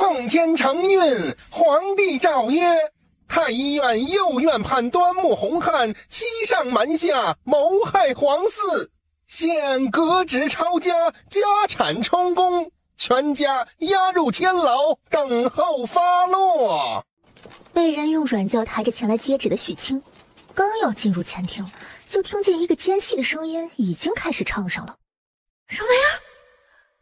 奉天承运，皇帝诏曰：太医院右院判端木洪汉欺上瞒下，谋害皇嗣，现革职抄家，家产充公，全家押入天牢，等候发落。被人用软轿抬着前来接旨的许清，刚要进入前厅，就听见一个尖细的声音已经开始唱上了。什么呀？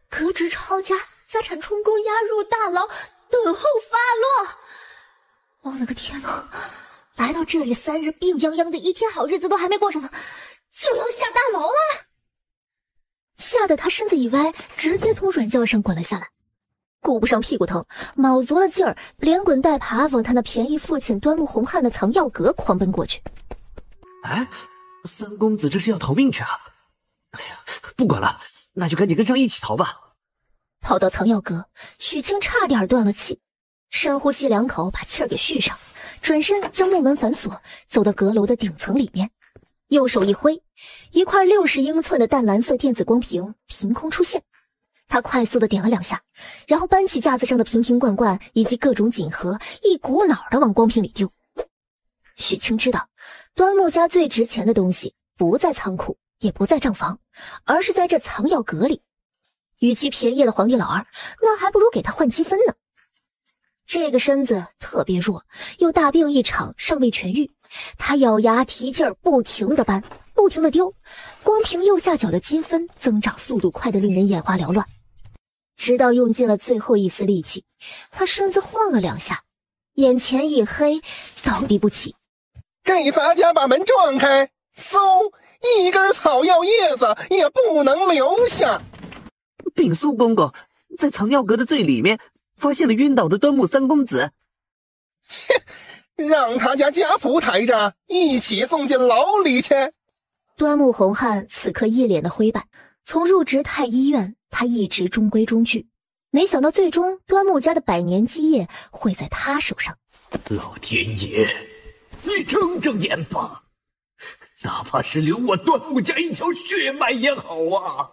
革职抄家，家产充公，押入大牢，等候发落。我的个天哪！来到这里3日，病殃殃的一天好日子都还没过上呢，就要下大牢了。吓得他身子一歪，直接从软轿上滚了下来，顾不上屁股疼，卯足了劲儿，连滚带爬往他那便宜父亲端木洪汉的藏药阁狂奔过去。哎，三公子这是要逃命去啊！哎呀，不管了，那就赶紧跟上一起逃吧。跑到藏药阁，许清差点断了气，深呼吸2口，把气儿给续上，转身将木门反锁，走到阁楼的顶层里面，右手一挥，一块60英寸的淡蓝色电子光屏凭空出现。他快速的点了2下，然后搬起架子上的瓶瓶罐罐以及各种锦盒，一股脑的往光屏里丢。许清知道，端木家最值钱的东西不在仓库，也不在账房，而是在这藏药阁里。与其便宜了皇帝老儿，那还不如给他换积分呢。这个身子特别弱，又大病一场，尚未痊愈。他咬牙提劲儿，不停地搬，不停地丢，光凭右下角的积分增长速度快得令人眼花缭乱。直到用尽了最后一丝力气，他身子晃了2下，眼前一黑，倒地不起。给咱家把门撞开！嗖，一根草药叶子也不能留下。禀苏公公，在藏药阁的最里面发现了晕倒的端木三公子。让他家家仆抬着一起送进牢里去。端木洪汉此刻一脸的灰败，从入职太医院，他一直中规中矩，没想到最终端木家的100年基业会在他手上。老天爷，你睁睁眼吧，哪怕是留我端木家一条血脉也好啊！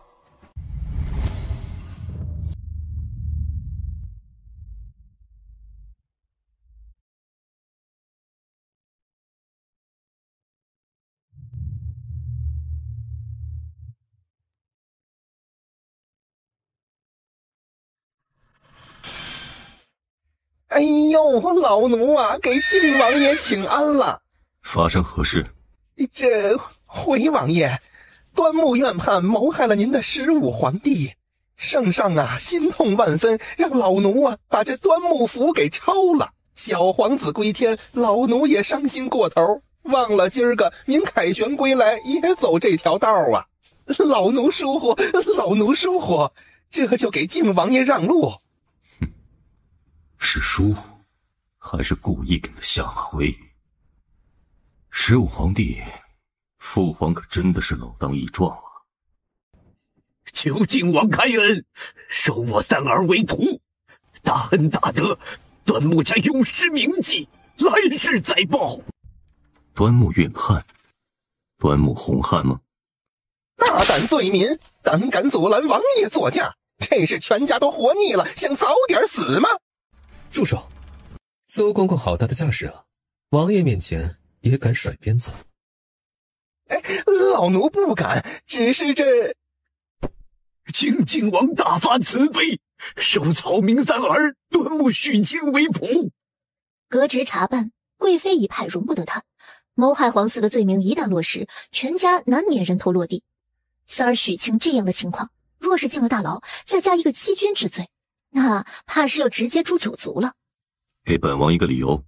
哎呦，老奴啊，给靖王爷请安了。发生何事？这回王爷，端木院判谋害了您的15皇帝，圣上啊心痛万分，让老奴啊把这端木符给抄了。小皇子归天，老奴也伤心过头，忘了今儿个您凯旋归来也走这条道啊。老奴疏忽，这就给靖王爷让路。是疏忽，还是故意给他下马威？15皇帝，父皇可真的是老当益壮啊！求靖王开恩，收我三儿为徒，大恩大德，端木家永失铭记，来世再报。端木院判，端木洪汉吗？大胆罪民，胆敢阻拦王爷座驾，这是全家都活腻了，想早点死吗？住手！邹公公好大的架势啊，王爷面前也敢甩鞭子？哎，老奴不敢，只是这……请靖王大发慈悲，收草民三儿端木许清为仆。革职查办，贵妃一派容不得他。谋害皇嗣的罪名一旦落实，全家难免人头落地。三儿许清这样的情况，若是进了大牢，再加一个欺君之罪，那怕是要直接诛9族了。给本王一个理由。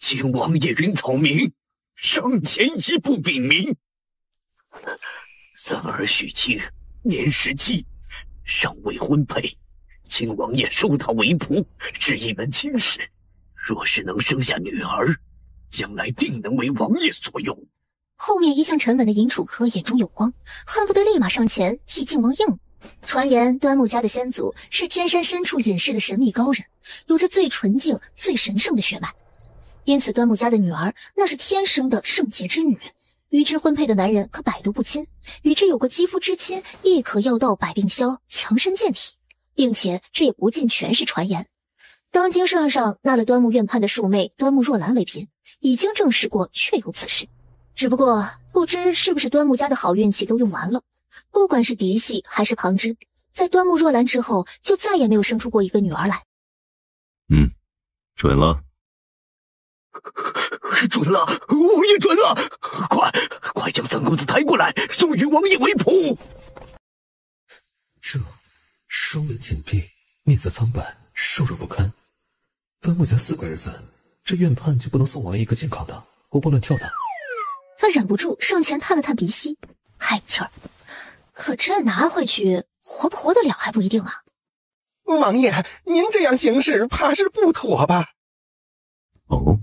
靖王爷云草民，上前一步禀明。三儿许清年17，尚未婚配，靖王爷收他为仆，是一门亲事。若是能生下女儿，将来定能为王爷所用。后面一向沉稳的尹楚科眼中有光，恨不得立马上前替靖王应。传言端木家的先祖是天山深处隐世的神秘高人，有着最纯净最神圣的血脉，因此端木家的女儿那是天生的圣洁之女，与之婚配的男人可百毒不侵，与之有过肌肤之亲亦可药到百病消，强身健体。并且这也不尽全是传言。当今社上纳了端木院判的庶妹端木若兰为嫔，已经证实过确有此事。只不过不知是不是端木家的好运气都用完了，不管是嫡系还是旁支，在端木若兰之后就再也没有生出过一个女儿来。准了。准了，王爷准了！快将三公子抬过来，送与王爷为仆。这双眼紧闭，面色苍白，瘦弱不堪。端木家4个儿子，这院判就不能送王爷一个健康的，活蹦乱跳的？他忍不住上前探了探鼻息，还有气儿。可这拿回去活不活得了还不一定啊。王爷，您这样行事怕是不妥吧？哦，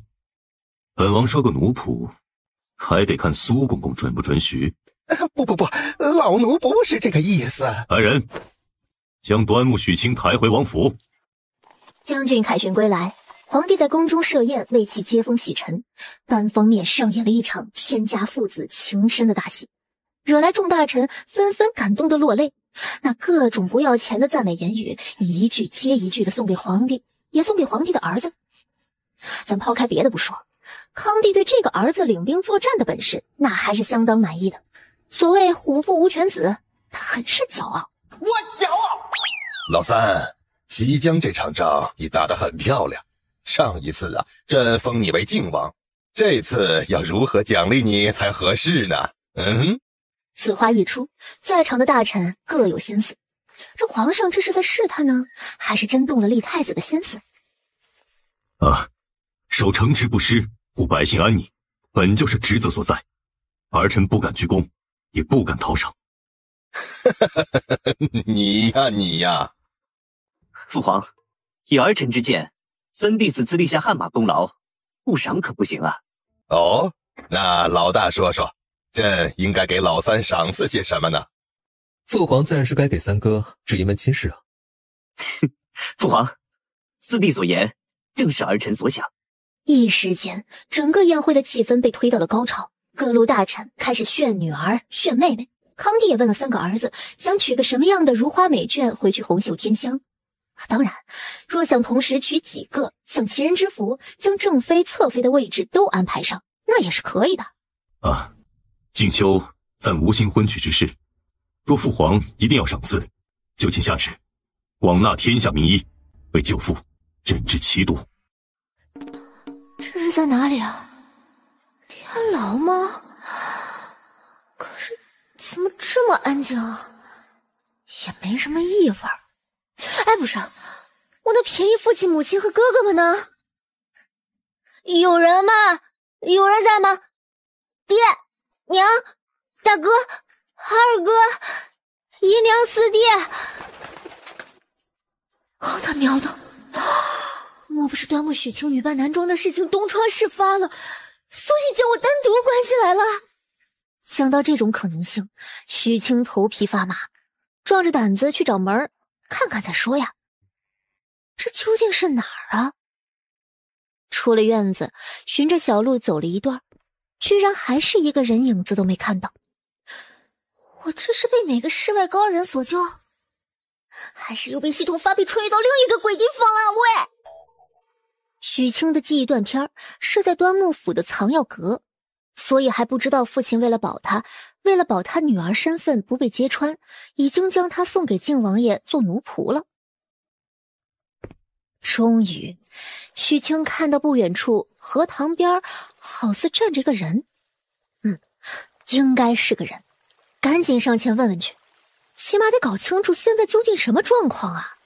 本王收个奴仆，还得看苏公公准不准许。不，老奴不是这个意思。来人，将端木许清抬回王府。将军凯旋归来，皇帝在宫中设宴为其接风洗尘，单方面上演了一场天家父子情深的大戏，惹来众大臣纷纷感动的落泪。那各种不要钱的赞美言语，一句接一句的送给皇帝，也送给皇帝的儿子。咱抛开别的不说，康帝对这个儿子领兵作战的本事，那还是相当满意的。所谓虎父无犬子，他很是骄傲。我骄傲。老三，西江这场仗你打得很漂亮，上一次朕封你为靖王，这次要如何奖励你才合适呢？此话一出，在场的大臣各有心思。这皇上这是在试探呢，还是真动了立太子的心思？守城池不失，护百姓安宁，本就是职责所在。儿臣不敢居功，也不敢讨赏。你呀！父皇，以儿臣之见，三弟子自立下汗马功劳，不赏可不行啊。哦，那老大说说，朕应该给老三赏赐些什么呢？父皇自然是该给三哥指一门亲事啊。父皇，四弟所言正是儿臣所想。一时间，整个宴会的气氛被推到了高潮，各路大臣开始炫女儿、炫妹妹。康帝也问了三个儿子，想娶个什么样的如花美眷回去红袖添香。当然，若想同时娶几个，享齐人之福，将正妃、侧妃的位置都安排上，那也是可以的。静秋暂无心婚娶之事，若父皇一定要赏赐，就请下旨，广纳天下名医，为舅父诊治奇毒。这是在哪里啊？天牢吗？可是怎么这么安静啊？也没什么异味儿。哎，不是，我那便宜父亲母亲和哥哥们呢？有人吗？有人在吗？爹娘大哥二哥姨娘四弟。他喵的，莫不是端木许清女扮男装的事情东窗事发了，所以将我单独关起来了？想到这种可能性，许清头皮发麻，壮着胆子去找门看看再说呀。这究竟是哪儿啊？出了院子，循着小路走了一段，居然还是一个人影子都没看到。我这是被哪个世外高人所救？还是又被系统发币吹到另一个鬼地方了？喂！许清的记忆断片是在端木府的藏药阁，所以还不知道父亲为了保他女儿身份不被揭穿，已经将她送给靖王爷做奴仆了。终于，许清看到不远处荷塘边好似站着个人，应该是个人，赶紧上前问问去，起码得搞清楚现在究竟什么状况啊！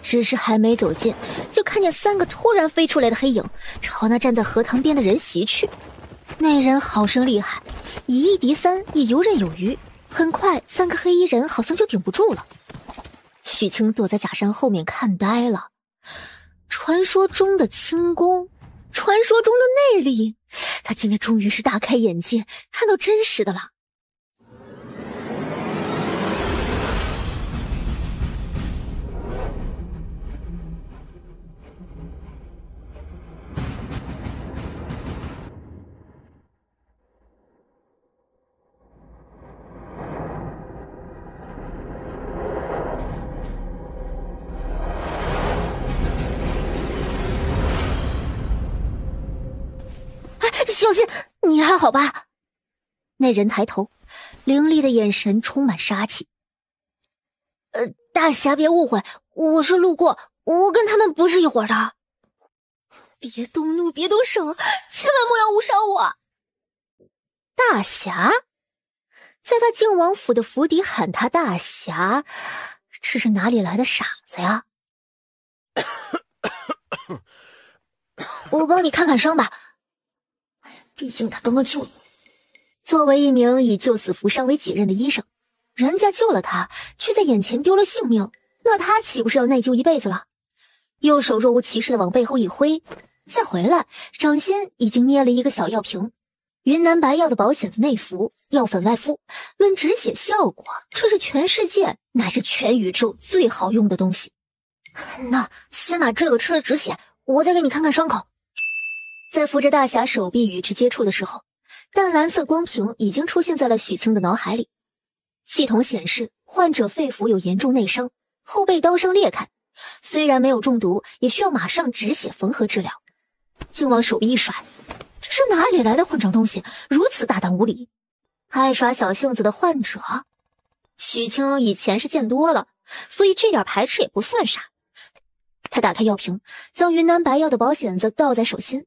只是还没走近，就看见三个突然飞出来的黑影朝那站在荷塘边的人袭去。那人好生厉害，以一敌三也游刃有余，很快三个黑衣人好像就顶不住了。许清躲在假山后面看呆了，传说中的轻功，传说中的内力，他今天终于是大开眼界，看到真实的了。小心，你还好吧？那人抬头，凌厉的眼神充满杀气。大侠别误会，我是路过，我跟他们不是一伙的。别动怒，别动手，千万莫要误伤我。大侠？在他靖王府的府邸喊他大侠，这是哪里来的傻子呀？我帮你看看伤吧，毕竟他刚刚救了我。作为一名以救死扶伤为己任的医生，人家救了他，却在眼前丢了性命，那他岂不是要内疚一辈子了？右手若无其事地往背后一挥，再回来，掌心已经捏了一个小药瓶，云南白药的保险子内服，药粉外敷，论止血效果，这是全世界乃至全宇宙最好用的东西。那先把这个吃了止血，我再给你看看伤口。在扶着大侠手臂与之接触的时候，淡蓝色光屏已经出现在了许清的脑海里。系统显示患者肺腑有严重内伤，后背刀伤裂开，虽然没有中毒，也需要马上止血缝合治疗。靖王手臂一甩，这是哪里来的混账东西，如此大胆无礼，爱耍小性子的患者。许清以前是见多了，所以这点排斥也不算啥。他打开药瓶，将云南白药的保险子倒在手心。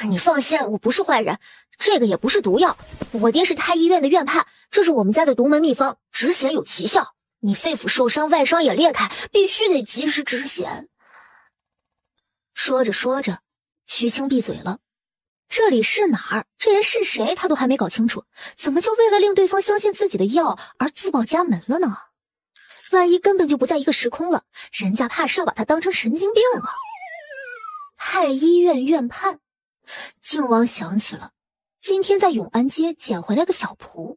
你放心，我不是坏人，这个也不是毒药，我爹是太医院的院判，这是我们家的独门秘方，止血有奇效。你肺腑受伤，外伤也裂开，必须得及时止血。说着说着，徐清闭嘴了。这里是哪儿？这人是谁？他都还没搞清楚，怎么就为了令对方相信自己的药而自报家门了呢？万一根本就不在一个时空了，人家怕是要把他当成神经病了。太医院院判，靖王想起了今天在永安街捡回来个小仆。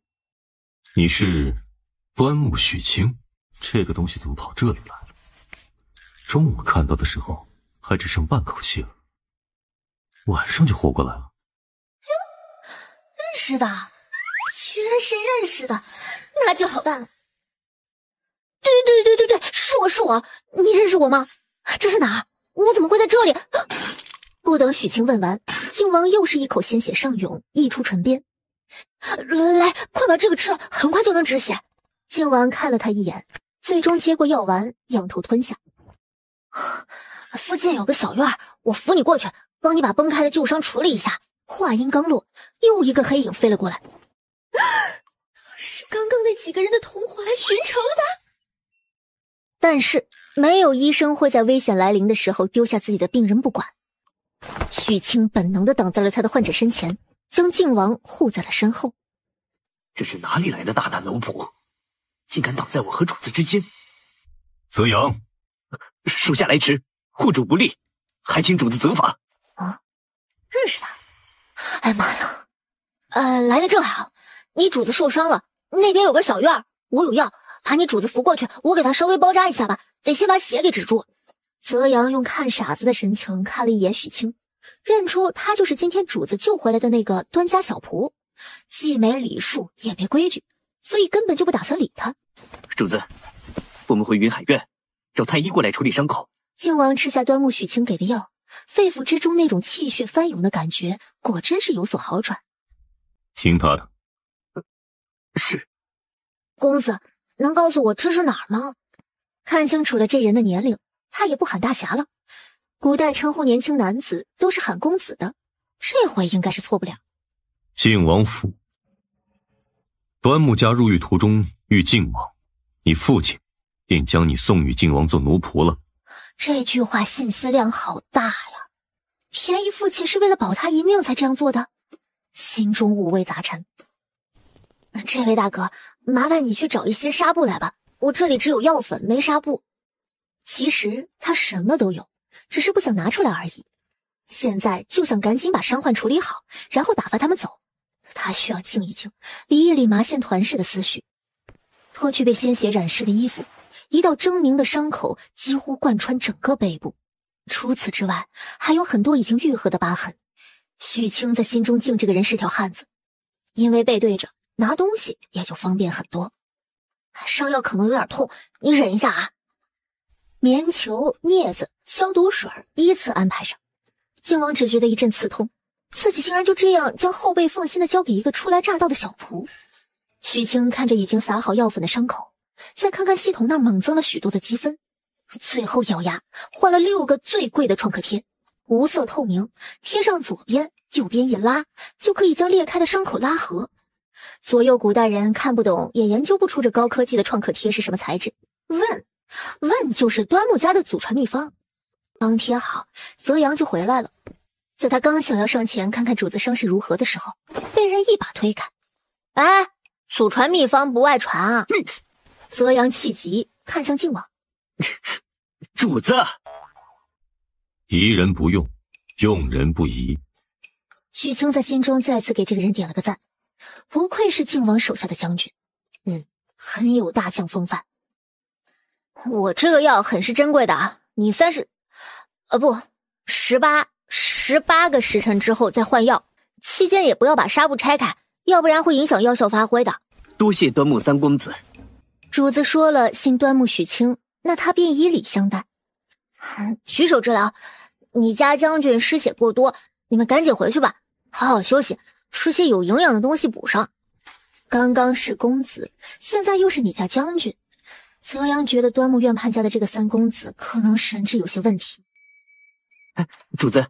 你是端木许清，这个东西怎么跑这里来了？中午看到的时候还只剩半口气了，晚上就活过来了。认识的，居然是认识的，那就好办了。对，是我，你认识我吗？这是哪儿？我怎么会在这里？不等许清问完，靖王又是一口鲜血上涌，溢出唇边。来，快把这个吃了，很快就能止血。靖王看了他一眼，最终接过药丸，仰头吞下。附近有个小院，我扶你过去，帮你把崩开的旧伤处理一下。话音刚落，又一个黑影飞了过来。是刚刚那几个人的同伙来寻仇的。但是没有医生会在危险来临的时候丢下自己的病人不管。许清本能地挡在了他的患者身前，将靖王护在了身后。这是哪里来的大胆奴仆，竟敢挡在我和主子之间？泽阳，属下来迟，护主不利，还请主子责罚。啊，认识他？哎呀妈呀！来得正好，你主子受伤了，那边有个小院，我有药，把你主子扶过去，我给他稍微包扎一下吧，得先把血给止住。泽阳用看傻子的神情看了一眼许清，认出他就是今天主子救回来的那个端家小仆，既没礼数也没规矩，所以根本就不打算理他。主子，我们回云海院找太医过来处理伤口。靖王吃下端木许清给的药，肺腑之中那种气血翻涌的感觉果真是有所好转。听他的。是。公子，能告诉我这是哪儿吗？看清楚了这人的年龄，他也不喊大侠了，古代称呼年轻男子都是喊公子的，这回应该是错不了。靖王府。端木家入狱途中遇靖王，你父亲便将你送与靖王做奴仆了。这句话信息量好大呀！便宜父亲是为了保他一命才这样做的，心中五味杂陈。这位大哥，麻烦你去找一些纱布来吧，我这里只有药粉没纱布。其实他什么都有，只是不想拿出来而已。现在就想赶紧把伤患处理好，然后打发他们走。他需要静一静，理一理麻线团似的思绪。脱去被鲜血染湿的衣服，一道狰狞的伤口几乎贯穿整个背部，除此之外还有很多已经愈合的疤痕。许清在心中敬这个人是条汉子，因为背对着拿东西也就方便很多。伤药可能有点痛，你忍一下啊。棉球、镊子、消毒水依次安排上。靖王只觉得一阵刺痛，自己竟然就这样将后背放心的交给一个初来乍到的小仆。许清看着已经撒好药粉的伤口，再看看系统那儿猛增了许多的积分，最后咬牙换了6个最贵的创可贴，无色透明，贴上左边右边一拉，就可以将裂开的伤口拉合。左右古代人看不懂也研究不出这高科技的创可贴是什么材质，问就是端木家的祖传秘方。刚贴好，泽阳就回来了。在他刚想要上前看看主子伤势如何的时候，被人一把推开。哎，祖传秘方不外传啊！泽阳气急，看向靖王。主子，疑人不用，用人不疑。许清在心中再次给这个人点了个赞，不愧是靖王手下的将军，很有大将风范。我这个药很是珍贵的啊，你18个时辰之后再换药，期间也不要把纱布拆开，要不然会影响药效发挥的。多谢端木三公子。主子说了姓端木许清，那他便以礼相待。举手之劳，你家将军失血过多，你们赶紧回去吧，好好休息，吃些有营养的东西补上。刚刚是公子，现在又是你家将军，泽阳觉得端木院判家的这个三公子可能神智有些问题。主子，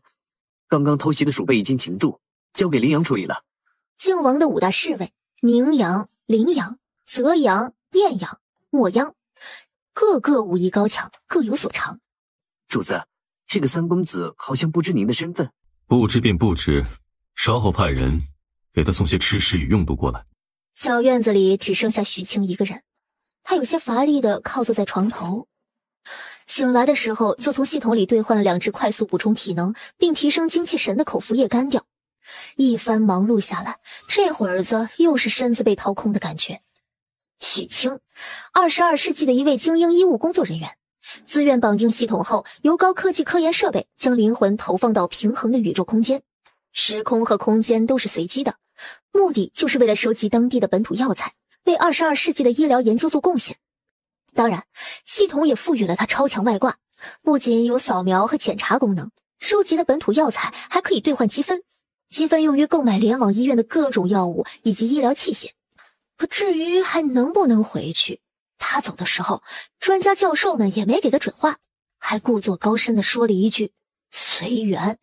刚刚偷袭的鼠辈已经擒住，交给羚羊处理了。靖王的5大侍卫，明阳、羚羊、泽阳、艳阳、墨央，个个武艺高强，各有所长。主子，这个三公子好像不知您的身份。不知便不知，稍后派人给他送些吃食与用度过来。小院子里只剩下许清一个人，他有些乏力地靠坐在床头。醒来的时候，就从系统里兑换了2只快速补充体能并提升精气神的口服液干掉。一番忙碌下来，这会儿子又是身子被掏空的感觉。许清，22世纪的一位精英医务工作人员，自愿绑定系统后，由高科技科研设备将灵魂投放到平衡的宇宙空间，时空和空间都是随机的，目的就是为了收集当地的本土药材，为22世纪的医疗研究做贡献。当然，系统也赋予了它超强外挂，不仅有扫描和检查功能，收集的本土药材还可以兑换积分，积分用于购买联网医院的各种药物以及医疗器械。可至于还能不能回去，他走的时候，专家教授们也没给他准话，还故作高深地说了一句随缘。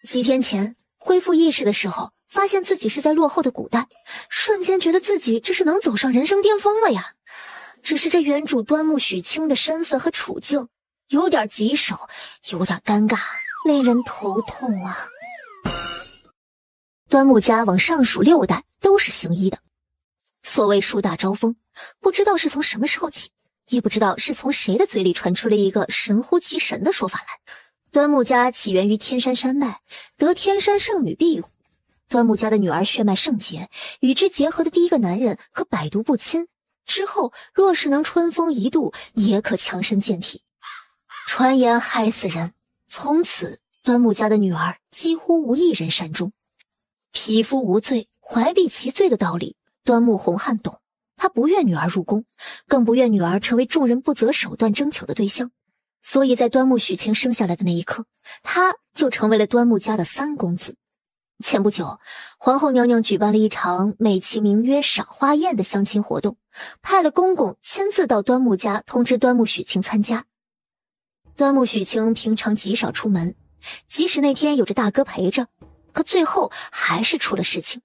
几天前恢复意识的时候，发现自己是在落后的古代，瞬间觉得自己这是能走上人生巅峰了呀。只是这原主端木许清的身份和处境有点棘手，有点尴尬，令人头痛啊。端木家往上数6代都是行医的，所谓树大招风，不知道是从什么时候起，也不知道是从谁的嘴里传出了一个神乎其神的说法来。端木家起源于天山山脉，得天山圣女庇护。端木家的女儿血脉圣洁，与之结合的第一个男人可百毒不侵，之后若是能春风一度，也可强身健体。传言害死人，从此端木家的女儿几乎无一人善终。匹夫无罪，怀璧其罪的道理，端木洪汉懂。他不愿女儿入宫，更不愿女儿成为众人不择手段争抢的对象。所以在端木许清生下来的那一刻，他就成为了端木家的三公子。前不久，皇后娘娘举办了一场美其名曰赏花宴的相亲活动，派了公公亲自到端木家通知端木许清参加。端木许清平常极少出门，即使那天有着大哥陪着，可最后还是出了事情。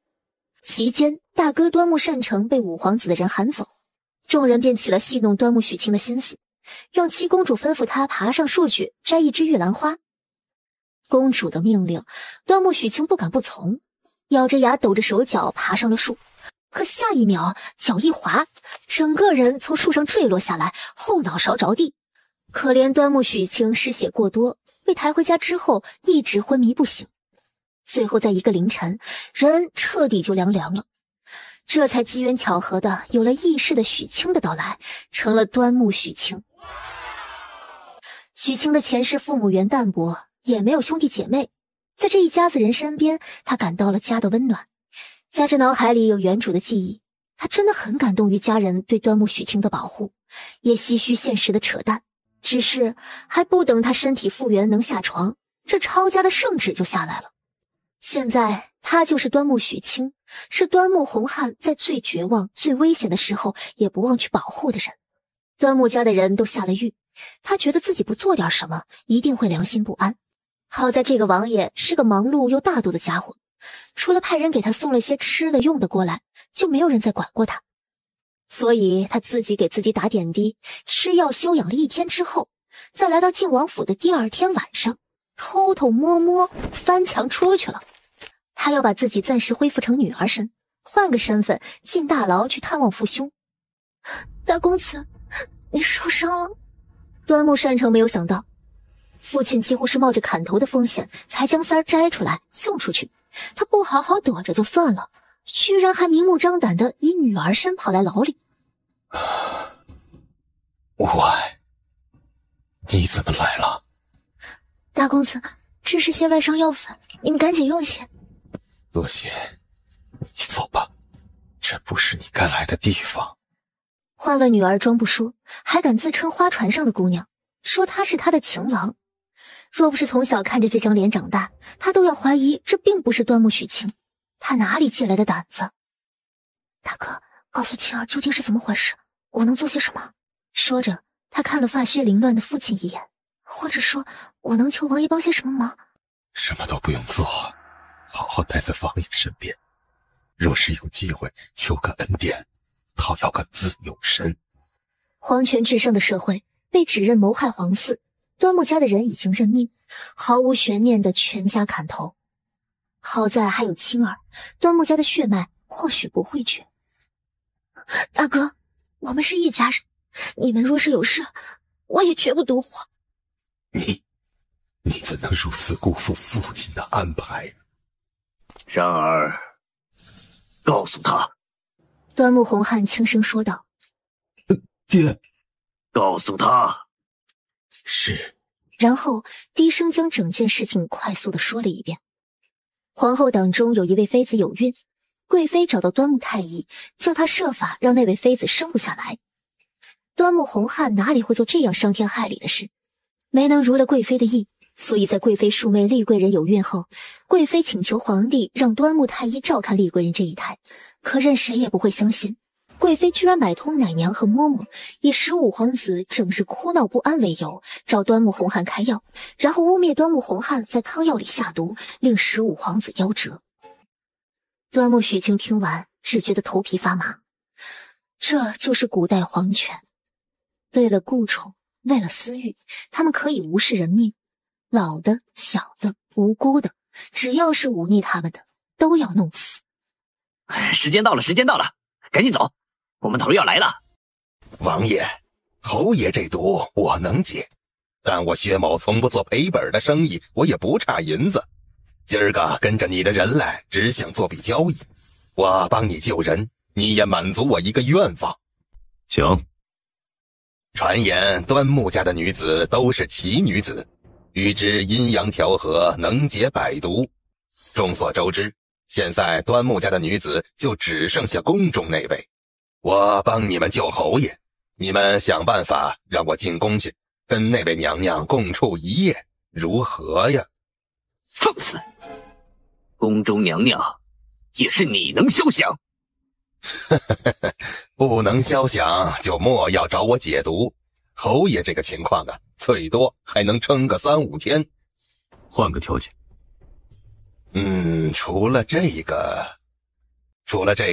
席间，大哥端木善成被五皇子的人喊走，众人便起了戏弄端木许清的心思，让七公主吩咐他爬上树去摘一枝玉兰花。公主的命令，端木许清不敢不从，咬着牙抖着手脚爬上了树。可下一秒脚一滑，整个人从树上坠落下来，后脑勺着地。可怜端木许清失血过多，被抬回家之后一直昏迷不醒。最后在一个凌晨，人彻底就凉了，这才机缘巧合的有了异世的许清的到来，成了端木许清。许清的前世父母缘淡薄，也没有兄弟姐妹，在这一家子人身边，他感到了家的温暖。加之脑海里有原主的记忆，他真的很感动于家人对端木许清的保护，也唏嘘现实的扯淡。只是还不等他身体复原能下床，这抄家的圣旨就下来了。现在他就是端木许清，是端木洪汉在最绝望、最危险的时候也不忘去保护的人。端木家的人都下了狱，他觉得自己不做点什么，一定会良心不安。好在这个王爷是个忙碌又大度的家伙，除了派人给他送了些吃的用的过来，就没有人再管过他。所以他自己给自己打点滴，吃药休养了1天之后，再来到靖王府的第2天晚上，偷偷摸摸翻墙出去了。他要把自己暂时恢复成女儿身，换个身份进大牢去探望父兄。大公子，你受伤了。端木善成没有想到，父亲几乎是冒着砍头的风险才将三儿摘出来送出去，他不好好躲着就算了，居然还明目张胆的以女儿身跑来牢里。喂，你怎么来了？大公子，这是些外伤药粉，你们赶紧用些。多谢，你走吧，这不是你该来的地方。换了女儿装不说，还敢自称花船上的姑娘，说她是他的情郎。若不是从小看着这张脸长大，他都要怀疑这并不是端木许清。他哪里借来的胆子？大哥，告诉青儿究竟是怎么回事，我能做些什么？说着，他看了发须凌乱的父亲一眼，或者说，我能求王爷帮些什么忙？什么都不用做，好好待在王爷身边。若是有机会求个恩典，讨要个自由身。皇权至上的社会，被指认谋害皇嗣，端木家的人已经认命，毫无悬念的全家砍头。好在还有青儿，端木家的血脉或许不会绝。大哥，我们是一家人，你们若是有事，我也绝不独活。你怎能如此辜负父亲的安排？然而，告诉他。端木洪汉轻声说道。爹，告诉他。是。然后低声将整件事情快速地说了一遍。皇后党中有一位妃子有孕，贵妃找到端木太医，叫他设法让那位妃子生不下来。端木洪汉哪里会做这样伤天害理的事，没能如了贵妃的意，所以在贵妃庶妹丽贵人有孕后，贵妃请求皇帝让端木太医照看丽贵人这一胎。可任谁也不会相信，贵妃居然买通奶娘和嬷嬷，以15皇子整日哭闹不安为由，找端木洪汉开药，然后污蔑端木洪汉在汤药里下毒，令15皇子夭折。端木许清听完，只觉得头皮发麻。这就是古代皇权，为了顾宠，为了私欲，他们可以无视人命，老的、小的、无辜的，只要是忤逆他们的，都要弄死。时间到了，赶紧走，我们头要来了。王爷，侯爷这毒我能解，但我薛某从不做赔本的生意，我也不差银子。今儿个跟着你的人来，只想做笔交易，我帮你救人，你也满足我一个愿望。请。传言端木家的女子都是奇女子，与之阴阳调和，能解百毒。众所周知，现在端木家的女子就只剩下宫中那位，我帮你们救侯爷，你们想办法让我进宫去，跟那位娘娘共处一夜，如何呀？放肆！宫中娘娘也是你能休想？不能消想就莫要找我解毒。侯爷这个情况啊，最多还能撑个3、5天。换个条件。除了这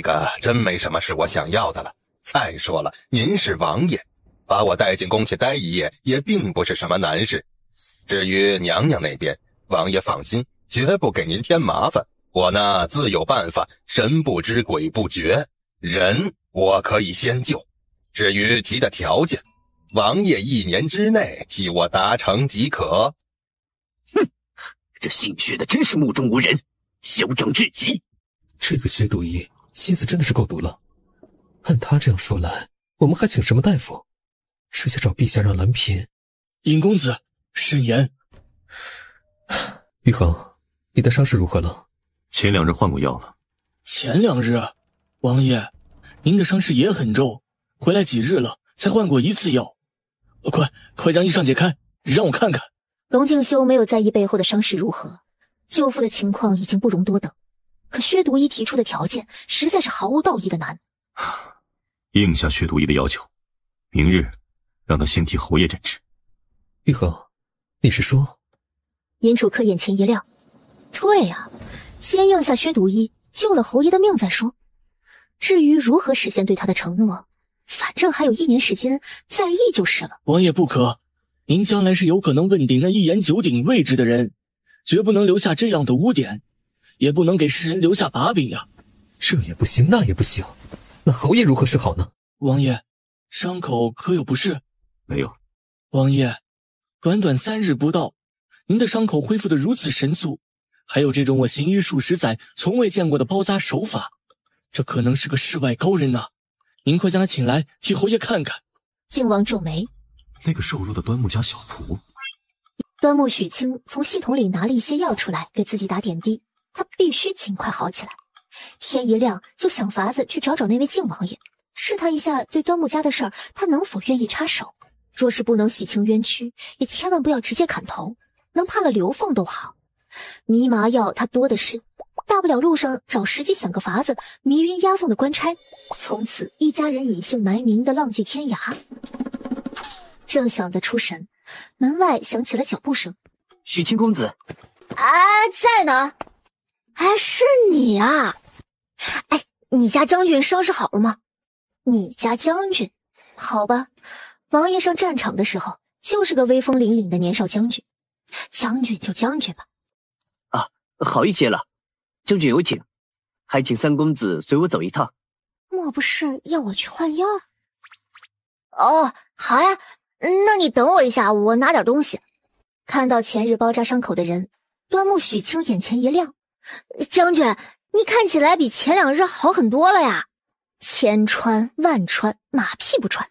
个，真没什么是我想要的了。再说了，您是王爷，把我带进宫去待一夜，也并不是什么难事。至于娘娘那边，王爷放心，绝不给您添麻烦。我呢，自有办法，神不知鬼不觉。人我可以先救，至于提的条件，王爷1年之内替我达成即可。哼，这姓薛的真是目中无人，嚣张至极。这个薛毒医心思真的是够毒了。按他这样说来，我们还请什么大夫？是想找陛下让蓝嫔。尹公子，慎言。玉衡，你的伤势如何了？前2日换过药了。前2日，王爷，您的伤势也很重，回来几日了，才换过1次药。快将衣裳解开，让我看看。龙敬修没有在意背后的伤势如何，救父的情况已经不容多等，可薛独一提出的条件实在是毫无道义的难。应下薛独一的要求，明日让他先替侯爷诊治。玉衡，你是说？尹楚客眼前一亮，对呀，先应下薛独一，救了侯爷的命再说。至于如何实现对他的承诺，反正还有1年时间，在意就是了。王爷不可，您将来是有可能问鼎那一言九鼎位置的人，绝不能留下这样的污点，也不能给世人留下把柄呀。这也不行，那也不行，那侯爷如何是好呢？王爷，伤口可有不适？没有。王爷，短短3日不到，您的伤口恢复得如此神速，还有这种我行医数十载从未见过的包扎手法，这可能是个世外高人呐！您快将他请来，替侯爷看看。靖王皱眉，那个瘦弱的端木家小仆。端木许清从系统里拿了一些药出来，给自己打点滴，他必须尽快好起来。天一亮就想法子去找找那位靖王爷，试探一下对端木家的事儿，他能否愿意插手。若是不能洗清冤屈，也千万不要直接砍头，能判了刘凤都好。迷麻药他多的是，大不了路上找时机想个法子迷晕押送的官差，从此一家人隐姓埋名的浪迹天涯。正想得出神，门外响起了脚步声。许清公子，在呢。是你啊。你家将军伤势好了吗？你家将军？好吧，王爷上战场的时候就是个威风凛凛的年少将军，将军就将军吧。好一些了，将军有请，还请三公子随我走一趟。莫不是要我去换药？好呀，那你等我一下，我拿点东西。看到前日包扎伤口的人，端木许清眼前一亮。将军，你看起来比前2日好很多了呀。千穿万穿，马屁不穿，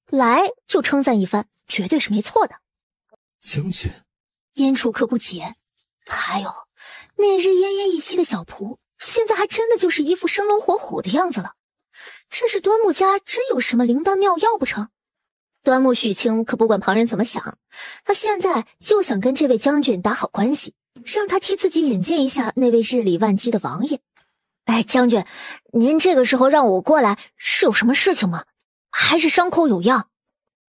来就称赞一番，绝对是没错的。将军，燕楚客不解，还有那日奄奄一息的小仆，现在还真的就是一副生龙活虎的样子了。这是端木家真有什么灵丹妙药不成？端木许清可不管旁人怎么想，他现在就想跟这位将军打好关系，让他替自己引荐一下那位日理万机的王爷。将军，您这个时候让我过来是有什么事情吗？还是伤口有恙？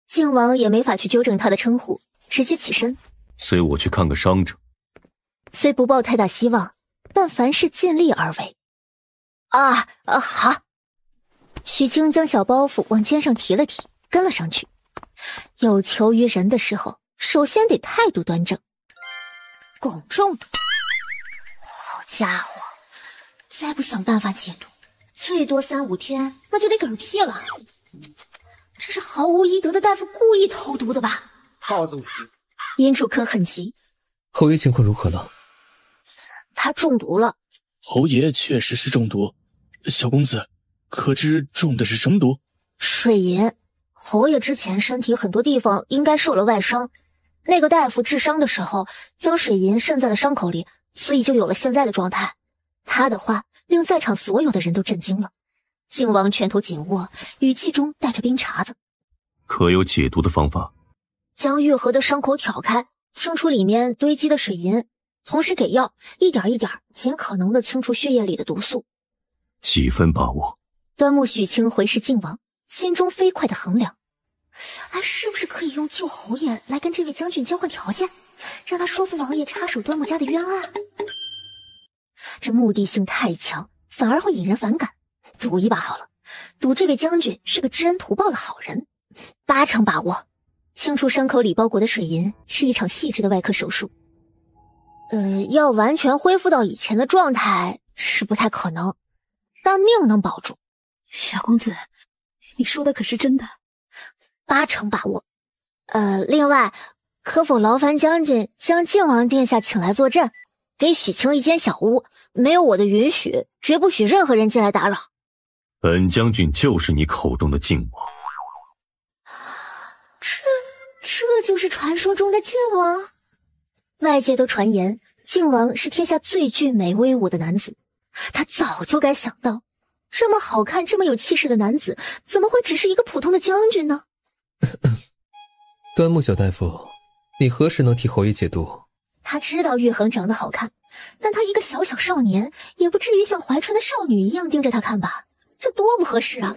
靖王也没法去纠正他的称呼，直接起身，随我去看个伤者。虽不抱太大希望，但凡事尽力而为。好。许清将小包袱往肩上提了提，跟了上去。有求于人的时候，首先得态度端正。汞中毒，好家伙，再不想办法解毒，最多3、5天，那就得嗝屁了。这是毫无医德的大夫故意投毒的吧？好组织。殷楚客很急。侯爷情况如何了？他中毒了。侯爷确实是中毒，小公子，可知中的是什么毒？水银。侯爷之前身体很多地方应该受了外伤，那个大夫治伤的时候将水银渗在了伤口里，所以就有了现在的状态。他的话令在场所有的人都震惊了。靖王拳头紧握，语气中带着冰碴子。可有解毒的方法？将愈合的伤口挑开，清除里面堆积的水银，同时给药，一点一点尽可能的清除血液里的毒素。几分把握？端木许清回视靖王，心中飞快的衡量，是不是可以用救侯爷来跟这位将军交换条件，让他说服王爷插手端木家的冤案？这目的性太强，反而会引人反感。赌一把好了，赌这位将军是个知恩图报的好人，8成把握。清除伤口里包裹的水银是一场细致的外科手术，要完全恢复到以前的状态是不太可能，但命能保住。小公子，你说的可是真的？8成把握。另外，可否劳烦将军将靖王殿下请来坐镇，给许清一间小屋，没有我的允许，绝不许任何人进来打扰。本将军就是你口中的靖王。这就是传说中的靖王。外界都传言靖王是天下最俊美威武的男子，他早就该想到，这么好看这么有气势的男子怎么会只是一个普通的将军呢？端木小大夫，你何时能替侯爷解毒？他知道玉衡长得好看，但他一个小小少年，也不至于像怀春的少女一样盯着他看吧？这多不合适啊！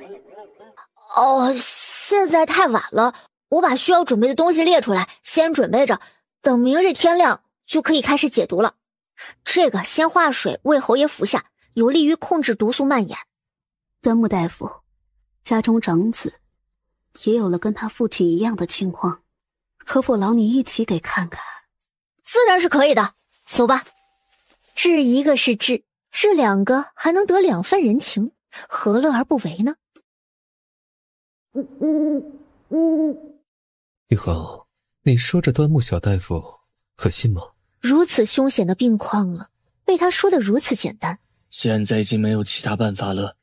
现在太晚了，我把需要准备的东西列出来，先准备着，等明日天亮就可以开始解毒了。这个先化水为侯爷服下，有利于控制毒素蔓延。端木大夫，家中长子也有了跟他父亲一样的情况，可否劳你一起给看看？自然是可以的，走吧。治一个是治，治两个还能得2份人情，何乐而不为呢？玉衡，你说这端木小大夫可信吗？如此凶险的病况了，被他说得如此简单。现在已经没有其他办法了，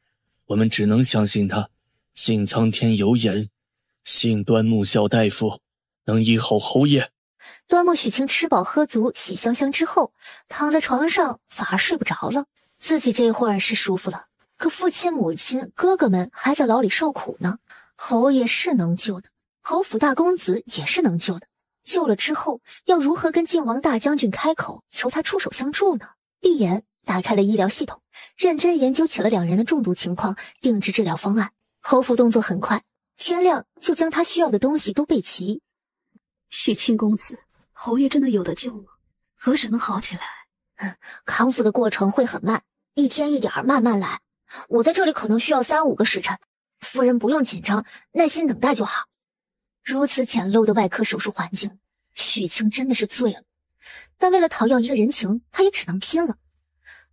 我们只能相信他，信苍天有眼，信端木小大夫能医好侯爷。端木许清吃饱喝足，喜香香之后，躺在床上反而睡不着了。自己这会儿是舒服了，可父亲、母亲、哥哥们还在牢里受苦呢。侯爷是能救的，侯府大公子也是能救的。救了之后，要如何跟靖王大将军开口求他出手相助呢？闭眼打开了医疗系统，认真研究起了2人的中毒情况，定制治疗方案。侯府动作很快，天亮就将他需要的东西都备齐。许清公子，侯爷真的有得救吗？何时能好起来？康复的过程会很慢，一天一点慢慢来。我在这里可能需要3-5个时辰，夫人不用紧张，耐心等待就好。如此简陋的外科手术环境，许清真的是醉了。但为了讨要一个人情，他也只能拼了。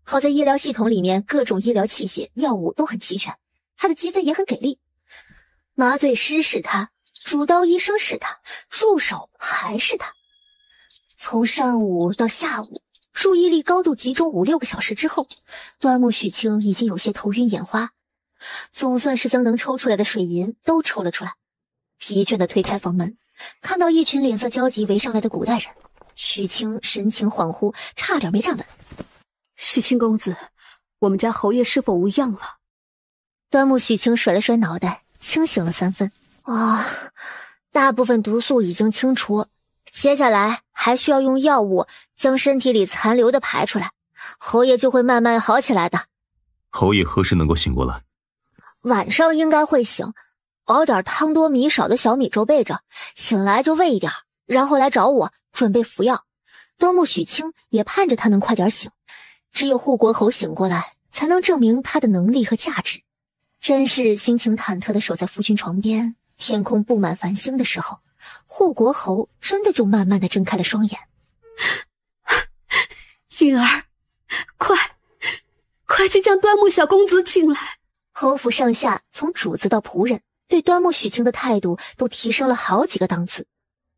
好在医疗系统里面各种医疗器械、药物都很齐全，他的积分也很给力。麻醉师是他，主刀医生是他，助手还是他。从上午到下午，注意力高度集中5-6个小时之后，端木许清已经有些头晕眼花，总算是将能抽出来的水银都抽了出来。疲倦地推开房门，看到一群脸色焦急围上来的古代人，许清神情恍惚，差点没站稳。许清公子，我们家侯爷是否无恙了？端木许清甩了甩脑袋，清醒了3分。大部分毒素已经清除，接下来还需要用药物将身体里残留的排出来，侯爷就会慢慢好起来的。侯爷何时能够醒过来？晚上应该会醒，熬点汤多米少的小米粥备着，醒来就喂一点，然后来找我准备服药。端木许清也盼着他能快点醒，只有护国侯醒过来，才能证明他的能力和价值。真是心情忐忑地守在夫君床边，天空布满繁星的时候，护国侯真的就慢慢地睁开了双眼。云儿，快去将端木小公子请来。侯府上下从主子到仆人，对端木许清的态度都提升了好几个档次。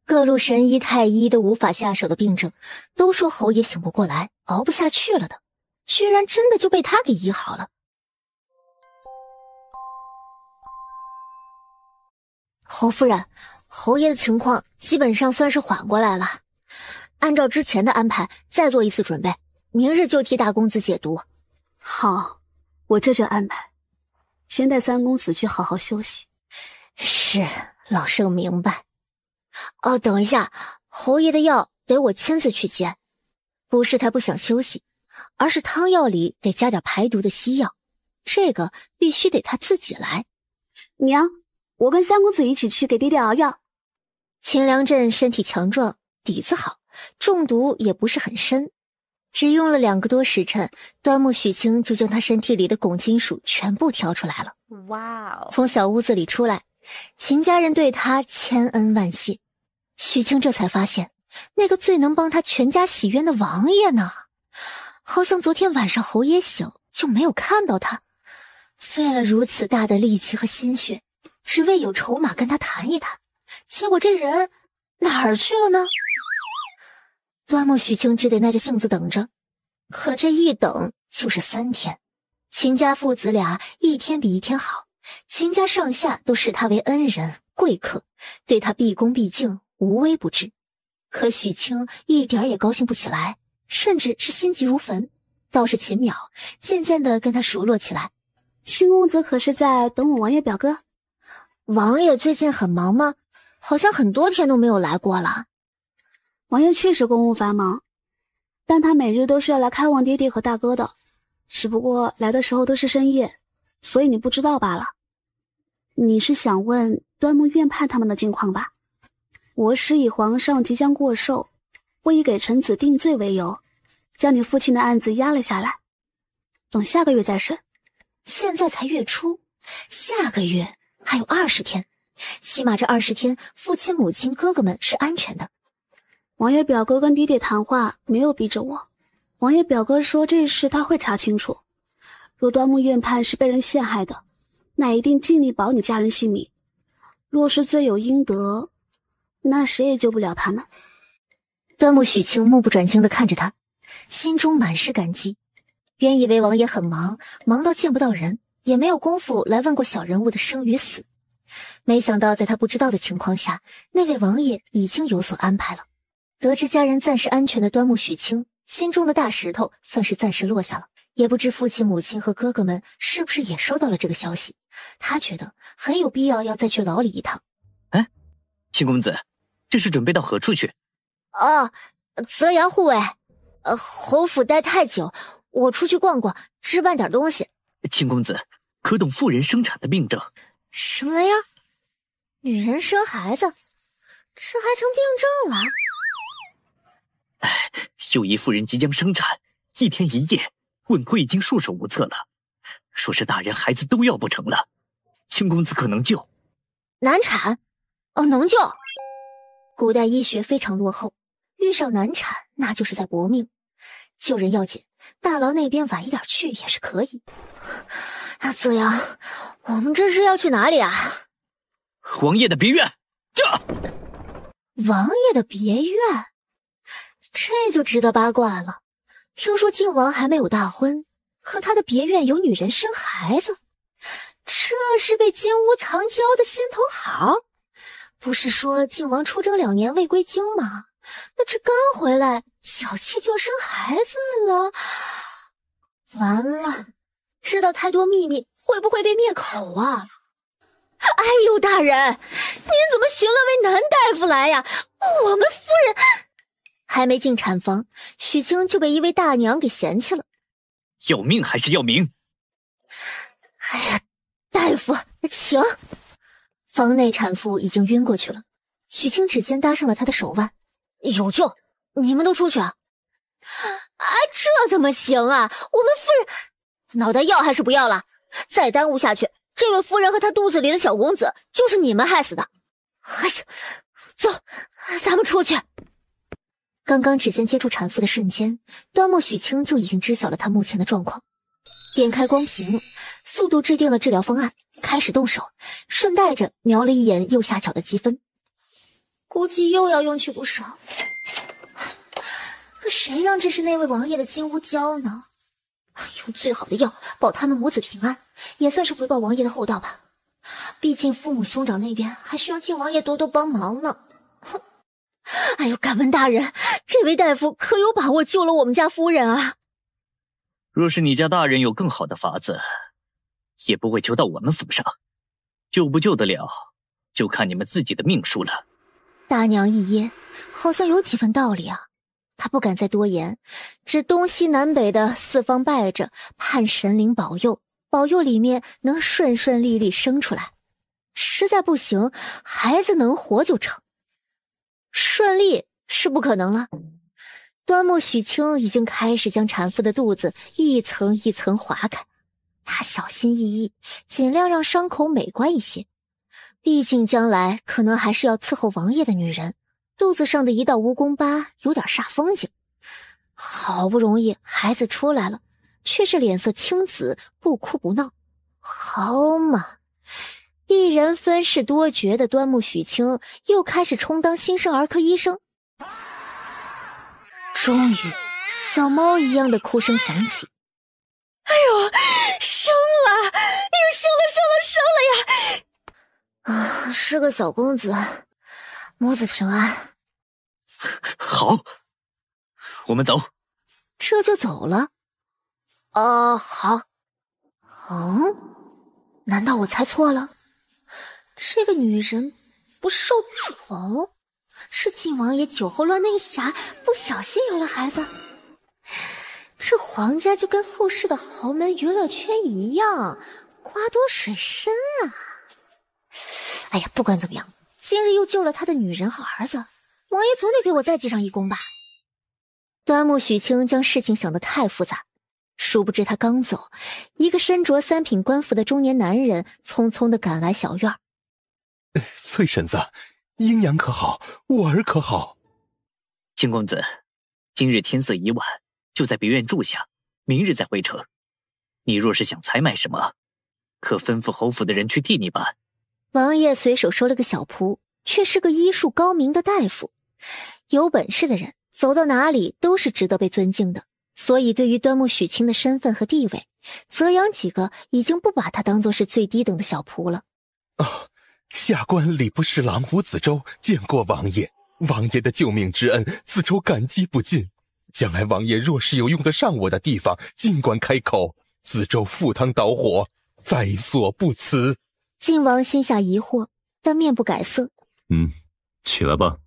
各路神医太医都无法下手的病症，都说侯爷醒不过来，熬不下去了的，居然真的就被他给医好了。侯夫人，侯爷的情况基本上算是缓过来了，按照之前的安排再做一次准备，明日就替大公子解毒。好，我这就安排。先带3公子去好好休息。是，老圣明白。等一下，侯爷的药得我亲自去煎，不是他不想休息，而是汤药里得加点排毒的西药，这个必须得他自己来。娘，我跟3公子一起去给爹爹熬药。秦良镇身体强壮，底子好，中毒也不是很深，只用了2个多时辰，端木许清就将他身体里的汞金属全部挑出来了。哇哦！从小屋子里出来，秦家人对他千恩万谢。许清这才发现，那个最能帮他全家洗冤的王爷呢？好像昨天晚上侯爷醒就没有看到他，费了如此大的力气和心血，只为有筹码跟他谈一谈，结果这人哪儿去了呢？端木许清只得耐着性子等着，可这一等就是3天。秦家父子俩一天比一天好，秦家上下都视他为恩人贵客，对他毕恭毕敬，无微不至。可许清一点也高兴不起来，甚至是心急如焚。倒是秦淼渐渐地跟他熟络起来。秦公子可是在等我王爷表哥？王爷最近很忙吗？好像很多天都没有来过了。王爷确实公务繁忙，但他每日都是要来看望爹爹和大哥的，只不过来的时候都是深夜，所以你不知道罢了。你是想问端木院判他们的近况吧？我使以皇上即将过寿，不以给臣子定罪为由，将你父亲的案子压了下来，等下个月再审。现在才月初，下个月还有20天，起码这20天，父亲、母亲、哥哥们是安全的。王爷表哥跟爹爹谈话没有逼着我，王爷表哥说这事他会查清楚，若端木院判是被人陷害的，那一定尽力保你家人性命，若是罪有应得，那谁也救不了他们。端木许清目不转睛地看着他，心中满是感激。原以为王爷很忙，忙到见不到人，也没有功夫来问过小人物的生与死，没想到在他不知道的情况下，那位王爷已经有所安排了。得知家人暂时安全的端木许清，心中的大石头算是暂时落下了。也不知父亲、母亲和哥哥们是不是也收到了这个消息，他觉得很有必要再去牢里一趟。哎，秦公子，这是准备到何处去？泽阳护卫，侯府待太久，我出去逛逛，置办点东西。秦公子，可懂妇人生产的病症？什么呀？女人生孩子，这还成病症了？有一妇人即将生产，1天1夜，问过已经束手无策了，说是大人孩子都要不成了，秦公子可能救？难产？能救。古代医学非常落后，遇上难产那就是在搏命，救人要紧，大牢那边晚一点去也是可以。泽阳，我们这是要去哪里啊？王爷的别院。这王爷的别院，这就值得八卦了。听说靖王还没有大婚，可他的别院有女人生孩子，这是被金屋藏娇的心头好。不是说靖王出征2年未归京吗？那这刚回来，小妾就要生孩子了。完了，知道太多秘密，会不会被灭口啊？哎呦，大人，您怎么寻了位男大夫来呀？我们夫人还没进产房，许清就被一位大娘给嫌弃了。要命还是要命？哎呀，大夫，请。房内产妇已经晕过去了，许清指尖搭上了她的手腕。有救，你们都出去啊！这怎么行啊？我们夫人脑袋要还是不要了？再耽误下去，这位夫人和她肚子里的小公子就是你们害死的。哎呀，走，咱们出去。刚刚指尖接触产妇的瞬间，端木许清就已经知晓了她目前的状况。点开光屏，速度制定了治疗方案，开始动手，顺带着瞄了一眼右下角的积分，估计又要用去不少。可谁让这是那位王爷的金乌胶呢？用最好的药保他们母子平安，也算是回报王爷的厚道吧。毕竟父母兄长那边还需要靖王爷多多帮忙呢。哼！哎呦，敢问大人，这位大夫可有把握救了我们家夫人啊？若是你家大人有更好的法子，也不会求到我们府上。救不救得了，就看你们自己的命数了。大娘一噎，好像有几分道理啊。她不敢再多言，只东西南北的四方拜着，盼神灵保佑，保佑里面能顺顺利利生出来。实在不行，孩子能活就成。顺利是不可能了。端木许清已经开始将产妇的肚子一层一层划开，他小心翼翼，尽量让伤口美观一些。毕竟将来可能还是要伺候王爷的女人，肚子上的一道蜈蚣疤有点煞风景。好不容易孩子出来了，却是脸色青紫，不哭不闹。好嘛，一人分饰多角的端木许清又开始充当新生儿科医生。终于，小猫一样的哭声响起。哎呦，生了！哎呦，生了呀！是个小公子，母子平安。好，我们走。这就走了？好。难道我猜错了？这个女人不受宠，是晋王爷酒后乱那个啥，不小心有了孩子。这皇家就跟后世的豪门娱乐圈一样，瓜多水深啊。哎呀，不管怎么样，今日又救了他的女人和儿子，王爷总得给我再记上一功吧。端木许清将事情想得太复杂，殊不知他刚走，一个身着3品官服的中年男人匆匆地赶来小院。翠婶子，英娘可好？我儿可好？秦公子，今日天色已晚，就在别院住下，明日再回城。你若是想采买什么，可吩咐侯府的人去替你办。王爷随手收了个小仆，却是个医术高明的大夫。有本事的人走到哪里都是值得被尊敬的，所以对于端木许清的身份和地位，泽阳几个已经不把他当作是最低等的小仆了。下官礼部侍郎吴子洲见过王爷，王爷的救命之恩，子洲感激不尽。将来王爷若是有用得上我的地方，尽管开口，子洲赴汤蹈火，在所不辞。晋王心下疑惑，但面不改色。起来吧。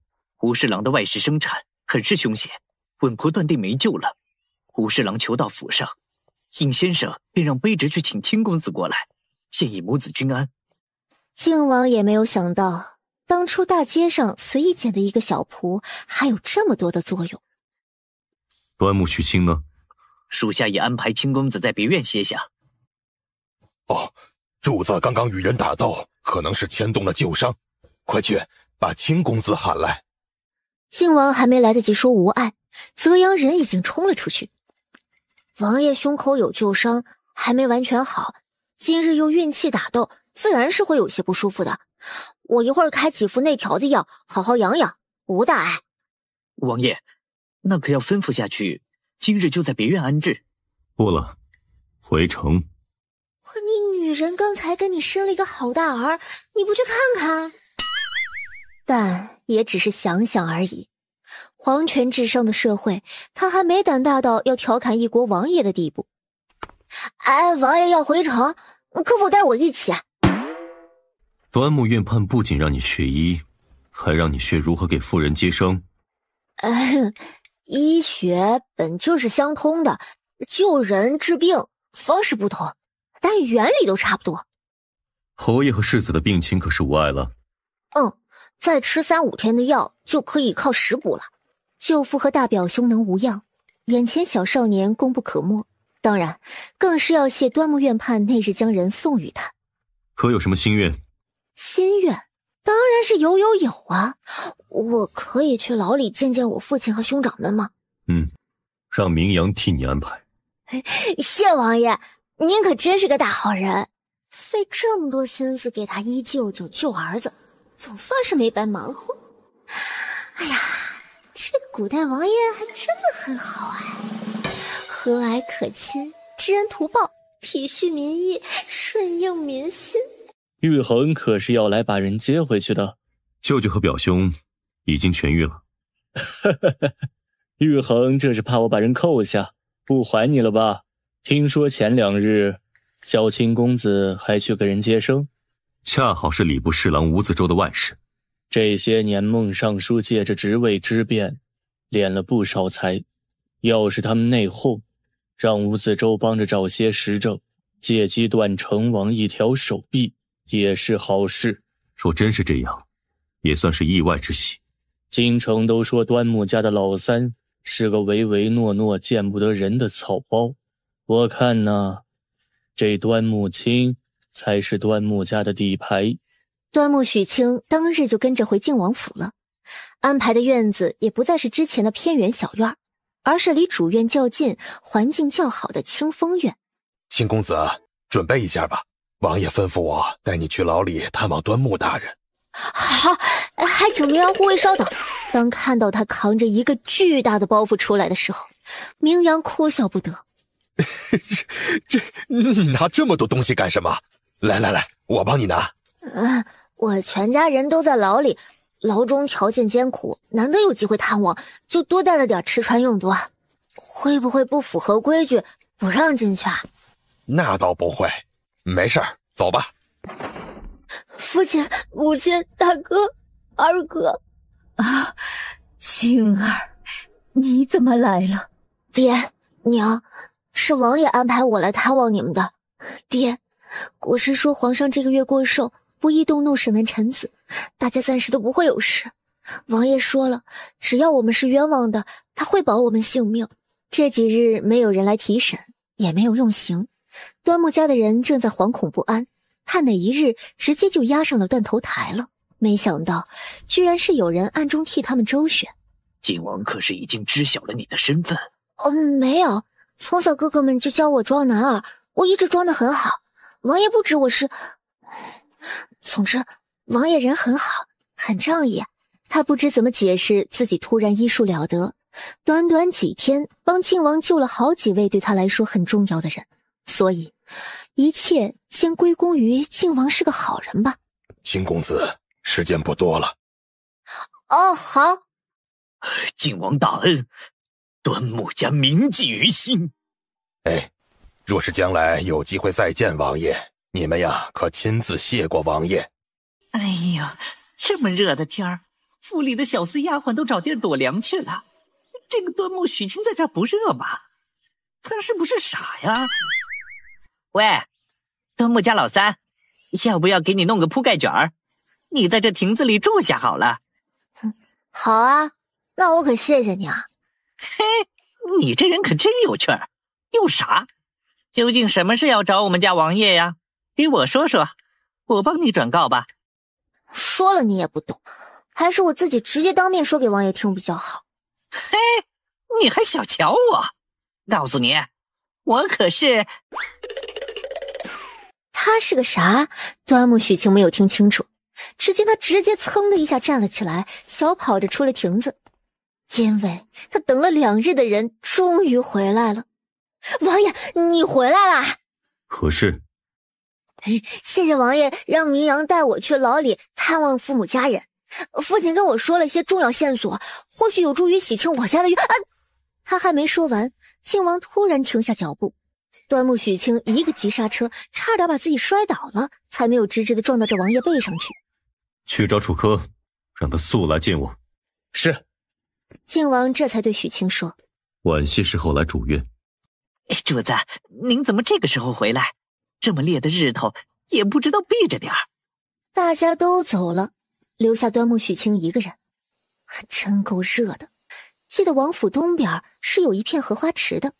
吴侍郎的外室生产很是凶险，稳婆断定没救了。吴侍郎求到府上，尹先生便让卑职去请清公子过来，现以母子均安。靖王也没有想到，当初大街上随意捡的一个小仆，还有这么多的作用。端木许清呢？属下已安排清公子在别院歇下。主子刚刚与人打斗，可能是牵动了旧伤，快去把清公子喊来。靖王还没来得及说无碍，泽阳人已经冲了出去。王爷胸口有旧伤，还没完全好，今日又运气打斗，自然是会有些不舒服的。我一会儿开几副内调的药，好好养养，无大碍。王爷，那可要吩咐下去，今日就在别院安置。不了，回城。你女人刚才跟你生了一个好大儿，你不去看看？但也只是想想而已。皇权至上的社会，他还没胆大到要调侃一国王爷的地步。王爷要回城，可否带我一起？端木院判不仅让你学医，还让你学如何给妇人接生。医学本就是相通的，救人治病方式不同，但原理都差不多。侯爷和世子的病情可是无碍了。再吃3-5天的药就可以靠食补了。舅父和大表兄能无恙，眼前小少年功不可没，当然更是要谢端木院判那日将人送与他。可有什么心愿？心愿当然是有啊，我可以去牢里见见我父亲和兄长们吗？让明阳替你安排。谢王爷，您可真是个大好人，费这么多心思给他医舅舅救儿子，总算是没白忙活。哎呀，这个古代王爷还真的很好和蔼可亲，知恩图报，体恤民意，顺应民心。玉衡可是要来把人接回去的。舅舅和表兄已经痊愈了。玉衡这是怕我把人扣下，不还你了吧？听说前2日萧清公子还去给人接生，恰好是礼部侍郎吴子洲的外室。这些年孟尚书借着职位之便敛了不少财，要是他们内讧，让吴子洲帮着找些实证，借机断成王一条手臂，也是好事。若真是这样，也算是意外之喜。京城都说端木家的老三是个唯唯诺诺见不得人的草包，我看呢，这端木清才是端木家的底牌。端木许清当日就跟着回靖王府了，安排的院子也不再是之前的偏远小院，而是离主院较近、环境较好的清风院。秦公子，准备一下吧，王爷吩咐我带你去牢里探望端木大人。好，还请明阳护卫稍等。当看到他扛着一个巨大的包袱出来的时候，明阳哭笑不得。你拿这么多东西干什么？来，我帮你拿。我全家人都在牢里，牢中条件艰苦，难得有机会探望，就多带了点吃穿用度。会不会不符合规矩，不让进去啊？那倒不会，没事儿，走吧。父亲、母亲、大哥、二哥。青儿，你怎么来了？爹，娘，是王爷安排我来探望你们的。爹，国师说皇上这个月过寿，不宜动怒审问臣子，大家暂时都不会有事。王爷说了，只要我们是冤枉的，他会保我们性命。这几日没有人来提审，也没有用刑，端木家的人正在惶恐不安，怕哪一日直接就压上了断头台了。没想到居然是有人暗中替他们周旋。靖王可是已经知晓了你的身份？没有，从小哥哥们就教我装男儿，我一直装得很好。王爷不知我是……总之，王爷人很好，很仗义。他不知怎么解释自己突然医术了得，短短几天帮靖王救了好几位对他来说很重要的人，所以一切先归功于靖王是个好人吧。秦公子，时间不多了。好。靖王大恩，端木家铭记于心。若是将来有机会再见王爷，你们呀可亲自谢过王爷。哎呀，这么热的天儿，府里的小厮丫鬟都找地儿躲凉去了。这个端木许清在这儿不热吧？他是不是傻呀？喂，端木家老三，要不要给你弄个铺盖卷儿？你在这亭子里住下好了。好啊，那我可谢谢你啊。嘿，你这人可真有趣儿，又傻。究竟什么事要找我们家王爷呀？给我说说，我帮你转告吧。说了你也不懂，还是我自己直接当面说给王爷听比较好。嘿，你还小瞧我？告诉你，我可是……他是个啥？端木许晴没有听清楚，只见他直接噌的一下站了起来，小跑着出了亭子。因为他等了2日的人终于回来了。王爷，你回来啦？何事？谢谢王爷让明阳带我去牢里探望父母家人。父亲跟我说了一些重要线索，或许有助于洗清我家的冤。他还没说完，靖王突然停下脚步，端木许清一个急刹车，差点把自己摔倒了，才没有直直的撞到这王爷背上去。去找楚科，让他速来见我。是。靖王这才对许清说：晚些时候来主院。主子，您怎么这个时候回来？这么烈的日头，也不知道避着点儿。大家都走了，留下端木许清一个人。真够热的。记得王府东边是有一片荷花池的，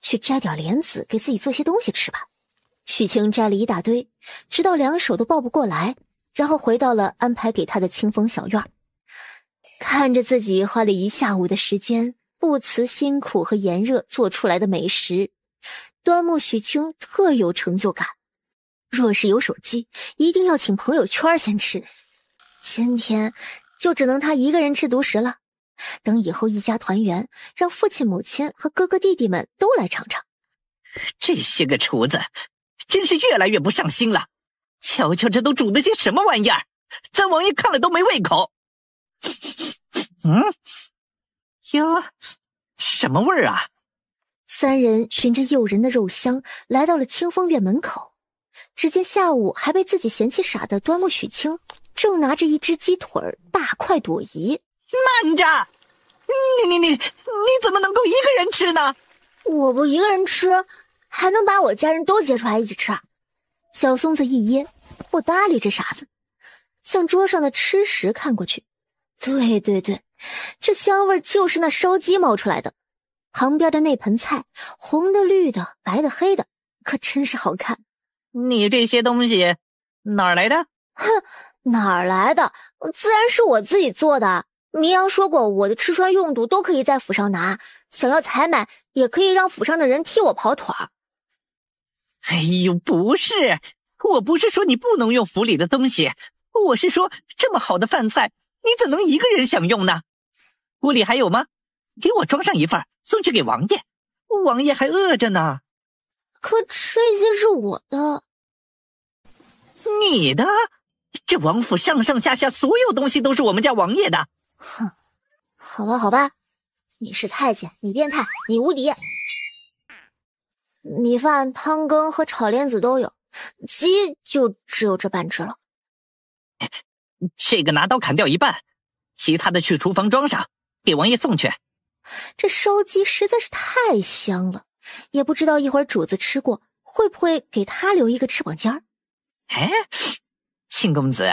去摘点莲子给自己做些东西吃吧。许清摘了一大堆，直到2手都抱不过来，然后回到了安排给他的清风小院。看着自己花了一下午的时间，不辞辛苦和炎热做出来的美食，端木许清特有成就感。若是有手机，一定要请朋友圈先吃。今天就只能他一个人吃独食了，等以后一家团圆，让父亲母亲和哥哥弟弟们都来尝尝。这些个厨子真是越来越不上心了，瞧瞧这都煮的些什么玩意儿，咱王爷看了都没胃口。哟，什么味儿啊？3人循着诱人的肉香来到了清风院门口，只见下午还被自己嫌弃傻的端木许清正拿着一只鸡腿大快朵颐。慢着，你怎么能够一个人吃呢？我不一个人吃，还能把我家人都接出来一起吃。小松子一噎，不搭理这傻子，向桌上的吃食看过去。对，这香味就是那烧鸡冒出来的。旁边的那盆菜，红的、绿的、白的、黑的，可真是好看。你这些东西哪儿来的？哼，哪儿来的？自然是我自己做的。明阳说过，我的吃穿用度都可以在府上拿，想要采买，也可以让府上的人替我跑腿儿。哎呦，不是，我不是说你不能用府里的东西，我是说这么好的饭菜，你怎能一个人享用呢？屋里还有吗？给我装上一份，送去给王爷，王爷还饿着呢。可这些是我的。你的？这王府上上下下所有东西都是我们家王爷的。哼，好吧，你是太监，你变态，你无敌。米饭、汤羹和炒莲子都有，鸡就只有这半只了。这个拿刀砍掉一半，其他的去厨房装上，给王爷送去。这烧鸡实在是太香了，也不知道一会儿主子吃过会不会给他留一个翅膀尖儿。哎，庆公子，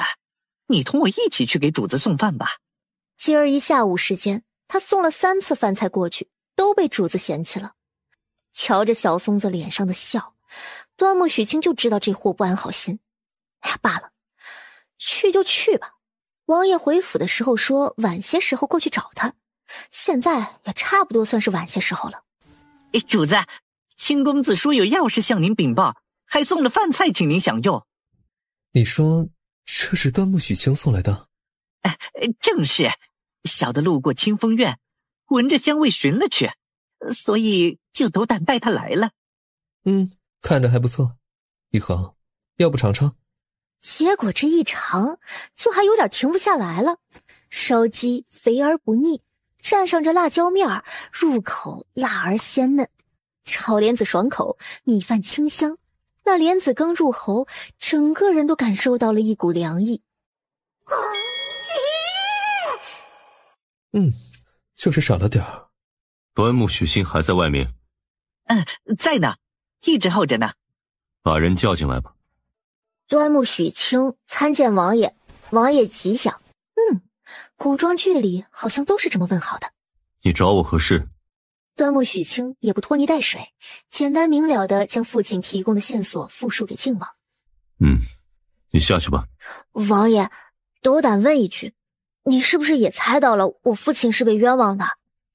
你同我一起去给主子送饭吧。今儿一下午时间，他送了3次饭菜过去，都被主子嫌弃了。瞧着小松子脸上的笑，端木许清就知道这货不安好心。哎呀，罢了，去就去吧。王爷回府的时候说晚些时候过去找他，现在也差不多算是晚些时候了。主子，庆公子说有要事向您禀报，还送了饭菜请您享用。你说这是端木许清送来的？正是，小的路过清风院，闻着香味寻了去，所以就斗胆带他来了。看着还不错，一恒，要不尝尝？结果这一尝，就还有点停不下来了。烧鸡肥而不腻，蘸上这辣椒面儿，入口辣而鲜嫩。炒莲子爽口，米饭清香。那莲子刚入喉，整个人都感受到了一股凉意。就是少了点儿。端木许清还在外面？在呢，一直候着呢。把人叫进来吧。端木许清参见王爷，王爷吉祥。古装剧里好像都是这么问好的。你找我何事？端木许清也不拖泥带水，简单明了地将父亲提供的线索复述给靖王。你下去吧。王爷，斗胆问一句，你是不是也猜到了我父亲是被冤枉的？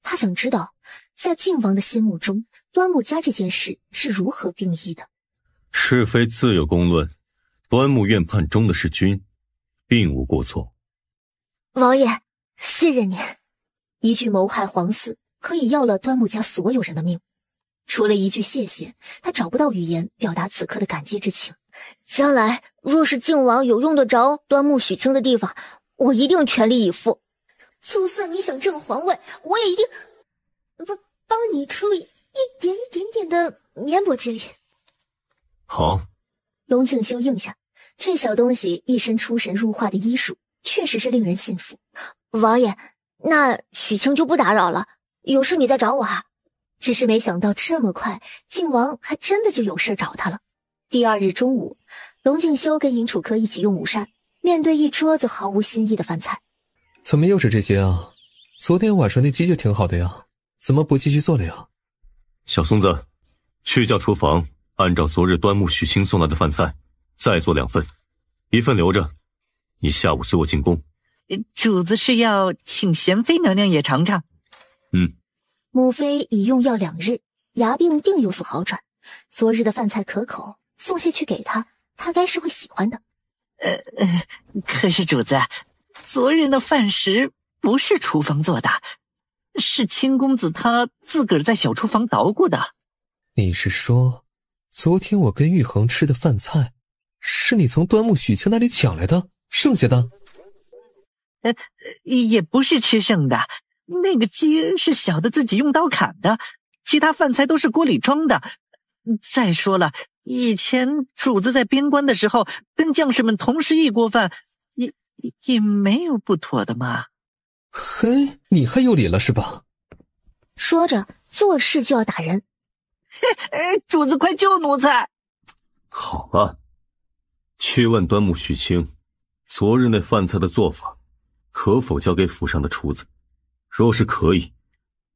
他想知道，在靖王的心目中，端木家这件事是如何定义的？是非自有公论，端木院判中的是君，并无过错。王爷，谢谢您。一句谋害皇嗣，可以要了端木家所有人的命。除了一句谢谢，他找不到语言表达此刻的感激之情。将来若是靖王有用得着端木许清的地方，我一定全力以赴。就算你想争皇位，我也一定帮你出一点点的绵薄之力。好。龙敬修应下，这小东西一身出神入化的医术，确实是令人信服。王爷，那许清就不打扰了，有事你再找我哈。只是没想到这么快，靖王还真的就有事找他了。第2日中午，龙敬修跟尹楚科一起用午膳，面对一桌子毫无新意的饭菜。怎么又是这些啊？昨天晚上那鸡就挺好的呀，怎么不继续做了呀？小松子，去叫厨房按照昨日端木许清送来的饭菜再做2份，1份留着，你下午随我进宫。主子是要请贤妃娘娘也尝尝。母妃已用药2日，牙病定有所好转。昨日的饭菜可口，送下去给他，他该是会喜欢的。可是主子，昨日那饭食不是厨房做的，是清公子他自个儿在小厨房捣鼓的。你是说，昨天我跟玉衡吃的饭菜，是你从端木许清那里抢来的，剩下的？也不是吃剩的，那个鸡是小的自己用刀砍的，其他饭菜都是锅里装的。再说了，以前主子在边关的时候，跟将士们同食一锅饭，也没有不妥的嘛。嘿，你还有理了是吧？说着，做事就要打人。主子快救奴才！好了，去问端木许清，昨日那饭菜的做法，可否交给府上的厨子？若是可以，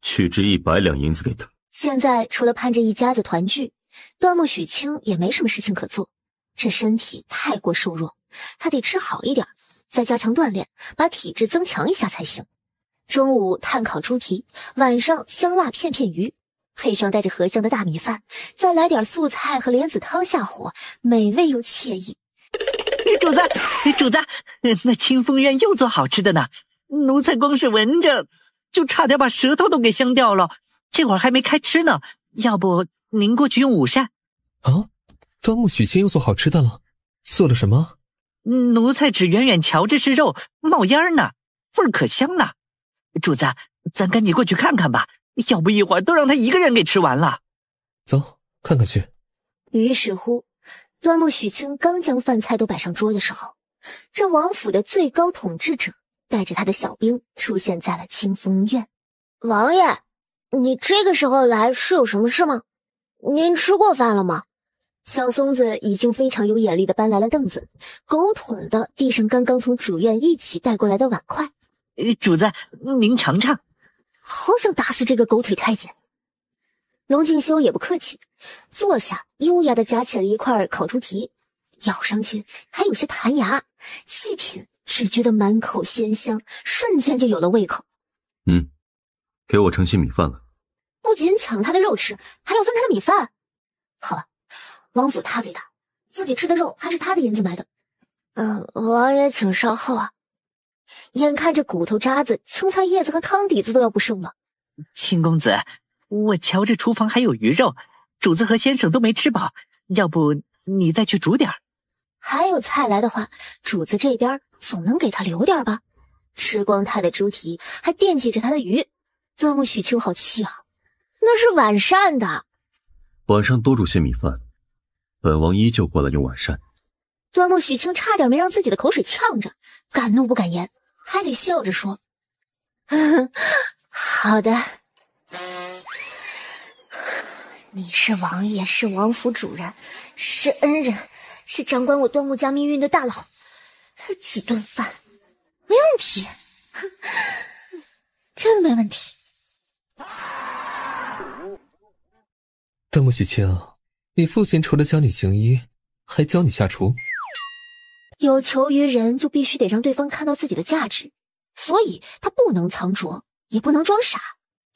去支100两银子给他。现在除了盼着一家子团聚，端木许清也没什么事情可做。这身体太过瘦弱，他得吃好一点，再加强锻炼，把体质增强一下才行。中午炭烤猪蹄，晚上香辣片片鱼，配上带着荷香的大米饭，再来点素菜和莲子汤下火，美味又惬意。主子，那清风院又做好吃的呢，奴才光是闻着就差点把舌头都给香掉了。这会儿还没开吃呢，要不您过去用午膳？啊，端木许清又做好吃的了？做了什么？奴才只远远瞧着是肉，冒烟呢，味儿可香了。主子，咱赶紧过去看看吧，要不一会儿都让他一个人给吃完了。走，看看去。于是乎，端木许清刚将饭菜都摆上桌的时候，这王府的最高统治者带着他的小兵出现在了清风院。王爷，你这个时候来是有什么事吗？您吃过饭了吗？小松子已经非常有眼力的搬来了凳子，狗腿的递上刚刚从主院一起带过来的碗筷。主子，您尝尝。好想打死这个狗腿太监。龙静修也不客气，坐下优雅的夹起了一块烤猪蹄，咬上去还有些弹牙，细品只觉得满口鲜香，瞬间就有了胃口。给我盛些米饭来。不仅抢他的肉吃，还要分他的米饭。好吧，王府他最大，自己吃的肉还是他的银子买的。王爷请稍后啊。眼看着骨头渣子、青菜叶子和汤底子都要不剩了。秦公子，我瞧这厨房还有鱼肉，主子和先生都没吃饱，要不你再去煮点儿。还有菜来的话，主子这边总能给他留点吧。吃光他的猪蹄，还惦记着他的鱼。端木许清好气啊，那是晚膳的。晚上多煮些米饭，本王依旧过来用晚膳。端木许清差点没让自己的口水呛着，敢怒不敢言，还得笑着说：“好的。你是王爷，是王府主人，是恩人，是掌管我端木家命运的大佬，几顿饭没问题，真没问题。”端木许清，你父亲除了教你行医，还教你下厨。有求于人，就必须得让对方看到自己的价值，所以他不能藏拙，也不能装傻。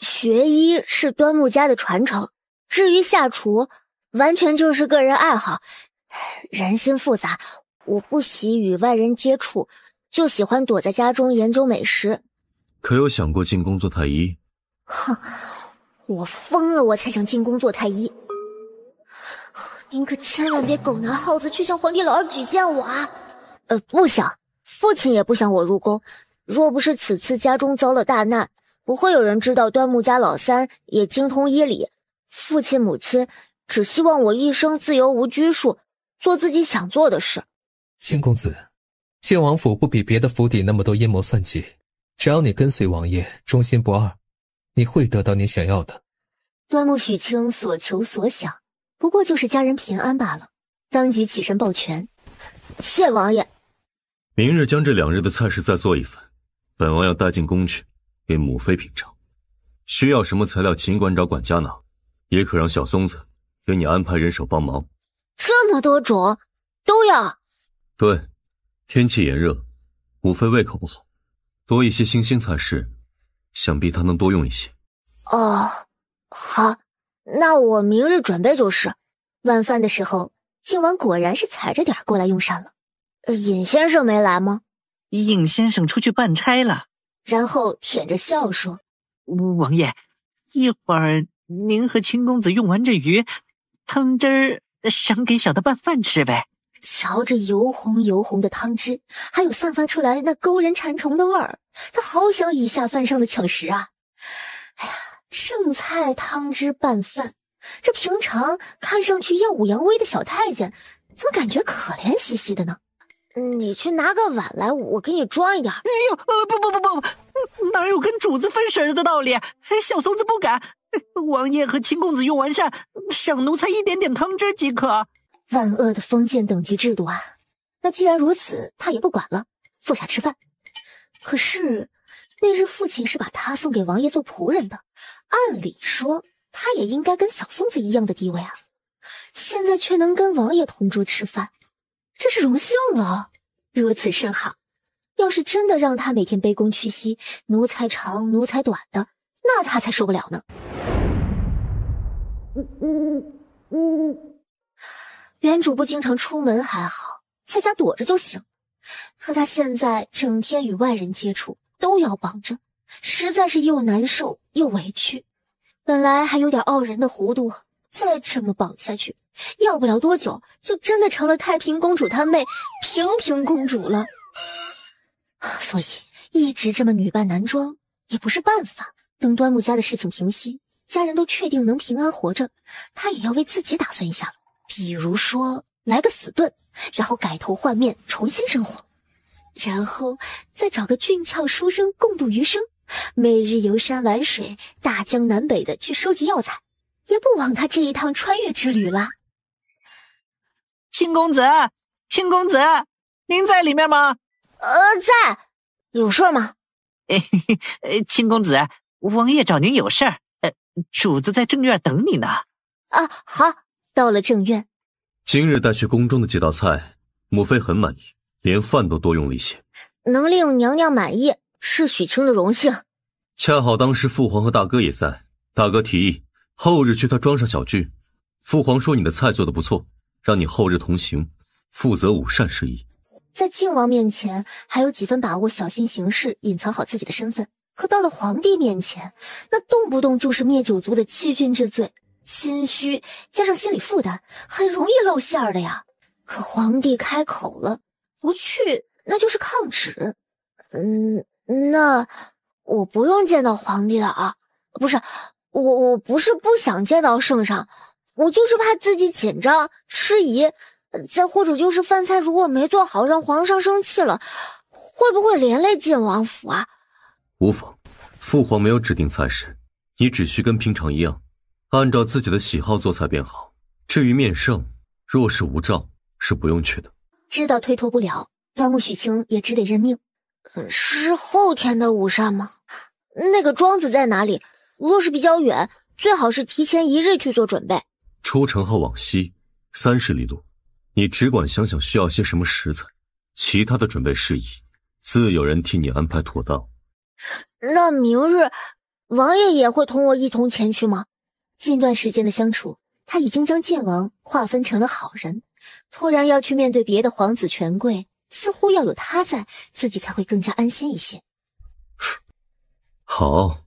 学医是端木家的传承，至于下厨，完全就是个人爱好。人心复杂，我不喜与外人接触，就喜欢躲在家中研究美食。可有想过进宫做太医？哼，我疯了，我才想进宫做太医。您可千万别狗拿耗子去向皇帝老二举荐我啊！不想，父亲也不想我入宫。若不是此次家中遭了大难，不会有人知道端木家老三也精通医理。父亲母亲只希望我一生自由无拘束，做自己想做的事。秦公子，晋王府不比别的府邸那么多阴谋算计，只要你跟随王爷，忠心不二，你会得到你想要的。端木许清所求所想，不过就是家人平安罢了，当即起身抱拳：“谢王爷。”明日将这2日的菜式再做一份，本王要带进宫去，给母妃品尝。需要什么材料，尽管找管家拿，也可让小松子给你安排人手帮忙。这么多种都要？对，天气炎热，母妃胃口不好，多一些新鲜菜式，想必她能多用一些。哦，好，那我明日准备就是。晚饭的时候，靖王果然是踩着点过来用膳了。尹先生没来吗？尹先生出去办差了。然后舔着笑说：“王爷，一会儿您和秦公子用完这鱼，汤汁儿赏给小的拌饭吃呗。”瞧着油红油红的汤汁，还有散发出来那勾人馋虫的味儿，他好想以下犯上的抢食啊！哎呀，剩菜汤汁拌饭，这平常看上去耀武扬威的小太监，怎么感觉可怜兮兮的呢？你去拿个碗来，我给你装一点。哎呦，不，哪有跟主子分食的道理？小松子不敢。王爷和秦公子用完膳，赏奴才一点点汤汁即可。万恶的封建等级制度啊！那既然如此，他也不管了，坐下吃饭。可是那日父亲是把他送给王爷做仆人的，按理说他也应该跟小松子一样的地位啊，现在却能跟王爷同桌吃饭，这是荣幸了。如此甚好，要是真的让他每天卑躬屈膝，奴才长奴才短的，那他才受不了呢。原主不经常出门还好，在家躲着就行，可他现在整天与外人接触，都要绑着，实在是又难受又委屈。本来还有点傲人的弧度，再这么绑下去，要不了多久就真的成了太平公主她妹平平公主了。所以一直这么女扮男装也不是办法，等端木家的事情平息，家人都确定能平安活着，她也要为自己打算一下了。比如说来个死遁，然后改头换面重新生活，然后再找个俊俏书生共度余生，每日游山玩水，大江南北的去收集药材，也不枉他这一趟穿越之旅了。青公子，青公子，您在里面吗？在。有事吗？青公子，王爷找您有事儿。主子在正院等你呢。啊，好，到了正院。今日带去宫中的几道菜，母妃很满意，连饭都多用了一些。能令娘娘满意，是许清的荣幸。恰好当时父皇和大哥也在，大哥提议后日去他庄上小聚。父皇说你的菜做得不错，让你后日同行，负责午膳事宜。在靖王面前还有几分把握，小心行事，隐藏好自己的身份。可到了皇帝面前，那动不动就是灭九族的欺君之罪，心虚加上心理负担，很容易露馅儿的呀。可皇帝开口了，不去那就是抗旨。那我不用见到皇帝了啊？不是，我不是不想见到圣上，我就是怕自己紧张失仪，再或者就是饭菜如果没做好让皇上生气了，会不会连累晋王府啊？无妨，父皇没有指定菜式，你只需跟平常一样，按照自己的喜好做菜便好。至于面圣，若是无诏，是不用去的。知道推脱不了，端木许清也只得认命。是后天的午膳吗？那个庄子在哪里？若是比较远，最好是提前1日去做准备。出城后往西30里路，你只管想想需要些什么食材，其他的准备事宜，自有人替你安排妥当。那明日王爷也会同我一同前去吗？近段时间的相处，他已经将剑王划分成了好人，突然要去面对别的皇子权贵，似乎要有他在，自己才会更加安心一些。好。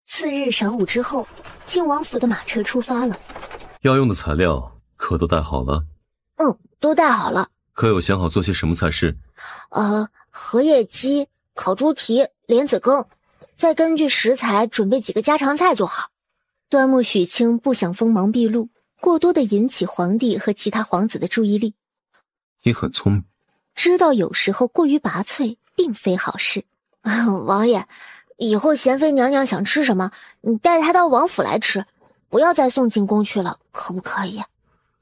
次日晌午之后，靖王府的马车出发了。要用的材料可都带好了？都带好了。可有想好做些什么菜式？荷叶鸡、烤猪蹄、莲子羹，再根据食材准备几个家常菜就好。端木许清不想锋芒毕露，过多的引起皇帝和其他皇子的注意力。你很聪明，知道有时候过于拔萃并非好事。王爷，以后贤妃娘娘想吃什么，你带她到王府来吃，不要再送进宫去了，可不可以？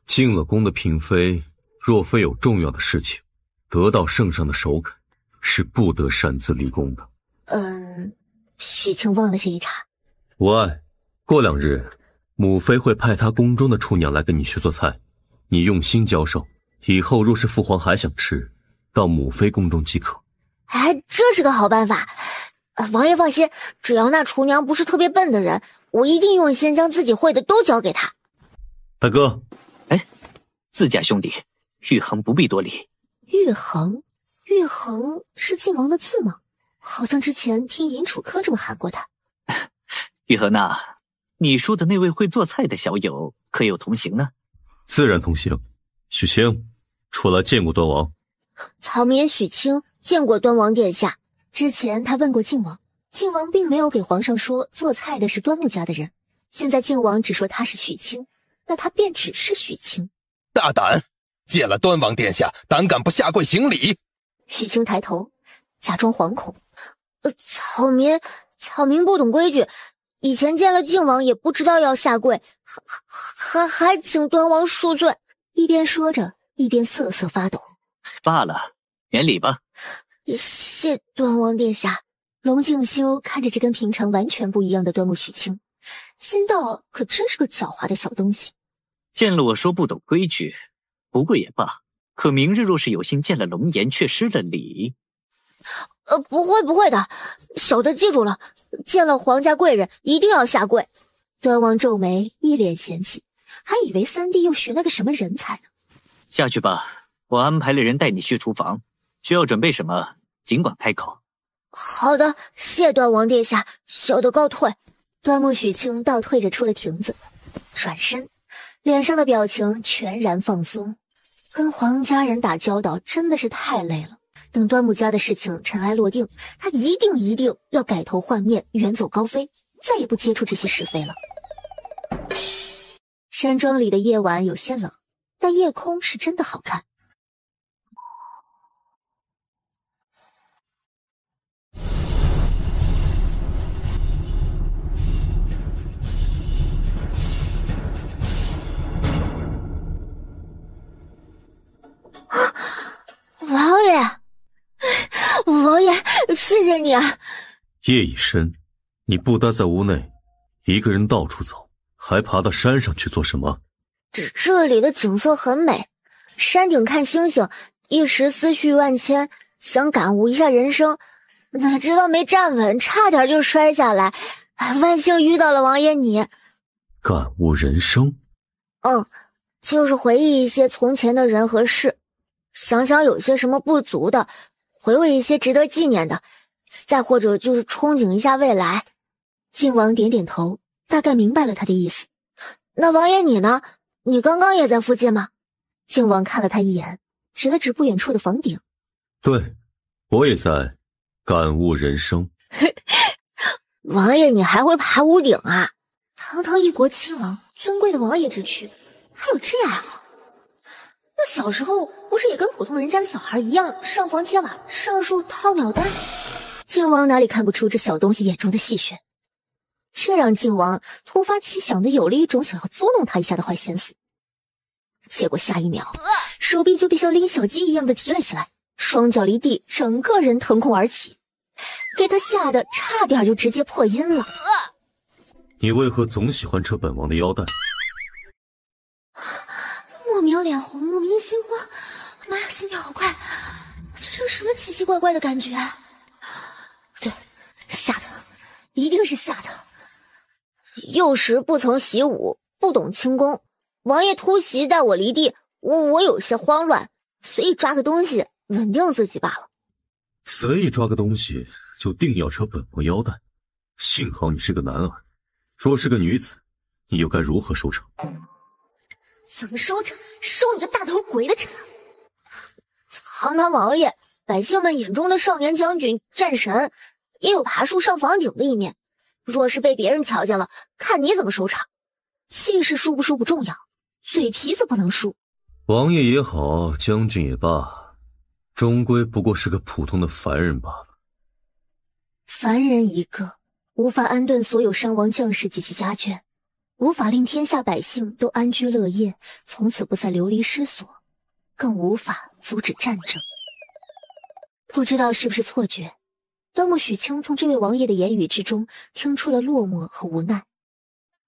进了宫的嫔妃，若非有重要的事情，得到圣上的首肯，是不得擅自离宫的。许清忘了这一茬。无碍，过2日，母妃会派她宫中的厨娘来跟你学做菜，你用心教授，以后若是父皇还想吃，到母妃宫中即可。这是个好办法。王爷放心，只要那厨娘不是特别笨的人，我一定用心将自己会的都教给她。大哥，自家兄弟，玉衡不必多礼。玉衡是晋王的字吗？好像之前听尹楚科这么喊过他。玉衡呐，你说的那位会做菜的小友，可有同行呢？自然同行。许清，出来见过端王。草民许清见过端王殿下。之前他问过晋王，晋王并没有给皇上说做菜的是端木家的人。现在晋王只说他是许清，那他便只是许清。大胆！见了端王殿下，胆敢不下跪行礼？许清抬头，假装惶恐。草民不懂规矩，以前见了晋王也不知道要下跪，还请端王恕罪。一边说着，一边瑟瑟发抖。罢了，免礼吧。谢端王殿下。龙静修看着这跟平常完全不一样的端木许清，心道可真是个狡猾的小东西。见了我说不懂规矩，不跪也罢。可明日若是有幸见了龙颜却失了礼，不会的，小的记住了，见了皇家贵人一定要下跪。端王皱眉，一脸嫌弃，还以为三弟又寻了个什么人才呢。下去吧，我安排了人带你去厨房，需要准备什么尽管开口。好的，谢端王殿下，小的告退。端木许清倒退着出了亭子，转身，脸上的表情全然放松。跟皇家人打交道真的是太累了，等端木家的事情尘埃落定，他一定要改头换面，远走高飞，再也不接触这些是非了。山庄里的夜晚有些冷，但夜空是真的好看。谢谢你啊。夜已深，你不待在屋内，一个人到处走，还爬到山上去做什么？这里的景色很美，山顶看星星，一时思绪万千，想感悟一下人生，哪知道没站稳，差点就摔下来。万幸遇到了王爷你。感悟人生？就是回忆一些从前的人和事，想想有些什么不足的，回味一些值得纪念的，再或者就是憧憬一下未来。靖王点点头，大概明白了他的意思。那王爷你呢？你刚刚也在附近吗？靖王看了他一眼，指了指不远处的房顶。对，我也在感悟人生。王爷你还会爬屋顶啊？堂堂一国亲王，尊贵的王爷之躯，还有这爱好？那小时候不是也跟普通人家的小孩一样，上房揭瓦，上树掏鸟蛋？靖王哪里看不出这小东西眼中的戏谑，这让靖王突发奇想的有了一种想要捉弄他一下的坏心思。结果下一秒，手臂就被像拎小鸡一样的提了起来，双脚离地，整个人腾空而起，给他吓得差点就直接破音了。你为何总喜欢扯本王的腰带？莫名脸红，莫名心慌，妈呀，心跳好快，这是什么奇奇怪怪的感觉？对，吓的，一定是吓的。幼时不曾习武，不懂轻功，王爷突袭带我离地，我有些慌乱，随意抓个东西稳定自己罢了。随意抓个东西就定要扯本王腰带？幸好你是个男儿，若是个女子，你又该如何收场？怎么收场？收你个大头鬼的场！堂堂王爷，百姓们眼中的少年将军、战神，也有爬树上房顶的一面。若是被别人瞧见了，看你怎么收场。气势输不输不重要，嘴皮子不能输。王爷也好，将军也罢，终归不过是个普通的凡人罢了。凡人一个，无法安顿所有伤亡将士及其家眷，无法令天下百姓都安居乐业，从此不再流离失所，更无法阻止战争。不知道是不是错觉，端木许清从这位王爷的言语之中听出了落寞和无奈。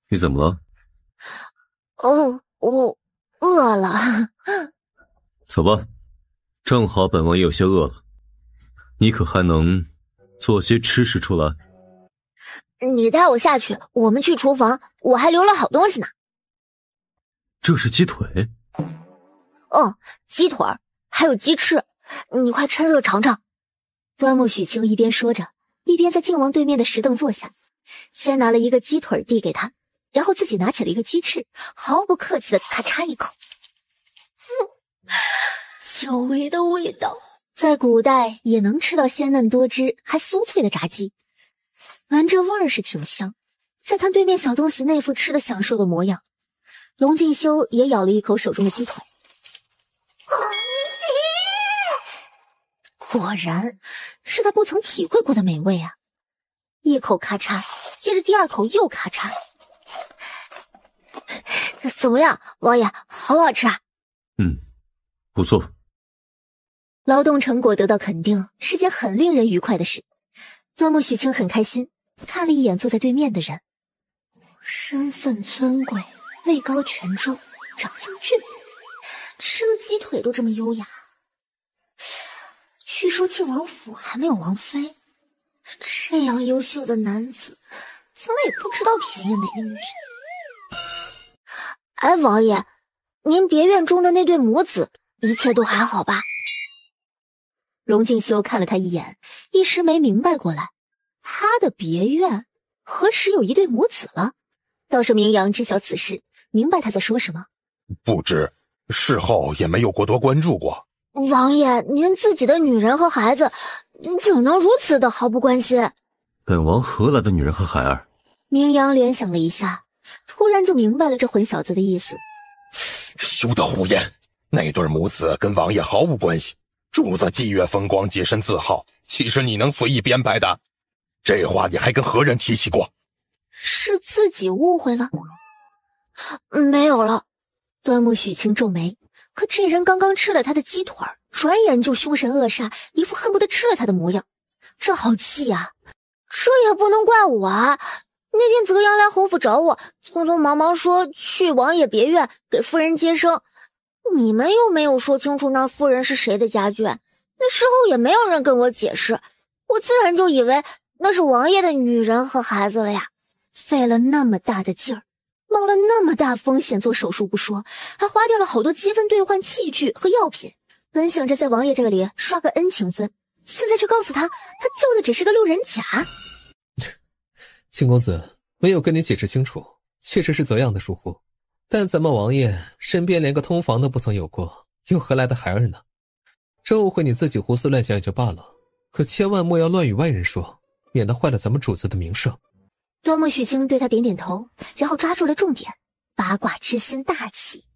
你怎么了？我饿了。走吧，正好本王也有些饿了。你可还能做些吃食出来？你带我下去，我们去厨房，我还留了好东西呢。这是鸡腿？鸡腿还有鸡翅，你快趁热尝尝。端木许清一边说着，一边在靖王对面的石凳坐下，先拿了一个鸡腿递给他，然后自己拿起了一个鸡翅，毫不客气的咔嚓一口。久违的味道，在古代也能吃到鲜嫩多汁还酥脆的炸鸡，闻着味儿是挺香。再看对面小东西那副吃的享受的模样，龙静修也咬了一口手中的鸡腿。果然是他不曾体会过的美味啊！一口咔嚓，接着第二口又咔嚓。怎么样，王爷，好不好吃啊？不错。劳动成果得到肯定是件很令人愉快的事。端木许清很开心，看了一眼坐在对面的人，身份尊贵，位高权重，长相俊美，吃个鸡腿都这么优雅。据说靖王府还没有王妃，这样优秀的男子，从来也不知道便宜哪个女人。哎，王爷，您别院中的那对母子，一切都还好吧？龙静修看了他一眼，一时没明白过来，他的别院何时有一对母子了？倒是明阳知晓此事，明白他在说什么。不知，事后也没有过多关注过。王爷，您自己的女人和孩子，怎能如此的毫不关心？本王何来的女人和孩儿？明阳联想了一下，突然就明白了这混小子的意思。休得胡言，那对母子跟王爷毫无关系。主子霁月风光，洁身自好，岂是你能随意编排的？这话你还跟何人提起过？是自己误会了？没有了。端木许清皱眉，可这人刚刚吃了他的鸡腿，转眼就凶神恶煞，一副恨不得吃了他的模样。这好气呀！这也不能怪我啊。那天泽阳来侯府找我，匆匆忙忙说去王爷别院给夫人接生，你们又没有说清楚那夫人是谁的家眷，那事后也没有人跟我解释，我自然就以为那是王爷的女人和孩子了呀。费了那么大的劲儿，冒了那么大风险做手术不说，还花掉了好多积分兑换器具和药品，本想着在王爷这里刷个恩情分，现在却告诉他救的只是个路人甲。庆公子，没有跟你解释清楚，确实是泽阳的疏忽，但咱们王爷身边连个通房都不曾有过，又何来的孩儿呢？这误会你自己胡思乱想也就罢了，可千万莫要乱与外人说，免得坏了咱们主子的名声。端木许清对他点点头，然后抓住了重点，八卦之心大起。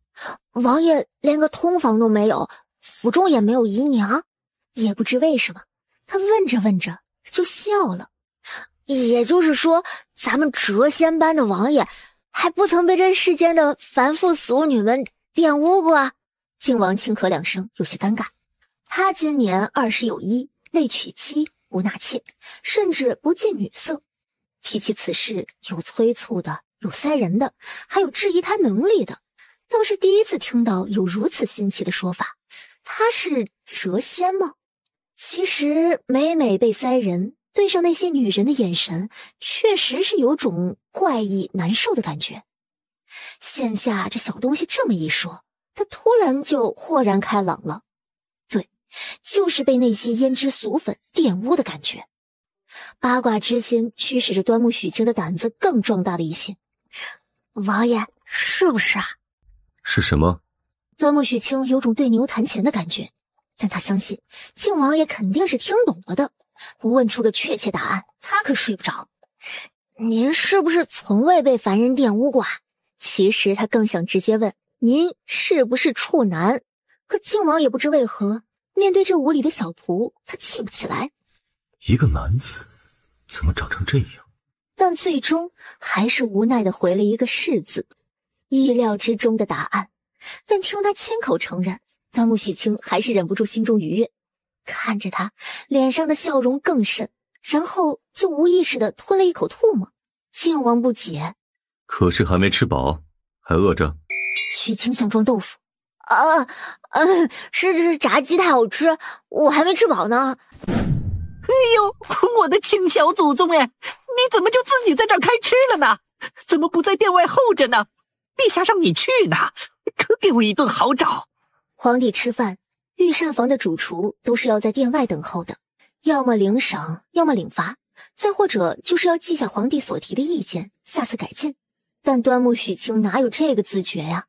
王爷连个通房都没有，府中也没有姨娘，也不知为什么，他问着问着就笑了。也就是说，咱们谪仙班的王爷还不曾被这世间的凡夫俗女们玷污过。靖王轻咳两声，有些尴尬。他今年20有一，未娶妻，不纳妾，甚至不近女色。提起此事，有催促的，有塞人的，还有质疑他能力的，倒是第一次听到有如此新奇的说法。他是谪仙吗？其实每每被塞人，对上那些女人的眼神，确实是有种怪异难受的感觉。现下这小东西这么一说，他突然就豁然开朗了。对，就是被那些胭脂俗粉玷污的感觉。八卦之心驱使着端木许清的胆子更壮大了一些。王爷，是不是啊？是什么？端木许清有种对牛弹琴的感觉，但他相信靖王爷肯定是听懂了的，不问出个确切答案，他可睡不着。您是不是从未被凡人玷污过啊？其实他更想直接问您是不是处男，可靖王也不知为何，面对这无理的小仆，他气不起来。一个男子怎么长成这样？但最终还是无奈地回了一个是字，意料之中的答案。但听他亲口承认，端木许清还是忍不住心中愉悦，看着他脸上的笑容更甚，然后就无意识地吞了一口唾沫。靖王不解，可是还没吃饱，还饿着？许清想装豆腐。是炸鸡太好吃，我还没吃饱呢。哎呦，我的亲小祖宗哎，你怎么就自己在这儿开吃了呢？怎么不在殿外候着呢？陛下让你去呢，可给我一顿好找。皇帝吃饭，御膳房的主厨都是要在殿外等候的，要么领赏，要么领罚，再或者就是要记下皇帝所提的意见，下次改进。但端木许清哪有这个自觉呀？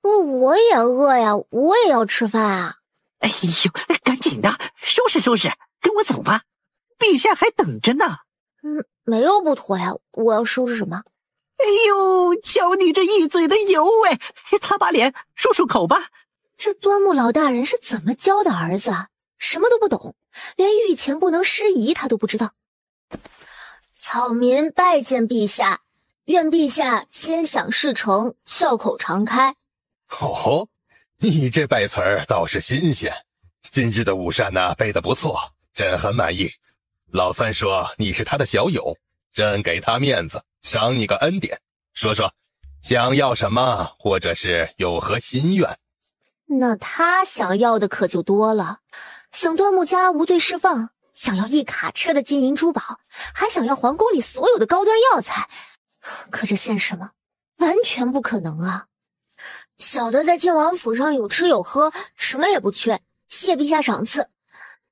我也饿呀，我也要吃饭啊！哎呦，赶紧的，收拾收拾，跟我走吧，陛下还等着呢。没有不妥呀，我要收拾什么？哎呦，瞧你这一嘴的油哎，擦把脸，漱漱口吧。这端木老大人是怎么教的儿子啊？什么都不懂，连御前不能失仪他都不知道。草民拜见陛下，愿陛下心想事成，笑口常开。哦，你这背词儿倒是新鲜，今日的午膳呢背得不错，朕很满意。老三说你是他的小友，朕给他面子，赏你个恩典。说说想要什么，或者是有何心愿？那他想要的可就多了，想端木家无罪释放，想要一卡车的金银珠宝，还想要皇宫里所有的高端药材。可这现实吗？完全不可能啊！小的在靖王府上有吃有喝，什么也不缺，谢陛下赏赐。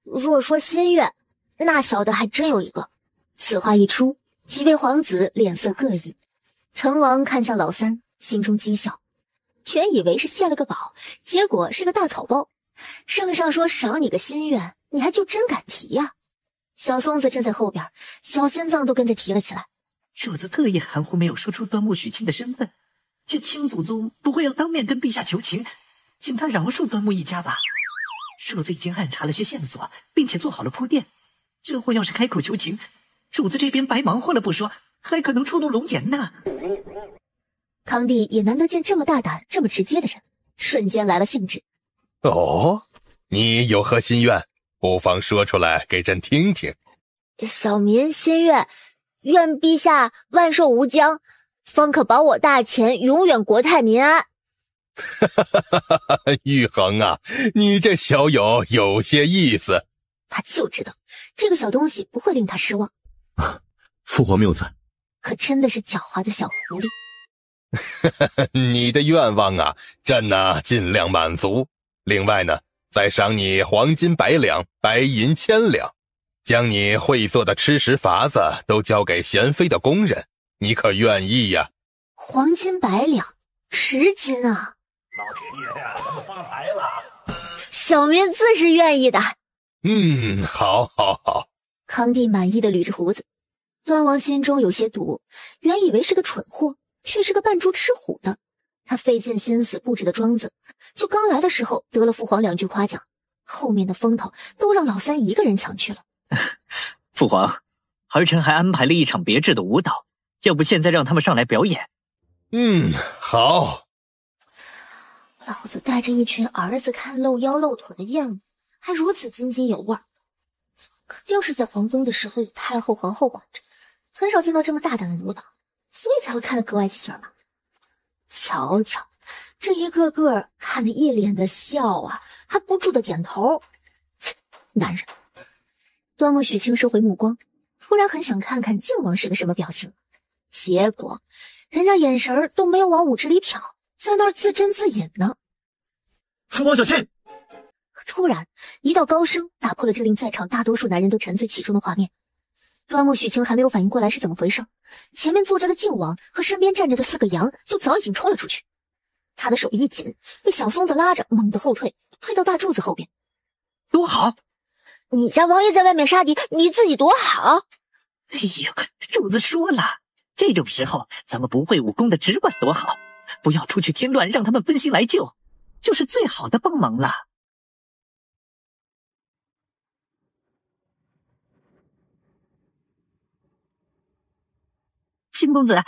若说心愿，那小的还真有一个。此话一出，几位皇子脸色各异。成王看向老三，心中讥笑，原以为是献了个宝，结果是个大草包。圣上说赏你个心愿，你还就真敢提呀？小松子站在后边，小心脏都跟着提了起来。主子特意含糊，没有说出端木许清的身份，这清祖宗不会要当面跟陛下求情，请他饶恕端木一家吧？主子已经暗查了些线索，并且做好了铺垫，这货要是开口求情，主子这边白忙活了不说，还可能触怒龙颜呢。康帝也难得见这么大胆这么直接的人，瞬间来了兴致。哦，你有何心愿？不妨说出来给朕听听。小民心愿，愿陛下万寿无疆，方可保我大钱永远国泰民安。玉衡啊，你这小友有些意思。他就知道这个小东西不会令他失望。父皇谬赞。可真的是狡猾的小狐狸。你的愿望啊，朕呢尽量满足。另外呢，再赏你黄金100两，白银1000两，将你会做的吃食法子都交给贤妃的工人，你可愿意呀？黄金100两，10斤啊！老天爷呀，咱们发财了！小民自是愿意的。好好好。康帝满意的捋着胡子。端王心中有些堵，原以为是个蠢货，却是个扮猪吃虎的。他费尽心思布置的庄子，就刚来的时候得了父皇2句夸奖，后面的风头都让老三一个人抢去了。父皇，儿臣还安排了一场别致的舞蹈，要不现在让他们上来表演？好。老子带着一群儿子看露腰露腿的艳舞，还如此津津有味。可要是在皇宫的时候有太后皇后管着，很少见到这么大胆的舞蹈，所以才会看得格外起劲嘛。瞧瞧，这一个个看得一脸的笑啊，还不住的点头。男人。端木许清收回目光，突然很想看看靖王是个什么表情，结果人家眼神都没有往舞池里瞟，在那儿自斟自饮呢。父皇小心！突然一道高声打破了这令在场大多数男人都沉醉其中的画面。端木许清还没有反应过来是怎么回事，前面坐着的靖王和身边站着的4个羊就早已经冲了出去。他的手一紧，被小松子拉着猛地后退，退到大柱子后边。多好！你家王爷在外面杀敌，你自己多好！哎呦，主子说了，这种时候咱们不会武功的只管多好，不要出去添乱，让他们分心来救，就是最好的帮忙了。秦公子，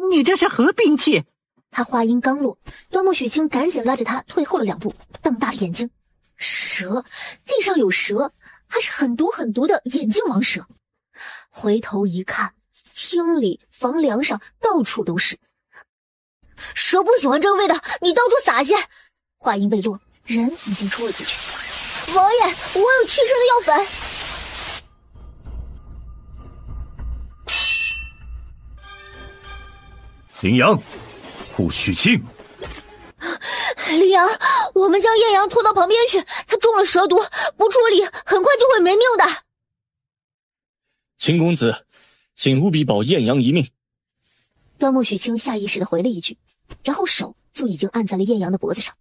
你这是何兵器？他话音刚落，端木许清赶紧拉着他退后了2步，瞪大了眼睛。蛇，地上有蛇，还是很毒很毒的眼镜王蛇。回头一看，厅里房梁上到处都是。蛇不喜欢这个味道，你到处撒些。话音未落，人已经冲了出去。王爷，我有祛湿的药粉。羚羊，护许清。羚羊，我们将艳阳拖到旁边去，他中了蛇毒，不处理很快就会没命的。秦公子，请务必保艳阳一命。端木许清下意识地回了一句，然后手就已经按在了艳阳的脖子上。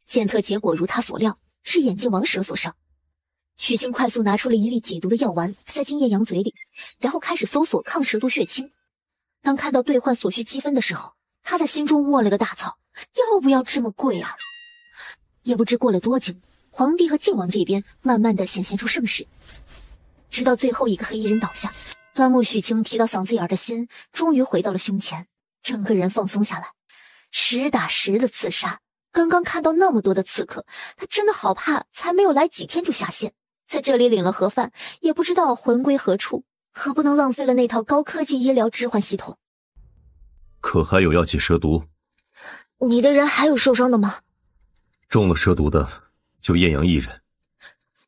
检测结果如他所料，是眼镜王蛇所伤。许清快速拿出了一粒解毒的药丸，塞进艳阳嘴里，然后开始搜索抗蛇毒血清。当看到兑换所需积分的时候，他在心中卧了个大槽，要不要这么贵啊？也不知过了多久，皇帝和靖王这边慢慢的显现出盛世，直到最后一个黑衣人倒下，端木许清提到嗓子眼的心终于回到了胸前，整个人放松下来。10打10的刺杀，刚刚看到那么多的刺客，他真的好怕才没有来几天就下线，在这里领了盒饭，也不知道魂归何处，可不能浪费了那套高科技医疗置换系统。可还有要解蛇毒？你的人还有受伤的吗？中了蛇毒的就艳阳一人。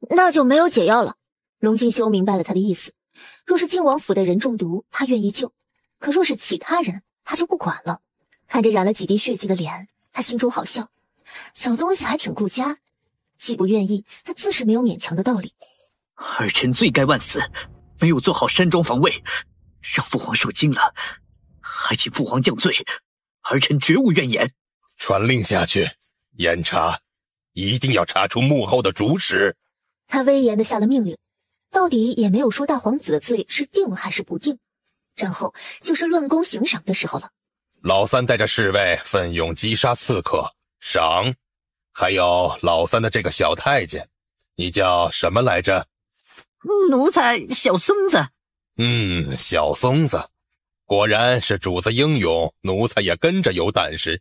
那就没有解药了。龙静修明白了他的意思，若是靖王府的人中毒，他愿意救，可若是其他人，他就不管了。看着染了几滴血迹的脸，他心中好笑，小东西还挺顾家，既不愿意，他自是没有勉强的道理。儿臣罪该万死，没有做好山庄防卫，让父皇受惊了，还请父皇降罪，儿臣绝无怨言。传令下去，严查，一定要查出幕后的主使。他威严的下了命令，到底也没有说大皇子的罪是定还是不定，然后就是论功行赏的时候了。老三带着侍卫奋勇击杀刺客，赏。还有老三的这个小太监，你叫什么来着？奴才小松子。小松子，果然是主子英勇，奴才也跟着有胆识。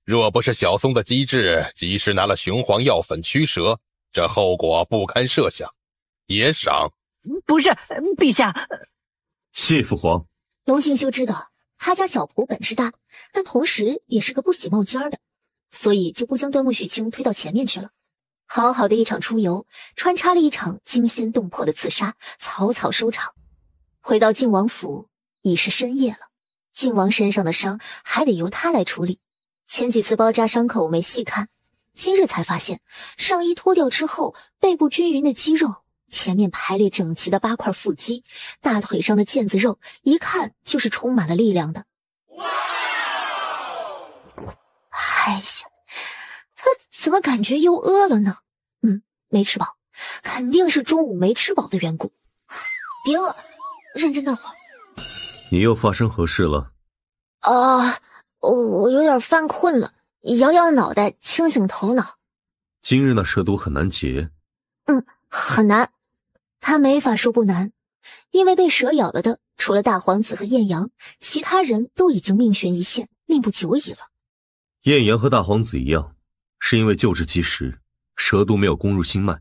若不是小松的机智，及时拿了雄黄药粉驱蛇，这后果不堪设想。也赏。不是，陛下。谢父皇。龙行修知道他家小仆本事大，但同时也是个不喜冒尖的，所以就不将端木许清推到前面去了。好好的一场出游，穿插了一场惊心动魄的刺杀，草草收场。回到靖王府已是深夜了，靖王身上的伤还得由他来处理。前几次包扎伤口没细看，今日才发现上衣脱掉之后，背部均匀的肌肉，前面排列整齐的8块腹肌，大腿上的腱子肉一看就是充满了力量的。哎呀，他怎么感觉又饿了呢？没吃饱，肯定是中午没吃饱的缘故。别饿，认真待会儿。你又发生何事了？我有点犯困了，摇摇脑袋，清醒头脑。今日那蛇毒很难解。很难。他没法说不难，因为被蛇咬了的除了大皇子和艳阳，其他人都已经命悬一线，命不久矣了。艳阳和大皇子一样，是因为救治及时，蛇毒没有攻入心脉。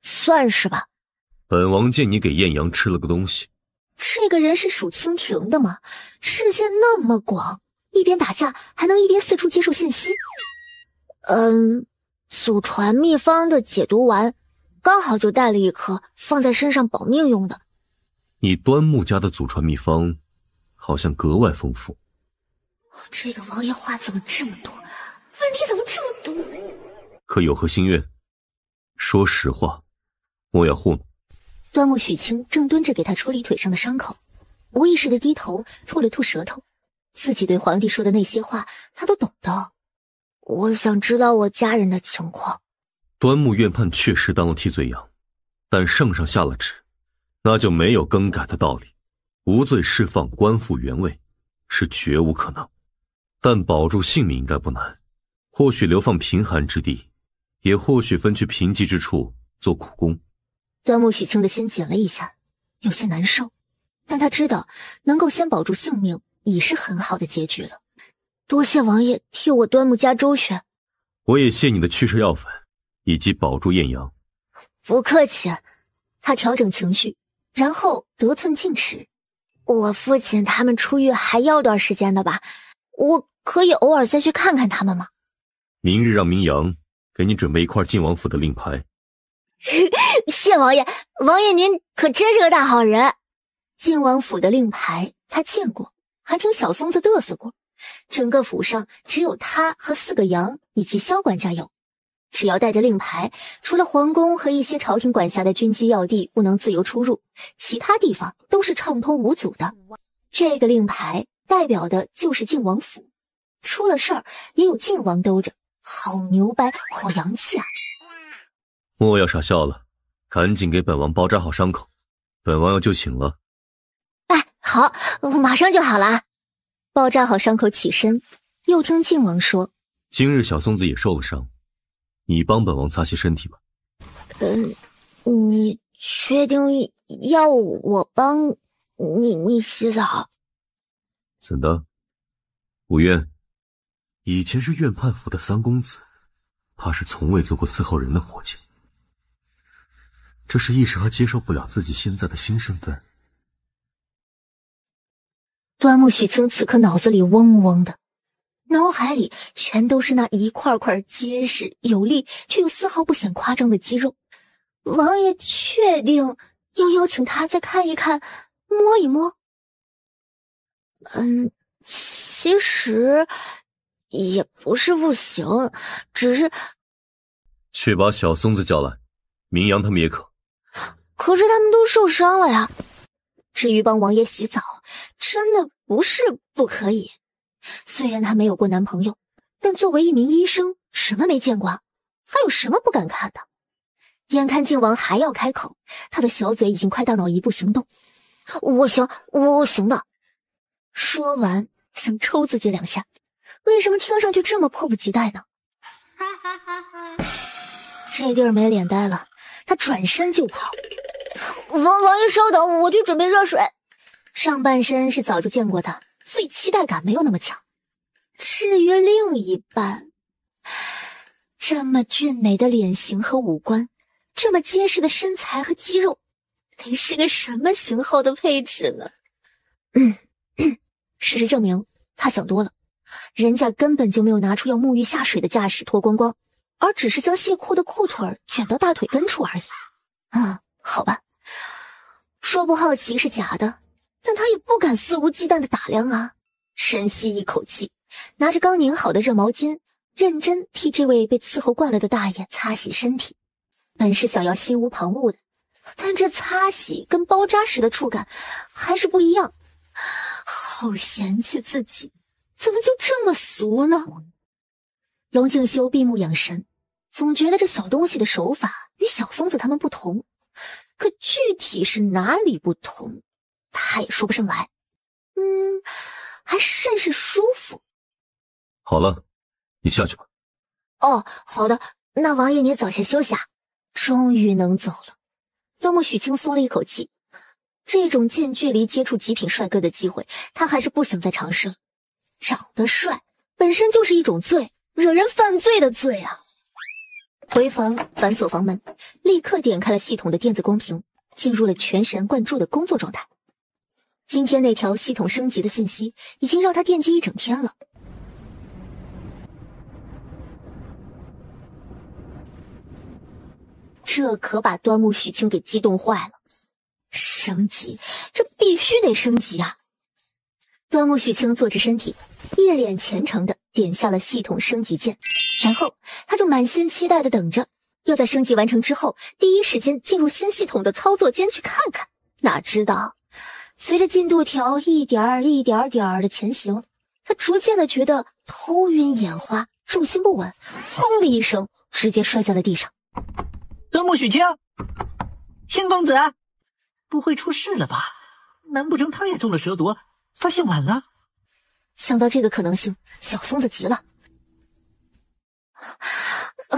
算是吧。本王见你给艳阳吃了个东西。这个人是属蜻蜓的吗？视线那么广，一边打架还能一边四处接受信息。祖传秘方的解毒丸，刚好就带了一颗放在身上保命用的。你端木家的祖传秘方好像格外丰富。这个王爷话怎么这么多，问题怎么这么多？可有何心愿？说实话，莫要糊弄。端木许清正蹲着给他处理腿上的伤口，无意识地低头吐了吐舌头。自己对皇帝说的那些话他都懂的。我想知道我家人的情况。端木院判确实当了替罪羊，但圣上下了旨，那就没有更改的道理。无罪释放，官复原位是绝无可能，但保住性命应该不难。或许流放贫寒之地，也或许分去贫瘠之处做苦工。端木许清的心紧了一下，有些难受，但他知道能够先保住性命已是很好的结局了。多谢王爷替我端木家周旋。我也谢你的祛蛇药粉以及保住艳阳。不客气。他调整情绪，然后得寸进尺。我父亲他们出狱还要段时间的吧，我可以偶尔再去看看他们吗？明日让明阳给你准备一块晋王府的令牌。谢王爷，王爷您可真是个大好人。晋王府的令牌他见过，还听小松子嘚瑟过。整个府上只有他和4个羊以及萧管家有。只要带着令牌，除了皇宫和一些朝廷管辖的军机要地不能自由出入，其他地方都是畅通无阻的。这个令牌代表的就是晋王府，出了事儿也有晋王兜着，好牛掰，好洋气啊！莫要傻笑了，赶紧给本王包扎好伤口，本王要就寝了。好，我马上就好了。包扎好伤口起身，又听晋王说：今日小松子也受了伤，你帮本王擦些身体吧。你确定要我帮你洗澡？怎的？无怨？以前是院判府的3公子，怕是从未做过伺候人的活计。这是一时还接受不了自己现在的新身份。端木许清此刻脑子里嗡嗡的，脑海里全都是那一块块结实有力却又丝毫不显夸张的肌肉。王爷确定要邀请他再看一看，摸一摸？其实也不是不行，只是……去把小松子叫来，明阳他们也可。可是他们都受伤了呀。至于帮王爷洗澡，真的不是不可以。虽然她没有过男朋友，但作为一名医生，什么没见过，还有什么不敢看的？眼看靖王还要开口，他的小嘴已经快大脑一步行动。我行的。说完，想抽自己2下，为什么听上去这么迫不及待呢？这地儿没脸待了，他转身就跑。王爷稍等，我去准备热水。上半身是早就见过的，所以期待感没有那么强。至于另一半，这么俊美的脸型和五官，这么结实的身材和肌肉，得是个什么型号的配置呢？事实证明，他想多了。人家根本就没有拿出要沐浴下水的架势脱光光，而只是将泄裤的裤腿卷到大腿根处而已。好吧，说不好奇是假的，但他也不敢肆无忌惮的打量啊。深吸一口气，拿着刚拧好的热毛巾，认真替这位被伺候惯了的大爷擦洗身体。本是想要心无旁骛的，但这擦洗跟包扎时的触感还是不一样。好嫌弃自己，怎么就这么俗呢？龙静修闭目养神，总觉得这小东西的手法与小松子他们不同，可具体是哪里不同，他也说不上来。还甚是舒服。好了，你下去吧。哦，好的，那王爷你早些休息啊。终于能走了。端木许清松了一口气，这种近距离接触极品帅哥的机会，他还是不想再尝试了。长得帅本身就是一种罪，惹人犯罪的罪啊。回房反锁房门，立刻点开了系统的电子光屏，进入了全神贯注的工作状态。今天那条系统升级的信息已经让他惦记一整天了。这可把端木许清给激动坏了。升级，这必须得升级啊！端木许清坐直身体，一脸虔诚地点下了系统升级键，然后他就满心期待地等着，要在升级完成之后，第一时间进入新系统的操作间去看看。哪知道，随着进度条一点儿的前行，他逐渐地觉得头晕眼花，重心不稳，砰的一声，直接摔在了地上。端木许清，清公子，不会出事了吧？难不成他也中了蛇毒，发现晚了？想到这个可能性，小松子急了。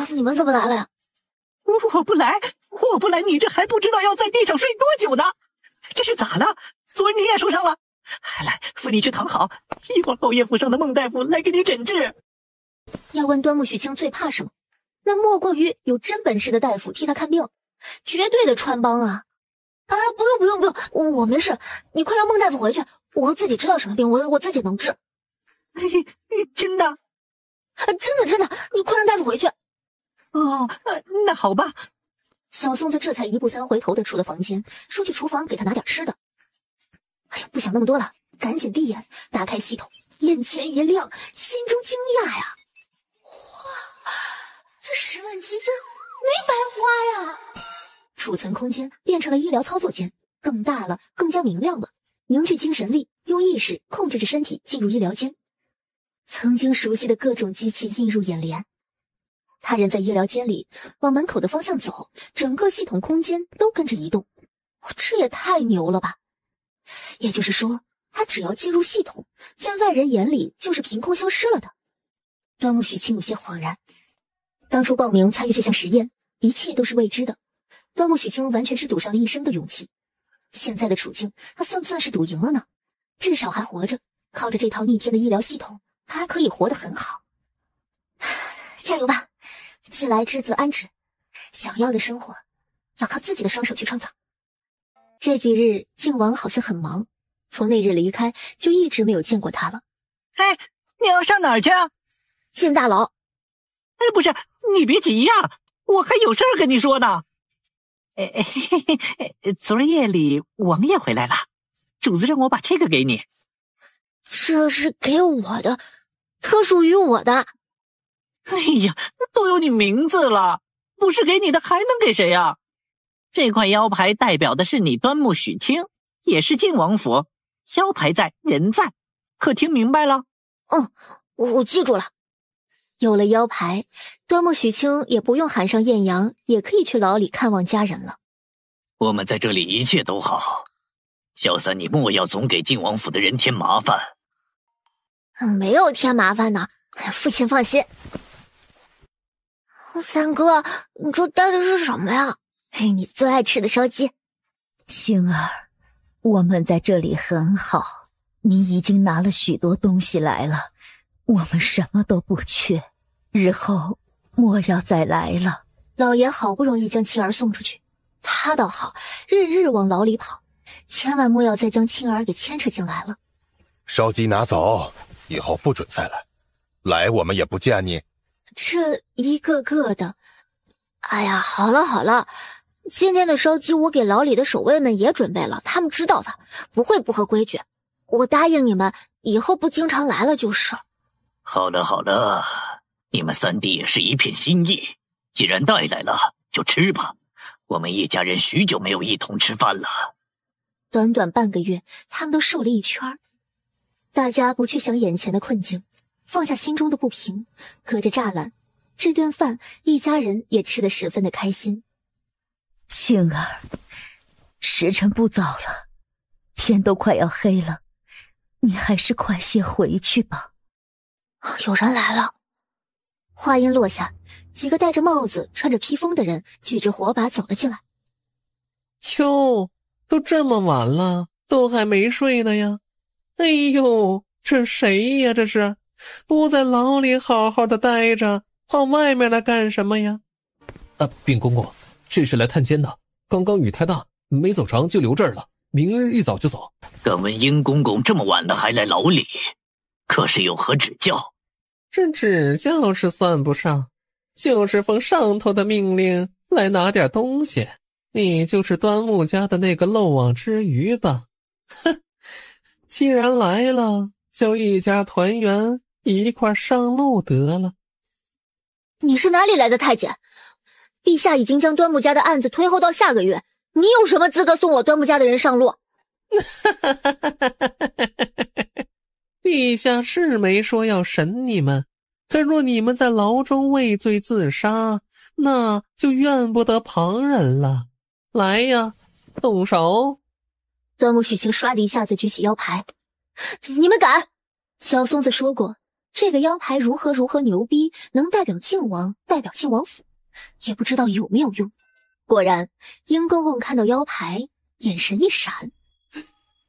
你们怎么来了呀？我不来，你这还不知道要在地上睡多久呢？这是咋了？昨儿你也受伤了？来，扶你去躺好，一会儿后叶府上的孟大夫来给你诊治。要问端木许清最怕什么，那莫过于有真本事的大夫替他看病，绝对的穿帮啊！不用，我没事，你快让孟大夫回去，我自己知道什么病，我自己能治。真的？真的，你快让大夫回去。哦，那好吧。小松子这才一步三回头的出了房间，说去厨房给他拿点吃的。不想那么多了，赶紧闭眼，打开系统，眼前一亮，心中惊讶呀！哇，这10万积分没白花呀！储存空间变成了医疗操作间，更大了，更加明亮了。凝聚精神力，用意识控制着身体进入医疗间。曾经熟悉的各种机器映入眼帘。他人在医疗间里，往门口的方向走，整个系统空间都跟着移动。这也太牛了吧！也就是说，他只要进入系统，在外人眼里就是凭空消失了的。端木许清有些恍然，当初报名参与这项实验，一切都是未知的。端木许清完全是赌上了一生的勇气。现在的处境，他算不算是赌赢了呢？至少还活着，靠着这套逆天的医疗系统，他还可以活得很好。加油吧，既来之则安之，想要的生活要靠自己的双手去创造。这几日靖王好像很忙，从那日离开就一直没有见过他了。你要上哪儿去啊？进大牢。不是，你别急呀，我还有事儿跟你说呢。昨儿夜里王爷回来了，主子让我把这个给你。这是给我的，特属于我的。哎呀，都有你名字了，不是给你的还能给谁呀？这块腰牌代表的是你端木许清，也是靖王府。腰牌在，人在，可听明白了？我记住了。有了腰牌，端木许清也不用喊上艳阳，也可以去牢里看望家人了。我们在这里一切都好，小三你莫要总给靖王府的人添麻烦。没有添麻烦呢，父亲放心。三哥，你这带的是什么呀？你最爱吃的烧鸡。青儿，我们在这里很好，你已经拿了许多东西来了，我们什么都不缺，日后莫要再来了。老爷好不容易将妻儿送出去，他倒好，日日往牢里跑，千万莫要再将青儿给牵扯进来了。烧鸡拿走，以后不准再来，来我们也不见你。这一个个的，哎呀，好了好了，今天的烧鸡我给牢里的守卫们也准备了，他们知道的，不会不合规矩。我答应你们，以后不经常来了就是。好了好了，你们三弟也是一片心意，既然带来了，就吃吧。我们一家人许久没有一同吃饭了。短短半个月，他们都瘦了一圈。大家不去想眼前的困境，放下心中的不平，隔着栅栏，这顿饭一家人也吃得十分的开心。青儿，时辰不早了，天都快要黑了，你还是快些回去吧。有人来了。话音落下，几个戴着帽子穿着披风的人举着火把走了进来。哟，都这么晚了，都还没睡呢呀。哎呦，这谁呀？这是不在牢里好好的待着，跑外面来干什么呀？禀公公，这是来探监的，刚刚雨太大，没走成就留这儿了，明日一早就走。敢问殷公公这么晚了还来牢里，可是有何指教？这指教是算不上，就是奉上头的命令来拿点东西。你就是端木家的那个漏网之鱼吧？哼，既然来了，就一家团圆，一块上路得了。你是哪里来的太监？陛下已经将端木家的案子推后到下个月，你有什么资格送我端木家的人上路？陛下是没说要审你们，可若你们在牢中畏罪自杀，那就怨不得旁人了。来呀，动手！端木许清唰的一下子举起腰牌。你们敢！小松子说过，这个腰牌如何牛逼，能代表靖王，代表靖王府，也不知道有没有用。果然，殷公公看到腰牌，眼神一闪。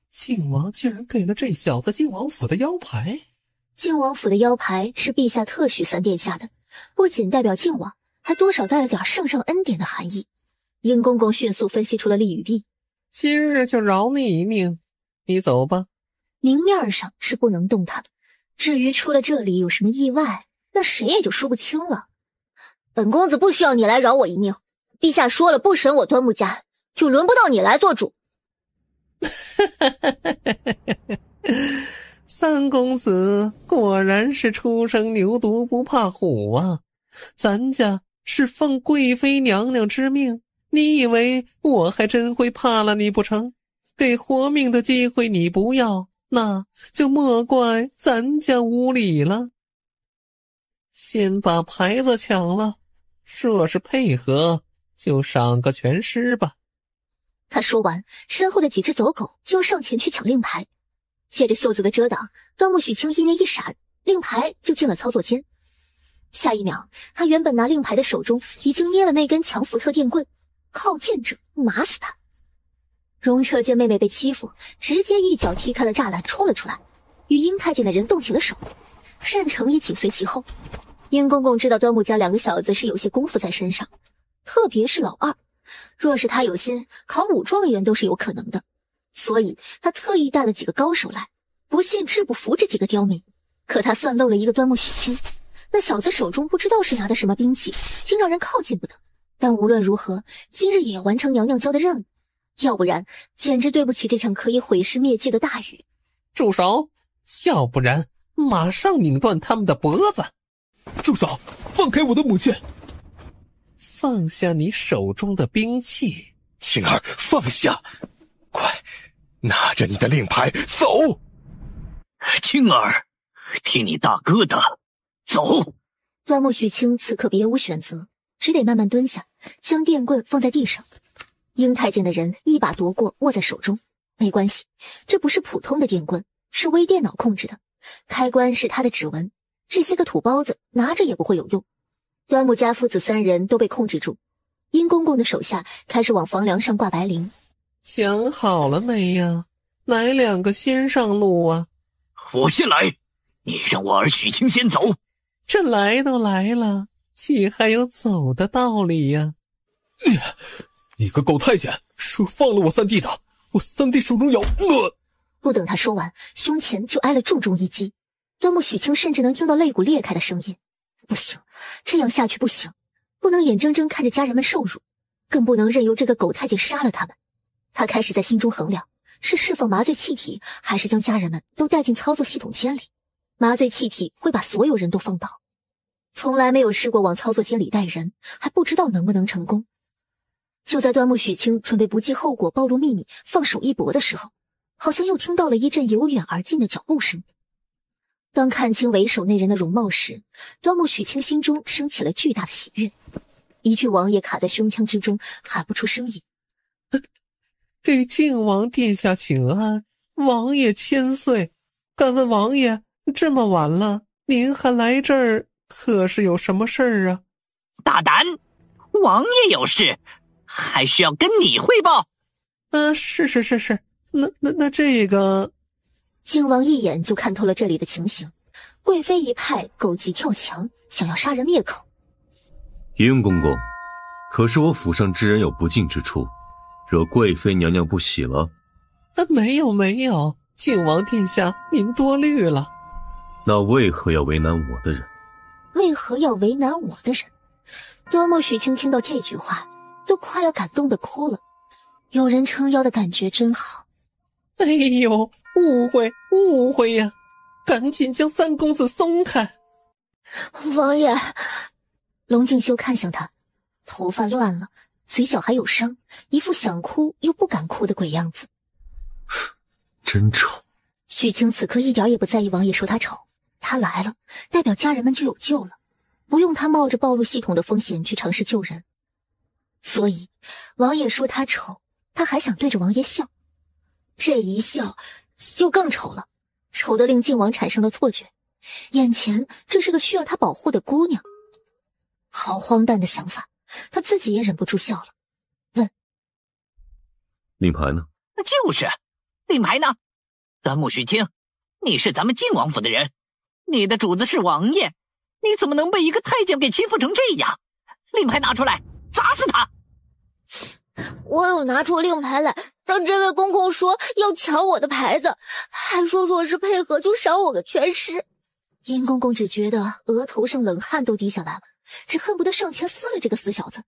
靖王居然给了这小子靖王府的腰牌。靖王府的腰牌是陛下特许三殿下的，不仅代表靖王，还多少带了点圣上恩典的含义。殷公公迅速分析出了利与弊。今日就饶你一命，你走吧。明面上是不能动他的，至于出了这里有什么意外，那谁也就说不清了。本公子不需要你来饶我一命，陛下说了不审我端木家，就轮不到你来做主。三公子果然是初生牛犊不怕虎啊！咱家是奉贵妃娘娘之命，你以为我还真会怕了你不成？给活命的机会你不要，那就莫怪咱家无礼了。先把牌子抢了，若是配合，就赏个全尸吧。他说完，身后的几只走狗就要上前去抢令牌。借着袖子的遮挡，端木许清意念一闪，令牌就进了操作间。下一秒，他原本拿令牌的手中已经捏了那根强辐特电棍，靠近者麻死他。荣彻见妹妹被欺负，直接一脚踢开了栅栏，冲了出来，与殷太监的人动起了手。单成也紧随其后。殷公公知道端木家两个小子是有些功夫在身上，特别是老二，若是他有心，考武状元都是有可能的。所以他特意带了几个高手来，不信治不服这几个刁民。可他算漏了一个端木许清，那小子手中不知道是拿的什么兵器，竟让人靠近不得。但无论如何，今日也要完成娘娘交的任务，要不然简直对不起这场可以毁尸灭迹的大雨。住手！要不然马上拧断他们的脖子！住手！放开我的母亲！放下你手中的兵器！青儿，放下！快，拿着你的令牌走！青儿，听你大哥的，走！端木许清此刻别无选择，只得慢慢蹲下，将电棍放在地上。殷太监的人一把夺过，握在手中。没关系，这不是普通的电棍，是微电脑控制的，开关是他的指纹，这些个土包子拿着也不会有用。端木家父子三人都被控制住，殷公公的手下开始往房梁上挂白绫。想好了没呀？哪两个先上路啊？我先来，你让我儿许清先走。这来都来了，岂还有走的道理呀？你个狗太监，说放了我三弟的，我三弟手中有不等他说完，胸前就挨了重重一击。端木许清甚至能听到肋骨裂开的声音。不行，这样下去不行，不能眼睁睁看着家人们受辱，更不能任由这个狗太监杀了他们。他开始在心中衡量，是释放麻醉气体，还是将家人们都带进操作系统间里。麻醉气体会把所有人都放倒。从来没有试过往操作间里带人，还不知道能不能成功。就在端木许清准备不计后果暴露秘密，放手一搏的时候，好像又听到了一阵由远而近的脚步声。当看清为首那人的容貌时，端木许清心中升起了巨大的喜悦，一句王爷卡在胸腔之中，喊不出声音。给靖王殿下请安，王爷千岁。敢问王爷，这么晚了，您还来这儿，可是有什么事儿啊？大胆！王爷有事，还需要跟你汇报？是。那这个……靖王一眼就看透了这里的情形，贵妃一派狗急跳墙，想要杀人灭口。殷公公，可是我府上之人有不敬之处，惹贵妃娘娘不喜了？没有，靖王殿下您多虑了。那为何要为难我的人？为何要为难我的人？端木许清听到这句话，都快要感动的哭了。有人撑腰的感觉真好。哎呦，误会呀！赶紧将三公子松开。王爷，龙静修看向他，头发乱了，嘴角还有伤，一副想哭又不敢哭的鬼样子。真丑。许清此刻一点也不在意王爷说他丑，他来了，代表家人们就有救了，不用他冒着暴露系统的风险去尝试救人。所以王爷说他丑，他还想对着王爷笑，这一笑就更丑了，丑得令靖王产生了错觉，眼前这是个需要他保护的姑娘。好荒诞的想法，他自己也忍不住笑了，问：令牌呢？就是令牌呢？端木许清，你是咱们靖王府的人，你的主子是王爷，你怎么能被一个太监给欺负成这样？令牌拿出来，砸死他！我有拿出令牌来，但这位公公说要抢我的牌子，还说若是配合就赏我个全尸。殷公公只觉得额头上冷汗都滴下来了，只恨不得上前撕了这个死小子。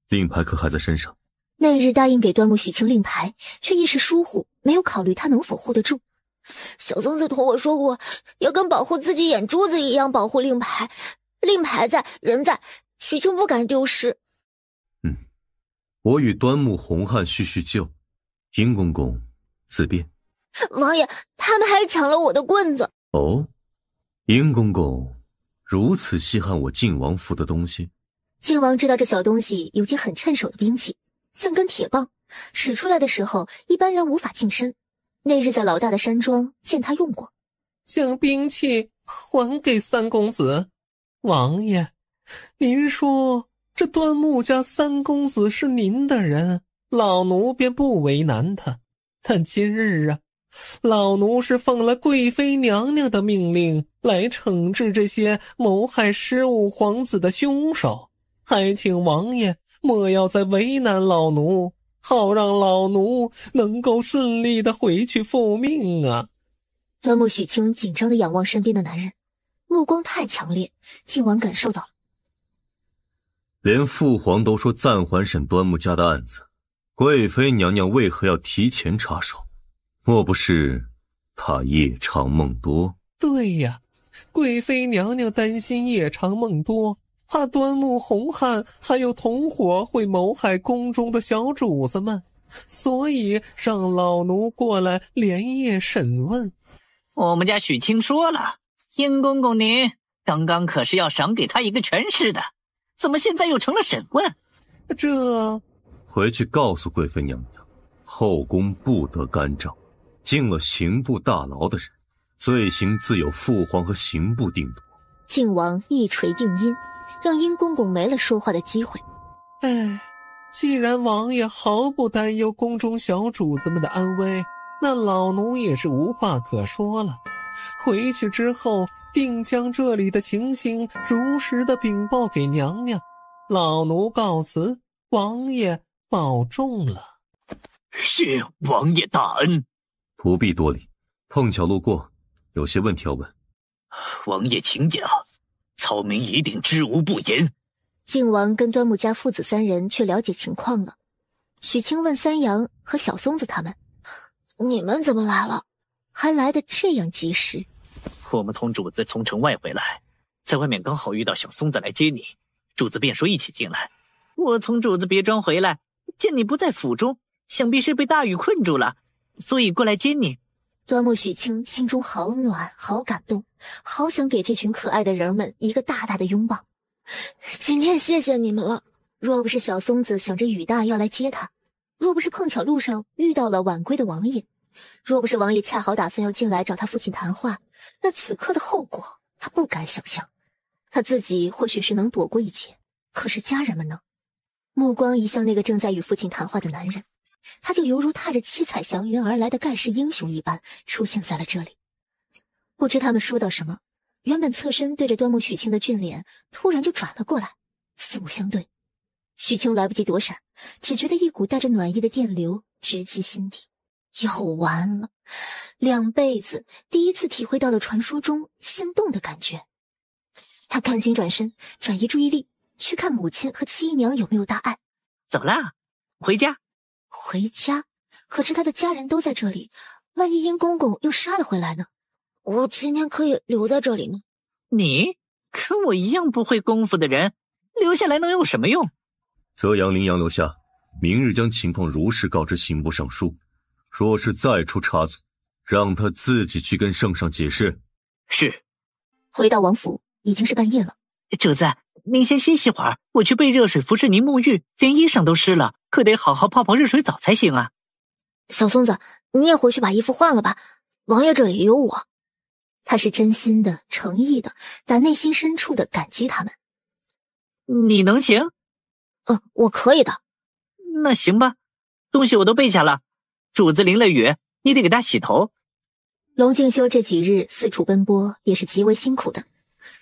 令牌可还在身上？那日答应给端木许清令牌，却一时疏忽，没有考虑他能否护得住。小宗子同我说过，要跟保护自己眼珠子一样保护令牌，令牌在，人在，许清不敢丢失。我与端木洪汉叙旧，殷公公自便。王爷，他们还抢了我的棍子。哦，殷公公如此稀罕我靖王府的东西？靖王知道这小东西有件很趁手的兵器，像根铁棒，使出来的时候一般人无法近身。那日在老大的山庄见他用过。将兵器还给三公子。王爷，您说这端木家三公子是您的人，老奴便不为难他。但今日啊，老奴是奉了贵妃娘娘的命令来惩治这些谋害15皇子的凶手，还请王爷莫要再为难老奴，好让老奴能够顺利的回去复命啊。端木许清紧张地仰望身边的男人，目光太强烈，靖王感受到了。连父皇都说暂缓审端木家的案子，贵妃娘娘为何要提前插手？莫不是怕夜长梦多？对呀，贵妃娘娘担心夜长梦多，怕端木洪汉还有同伙会谋害宫中的小主子们，所以让老奴过来连夜审问。我们家许清说了，殷公公您刚刚可是要赏给他一个全尸的，怎么现在又成了审问？这回去告诉贵妃娘娘，后宫不得干政，进了刑部大牢的人，罪行自有父皇和刑部定夺。靖王一锤定音，让殷公公没了说话的机会。既然王爷毫不担忧宫中小主子们的安危，那老奴也是无话可说了。回去之后定将这里的情形如实的禀报给娘娘。老奴告辞，王爷保重了。谢王爷大恩。不必多礼，碰巧路过，有些问题要问。王爷请讲，草民一定知无不言。靖王跟端木家父子3人去了解情况了。许清问三阳和小松子他们：“你们怎么来了？还来得这样及时？”我们同主子从城外回来，在外面刚好遇到小松子来接你，主子便说一起进来。我从主子别庄回来，见你不在府中，想必是被大雨困住了，所以过来接你。端木许清心中好暖，好感动，好想给这群可爱的人们一个大大的拥抱。今天谢谢你们了，若不是小松子想着雨大要来接他，若不是碰巧路上遇到了晚归的王爷，若不是王爷恰好打算要进来找他父亲谈话，那此刻的后果他不敢想象。他自己或许是能躲过一劫，可是家人们呢？目光移向那个正在与父亲谈话的男人，他就犹如踏着七彩祥云而来的盖世英雄一般出现在了这里。不知他们说到什么，原本侧身对着端木许清的俊脸突然就转了过来，四目相对。许清来不及躲闪，只觉得一股带着暖意的电流直击心底。要完了，2辈子第一次体会到了传说中心动的感觉。他赶紧转身，转移注意力，去看母亲和七姨娘有没有大碍。怎么啦？回家？回家？可是他的家人都在这里，万一殷公公又杀了回来呢？我今天可以留在这里吗？你跟我一样不会功夫的人，留下来能有什么用？泽阳、林阳留下，明日将情况如实告知刑部尚书。若是再出差错，让他自己去跟圣上解释。是。回到王府，已经是半夜了。主子，您先歇息会儿，我去备热水服侍您沐浴，连衣裳都湿了，可得好好泡泡热水澡才行啊。小松子，你也回去把衣服换了吧，王爷这里有我。他是真心的、诚意的，打内心深处的感激他们。你能行？我可以的。那行吧，东西我都备下了。主子淋了雨，你得给他洗头。龙静修这几日四处奔波，也是极为辛苦的。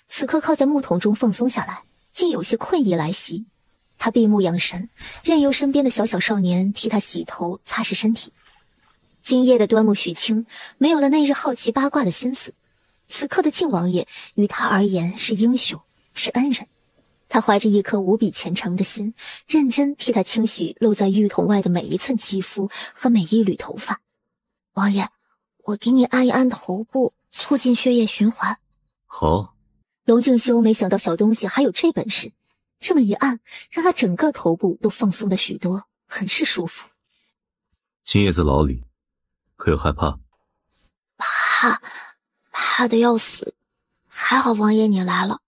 此刻靠在木桶中放松下来，竟有些困意来袭。他闭目养神，任由身边的小小少年替他洗头、擦拭身体。今夜的端木许清没有了那日好奇八卦的心思，此刻的靖王爷于他而言是英雄，是恩人。他怀着一颗无比虔诚的心，认真替他清洗露在浴桶外的每一寸肌肤和每一缕头发。王爷，我给你按一按头部，促进血液循环。好。龙静修没想到小东西还有这本事，这么一按，让他整个头部都放松了许多，很是舒服。今夜在牢里，可有害怕？怕得要死，还好王爷你来了。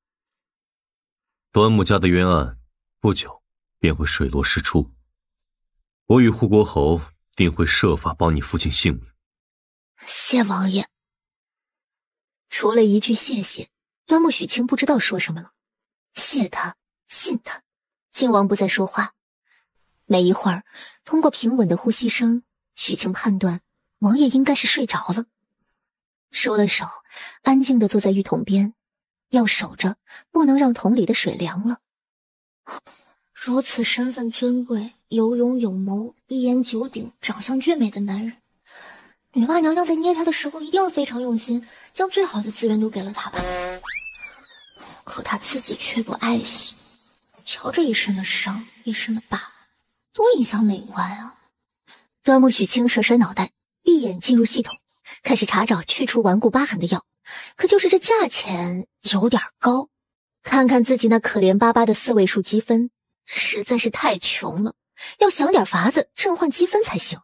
端木家的冤案不久便会水落石出，我与护国侯定会设法保你父亲性命。谢王爷。除了一句谢谢，端木许清不知道说什么了。谢他，信他。靖王不再说话。没一会儿，通过平稳的呼吸声，许清判断王爷应该是睡着了。收了手，安静地坐在浴桶边，要守着，不能让桶里的水凉了。如此身份尊贵、有勇有谋、一言九鼎、长相俊美的男人，女娲娘娘在捏他的时候一定非常用心，将最好的资源都给了他吧。可他自己却不爱惜，瞧这一身的伤，一身的疤，多影响美观啊！端木许清甩甩脑袋，闭眼进入系统，开始查找去除顽固疤痕的药。可就是这价钱有点高，看看自己那可怜巴巴的4位数积分，实在是太穷了，要想点法子挣换积分才行。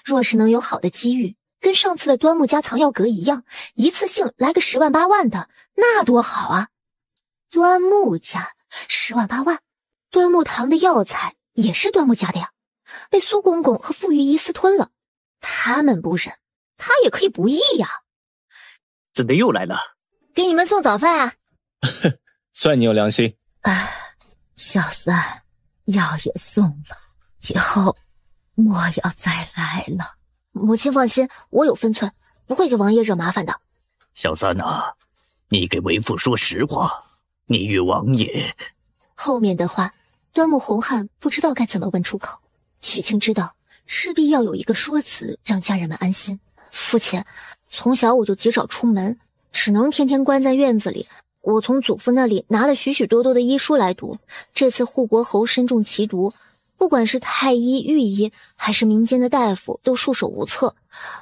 若是能有好的机遇，跟上次的端木家藏药阁一样，一次性来个10万8万的，那多好啊！端木家10万8万，端木堂的药材也是端木家的呀，被苏公公和傅御医私吞了，他们不忍，他也可以不义呀。怎的又来了？给你们送早饭啊！算你有良心。小三，药也送了，以后莫要再来了。母亲放心，我有分寸，不会给王爷惹麻烦的。小三啊，你给为父说实话，你与王爷……后面的话，端木洪汉不知道该怎么问出口。许清知道势必要有一个说辞让家人们安心。父亲，从小我就极少出门，只能天天关在院子里。我从祖父那里拿了许许多多的医书来读，这次护国侯身中奇毒，不管是太医、御医还是民间的大夫都束手无策，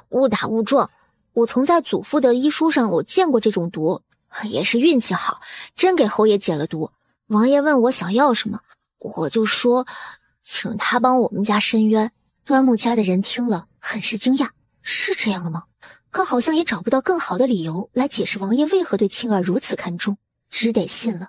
误打误撞。我曾在祖父的医书上我见过这种毒，也是运气好，真给侯爷解了毒。王爷问我想要什么，我就说请他帮我们家伸冤。端木家的人听了很是惊讶，是这样的吗？可好像也找不到更好的理由来解释王爷为何对青儿如此看重，只得信了，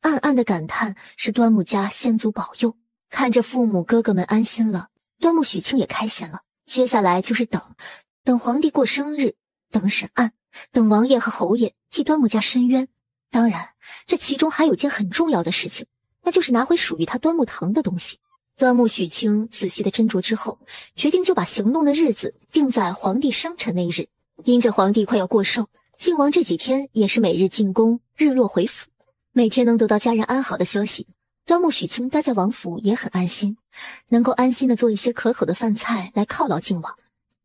暗暗的感叹是端木家先祖保佑。看着父母哥哥们安心了，端木许清也开心了。接下来就是等皇帝过生日，等审案，等王爷和侯爷替端木家伸冤。当然这其中还有件很重要的事情，那就是拿回属于他端木堂的东西。端木许清仔细的斟酌之后，决定就把行动的日子定在皇帝生辰那一日。因着皇帝快要过寿，靖王这几天也是每日进宫，日落回府，每天能得到家人安好的消息。端木许清待在王府也很安心，能够安心的做一些可口的饭菜来犒劳靖王。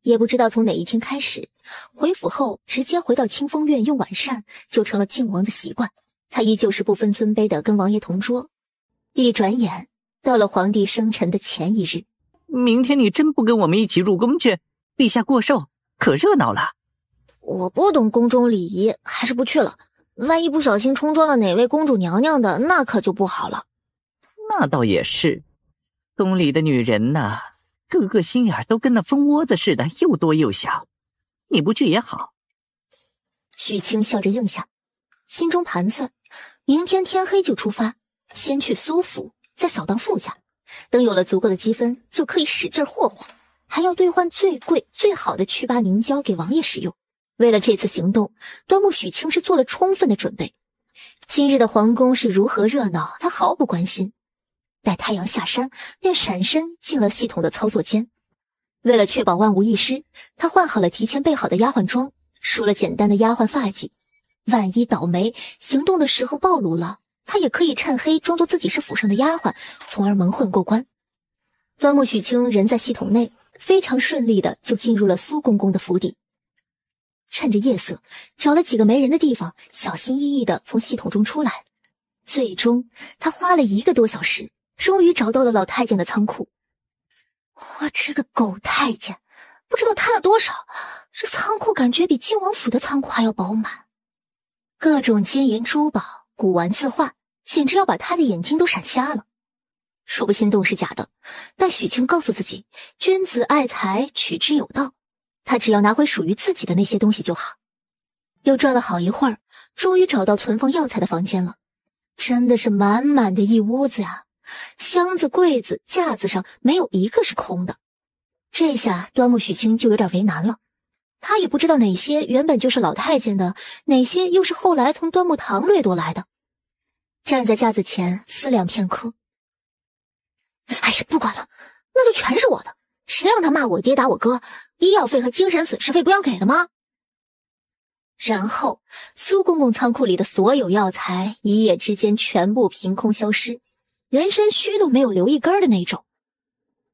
也不知道从哪一天开始，回府后直接回到清风院用晚膳就成了靖王的习惯。他依旧是不分尊卑的跟王爷同桌。一转眼到了皇帝生辰的前一日。明天你真不跟我们一起入宫去？陛下过寿可热闹了。我不懂宫中礼仪，还是不去了。万一不小心冲撞了哪位公主娘娘的，那可就不好了。那倒也是，宫里的女人呐，个个心眼都跟那蜂窝子似的，又多又小。你不去也好。许清笑着应下，心中盘算，明天天黑就出发，先去苏府，再扫荡傅家。等有了足够的积分，就可以使劲霍霍，还要兑换最贵最好的祛疤凝胶给王爷使用。为了这次行动，端木许清是做了充分的准备。今日的皇宫是如何热闹，他毫不关心。待太阳下山，便闪身进了系统的操作间。为了确保万无一失，他换好了提前备好的丫鬟装，梳了简单的丫鬟发髻。万一倒霉，行动的时候暴露了，他也可以趁黑装作自己是府上的丫鬟，从而蒙混过关。端木许清人在系统内，非常顺利的就进入了苏公公的府邸。趁着夜色，找了几个没人的地方，小心翼翼的从系统中出来。最终他花了1个多小时，终于找到了老太监的仓库。我这个狗太监，不知道贪了多少，这仓库感觉比靖王府的仓库还要饱满，各种金银珠宝、古玩字画，简直要把他的眼睛都闪瞎了。说不心动是假的，但许清告诉自己，君子爱财，取之有道，他只要拿回属于自己的那些东西就好。又转了好一会儿，终于找到存放药材的房间了，真的是满满的一屋子呀，箱子、柜子、架子上没有一个是空的。这下端木许清就有点为难了，他也不知道哪些原本就是老太监的，哪些又是后来从端木堂掠夺来的。站在架子前思量片刻，哎呀，不管了，那就全是我的，谁让他骂我爹打我哥，医药费和精神损失费不要给了吗？然后苏公公仓库里的所有药材一夜之间全部凭空消失，人参须都没有留一根的那种。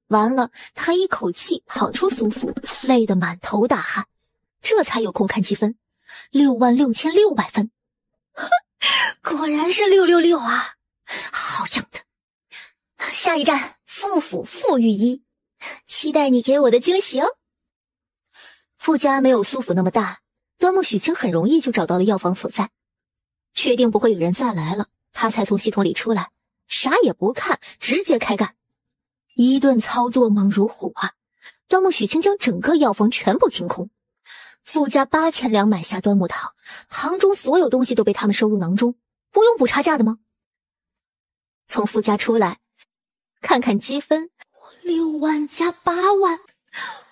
完了，他还一口气跑出苏府，累得满头大汗，这才有空看积分，66600分。哼，果然是666啊，好样的！下一站傅府傅御医，期待你给我的惊喜哦。傅家没有苏府那么大，端木许清很容易就找到了药房所在。确定不会有人再来了，他才从系统里出来，啥也不看，直接开干。一顿操作猛如虎啊！端木许清将整个药房全部清空。傅家8000两买下端木堂，堂中所有东西都被他们收入囊中，不用补差价的吗？从傅家出来，看看积分，6万加8万，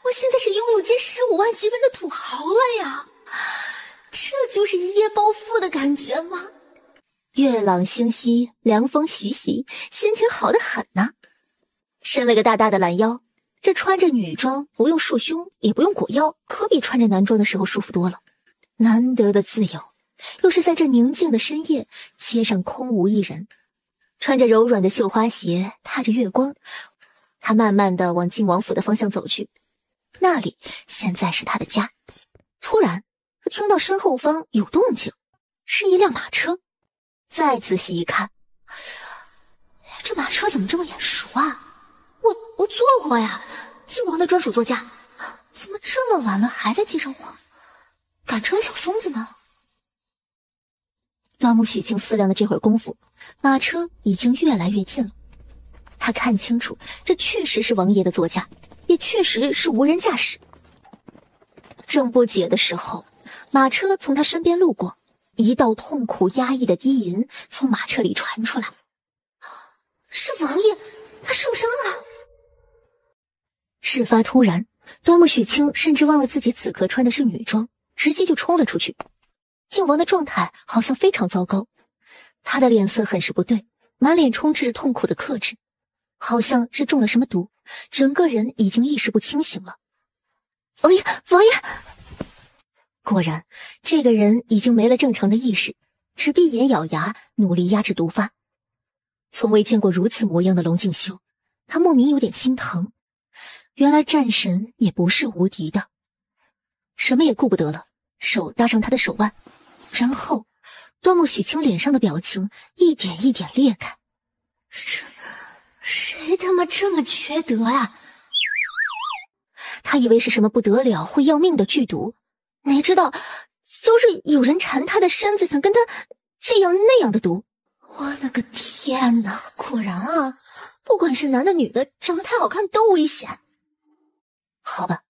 我现在是拥有近15万积分的土豪了呀！这就是一夜暴富的感觉吗？月朗星稀，凉风习习，心情好得很呐。伸了个大大的懒腰，这穿着女装不用束胸也不用裹腰，可比穿着男装的时候舒服多了。难得的自由，又是在这宁静的深夜，街上空无一人。穿着柔软的绣花鞋，踏着月光，他慢慢的往晋王府的方向走去，那里现在是他的家。突然，他听到身后方有动静，是一辆马车。再仔细一看，这马车怎么这么眼熟啊？我坐过呀，晋王的专属座驾。怎么这么晚了还在街上晃？赶车的小松子呢？端木许清思量的这会儿功夫，马车已经越来越近了。他看清楚，这确实是王爷的座驾，也确实是无人驾驶。正不解的时候，马车从他身边路过，一道痛苦压抑的低吟从马车里传出来。是王爷，他受伤了。事发突然，端木许清甚至忘了自己此刻穿的是女装，直接就冲了出去。靖王的状态好像非常糟糕，他的脸色很是不对，满脸充斥着痛苦的克制，好像是中了什么毒，整个人已经意识不清醒了。王爷，王爷！果然，这个人已经没了正常的意识，只闭眼咬牙，努力压制毒发。从未见过如此模样的龙静修，他莫名有点心疼。原来战神也不是无敌的。什么也顾不得了，手搭上他的手腕，然后端木许清脸上的表情一点一点裂开。谁他妈这么缺德呀？他以为是什么不得了会要命的剧毒，哪知道就是有人缠他的身子，想跟他这样那样的毒。我的个天哪，果然啊，不管是男的女的，长得太好看都危险。好吧，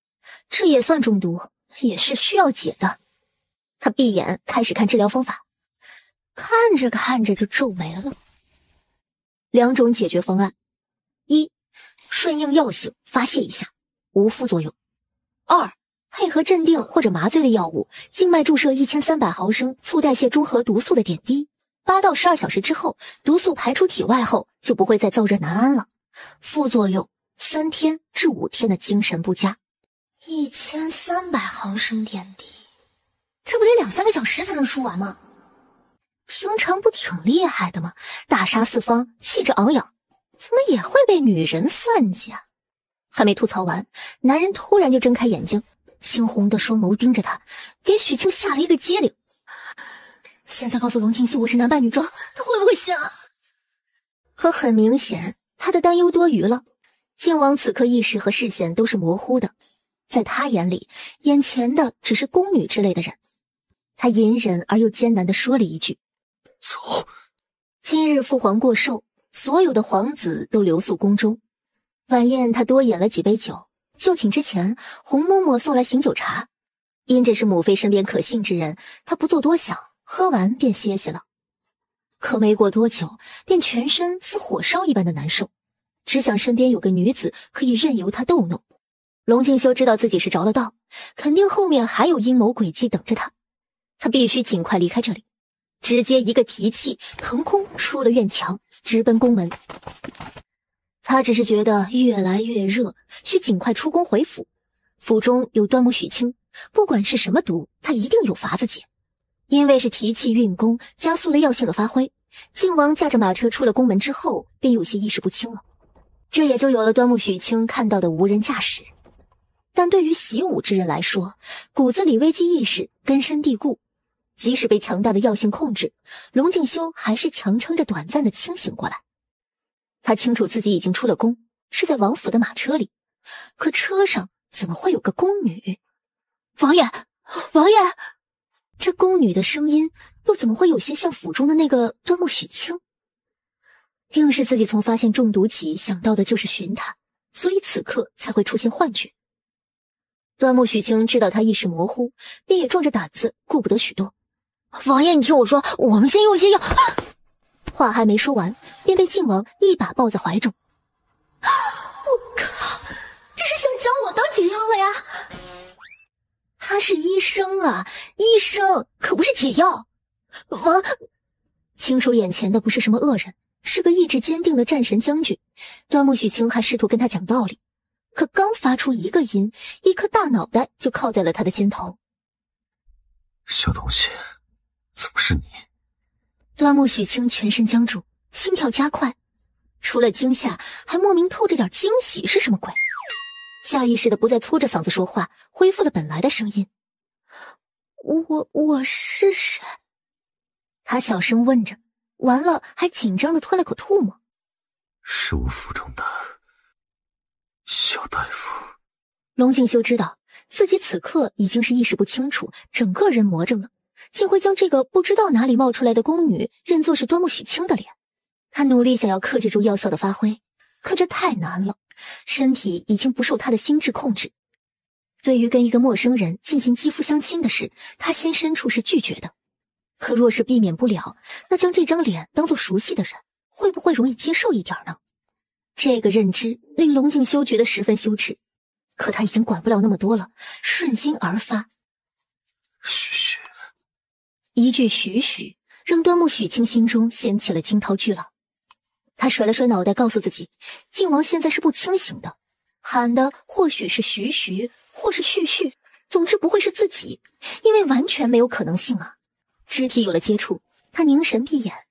这也算中毒，也是需要解的。他闭眼开始看治疗方法，看着看着就皱眉了。两种解决方案：一，顺应药性发泄一下，无副作用；二，配合镇定或者麻醉类药物，静脉注射1300毫升促代谢中和毒素的点滴，8到12小时之后，毒素排出体外后就不会再燥热难安了。副作用：3天至5天的精神不佳。1300毫升点滴，这不得2-3个小时才能输完吗？平常不挺厉害的吗？大杀四方，气质昂扬，怎么也会被女人算计啊？还没吐槽完，男人突然就睁开眼睛，猩红的双眸盯着他，给许清下了一个机灵。现在告诉龙静熙我是男扮女装，他会不会信啊？可很明显，他的担忧多余了。靖王此刻意识和视线都是模糊的，在他眼里，眼前的只是宫女之类的人。他隐忍而又艰难地说了一句：“走。”今日父皇过寿，所有的皇子都留宿宫中。晚宴他多饮了几杯酒，就寝之前，洪嬷嬷送来醒酒茶。因这是母妃身边可信之人，他不做多想，喝完便歇息了。可没过多久，便全身似火烧一般的难受，只想身边有个女子可以任由他逗弄。龙静修知道自己是着了道，肯定后面还有阴谋诡计等着他，他必须尽快离开这里，直接一个提气腾空出了院墙，直奔宫门。他只是觉得越来越热，需尽快出宫回府。府中有端木许清，不管是什么毒，他一定有法子解。因为是提气运功，加速了药性的发挥，靖王驾着马车出了宫门之后，便有些意识不清了。这也就有了端木许清看到的无人驾驶。但对于习武之人来说，骨子里危机意识根深蒂固，即使被强大的药性控制，龙静修还是强撑着短暂的清醒过来。他清楚自己已经出了宫，是在王府的马车里，可车上怎么会有个宫女？王爷，王爷！这宫女的声音又怎么会有些像府中的那个端木许清？定是自己从发现中毒起想到的就是寻他，所以此刻才会出现幻觉。端木许清知道他意识模糊，便也壮着胆子顾不得许多。王爷，你听我说，我们先用些药。话还没说完，便被靖王一把抱在怀中。我靠，这是想将我当解药了呀！他是医生啊，医生可不是解药。清楚眼前的不是什么恶人，是个意志坚定的战神将军。端木许清还试图跟他讲道理，可刚发出一个音，一颗大脑袋就靠在了他的肩头。小东西，怎么是你？端木许清全身僵住，心跳加快。除了惊吓，还莫名透着点惊喜，是什么鬼？下意识的不再粗着嗓子说话，恢复了本来的声音。我是谁？他小声问着，完了还紧张的吞了口唾沫。是我府中的小大夫。龙静修知道自己此刻已经是意识不清楚，整个人魔怔了，竟会将这个不知道哪里冒出来的宫女认作是端木许清的脸。他努力想要克制住药效的发挥，可这太难了，身体已经不受他的心智控制。对于跟一个陌生人进行肌肤相亲的事，他心深处是拒绝的。可若是避免不了，那将这张脸当作熟悉的人，会不会容易接受一点呢？这个认知令龙静修觉得十分羞耻，可他已经管不了那么多了，顺心而发。许许，一句许许让端木许清心中掀起了惊涛巨浪。他甩了甩脑袋，告诉自己，靖王现在是不清醒的，喊的或许是徐徐，或是旭旭，总之不会是自己，因为完全没有可能性啊。肢体有了接触，他凝神闭眼，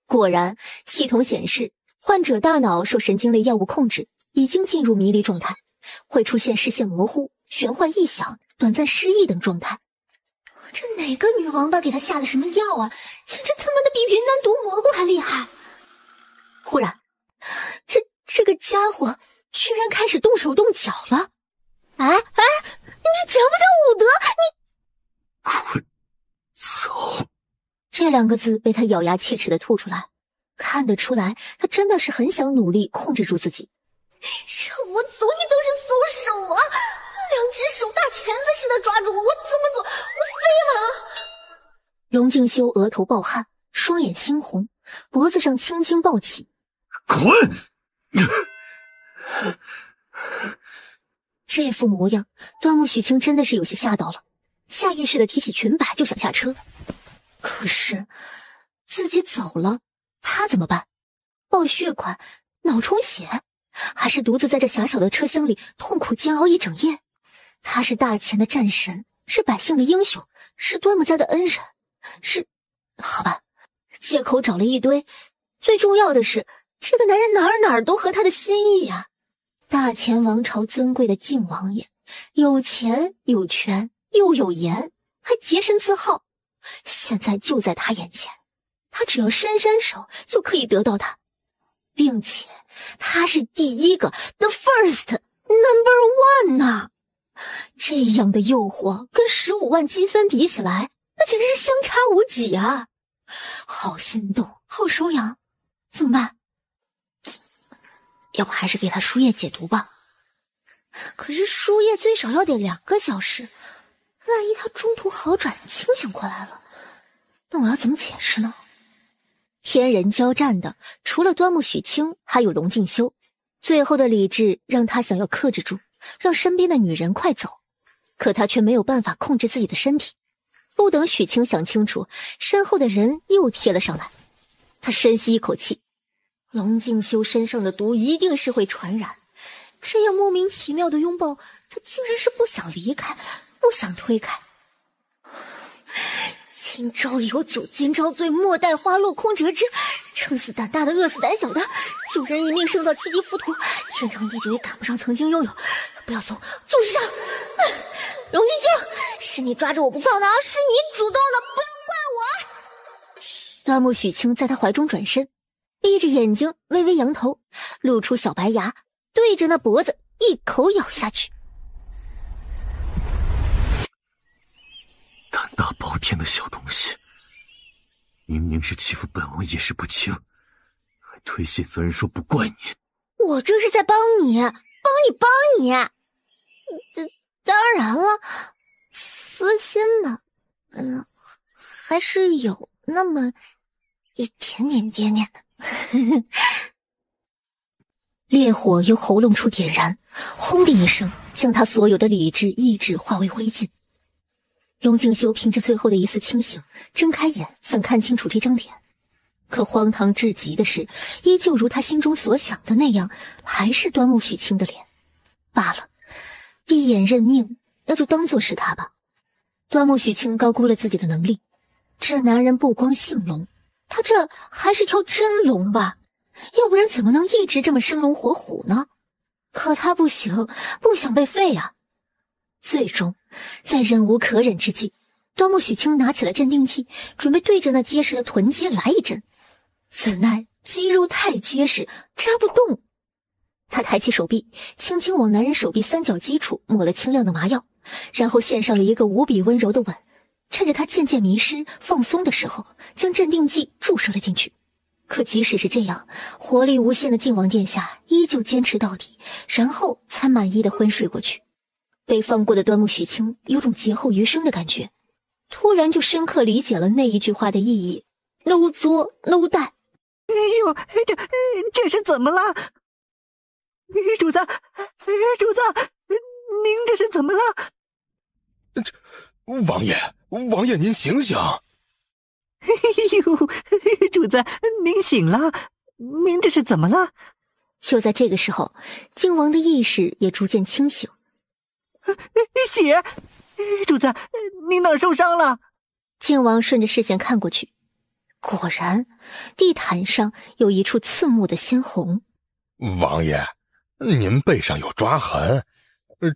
果然系统显示患者大脑受神经类药物控制，已经进入迷离状态，会出现视线模糊、玄幻异想、短暂失忆等状态。这哪个女王八给他下了什么药啊？简直他妈的比云南毒蘑菇还厉害！忽然，这个家伙居然开始动手动脚了！哎，你这讲不讲武德？你滚走！这两个字被他咬牙切齿的吐出来，看得出来，他真的是很想努力控制住自己。让我走，你都是松手啊！两只手大钳子似的抓住我，我怎么走？我飞吗？龙静修额头暴汗，双眼猩红，脖子上青筋暴起。滚！这副模样，端木许清真的是有些吓到了，下意识的提起裙摆就想下车。可是自己走了，他怎么办？爆血管、脑充血，还是独自在这狭小的车厢里痛苦煎熬一整夜？他是大前的战神，是百姓的英雄，是端木家的恩人，是……好吧，借口找了一堆，最重要的是这个男人哪儿都合他的心意啊！大前王朝尊贵的靖王爷，有钱有权又有颜，还洁身自好，现在就在他眼前，他只要伸手就可以得到他，并且他是第一个 ，the first number one 呐！这样的诱惑跟15万积分比起来，那简直是相差无几啊！好心动，好手痒，怎么办？要不还是给他输液解毒吧。可是输液最少要得2个小时，万一他中途好转清醒过来了，那我要怎么解释呢？天人交战的除了端木许清，还有龙静修。最后的理智让他想要克制住，让身边的女人快走，可他却没有办法控制自己的身体。不等许清想清楚，身后的人又贴了上来。他深吸一口气，龙静修身上的毒一定是会传染，这样莫名其妙的拥抱，他竟然是不想离开，不想推开。今朝有酒今朝醉，莫待花落空折枝。撑死胆大的，饿死胆小的，救人一命胜造7级浮屠，天长地久也赶不上曾经拥有。不要怂，就是上！龙静修，是你抓着我不放的啊，是你主动的，不要怪我。端木许清在他怀中转身，闭着眼睛微微扬头，露出小白牙，对着那脖子一口咬下去。胆大包天的小东西，明明是欺负本王一事不轻，还推卸责任说不怪你。我这是在帮你。当然了，私心嘛，还是有那么一点点的。烈火由喉咙处点燃，轰的一声，将他所有的理智意志化为灰烬。龙静修凭着最后的一丝清醒，睁开眼想看清楚这张脸，可荒唐至极的是，依旧如他心中所想的那样，还是端木许清的脸。罢了，闭眼认命，那就当作是他吧。端木许清高估了自己的能力，这男人不光姓龙，他这还是条真龙吧？要不然怎么能一直这么生龙活虎呢？可他不行，不想被废啊！最终，在忍无可忍之际，端木许清拿起了镇定剂，准备对着那结实的臀肌来一针。怎奈肌肉太结实，扎不动。他抬起手臂，轻轻往男人手臂三角肌处抹了清亮的麻药，然后献上了一个无比温柔的吻。趁着他渐渐迷失放松的时候，将镇定剂注射了进去。可即使是这样，活力无限的靖王殿下依旧坚持到底，然后才满意的昏睡过去。被放过的端木许清有种劫后余生的感觉，突然就深刻理解了那一句话的意义：no作 no die。哎呦，这是怎么了？主子，您这是怎么了？王爷您醒醒！哎呦，主子您醒了，您这是怎么了？就在这个时候，靖王的意识也逐渐清醒。血！主子，您哪儿受伤了？靖王顺着视线看过去，果然地毯上有一处刺目的鲜红。王爷，您背上有抓痕，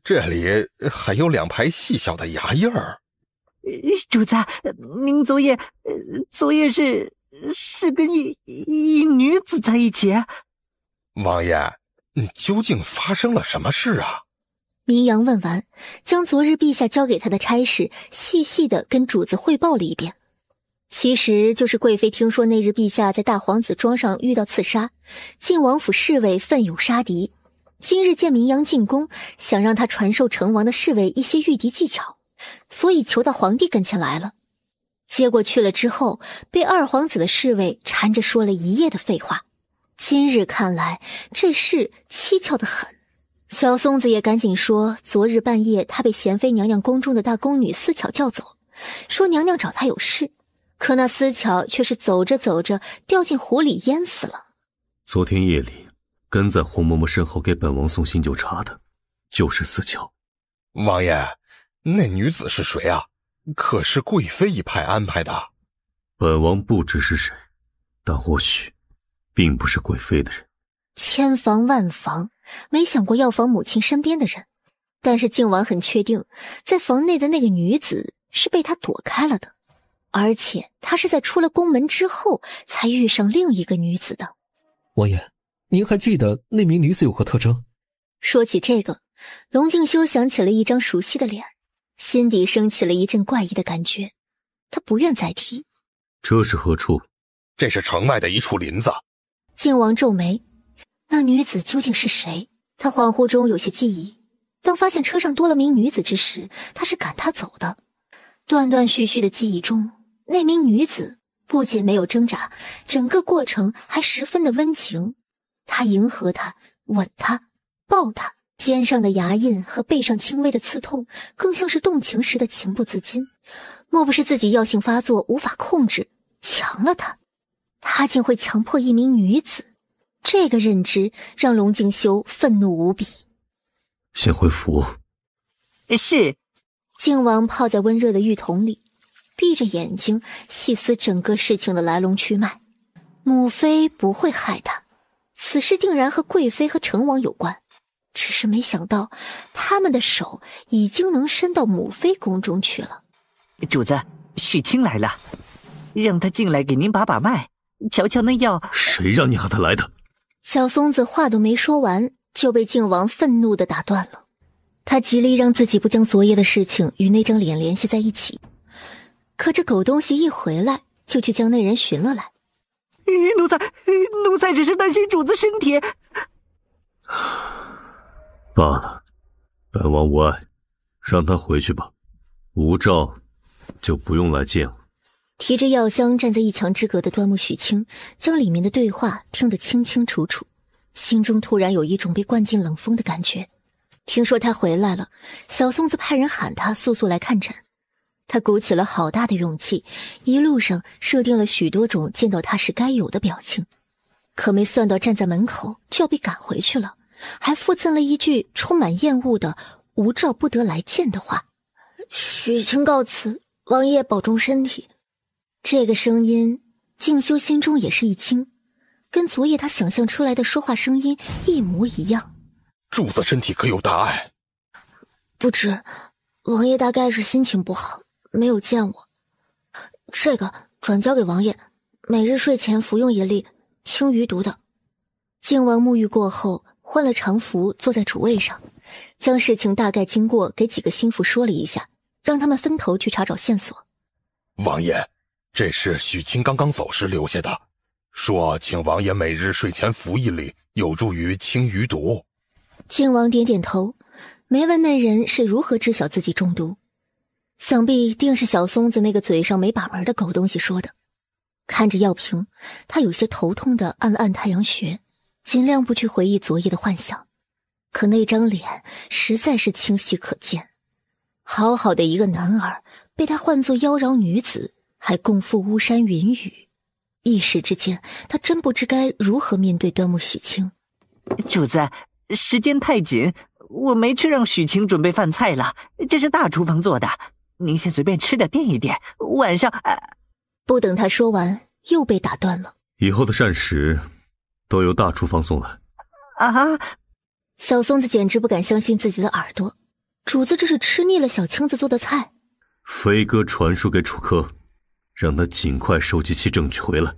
这里还有2排细小的牙印儿。主子，您昨夜是跟一女子在一起？王爷，究竟发生了什么事啊？明阳问完，将昨日陛下交给他的差事细细的跟主子汇报了一遍。其实就是贵妃听说那日陛下在大皇子庄上遇到刺杀，晋王府侍卫奋勇杀敌，今日见明阳进宫，想让他传授成王的侍卫一些御敌技巧，所以求到皇帝跟前来了。结果去了之后，被二皇子的侍卫缠着说了一夜的废话。今日看来，这事蹊跷得很。小松子也赶紧说，昨日半夜他被贤妃娘娘宫中的大宫女思巧叫走，说娘娘找他有事，可那思巧却是走着走着掉进湖里淹死了。昨天夜里跟在洪嬷嬷身后给本王送新酒茶的就是思巧。王爷，那女子是谁啊？可是贵妃一派安排的。本王不知是谁，但或许并不是贵妃的人。千防万防，没想过要防母亲身边的人，但是靖王很确定，在房内的那个女子是被他躲开了的，而且他是在出了宫门之后才遇上另一个女子的。王爷，您还记得那名女子有何特征？说起这个，龙静修想起了一张熟悉的脸，心底升起了一阵怪异的感觉，他不愿再提。这是何处？这是城外的一处林子。靖王皱眉，那女子究竟是谁？他恍惚中有些记忆，当发现车上多了名女子之时，他是赶她走的。断断续续的记忆中，那名女子不仅没有挣扎，整个过程还十分的温情。他迎合她，吻她，抱她，肩上的牙印和背上轻微的刺痛，更像是动情时的情不自禁。莫不是自己药性发作无法控制，强了他？他竟会强迫一名女子？这个认知让龙静修愤怒无比。先回府。是。靖王泡在温热的浴桶里，闭着眼睛细思整个事情的来龙去脉。母妃不会害他，此事定然和贵妃和成王有关，只是没想到他们的手已经能伸到母妃宫中去了。主子，许清来了，让他进来给您把把脉，瞧瞧那药。谁让你喊他来的？小松子话都没说完，就被靖王愤怒地打断了。他极力让自己不将昨夜的事情与那张脸联系在一起，可这狗东西一回来，就去将那人寻了来。奴才只是担心主子身体。罢了，本王无碍，让他回去吧。无照就不用来见了。提着药箱站在一墙之隔的端木许清将里面的对话听得清清楚楚，心中突然有一种被灌进冷风的感觉。听说他回来了，小松子派人喊他速速来看诊。他鼓起了好大的勇气，一路上设定了许多种见到他时该有的表情，可没算到站在门口就要被赶回去了，还附赠了一句充满厌恶的无照不得来见的话。许清告辞，王爷保重身体。这个声音，静修心中也是一惊，跟昨夜他想象出来的说话声音一模一样。主子身体可有大碍？不知，王爷大概是心情不好，没有见我。这个转交给王爷，每日睡前服用一粒，清余毒的。靖王沐浴过后，换了常服，坐在主位上，将事情大概经过给几个心腹说了一下，让他们分头去查找线索。王爷，这是许清刚刚走时留下的，说请王爷每日睡前服一粒，有助于清余毒。靖王点点头，没问那人是如何知晓自己中毒，想必定是小松子那个嘴上没把门的狗东西说的。看着药瓶，他有些头痛的按了按太阳穴，尽量不去回忆昨夜的幻想，可那张脸实在是清晰可见。好好的一个男儿，被他唤作妖娆女子，还共赴巫山云雨，一时之间他真不知该如何面对端木许清。主子，时间太紧，我没去让许清准备饭菜了，这是大厨房做的，您先随便吃点垫一垫，晚上……不等他说完，又被打断了。以后的膳食都由大厨房送来。啊！小松子简直不敢相信自己的耳朵，主子这是吃腻了小青子做的菜。飞哥传书给楚客，让他尽快收集其证据回来。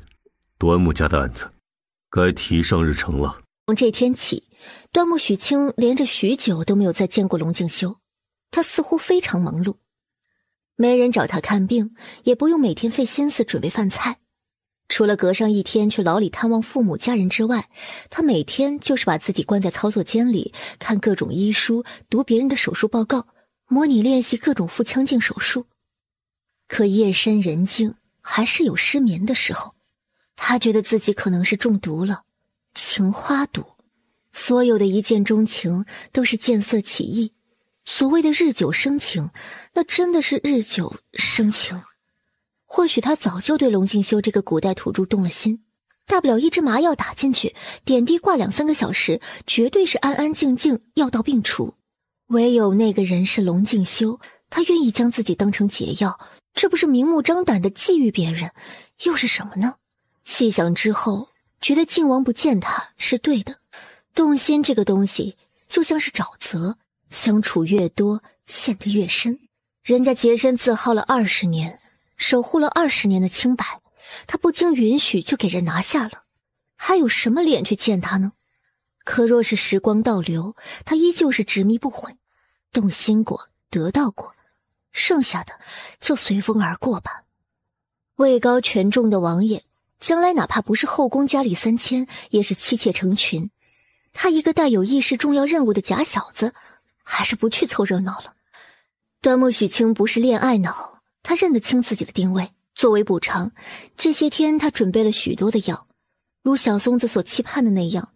端木家的案子该提上日程了。从这天起，端木许清连着许久都没有再见过龙静修，他似乎非常忙碌，没人找他看病，也不用每天费心思准备饭菜。除了隔上一天去牢里探望父母家人之外，他每天就是把自己关在操作间里，看各种医书，读别人的手术报告，模拟练习各种腹腔镜手术。可夜深人静，还是有失眠的时候。他觉得自己可能是中毒了，情花毒。所有的一见钟情都是见色起意，所谓的日久生情，那真的是日久生情。或许他早就对龙静修这个古代土著动了心，大不了一支麻药打进去，点滴挂2-3个小时，绝对是安安静静，药到病除。唯有那个人是龙静修，他愿意将自己当成解药，这不是明目张胆的觊觎别人，又是什么呢？细想之后，觉得靖王不见他是对的。动心这个东西就像是沼泽，相处越多，陷得越深。人家洁身自好了20年，守护了20年的清白，他不经允许就给人拿下了，还有什么脸去见他呢？可若是时光倒流，他依旧是执迷不悔，动心过，得到过，剩下的就随风而过吧。位高权重的王爷，将来哪怕不是后宫佳丽3000，也是妻妾成群。他一个带有议事重要任务的假小子，还是不去凑热闹了。端木许清不是恋爱脑，他认得清自己的定位。作为补偿，这些天他准备了许多的药，如小松子所期盼的那样，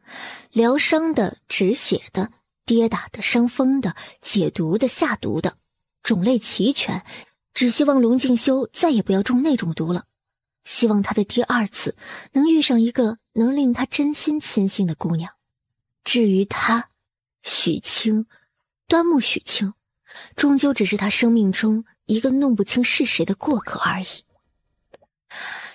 疗伤的、止血的、跌打的、伤风的、解毒的、下毒的，种类齐全。只希望龙静修再也不要中那种毒了，希望他的第2次能遇上一个能令他真心倾心的姑娘。至于他，许清，端木许清，终究只是他生命中一个弄不清是谁的过客而已。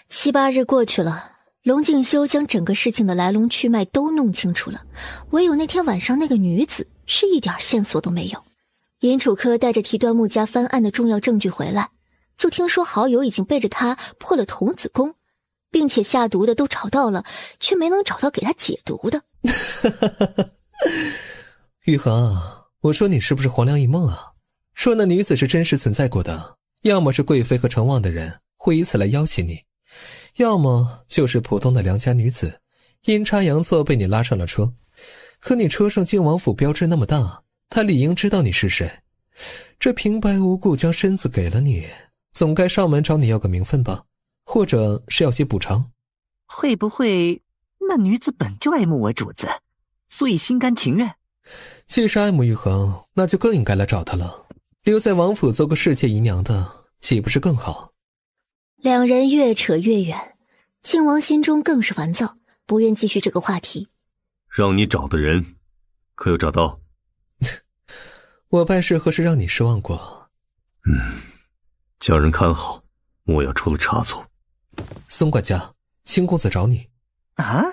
7、8日过去了，龙静修将整个事情的来龙去脉都弄清楚了，唯有那天晚上那个女子是一点线索都没有。尹楚科带着替端木家翻案的重要证据回来，就听说好友已经背着他破了童子功，并且下毒的都找到了，却没能找到给他解毒的。玉衡，我说你是不是黄粱一梦啊？说那女子是真实存在过的，要么是贵妃和成旺的人会以此来要挟你，要么就是普通的良家女子，阴差阳错被你拉上了车。可你车上靖王府标志那么大，他理应知道你是谁，这平白无故将身子给了你，总该上门找你要个名分吧，或者是要些补偿。会不会那女子本就爱慕我主子，所以心甘情愿？既是爱慕玉衡，那就更应该来找她了。留在王府做个侍妾姨娘的，岂不是更好？两人越扯越远，靖王心中更是烦躁，不愿继续这个话题。让你找的人，可有找到？我办事何时让你失望过？叫人看好，莫要出了差错。松管家，青公子找你。啊？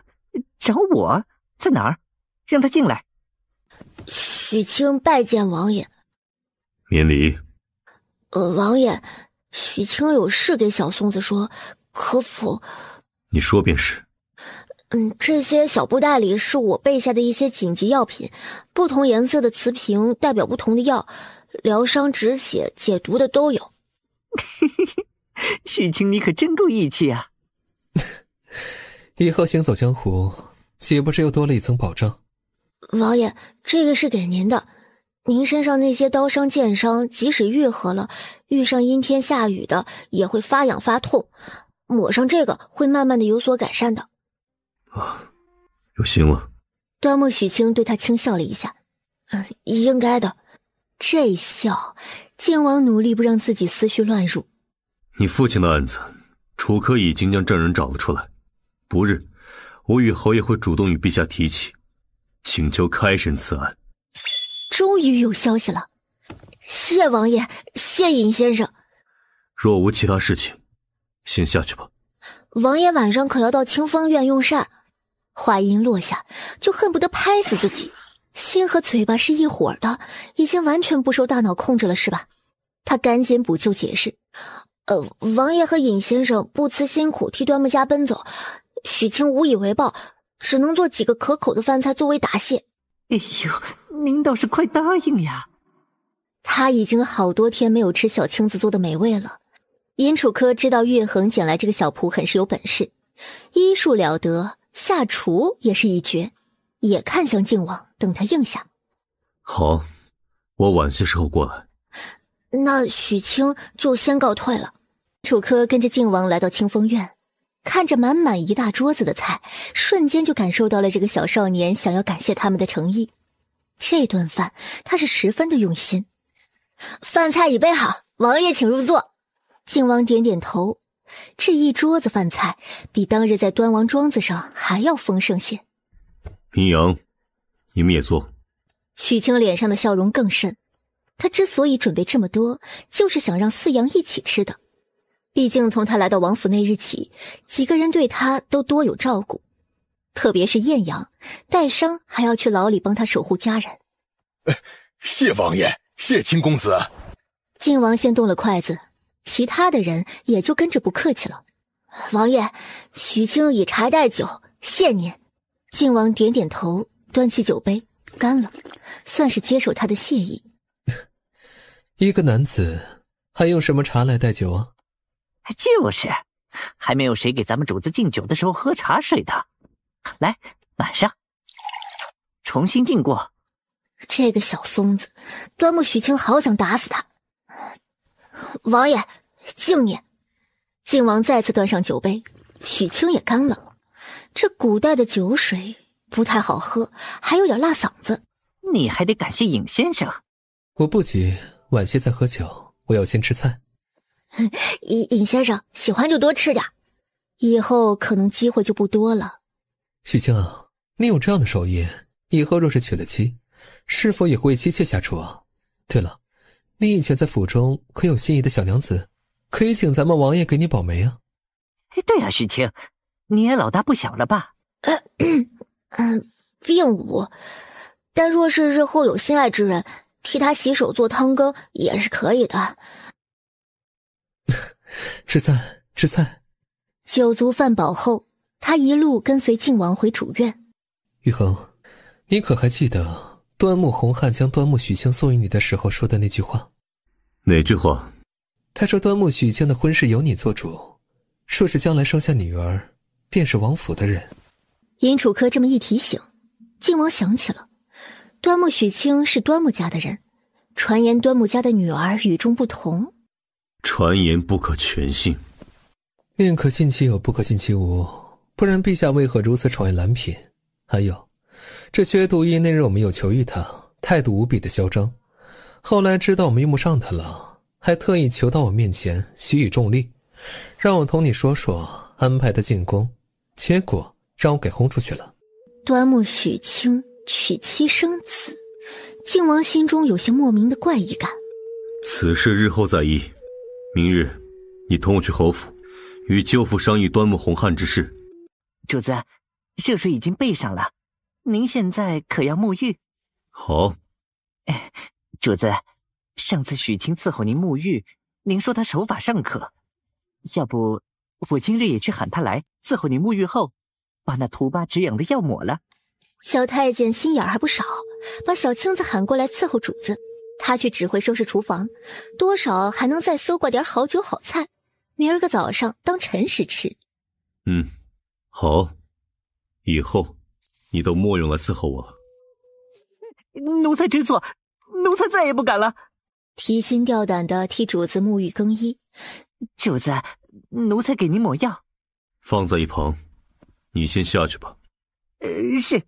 找我？在哪儿？让他进来。许清拜见王爷。免礼。王爷，许清有事给小松子说，可否？你说便是。这些小布袋里是我备下的一些紧急药品，不同颜色的瓷瓶代表不同的药，疗伤、止血、解毒的都有。许清，你可真够义气啊！以后行走江湖，岂不是又多了一层保障？王爷，这个是给您的。您身上那些刀伤、剑伤，即使愈合了，遇上阴天下雨的也会发痒发痛，抹上这个会慢慢的有所改善的。有心了。端木许清对他轻笑了一下，应该的。这一笑，靖王努力不让自己思绪乱入。你父亲的案子，楚科已经将证人找了出来，不日，我与侯爷会主动与陛下提起，请求开审此案。终于有消息了，谢王爷，谢尹先生。若无其他事情，先下去吧。王爷晚上可要到清风院用膳。话音落下，就恨不得拍死自己，心和嘴巴是一伙的，已经完全不受大脑控制了，是吧？他赶紧补救解释，王爷和尹先生不辞辛苦替端木家奔走，许清无以为报，只能做几个可口的饭菜作为答谢。哎呦，您倒是快答应呀！他已经好多天没有吃小青子做的美味了。尹楚科知道岳恒捡来这个小仆很是有本事，医术了得，下厨也是一绝，也看向靖王，等他应下。好，我晚些时候过来。那许清就先告退了。楚科跟着靖王来到清风院，看着满满一大桌子的菜，瞬间就感受到了这个小少年想要感谢他们的诚意。这顿饭他是十分的用心。饭菜已备好，王爷请入座。靖王点点头，这一桌子饭菜比当日在端王庄子上还要丰盛些。阴阳，你们也坐。许清脸上的笑容更甚，他之所以准备这么多，就是想让四阳一起吃的。毕竟从他来到王府那日起，几个人对他都多有照顾，特别是艳阳，带伤还要去牢里帮他守护家人。谢王爷，谢清公子。靖王先动了筷子，其他的人也就跟着不客气了。王爷，许清以茶代酒，谢您。靖王点点头，端起酒杯，干了，算是接受他的谢意。一个男子还用什么茶来代酒啊？就是，还没有谁给咱们主子敬酒的时候喝茶水的。来，晚上重新敬过。这个小松子，端木许清好想打死他。王爷，敬你。靖王再次端上酒杯，许清也干了。这古代的酒水不太好喝，还有点辣嗓子。你还得感谢尹先生。我不急，晚些再喝酒，我要先吃菜。尹先生喜欢就多吃点，以后可能机会就不多了。许清啊，你有这样的手艺，以后若是娶了妻，是否也会为妻妾下厨啊？对了，你以前在府中可有心仪的小娘子，可以请咱们王爷给你保媒啊。对啊，许清，你也老大不小了吧？并无，但若是日后有心爱之人，替他洗手做汤羹也是可以的。吃菜，吃菜。酒足饭饱后，他一路跟随靖王回主院。玉衡，你可还记得端木洪汉将端木许清送与你的时候说的那句话？哪句话？他说端木许清的婚事由你做主，说是将来生下女儿，便是王府的人。尹楚科这么一提醒，靖王想起了，端木许清是端木家的人，传言端木家的女儿与众不同。传言不可全信，宁可信其有，不可信其无，不然陛下为何如此宠爱兰嫔？还有，这薛独一那日我们有求于他，态度无比的嚣张，后来知道我们用不上他了，还特意求到我面前，许以重利，让我同你说说安排的进宫，结果让我给轰出去了。端木许清娶妻生子，靖王心中有些莫名的怪异感。此事日后再议。明日，你同我去侯府，与舅父商议端木洪汉之事。主子，热水已经备上了，您现在可要沐浴？好。主子，上次许清伺候您沐浴，您说他手法尚可，要不我今日也去喊他来伺候你沐浴后，把那涂疤止痒的药抹了。小太监心眼还不少，把小青子喊过来伺候主子，他去指挥收拾厨房，多少还能再搜刮点好酒好菜，明儿个早上当晨食吃。好，以后你都莫用来伺候我。奴才知错，奴才再也不敢了。提心吊胆地替主子沐浴更衣。主子，奴才给您抹药。放在一旁，你先下去吧。是。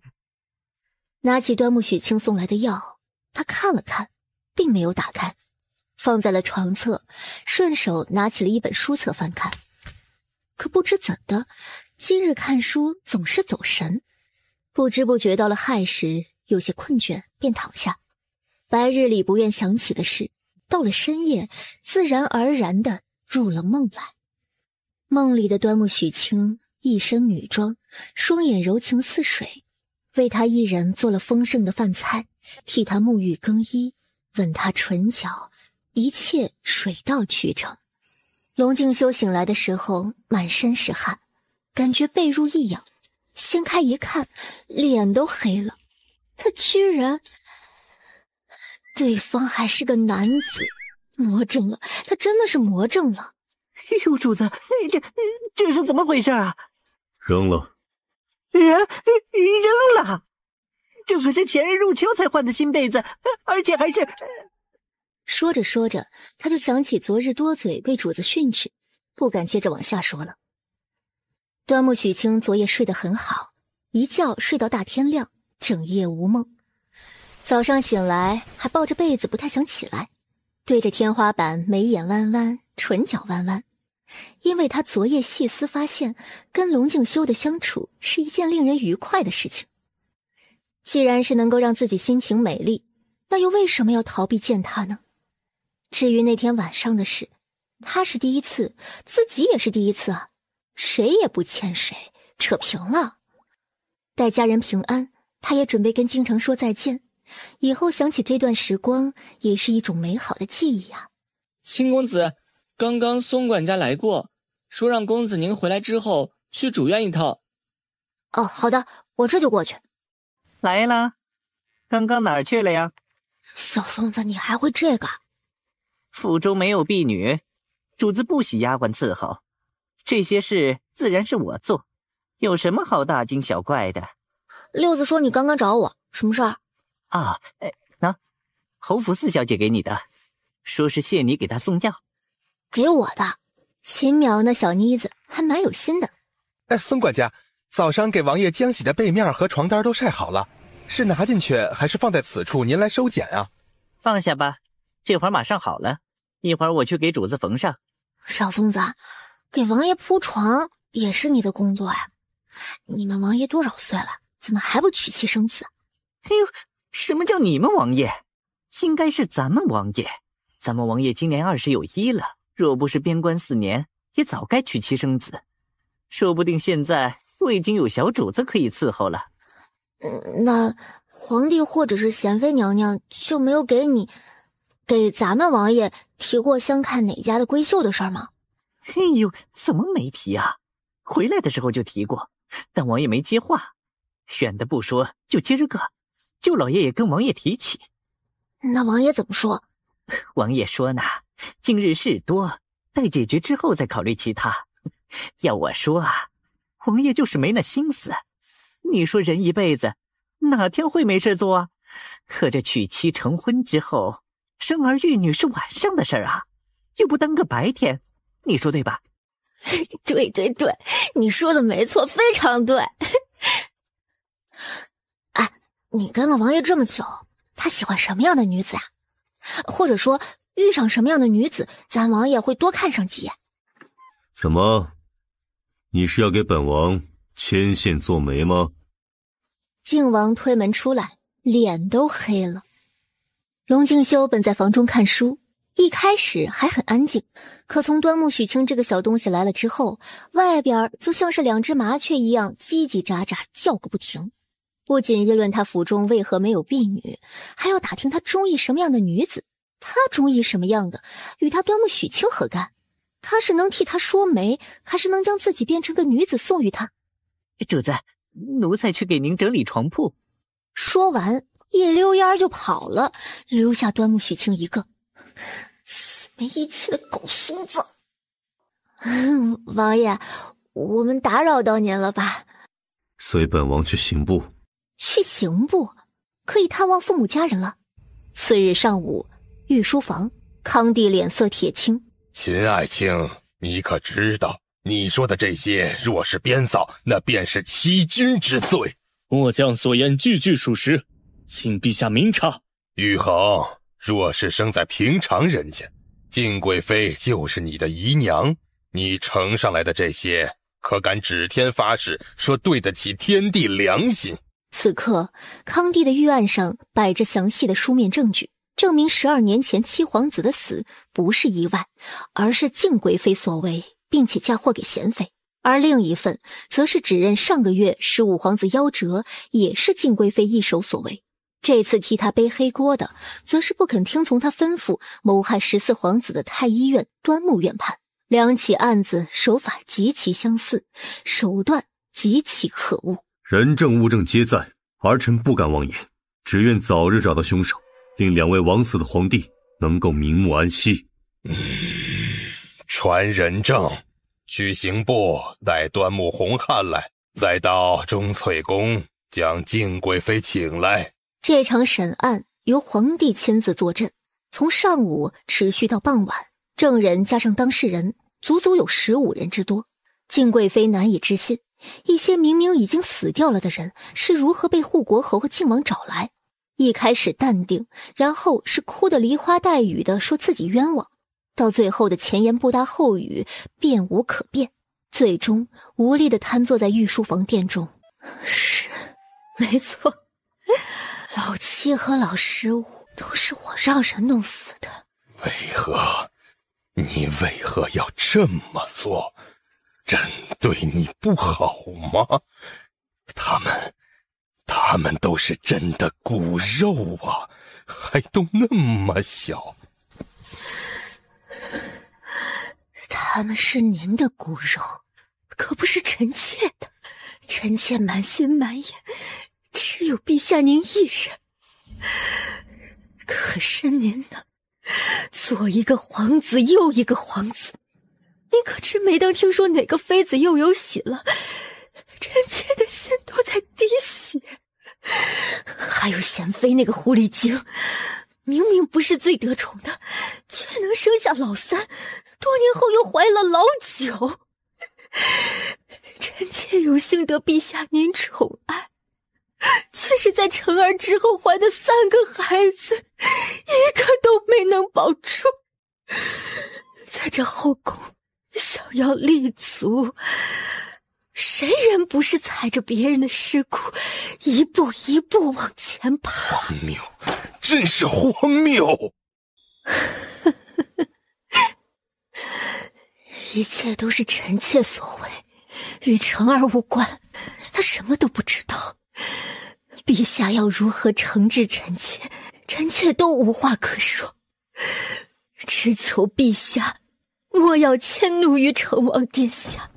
拿起端木许清送来的药，他看了看，并没有打开，放在了床侧，顺手拿起了一本书册翻看。可不知怎的，今日看书总是走神，不知不觉到了亥时，有些困倦，便躺下。白日里不愿想起的事，到了深夜，自然而然地入了梦来。梦里的端木许清一身女装，双眼柔情似水，为他一人做了丰盛的饭菜，替他沐浴更衣，吻他唇角，一切水到渠成。龙静修醒来的时候，满身是汗，感觉背入一痒，掀开一看，脸都黑了。他居然，对方还是个男子，魔怔了，他真的是魔怔了。哎呦，主子，这是怎么回事啊？扔了。扔了？这可是前日入秋才换的新被子，而且还是……说着说着，他就想起昨日多嘴被主子训斥，不敢接着往下说了。端木许清昨夜睡得很好，一觉睡到大天亮，整夜无梦。早上醒来还抱着被子不太想起来，对着天花板眉眼弯弯，唇角弯弯。因为他昨夜细思发现，跟龙静修的相处是一件令人愉快的事情。既然是能够让自己心情美丽，那又为什么要逃避见他呢？至于那天晚上的事，他是第一次，自己也是第一次啊，谁也不欠谁，扯平了。待家人平安，他也准备跟京城说再见，以后想起这段时光，也是一种美好的记忆啊。秦公子，刚刚松管家来过，说让公子您回来之后去主院一趟。哦，好的，我这就过去。来了，刚刚哪儿去了呀？小松子，你还会这个？府中没有婢女，主子不喜丫鬟伺候，这些事自然是我做，有什么好大惊小怪的？六子说你刚刚找我，什么事儿？啊，侯府四小姐给你的，说是谢你给她送药。给我的？秦苗那小妮子还蛮有心的。孙管家，早上给王爷将洗的被面和床单都晒好了，是拿进去还是放在此处您来收捡啊？放下吧，这会儿马上好了，一会儿我去给主子缝上。小松子，给王爷铺床也是你的工作呀。你们王爷多少岁了，怎么还不娶妻生子？哎呦，什么叫你们王爷？应该是咱们王爷。咱们王爷今年20有1了，若不是边关4年，也早该娶妻生子。说不定现在我已经有小主子可以伺候了。那皇帝或者是贤妃娘娘就没有给咱们王爷提过相看哪家的闺秀的事吗？哎呦，怎么没提啊？回来的时候就提过，但王爷没接话。远的不说，就今儿个，舅老爷也跟王爷提起。那王爷怎么说？王爷说呢，今日事多，待解决之后再考虑其他。要我说啊，王爷就是没那心思。你说人一辈子哪天会没事做啊？可这娶妻成婚之后，生儿育女是晚上的事儿啊，又不当个白天，你说对吧？对对对，你说的没错，非常对。哎，你跟了王爷这么久，他喜欢什么样的女子啊？或者说遇上什么样的女子，咱王爷会多看上几眼？怎么，你是要给本王牵线做媒吗？靖王推门出来，脸都黑了。龙静修本在房中看书，一开始还很安静，可从端木许清这个小东西来了之后，外边就像是2只麻雀一样叽叽喳喳叫个不停。不仅议论他府中为何没有婢女，还要打听他中意什么样的女子。他中意什么样的，与他端木许清何干？他是能替他说媒，还是能将自己变成个女子送与他？主子，奴才去给您整理床铺。说完一溜烟就跑了，留下端木许清一个死没义气的狗孙子。王爷，我们打扰到您了吧？随本王去刑部。去刑部？可以探望父母家人了。次日上午，御书房，康帝脸色铁青。秦爱卿，你可知道，你说的这些若是编造，那便是欺君之罪。末将所言句句属实，请陛下明察。玉衡，若是生在平常人间，静贵妃就是你的姨娘，你呈上来的这些，可敢指天发誓说对得起天地良心？此刻，康帝的御案上摆着详细的书面证据，证明12年前七皇子的死不是意外，而是静贵妃所为，并且嫁祸给贤妃。而另一份则是指认上个月15皇子夭折也是静贵妃一手所为。这次替他背黑锅的，则是不肯听从他吩咐谋害14皇子的太医院端木院判。两起案子手法极其相似，手段极其可恶。人证物证皆在，儿臣不敢妄言，只愿早日找到凶手，令2位枉死的皇帝能够瞑目安息。传人证，去刑部带端木洪汉来，再到钟粹宫将静贵妃请来。这场审案由皇帝亲自坐镇，从上午持续到傍晚，证人加上当事人足足有15人之多。静贵妃难以置信，一些明明已经死掉了的人是如何被护国侯和靖王找来。一开始淡定，然后是哭得梨花带雨的说自己冤枉，到最后的前言不搭后语，辩无可辩，最终无力地瘫坐在御书房殿中。是，没错，老七和老15都是我让人弄死的。你为何要这么做？朕对你不好吗？他们都是朕的骨肉啊，还都那么小。他们是您的骨肉，可不是臣妾的。臣妾满心满眼只有陛下您一人。可是您呢？做一个皇子又一个皇子，您可知每当听说哪个妃子又有喜了，臣妾的心都在滴血。还有贤妃那个狐狸精，明明不是最得宠的，却能生下老3，多年后又怀了老9。臣妾有幸得陛下您宠爱，却是在成儿之后怀的3个孩子，一个都没能保住。在这后宫想要立足，谁人不是踩着别人的尸骨，一步一步往前爬？荒谬，真是荒谬！一切都是臣妾所为，与成儿无关，他什么都不知道。陛下要如何惩治臣妾，臣妾都无话可说，只求陛下莫要迁怒于成王殿下。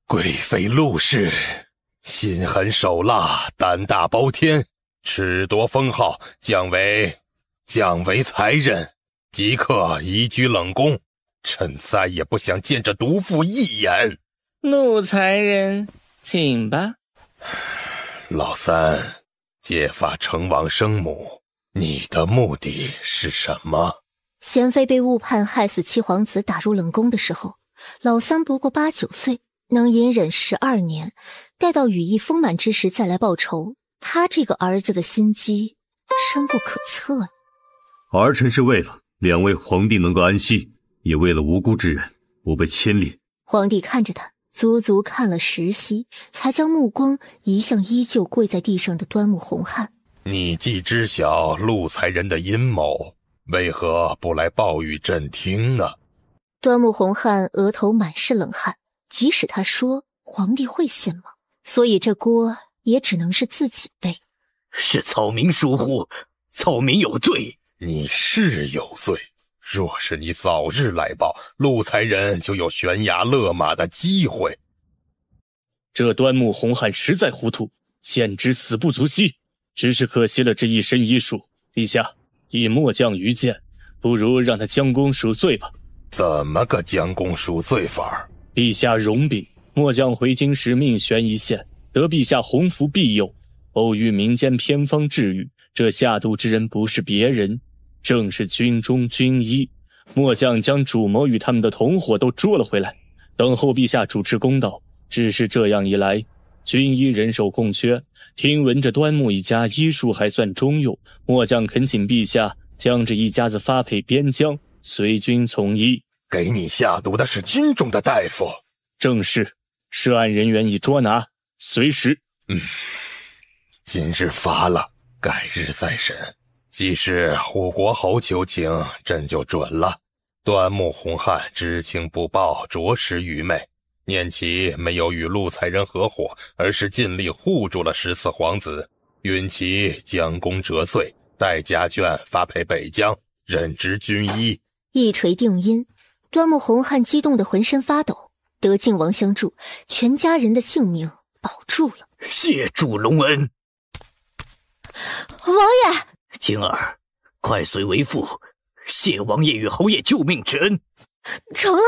贵妃陆氏心狠手辣，胆大包天，褫夺封号，降为才人，即刻移居冷宫。臣再也不想见这毒妇一眼。怒才人，请吧。老3，揭发成王生母，你的目的是什么？贤妃被误判害死七皇子打入冷宫的时候，老3不过8、9岁，能隐忍12年，待到羽翼丰满之时再来报仇，他这个儿子的心机深不可测呀。儿臣是为了2位皇帝能够安息，也为了无辜之人不被牵连。皇帝看着他，足足看了10息，才将目光移向依旧跪在地上的端木洪汉。你既知晓陆才人的阴谋，为何不来报与朕听呢？端木洪汉额头满是冷汗，即使他说，皇帝会信吗？所以这锅也只能是自己背。是草民疏忽，草民有罪。你是有罪，若是你早日来报，陆才人就有悬崖勒马的机会。这端木洪汉实在糊涂，简直死不足惜。只是可惜了这一身医术。陛下，以末将愚见，不如让他将功赎罪吧。怎么个将功赎罪法？陛下容禀，末将回京时命悬一线，得陛下洪福庇佑，偶遇民间偏方治愈。这下毒之人不是别人，正是军中军医。末将将主谋与他们的同伙都捉了回来，等候陛下主持公道。只是这样一来，军医人手空缺，听闻这端木一家医术还算中用，末将恳请陛下将这一家子发配边疆，随军从医。给你下毒的是军中的大夫？正是，涉案人员已捉拿，随时。今日罚了，改日再审。既是护国侯求情，朕就准了。端木洪汉知情不报，着实愚昧。念其没有与陆才人合伙，而是尽力护住了14皇子，允其将功折罪，带家眷发配北疆，任职军医。一锤定音，端木洪汉激动得浑身发抖。得靖王相助，全家人的性命保住了。谢主隆恩。王爷，晴儿，快随为父，谢王爷与侯爷救命之恩。成了，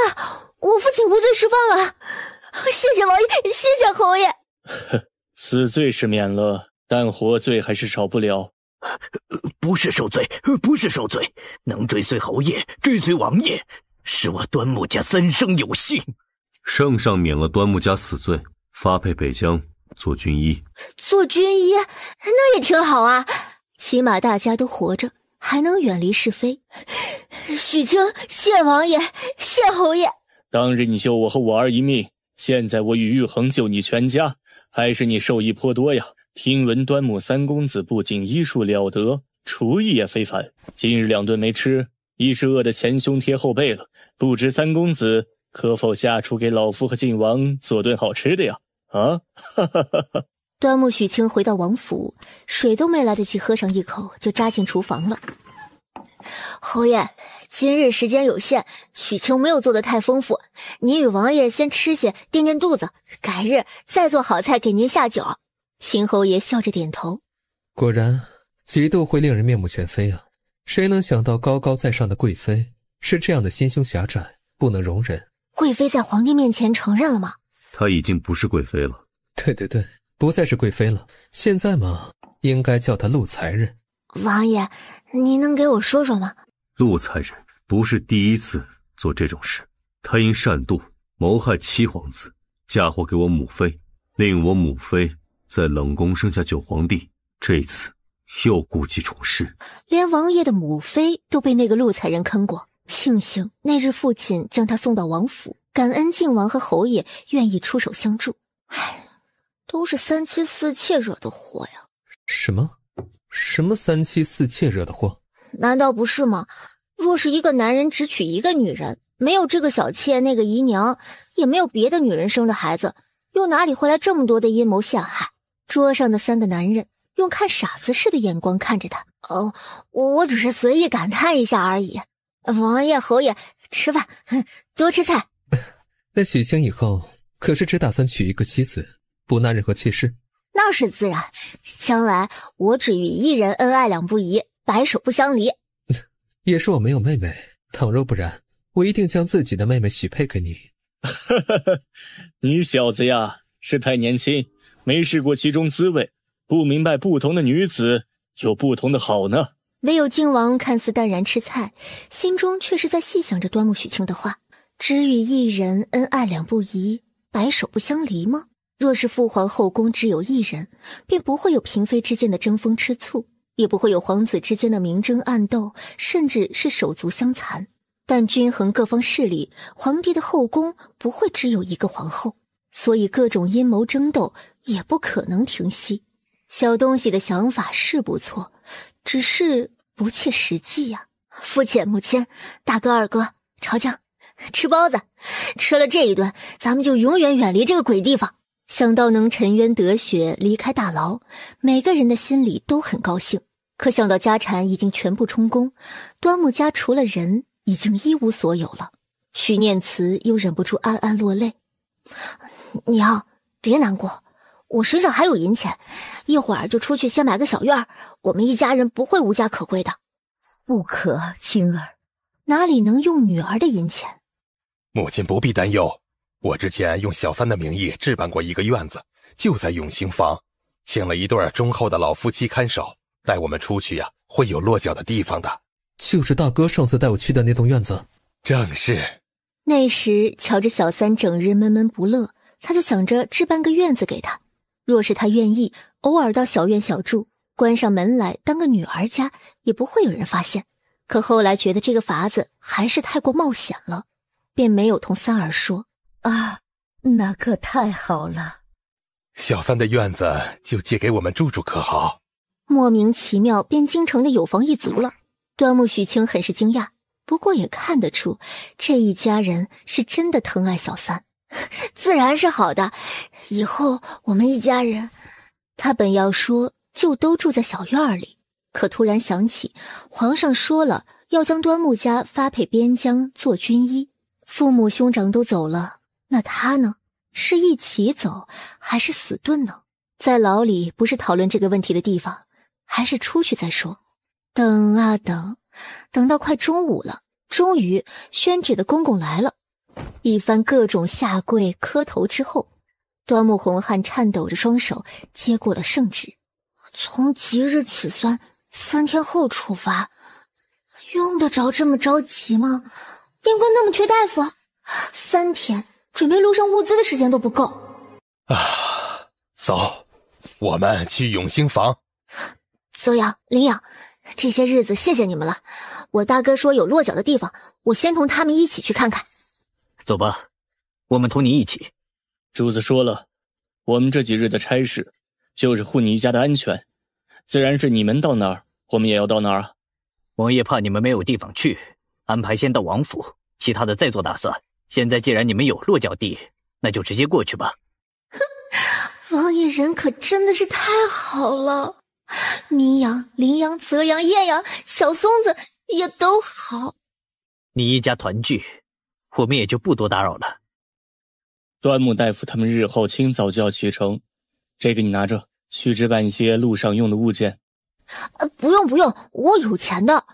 我父亲无罪释放了，谢谢王爷，谢谢侯爷。死罪是免了，但活罪还是少不了。不是受罪，不是受罪，能追随侯爷，追随王爷，是我端木家三生有幸。圣上免了端木家死罪，发配北疆做军医。做军医那也挺好啊，起码大家都活着，还能远离是非。许清，谢王爷，谢侯爷。当日你救我和我儿一命，现在我与玉衡救你全家，还是你受益颇多呀。听闻端木三公子不仅医术了得，厨艺也非凡。今日2顿没吃，一是饿得前胸贴后背了。不知三公子可否下厨给老夫和晋王做顿好吃的呀？啊，端木许清回到王府，水都没来得及喝上一口，就扎进厨房了。侯爷，今日时间有限，许清没有做得太丰富，你与王爷先吃些垫垫肚子，改日再做好菜给您下酒。秦侯爷笑着点头。果然，嫉妒会令人面目全非啊！谁能想到高高在上的贵妃是这样的心胸狭窄，不能容忍。贵妃在皇帝面前承认了吗？她已经不是贵妃了。对，不再是贵妃了，现在嘛，应该叫她陆才人。王爷，你能给我说说吗？陆才人不是第一次做这种事，他因擅妒谋害7皇子，嫁祸给我母妃，令我母妃在冷宫生下9皇帝，这次又故技重施。连王爷的母妃都被那个陆才人坑过，庆幸那日父亲将他送到王府，感恩靖王和侯爷愿意出手相助。唉，都是3妻4妾惹的祸呀。什么3妻4妾惹的祸？难道不是吗？若是一个男人只娶一个女人，没有这个小妾那个姨娘，也没有别的女人生的孩子，又哪里会来这么多的阴谋陷害？桌上的3个男人用看傻子似的眼光看着他。我只是随意感叹一下而已。王爷侯爷，吃饭，多吃菜。那许清以后可是只打算娶一个妻子，不纳任何妾室？那是自然，将来我只与一人恩爱两不疑，白首不相离。也是我没有妹妹，倘若不然，我一定将自己的妹妹许配给你。你小子呀，是太年轻，没试过其中滋味，不明白不同的女子有不同的好呢。唯有靖王看似淡然吃菜，心中却是在细想着端木许清的话。只与一人恩爱两不疑，白首不相离吗？若是父皇后宫只有一人，便不会有嫔妃之间的争风吃醋，也不会有皇子之间的明争暗斗，甚至是手足相残。但均衡各方势力，皇帝的后宫不会只有一个皇后，所以各种阴谋争斗也不可能停息。小东西的想法是不错，只是不切实际呀。父亲、母亲、大哥、二哥，朝将，吃包子，吃了这一顿，咱们就永远远离这个鬼地方。想到能沉冤得雪，离开大牢，每个人的心里都很高兴。可想到家产已经全部充公，端木家除了人已经一无所有了，许念慈又忍不住暗暗落泪。娘，别难过，我身上还有银钱，一会儿就出去先买个小院，我们一家人不会无家可归的。不可，青儿，哪里能用女儿的银钱？母亲不必担忧，我之前用小三的名义置办过一个院子，就在永兴坊，请了一对忠厚的老夫妻看守，带我们出去呀，会有落脚的地方的。就是大哥上次带我去的那栋院子。正是。那时瞧着小三整日闷闷不乐，他就想着置办个院子给他，若是他愿意，偶尔到小院小住，关上门来当个女儿家，也不会有人发现。可后来觉得这个法子还是太过冒险了，便没有同三儿说。啊，那可太好了。小三的院子就借给我们住住可好？莫名其妙便京城的有房一族了。端木许清很是惊讶，不过也看得出这一家人是真的疼爱小三。自然是好的，以后我们一家人……他本要说就都住在小院里，可突然想起皇上说了要将端木家发配边疆做军医，父母兄长都走了，那他呢？是一起走还是死遁呢？在牢里不是讨论这个问题的地方，还是出去再说。等啊等，等到快中午了，终于宣旨的公公来了。一番各种下跪磕头之后，端木洪汉颤抖着双手接过了圣旨。从即日起算3天后出发，用得着这么着急吗？边关那么缺大夫，3天准备路上物资的时间都不够啊！走，我们去永兴坊。邹阳、林阳，这些日子谢谢你们了。我大哥说有落脚的地方，我先同他们一起去看看。走吧，我们同你一起。主子说了，我们这几日的差事就是护你一家的安全，自然是你们到哪儿，我们也要到哪儿啊。王爷怕你们没有地方去，安排先到王府，其他的再做打算。现在既然你们有落脚地，那就直接过去吧。王爷人可真的是太好了，明阳、林阳、泽阳、艳阳、小松子也都好。你一家团聚，我们也就不多打扰了。端木大夫他们日后清早就要启程，这个你拿着，去置办一些路上用的物件。不用不用，我有钱的。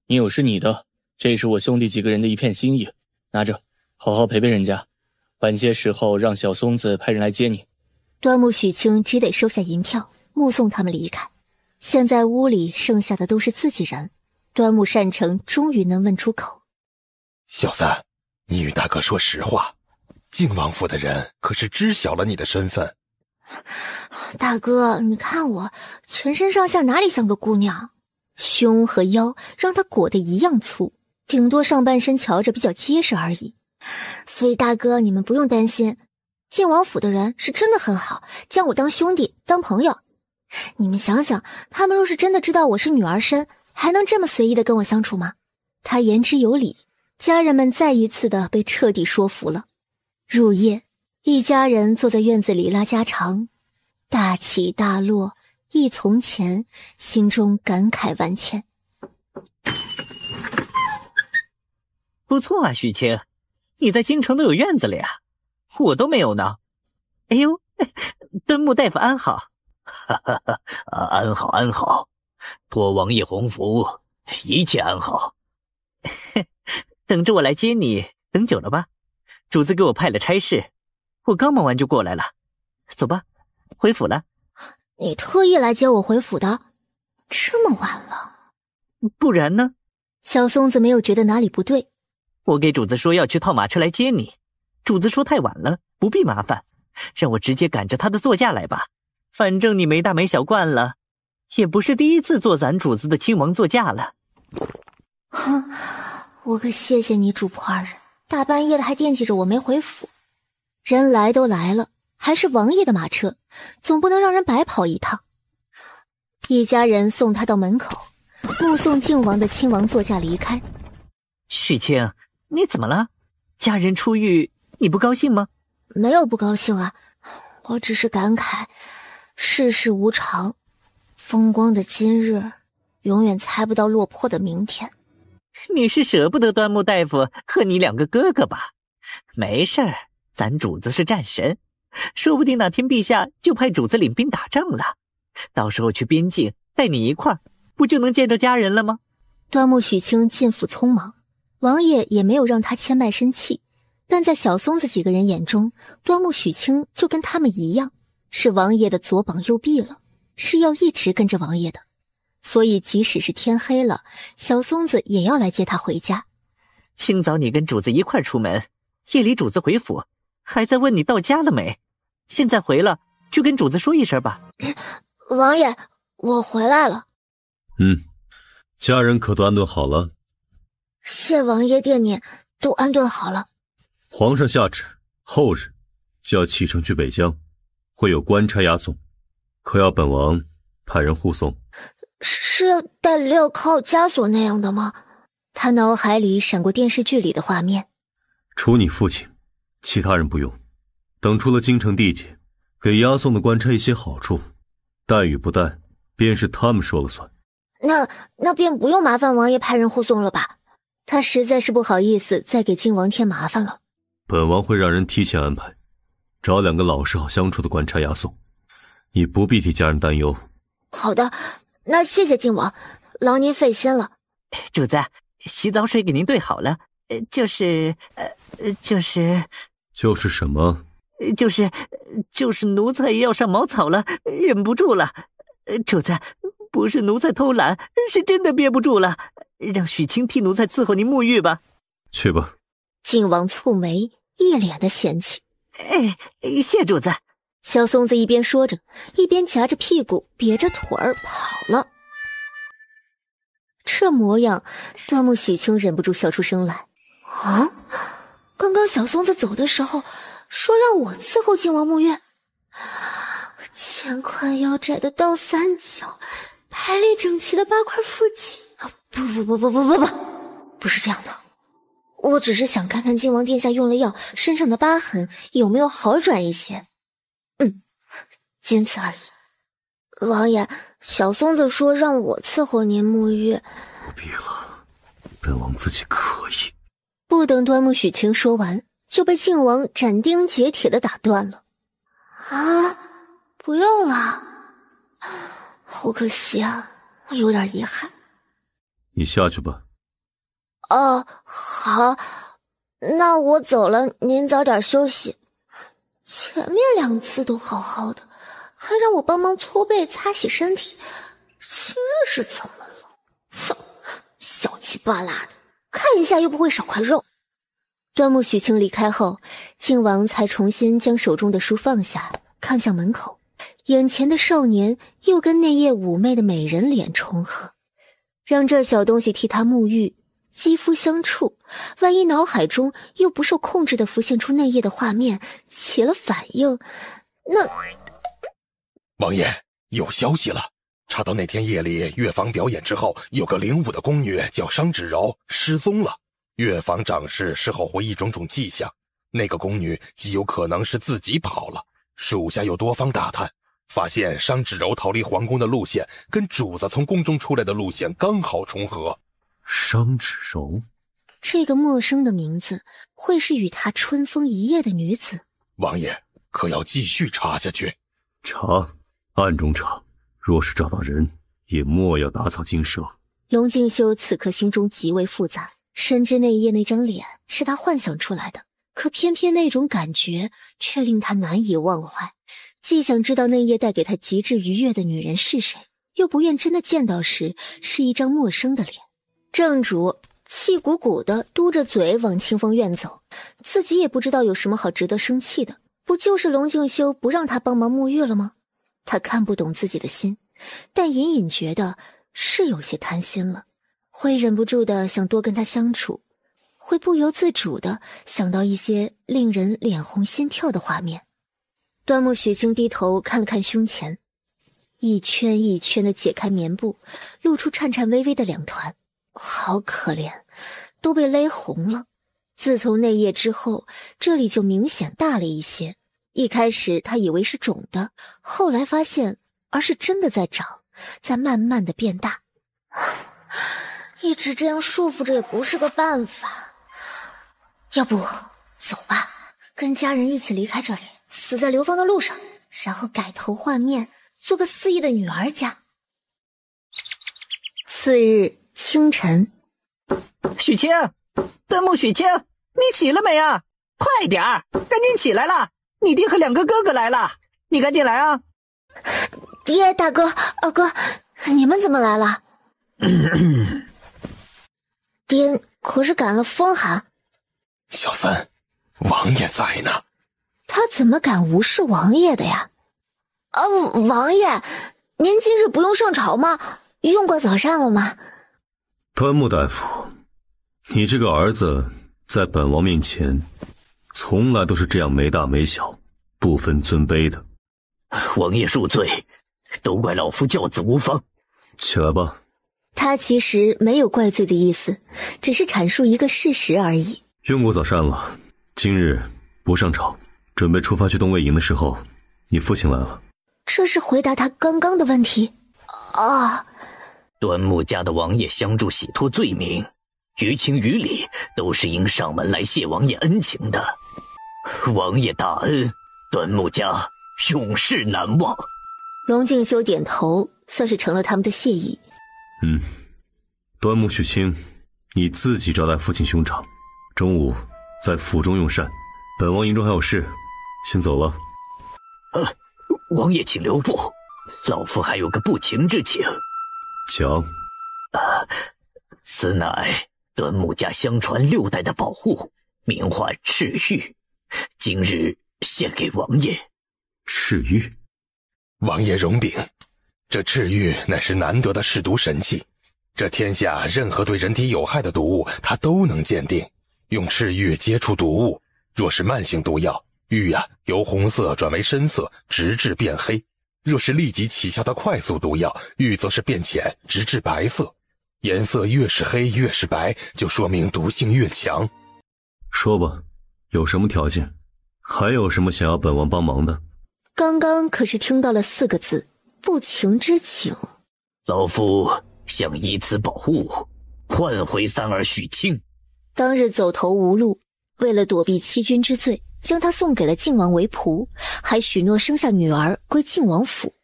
你有是你的，这是我兄弟几个人的一片心意，拿着，好好陪陪人家。晚些时候让小松子派人来接你。端木许清只得收下银票，目送他们离开。现在屋里剩下的都是自己人，端木善成终于能问出口：小三，你与大哥说实话，靖王府的人可是知晓了你的身份。大哥，你看我全身上下哪里像个姑娘，胸和腰让她裹得一样粗，顶多上半身瞧着比较结实而已。所以大哥你们不用担心，靖王府的人是真的很好，将我当兄弟当朋友。你们想想，他们若是真的知道我是女儿身，还能这么随意的跟我相处吗？他言之有理，家人们再一次的被彻底说服了。入夜，一家人坐在院子里拉家常，大起大落忆从前，心中感慨万千。不错啊，许清，你在京城都有院子了呀，我都没有呢。哎呦，端木大夫安好。哈哈哈，安好安好，托王爷洪福，一切安好。等着我来接你，等久了吧？主子给我派了差事，我刚忙完就过来了。走吧，回府了。你特意来接我回府的？这么晚了？不然呢？小松子没有觉得哪里不对。我给主子说要去套马车来接你，主子说太晚了，不必麻烦，让我直接赶着他的座驾来吧。反正你没大没小惯了，也不是第一次坐咱主子的亲王座驾了。哼，我可谢谢你，主仆二人，大半夜的还惦记着我没回府。人来都来了，还是王爷的马车，总不能让人白跑一趟。一家人送他到门口，目送靖王的亲王座驾离开。许清，你怎么了？家人出狱，你不高兴吗？没有不高兴啊，我只是感慨世事无常，风光的今日永远猜不到落魄的明天。你是舍不得端木大夫和你2个哥哥吧？没事儿，咱主子是战神，说不定哪天陛下就派主子领兵打仗了，到时候去边境带你一块儿，不就能见着家人了吗？端木许清进府匆忙，王爷也没有让他牵麦生气，但在小松子几个人眼中，端木许清就跟他们一样，是王爷的左膀右臂了，是要一直跟着王爷的。所以即使是天黑了，小松子也要来接他回家。清早你跟主子一块出门，夜里主子回府，还在问你到家了没。现在回了，去跟主子说一声吧。王爷，我回来了。家人可都安顿好了？谢王爷惦念，都安顿好了。皇上下旨，后日就要启程去北疆，会有官差押送，可要本王派人护送。是要带镣铐枷锁那样的吗？他脑海里闪过电视剧里的画面。除你父亲，其他人不用。等出了京城地界，给押送的官差一些好处，带与不带，便是他们说了算。那便不用麻烦王爷派人护送了吧？他实在是不好意思再给靖王添麻烦了。本王会让人提前安排，找2个老实好相处的官差押送，你不必替家人担忧。好的，那谢谢靖王，劳您费心了。主子，洗澡水给您兑好了，就是什么？就是奴才要上茅草了，忍不住了。主子，不是奴才偷懒，是真的憋不住了，让许清替奴才伺候您沐浴吧。去吧。靖王蹙眉，一脸的嫌弃。谢主子。小松子一边说着，一边夹着屁股别着腿儿跑了。这模样，端木许清忍不住笑出声来。啊，刚刚小松子走的时候说让我伺候靖王沐浴，肩宽腰窄的倒三角，排列整齐的8块腹肌。不是这样的，我只是想看看靖王殿下用了药，身上的疤痕有没有好转一些。仅此而已。王爷，小松子说让我伺候您沐浴。不必了，本王自己可以。不等端木许清说完，就被靖王斩钉截铁地打断了。啊，不用了，好可惜啊，我有点遗憾。你下去吧。哦，好，那我走了，您早点休息。前面2次都好好的，还让我帮忙搓背擦洗身体，今日是怎么了？哼，小气巴拉的，看一下又不会少块肉。端木许清离开后，靖王才重新将手中的书放下，看向门口，眼前的少年又跟那夜妩媚的美人脸重合，让这小东西替他沐浴，肌肤相触，万一脑海中又不受控制地浮现出那夜的画面，起了反应，那……王爷，有消息了，查到那天夜里乐坊表演之后，有个领舞的宫女叫商芷柔失踪了。乐坊长士事后回忆种种迹象，那个宫女极有可能是自己跑了。属下又多方打探，发现商芷柔逃离皇宫的路线跟主子从宫中出来的路线刚好重合。商芷柔，这个陌生的名字会是与他春风一夜的女子？王爷可要继续查下去。查，暗中查，若是找到人，也莫要打草惊蛇。龙敬修此刻心中极为复杂，深知那夜那张脸是他幻想出来的，可偏偏那种感觉却令他难以忘怀。既想知道那夜带给他极致愉悦的女人是谁，又不愿真的见到时是一张陌生的脸。正主气鼓鼓的嘟着嘴往清风院走，自己也不知道有什么好值得生气的，不就是龙敬修不让他帮忙沐浴了吗？他看不懂自己的心，但隐隐觉得是有些贪心了，会忍不住的想多跟他相处，会不由自主的想到一些令人脸红心跳的画面。端木许清低头看了看胸前，一圈一圈的解开棉布，露出颤颤巍巍的两团，好可怜，都被勒红了。自从那夜之后，这里就明显大了一些。一开始他以为是肿的，后来发现而是真的在长，在慢慢的变大。一直这样束缚着也不是个办法，要不走吧，跟家人一起离开这里，死在流放的路上，然后改头换面，做个肆意的女儿家。次日清晨，许清，端木许清，你起了没啊？快点儿，赶紧起来了！你爹和两个哥哥来了，你赶紧来啊！爹、大哥、二哥，你们怎么来了？爹可是赶了风寒。小三，王爷在呢。他怎么敢无视王爷的呀？王爷，您今日不用上朝吗？用过早膳了吗？端木大夫，你这个儿子在本王面前从来都是这样没大没小，不分尊卑的。王爷恕罪，都怪老夫教子无方。起来吧。他其实没有怪罪的意思，只是阐述一个事实而已。用过早膳了，今日不上朝，准备出发去东魏营的时候，你父亲来了。这是回答他刚刚的问题啊。端木家的王爷相助洗脱罪名，于情于理都是应上门来谢王爷恩情的。王爷大恩，端木家永世难忘。龙敬修点头，算是成了他们的谢意。端木许清，你自己招待父亲兄长，中午在府中用膳。本王营中还有事，先走了。王爷请留步，老夫还有个不情之请。讲。此乃端木家相传6代的宝物，名唤赤玉，今日献给王爷。赤玉？王爷容禀，这赤玉乃是难得的试毒神器，这天下任何对人体有害的毒物，它都能鉴定。用赤玉接触毒物，若是慢性毒药，玉由红色转为深色，直至变黑；若是立即起效的快速毒药，玉则是变浅，直至白色。颜色越是黑越是白，就说明毒性越强。说吧，有什么条件？还有什么想要本王帮忙的？刚刚可是听到了4个字，不情之请。老夫想以此宝物换回三儿许清。当日走投无路，为了躲避欺君之罪，将他送给了靖王为仆，还许诺生下女儿归靖王府。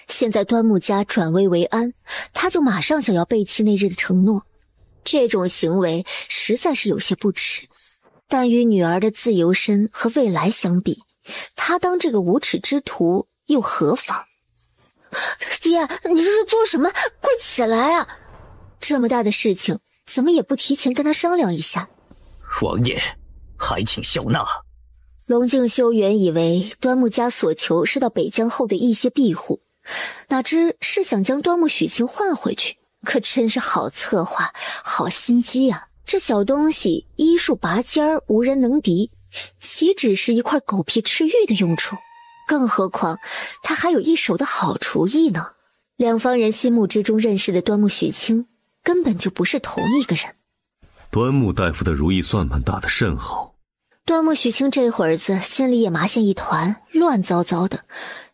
现在端木家转危为安，他就马上想要背弃那日的承诺，这种行为实在是有些不耻。但与女儿的自由身和未来相比，他当这个无耻之徒又何妨？爹，你这是做什么？快起来啊！这么大的事情，怎么也不提前跟他商量一下？王爷，还请笑纳。龙敬修原以为端木家所求是到北疆后的一些庇护，哪知是想将端木许清换回去，可真是好策划，好心机啊！这小东西医术拔尖无人能敌，岂只是一块狗皮赤玉的用处？更何况他还有一手的好厨艺呢。两方人心目之中认识的端木许清根本就不是同一个人。端木大夫的如意算盘打得甚好。端木许清这会儿子心里也麻线一团，乱糟糟的，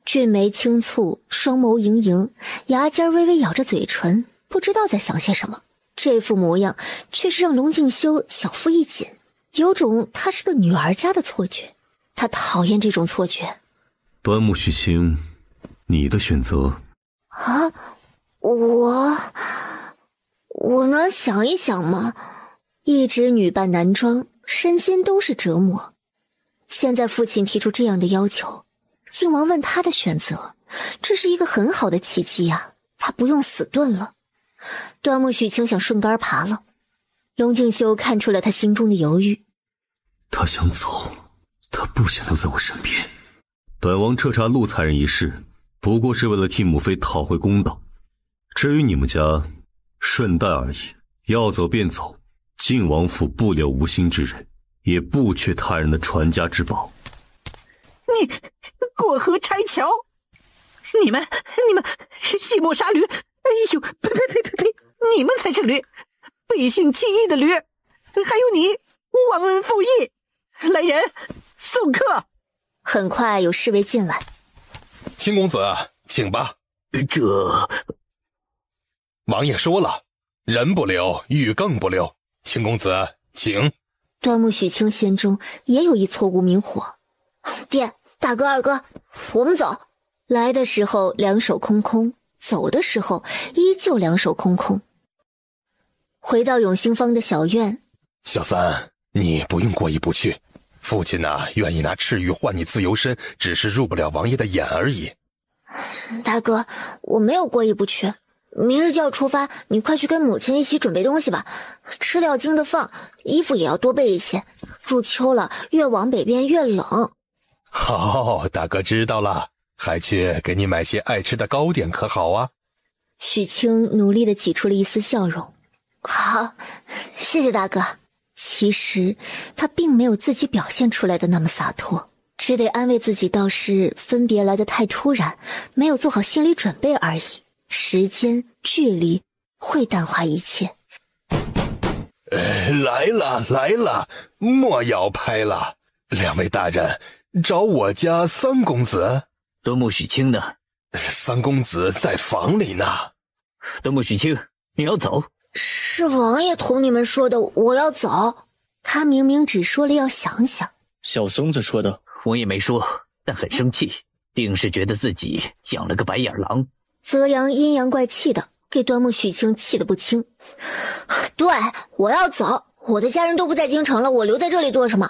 俊眉轻蹙，双眸盈盈，牙尖微微咬着嘴唇，不知道在想些什么。这副模样却是让龙敬修小腹一紧，有种他是个女儿家的错觉。他讨厌这种错觉。端木许清，你的选择啊？我能想一想吗？一直女扮男装，身心都是折磨。现在父亲提出这样的要求，靖王问他的选择，这是一个很好的契机啊，他不用死顿了。端木许清想顺杆爬了。龙敬修看出了他心中的犹豫。他想走，他不想留在我身边。本王彻查陆才人一事，不过是为了替母妃讨回公道。至于你们家，顺带而已，要走便走。靖王府不留无心之人，也不缺他人的传家之宝。你过河拆桥！你们戏墨杀驴！哎呦，呸！你们才是驴，背信弃义的驴！还有你，忘恩负义！来人，送客！很快有侍卫进来。秦公子，请吧。这王爷说了，人不留，玉更不留。秦公子，请。端木许清心中也有一撮无名火。爹，大哥，二哥，我们走。来的时候两手空空，走的时候依旧两手空空。回到永兴坊的小院，小三，你不用过意不去。父亲愿意拿赤玉换你自由身，只是入不了王爷的眼而已。大哥，我没有过意不去。明日就要出发，你快去跟母亲一起准备东西吧。吃了要经得放，衣服也要多备一些。入秋了，越往北边越冷。好，大哥知道了，还去给你买些爱吃的糕点可好啊？许清努力地挤出了一丝笑容。好，谢谢大哥。其实他并没有自己表现出来的那么洒脱，只得安慰自己倒是分别来得太突然，没有做好心理准备而已。时间距离会淡化一切。来了，莫要拍了。两位大人，找我家三公子。端木许清呢？三公子在房里呢。端木许清，你要走？是王爷同你们说的，我要走。他明明只说了要想想。小松子说的，我也没说，但很生气，定是觉得自己养了个白眼狼。泽阳阴阳怪气的，给端木许清气得不轻。对，我要走，我的家人都不在京城了，我留在这里做什么？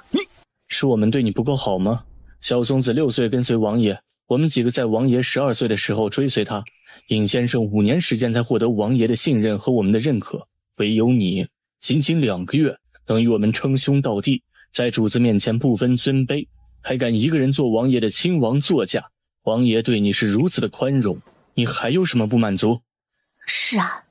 是我们对你不够好吗？小松子6岁跟随王爷，我们几个在王爷12岁的时候追随他，尹先生5年时间才获得王爷的信任和我们的认可，唯有你仅仅2个月能与我们称兄道弟，在主子面前不分尊卑，还敢一个人做王爷的亲王座驾。王爷对你是如此的宽容，你还有什么不满足？是啊，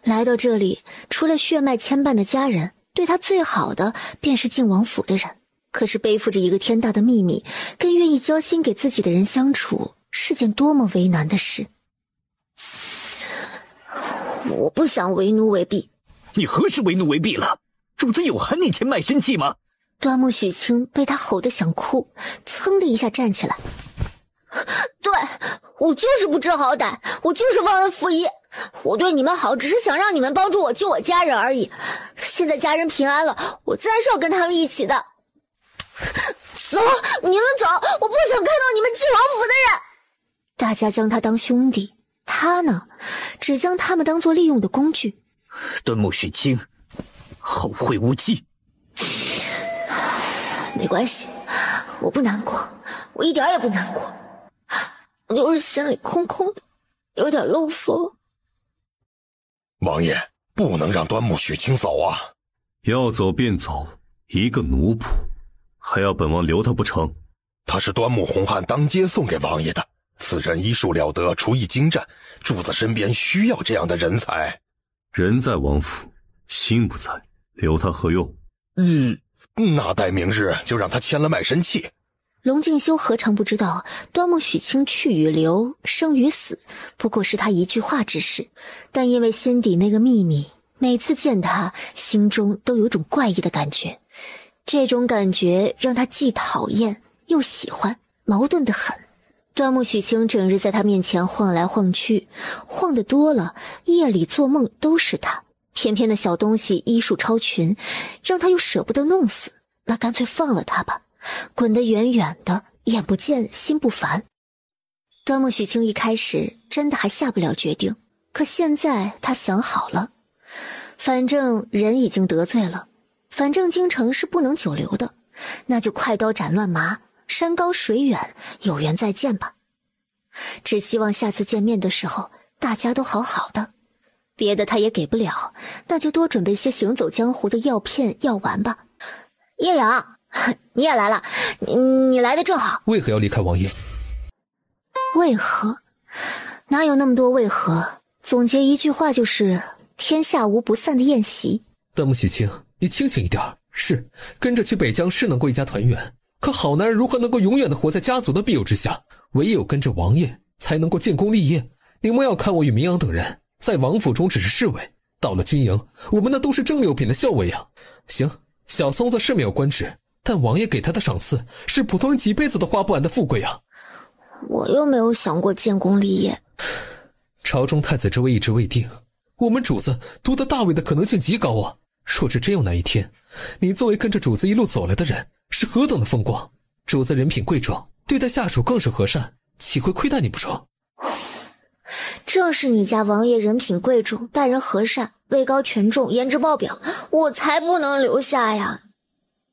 来到这里，除了血脉牵绊的家人，对他最好的便是靖王府的人。可是背负着一个天大的秘密，跟愿意交心给自己的人相处，是件多么为难的事。我不想为奴为婢。你何时为奴为婢了？主子有含你钱卖身契吗？端木许清被他吼得想哭，噌的一下站起来。对，我就是不知好歹，我就是忘恩负义。我对你们好，只是想让你们帮助我救我家人而已。现在家人平安了，我自然是要跟他们一起的。走，你们走，我不想看到你们靖王府的人。大家将他当兄弟，他呢，只将他们当作利用的工具。端木许清，后会无期。没关系，我不难过，我一点也不难过，我就是心里空空的，有点漏风。王爷不能让端木许清走啊！要走便走，一个奴仆，还要本王留他不成？他是端木洪汉当街送给王爷的，此人医术了得，厨艺精湛，主子身边需要这样的人才。人在王府，心不在，留他何用？那待明日就让他签了卖身契。龙静修何尝不知道端木许清去与留，生与死不过是他一句话之事，但因为心底那个秘密，每次见他心中都有种怪异的感觉，这种感觉让他既讨厌又喜欢，矛盾得很。端木许清整日在他面前晃来晃去，晃得多了，夜里做梦都是他。偏偏那小东西医术超群，让他又舍不得弄死，那干脆放了他吧，滚得远远的，眼不见心不烦。端木许清一开始真的还下不了决定，可现在他想好了，反正人已经得罪了，反正京城是不能久留的，那就快刀斩乱麻，山高水远，有缘再见吧。只希望下次见面的时候大家都好好的，别的他也给不了，那就多准备些行走江湖的药片药丸吧。叶阳，你也来了，你来的正好。为何要离开王爷？为何？哪有那么多为何？总结一句话就是天下无不散的宴席。端木许清，你清醒一点。是跟着去北疆是能够一家团圆，可好男人如何能够永远的活在家族的庇佑之下？唯有跟着王爷才能够建功立业。你莫要看我与明阳等人在王府中只是侍卫，到了军营，我们那都是正六品的校尉呀。行，小松子是没有官职，但王爷给他的赏赐是普通人几辈子都花不完的富贵啊。我又没有想过建功立业。朝中太子之位一直未定，我们主子夺得大位的可能性极高啊。若是真有那一天，你作为跟着主子一路走来的人，是何等的风光。主子人品贵重，对待下属更是和善，岂会亏待你不成？正是你家王爷人品贵重，待人和善，位高权重，颜值爆表，我才不能留下呀。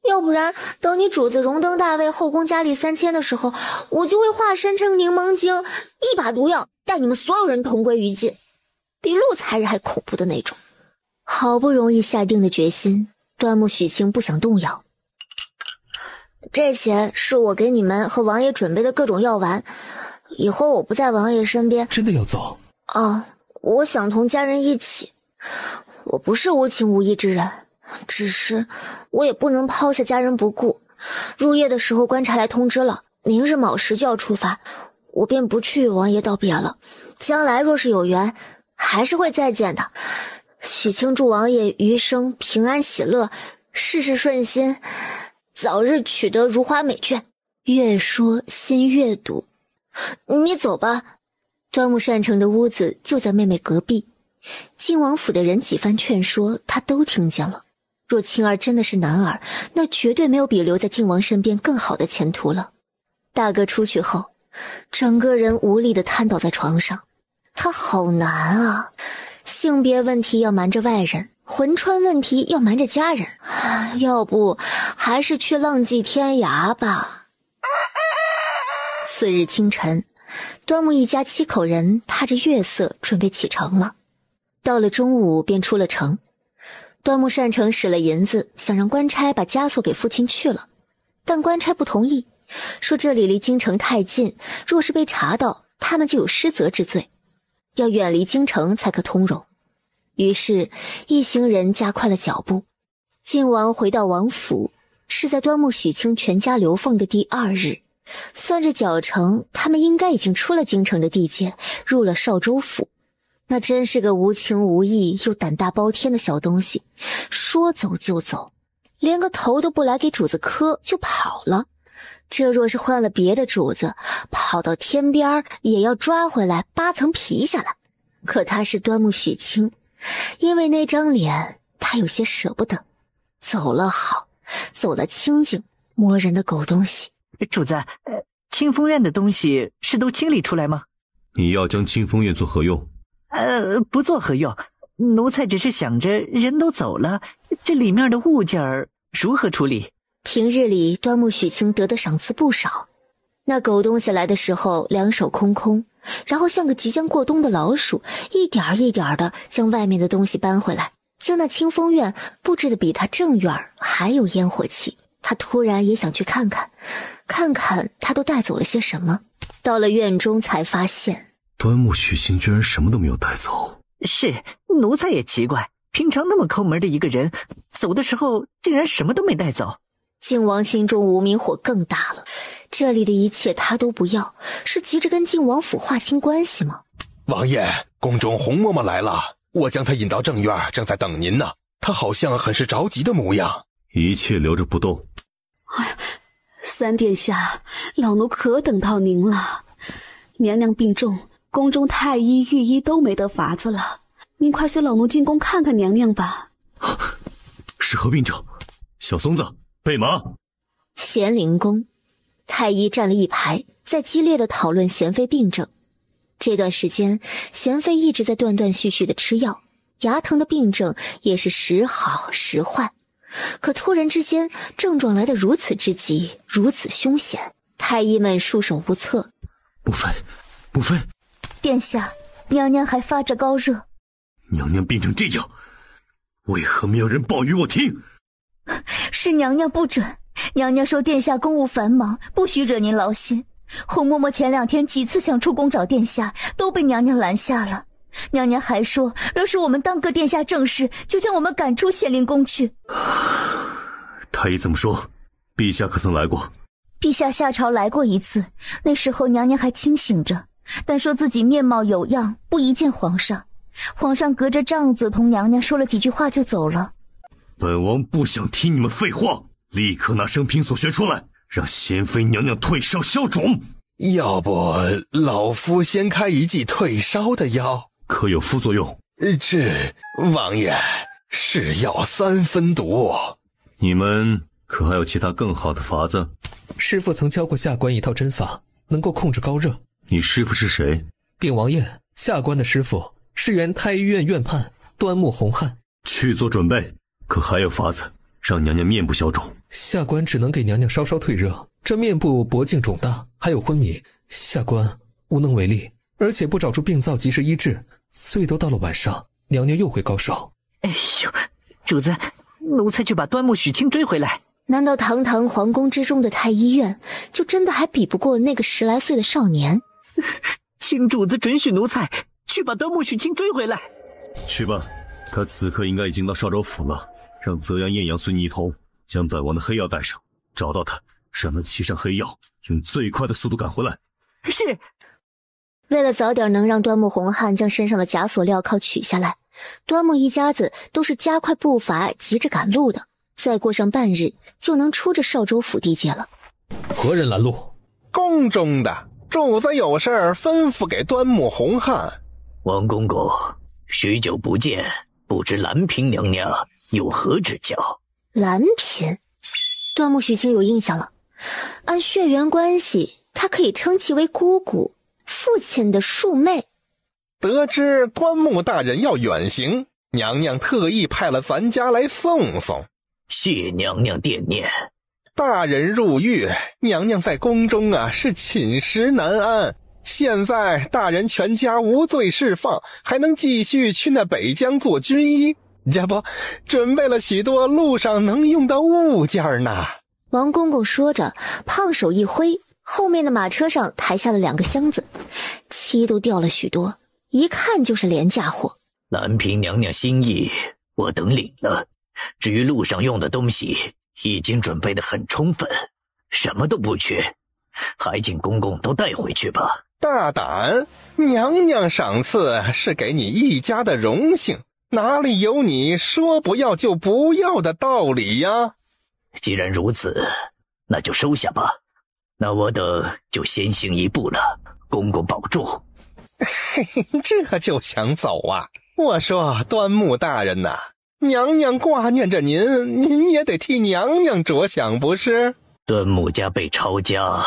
要不然等你主子荣登大位，后宫佳丽3000的时候，我就会化身成柠檬精，一把毒药带你们所有人同归于尽，比陆才人还恐怖的那种。好不容易下定的决心，端木许清不想动摇。这些是我给你们和王爷准备的各种药丸，以后我不在王爷身边。真的要走？我想同家人一起。我不是无情无义之人，只是我也不能抛下家人不顾。入夜的时候官差来通知了，明日卯时就要出发，我便不去与王爷道别了。将来若是有缘，还是会再见的。许清祝王爷余生平安喜乐，事事顺心，早日取得如花美眷。越说心越堵。你走吧。端木善成的屋子就在妹妹隔壁，晋王府的人几番劝说，他都听见了。若青儿真的是男儿，那绝对没有比留在晋王身边更好的前途了。大哥出去后，整个人无力地瘫倒在床上。他好难啊，性别问题要瞒着外人，魂穿问题要瞒着家人，要不还是去浪迹天涯吧。次日清晨，端木一家7口人踏着月色准备启程了。到了中午便出了城。端木善成使了银子，想让官差把枷锁给父亲去了，但官差不同意，说这里离京城太近，若是被查到，他们就有失责之罪，要远离京城才可通融。于是一行人加快了脚步。晋王回到王府是在端木许清全家流放的第2日，算着脚程，他们应该已经出了京城的地界，入了邵州府。那真是个无情无义又胆大包天的小东西，说走就走，连个头都不来给主子磕就跑了。这若是换了别的主子，跑到天边也要抓回来8层皮下来。可他是端木许清，因为那张脸，他有些舍不得。走了好，走了清静，摸人的狗东西。主子，清风院的东西是都清理出来吗？你要将清风院做何用？不做何用，奴才只是想着人都走了，这里面的物件儿如何处理？平日里端木许清得的赏赐不少，那狗东西来的时候两手空空，然后像个即将过冬的老鼠，一点一点的将外面的东西搬回来，将那清风院布置的比他正院还有烟火气。他突然也想去看看，看看他都带走了些什么。到了院中才发现，端木许清居然什么都没有带走。是，奴才也奇怪，平常那么抠门的一个人，走的时候竟然什么都没带走。靖王心中无名火更大了，这里的一切他都不要，是急着跟靖王府划清关系吗？王爷，宫中红嬷嬷来了，我将她引到正院，正在等您呢。她好像很是着急的模样。一切留着不动。三殿下，老奴可等到您了。娘娘病重，宫中太医、御医都没得法子了，您快随老奴进宫看看娘娘吧。是何病症？小松子，备马。咸宁宫，太医站了一排，在激烈的讨论贤妃病症。这段时间，贤妃一直在断断续续的吃药，牙疼的病症也是时好时坏。可突然之间，症状来得如此之急，如此凶险，太医们束手无策。母妃，母妃，殿下，娘娘还发着高热。娘娘病成这样，为何没有人报与我听？是娘娘不准。娘娘说殿下公务繁忙，不许惹您劳心。红嬷嬷前2天几次想出宫找殿下，都被娘娘拦下了。娘娘还说，若是我们当个殿下正室，就将我们赶出咸宁宫去。太医怎么说？陛下可曾来过？陛下下朝来过一次，那时候娘娘还清醒着，但说自己面貌有样，不宜见皇上。皇上隔着帐子同娘娘说了几句话就走了。本王不想听你们废话，立刻拿生平所学出来，让贤妃娘娘退烧消肿。要不老夫先开一剂退烧的药，可有副作用？王爷，是药3分毒。你们可还有其他更好的法子？师父曾教过下官一套针法，能够控制高热。你师父是谁？禀王爷，下官的师父是原太医院院判端木洪汉。去做准备。可还有法子让娘娘面部消肿？下官只能给娘娘稍稍退热，这面部脖颈肿大，还有昏迷，下官无能为力。而且不找出病灶及时医治，最多到了晚上，娘娘又会高烧。哎呦，主子，奴才去把端木许清追回来。难道堂堂皇宫之中的太医院，就真的还比不过那个10来岁的少年？请主子准许奴才去把端木许清追回来。去吧，他此刻应该已经到邵州府了。让泽阳、艳阳随你一同，将本王的黑药带上，找到他，让他沏上黑药，用最快的速度赶回来。是。为了早点能让端木洪汉将身上的假锁镣铐取下来，端木一家子都是加快步伐，急着赶路的。再过上半日，就能出这邵州府地界了。何人拦路？宫中的主子有事吩咐给端木洪汉。王公公，许久不见，不知兰嫔娘娘有何指教？兰嫔，端木许清有印象了。按血缘关系，他可以称其为姑姑，父亲的庶妹。得知端木大人要远行，娘娘特意派了咱家来送送。谢娘娘惦念。大人入狱，娘娘在宫中是寝食难安。现在大人全家无罪释放，还能继续去那北疆做军医，这不准备了许多路上能用的物件呢。王公公说着，胖手一挥，后面的马车上抬下了2个箱子，漆都掉了许多，一看就是廉价货。兰嫔娘娘心意我等领了，至于路上用的东西已经准备得很充分，什么都不缺，还请公公都带回去吧。大胆！娘娘赏赐是给你一家的荣幸，哪里有你说不要就不要的道理呀？既然如此，那就收下吧。那我等就先行一步了，公公保重。嘿嘿，这就想走啊？我说端木大人呐，娘娘挂念着您，您也得替娘娘着想不是？端木家被抄家，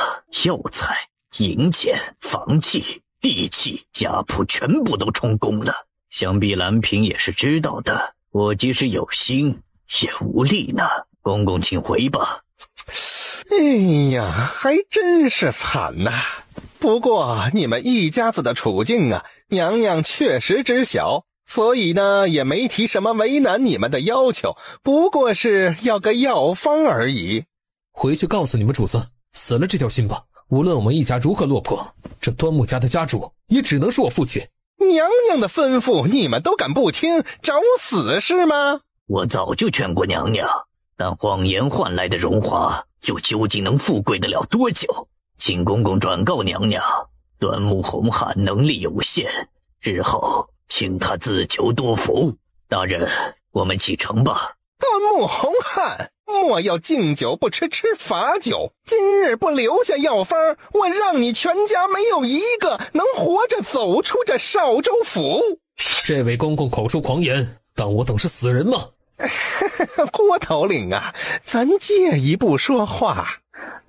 药材、银钱、房契、地契、家谱全部都充公了，想必兰嫔也是知道的。我即使有心，也无力呢。公公请回吧。哎呀，还真是惨呐。不过你们一家子的处境娘娘确实知晓，所以呢也没提什么为难你们的要求，不过是要个药方而已。回去告诉你们主子，死了这条心吧。无论我们一家如何落魄，这端木家的家主也只能是我父亲。娘娘的吩咐你们都敢不听，找死是吗？我早就劝过娘娘，但谎言换来的荣华又究竟能富贵得了多久？请公公转告娘娘，端木洪汉能力有限，日后请他自求多福。大人，我们启程吧。端木洪汉，莫要敬酒不吃吃罚酒，今日不留下药方，我让你全家没有一个能活着走出这邵州府。这位公公口出狂言，当我等是死人吗？郭头领咱借一步说话。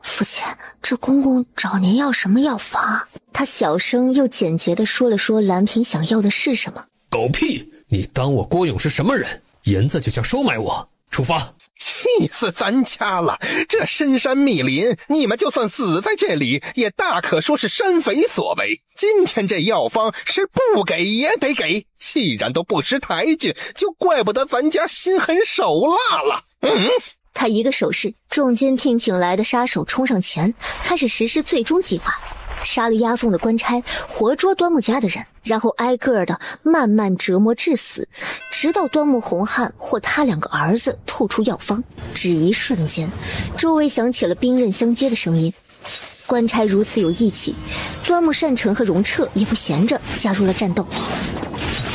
父亲，这公公找您要什么药方？他小声又简洁地说了说兰嫔想要的是什么。狗屁！你当我郭勇是什么人？银子就想收买我？出发！气死咱家了！这深山密林，你们就算死在这里，也大可说是山匪所为。今天这药方是不给也得给，既然都不识抬举，就怪不得咱家心狠手辣了。他一个手势，重金聘请来的杀手冲上前，开始实施最终计划，杀了押送的官差，活捉端木家的人，然后挨个的慢慢折磨致死，直到端木洪汉或他2个儿子吐出药方。只一瞬间，周围响起了兵刃相接的声音。官差如此有义气，端木善成和荣彻也不闲着，加入了战斗。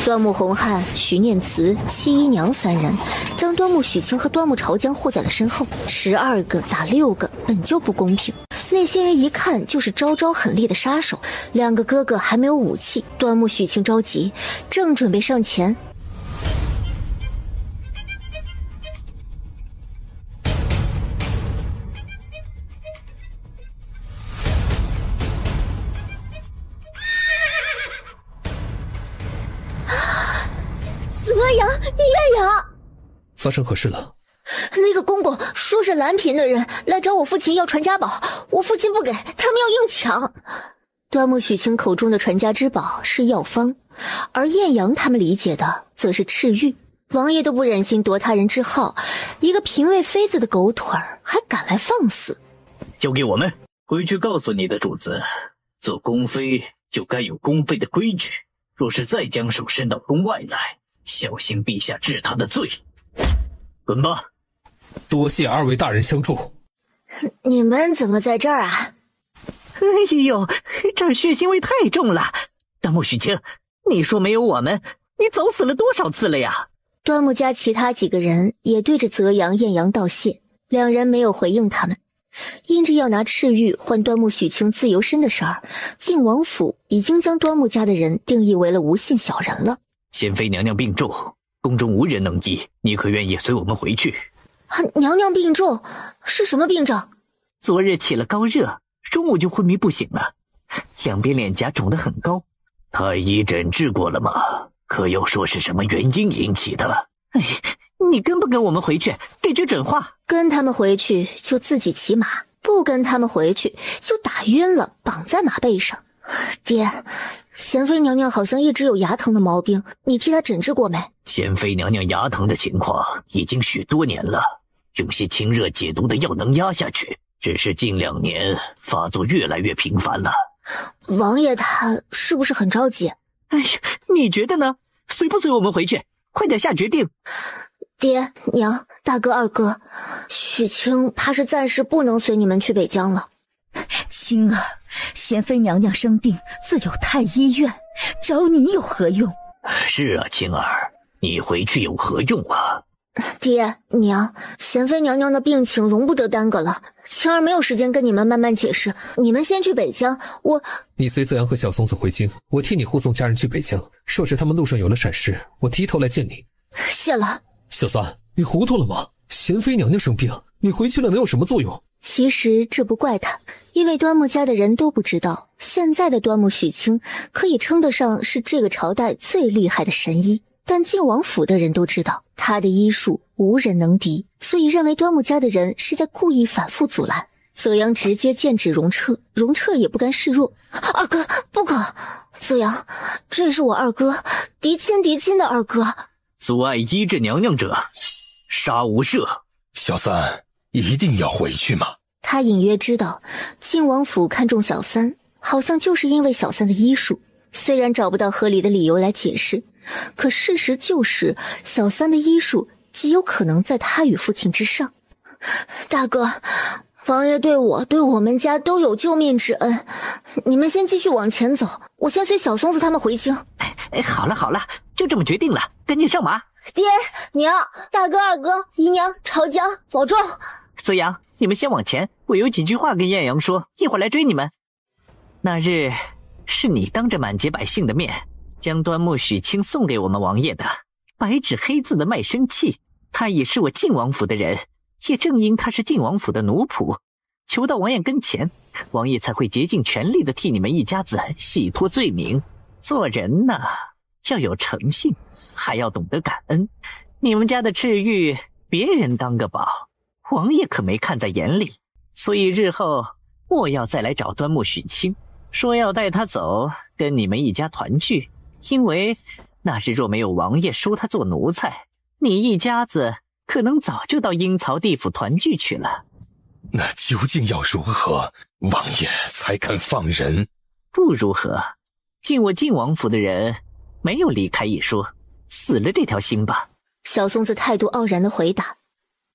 端木洪汉、徐念慈、戚姨娘三人将端木许清和端木朝江护在了身后，12个打6个本就不公平。那些人一看就是招招狠厉的杀手，2个哥哥还没有武器，端木许清着急，正准备上前。泽阳、叶阳，发生何事了？那个公公说是蓝嫔的人来找我父亲要传家宝，我父亲不给，他们要硬抢。端木许清口中的传家之宝是药方，而艳阳他们理解的则是赤玉。王爷都不忍心夺他人之好，一个嫔位妃子的狗腿儿还敢来放肆。交给我们，回去告诉你的主子，做宫妃就该有宫妃的规矩，若是再将手伸到宫外来，小心陛下治他的罪。滚吧！多谢2位大人相助。你们怎么在这儿啊？哎呦，这儿血腥味太重了。端木许清，你说没有我们，你早死了多少次了呀？端木家其他几个人也对着泽阳、艳阳道谢，2人没有回应他们。因着要拿赤玉换端木许清自由身的事儿，晋王府已经将端木家的人定义为了无信小人了。贤妃娘娘病重，宫中无人能医，你可愿意随我们回去？娘娘病重，是什么病症？昨日起了高热，中午就昏迷不醒了，两边脸颊肿得很高。太医诊治过了吗？可又说是什么原因引起的？哎，你跟不跟我们回去？给句准话。跟他们回去就自己骑马，不跟他们回去就打晕了，绑在马背上。爹，贤妃娘娘好像一直有牙疼的毛病，你替她诊治过没？贤妃娘娘牙疼的情况已经许多年了，用些清热解毒的药能压下去，只是近2年发作越来越频繁了。王爷他是不是很着急？哎呀，你觉得呢？随不随我们回去？快点下决定。爹娘、大哥、二哥，许清怕是暂时不能随你们去北疆了。青儿，贤妃娘娘生病，自有太医院，找你有何用？是啊，青儿，你回去有何用啊？爹娘，贤妃娘娘的病情容不得耽搁了，青儿没有时间跟你们慢慢解释，你们先去北疆，你随泽阳和小松子回京，我替你护送家人去北疆。若是他们路上有了闪失，我提头来见你。谢了。小三，你糊涂了吗？贤妃娘娘生病，你回去了能有什么作用？其实这不怪他，因为端木家的人都不知道，现在的端木许清可以称得上是这个朝代最厉害的神医。但晋王府的人都知道，他的医术无人能敌，所以认为端木家的人是在故意反复阻拦。泽阳直接剑指荣彻，荣彻也不甘示弱。二哥，不可！泽阳，这是我二哥，嫡亲的二哥。阻碍医治娘娘者，杀无赦。小三，一定要回去吗？他隐约知道，晋王府看重小三，好像就是因为小三的医术。虽然找不到合理的理由来解释，可事实就是小三的医术极有可能在他与父亲之上。大哥，王爷对我们家都有救命之恩，你们先继续往前走，我先随小松子他们回京。好了，就这么决定了，赶紧上马。爹娘、大哥、二哥、姨娘、朝江，保重。泽阳，你们先往前，我有几句话跟艳阳说，一会儿来追你们。那日是你当着满街百姓的面将端木许清送给我们王爷的，白纸黑字的卖身契。他也是我晋王府的人，也正因他是晋王府的奴仆，求到王爷跟前，王爷才会竭尽全力的替你们一家子洗脱罪名。做人呢，要有诚信，还要懂得感恩。你们家的赤玉，别人当个宝，王爷可没看在眼里，所以日后莫要再来找端木许清，说要带他走，跟你们一家团聚。因为那日若没有王爷收他做奴才，你一家子可能早就到阴曹地府团聚去了。那究竟要如何，王爷才肯放人？不如何，进我晋王府的人没有离开一说，死了这条心吧。小松子态度傲然地回答。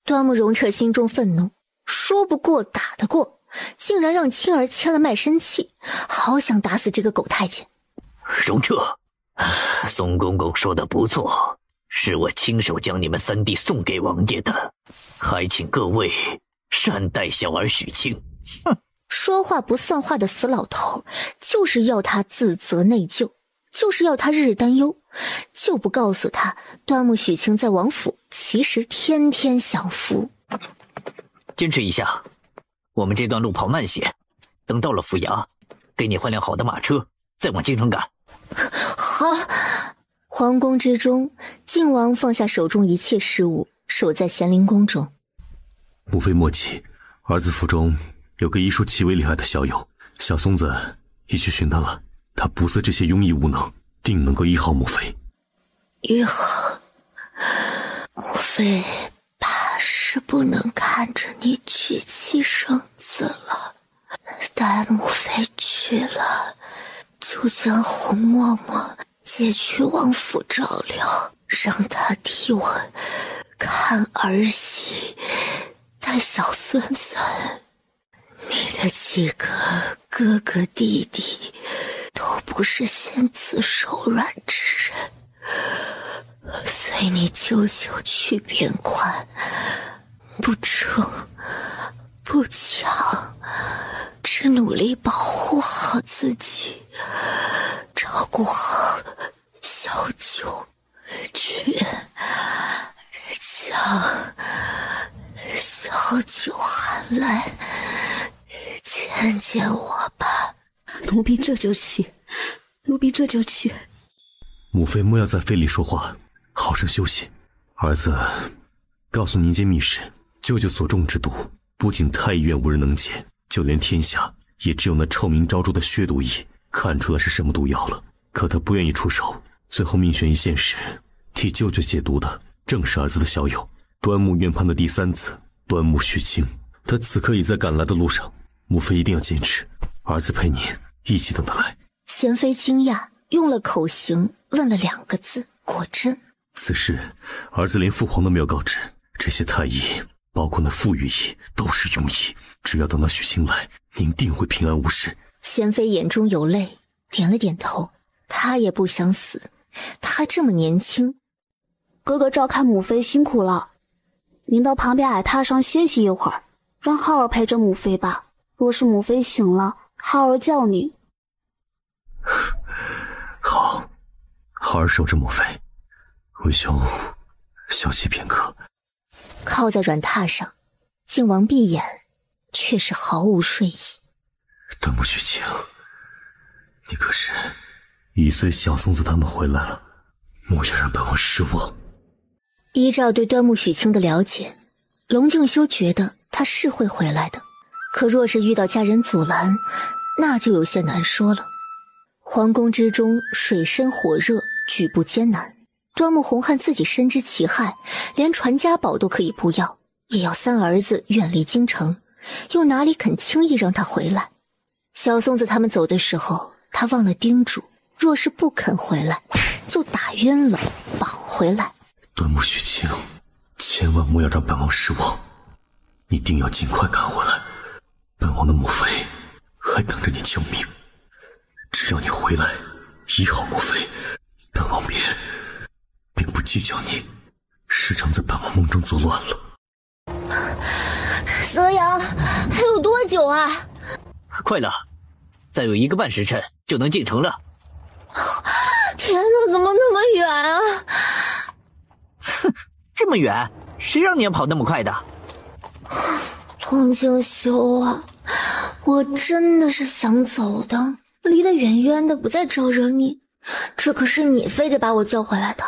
端木荣彻心中愤怒，说不过打得过，竟然让青儿签了卖身契，好想打死这个狗太监。荣彻，宋公公说的不错，是我亲手将你们三弟送给王爷的，还请各位善待小儿许清。哼，说话不算话的死老头，就是要他自责内疚，就是要他日日担忧，就不告诉他端木许清在王府其实天天享福。坚持一下，我们这段路跑慢些，等到了府衙，给你换辆好的马车，再往京城赶。好。皇宫之中，靖王放下手中一切事务，守在咸宁宫中。母妃莫急，儿子府中有个医术极为厉害的小友，小松子已去寻他了。他不似这些庸医无能，定能够医好母妃。医好，母妃怕是不能看着你娶妻生子了。待母妃去了，就将洪嬷嬷接去王府照料，让她替我看儿媳，带小孙孙。你的几个哥哥弟弟都不是心慈手软之人，随你舅舅去边关，不争不抢，只努力保护好自己，照顾好小九，去将小九喊来见见我吧。奴婢这就去，奴婢这就去。母妃莫要再费力说话，好生休息。儿子告诉您一件密事，舅舅所中之毒，不仅太医院无人能解，就连天下也只有那臭名昭著的薛毒医看出来是什么毒药了。可他不愿意出手，最后命悬一线时，替舅舅解毒的正是儿子的小友，端木院畔的第三子端木许清。他此刻已在赶来的路上，母妃一定要坚持，儿子陪您一起等他来。贤妃惊讶，用了口型问了2个字：果真。此事儿子连父皇都没有告知，这些太医包括那傅御医都是庸医，只要等到许清来，您定会平安无事。贤妃眼中有泪，点了点头。她也不想死，她还这么年轻。哥哥照看母妃辛苦了，您到旁边矮榻上歇息一会儿，让浩儿陪着母妃吧。若是母妃醒了，浩儿叫你。好，浩儿守着母妃，为兄小憩片刻。靠在软榻上，靖王闭眼，却是毫无睡意。端木许清，你可是已随小松子他们回来了，莫要让本王失望。依照对端木许清的了解，龙敬修觉得他是会回来的，可若是遇到家人阻拦，那就有些难说了。皇宫之中水深火热，举步艰难。端木洪汉自己深知其害，连传家宝都可以不要，也要三儿子远离京城，又哪里肯轻易让他回来？小松子他们走的时候，他忘了叮嘱，若是不肯回来，就打晕了绑回来。端木许清，千万莫要让本王失望，你定要尽快赶回来，本王的母妃还等着你救命。只要你回来医好母妃，本王便不计较你时常在本王梦中作乱了。泽阳，还有多久啊？快了，再有1个半时辰就能进城了。天哪，怎么那么远啊？哼，这么远，谁让你要跑那么快的？龙敬修啊，我真的是想走的，离得远远的，不再招惹你。这可是你非得把我叫回来的。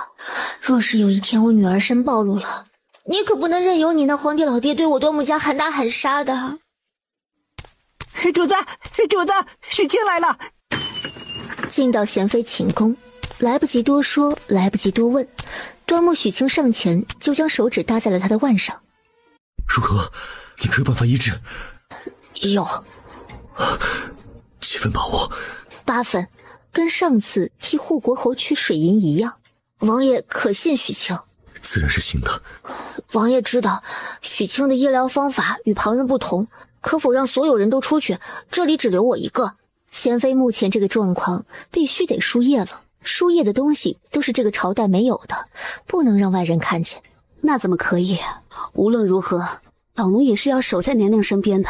若是有一天我女儿身暴露了，你可不能任由你那皇帝老爹对我端木家喊打喊杀的。主子，主子，许清来了。进到贤妃寝宫，来不及多说，来不及多问，端木许清上前就将手指搭在了他的腕上。如何？你可有办法医治？有。几分把握？8分，跟上次替护国侯取水银一样。王爷可信许清？自然是信的。王爷知道许清的医疗方法与旁人不同，可否让所有人都出去？这里只留我一个。贤妃目前这个状况，必须得输液了。输液的东西都是这个朝代没有的，不能让外人看见。那怎么可以？无论如何，老奴也是要守在娘娘身边的。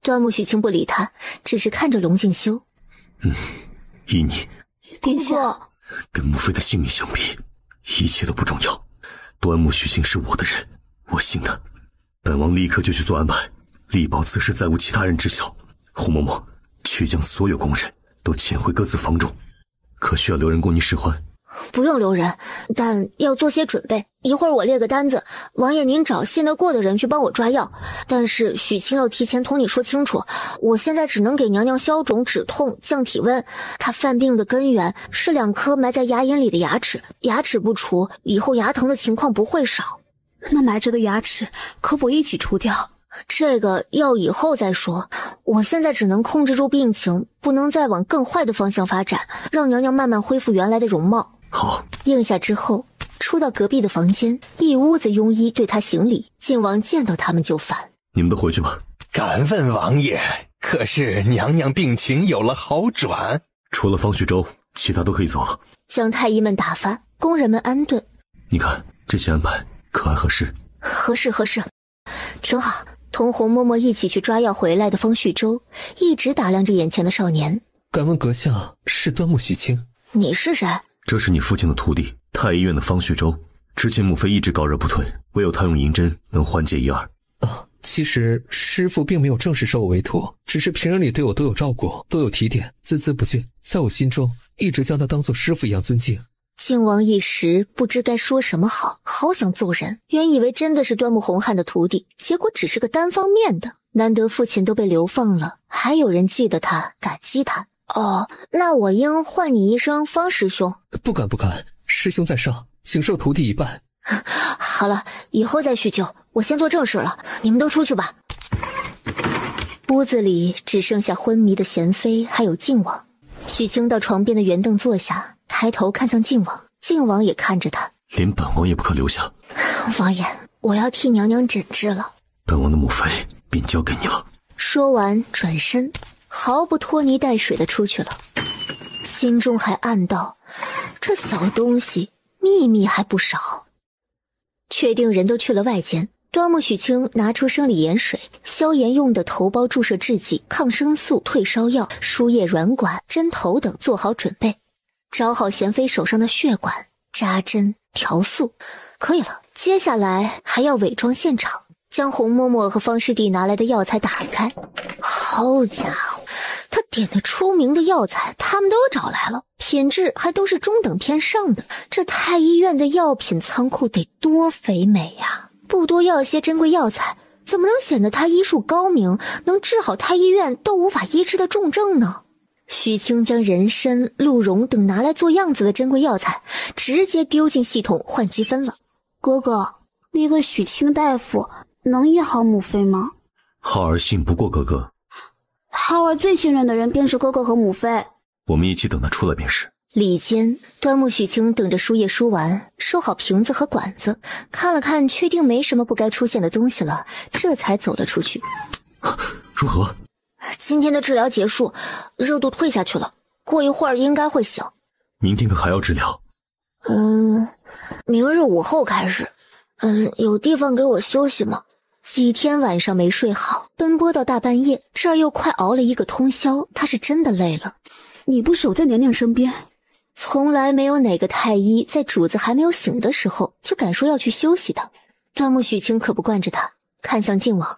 端木许清不理他，只是看着龙静修。依你，殿下，跟母妃的性命相比，一切都不重要。端木许清是我的人，我信他。本王立刻就去做安排，力保此事再无其他人知晓。胡嬷嬷，去将所有宫人都遣回各自房中。可需要留人供你使唤？不用留人，但要做些准备。一会儿我列个单子，王爷您找信得过的人去帮我抓药。但是许清要提前同你说清楚，我现在只能给娘娘消肿止痛降体温。她犯病的根源是2颗埋在牙龈里的牙齿，牙齿不除，以后牙疼的情况不会少。那埋着的牙齿可否一起除掉？这个要以后再说，我现在只能控制住病情，不能再往更坏的方向发展，让娘娘慢慢恢复原来的容貌。好。应下之后，出到隔壁的房间，一屋子庸医对他行礼。靖王见到他们就烦：你们都回去吧。敢问王爷，可是娘娘病情有了好转？除了方旭州，其他都可以走了。将太医们打发，工人们安顿。你看这些安排可还合适？合适，挺好。同洪嬷嬷一起去抓药回来的方旭州一直打量着眼前的少年。敢问阁下是端木许清？你是谁？这是你父亲的徒弟，太医院的方旭州。之前母妃一直高热不退，唯有他用银针能缓解一二。其实师父并没有正式收我为徒，只是平日里对我都有照顾，都有提点，孜孜不倦，在我心中一直将他当作师父一样尊敬。靖王一时不知该说什么好，好想揍人。原以为真的是端木洪汉的徒弟，结果只是个单方面的。难得父亲都被流放了，还有人记得他，感激他。那我应唤你一声方师兄。不敢，师兄在上，请受徒弟一拜。好了，以后再叙旧，我先做正事了，你们都出去吧。屋子里只剩下昏迷的贤妃还有靖王。许清到床边的圆凳坐下，抬头看向靖王，靖王也看着他。连本王也不可留下。王爷，我要替娘娘诊治了。本王的母妃便交给你了。说完转身，毫不拖泥带水的出去了。心中还暗道，这小东西秘密还不少。确定人都去了外间，端木许清拿出生理盐水、消炎用的头孢注射制剂、抗生素、退烧药、输液软管、针头等做好准备，找好贤妃手上的血管，扎针调速。可以了，接下来还要伪装现场，将洪嬷嬷和方师弟拿来的药材打开。好家伙，他点的出名的药材他们都找来了，品质还都是中等偏上的。这太医院的药品仓库得多肥美呀！不多要些珍贵药材，怎么能显得他医术高明，能治好太医院都无法医治的重症呢？许清将人参、鹿茸等拿来做样子的珍贵药材直接丢进系统换积分了。哥哥，那个许清大夫能医好母妃吗？浩儿信不过哥哥。浩儿最信任的人便是哥哥和母妃。我们一起等他出来便是。里间，端木许清等着输液输完，收好瓶子和管子，看了看，确定没什么不该出现的东西了，这才走了出去。如何？今天的治疗结束，热度退下去了，过一会儿应该会醒。明天可还要治疗？明日午后开始。有地方给我休息吗？几天晚上没睡好，奔波到大半夜，这儿又快熬了一个通宵，他是真的累了。你不守在娘娘身边？从来没有哪个太医在主子还没有醒的时候就敢说要去休息的。端木许清可不惯着他，看向靖王：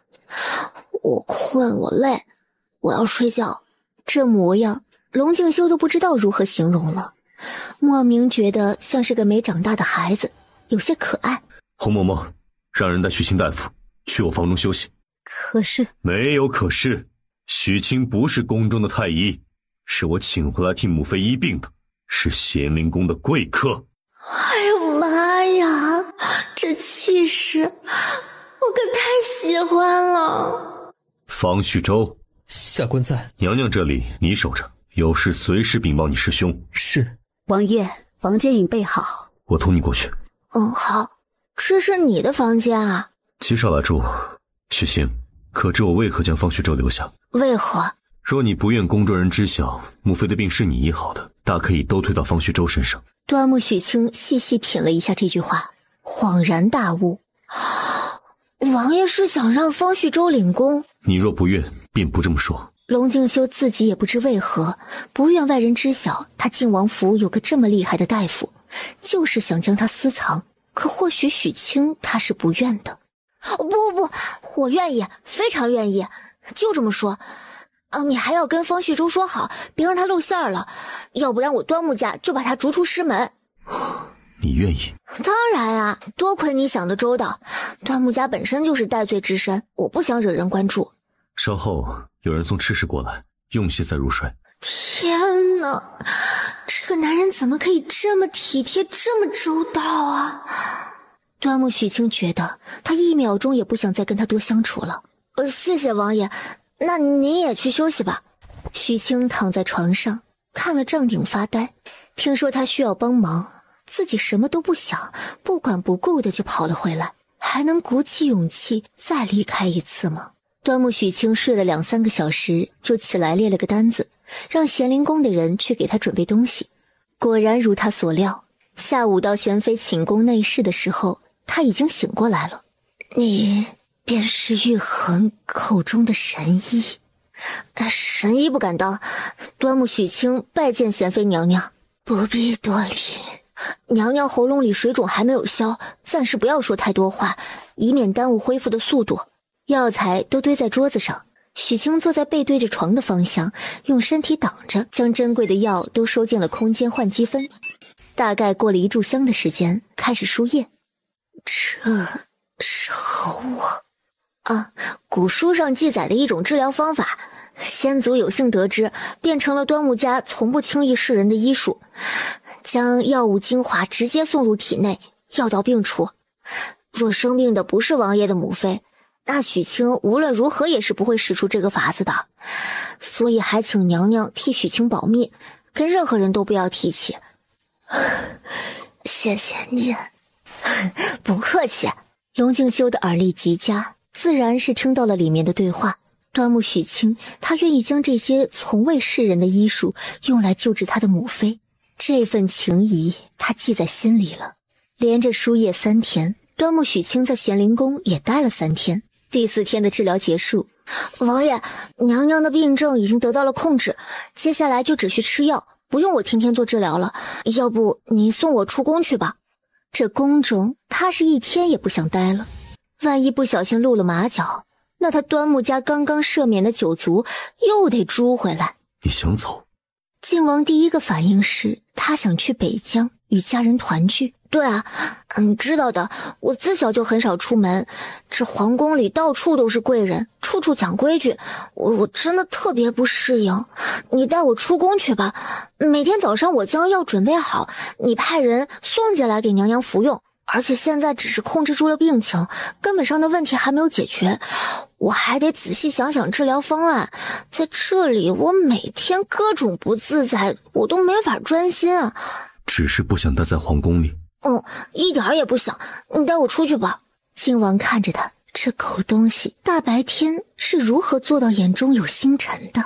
我困，我累，我要睡觉。这模样，龙静修都不知道如何形容了，莫名觉得像是个没长大的孩子，有些可爱。洪嬷嬷，让人带许清大夫去我房中休息。可是没有可是，许清不是宫中的太医，是我请回来替母妃医病的，是咸灵宫的贵客。哎呦妈呀，这气势我可太喜欢了。方旭州，下官在。娘娘这里你守着，有事随时禀报你师兄。是。王爷，房间已备好，我同你过去。好。这是你的房间啊？姬少来住。许清，可知我为何将方旭舟留下？为何？若你不愿宫中人知晓母妃的病是你医好的，大可以都推到方旭舟身上。端木许清细细品了一下这句话，恍然大悟。王爷是想让方旭舟领功？你若不愿，便不这么说。龙敬修自己也不知为何，不愿外人知晓他靖王府有个这么厉害的大夫，就是想将他私藏。可或许许清他是不愿的。不，我愿意，非常愿意，就这么说。你还要跟方旭舟说好，别让他露馅了，要不然我端木家就把他逐出师门。你愿意？当然啊，多亏你想得周到。端木家本身就是戴罪之身，我不想惹人关注。稍后有人送吃食过来，用些再入睡。天哪，这个男人怎么可以这么体贴，这么周到啊？端木许清觉得他1秒钟也不想再跟他多相处了。谢谢王爷，那您也去休息吧。许清躺在床上看了帐顶发呆，听说他需要帮忙，自己什么都不想，不管不顾的就跑了回来，还能鼓起勇气再离开一次吗？端木许清睡了2-3个小时，就起来列了个单子，让咸灵宫的人去给他准备东西。果然如他所料，下午到贤妃寝宫内室的时候，他已经醒过来了。你便是玉衡口中的神医？神医不敢当。端木许清拜见贤妃娘娘。不必多礼，娘娘喉咙里水肿还没有消，暂时不要说太多话，以免耽误恢复的速度。药材都堆在桌子上，许清坐在背对着床的方向，用身体挡着，将珍贵的药都收进了空间换积分。大概过了1炷香的时间，开始输液。这是猴啊，古书上记载的一种治疗方法，先祖有幸得知，变成了端木家从不轻易示人的医术，将药物精华直接送入体内，药到病除。若生病的不是王爷的母妃，那许清无论如何也是不会使出这个法子的，所以还请娘娘替许清保密，跟任何人都不要提起。谢谢你。不客气。龙敬修的耳力极佳，自然是听到了里面的对话。端木许清他愿意将这些从未示人的医术用来救治他的母妃，这份情谊他记在心里了。连着输液3天，端木许清在咸灵宫也待了3天。第4天的治疗结束，王爷，娘娘的病症已经得到了控制，接下来就只需吃药，不用我天天做治疗了。要不你送我出宫去吧。这宫中他是1天也不想待了，万一不小心露了马脚，那他端木家刚刚赦免的9族又得诛回来。你想走？靖王第一个反应是他想去北疆与家人团聚。对啊，你知道的，我自小就很少出门，这皇宫里到处都是贵人，处处讲规矩，我真的特别不适应。你带我出宫去吧，每天早上我将药准备好，你派人送进来给娘娘服用。而且现在只是控制住了病情，根本上的问题还没有解决，我还得仔细想想治疗方案。在这里我每天各种不自在，我都没法专心啊。只是不想待在皇宫里。一点儿也不想，你带我出去吧。靖王看着他，这狗东西大白天是如何做到眼中有星辰的。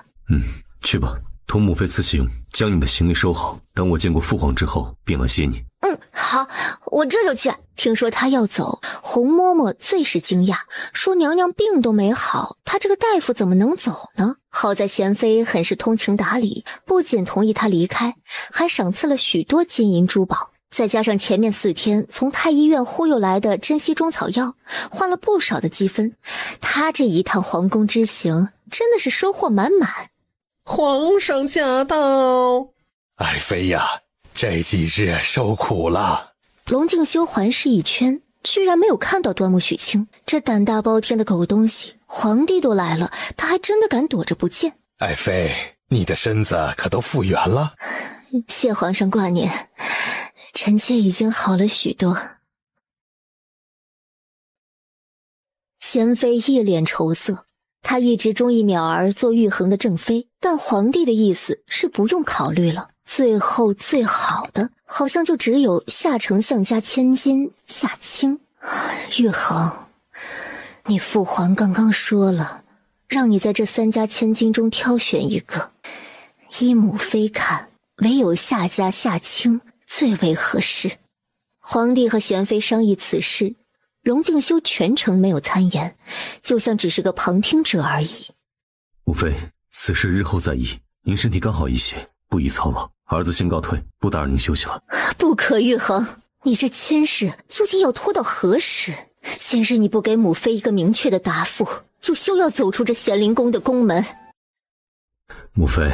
去吧，同母妃辞行，将你的行李收好，等我见过父皇之后便来接你。好，我这就去。听说他要走，红嬷嬷最是惊讶，说娘娘病都没好，他这个大夫怎么能走呢？好在贤妃很是通情达理，不仅同意他离开，还赏赐了许多金银珠宝，再加上前面4天从太医院忽悠来的珍稀中草药，换了不少的积分，他这一趟皇宫之行真的是收获满满。皇上驾到！爱妃呀，这几日受苦了。龙敬修环视一圈，居然没有看到端木许清，这胆大包天的狗东西，皇帝都来了，他还真的敢躲着不见。爱妃，你的身子可都复原了？谢皇上挂念，臣妾已经好了许多。贤妃一脸愁色，她一直中意淼儿做玉衡的正妃，但皇帝的意思是不用考虑了，最后最好的好像就只有夏丞相家千金夏清。玉衡，你父皇刚刚说了，让你在这3家千金中挑选一个，依母妃看，唯有夏家夏清最为合适。皇帝和贤妃商议此事，龙敬修全程没有参言，就像只是个旁听者而已。母妃，此事日后再议。您身体刚好一些，不宜操劳。儿子先告退，不打扰您休息了。不可，玉衡，你这亲事究竟要拖到何时？今日你不给母妃一个明确的答复，就休要走出这咸灵宫的宫门。母妃，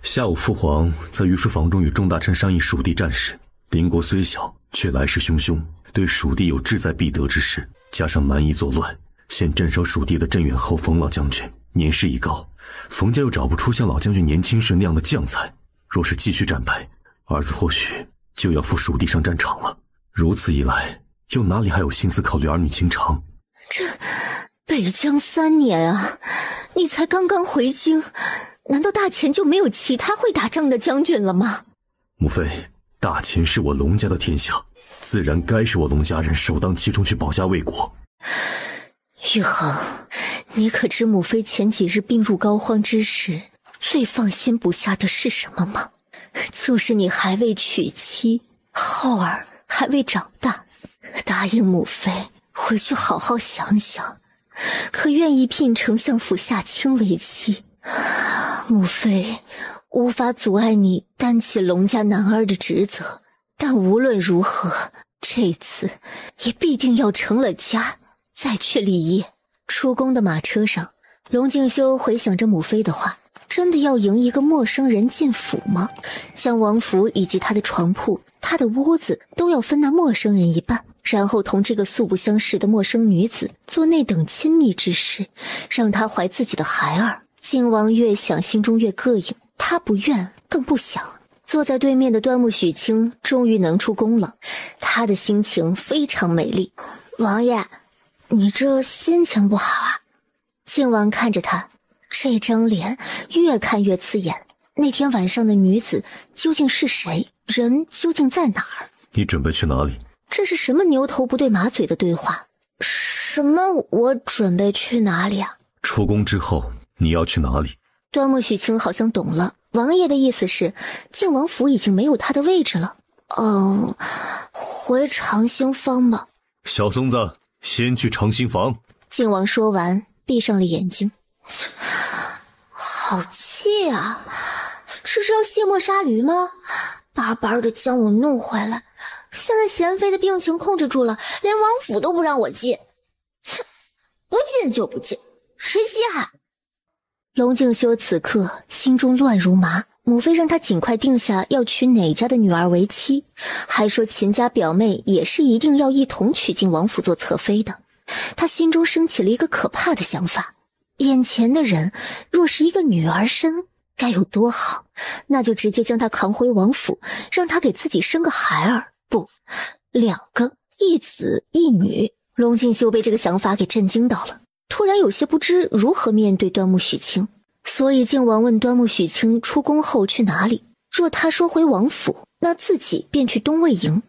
下午父皇在御书房中与众大臣商议蜀地战事。邻国虽小，却来势汹汹，对蜀地有志在必得之势。加上蛮夷作乱，现镇守蜀地的镇远侯冯老将军年事已高，冯家又找不出像老将军年轻时那样的将才。若是继续战败，儿子或许就要赴蜀地上战场了。如此一来，又哪里还有心思考虑儿女情长？这北疆3年啊，你才刚刚回京，难道大前就没有其他会打仗的将军了吗？母妃，大前是我龙家的天下，自然该是我龙家人首当其冲去保家卫国。玉衡，你可知母妃前几日病入膏肓之时，最放心不下的是什么吗？就是你还未娶妻，浩儿还未长大。答应母妃回去好好想想，可愿意聘丞相府夏清为妻？母妃无法阻碍你担起龙家男儿的职责，但无论如何，这次也必定要成了家，再去立业。出宫的马车上，龙敬修回想着母妃的话，真的要迎一个陌生人进府吗？将王府以及他的床铺、他的屋子都要分那陌生人一半，然后同这个素不相识的陌生女子做那等亲密之事，让她怀自己的孩儿。靖王越想心中越膈应，他不愿更不想。坐在对面的端木许清终于能出宫了，他的心情非常美丽。王爷，你这心情不好啊？靖王看着他，这张脸越看越刺眼。那天晚上的女子究竟是谁？人究竟在哪儿？你准备去哪里？这是什么牛头不对马嘴的对话？什么我准备去哪里啊？出宫之后你要去哪里？端木许清好像懂了，王爷的意思是靖王府已经没有他的位置了。回长兴坊吧。小松子，先去长兴坊。靖王说完闭上了眼睛。好气啊，这是要卸磨杀驴吗？巴巴的将我弄回来，现在贤妃的病情控制住了，连王府都不让我进。切，不进就不进，谁稀罕？龙敬修此刻心中乱如麻，母妃让他尽快定下要娶哪家的女儿为妻，还说秦家表妹也是一定要一同娶进王府做侧妃的。他心中升起了一个可怕的想法，眼前的人若是一个女儿身该有多好，那就直接将她扛回王府，让她给自己生个孩儿，不，2个，一子一女。龙敬修被这个想法给震惊到了，突然有些不知如何面对端木许清，所以靖王问端木许清出宫后去哪里，若他说回王府，那自己便去东魏营。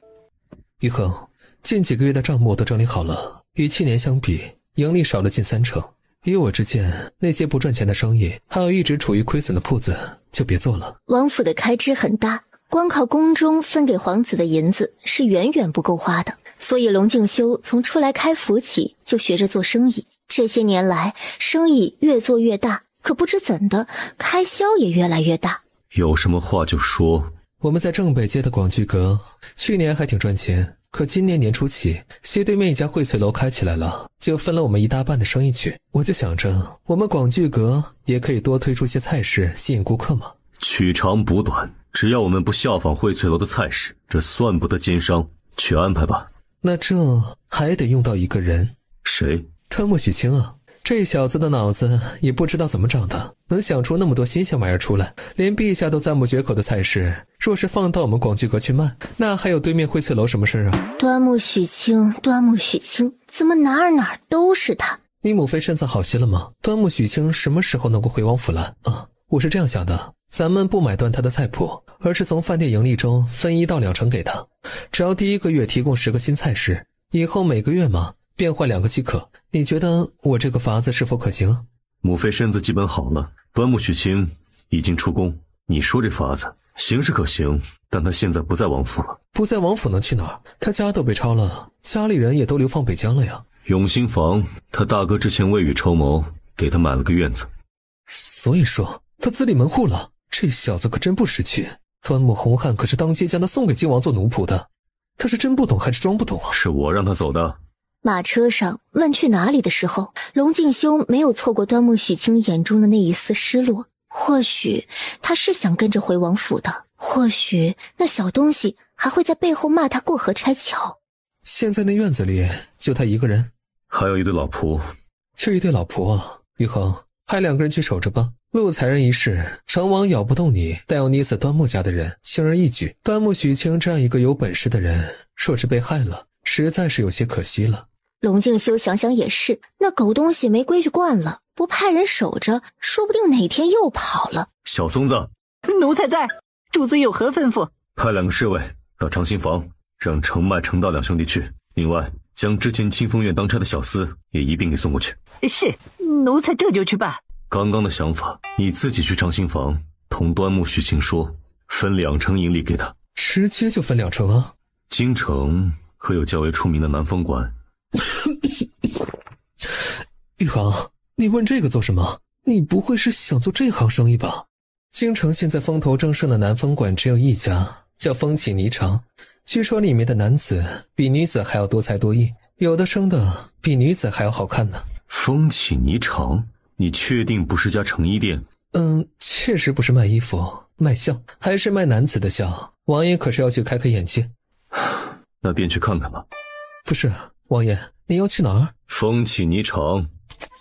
玉衡，近几个月的账目都整理好了，与去年相比，盈利少了近30%。依我之见，那些不赚钱的生意，还有一直处于亏损的铺子，就别做了。王府的开支很大，光靠宫中分给皇子的银子是远远不够花的，所以龙敬修从出来开府起就学着做生意。这些年来，生意越做越大，可不知怎的，开销也越来越大。有什么话就说。我们在正北街的广聚阁，去年还挺赚钱，可今年年初起，斜对面一家荟萃楼开起来了，就分了我们一大半的生意去。我就想着，我们广聚阁也可以多推出些菜式，吸引顾客嘛。取长补短，只要我们不效仿荟萃楼的菜式，这算不得奸商。去安排吧。那这还得用到一个人。谁？端木许清啊，这小子的脑子也不知道怎么长的，能想出那么多新鲜玩意儿出来，连陛下都赞不绝口的菜式，若是放到我们广聚阁去卖，那还有对面荟萃楼什么事啊？端木许清，端木许清，怎么哪儿都是他？你母妃身子好些了吗？端木许清什么时候能够回王府来啊？我是这样想的，咱们不买断他的菜谱，而是从饭店盈利中分1到2成给他，只要第1个月提供10个新菜式，以后每个月嘛变换2个即可。你觉得我这个法子是否可行？母妃身子基本好了，端木许清已经出宫。你说这法子行是可行，但他现在不在王府了。不在王府能去哪儿？他家都被抄了，家里人也都流放北疆了呀。永兴坊，他大哥之前未雨绸缪，给他买了个院子。所以说他自立门户了。这小子可真不识趣。端木洪汉可是当街将他送给靖王做奴仆的，他是真不懂还是装不懂啊？是我让他走的。马车上问去哪里的时候，龙敬修没有错过端木许清眼中的那一丝失落。或许他是想跟着回王府的，或许那小东西还会在背后骂他过河拆桥。现在那院子里就他一个人，还有一对老仆。就一对老仆啊。玉衡，派2个人去守着吧。陆才人一事，成王咬不动你，但要捏死端木家的人轻而易举。端木许清这样一个有本事的人，若是被害了，实在是有些可惜了。龙敬修想想也是，那狗东西没规矩惯了，不派人守着，说不定哪天又跑了。小松子，奴才在，主子有何吩咐？派2个侍卫到长兴坊，让程迈、程道2兄弟去。另外，将之前清风院当差的小厮也一并给送过去。是，奴才这就去办。刚刚的想法，你自己去长兴坊同端木许清说，分2成银礼给他。直接就分2成啊？京城可有较为出名的南风馆？玉衡，你问这个做什么？你不会是想做这行生意吧？京城现在风头正盛的南风馆只有一家，叫风起霓裳。据说里面的男子比女子还要多才多艺，有的生的比女子还要好看呢。风起霓裳？你确定不是家成衣店？确实不是卖衣服卖笑，还是卖男子的笑。王爷可是要去开眼界。那便去看看吧。不是，王爷，你要去哪儿？风起霓裳。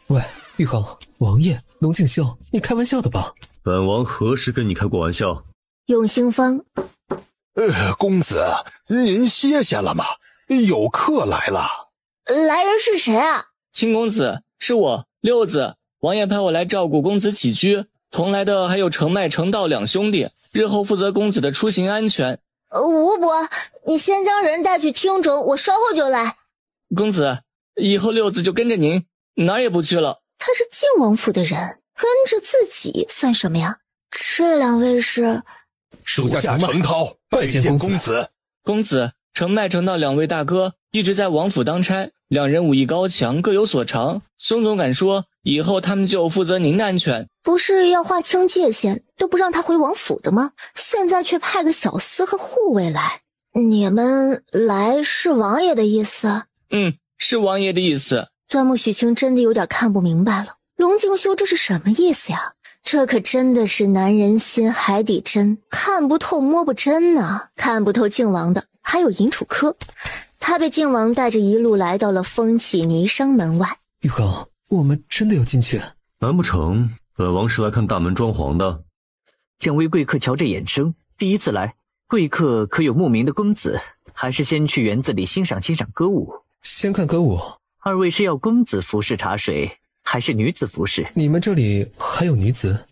喂，玉衡，王爷，龙敬修，你开玩笑的吧？本王何时跟你开过玩笑？永兴坊，公子，您歇下了吗？有客来了。来人是谁啊？青公子，是我六子。王爷派我来照顾公子起居，同来的还有程迈、程道2兄弟，日后负责公子的出行安全。吴伯，你先将人带去厅中，我稍后就来。公子，以后六子就跟着您，哪儿也不去了。他是靖王府的人，跟着自己算什么呀？这2位是属下程涛，拜见公子。公子，程迈、程道2位大哥一直在王府当差，2人武艺高强，各有所长。松总敢说，以后他们就负责您的安全。不是要划清界限，都不让他回王府的吗？现在却派个小厮和护卫来，你们来是王爷的意思？是王爷的意思。端木许清真的有点看不明白了，龙敬修这是什么意思呀？这可真的是男人心海底针，看不透摸不真呐。看不透靖王的还有尹楚科，他被靖王带着一路来到了风起霓裳门外。玉衡，我们真的要进去？难不成本王是来看大门装潢的2位贵客瞧着眼生，第一次来，贵客可有慕名的公子？还是先去园子里欣赏欣赏歌舞？先看歌舞。2位是要公子服侍茶水，还是女子服侍？你们这里还有女子？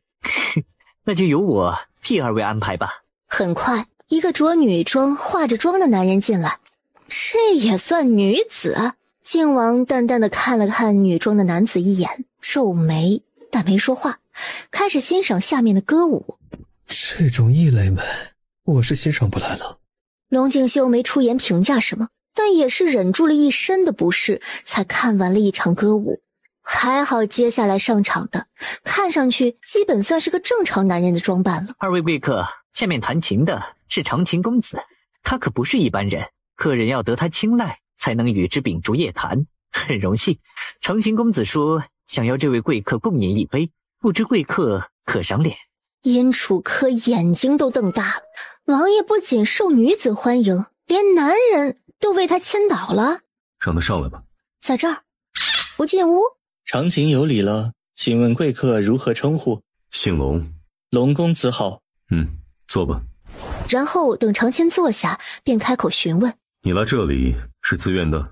那就由我替2位安排吧。很快，一个着女装、化着妆的男人进来，这也算女子？靖王淡淡的看了看女装的男子一眼，皱眉，但没说话，开始欣赏下面的歌舞。这种异类美，我是欣赏不来了。龙敬修没出言评价什么，但也是忍住了一身的不适，才看完了一场歌舞。还好接下来上场的看上去基本算是个正常男人的装扮了。2位贵客，下面弹琴的是长琴公子，他可不是一般人，客人要得他青睐才能与之秉烛夜谈。很荣幸，长琴公子说想要这位贵客共饮一杯，不知贵客可赏脸？殷楚科眼睛都瞪大了，王爷不仅受女子欢迎，连男人都为他倾倒了。让他上来吧。在这儿不进屋。长琴有礼了，请问贵客如何称呼？姓龙。龙公子好。坐吧。然后等长琴坐下，便开口询问：你来这里是自愿的？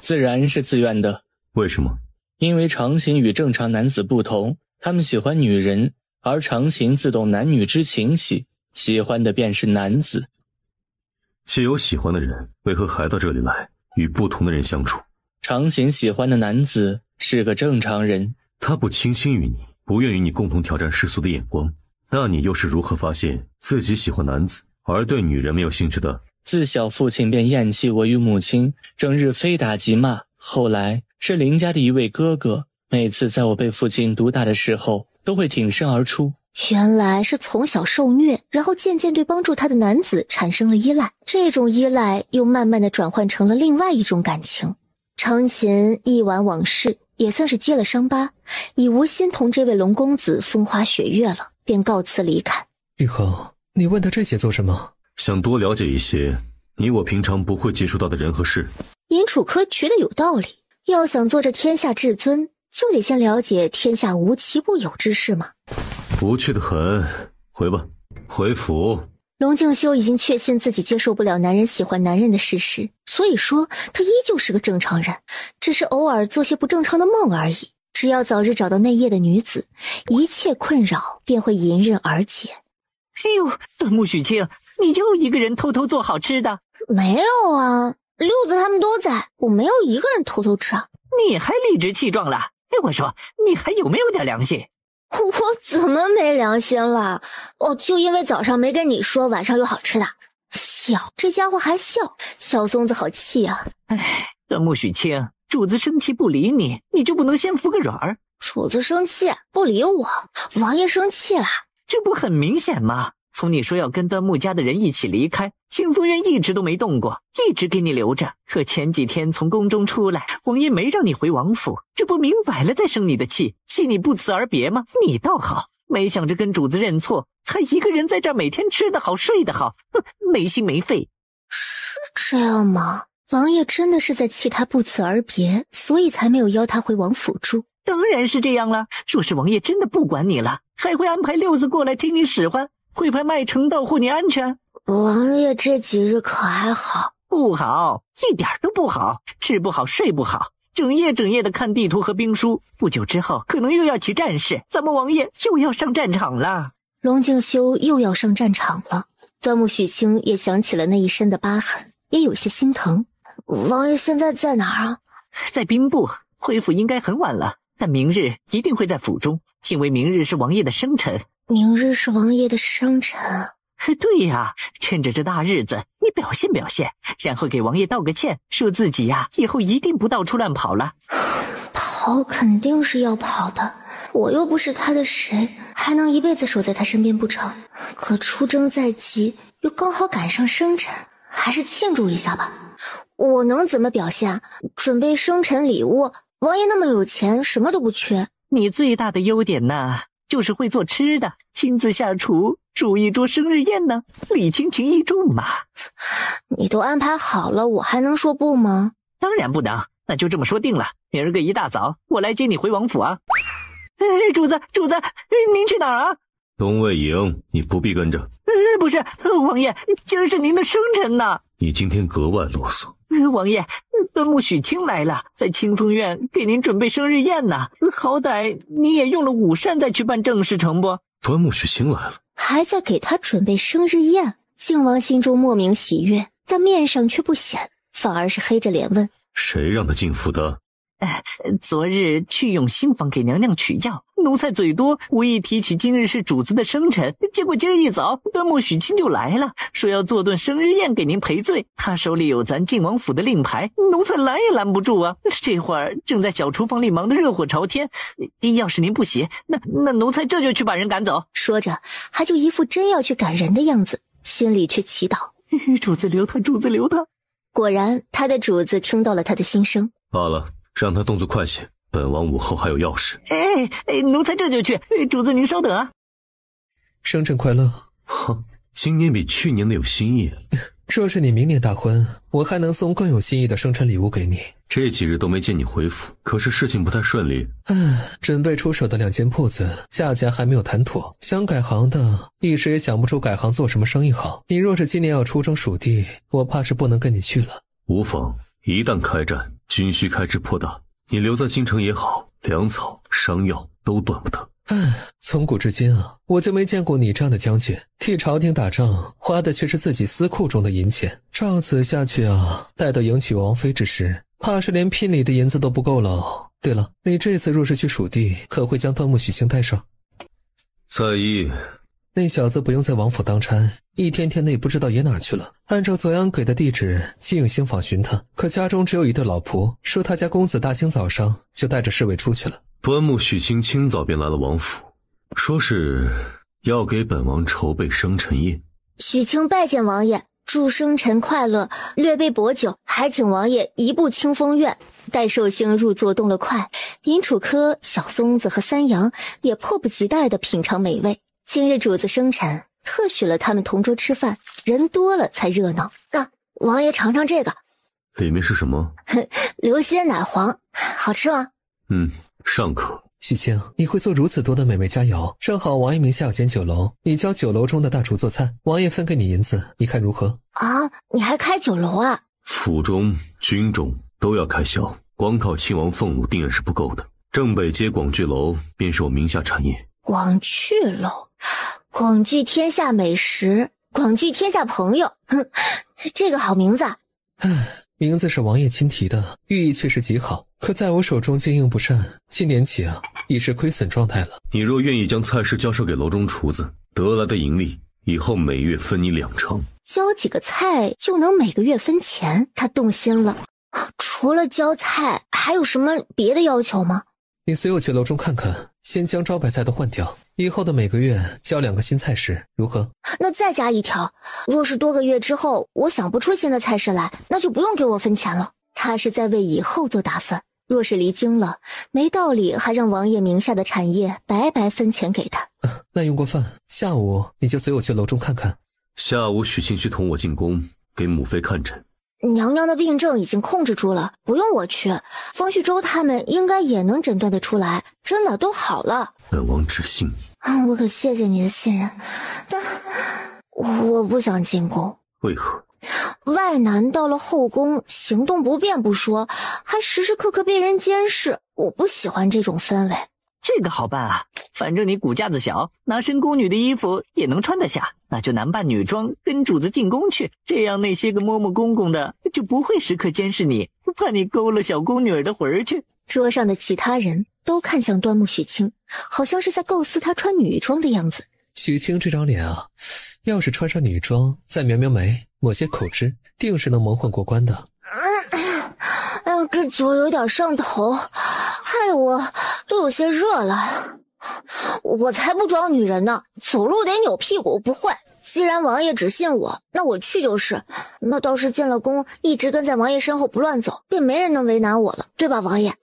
自然是自愿的。为什么？因为长琴与正常男子不同，他们喜欢女人，而长琴自懂男女之情系，喜欢的便是男子。既有喜欢的人，为何还到这里来与不同的人相处？长行喜欢的男子是个正常人，他不倾心于你，不愿与你共同挑战世俗的眼光，那你又是如何发现自己喜欢男子，而对女人没有兴趣的？自小父亲便厌弃我与母亲，整日非打即骂。后来是邻家的一位哥哥，每次在我被父亲毒打的时候，都会挺身而出。原来是从小受虐，然后渐渐对帮助他的男子产生了依赖，这种依赖又慢慢的转换成了另外一种感情。长琴一晚往事，也算是揭了伤疤，已无心同这位龙公子风花雪月了，便告辞离开。玉衡，你问他这些做什么？想多了解一些你我平常不会接触到的人和事。尹楚柯觉得有道理，要想做这天下至尊，就得先了解天下无奇不有之事嘛。无趣的很，回吧，回府。龙静修已经确信自己接受不了男人喜欢男人的事实，所以说他依旧是个正常人，只是偶尔做些不正常的梦而已。只要早日找到那夜的女子，一切困扰便会迎刃而解。哎呦，端木许清，你又一个人偷偷做好吃的？没有啊，六子他们都在，我没有一个人偷偷吃。你还理直气壮了？哎，我说你还有没有点良心？我怎么没良心了？就因为早上没跟你说晚上有好吃的。笑，这家伙还笑，小松子好气啊。哎，端木许清，主子生气不理你，你就不能先服个软儿？主子生气不理我，王爷生气了，这不很明显吗？从你说要跟端木家的人一起离开，清风院一直都没动过，一直给你留着。可前几天从宫中出来，王爷没让你回王府，这不明摆了在生你的气，气你不辞而别吗？你倒好，没想着跟主子认错，还一个人在这儿每天吃得好睡得好，没心没肺。是这样吗？王爷真的是在气他不辞而别，所以才没有邀他回王府住。当然是这样了，若是王爷真的不管你了，还会安排六子过来听你使唤，会派麦城道护你安全。王爷这几日可还好？不好，一点都不好，吃不好睡不好，整夜的看地图和兵书，不久之后可能又要起战事，咱们王爷又要上战场了。龙静修又要上战场了，端木许清也想起了那一身的疤痕，也有些心疼。王爷现在在哪儿啊？在兵部，回府应该很晚了，但明日一定会在府中，因为明日是王爷的生辰。明日是王爷的生辰？对呀，趁着这大日子，你表现表现，然后给王爷道个歉，说自己呀，以后一定不到处乱跑了。跑肯定是要跑的，我又不是他的谁，还能一辈子守在他身边不成？可出征在即，又刚好赶上生辰，还是庆祝一下吧。我能怎么表现？准备生辰礼物，王爷那么有钱，什么都不缺。你最大的优点呢，就是会做吃的，亲自下厨煮一桌生日宴呢，礼轻情意重嘛。你都安排好了，我还能说不吗？当然不能，那就这么说定了，明儿个一大早我来接你回王府啊。主子，您去哪儿啊？东魏营，你不必跟着。不是，王爷，今儿是您的生辰呢。你今天格外啰嗦。王爷，端木许清来了，在清风院给您准备生日宴呢，好歹你也用了午膳再去办正事成不？端木许清来了，还在给他准备生日宴。靖王心中莫名喜悦，但面上却不显，反而是黑着脸问：谁让他进府的？昨日去永兴坊给娘娘取药，奴才嘴多，无意提起今日是主子的生辰，结果今儿一早端木许清就来了，说要做顿生日宴给您赔罪。他手里有咱靖王府的令牌，奴才拦也拦不住啊。这会儿正在小厨房里忙得热火朝天，要是您不喜，那奴才这就去把人赶走。说着还就一副真要去赶人的样子，心里却祈祷：主子留他，主子留他。果然他的主子听到了他的心声。罢了，让他动作快些，本王午后还有要事。奴才这就去，主子您稍等啊。生辰快乐。今年比去年的有新意。若是你明年大婚，我还能送更有新意的生辰礼物给你。这几日都没见你回府，可是事情不太顺利。准备出手的2间铺子，价钱还没有谈妥，想改行的一时也想不出改行做什么生意好。你若是今年要出征蜀地，我怕是不能跟你去了。无妨，一旦开战，军需开支颇大，你留在京城也好，粮草、商药都断不得。从古至今啊，我就没见过你这样的将军，替朝廷打仗，花的却是自己私库中的银钱。照此下去啊，待到迎娶王妃之时，怕是连聘礼的银子都不够了。对了，你这次若是去蜀地，可会将端木许清带上？蔡一，那小子不用在王府当差，一天天内不知道野哪儿去了。按照泽阳给的地址，季永兴访寻他，可家中只有一对老仆，说他家公子大清早上就带着侍卫出去了。端木许清清早便来了王府，说是要给本王筹备生辰宴。许清拜见王爷，祝生辰快乐，略备薄酒，还请王爷移步清风院。待寿星入座动了快，尹楚科、小松子和三阳也迫不及待地品尝美味。今日主子生辰，特许了他们同桌吃饭，人多了才热闹。王爷尝尝这个，里面是什么？流鲜奶黄，好吃吗？尚可。许清，你会做如此多的美味佳肴，正好王爷名下有间酒楼，你教酒楼中的大厨做菜，王爷分给你银子，你看如何？啊，你还开酒楼啊？府中、军中都要开销，光靠亲王俸禄定然是不够的。正北街广聚楼便是我名下产业。广聚楼，广聚天下美食，广聚天下朋友，这个好名字啊。名字是王爷亲提的，寓意确实极好，可在我手中经营不善，今年起已是亏损状态了。你若愿意将菜式交售给楼中厨子，得来的盈利以后每月分你2成。教几个菜就能每个月分钱，他动心了。除了教菜，还有什么别的要求吗？你随我去楼中看看，先将招牌菜都换掉，以后的每个月教2个新菜式，如何？那再加一条，若是多个月之后我想不出新的菜式来，那就不用给我分钱了。他是在为以后做打算，若是离京了，没道理还让王爷名下的产业白白分钱给他。那用过饭，下午你就随我去楼中看看。下午许清去同我进宫，给母妃看诊。娘娘的病症已经控制住了，不用我去，方旭舟他们应该也能诊断得出来，真的都好了。本王只信你。我可谢谢你的信任，但我不想进宫。为何？外男到了后宫，行动不便不说，还时时刻刻被人监视，我不喜欢这种氛围。这个好办啊，反正你骨架子小，拿身宫女的衣服也能穿得下，那就男扮女装跟主子进宫去，这样那些个嬷嬷公公的就不会时刻监视你，怕你勾了小宫女儿的魂儿去。桌上的其他人都看向端木许清，好像是在构思她穿女装的样子。许清这张脸啊，要是穿上女装，再描描眉，抹些口脂，定是能蒙混过关的。哎呦，这酒有点上头，害我都有些热了。我才不装女人呢，走路得扭屁股，不会。既然王爷只信我，那我去就是。那倒是进了宫，一直跟在王爷身后不乱走，便没人能为难我了，对吧，王爷？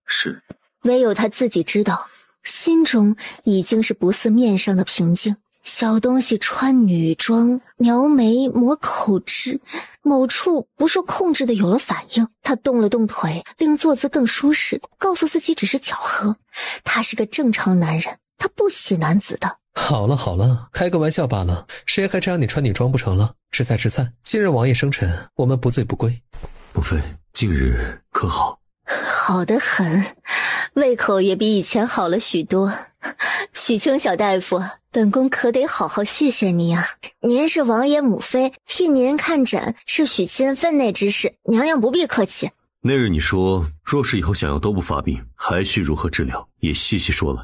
是。唯有他自己知道，心中已经是不似面上的平静。小东西穿女装，描眉抹口脂，某处不受控制的有了反应。他动了动腿，令坐姿更舒适，告诉自己只是巧合。他是个正常男人，他不喜男子的。好了好了，开个玩笑罢了，谁还这样你穿女装不成了？吃菜吃菜，今日王爷生辰，我们不醉不归。母妃，近日可好？好得很，胃口也比以前好了许多。许清小大夫，本宫可得好好谢谢您啊！您是王爷母妃，替您看诊是许亲分内之事，娘娘不必客气。那日你说，若是以后想要都不发病，还需如何治疗，也细细说来。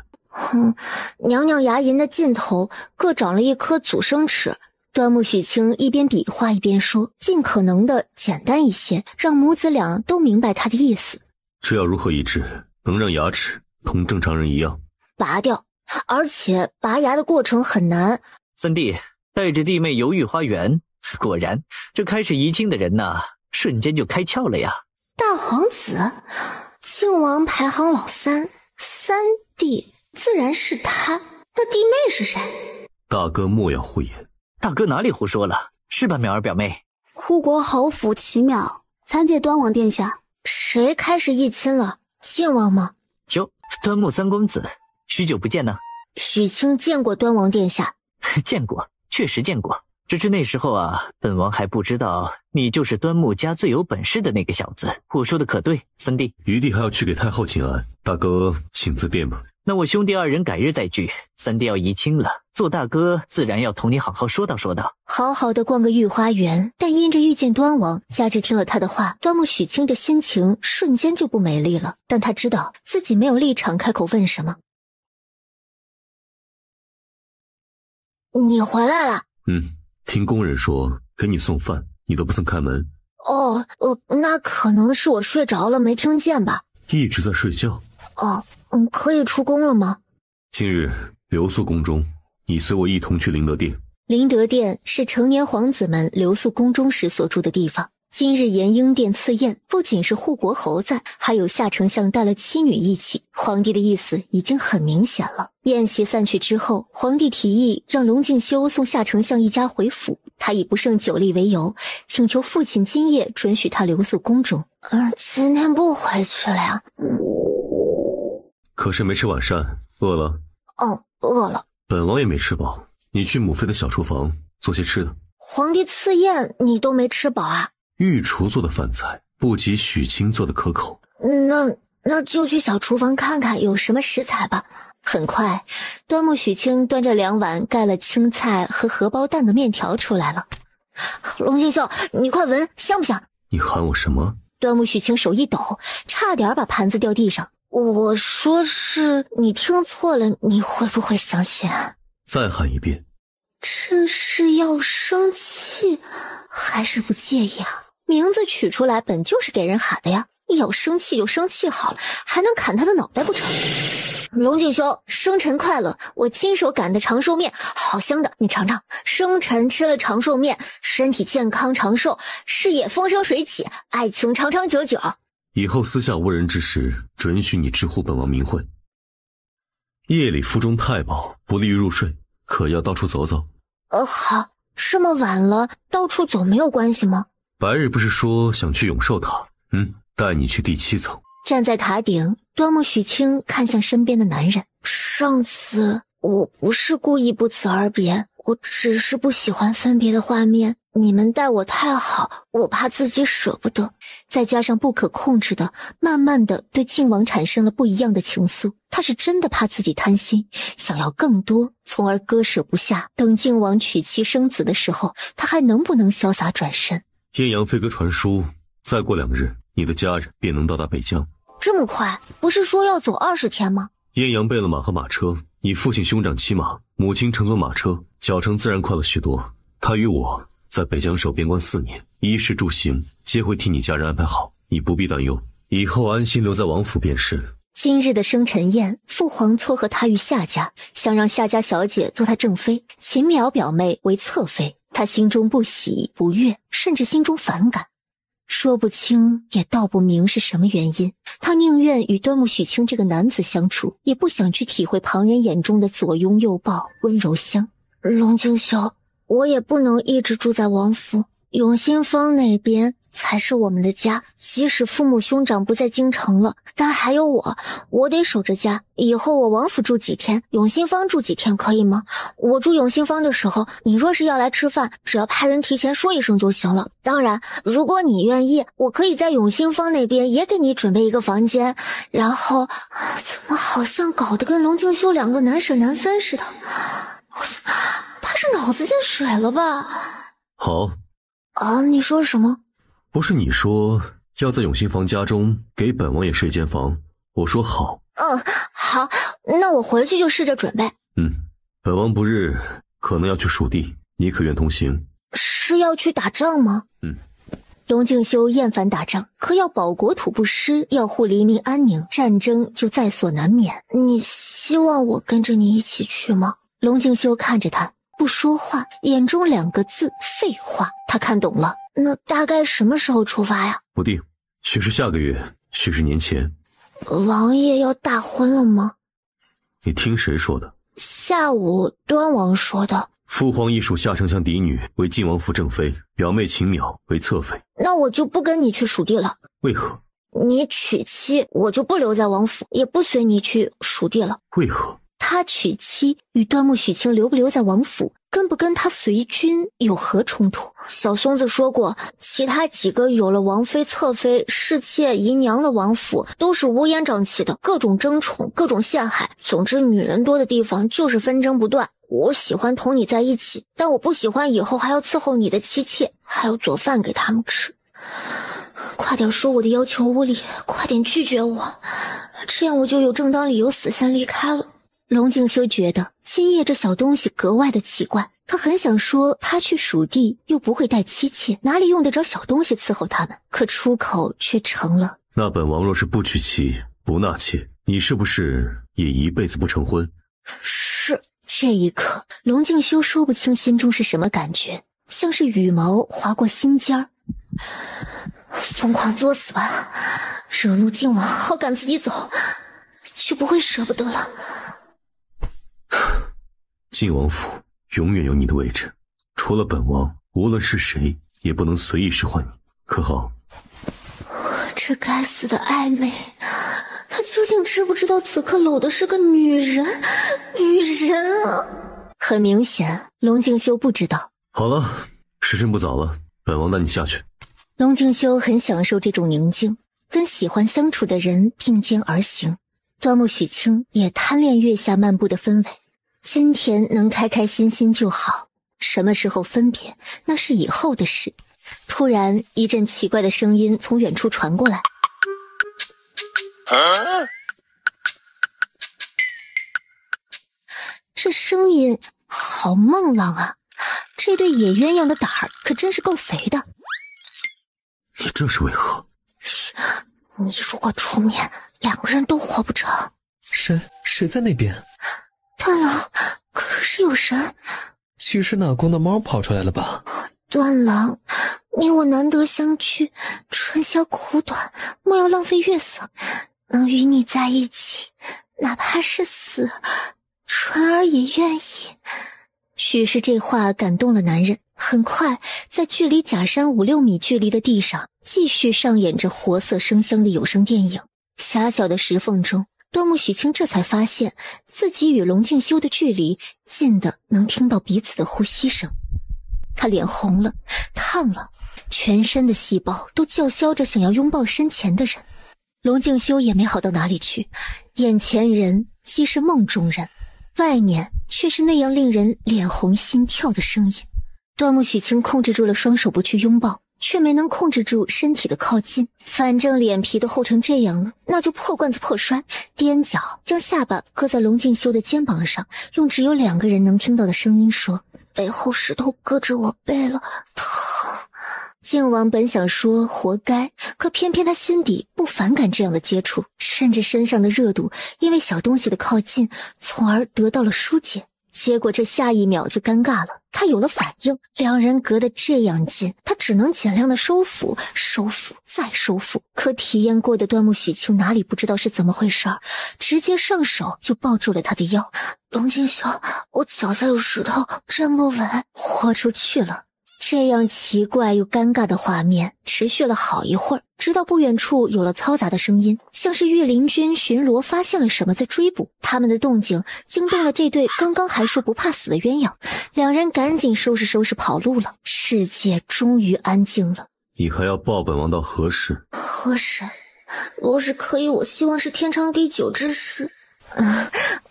娘娘牙龈的尽头各长了一颗祖生齿。端木许清一边比划一边说，尽可能的简单一些，让母子俩都明白他的意思。这要如何医治，能让牙齿同正常人一样？拔掉，而且拔牙的过程很难。三弟带着弟妹游御花园，果然这开始移亲的人呐，瞬间就开窍了呀。大皇子，靖王排行老三，三弟自然是他，那弟妹是谁？大哥莫要胡言。大哥哪里胡说了，是吧，淼儿表妹？护国侯府齐淼参见端王殿下。谁开始议亲了？靖王吗？哟，端木三公子，许久不见呢。许清见过端王殿下。见过，确实见过。只是那时候啊，本王还不知道你就是端木家最有本事的那个小子。我说的可对，三弟？余弟还要去给太后请安，大哥请自便吧。那我兄弟二人改日再聚。三弟要移亲了，做大哥自然要同你好好说道说道。好好的逛个御花园，但因着遇见端王，加之听了他的话，端木许清的心情瞬间就不美丽了。但他知道自己没有立场开口问什么。你回来了？听工人说给你送饭，你都不曾开门。哦，那可能是我睡着了没听见吧。一直在睡觉。可以出宫了吗？今日留宿宫中，你随我一同去灵德殿。灵德殿是成年皇子们留宿宫中时所住的地方。今日延英殿赐宴，不仅是护国侯在，还有夏丞相带了妻女一起。皇帝的意思已经很明显了。宴席散去之后，皇帝提议让龙敬修送夏丞相一家回府，他以不胜酒力为由，请求父亲今夜准许他留宿宫中。今天不回去了呀？可是没吃晚膳，饿了？饿了。本王也没吃饱，你去母妃的小厨房做些吃的。皇帝赐宴你都没吃饱啊？御厨做的饭菜不及许清做的可口。那就去小厨房看看有什么食材吧。很快，端木许清端着2碗盖了青菜和荷包蛋的面条出来了。龙敬修，你快闻，香不香？你喊我什么？端木许清手一抖，差点把盘子掉地上。我说是你听错了，你会不会相信？再喊一遍。这是要生气还是不介意啊？名字取出来本就是给人喊的呀，要生气就生气好了，还能砍他的脑袋不成？龙敬修，生辰快乐！我亲手擀的长寿面，好香的，你尝尝。生辰吃了长寿面，身体健康长寿，事业风生水起，爱情长长久久。以后私下无人之时，准许你直呼本王名讳。夜里腹中太饱，不利于入睡，可要到处走走。好，这么晚了，到处走没有关系吗？白日不是说想去永寿塔？带你去第7层。站在塔顶，端木许清看向身边的男人。上次我不是故意不辞而别，我只是不喜欢分别的画面。你们待我太好，我怕自己舍不得，再加上不可控制的，慢慢的对靖王产生了不一样的情愫。他是真的怕自己贪心，想要更多，从而割舍不下。等靖王娶妻生子的时候，他还能不能潇洒转身？艳阳飞鸽传书，再过2日，你的家人便能到达北疆。这么快？不是说要走20天吗？艳阳备了马和马车，你父亲兄长骑马，母亲乘坐马车，脚程自然快了许多。他与我在北疆守边关4年，衣食住行皆会替你家人安排好，你不必担忧，以后安心留在王府便是。今日的生辰宴，父皇撮合他与夏家，想让夏家小姐做他正妃，秦淼表妹为侧妃。他心中不喜不悦，甚至心中反感，说不清也道不明是什么原因。他宁愿与端木许清这个男子相处，也不想去体会旁人眼中的左拥右抱、温柔乡。龙敬修，我也不能一直住在王府，永兴坊那边才是我们的家。即使父母兄长不在京城了，但还有我得守着家。以后我王府住几天，永兴坊住几天，可以吗？我住永兴坊的时候，你若是要来吃饭，只要派人提前说一声就行了。当然，如果你愿意，我可以在永兴坊那边也给你准备一个房间。然后，怎么好像搞得跟龙敬修2个难舍难分似的？怕是脑子进水了吧？好。你说什么？不是你说要在永兴坊家中给本王也设一间房，我说好。好，那我回去就试着准备。本王不日可能要去蜀地，你可愿同行？是要去打仗吗？龙敬修厌烦打仗，可要保国土不失，要护黎民安宁，战争就在所难免。你希望我跟着你一起去吗？龙敬修看着他不说话，眼中2个字：废话。他看懂了。那大概什么时候出发呀？不定，许是下个月，许是年前。王爷要大婚了吗？你听谁说的？下午端王说的。父皇亦属夏丞相嫡女，为晋王府正妃，表妹秦淼为侧妃。那我就不跟你去蜀地了。为何？你娶妻，我就不留在王府，也不随你去蜀地了。为何？他娶妻与端木许清留不留在王府，跟不跟他随军有何冲突？小松子说过，其他几个有了王妃、侧妃、侍妾、姨娘的王府都是乌烟瘴气的，各种争宠，各种陷害。总之，女人多的地方就是纷争不断。我喜欢同你在一起，但我不喜欢以后还要伺候你的妻妾，还要做饭给他们吃。快点说我的要求无理，快点拒绝我，这样我就有正当理由死线离开了。龙静修觉得今夜这小东西格外的奇怪，他很想说他去蜀地又不会带妻妾，哪里用得着小东西伺候他们，可出口却成了：那本王若是不娶妻不纳妾，你是不是也一辈子不成婚？是。这一刻龙静修说不清心中是什么感觉，像是羽毛划过心尖儿。疯狂作死吧，惹怒靖王好赶自己走，就不会舍不得了。靖王府永远有你的位置，除了本王，无论是谁也不能随意使唤你，可好？这该死的暧昧，他究竟知不知道此刻搂的是个女人？女人啊！很明显龙静修不知道。好了，时辰不早了，本王带你下去。龙静修很享受这种宁静，跟喜欢相处的人并肩而行。端木许清也贪恋月下漫步的氛围，今天能开开心心就好，什么时候分别那是以后的事。突然一阵奇怪的声音从远处传过来，这声音好梦浪啊，这对野鸳鸯的胆儿可真是够肥的。你这是为何？嘘，你如果出面，两个人都活不成。谁在那边？段郎，可是有人。去世那宫的猫跑出来了吧？段郎，你我难得相聚，春宵苦短，莫要浪费月色。能与你在一起，哪怕是死，纯儿也愿意。许是这话感动了男人，很快在距离假山5-6米距离的地上继续上演着活色生香的有声电影。狭小的石缝中，端木许清这才发现自己与龙静修的距离近的能听到彼此的呼吸声。他脸红了，烫了，全身的细胞都叫嚣着想要拥抱身前的人。龙静修也没好到哪里去，眼前人既是梦中人，外面却是那样令人脸红心跳的声音。端木许清控制住了双手不去拥抱，却没能控制住身体的靠近。反正脸皮都厚成这样了，那就破罐子破摔，踮脚将下巴搁在龙静修的肩膀上，用只有2个人能听到的声音说：背后石头搁着我背了，疼。靖王本想说活该，可偏偏他心底不反感这样的接触，甚至身上的热度因为小东西的靠近从而得到了疏解。结果这下一秒就尴尬了，他有了反应，两人隔得这样近，他只能尽量的收腹再收腹。可体验过的端木许清哪里不知道是怎么回事儿，直接上手就抱住了他的腰。龙静修，我脚下有石头，站不稳，豁出去了。这样奇怪又尴尬的画面持续了好一会儿，直到不远处有了嘈杂的声音，像是御林军巡逻发现了什么在追捕。他们的动静惊动了这对刚刚还说不怕死的鸳鸯，两人赶紧收拾跑路了。世界终于安静了。你还要抱本王到何时？何时？若是可以，我希望是天长地久之时。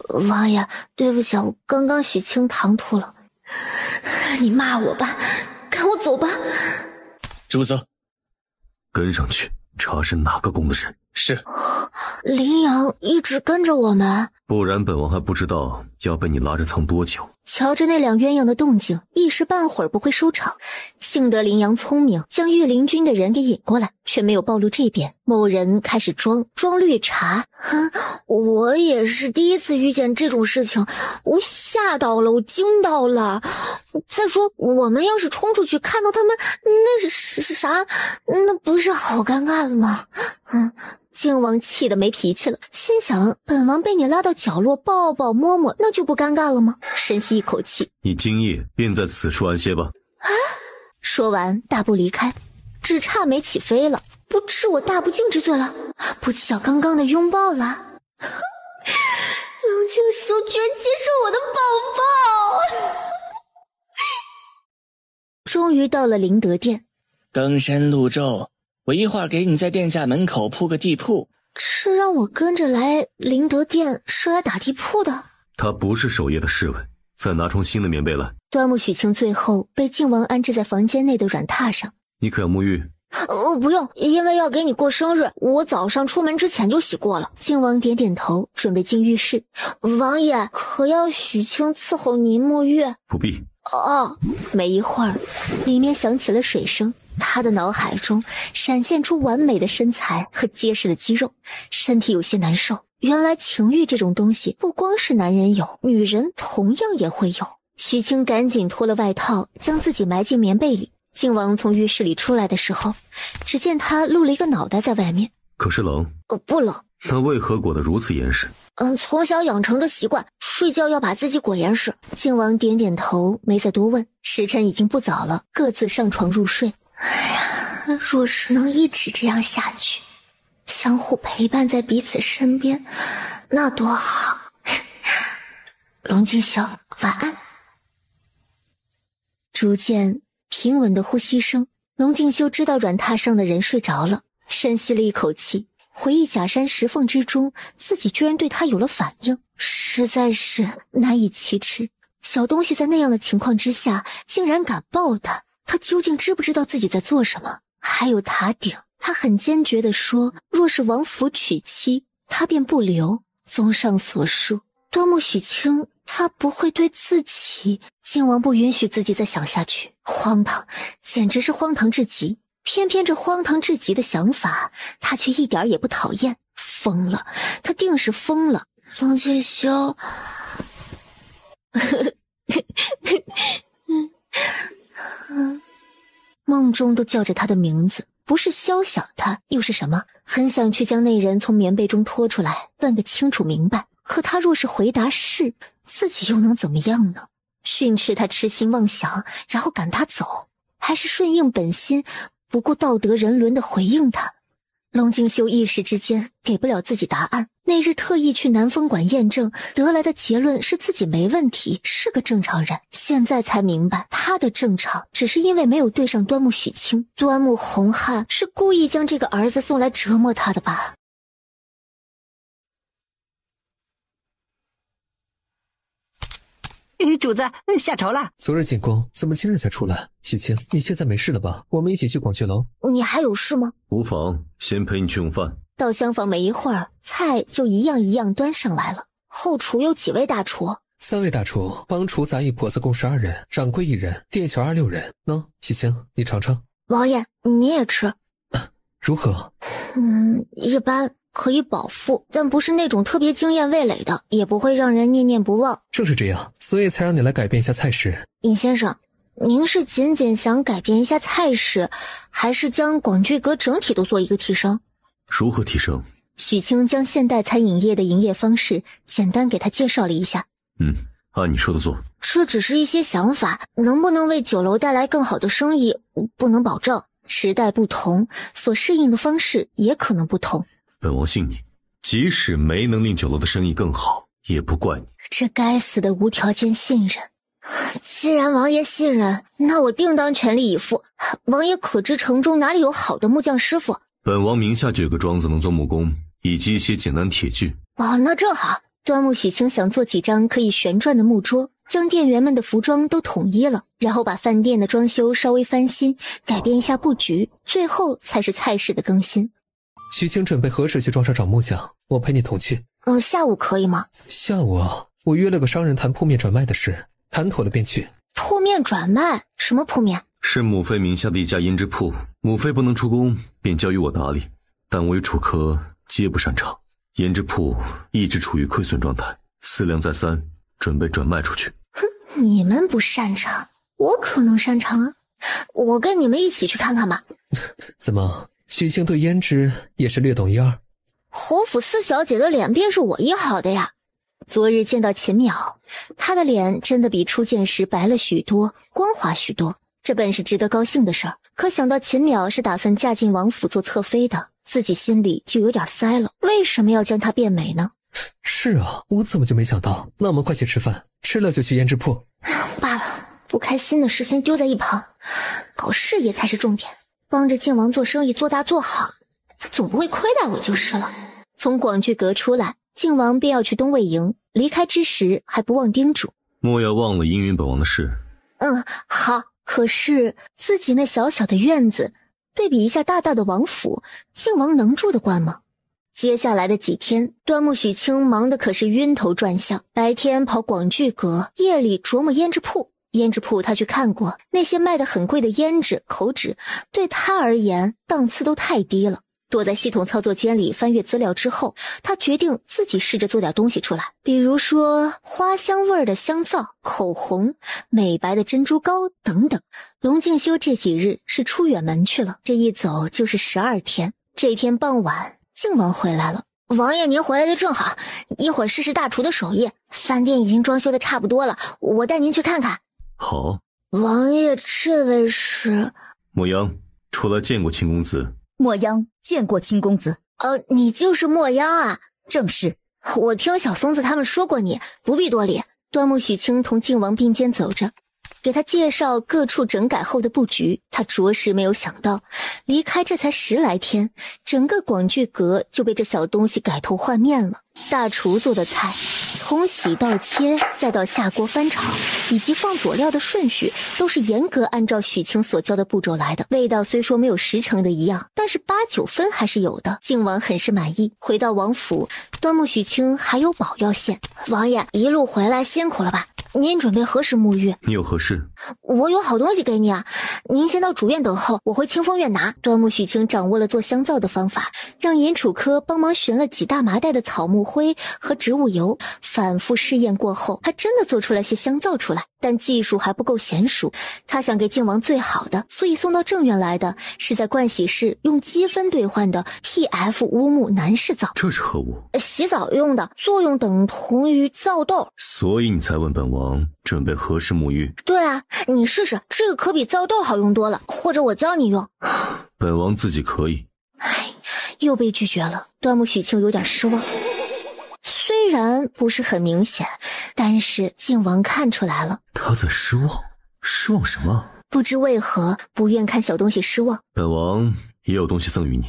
王爷，对不起，我刚刚许清唐突了，你骂我吧，赶我走吧。主子，跟上去查是哪个宫的人。是。林阳一直跟着我们，不然本王还不知道要被你拉着藏多久。瞧着那两鸳鸯的动静，一时半会儿不会收场。幸得林阳聪明，将御林军的人给引过来，却没有暴露这边。某人开始装绿茶。我也是第一次遇见这种事情，我吓到了，我惊到了。再说我们要是冲出去看到他们，那是啥？那不是好尴尬的吗？靖王气得没脾气了，心想本王被你拉到角落抱抱摸摸，那就不尴尬了吗？深吸一口气，你今夜便在此处安歇吧。说完大步离开，只差没起飞了，不治我大不敬之罪了，不计较刚刚的拥抱了。龙静修居然接受我的抱抱。终于到了灵德殿，登山路骤，我一会儿给你在殿下门口铺个地铺。是让我跟着来灵德殿是来打地铺的？他不是守夜的侍卫，再拿床新的棉被来。端木许清最后被靖王安置在房间内的软榻上。你可要沐浴？不用，因为要给你过生日，我早上出门之前就洗过了。靖王点点头，准备进浴室。王爷，可要许清伺候您沐浴？不必。哦。没一会儿，里面响起了水声。他的脑海中闪现出完美的身材和结实的肌肉，身体有些难受。原来情欲这种东西不光是男人有，女人同样也会有。许清赶紧脱了外套，将自己埋进棉被里。靖王从浴室里出来的时候，只见他露了一个脑袋在外面。可是冷？不冷。那为何裹得如此严实？从小养成的习惯，睡觉要把自己裹严实。靖王点点头，没再多问。时辰已经不早了，各自上床入睡。哎呀，若是能一直这样下去，相互陪伴在彼此身边，那多好。龙静修，晚安。逐渐平稳的呼吸声，龙静修知道软榻上的人睡着了，深吸了一口气，回忆假山石缝之中自己居然对他有了反应，实在是难以启齿。小东西在那样的情况之下竟然敢抱他究竟知不知道自己在做什么？还有塔顶，他很坚决地说，若是王府娶妻，他便不留。综上所述，端木许清他不会对自己。靖王不允许自己再想下去，荒唐，简直是荒唐至极。偏偏这荒唐至极的想法，他却一点也不讨厌。疯了，他定是疯了。龙静修梦中都叫着他的名字，不是肖想他又是什么？很想去将那人从棉被中拖出来，问个清楚明白。可他若是回答是，自己又能怎么样呢？训斥他痴心妄想，然后赶他走，还是顺应本心，不顾道德人伦的回应他？龙静修一时之间给不了自己答案。那日特意去南风馆验证，得来的结论是自己没问题，是个正常人。现在才明白，他的正常只是因为没有对上端木许清。端木洪汉是故意将这个儿子送来折磨他的吧？主子下朝了。昨日进宫，怎么今日才出来？许清，你现在没事了吧？我们一起去广聚楼。你还有事吗？无妨，先陪你去用饭。到厢房没一会儿，菜就一样一样端上来了。后厨有几位大厨？3位大厨，帮厨杂役婆子共12人，掌柜1人，店小2 6人。喏，许清，你尝尝。王爷，你也吃。如何？一般。可以饱腹，但不是那种特别惊艳味蕾的，也不会让人念念不忘。正是这样，所以才让你来改变一下菜式。尹先生，您是仅仅想改变一下菜式，还是将广聚阁整体都做一个提升？如何提升？许清将现代餐饮业的营业方式简单给他介绍了一下。按你说的做。这只是一些想法，能不能为酒楼带来更好的生意，不能保证。时代不同，所适应的方式也可能不同。本王信你，即使没能令酒楼的生意更好，也不怪你。这该死的无条件信任。既然王爷信任，那我定当全力以赴。王爷可知城中哪里有好的木匠师傅？本王名下就有个庄子能做木工，以及一些简单铁具。那正好。端木许清想做几张可以旋转的木桌，将店员们的服装都统一了，然后把饭店的装修稍微翻新，改变一下布局，最后才是菜式的更新。许清准备何时去庄上找木匠？我陪你同去。下午可以吗？下午啊，我约了个商人谈铺面转卖的事，谈妥了便去。铺面转卖？什么铺面？是母妃名下的一家胭脂铺，母妃不能出宫，便交于我打理，但我与楚科皆不擅长，胭脂铺一直处于亏损状态，思量再三，准备转卖出去。你们不擅长，我可能擅长啊，我跟你们一起去看看吧。怎么？许清对胭脂也是略懂一二。侯府4小姐的脸便是我医好的呀。昨日见到秦淼，她的脸真的比初见时白了许多，光滑许多，这本是值得高兴的事儿。可想到秦淼是打算嫁进王府做侧妃的，自己心里就有点塞了。为什么要将她变美呢？是啊，我怎么就没想到？那我们快去吃饭，吃了就去胭脂铺。罢了，不开心的事先丢在一旁，搞事业才是重点。帮着靖王做生意做大做好，他总不会亏待我就是了。从广聚阁出来，靖王便要去东魏营，离开之时还不忘叮嘱：莫要忘了应允本王的事。好。可是自己那小小的院子，对比一下大大的王府，靖王能住得惯吗？接下来的几天，端木许清忙得可是晕头转向，白天跑广聚阁，夜里琢磨胭脂铺。胭脂铺他去看过，那些卖得很贵的胭脂、口脂，对他而言档次都太低了。躲在系统操作间里翻阅资料之后，他决定自己试着做点东西出来，比如说花香味的香皂、口红、美白的珍珠膏等等。龙静修这几日是出远门去了，这一走就是12天。这天傍晚，靖王回来了。王爷您回来的正好，一会儿试试大厨的手艺，饭店已经装修的差不多了，我带您去看看。好。王爷，这位是？莫央，初来见过秦公子。莫央见过秦公子。你就是莫央啊？正是。我听小松子他们说过你，不必多礼。端木许清同靖王并肩走着，给他介绍各处整改后的布局。他着实没有想到，离开这才10来天，整个广聚阁就被这小东西改头换面了。大厨做的菜，从洗到切再到下锅翻炒，以及放佐料的顺序，都是严格按照许清所教的步骤来的。味道虽说没有10成的一样，但是8、9分还是有的。靖王很是满意。回到王府，端木许清还有宝要献。王爷一路回来辛苦了吧？您准备何时沐浴？你有何事？我有好东西给你啊，您先到主院等候，我回清风院拿。端木许清掌握了做香皂的方法，让尹楚科帮忙寻了几大麻袋的草木灰和植物油，反复试验过后，还真的做出来些香皂出来，但技术还不够娴熟。他想给靖王最好的，所以送到正院来的是在盥洗室用积分兑换的 PF 乌木男士皂。这是何物？洗澡用的，作用等同于皂豆。所以你才问本王准备何时沐浴？对啊，你试试，这个可比皂豆好用多了，或者我教你用。本王自己可以。又被拒绝了。端木许清有点失望，虽然不是很明显，但是靖王看出来了。他在失望？失望什么？不知为何不愿看小东西失望。本王也有东西赠予你。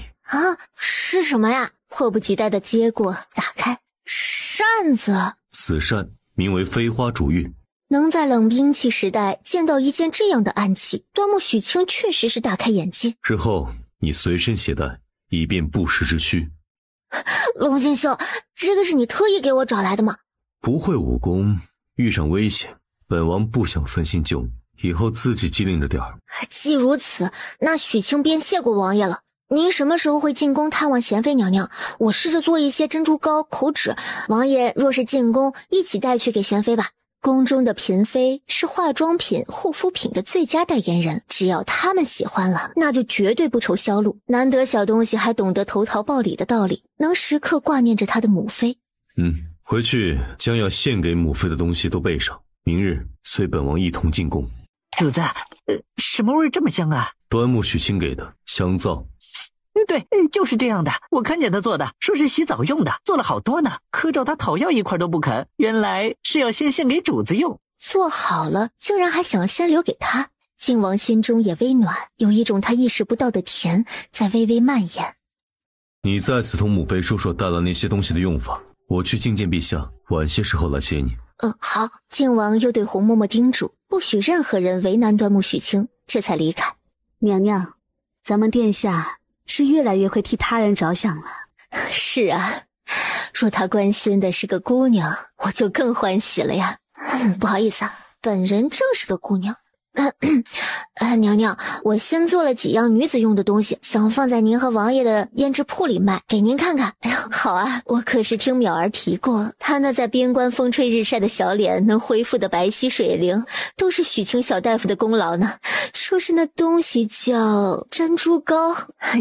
是什么呀？迫不及待地接过打开，扇子。此扇名为飞花逐玉。能在冷兵器时代见到一件这样的暗器，端木许清确实是大开眼界。日后你随身携带，以便不时之需。龙静修，这个是你特意给我找来的吗？不会武功，遇上危险，本王不想分心救你，以后自己机灵着点儿。既如此，那许清便谢过王爷了。您什么时候会进宫探望贤妃娘娘？我试着做一些珍珠膏、口脂，王爷若是进宫，一起带去给贤妃吧。宫中的嫔妃是化妆品、护肤品的最佳代言人，只要他们喜欢了，那就绝对不愁销路。难得小东西还懂得投桃报李的道理，能时刻挂念着他的母妃。回去将要献给母妃的东西都备上，明日随本王一同进宫。主子，什么味这么香啊？端木许清给的香皂。对，就是这样的，我看见他做的，说是洗澡用的，做了好多呢，可找他讨要一块都不肯，原来是要先献给主子用。做好了竟然还想先留给他，靖王心中也微暖，有一种他意识不到的甜在微微蔓延。你在此同母妃说说带来那些东西的用法，我去觐见陛下，晚些时候来接你。好。靖王又对红嬷嬷叮嘱，不许任何人为难端木许清，这才离开。娘娘，咱们殿下是越来越会替他人着想了。是啊，若他关心的是个姑娘，我就更欢喜了呀。不好意思啊，本人正是个姑娘。娘娘，我新做了几样女子用的东西，想放在您和王爷的胭脂铺里卖，给您看看。好啊，我可是听淼儿提过，她那在边关风吹日晒的小脸能恢复的白皙水灵，都是许清小大夫的功劳呢。说是那东西叫珍珠膏。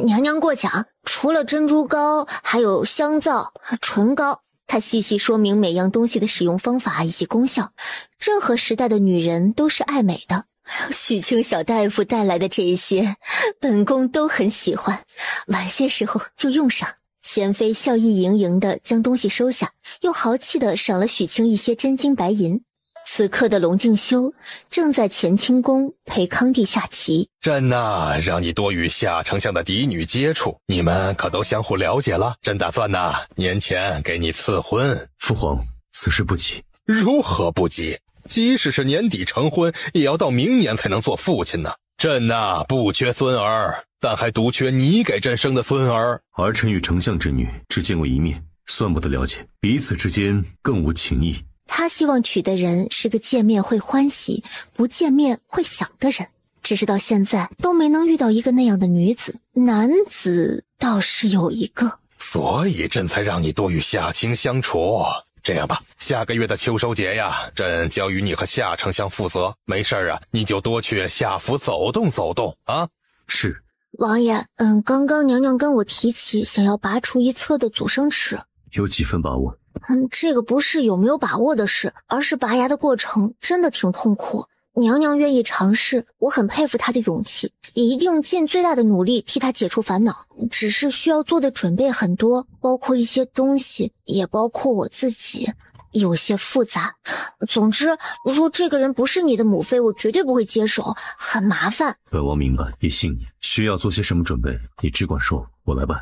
娘娘过奖，除了珍珠膏，还有香皂、唇膏。他细细说明每样东西的使用方法以及功效。任何时代的女人都是爱美的，许清小大夫带来的这些，本宫都很喜欢，晚些时候就用上。贤妃笑意盈盈地将东西收下，又豪气地赏了许清一些真金白银。此刻的龙静修正在乾清宫陪康帝下棋。朕呐，让你多与夏丞相的嫡女接触，你们可都相互了解了。朕打算呐，年前给你赐婚。父皇，此事不急。如何不急？即使是年底成婚，也要到明年才能做父亲呢。朕呐，不缺孙儿，但还独缺你给朕生的孙儿。儿臣与丞相之女只见过一面，算不得了解，彼此之间更无情谊。他希望娶的人是个见面会欢喜，不见面会想的人。只是到现在都没能遇到一个那样的女子，男子倒是有一个。所以朕才让你多与夏卿相处。这样吧，下个月的秋收节呀，朕交与你和夏丞相负责。没事啊，你就多去夏府走动走动啊。是。王爷，刚刚娘娘跟我提起想要拔除一侧的祖生齿。有几分把握？这个不是有没有把握的事，而是拔牙的过程真的挺痛苦。娘娘愿意尝试，我很佩服她的勇气，也一定尽最大的努力替她解除烦恼。只是需要做的准备很多，包括一些东西，也包括我自己，有些复杂。总之，若这个人不是你的母妃，我绝对不会接手，很麻烦。本王明白，也信你。需要做些什么准备，你只管说，我来办。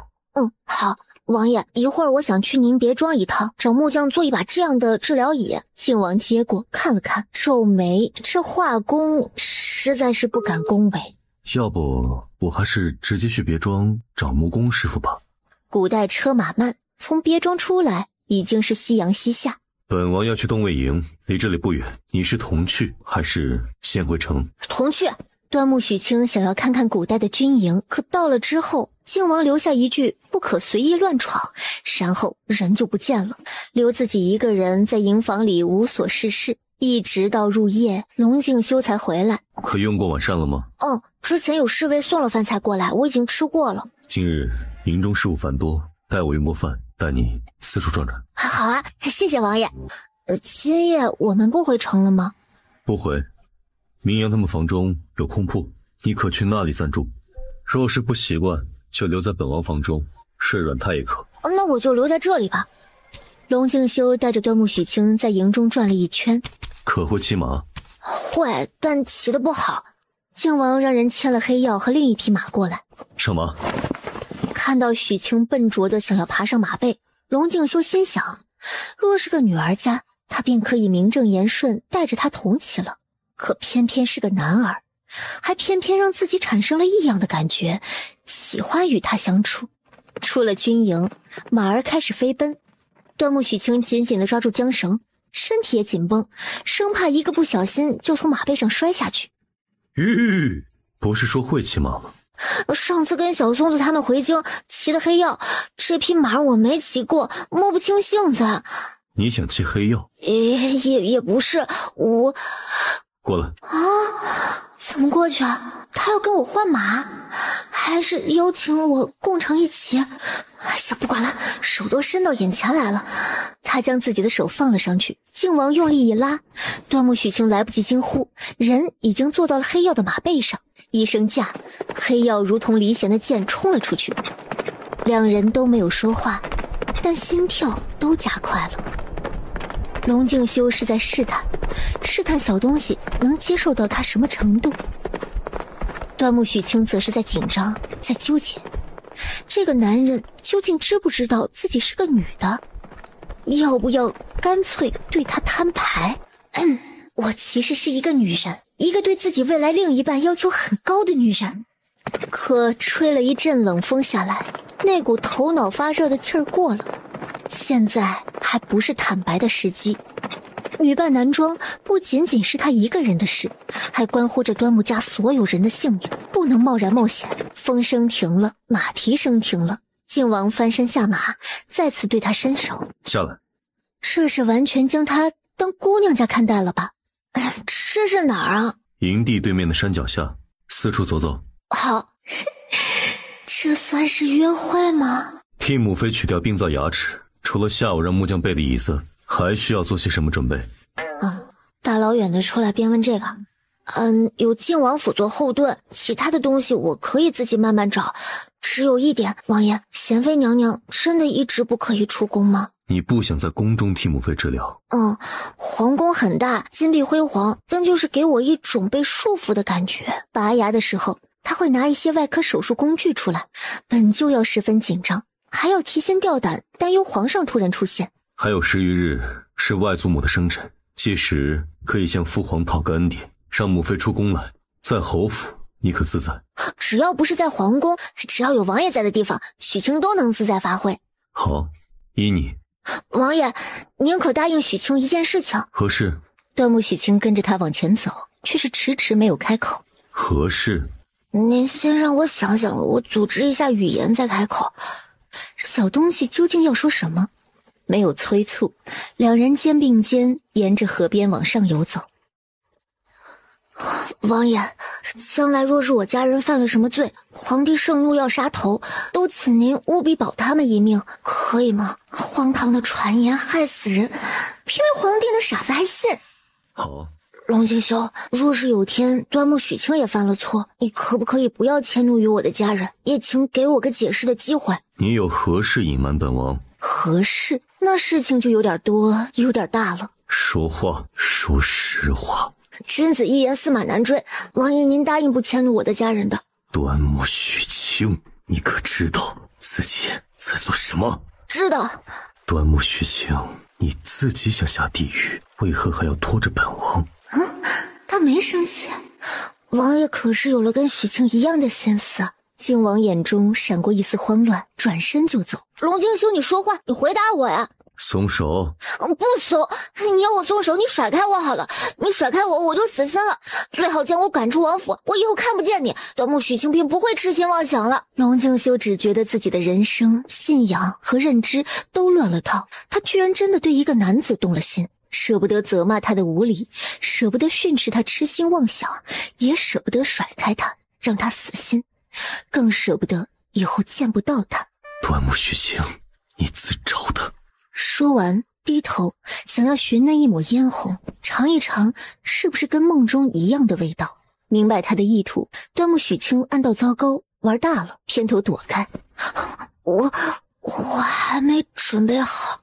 好。王爷，一会儿我想去您别庄一趟，找木匠做一把这样的治疗椅。靖王接过看了看，皱眉，这画工实在是不敢恭维。要不我还是直接去别庄找木工师傅吧。古代车马慢，从别庄出来已经是夕阳西下。本王要去东魏营，离这里不远，你是同去还是先回城？同去。端木许清想要看看古代的军营，可到了之后，靖王留下一句不可随意乱闯，然后人就不见了，留自己一个人在营房里无所事事，一直到入夜，龙敬修才回来。可用过晚膳了吗？之前有侍卫送了饭菜过来，我已经吃过了。今日营中事务繁多，待我用过饭，带你四处转转。好啊，谢谢王爷。今夜我们不回城了吗？不回。明阳他们房中有空铺，你可去那里暂住。若是不习惯，就留在本王房中睡软榻也可。那我就留在这里吧。龙敬修带着端木许清在营中转了一圈。可会骑马？会，但骑得不好。靖王让人牵了黑曜和另一匹马过来。上马。看到许清笨拙的想要爬上马背，龙敬修心想，若是个女儿家，他便可以名正言顺带着她同骑了。可偏偏是个男儿，还偏偏让自己产生了异样的感觉，喜欢与他相处。出了军营，马儿开始飞奔，端木许清紧紧地抓住缰绳，身体也紧绷，生怕一个不小心就从马背上摔下去。不是说会骑马吗？上次跟小松子他们回京骑的黑曜，这匹马我没骑过，摸不清性子。你想骑黑曜？也不是，我过来怎么过去啊？他要跟我换马，还是邀请我共乘一骑？不管了，手都伸到眼前来了。他将自己的手放了上去，靖王用力一拉，端木许清来不及惊呼，人已经坐到了黑曜的马背上。一声驾，黑曜如同离弦的箭冲了出去。两人都没有说话，但心跳都加快了。龙敬修是在试探小东西能接受到他什么程度。端木许清则是在紧张，在纠结，这个男人究竟知不知道自己是个女的？要不要干脆对他摊牌？我其实是一个女人，一个对自己未来另一半要求很高的女人。可吹了一阵冷风下来，那股头脑发热的气儿过了，现在还不是坦白的时机。女扮男装不仅仅是他一个人的事，还关乎着端木家所有人的性命，不能贸然冒险。风声停了，马蹄声停了，靖王翻身下马，再次对他伸手。下来。这是完全将他当姑娘家看待了吧？这是哪儿啊？营地对面的山脚下，四处走走。好。这算是约会吗？替母妃取掉病灶牙齿，除了下午让木匠备的椅子，还需要做些什么准备？大老远的出来便问这个。有靖王府做后盾，其他的东西我可以自己慢慢找。只有一点，王爷，贤妃娘娘真的一直不可以出宫吗？你不想在宫中替母妃治疗？皇宫很大，金碧辉煌，但就是给我一种被束缚的感觉。拔牙的时候，他会拿一些外科手术工具出来，本就要十分紧张，还要提心吊胆，担忧皇上突然出现。还有10余日是外祖母的生辰，届时可以向父皇讨个恩典，让母妃出宫来。在侯府，你可自在？只要不是在皇宫，只要有王爷在的地方，许清都能自在发挥。好，依你。王爷，您可答应许清一件事情？何事？端木许清跟着他往前走，却是迟迟没有开口。何事？您先让我想想，我组织一下语言再开口。小东西究竟要说什么？没有催促，两人肩并肩沿着河边往上游走。王爷，将来若是我家人犯了什么罪，皇帝盛怒要杀头，都请您务必保他们一命，可以吗？荒唐的传言害死人，偏为皇帝那傻子还信。好。龙敬修，若是有天端木许清也犯了错，你可不可以不要迁怒于我的家人，也请给我个解释的机会。你有何事隐瞒本王？何事？那事情就有点多，有点大了。说话，说实话。君子一言，驷马难追。王爷，您答应不迁怒我的家人的。端木许清，你可知道自己在做什么？知道。端木许清，你自己想下地狱，为何还要拖着本王？他没生气。王爷可是有了跟许清一样的心思啊。靖王眼中闪过一丝慌乱，转身就走。龙敬修，你说话，你回答我呀！松手！不松！你要我松手，你甩开我好了。你甩开我，我就死心了。最好将我赶出王府，我以后看不见你，端木许清便不会痴心妄想了。龙敬修只觉得自己的人生、信仰和认知都乱了套，他居然真的对一个男子动了心。舍不得责骂他的无理，舍不得训斥他痴心妄想，也舍不得甩开他，让他死心，更舍不得以后见不到他。端木许清，你自找的。说完，低头想要寻那一抹嫣红，尝一尝是不是跟梦中一样的味道。明白他的意图，端木许清暗道糟糕，玩大了，偏头躲开。我还没准备好。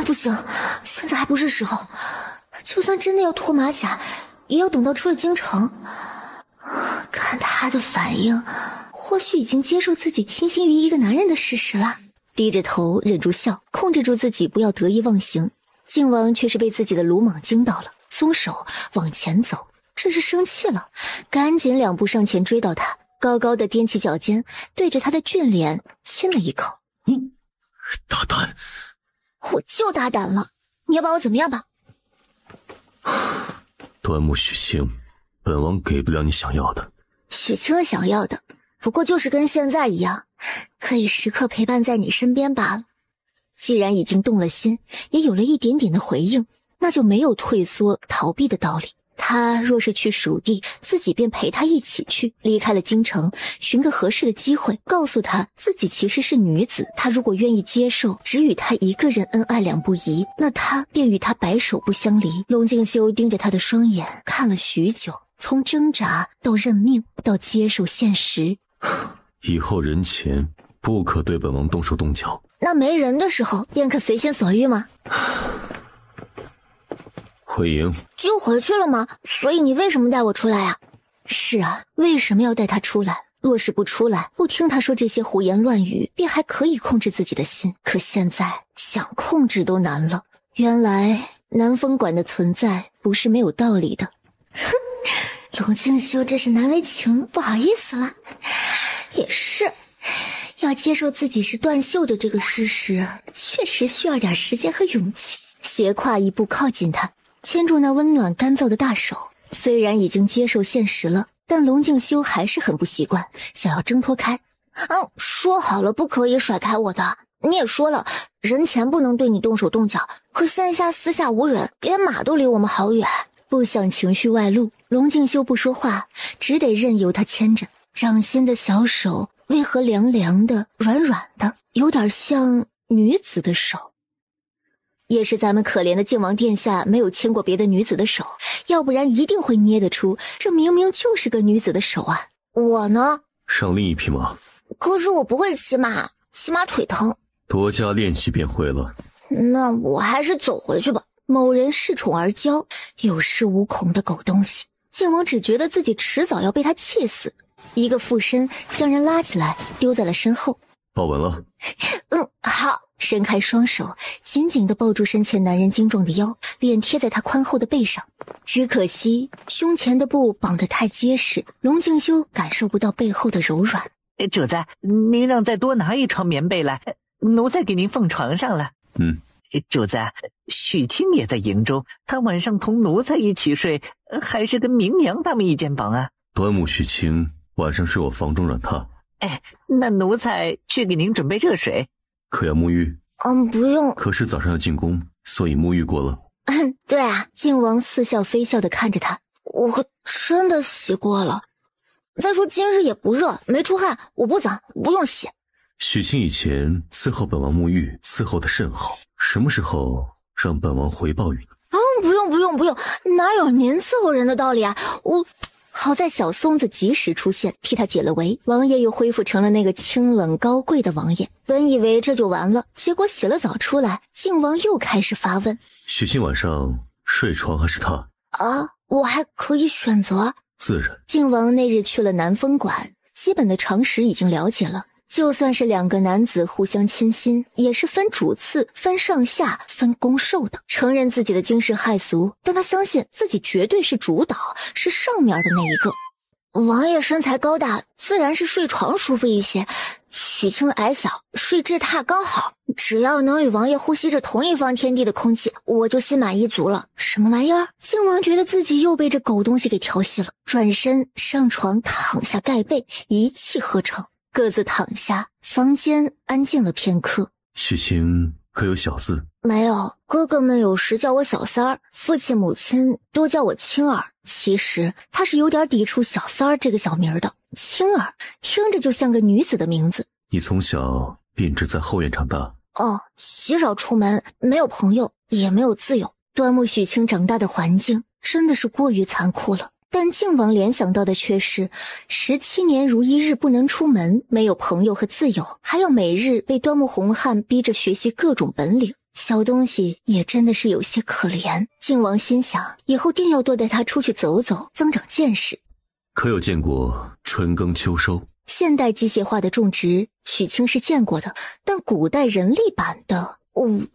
不行，现在还不是时候。就算真的要脱马甲，也要等到出了京城。看他的反应，或许已经接受自己倾心于一个男人的事实了。低着头忍住笑，控制住自己不要得意忘形。靖王却是被自己的鲁莽惊到了，松手往前走，真是生气了，赶紧2步上前追到他，高高的踮起脚尖，对着他的俊脸亲了一口。大胆！我就大胆了，你要把我怎么样吧？端木许清，本王给不了你想要的。许清想要的，不过就是跟现在一样，可以时刻陪伴在你身边罢了。既然已经动了心，也有了一点点的回应，那就没有退缩逃避的道理。他若是去蜀地，自己便陪他一起去。离开了京城，寻个合适的机会，告诉他自己其实是女子。他如果愿意接受，只与他一个人恩爱两不疑，那他便与他白首不相离。龙敬修盯着他的双眼看了许久，从挣扎到认命到接受现实。以后人前不可对本王动手动脚。那没人的时候便可随心所欲吗？回营就回去了吗？所以你为什么带我出来啊？是啊，为什么要带他出来？若是不出来，不听他说这些胡言乱语，便还可以控制自己的心。可现在想控制都难了。原来南风馆的存在不是没有道理的。哼，龙敬修这是难为情，不好意思了。也是，要接受自己是断袖的这个事实，确实需要点时间和勇气。斜跨一步靠近他，牵住那温暖干燥的大手。虽然已经接受现实了，但龙敬修还是很不习惯，想要挣脱开。说好了不可以甩开我的，你也说了人前不能对你动手动脚，可线下私下无人，连马都离我们好远。不想情绪外露，龙敬修不说话，只得任由他牵着。掌心的小手为何凉凉的、软软的，有点像女子的手。也是咱们可怜的靖王殿下没有牵过别的女子的手，要不然一定会捏得出，这明明就是个女子的手啊。我呢？上另一匹马。可是我不会骑马，骑马腿疼。多加练习便会了。那我还是走回去吧。某人恃宠而骄，有恃无恐的狗东西。靖王只觉得自己迟早要被他气死，一个附身将人拉起来丢在了身后。抱稳了。好。伸开双手，紧紧地抱住身前男人精壮的腰，脸贴在他宽厚的背上。只可惜胸前的布绑得太结实，龙静修感受不到背后的柔软。主子，您让再多拿一床棉被来，奴才给您放床上了。主子，许清也在营中，他晚上同奴才一起睡，还是跟明阳他们一间房啊？端木许清晚上睡我房中软榻。那奴才去给您准备热水。可要沐浴？不用。可是早上要进宫，所以沐浴过了。对啊。靖王似笑非笑地看着他，我真的洗过了。再说今日也不热，没出汗，我不脏，不用洗。许清以前伺候本王沐浴，伺候得甚好，什么时候让本王回报于你？不用，哪有您伺候人的道理啊？好在小松子及时出现，替他解了围，王爷又恢复成了那个清冷高贵的王爷。本以为这就完了，结果洗了澡出来，靖王又开始发问：许清晚上睡床还是榻？我还可以选择。自然。靖王那日去了南风馆，基本的常识已经了解了。就算是两个男子互相倾心，也是分主次、分上下、分攻受的。承认自己的惊世骇俗，但他相信自己绝对是主导，是上面的那一个。王爷身材高大，自然是睡床舒服一些。许清矮小，睡这榻刚好。只要能与王爷呼吸着同一方天地的空气，我就心满意足了。什么玩意儿？靖王觉得自己又被这狗东西给调戏了，转身上床躺下盖被，一气呵成。各自躺下，房间安静了片刻。许清可有小字？没有，哥哥们有时叫我小三儿，父亲母亲多叫我青儿。其实他是有点抵触小三儿这个小名的，青儿听着就像个女子的名字。你从小便只在后院长大？极少出门，没有朋友，也没有自由。端木许清长大的环境真的是过于残酷了。但靖王联想到的却是17年如一日不能出门，没有朋友和自由，还要每日被端木洪汉逼着学习各种本领。小东西也真的是有些可怜。靖王心想，以后定要多带他出去走走，增长见识。可有见过春耕秋收？现代机械化的种植，许清是见过的，但古代人力版的，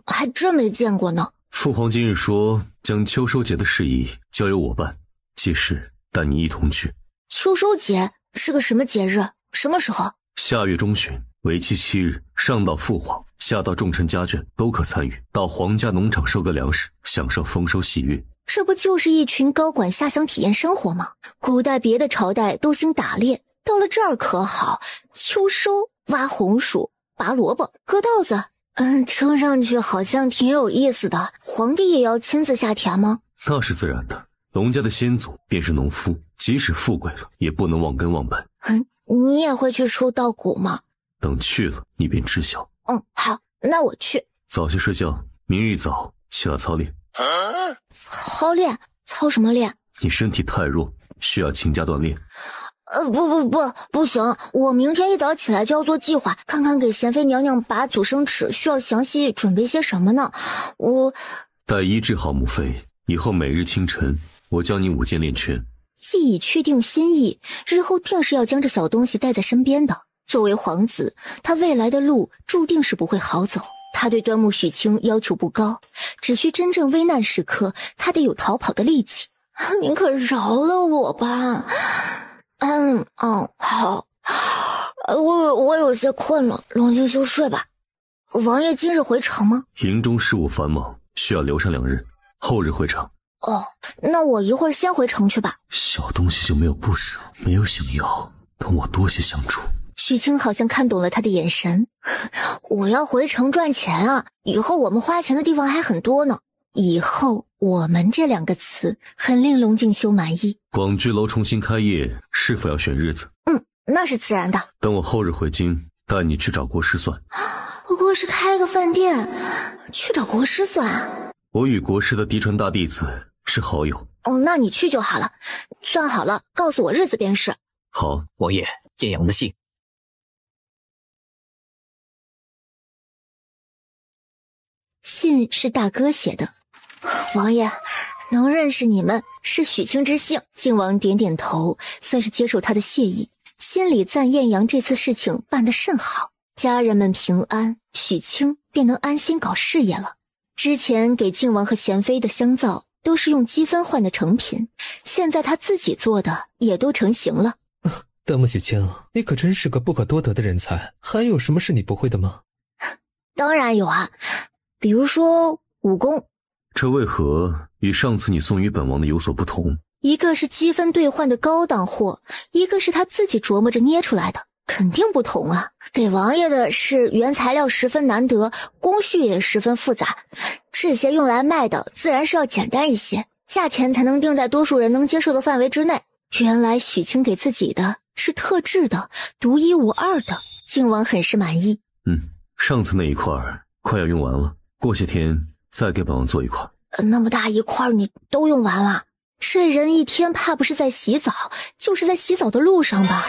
还真没见过呢。父皇今日说，将秋收节的事宜交由我办。届时带你一同去。秋收节是个什么节日？什么时候？下月中旬，为期7日，上到父皇，下到重臣家眷都可参与，到皇家农场收割粮食，享受丰收喜悦。这不就是一群高管下乡体验生活吗？古代别的朝代都兴打猎，到了这儿可好，秋收挖红薯、拔萝卜、割稻子。听上去好像挺有意思的。皇帝也要亲自下田吗？那是自然的。农家的先祖便是农夫，即使富贵了，也不能忘根忘本。你也会去收稻谷吗？等去了，你便知晓。好，那我去。早些睡觉，明日一早起来操练。操练？操什么练？你身体太弱，需要勤加锻炼。不行，我明天一早起来就要做计划，看看给贤妃娘娘拔祖生齿需要详细准备些什么呢。待医治好母妃，以后每日清晨我教你5剑练拳。既已确定心意，日后定是要将这小东西带在身边的。作为皇子，他未来的路注定是不会好走。他对端木许清要求不高，只需真正危难时刻，他得有逃跑的力气。您可饶了我吧。好。我有些困了，龙静修睡吧。王爷今日回城吗？营中事务繁忙，需要留上2日，后日回城。那我一会儿先回城去吧。小东西就没有不舍，没有想要，同我多些相处。许清好像看懂了他的眼神。我要回城赚钱啊，以后我们花钱的地方还很多呢。以后我们这2个词很令龙静修满意。广聚楼重新开业，是否要选日子？那是自然的。等我后日回京，带你去找国师算。国师开个饭店，去找国师算啊？我与国师的嫡传大弟子是好友。那你去就好了。算好了，告诉我日子便是。好。王爷，建阳的信。信是大哥写的。王爷，能认识你们是许清之幸。靖王点点头，算是接受他的谢意，心里赞艳阳这次事情办得甚好。家人们平安，许清便能安心搞事业了。之前给靖王和贤妃的香皂都是用积分换的成品，现在他自己做的也都成型了。端木许清，你可真是个不可多得的人才，还有什么是你不会的吗？当然有啊，比如说武功。这为何与上次你送与本王的有所不同？一个是积分兑换的高档货，一个是他自己琢磨着捏出来的，肯定不同啊。给王爷的是原材料十分难得，工序也十分复杂，这些用来卖的自然是要简单一些，价钱才能定在多数人能接受的范围之内。原来许清给自己的是特制的，独一无二的，靖王很是满意。上次那一块快要用完了，过些天再给本王做一块。那么大一块你都用完了？这人一天怕不是在洗澡，就是在洗澡的路上吧。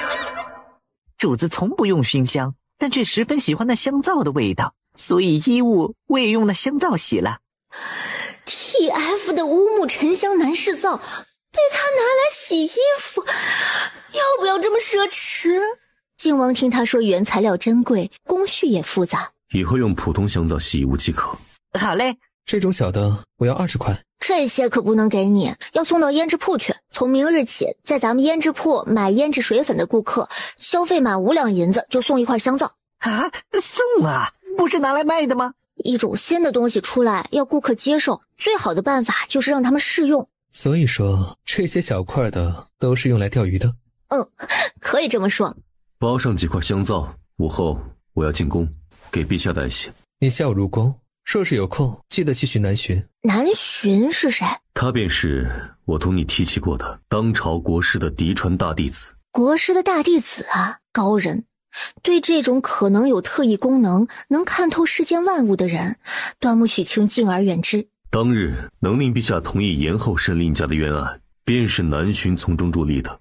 主子从不用熏香，但却十分喜欢那香皂的味道，所以衣物我也用那香皂洗了。TF 的乌木沉香男士皂被他拿来洗衣服，要不要这么奢侈？靖王听他说原材料珍贵，工序也复杂，以后用普通香皂洗衣物即可。好嘞，这种小的我要20块。这些可不能给你，要送到胭脂铺去。从明日起，在咱们胭脂铺买胭脂水粉的顾客，消费满5两银子就送一块香皂。啊，送啊，不是拿来卖的吗？一种新的东西出来，要顾客接受，最好的办法就是让他们试用。所以说，这些小块的都是用来钓鱼的。可以这么说。包上几块香皂，午后我要进宫，给陛下带些。你下午入宫，若是有空，记得去寻南巡。南巡是谁？他便是我同你提起过的当朝国师的嫡传大弟子。国师的大弟子啊，高人。对这种可能有特异功能，能看透世间万物的人，端木许清敬而远之。当日能令陛下同意延后审令家的冤案，便是南巡从中助力的。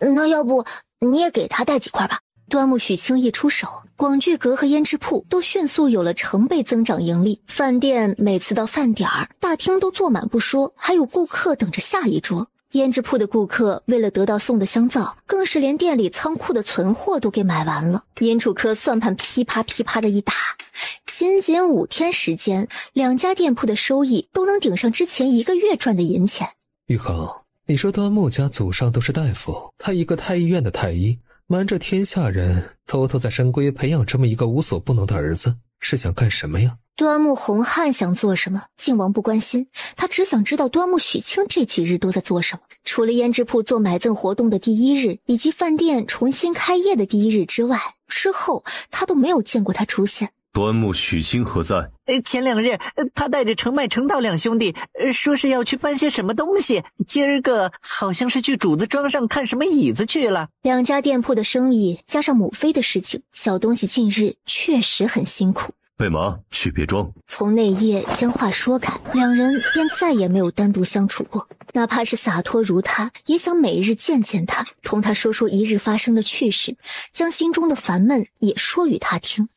那要不你也给他带几块吧。端木许清一出手，广聚阁和胭脂铺都迅速有了成倍增长盈利。饭店每次到饭点儿，大厅都坐满不说，还有顾客等着下一桌。胭脂铺的顾客为了得到送的香皂，更是连店里仓库的存货都给买完了。尹楚科算盘噼啪噼啪的一打，仅5天时间，2家店铺的收益都能顶上之前1个月赚的银钱。玉衡，你说端木家祖上都是大夫，他一个太医院的太医，瞒着天下人，偷偷在深闺培养这么一个无所不能的儿子，是想干什么呀？端木洪汉想做什么，靖王不关心，他只想知道端木许清这几日都在做什么。除了胭脂铺做买赠活动的第1日，以及饭店重新开业的第1日之外，之后他都没有见过他出现。端木许清何在？前2日他带着程迈、程道2兄弟，说是要去搬些什么东西，今儿个好像是去主子庄上看什么椅子去了。2家店铺的生意加上母妃的事情，小东西近日确实很辛苦。备马去别庄。从那夜将话说开，2人便再也没有单独相处过。哪怕是洒脱如他，也想每日见见他，同他说说1日发生的趣事，将心中的烦闷也说与他听。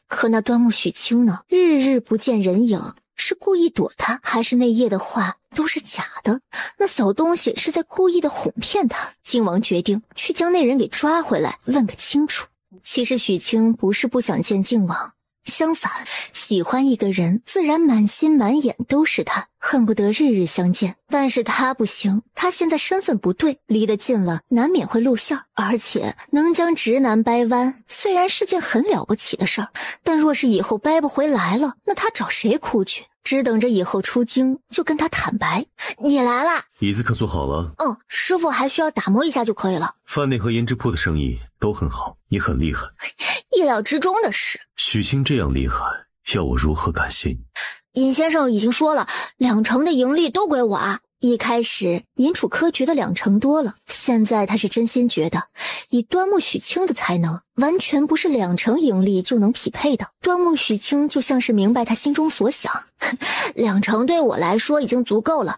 可那端木许清呢？日日不见人影，是故意躲他，还是那夜的话都是假的？那小东西是在故意的哄骗他。靖王决定去将那人给抓回来，问个清楚。其实许清不是不想见靖王，相反，喜欢一个人，自然满心满眼都是他，恨不得日日相见。但是他不行，他现在身份不对，离得近了难免会露馅，而且能将直男掰弯，虽然是件很了不起的事儿，但若是以后掰不回来了，那他找谁哭去？只等着以后出京就跟他坦白。你来啦？椅子可做好了？师傅还需要打磨一下就可以了。饭店和胭脂铺的生意都很好，你很厉害。意料之中的事。许清这样厉害，要我如何感谢你？尹先生已经说了，2成的盈利都归我啊。一开始尹楚科觉得2成多了，现在他是真心觉得以端木许清的才能，完全不是2成盈利就能匹配的。端木许清就像是明白他心中所想，2成对我来说已经足够了。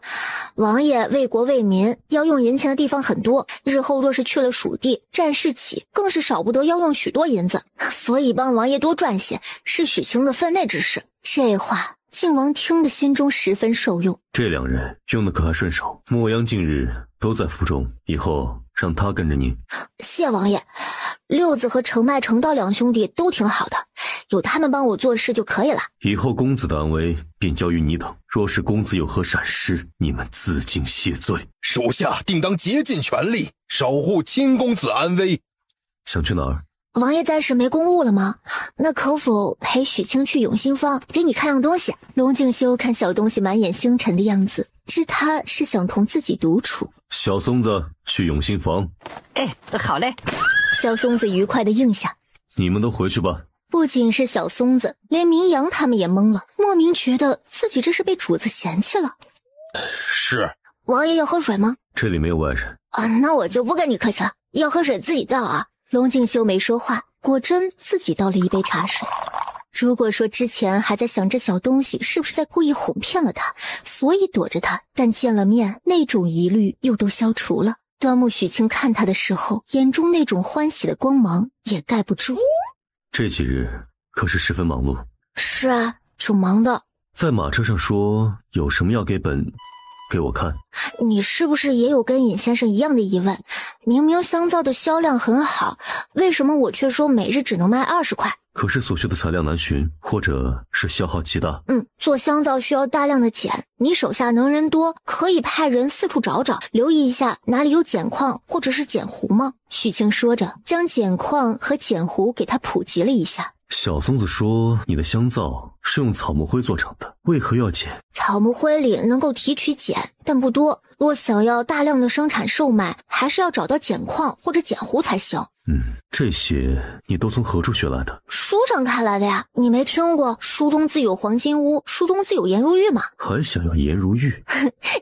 王爷为国为民，要用银钱的地方很多，日后若是去了蜀地占士起，更是少不得要用许多银子，所以帮王爷多赚些是许清的分内之事。这话靖王听得心中十分受用。这2人用的可还顺手？莫央近日都在府中，以后让他跟着您。谢王爷。六子和程迈、程道两兄弟都挺好的，有他们帮我做事就可以了。以后公子的安危便交于你等，若是公子有何闪失，你们自尽谢罪。属下定当竭尽全力守护亲公子安危。想去哪儿？王爷暂时没公务了吗？那可否陪许清去永兴坊给你看样东西？龙静修看小东西满眼星辰的样子，知他是想同自己独处。小松子去永兴坊。哎，好嘞。小松子愉快地应下。你们都回去吧。不仅是小松子，连明阳他们也懵了，莫名觉得自己这是被主子嫌弃了。是。王爷要喝水吗？这里没有外人啊，那我就不跟你客气了，要喝水自己倒啊。龙静修没说话，果真自己倒了一杯茶水。如果说之前还在想这小东西是不是在故意哄骗了他，所以躲着他，但见了面那种疑虑又都消除了。端木许清看他的时候，眼中那种欢喜的光芒也盖不住。这几日可是十分忙碌。是啊，挺忙的。在马车上说有什么要给我看。你是不是也有跟尹先生一样的疑问？明明香皂的销量很好，为什么我却说每日只能卖20块？可是所需的材料难寻，或者是消耗极大。做香皂需要大量的碱，你手下能人多，可以派人四处找找，留意一下哪里有碱矿或者是碱糊吗？许清说着，将碱矿和碱糊给他普及了一下。小松子说你的香皂是用草木灰做成的，为何要碱？草木灰里能够提取碱，但不多，若想要大量的生产售卖，还是要找到碱矿或者碱糊才行。这些你都从何处学来的？书上看来的呀，你没听过书中自有黄金屋，书中自有颜如玉吗？还想要颜如玉？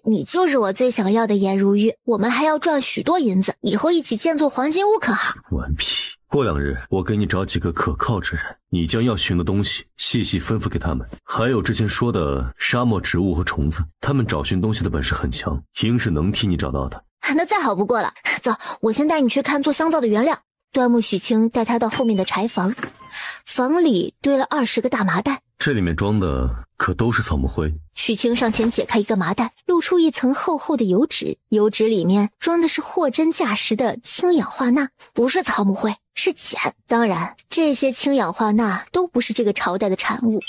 你就是我最想要的颜如玉，我们还要赚许多银子，以后一起建座黄金屋可好？顽皮！过2日我给你找几个可靠之人，你将要寻的东西细细吩咐给他们。还有之前说的沙漠植物和虫子，他们找寻东西的本事很强，应是能替你找到的。那再好不过了。走，我先带你去看做香皂的原料。端木许清带他到后面的柴房，房里堆了20个大麻袋，这里面装的可都是草木灰。许清上前解开一个麻袋，露出一层厚厚的油纸，油纸里面装的是货真价实的氢氧化钠，不是草木灰，是碱。当然，这些氢氧化钠都不是这个朝代的产物，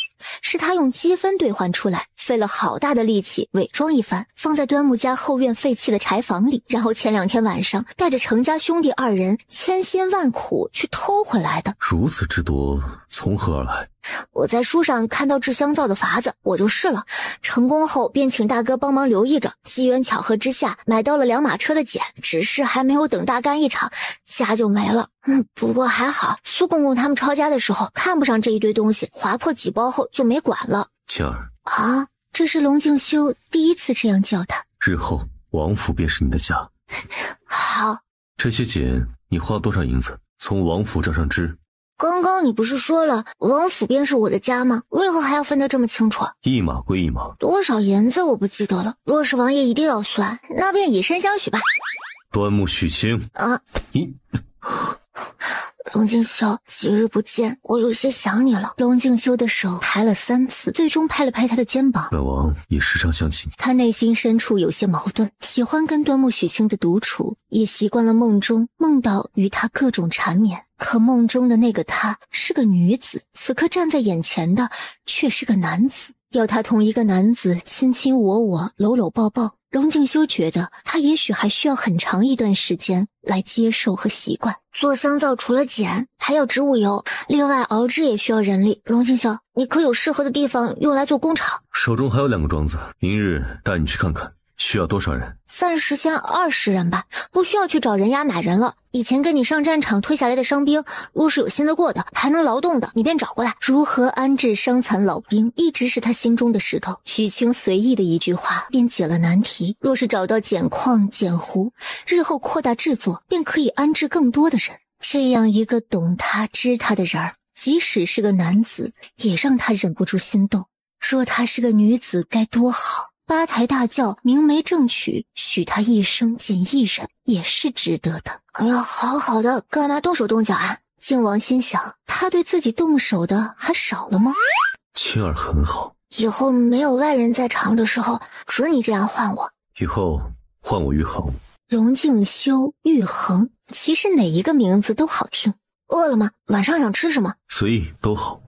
是他用积分兑换出来，费了好大的力气伪装一番，放在端木家后院废弃的柴房里，然后前2天晚上带着程家兄弟2人千辛万苦去偷回来的。如此之多，从何而来？我在书上看到制香皂的法子，我就试了，成功后便请大哥帮忙留意着，机缘巧合之下买到了2马车的碱，只是还没有等大干一场，家就没了。不过还好，苏公公他们抄家的时候看不上这一堆东西，划破几包后就没管了。青儿啊，这是龙静修第一次这样叫他。日后王府便是你的家。好。这些碱你花了多少银子？从王府账上支。刚刚你不是说了王府便是我的家吗？为何还要分得这么清楚？一码归一码。多少银子我不记得了，若是王爷一定要算，那便以身相许吧。端木许清啊，你龙静修，几日不见，我有些想你了。龙静修的手抬了3次，最终拍了拍他的肩膀。本王也时常想起你。他内心深处有些矛盾，喜欢跟端木许清的独处，也习惯了梦中梦到与他各种缠绵。可梦中的那个他是个女子，此刻站在眼前的却是个男子。要他同一个男子亲亲我我，搂搂抱抱，龙静修觉得他也许还需要很长一段时间来接受和习惯。做香皂除了碱还要植物油，另外熬制也需要人力。龙静修，你可有适合的地方用来做工厂？手中还有2个庄子，明日带你去看看。需要多少人？暂时先20人吧，不需要去找人牙买人了。以前跟你上战场退下来的伤兵，若是有信得过的还能劳动的，你便找过来。如何安置伤残老兵，一直是他心中的石头。许清随意的一句话便解了难题。若是找到碱矿碱糊，日后扩大制作，便可以安置更多的人。这样一个懂他知他的人儿，即使是个男子，也让他忍不住心动。若她是个女子该多好。八抬大轿，明媒正娶，许他一生仅1人，也是值得的。哎呀，好好的，干嘛动手动脚啊？靖王心想，他对自己动手的还少了吗？青儿很好，以后没有外人在场的时候，准你这样唤我。以后唤我玉衡。龙静修、玉衡，其实哪一个名字都好听。饿了吗？晚上想吃什么？随意都好。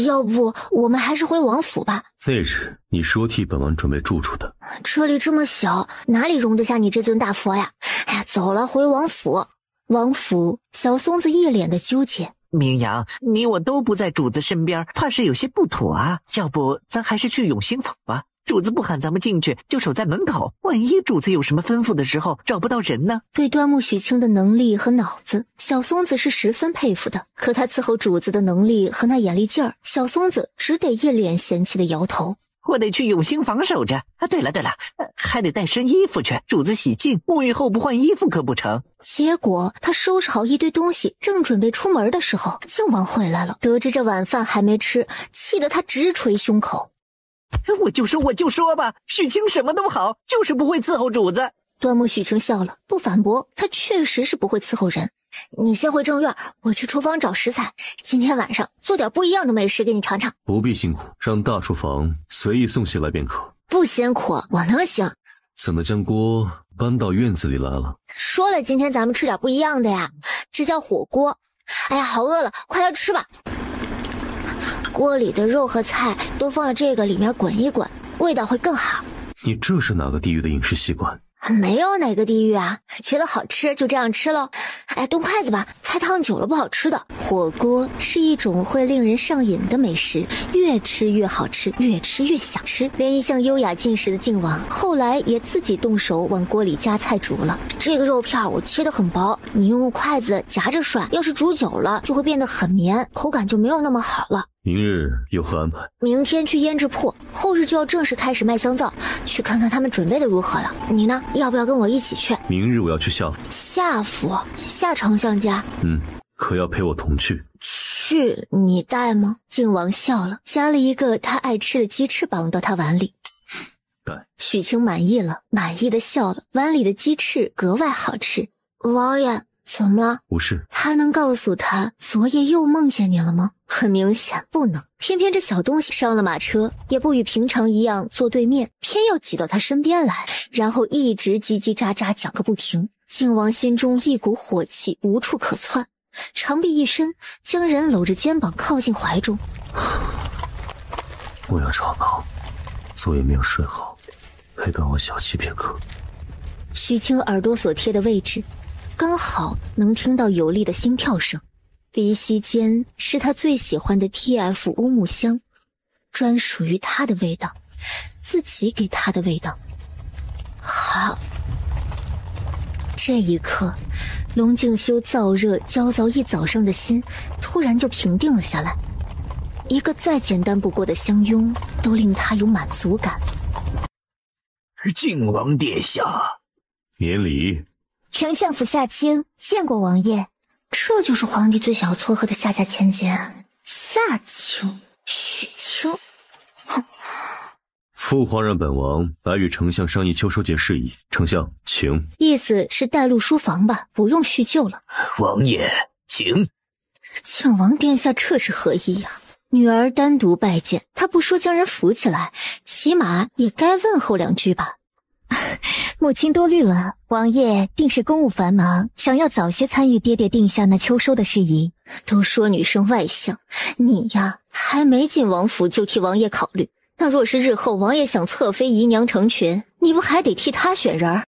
要不我们还是回王府吧。那日你说替本王准备住处的，这里这么小，哪里容得下你这尊大佛呀？哎呀，走了，回王府。王府，小松子一脸的纠结。明阳，你我都不在主子身边，怕是有些不妥啊。要不咱还是去永兴府吧？主子不喊咱们进去，就守在门口，万一主子有什么吩咐的时候找不到人呢？对端木许清的能力和脑子，小松子是十分佩服的。可他伺候主子的能力和那眼力劲儿，小松子只得一脸嫌弃的摇头。我得去永兴房守着啊！对了，还得带身衣服去。主子洗净，沐浴后不换衣服可不成。结果他收拾好一堆东西，正准备出门的时候，靖王回来了。得知这晚饭还没吃，气得他直捶胸口。我就说吧，许清什么都好，就是不会伺候主子。端木许清笑了，不反驳，他确实是不会伺候人。你先回正院，我去厨房找食材，今天晚上做点不一样的美食给你尝尝。不必辛苦，让大厨房随意送些来便可。不辛苦，我能行。怎么将锅搬到院子里来了？说了，今天咱们吃点不一样的呀，这叫火锅。哎呀，好饿了，快来吃吧。锅里的肉和菜都放在这个里面滚一滚，味道会更好。你这是哪个地域的饮食习惯？没有哪个地域啊，觉得好吃就这样吃咯。哎，动筷子吧，菜烫久了不好吃的。火锅是一种会令人上瘾的美食，越吃越好吃，越吃越想吃。连一向优雅进食的靖王，后来也自己动手往锅里加菜煮了。这个肉片我切得很薄，你用筷子夹着涮，要是煮久了就会变得很绵，口感就没有那么好了。明日有何安排？明天去胭脂铺，后日就要正式开始卖香皂，去看看他们准备的如何了。你呢？要不要跟我一起去？明日我要去夏府。夏府？夏丞相家？可要陪我同去？去，你带吗？靖王笑了，夹了一个他爱吃的鸡翅膀到他碗里。带。许清满意了，满意的笑了，碗里的鸡翅格外好吃。王爷，怎么了？无事。他能告诉他昨夜又梦见你了吗？很明显不能。偏偏这小东西上了马车，也不与平常一样坐对面，偏要挤到他身边来，然后一直叽叽喳喳讲个不停。靖王心中一股火气无处可窜，长臂一伸，将人搂着肩膀靠近怀中。不要吵闹，昨夜没有睡好，陪伴我小憩片刻。许清耳朵所贴的位置刚好能听到有力的心跳声，鼻息间是他最喜欢的 TF 乌木香，专属于他的味道，自己给他的味道。好，这一刻，龙静修燥热焦躁一早上的心突然就平定了下来，一个再简单不过的相拥都令他有满足感。靖王殿下，免礼。丞相府夏卿见过王爷。这就是皇帝最想要撮合的夏家千金，夏卿、许清。哼！父皇让本王来与丞相商议秋收节事宜，丞相请。意思是带路书房吧，不用叙旧了。王爷，请。靖王殿下这是何意呀？女儿单独拜见，他不说将人扶起来，起码也该问候两句吧。母亲多虑了，王爷定是公务繁忙，想要早些参与爹爹定下那秋收的事宜。都说女生外向，你呀还没进王府就替王爷考虑，那若是日后王爷想侧妃姨娘成群，你不还得替他选人儿？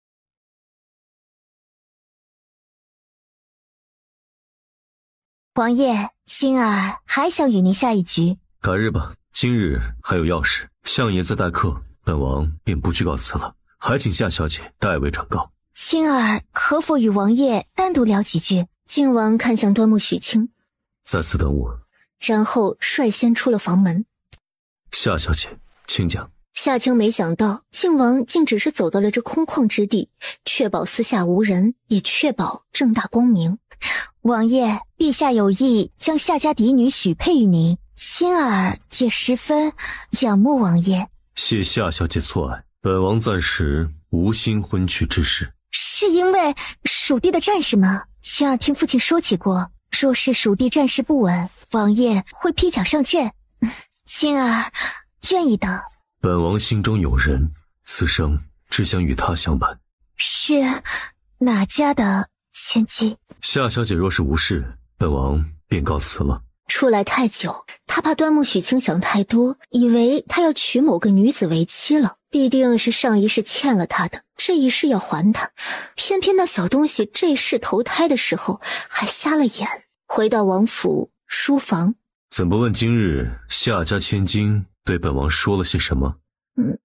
王爷，青儿还想与您下一局。改日吧，今日还有要事，相爷在待客，本王便不去告辞了。还请夏小姐代为转告。青儿可否与王爷单独聊几句？靖王看向端木许清，在此等我。然后率先出了房门。夏小姐，请讲。夏青没想到靖王竟只是走到了这空旷之地，确保私下无人，也确保正大光明。王爷，陛下有意将夏家嫡女许配于您，青儿也十分仰慕王爷。谢夏小姐错爱，本王暂时无心婚娶之事。是因为蜀地的战事吗？青儿听父亲说起过，若是蜀地战事不稳，王爷会披甲上阵。青儿愿意的。本王心中有人，此生只想与他相伴。是哪家的千金？夏小姐若是无事，本王便告辞了。出来太久，他怕端木许清想太多，以为他要娶某个女子为妻了，必定是上一世欠了他的，这一世要还他。偏偏那小东西这世投胎的时候还瞎了眼。回到王府书房，怎不问今日夏家千金对本王说了些什么？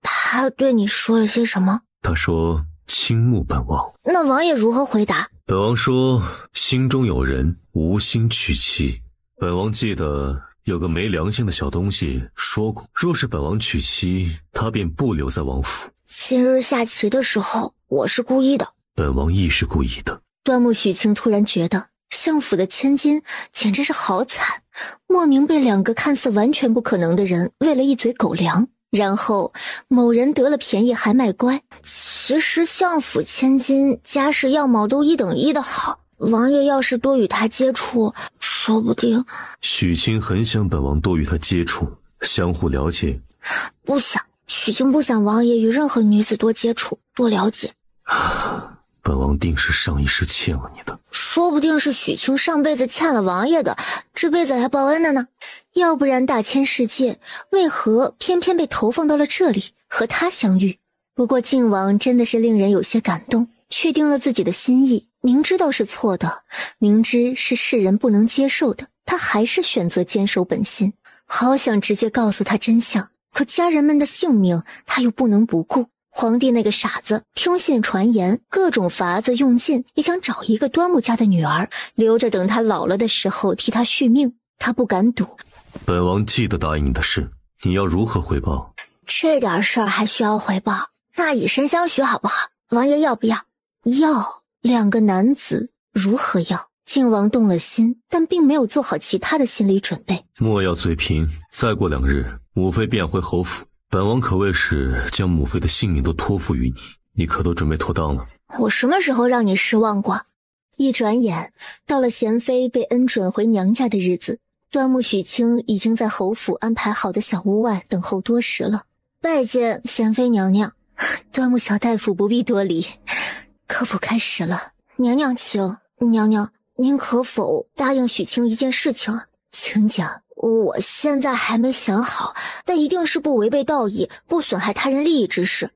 他对你说了些什么？他说倾慕本王。那王爷如何回答？本王说心中有人，无心娶妻。本王记得有个没良心的小东西说过，若是本王娶妻，他便不留在王府。今日下棋的时候，我是故意的。本王亦是故意的。端木许清突然觉得相府的千金简直是好惨，莫名被两个看似完全不可能的人喂了一嘴狗粮，然后某人得了便宜还卖乖。其实相府千金家世样貌都一等一的好，王爷要是多与他接触，说不定……许清很想本王多与他接触，相互了解。不想，许清不想王爷与任何女子多接触多了解。本王定是上一世欠了你的，说不定是许清上辈子欠了王爷的，这辈子来报恩的呢。要不然大千世界为何偏偏被投放到了这里和他相遇？不过靖王真的是令人有些感动，确定了自己的心意，明知道是错的，明知是世人不能接受的，他还是选择坚守本心。好想直接告诉他真相，可家人们的性命他又不能不顾。皇帝那个傻子听信传言，各种法子用尽，也想找一个端木家的女儿留着，等他老了的时候替他续命。他不敢赌。本王记得答应你的事，你要如何回报？这点事儿还需要回报？那以身相许好不好？王爷要不要？要。两个男子如何要？靖王动了心，但并没有做好其他的心理准备。莫要嘴贫，再过2日，母妃便回侯府。本王可谓是将母妃的性命都托付于你，你可都准备妥当了？我什么时候让你失望过？一转眼到了贤妃被恩准回娘家的日子，端木许清已经在侯府安排好的小屋外等候多时了。拜见贤妃娘娘。端木小大夫不必多礼。科普开始了。娘娘请。娘娘，您可否答应许清一件事情？请讲。我现在还没想好，但一定是不违背道义、不损害他人利益之事。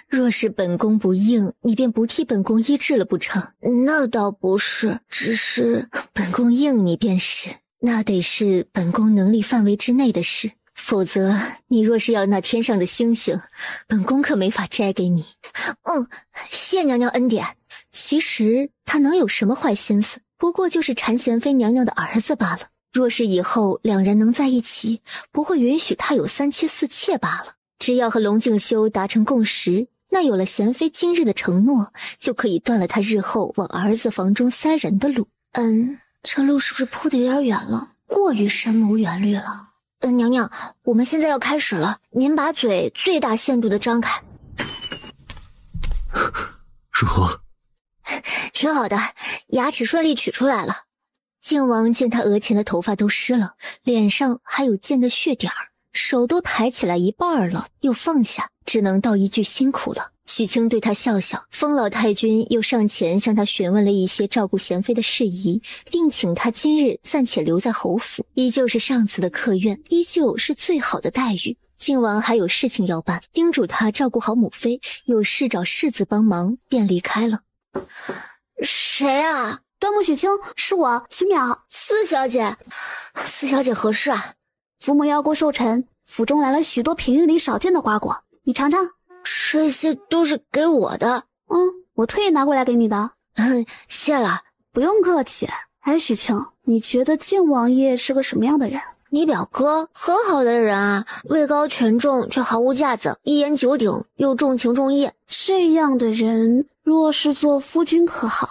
若是本宫不应，你便不替本宫医治了不成？那倒不是，只是本宫应你便是，那得是本宫能力范围之内的事。否则你若是要那天上的星星，本宫可没法摘给你。谢娘娘恩典。其实他能有什么坏心思，不过就是馋贤妃娘娘的儿子罢了。若是以后两人能在一起，不会允许他有3妻4妾罢了。只要和龙静修达成共识，那有了贤妃今日的承诺，就可以断了他日后往儿子房中塞人的路。这路是不是铺得有点远了？过于深谋远虑了。娘娘，我们现在要开始了，您把嘴最大限度地张开。如何？挺好的，牙齿顺利取出来了。靖王见他额前的头发都湿了，脸上还有溅的血点儿，手都抬起来一半了，又放下，只能道一句辛苦了。许清对他笑笑，封老太君又上前向他询问了一些照顾贤妃的事宜，并请他今日暂且留在侯府，依旧是上次的客院，依旧是最好的待遇。靖王还有事情要办，叮嘱他照顾好母妃，有事找世子帮忙，便离开了。谁啊？端木许清，是我齐淼。四小姐。四小姐何事啊？祖母要过寿辰，府中来了许多平日里少见的瓜果，你尝尝。这些都是给我的。我特意拿过来给你的。谢了。不用客气。许清，你觉得靖王爷是个什么样的人？你表哥很好的人啊，位高权重却毫无架子，一言九鼎，又重情重义。这样的人若是做夫君可好？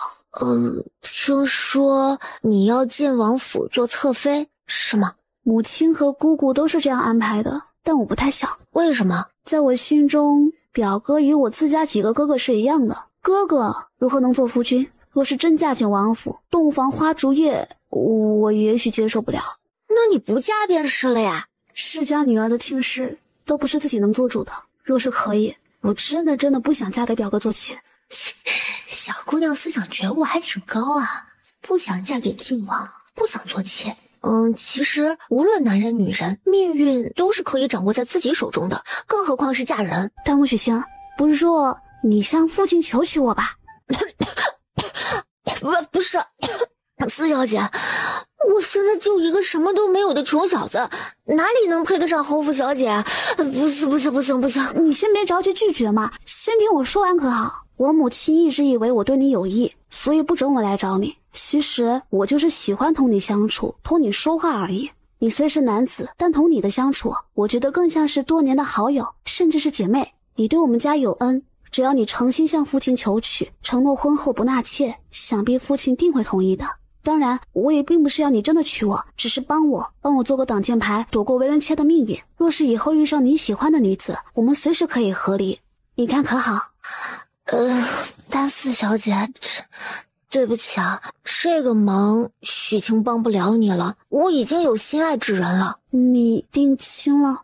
听说你要进王府做侧妃，是吗？母亲和姑姑都是这样安排的，但我不太想。为什么？在我心中，表哥与我自家几个哥哥是一样的。哥哥如何能做夫君？若是真嫁进王府，洞房花烛夜，我也许接受不了。那你不嫁便是了呀。世家女儿的亲事都不是自己能做主的。若是可以，我真的不想嫁给表哥做妾。小姑娘思想觉悟还挺高啊。不想嫁给靖王，不想做妾。其实无论男人女人，命运都是可以掌握在自己手中的，更何况是嫁人。端木许清，不是说你向父亲求娶我吧？不是，四小姐，我现在就一个什么都没有的穷小子，哪里能配得上侯府小姐？不行，你先别着急拒绝嘛，先听我说完可好？我母亲一直以为我对你有意，所以不准我来找你。其实我就是喜欢同你相处，同你说话而已。你虽是男子，但同你的相处，我觉得更像是多年的好友，甚至是姐妹。你对我们家有恩，只要你诚心向父亲求娶，承诺婚后不纳妾，想必父亲定会同意的。当然，我也并不是要你真的娶我，只是帮我做个挡箭牌，躲过为人妾的命运。若是以后遇上你喜欢的女子，我们随时可以和离，你看可好？但四小姐，对不起啊，这个忙许清帮不了你了，我已经有心爱之人了。你定亲了？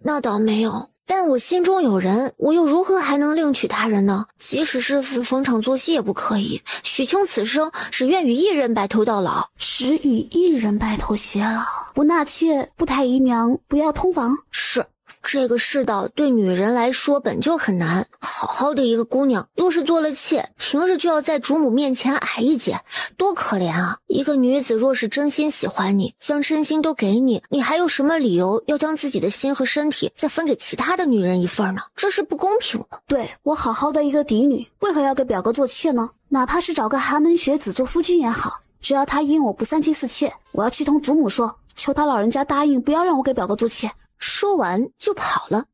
那倒没有，但我心中有人，我又如何还能另娶他人呢？即使是逢场作戏也不可以。许清此生只愿与一人白头到老，只与一人白头偕老，不纳妾，不抬姨娘，不要通房。是。这个世道对女人来说本就很难，好好的一个姑娘，若是做了妾，平日就要在主母面前矮一截，多可怜啊！一个女子若是真心喜欢你，将真心都给你，你还有什么理由要将自己的心和身体再分给其他的女人一份呢？这是不公平的。对，我好好的一个嫡女，为何要给表哥做妾呢？哪怕是找个寒门学子做夫君也好，只要他因我不三妻四妾，我要去同祖母说，求他老人家答应不要让我给表哥做妾。说完就跑了。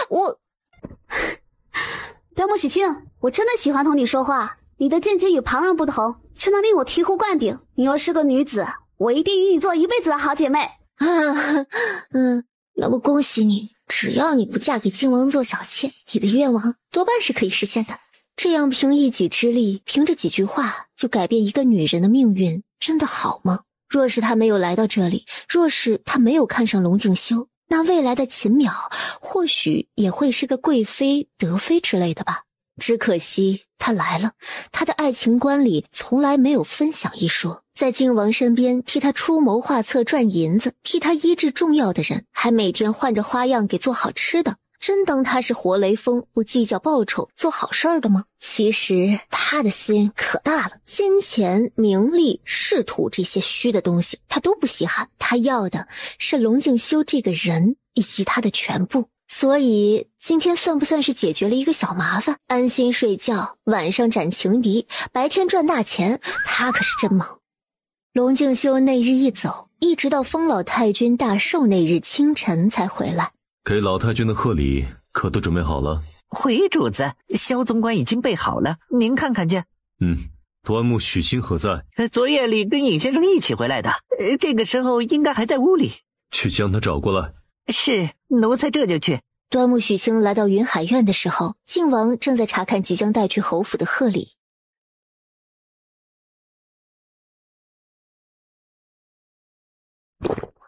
我端木许清，我真的喜欢同你说话，你的见解与旁人不同，却能令我醍醐灌顶。你若是个女子，我一定与你做一辈子的好姐妹。那么恭喜你，只要你不嫁给靖王做小妾，你的愿望多半是可以实现的。这样凭一己之力，凭着几句话就改变一个女人的命运，真的好吗？若是她没有来到这里，若是她没有看上龙静修，那未来的秦淼或许也会是个贵妃、德妃之类的吧。只可惜她来了，她的爱情观里从来没有分享一说，在靖王身边替他出谋划策赚银子，替他医治重要的人，还每天换着花样给做好吃的，真当他是活雷锋，不计较报酬做好事儿的吗？其实他的心可大了，金钱、名利、仕途这些虚的东西他都不稀罕，他要的是龙静修这个人以及他的全部。所以今天算不算是解决了一个小麻烦？安心睡觉，晚上斩情敌，白天赚大钱，他可是真忙。龙静修那日一走，一直到封老太君大寿那日清晨才回来。给老太君的贺礼可都准备好了？回主子，萧总管已经备好了，您看看去。端木许清何在？昨夜里跟尹先生一起回来的，这个时候应该还在屋里。去将他找过来。是，奴才这就去。端木许清来到云海院的时候，靖王正在查看即将带去侯府的贺礼。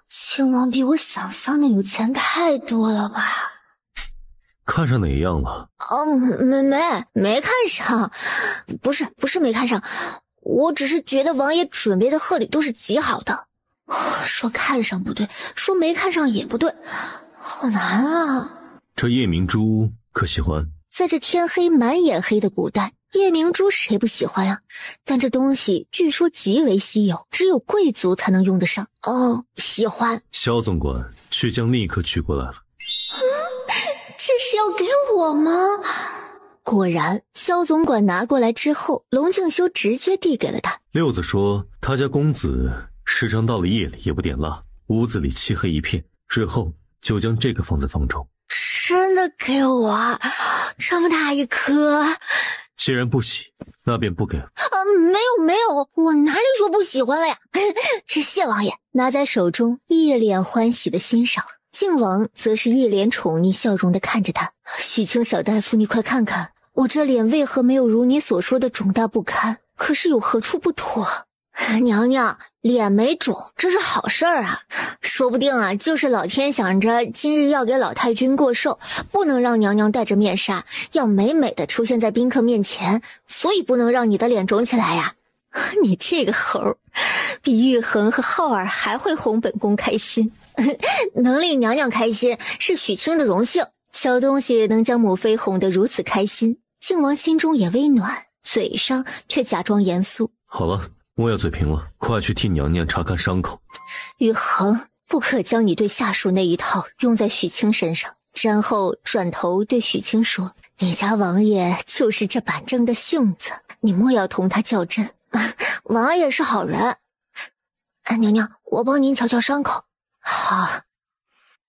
靖王比我想象的有钱太多了吧？看上哪样了？没看上，不是没看上，我只是觉得王爷准备的贺礼都是极好的。说看上不对，说没看上也不对，好难啊。这夜明珠可喜欢？在这天黑满眼黑的古代，夜明珠谁不喜欢呀？但这东西据说极为稀有，只有贵族才能用得上。喜欢。萧总管，去将立刻取过来了。这是要给我吗？果然，萧总管拿过来之后，龙静修直接递给了他。六子说他家公子时常到了夜里也不点蜡，屋子里漆黑一片，日后就将这个放在房中。真的给我啊？这么大一颗？既然不喜，那便不给了。没有，我哪里说不喜欢了呀？谢王爷。拿在手中，一脸欢喜的欣赏。靖王则是一脸宠溺笑容的看着他。许清小大夫，你快看看，我这脸为何没有如你所说的肿大不堪？可是有何处不妥？娘娘，脸没肿，这是好事儿啊！说不定啊，就是老天想着今日要给老太君过寿，不能让娘娘戴着面纱，要美美的出现在宾客面前，所以不能让你的脸肿起来呀。你这个猴，比玉衡和浩儿还会哄本宫开心。能令娘娘开心是许清的荣幸，小东西能将母妃哄得如此开心，靖王心中也微暖，嘴上却假装严肃。好了，莫要嘴贫了，快去替娘娘查看伤口。玉衡，不可将你对下属那一套用在许清身上。然后转头对许清说，你家王爷就是这板正的性子，你莫要同他较真。王爷是好人。娘娘，我帮您瞧瞧伤口。好。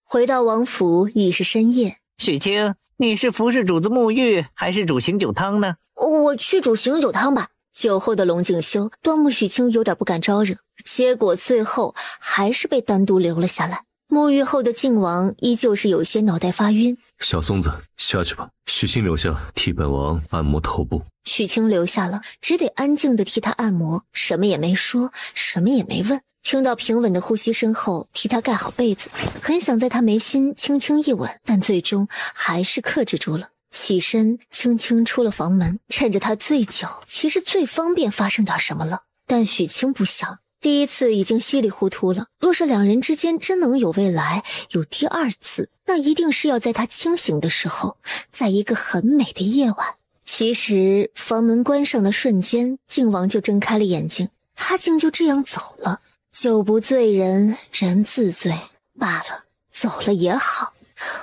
回到王府已是深夜。许清，你是服侍主子沐浴还是煮醒酒汤呢？我去煮醒酒汤吧。酒后的龙景修，端木许清有点不敢招惹，结果最后还是被单独留了下来。沐浴后的靖王依旧是有些脑袋发晕。小松子，下去吧。许清留下替本王按摩头部。许清留下了，只得安静地替他按摩，什么也没说，什么也没问。听到平稳的呼吸声后，替他盖好被子，很想在他眉心轻轻一吻，但最终还是克制住了。起身轻轻出了房门，趁着他醉酒，其实最方便发生点什么了。但许清不想，第一次已经稀里糊涂了，若是两人之间真能有未来，有第二次，那一定是要在他清醒的时候，在一个很美的夜晚。其实房门关上的瞬间，靖王就睁开了眼睛，他竟就这样走了。酒不醉人人自醉罢了，走了也好，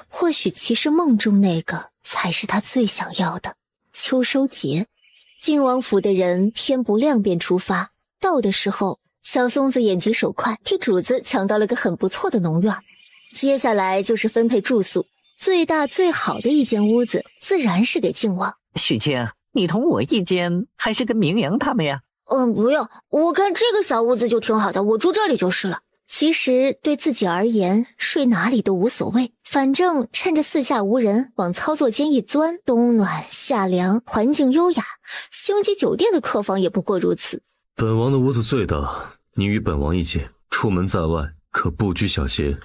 或许其实梦中那个才是他最想要的。秋收节，靖王府的人天不亮便出发，到的时候小松子眼疾手快，替主子抢到了个很不错的农院。接下来就是分配住宿，最大最好的一间屋子自然是给靖王。许清，你同我一间还是跟明阳他们呀？不用，我看这个小屋子就挺好的，我住这里就是了。其实对自己而言，睡哪里都无所谓，反正趁着四下无人，往操作间一钻，冬暖夏凉，环境优雅，星级酒店的客房也不过如此。本王的屋子最大，你与本王一间，出门在外可不拘小节。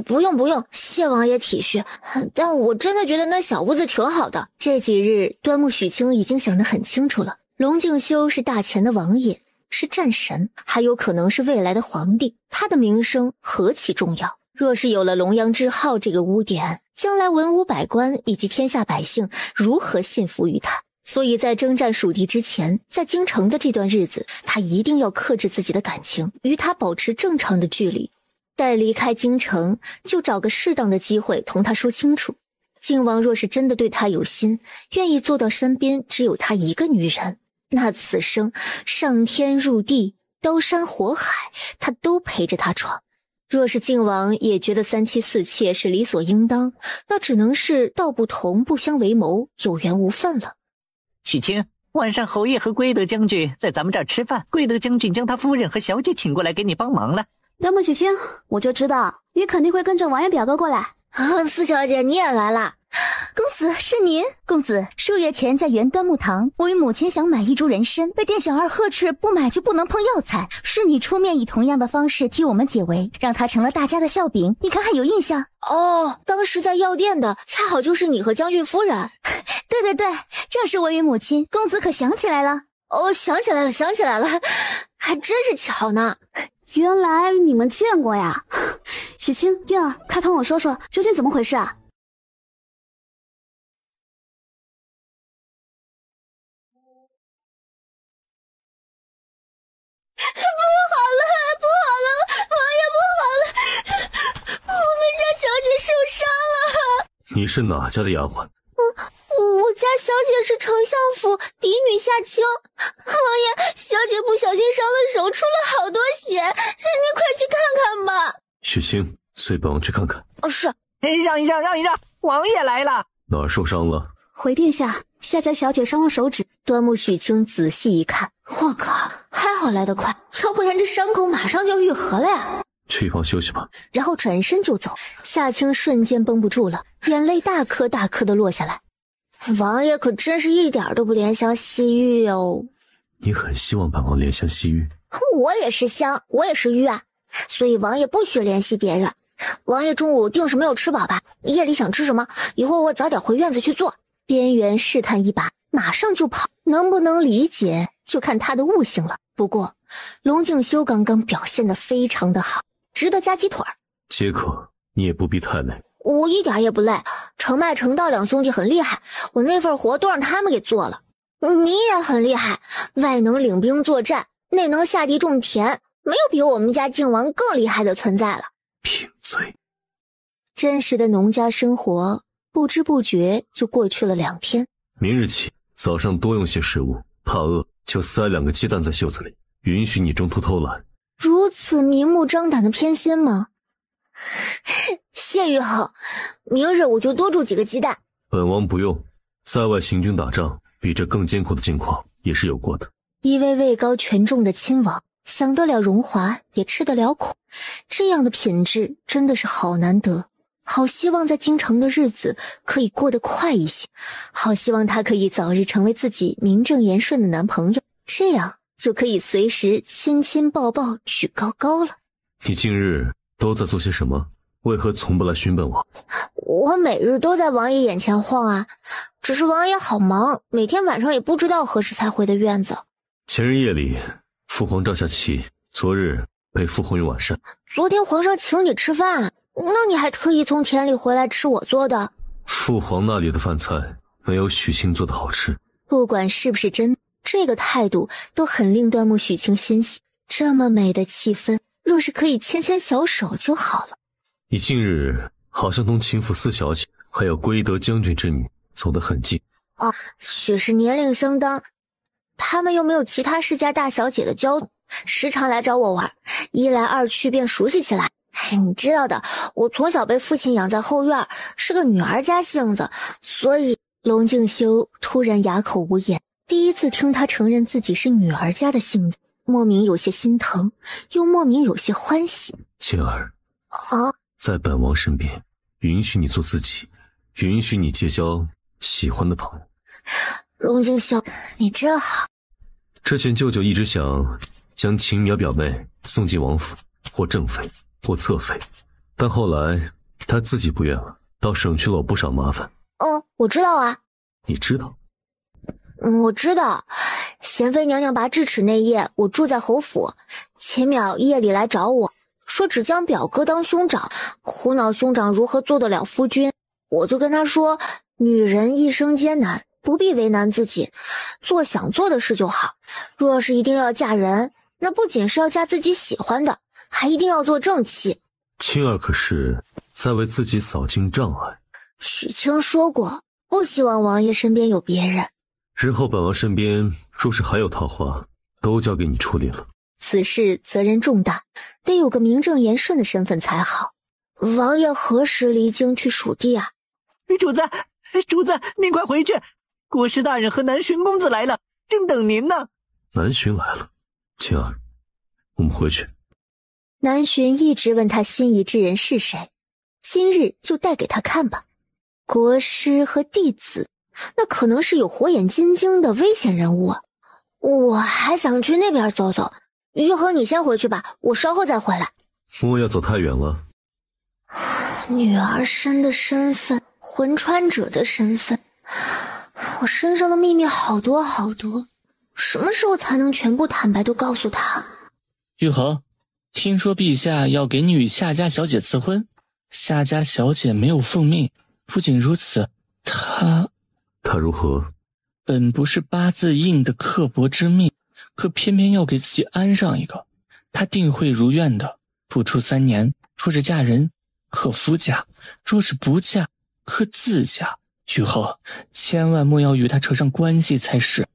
不用，谢王爷体恤，但我真的觉得那小屋子挺好的。这几日端木许清已经想得很清楚了，龙敬修是大前的王爷，是战神，还有可能是未来的皇帝，他的名声何其重要。若是有了龙阳之号这个污点，将来文武百官以及天下百姓如何信服于他？所以在征战蜀地之前，在京城的这段日子，他一定要克制自己的感情，与他保持正常的距离。待离开京城，就找个适当的机会同他说清楚。靖王若是真的对他有心，愿意做到身边只有他一个女人，那此生上天入地，刀山火海，他都陪着他闯。若是靖王也觉得三妻四妾是理所应当，那只能是道不同不相为谋，有缘无分了。许清，晚上侯爷和圭德将军在咱们这儿吃饭，圭德将军将他夫人和小姐请过来给你帮忙了。端木许清，我就知道你肯定会跟着王爷表哥过来。四小姐你也来了。公子，是您。公子，数月前在原端木堂，我与母亲想买一株人参，被店小二呵斥，不买就不能碰药材。是你出面以同样的方式替我们解围，让他成了大家的笑柄。你看还有印象？当时在药店的恰好就是你和将军夫人。对，正是我与母亲。公子可想起来了？想起来了，还真是巧呢。原来你们见过呀。许清、燕儿，快同我说说究竟怎么回事啊？不好了，王爷不好了，我们家小姐受伤了。你是哪家的丫鬟？我家小姐是丞相府嫡女夏青，王爷，小姐不小心伤了手，出了好多血，你快去看看吧。许清，随本王去看看。是。让一让，王爷来了。哪儿受伤了？回殿下，夏家小姐伤了手指。端木许清仔细一看，我靠，还好来得快，要不然这伤口马上就要愈合了呀。去一旁休息吧。然后转身就走。夏青瞬间绷不住了，眼泪大颗大颗的落下来。王爷可真是一点都不怜香惜玉哦。你很希望本王怜香惜玉？我也是香，我也是玉啊，所以王爷不许怜惜别人。王爷中午定是没有吃饱吧？夜里想吃什么？一会儿我早点回院子去做。边缘试探一把，马上就跑，能不能理解就看他的悟性了。不过龙静修刚刚表现得非常的好，值得加鸡腿。杰克，你也不必太累。我一点也不累，程麦程道两兄弟很厉害，我那份活都让他们给做了。你也很厉害，外能领兵作战，内能下地种田，没有比我们家靖王更厉害的存在了。贫嘴。真实的农家生活不知不觉就过去了2天。明日起早上多用些食物，怕饿就塞2个鸡蛋在袖子里，允许你中途偷懒。如此明目张胆的偏心吗？谢玉后，明日我就多煮几个鸡蛋。本王不用，在外行军打仗比这更艰苦的境况也是有过的。一位位高权重的亲王，享得了荣华也吃得了苦，这样的品质真的是好难得。好希望在京城的日子可以过得快一些，好希望他可以早日成为自己名正言顺的男朋友，这样就可以随时亲亲抱抱举高高了。你近日都在做些什么？为何从不来询本王？我每日都在王爷眼前晃啊，只是王爷好忙，每天晚上也不知道何时才回的院子。前日夜里父皇召下棋，昨日被父皇用晚膳。昨天皇上请你吃饭，那你还特意从田里回来吃我做的？父皇那里的饭菜没有许清做的好吃。不管是不是真，这个态度都很令端木许清欣喜。这么美的气氛，若是可以牵牵小手就好了。你近日好像同秦府4小姐还有归德将军之女走得很近。许是年龄相当，他们又没有其他世家大小姐的交通，时常来找我玩，一来二去便熟悉起来。你知道的，我从小被父亲养在后院，是个女儿家性子，所以龙静修突然哑口无言。第一次听他承认自己是女儿家的性子，莫名有些心疼，又莫名有些欢喜。晴儿，在本王身边，允许你做自己，允许你结交喜欢的朋友。龙静修，你真好。之前舅舅一直想将秦淼表妹送进王府，或正妃，或侧妃，但后来他自己不愿了，倒省去了我不少麻烦。我知道啊。你知道？我知道。贤妃娘娘拔智齿那夜，我住在侯府，秦淼夜里来找我，说只将表哥当兄长，苦恼兄长如何做得了夫君。我就跟他说，女人一生艰难，不必为难自己，做想做的事就好。若是一定要嫁人，那不仅是要嫁自己喜欢的，还一定要做正妻。青儿可是在为自己扫清障碍。许清说过，不希望王爷身边有别人。日后本王身边若是还有桃花，都交给你处理了。此事责任重大，得有个名正言顺的身份才好。王爷何时离京去蜀地啊？主子，您快回去，国师大人和南巡公子来了，正等您呢。南巡来了，青儿，我们回去。南巡一直问他心仪之人是谁，今日就带给他看吧。国师和弟子，那可能是有火眼金睛的危险人物啊。我还想去那边走走，玉和你先回去吧，我稍后再回来。莫要走太远了。女儿身的身份，魂穿者的身份，我身上的秘密好多好多，什么时候才能全部坦白都告诉他？玉衡，听说陛下要给你与夏家小姐赐婚，夏家小姐没有奉命，不仅如此，她如何？本不是八字硬的刻薄之命，可偏偏要给自己安上一个，她定会如愿的。不出3年，若是嫁人，可夫嫁；若是不嫁，可自嫁。玉衡，千万莫要与她扯上关系才是。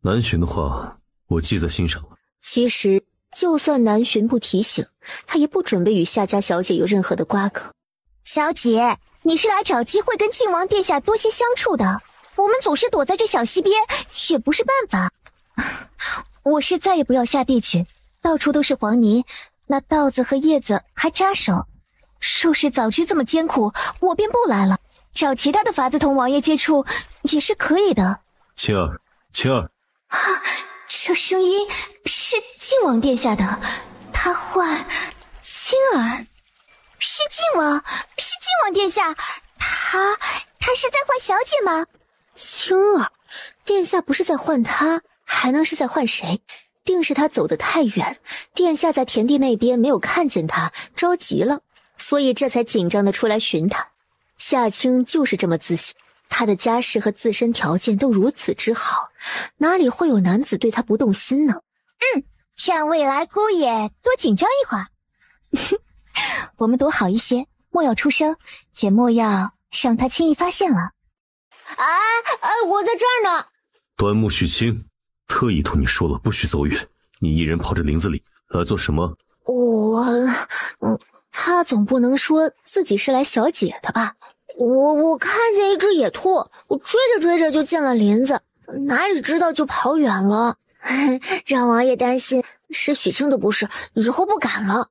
南巡的话，我记在心上了。其实，就算南巡不提醒，他也不准备与夏家小姐有任何的瓜葛。小姐，你是来找机会跟靖王殿下多些相处的，我们总是躲在这小溪边，也不是办法。我是再也不要下地去，到处都是黄泥，那稻子和叶子还扎手。若是早知这么艰苦，我便不来了。找其他的法子同王爷接触也是可以的。青儿，这声音是靖王殿下的，他唤青儿，是靖王殿下，他是在唤小姐吗？青儿，殿下不是在唤他，还能是在唤谁？定是他走得太远，殿下在田地那边没有看见他，着急了，所以这才紧张的出来寻他。夏青就是这么自信，他的家世和自身条件都如此之好，哪里会有男子对他不动心呢？让未来姑爷多紧张一会儿。我们躲好一些，莫要出声，且莫要让他轻易发现了。我在这儿呢。端木许清特意同你说了不许走远，你一人跑这林子里来做什么？他总不能说自己是来小姐的吧？我看见一只野兔，我追着追着就进了林子，哪里知道就跑远了，让王爷担心，是许清的不是，以后不敢了。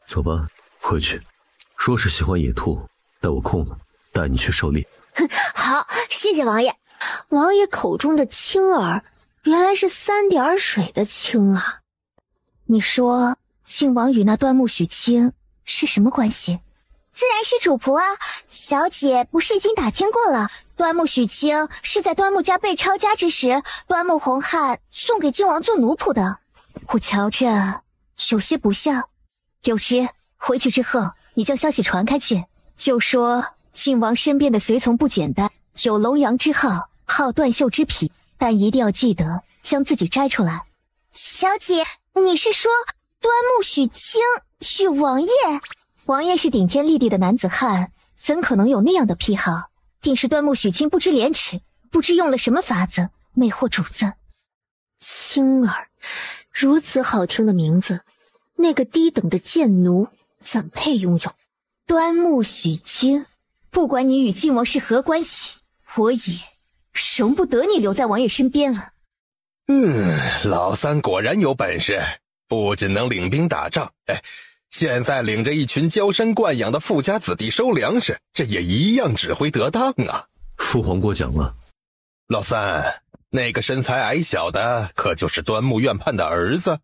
走吧，回去。若是喜欢野兔，待我空了带你去狩猎。好，谢谢王爷。王爷口中的青儿，原来是3点水的青啊。你说靖王与那端木许清是什么关系？自然是主仆啊，小姐不是已经打听过了，端木许清是在端木家被抄家之时，端木洪汉送给靖王做奴仆的。我瞧着有些不像。有之，回去之后你将消息传开去，就说靖王身边的随从不简单，有龙阳之好，好断袖之癖，但一定要记得将自己摘出来。小姐，你是说端木许清与王爷？王爷是顶天立地的男子汉，怎可能有那样的癖好？定是端木许清不知廉耻，不知用了什么法子魅惑主子。青儿，如此好听的名字，那个低等的贱奴怎配拥有？端木许清，不管你与靖王是何关系，我也容不得你留在王爷身边了。老三果然有本事，不仅能领兵打仗，现在领着一群娇生惯养的富家子弟收粮食，这也一样指挥得当啊。父皇过奖了。老三，那个身材矮小的可就是端木院判的儿子。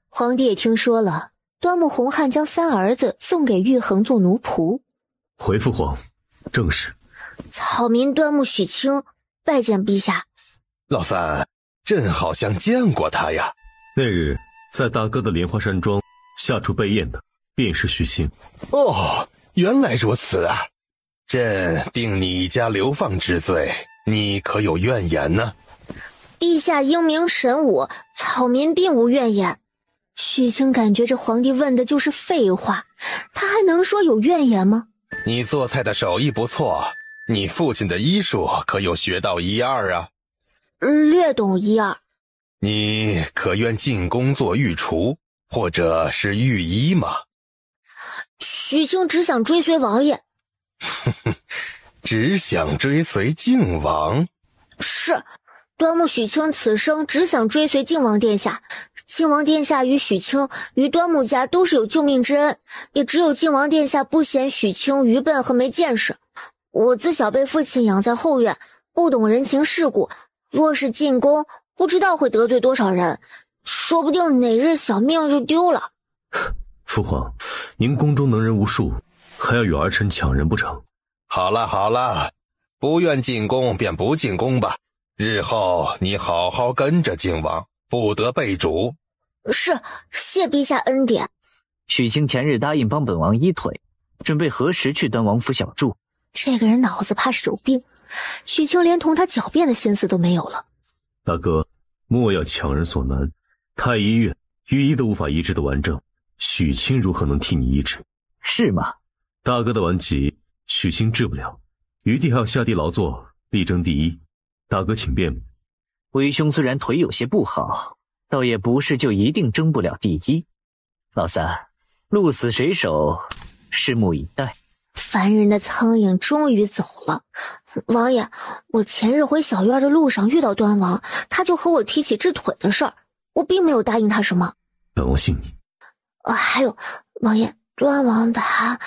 皇帝也听说了，端木洪汉将3儿子送给玉衡做奴仆。回父皇，正是。草民端木许清拜见陛下。老三，朕好像见过他呀。那日在大哥的莲花山庄下厨备宴的便是许清。哦，原来如此啊。朕定你家流放之罪，你可有怨言呢？陛下英明神武，草民并无怨言。许清感觉这皇帝问的就是废话，他还能说有怨言吗？你做菜的手艺不错，你父亲的医术可有学到1、2啊？略懂1、2。你可愿进宫做御厨，或者是御医吗？许清只想追随王爷。只想追随靖王？是，端木许清此生只想追随靖王殿下。靖王殿下与许清与端木家都是有救命之恩，也只有靖王殿下不嫌许清愚笨和没见识。我自小被父亲养在后院，不懂人情世故，若是进宫，不知道会得罪多少人，说不定哪日小命就丢了。父皇，您宫中能人无数，还要与儿臣抢人不成？好了好了，不愿进宫便不进宫吧，日后你好好跟着靖王，不得背主。是，谢陛下恩典。许清前日答应帮本王医腿，准备何时去端王府小住？这个人脑子怕是有病，许清连同他狡辩的心思都没有了。大哥，莫要强人所难，太医院御医都无法医治的完整，许清如何能替你医治？是吗？大哥的顽疾许清治不了，余弟还要下地劳作，力争第一。大哥请便。为兄虽然腿有些不好，倒也不是就一定争不了第一。老三，鹿死谁手，拭目以待。烦人的苍蝇终于走了。王爷，我前日回小院的路上遇到端王，他就和我提起治腿的事儿，我并没有答应他什么。本王信你。还有，王爷，端王他……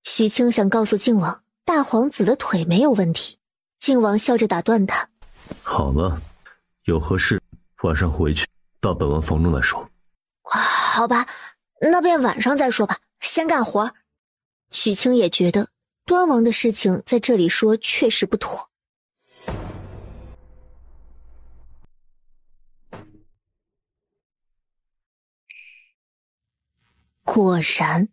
许清想告诉靖王，大皇子的腿没有问题。靖王笑着打断他：好了，有何事晚上回去到本王房中来说。好吧，那便晚上再说吧，先干活。许清也觉得端王的事情在这里说确实不妥。果然，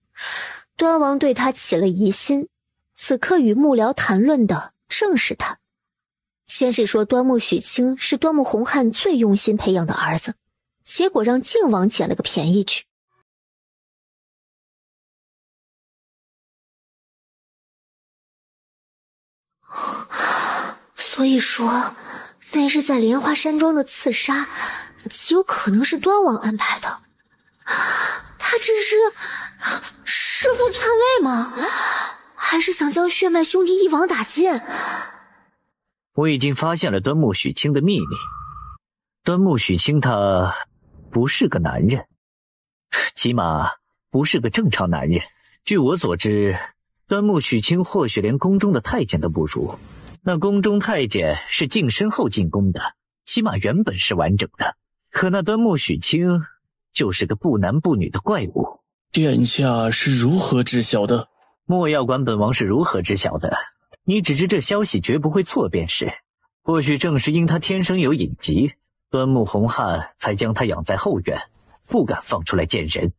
端王对他起了疑心，此刻与幕僚谈论的正是他。先是说端木许清是端木洪汉最用心培养的儿子，结果让靖王捡了个便宜去。所以说，那日在莲花山庄的刺杀，极有可能是端王安排的。他这是弑父篡位吗？还是想将血脉兄弟一网打尽？我已经发现了端木许清的秘密。端木许清他不是个男人，起码不是个正常男人。据我所知，端木许清或许连宫中的太监都不如。那宫中太监是净身后进宫的，起码原本是完整的。可那端木许清就是个不男不女的怪物。殿下是如何知晓的？莫要管本王是如何知晓的，你只知这消息绝不会错便是。或许正是因他天生有隐疾，端木洪汉才将他养在后院，不敢放出来见人。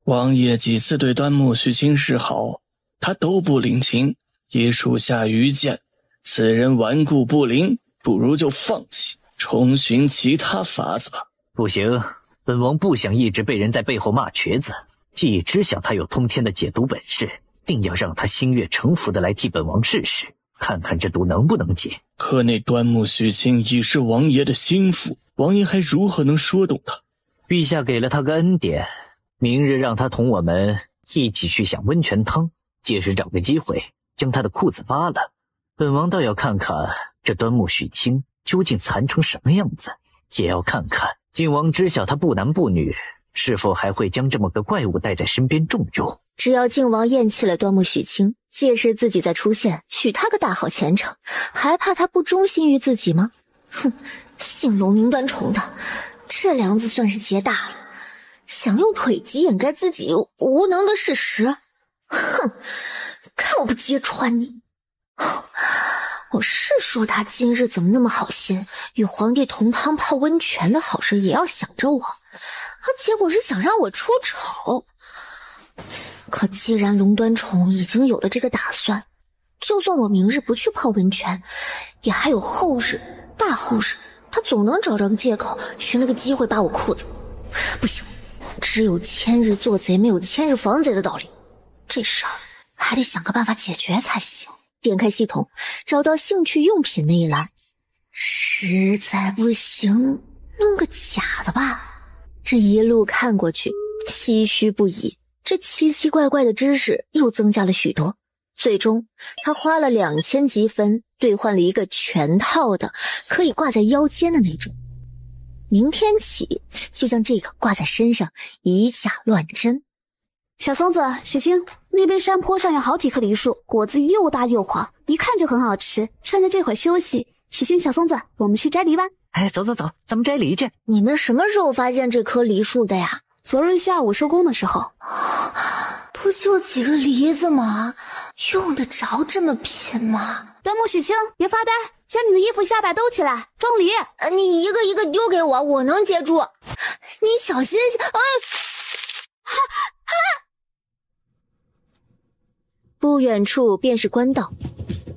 王爷几次对端木许清示好，他都不领情，以属下愚见，此人顽固不灵，不如就放弃，重寻其他法子吧。不行，本王不想一直被人在背后骂瘸子，既知晓他有通天的解毒本事，定要让他心悦诚服的来替本王试试，看看这毒能不能解。可那端木许清已是王爷的心腹，王爷还如何能说动他？陛下给了他个恩典，明日让他同我们一起去享温泉汤，届时找个机会将他的裤子扒了。本王倒要看看这端木许清究竟残成什么样子，也要看看靖王知晓他不男不女，是否还会将这么个怪物带在身边重用。只要靖王厌弃了端木许清，届时自己再出现，许他个大好前程，还怕他不忠心于自己吗？哼，姓龙名端宠的，这梁子算是结大了，想用腿疾掩盖自己无能的事实。哼，看我不揭穿你！我是说他今日怎么那么好心，与皇帝同汤泡温泉的好事也要想着我，结果是想让我出丑。可既然龙端宠已经有了这个打算，就算我明日不去泡温泉，也还有后日、大后日，他总能找着个借口，寻了个机会扒我裤子。不行，只有千日做贼，没有千日防贼的道理。这事儿还得想个办法解决才行。点开系统，找到兴趣用品那一栏，实在不行，弄个假的吧。这一路看过去，唏嘘不已。这奇奇怪怪的知识又增加了许多，最终他花了2000积分兑换了一个全套的，可以挂在腰间的那种。明天起就将这个挂在身上，以假乱真。小松子，许清，那边山坡上有好几棵梨树，果子又大又黄，一看就很好吃。趁着这会儿休息，许清、小松子，我们去摘梨吧。哎，走走走，咱们摘梨去。你们什么时候发现这棵梨树的呀？昨日下午收工的时候。不就几个梨子吗？用得着这么拼吗？端木许清，别发呆，将你的衣服下摆兜起来，装梨。你一个一个丢给我，我能接住。你小心些！哎，不远处便是官道，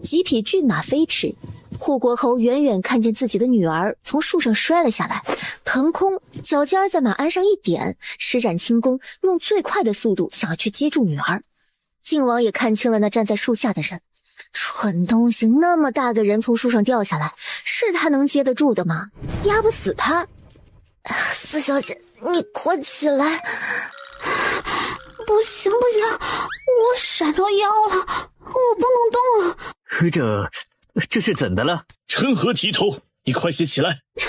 几匹骏马飞驰。护国侯远远看见自己的女儿从树上摔了下来，腾空，脚尖在马鞍上一点，施展轻功，用最快的速度想要去接住女儿。靖王也看清了那站在树下的人，蠢东西，那么大个人从树上掉下来，是他能接得住的吗？压不死他。四小姐，你快起来！不行不行，我闪着腰了，我不能动了。这是怎的了？成何体统！你快些起来！哎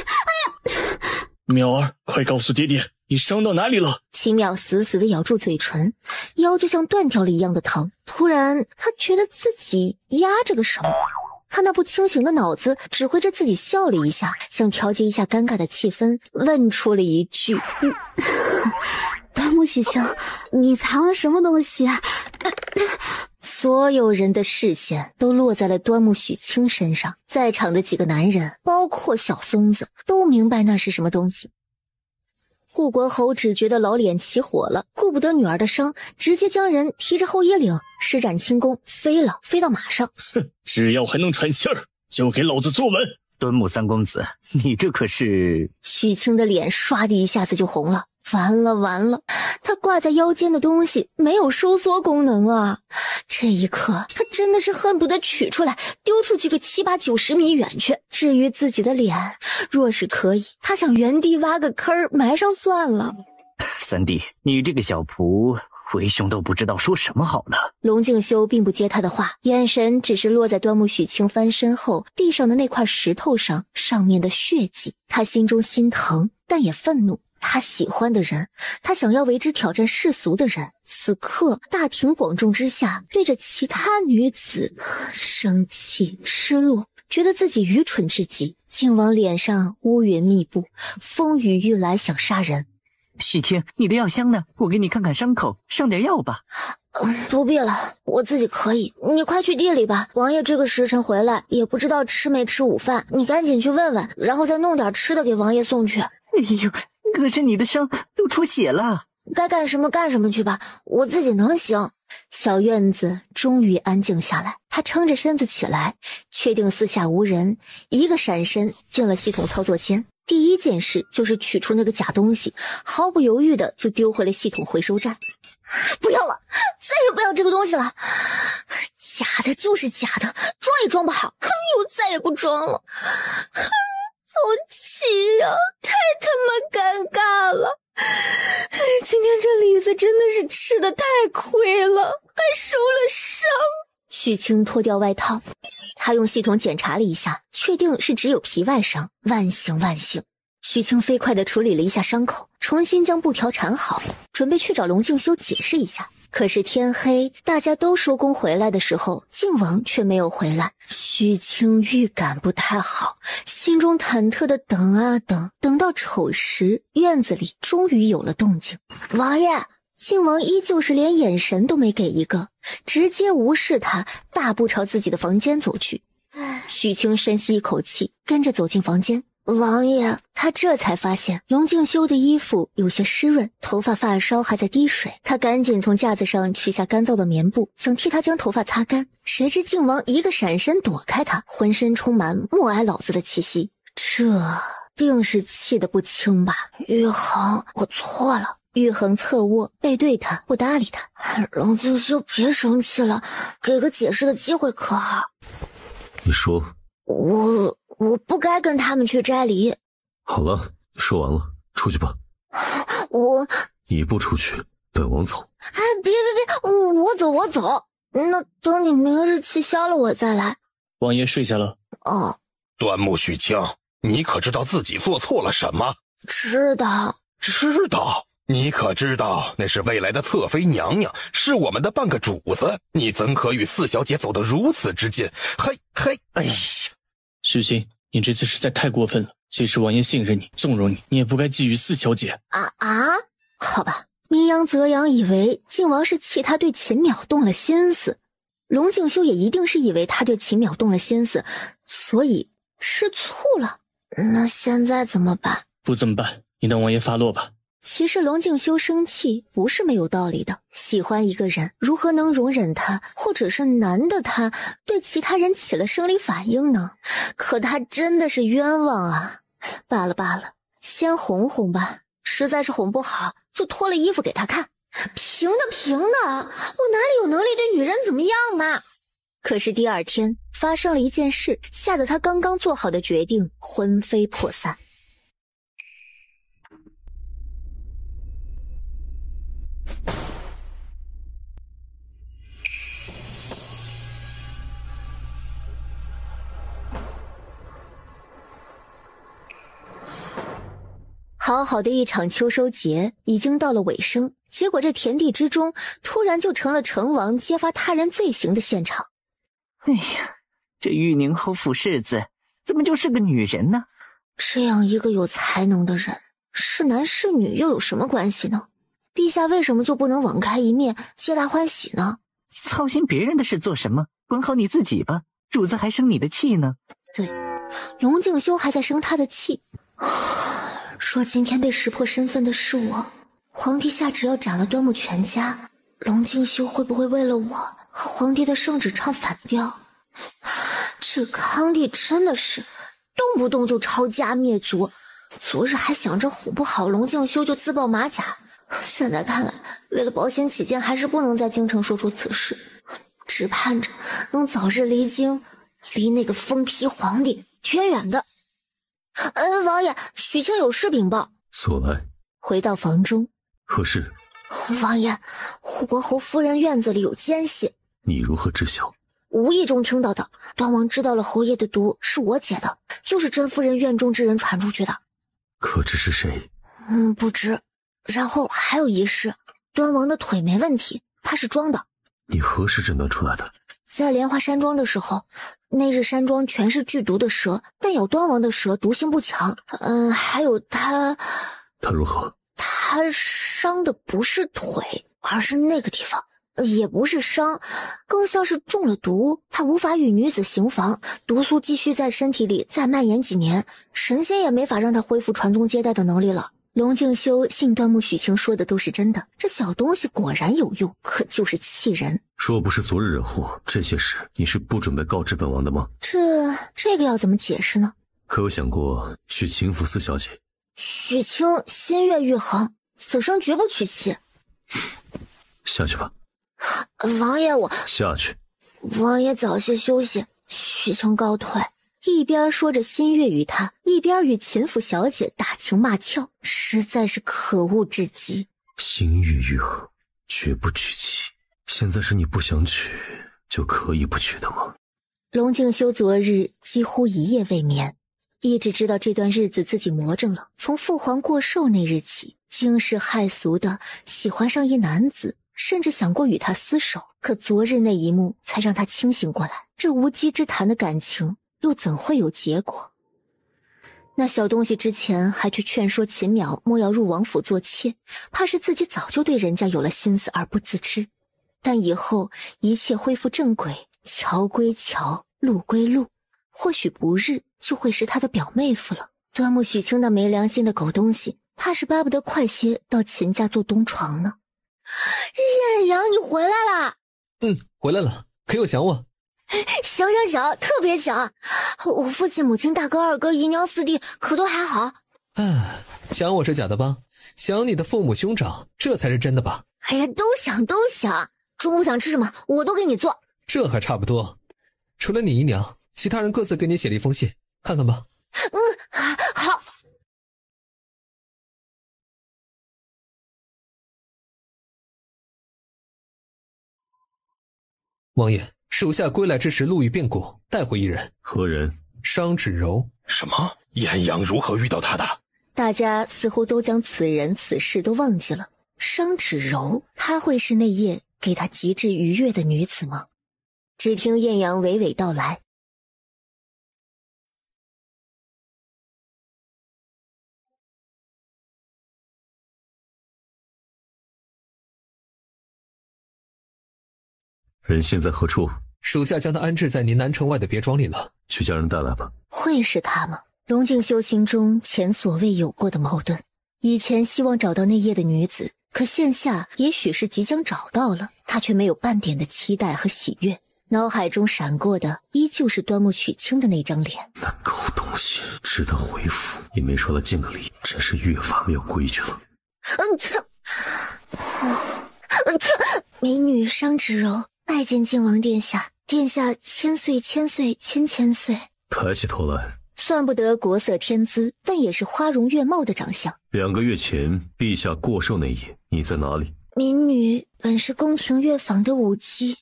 呀，淼儿，快告诉爹爹，你伤到哪里了？齐淼死死地咬住嘴唇，腰就像断掉了一样的疼。突然，他觉得自己压着个什么，他那不清醒的脑子指挥着自己笑了一下，想调节一下尴尬的气氛，问出了一句：端木许清，你藏了什么东西啊？所有人的视线都落在了端木许清身上，在场的几个男人，包括小松子，都明白那是什么东西。护国侯只觉得老脸起火了，顾不得女儿的伤，直接将人提着后衣领，施展轻功飞到马上。哼，只要还能喘气儿，就给老子坐稳。端木三公子，你这可是……许清的脸唰的一下子就红了。完了，他挂在腰间的东西没有收缩功能啊！这一刻，他真的是恨不得取出来丢出去个7、8、90米远去。至于自己的脸，若是可以，他想原地挖个坑埋上算了。三弟，你这个小仆，为兄都不知道说什么好了。龙敬修并不接他的话，眼神只是落在端木许清翻身后地上的那块石头上，上面的血迹。他心中心疼，但也愤怒。他喜欢的人，他想要为之挑战世俗的人，此刻大庭广众之下对着其他女子生气失落，觉得自己愚蠢至极。靖王脸上乌云密布，风雨欲来想杀人。许清，你的药箱呢？我给你看看伤口，上点药吧。不必了，我自己可以。你快去地里吧，王爷这个时辰回来，也不知道吃没吃午饭。你赶紧去问问，然后再弄点吃的给王爷送去。哎呦，可是你的伤都出血了。该干什么干什么去吧，我自己能行。小院子终于安静下来，他撑着身子起来，确定四下无人，一个闪身进了系统操作间。第一件事就是取出那个假东西，毫不犹豫的就丢回了系统回收站。不要了，再也不要这个东西了。假的就是假的，装也装不好，我再也不装了。好气呀，太他妈尴尬了。今天这李子真的是吃的太亏了，还受了伤。许清脱掉外套，他用系统检查了一下，确定是只有皮外伤，万幸万幸。许清飞快地处理了一下伤口，重新将布条缠好，准备去找龙敬修解释一下。可是天黑，大家都收工回来的时候，靖王却没有回来。许清预感不太好，心中忐忑的等啊等，等到丑时，院子里终于有了动静。王爷！靖王依旧是连眼神都没给一个，直接无视他，大步朝自己的房间走去。许清深吸一口气，跟着走进房间。王爷，他这才发现龙敬修的衣服有些湿润，头发发梢还在滴水。他赶紧从架子上取下干燥的棉布，想替他将头发擦干。谁知靖王一个闪身躲开他，浑身充满默哀老子的气息。这定是气得不轻吧？玉衡，我错了。玉衡侧卧背对他，不搭理他。龙敬修，别生气了，给个解释的机会可好？你说。我不该跟他们去摘梨。好了，说完了，出去吧。你不出去，本王走。哎，别，我走。那等你明日气消了，我再来。王爷睡下了。哦。端木许清，你可知道自己做错了什么？知道。你可知道那是未来的侧妃娘娘，是我们的半个主子，你怎可与四小姐走得如此之近？哎呀！许清，你这次实在太过分了。即使王爷信任你、纵容你，你也不该觊觎四小姐。好吧。明阳泽阳以为靖王是气他对秦淼动了心思，龙敬修也一定是以为他对秦淼动了心思，所以吃醋了。那现在怎么办？不怎么办？你等王爷发落吧。其实龙敬修生气不是没有道理的，喜欢一个人如何能容忍他，或者是难的他对其他人起了生理反应呢？可他真的是冤枉啊！罢了，先哄哄吧，实在是哄不好就脱了衣服给他看。平的，我哪里有能力对女人怎么样嘛？可是第二天发生了一件事，吓得他刚刚做好的决定魂飞魄散。好好的一场秋收节已经到了尾声，结果这田地之中突然就成了成王揭发他人罪行的现场。哎呀，这玉宁侯府世子怎么就是个女人呢？这样一个有才能的人，是男是女又有什么关系呢？陛下为什么就不能网开一面，皆大欢喜呢？操心别人的事做什么？管好你自己吧，主子还生你的气呢。对，龙敬修还在生他的气。说今天被识破身份的是我，皇帝下旨要斩了端木全家，龙静修会不会为了我和皇帝的圣旨唱反调？这康帝真的是动不动就抄家灭族，昨日还想着哄不好龙静修就自报马甲，现在看来为了保险起见，还是不能在京城说出此事，只盼着能早日离京，离那个疯批皇帝远远的。王爷，许卿有事禀报。所来。回到房中。何事？王爷，护国侯夫人院子里有奸细。你如何知晓？无意中听到的。端王知道了侯爷的毒是我解的，就是甄夫人院中之人传出去的。可知是谁？不知。然后还有一事，端王的腿没问题，他是装的。你何时诊断出来的？在莲花山庄的时候，那日山庄全是剧毒的蛇，但咬端王的蛇毒性不强。还有他如何？他伤的不是腿，而是那个地方，也不是伤，更像是中了毒。他无法与女子行房，毒素继续在身体里再蔓延几年，神仙也没法让他恢复传宗接代的能力了。龙静修信端木许卿说的都是真的，这小东西果然有用，可就是气人。若不是昨日惹祸，这些事你是不准备告知本王的吗？这个要怎么解释呢？可有想过许秦福四小姐？许卿心悦玉衡，此生绝不娶妻。下去吧。王爷，我下去。王爷早些休息。许卿告退。一边说着心悦于他，一边与秦府小姐打情骂俏，实在是可恶至极。心悦玉衡，绝不娶妻。现在是你不想娶就可以不娶的吗？龙静修昨日几乎一夜未眠，一直知道这段日子自己魔怔了。从父皇过寿那日起，惊世骇俗的喜欢上一男子，甚至想过与他厮守。可昨日那一幕才让他清醒过来，这无稽之谈的感情又怎会有结果？那小东西之前还去劝说秦淼莫要入王府做妾，怕是自己早就对人家有了心思而不自知。但以后一切恢复正轨，桥归桥，路归路，或许不日就会是他的表妹夫了。端木许卿那没良心的狗东西，怕是巴不得快些到秦家做东床呢。艳阳，你回来啦？回来了。可有想我？想，特别想。我父亲母亲大哥二哥姨娘四弟可都还好？想我是假的吧？想你的父母兄长，这才是真的吧？哎呀，都想。中午想吃什么，我都给你做。这还差不多。除了你姨娘，其他人各自给你写了一封信，看看吧。好。王爷，属下归来之时路遇变故，带回一人。何人？商芷柔。什么？艳阳如何遇到他的？大家似乎都将此人此事都忘记了。商芷柔，她会是那夜给他极致愉悦的女子吗？只听艳阳娓娓道来。人现在何处？属下将他安置在您南城外的别庄里了。去叫人带来吧。会是他吗？龙静修心中前所未有过的矛盾。以前希望找到那夜的女子，可现下也许是即将找到了，他却没有半点的期待和喜悦。脑海中闪过的依旧是端木许卿的那张脸。那狗东西值得回复，也没说他见个礼，真是越发没有规矩了。美女商芷柔，拜见靖王殿下。殿下千岁千岁。抬起头来。算不得国色天姿，但也是花容月貌的长相。2个月前陛下过寿那夜，你在哪里？民女本是宫廷乐坊的舞姬。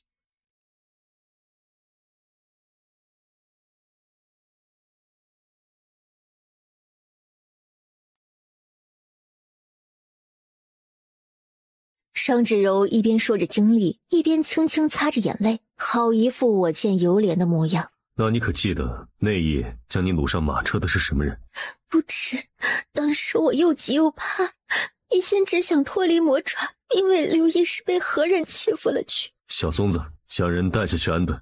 商芷柔一边说着经历，一边轻轻擦着眼泪，好一副我见犹怜的模样。那你可记得那夜将你掳上马车的是什么人？不知，当时我又急又怕，一心只想脱离魔爪，因为刘医师被何人欺负了去。小松子，将人带下去安顿。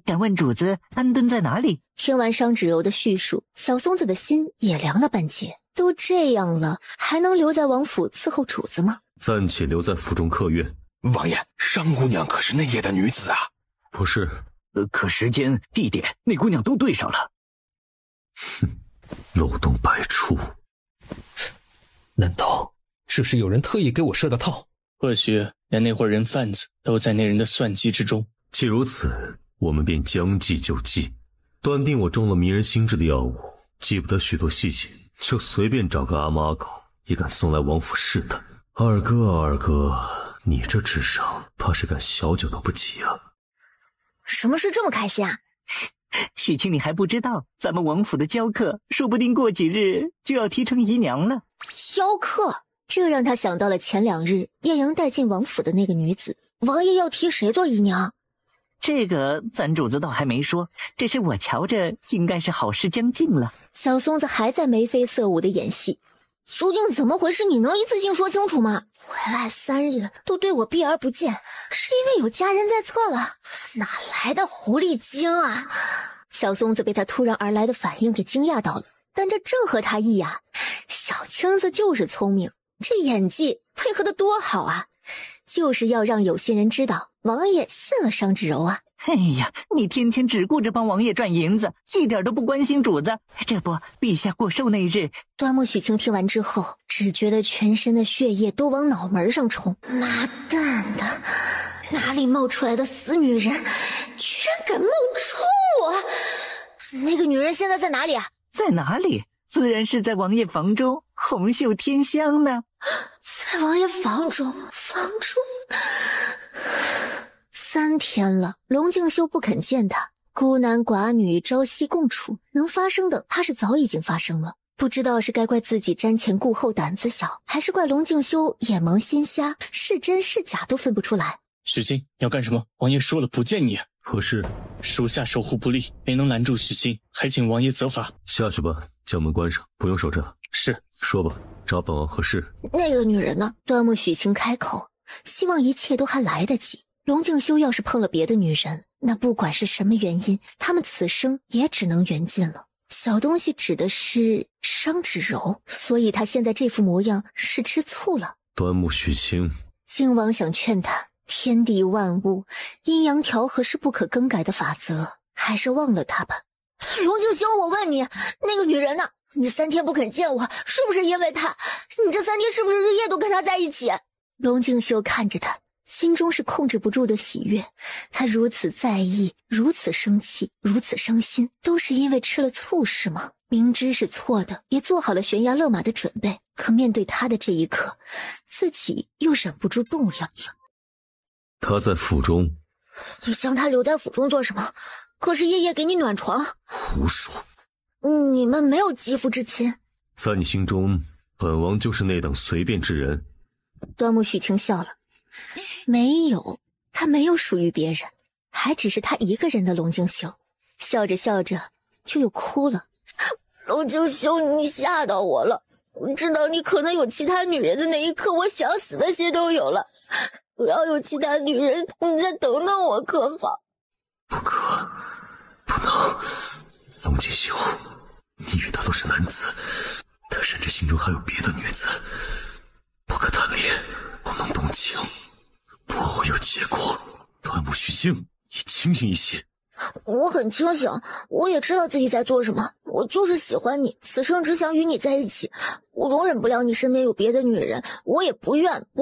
敢问主子，安顿在哪里？听完商芷柔的叙述，小松子的心也凉了半截。都这样了，还能留在王府伺候主子吗？暂且留在府中客院。王爷，商姑娘可是那夜的女子啊？不是。可时间、地点，那姑娘都对上了。哼，漏洞百出。难道这是有人特意给我设的套？或许连那伙人贩子都在那人的算计之中。既如此，我们便将计就计，断定我中了迷人心智的药物，记不得许多细节，就随便找个阿猫阿狗也敢送来王府试探。二哥啊，二哥，你这智商，怕是赶小九都不及啊！什么事这么开心啊？许清，你还不知道，咱们王府的娇客，说不定过几日就要提成姨娘了。娇客，这让他想到了前2日艳阳带进王府的那个女子。王爷要提谁做姨娘？这个咱主子倒还没说，只是我瞧着应该是好事将近了。小松子还在眉飞色舞的演戏，究竟怎么回事？你能一次性说清楚吗？回来3日都对我避而不见，是因为有家人在侧了？哪来的狐狸精啊？小松子被他突然而来的反应给惊讶到了，但这正合他意啊。小青子就是聪明，这演技配合的多好啊，就是要让有心人知道王爷信了商芷柔啊。哎呀，你天天只顾着帮王爷赚银子，一点都不关心主子。这不，陛下过寿那日，端木许清听完之后，只觉得全身的血液都往脑门上冲。妈蛋的，哪里冒出来的死女人，居然敢冒充我！那个女人现在在哪里啊？在哪里？自然是在王爷房中红袖添香呢。在王爷房中3天了，龙静修不肯见他，孤男寡女朝夕共处，能发生的怕是早已经发生了。不知道是该怪自己瞻前顾后胆子小，还是怪龙静修眼盲心瞎，是真是假都分不出来。许清，要干什么？王爷说了不见你。何事？属下守护不力，没能拦住许清，还请王爷责罚。下去吧，将门关上，不用守着。是。说吧，找本王何事？那个女人呢？端木许清开口，希望一切都还来得及。龙静修要是碰了别的女人，那不管是什么原因，他们此生也只能缘尽了。小东西指的是商芷柔，所以他现在这副模样是吃醋了。端木许清，靖王想劝他，天地万物阴阳调和是不可更改的法则，还是忘了他吧。龙静修，我问你，那个女人呢？你3天不肯见我，是不是因为她？你这3天是不是日夜都跟她在一起？龙静修看着他，心中是控制不住的喜悦。他如此在意，如此生气，如此伤心，都是因为吃了醋是吗？明知是错的，也做好了悬崖勒马的准备，可面对他的这一刻，自己又忍不住动摇了。他在府中。你将他留在府中做什么？可是夜夜给你暖床。胡说。你们没有肌肤之亲。在你心中，本王就是那等随便之人。端木许清笑了，没有，他没有属于别人，还只是他一个人的龙静修。笑着笑着就又哭了。龙静修，你吓到我了。我知道你可能有其他女人的那一刻，我想死的心都有了。不要有其他女人，你再等等我可好？不可，不能。龙静修，你与他都是男子，他甚至心中还有别的女子，不可贪恋，不能动情，不会有结果。端木许清，你清醒一些。我很清醒，我也知道自己在做什么。我就是喜欢你，此生只想与你在一起。我容忍不了你身边有别的女人，我也不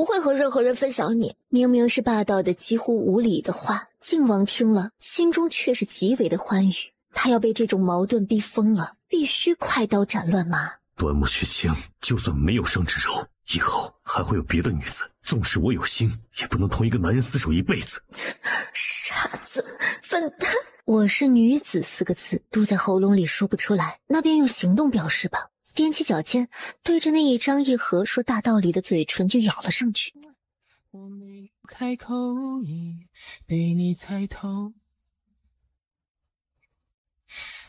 会和任何人分享你。明明是霸道的几乎无理的话，靖王听了，心中却是极为的欢愉。他要被这种矛盾逼疯了，必须快刀斩乱麻。端木许清，就算没有商芷柔，以后还会有别的女子，纵使我有心，也不能同一个男人厮守一辈子。傻子，笨蛋！我是女子4个字堵在喉咙里说不出来，那便用行动表示吧。踮起脚尖，对着那一张一合说大道理的嘴唇就咬了上去。我没有开口，已被你猜透，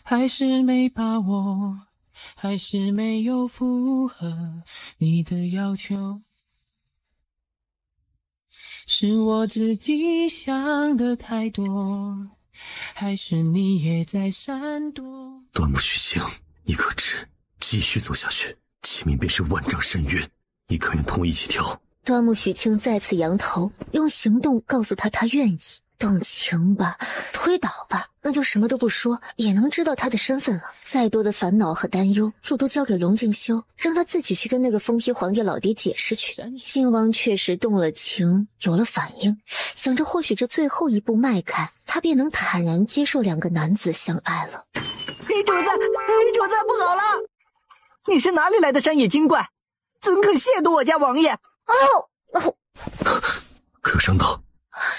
还是没把握，还是没有符合你的要求，是我自己想的太多，还是你也在闪躲？端木许清，你可知继续走下去，前面便是万丈深渊，你可愿同我一起跳？端木许清再次扬头，用行动告诉他愿意。动情吧，推倒吧，那就什么都不说，也能知道他的身份了。再多的烦恼和担忧，就都交给龙静修，让他自己去跟那个疯批皇帝老爹解释去。靖王确实动了情，有了反应，想着或许这最后一步迈开，他便能坦然接受两个男子相爱了。主子，不好了！你是哪里来的山野精怪？怎可亵渎我家王爷？可伤到。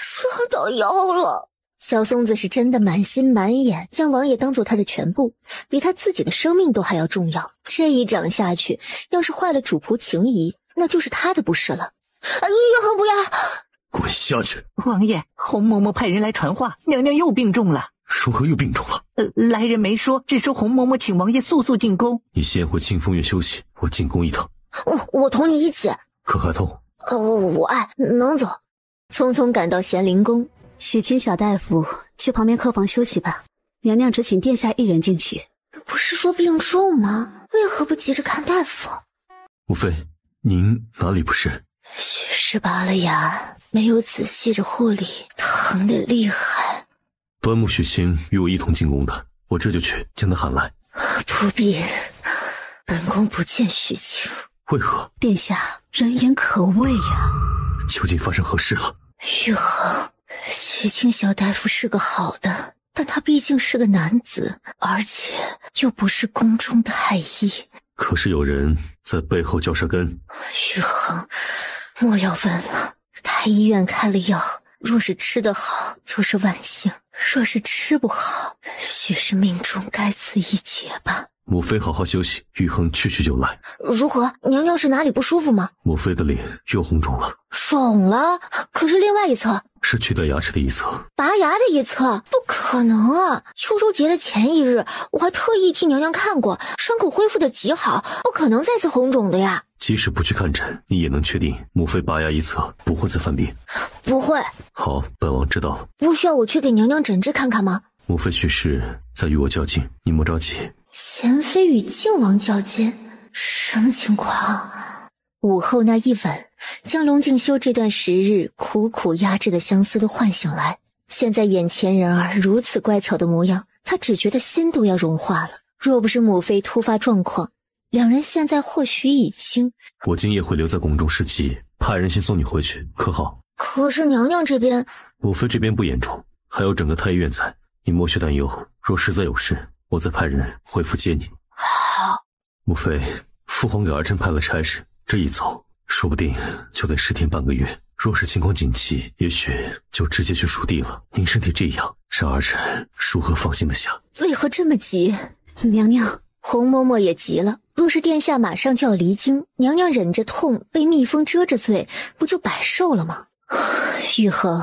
伤到腰了。小松子是真的满心满眼将王爷当做他的全部，比他自己的生命都还要重要。这一掌下去，要是坏了主仆情谊，那就是他的不是了。不要！滚下去！王爷，洪嬷嬷派人来传话，娘娘又病重了。如何又病重了？来人没说，只说洪嬷嬷请王爷速速进宫。你先回清风院休息，我进宫一趟。我同你一起。可还痛？我爱，能走。匆匆赶到咸灵宫，许清小大夫去旁边客房休息吧，娘娘只请殿下一人进去。不是说病重吗？为何不急着看大夫？母妃，您哪里不是？许氏拔了牙，没有仔细着护理，疼得厉害。端木许清与我一同进宫的，我这就去将他喊来。不必，本宫不见许清。为何？殿下人言可畏呀。究竟发生何事了？玉衡，许清小大夫是个好的，但他毕竟是个男子，而且又不是宫中太医。可是有人在背后嚼舌根。玉衡，莫要问了。太医院开了药，若是吃得好，就是万幸；若是吃不好，许是命中该此一劫吧。母妃好好休息，玉衡去就来。如何？娘娘是哪里不舒服吗？母妃的脸又红肿了。肿了？可是另外一侧是去掉牙齿的一侧。拔牙的一侧？不可能啊！秋收节的前一日，我还特意替娘娘看过，伤口恢复的极好，不可能再次红肿的呀。即使不去看诊，你也能确定母妃拔牙一侧不会再犯病。不会。好，本王知道了。不需要我去给娘娘诊治看看吗？母妃许是在与我较劲，你莫着急。贤妃与靖王较劲，什么情况？午后那一吻，将龙静修这段时日苦苦压制的相思都唤醒来。现在眼前人儿如此乖巧的模样，他只觉得心都要融化了。若不是母妃突发状况，两人现在或许已经……我今夜会留在宫中侍疾，派人先送你回去，可好？可是娘娘这边……母妃这边不严重，还有整个太医院在，你莫需担忧。若实在有事，我再派人回府接你。好。母妃，父皇给儿臣派了差事，这一走，说不定就得10天半个月。若是情况紧急，也许就直接去蜀地了。您身体这样，让儿臣如何放心得下？为何这么急？娘娘，洪嬷嬷也急了。若是殿下马上就要离京，娘娘忍着痛被蜜蜂蛰着嘴，不就百寿了吗？玉衡，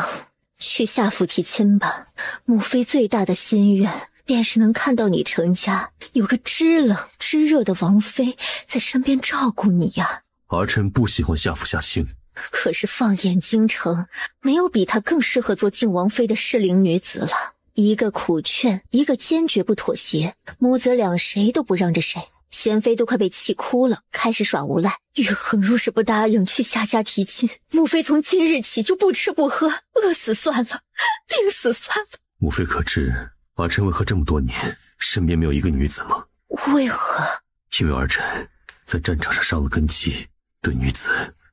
去夏府提亲吧。母妃最大的心愿便是能看到你成家，有个知冷知热的王妃在身边照顾你呀。儿臣不喜欢夏府夏卿，可是放眼京城，没有比她更适合做靖王妃的适龄女子了。一个苦劝，一个坚决不妥协，母子俩谁都不让着谁。贤妃都快被气哭了，开始耍无赖。玉衡若是不答应去夏家提亲，母妃从今日起就不吃不喝，饿死算了，病死算了。母妃可知儿臣为何这么多年身边没有一个女子吗？为何？因为儿臣在战场上伤了根基，对女子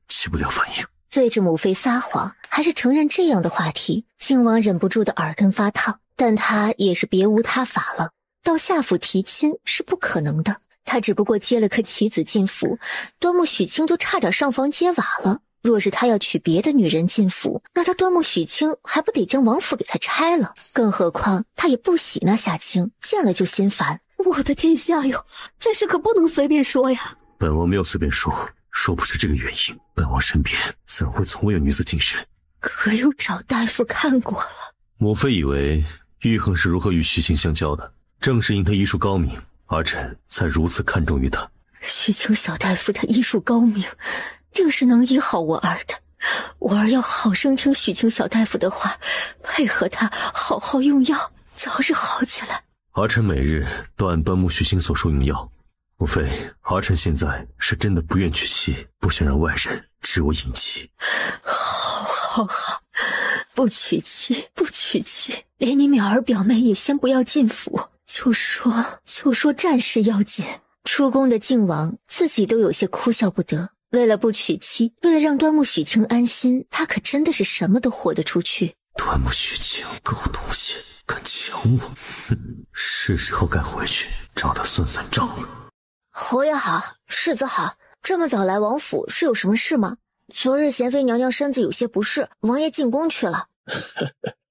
起不了反应。对着母妃撒谎，还是承认这样的话题，靖王忍不住的耳根发烫，但他也是别无他法了。到夏府提亲是不可能的，他只不过接了颗棋子进府，端木许清都差点上房揭瓦了。若是他要娶别的女人进府，那他端木许清还不得将王府给他拆了？更何况他也不喜那夏清，见了就心烦。我的殿下哟，这事可不能随便说呀。本王没有随便说，若不是这个原因，本王身边怎会从未有女子近身？可有找大夫看过了？母妃以为玉衡是如何与许清相交的，正是因他医术高明，儿臣才如此看重于他。许清小大夫他医术高明，定是能医好我儿的。我儿要好生听许清小大夫的话，配合他好好用药，早日好起来。儿臣每日都按端木许清所说用药，莫非儿臣现在是真的不愿娶妻，不想让外人知我隐疾？好，不娶妻，不娶妻，连你淼儿表妹也先不要进府，就说战事要紧。出宫的靖王自己都有些哭笑不得。为了不娶妻，为了让端木许清安心，他可真的是什么都豁得出去。端木许清狗东西，敢抢我！是时候该回去找他算账了。侯爷好，世子好，这么早来王府是有什么事吗？昨日贤妃娘娘身子有些不适，王爷进宫去了。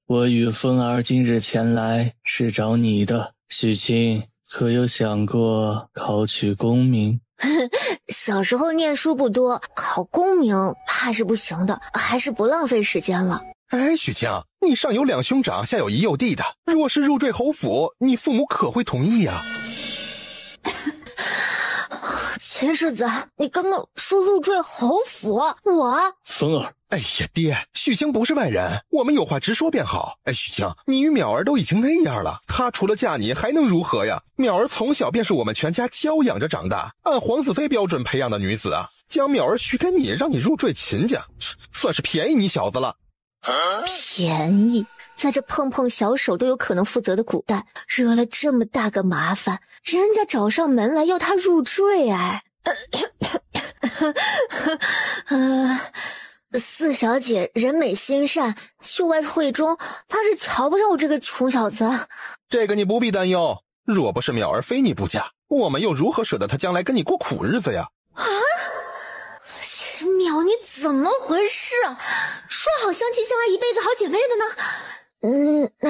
我与凤儿今日前来是找你的，许清可有想过考取功名？小时候念书不多，考功名怕是不行的，还是不浪费时间了。哎，许清，你上有两兄长，下有一幼弟的，若是入赘侯府，你父母可会同意呀？秦世子，你刚刚说入赘侯府，我凤儿，哎呀，爹，许清不是外人，我们有话直说便好。哎，许清，你与淼儿都已经那样了，她除了嫁你还能如何呀？淼儿从小便是我们全家娇养着长大，按皇子妃标准培养的女子啊，将淼儿许给你，让你入赘秦家，算是便宜你小子了。便宜，在这碰碰小手都有可能负责的古代，惹了这么大个麻烦，人家找上门来要他入赘，哎。四小姐人美心善，秀外慧中，怕是瞧不上我这个穷小子。这个你不必担忧，若不是淼儿非你不嫁，我们又如何舍得她将来跟你过苦日子呀？啊，淼，你怎么回事啊？说好相亲相爱一辈子好姐妹的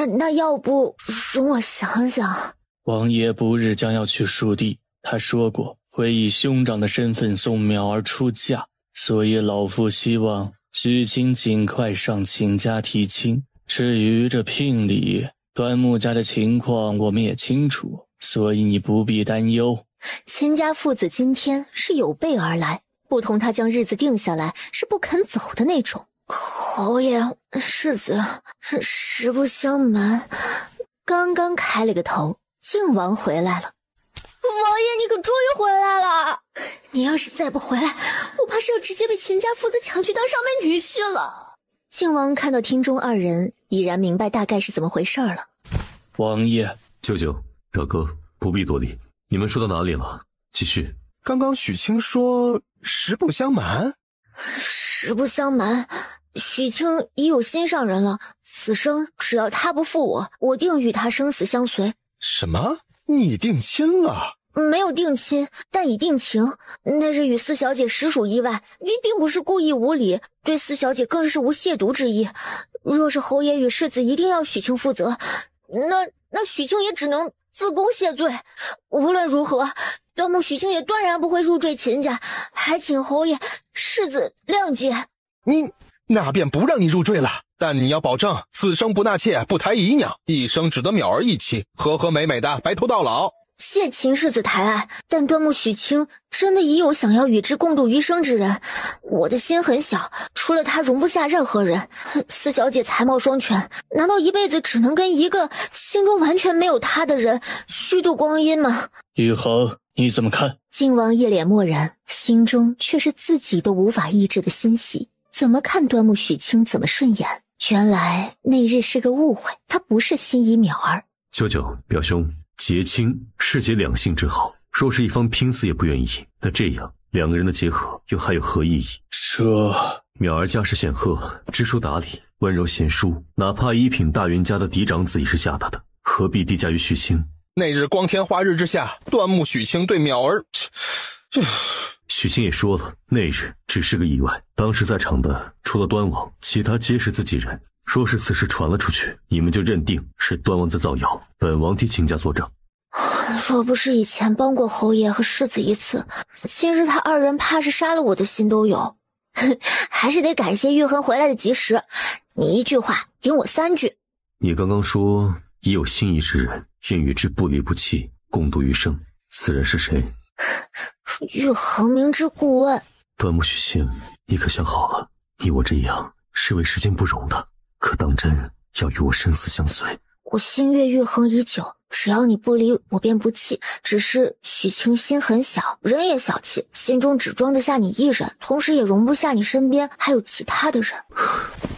呢？那要不容我想想。王爷不日将要去蜀地，他说过会以兄长的身份送淼儿出嫁，所以老夫希望许清尽快上秦家提亲。至于这聘礼，端木家的情况我们也清楚，所以你不必担忧。秦家父子今天是有备而来，不同他将日子定下来是不肯走的那种。侯爷，世子实不相瞒，刚刚开了个头，靖王回来了。王爷，你可终于回来了！你要是再不回来，我怕是要直接被秦家父子抢去当上门女婿了。靖王看到厅中二人，已然明白大概是怎么回事了。王爷，舅舅，表哥，不必多礼，你们说到哪里了？继续。刚刚许清说实不相瞒。实不相瞒，许清已有心上人了，此生只要他不负我，我定与他生死相随。什么？你定亲了？没有定亲，但已定情。那日与四小姐实属意外，并不是故意无礼，对四小姐更是无亵渎之意。若是侯爷与世子一定要许清负责，那许清也只能自宫谢罪。无论如何，端木许清也断然不会入赘秦家，还请侯爷世子谅解。你那便不让你入赘了，但你要保证此生不纳妾，不抬姨娘，一生只得淼儿一妻，和和美美的白头到老。谢秦世子抬爱，但端木许清真的已有想要与之共度余生之人。我的心很小，除了他容不下任何人。四小姐才貌双全，难道一辈子只能跟一个心中完全没有他的人虚度光阴吗？玉衡，你怎么看？靖王一脸漠然，心中却是自己都无法抑制的欣喜。怎么看端木许清怎么顺眼。原来那日是个误会，他不是心仪淼儿。舅舅，表兄，结亲是结两性之好，若是一方拼死也不愿意，那这样两个人的结合又还有何意义？淼儿家世显赫，知书达理，温柔贤淑，哪怕一品大员家的嫡长子也是吓他的，何必低嫁于许清？那日光天化日之下，端木许清对淼儿许清也说了，那日只是个意外，当时在场的除了端王，其他皆是自己人。若是此事传了出去，你们就认定是端王在造谣，本王替秦家作证。若不是以前帮过侯爷和世子一次，今日他二人怕是杀了我的心都有。还是得感谢玉衡回来的及时，你一句话顶我3句。你刚刚说已有心仪之人，愿与之不离不弃，共度余生，此人是谁？玉衡明知故问。端木许清，你可想好了，你我这样是为世间不容的，可当真要与我生死相随？我心悦玉衡已久，只要你不离，我便不弃。只是许清心很小，人也小气，心中只装得下你一人，同时也容不下你身边还有其他的人。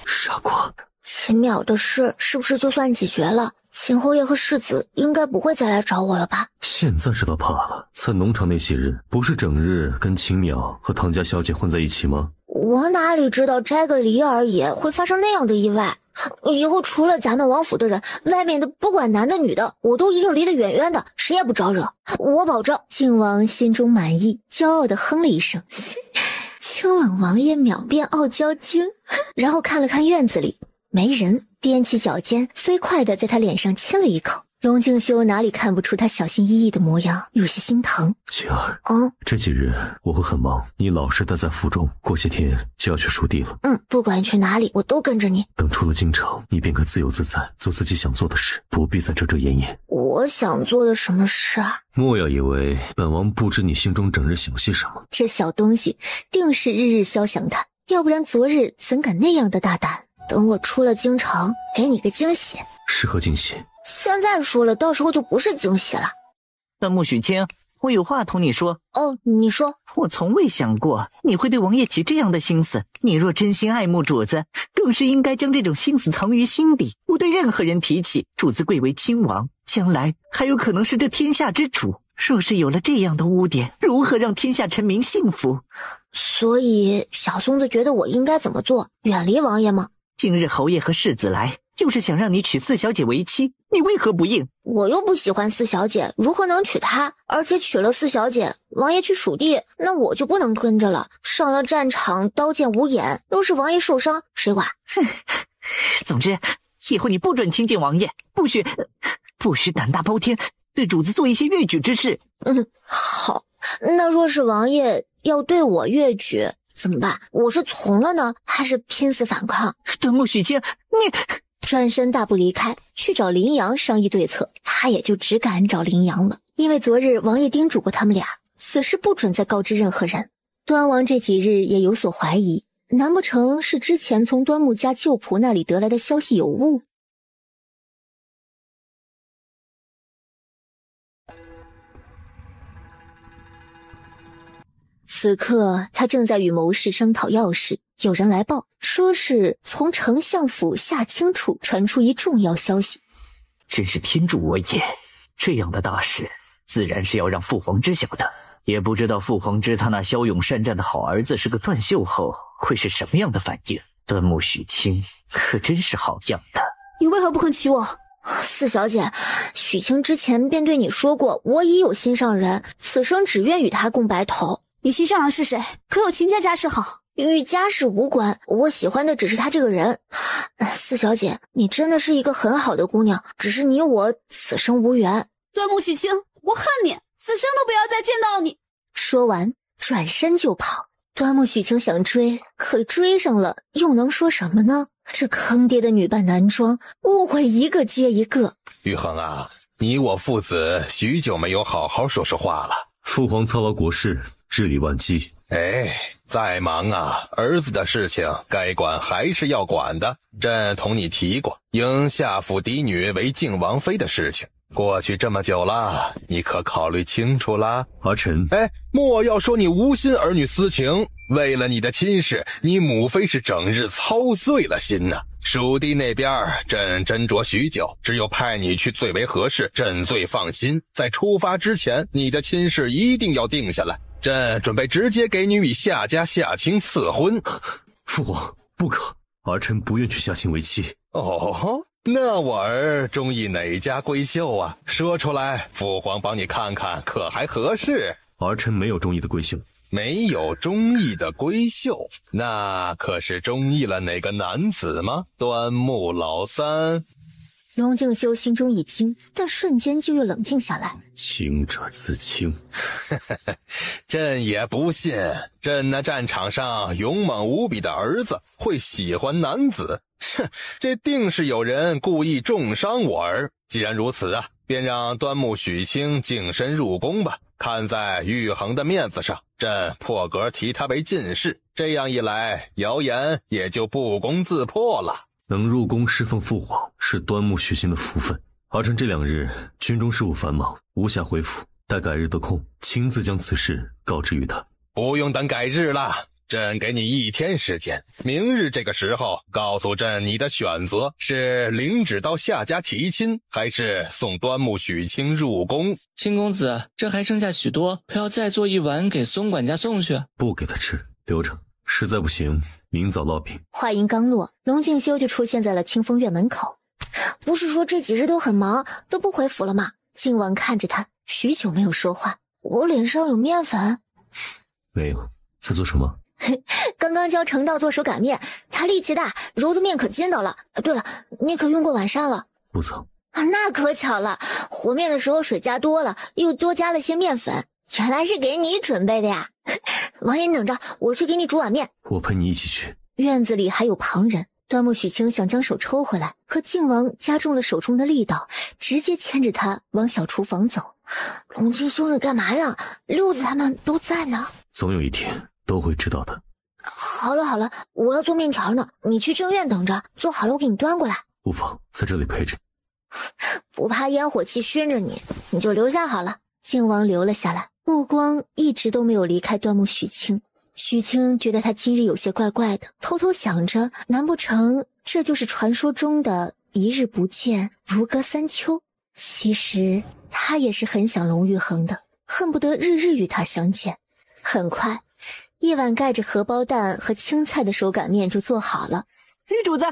傻瓜，秦淼的事是不是就算解决了？秦侯爷和世子应该不会再来找我了吧？现在知道怕了。在农场那些日，不是整日跟秦淼和唐家小姐混在一起吗？我哪里知道摘个梨而已会发生那样的意外。以后除了咱们王府的人，外面的不管男的女的，我都一定离得远远的，谁也不招惹。我保证。靖王心中满意，骄傲地哼了一声。清冷王爷秒变傲娇精，然后看了看院子里没人，踮起脚尖，飞快地在他脸上亲了一口。龙静修哪里看不出他小心翼翼的模样，有些心疼。晴儿，这几日我会很忙，你老实待在府中，过些天就要去蜀地了。不管去哪里，我都跟着你。等出了京城，你便可自由自在，做自己想做的事，不必再遮遮掩掩。我想做的什么事啊？莫要以为本王不知你心中整日想些什么。这小东西定是日日消想他，要不然昨日怎敢那样的大胆？等我出了京城，给你个惊喜。是何惊喜？现在说了，到时候就不是惊喜了。端木许清，我有话同你说。你说。我从未想过你会对王爷起这样的心思，你若真心爱慕主子，更是应该将这种心思藏于心底，不对任何人提起。主子贵为亲王，将来还有可能是这天下之主，若是有了这样的污点，如何让天下臣民幸福？所以小松子觉得我应该怎么做？远离王爷吗？今日侯爷和世子来，就是想让你娶四小姐为妻，你为何不应？我又不喜欢四小姐，如何能娶她？而且娶了四小姐，王爷去蜀地，那我就不能跟着了。上了战场，刀剑无眼，要是王爷受伤，谁管？总之，以后你不准亲近王爷，不许胆大包天，对主子做一些越矩之事。好。那若是王爷要对我越矩怎么办？我是从了呢，还是拼死反抗？端木许清，你转身大步离开，去找林阳商议对策。他也就只敢找林阳了，因为昨日王爷叮嘱过他们俩，此事不准再告知任何人。端王这几日也有所怀疑，难不成是之前从端木家旧仆那里得来的消息有误？此刻他正在与谋士商讨要事，有人来报，说是从丞相府下卿处传出一重要消息。真是天助我也，这样的大事自然是要让父皇知晓的，也不知道父皇知他那骁勇善战的好儿子是个断袖后会是什么样的反应。端木许清可真是好样的。你为何不肯娶我？四小姐，许清之前便对你说过，我已有心上人，此生只愿与他共白头。你心上人是谁？可有秦家家世好？与家世无关，我喜欢的只是他这个人。四小姐，你真的是一个很好的姑娘，只是你我此生无缘。端木许清，我恨你，此生都不要再见到你。说完转身就跑。端木许清想追，可追上了又能说什么呢？这坑爹的女扮男装，误会一个接一个。玉衡啊，你我父子许久没有好好说说话了。父皇操劳国事，日理万机。再忙啊，儿子的事情该管还是要管的。朕同你提过，应下府嫡女为靖王妃的事情，过去这么久了，你可考虑清楚啦？儿臣，莫要说你无心儿女私情，为了你的亲事，你母妃是整日操碎了心呐。蜀地那边朕斟酌许久，只有派你去最为合适，朕最放心。在出发之前，你的亲事一定要定下来，朕准备直接给你与夏家夏卿赐婚。父皇，不可，儿臣不愿娶夏卿为妻。那我儿中意哪家闺秀啊？说出来，父皇帮你看看，可还合适？儿臣没有中意的闺秀。没有中意的闺秀，那可是中意了哪个男子吗？端木老三。龙静修心中一惊，但瞬间就又冷静下来。清者自清。朕也不信，朕那战场上勇猛无比的儿子会喜欢男子。这定是有人故意重伤我儿。既然如此啊，便让端木许清净身入宫吧。看在玉衡的面子上，朕破格提他为进士，这样一来，谣言也就不攻自破了。能入宫侍奉父皇，是端木许清的福分。儿臣这2日军中事务繁忙，无暇回府，待改日得空，亲自将此事告知于他。不用等改日了，朕给你1天时间，明日这个时候告诉朕你的选择是领旨到夏家提亲，还是送端木许清入宫。秦公子，这还剩下许多，可要再做1碗给松管家送去。不给他吃，留着，实在不行明早烙饼。话音刚落，龙静修就出现在了清风院门口。不是说这几日都很忙，都不回府了吗？靖王看着他，许久没有说话。我脸上有面粉？没有。在做什么？刚刚教程道做手擀面，他力气大，揉的面可筋道了。对了，你可用过晚膳了？不曾。那可巧了，和面的时候水加多了，又多加了些面粉，原来是给你准备的呀。王爷，你等着，我去给你煮碗面。我陪你一起去。院子里还有旁人，端木许清想将手抽回来，可靖王加重了手中的力道，直接牵着他往小厨房走。龙金兄，你干嘛呀？六子他们都在呢。总有一天都会知道的。好了，我要做面条呢，你去正院等着，做好了我给你端过来。无妨，在这里陪着。不怕烟火气熏着你，你就留下好了。靖王留了下来，目光一直都没有离开端木许清。许清觉得他今日有些怪怪的，偷偷想着，难不成这就是传说中的一日不见如隔三秋？其实他也是很想龙玉衡的，恨不得日日与他相见。很快，一碗盖着荷包蛋和青菜的手擀面就做好了。主子，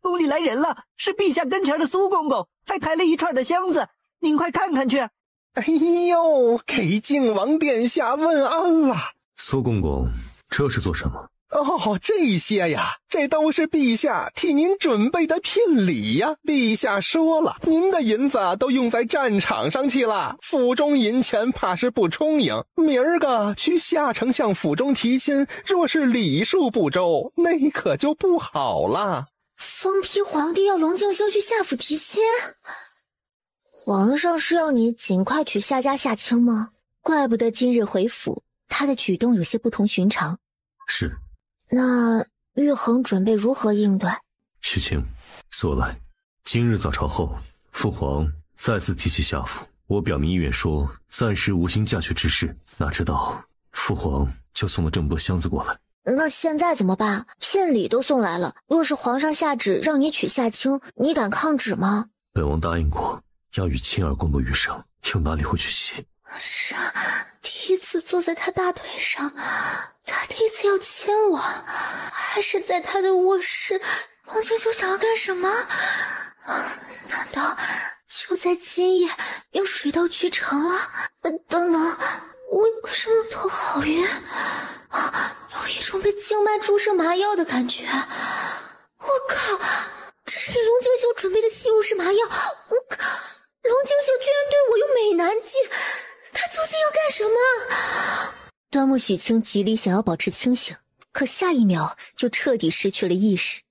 宫里来人了，是陛下跟前的苏公公，还抬了一串的箱子，您快看看去。哎呦，给靖王殿下问安了。苏公公，这是做什么？哦，这些呀，这都是陛下替您准备的聘礼呀。陛下说了，您的银子都用在战场上去了，府中银钱怕是不充盈。明儿个去夏丞相府中提亲，若是礼数不周，那可就不好了。疯批皇帝要龙敬修去夏府提亲？皇上是要你尽快娶夏家夏清吗？怪不得今日回府，他的举动有些不同寻常。是。那玉衡准备如何应对？许清，所来，今日早朝后，父皇再次提起夏府，我表明意愿说暂时无心嫁娶之事，哪知道父皇就送了这么多箱子过来。那现在怎么办？聘礼都送来了，若是皇上下旨让你娶夏清，你敢抗旨吗？本王答应过要与青儿共度余生，又哪里会去气？是第一次坐在他大腿上，他第一次要亲我，还是在他的卧室。龙敬修想要干什么？难道就在今夜要水到渠成了？等等，为什么头好晕？有一种被静脉注射麻药的感觉。我靠，这是给龙敬修准备的吸入式麻药！我靠，龙敬修居然对我用美男计！他究竟要干什么？端木许清极力想要保持清醒，可下一秒就彻底失去了意识。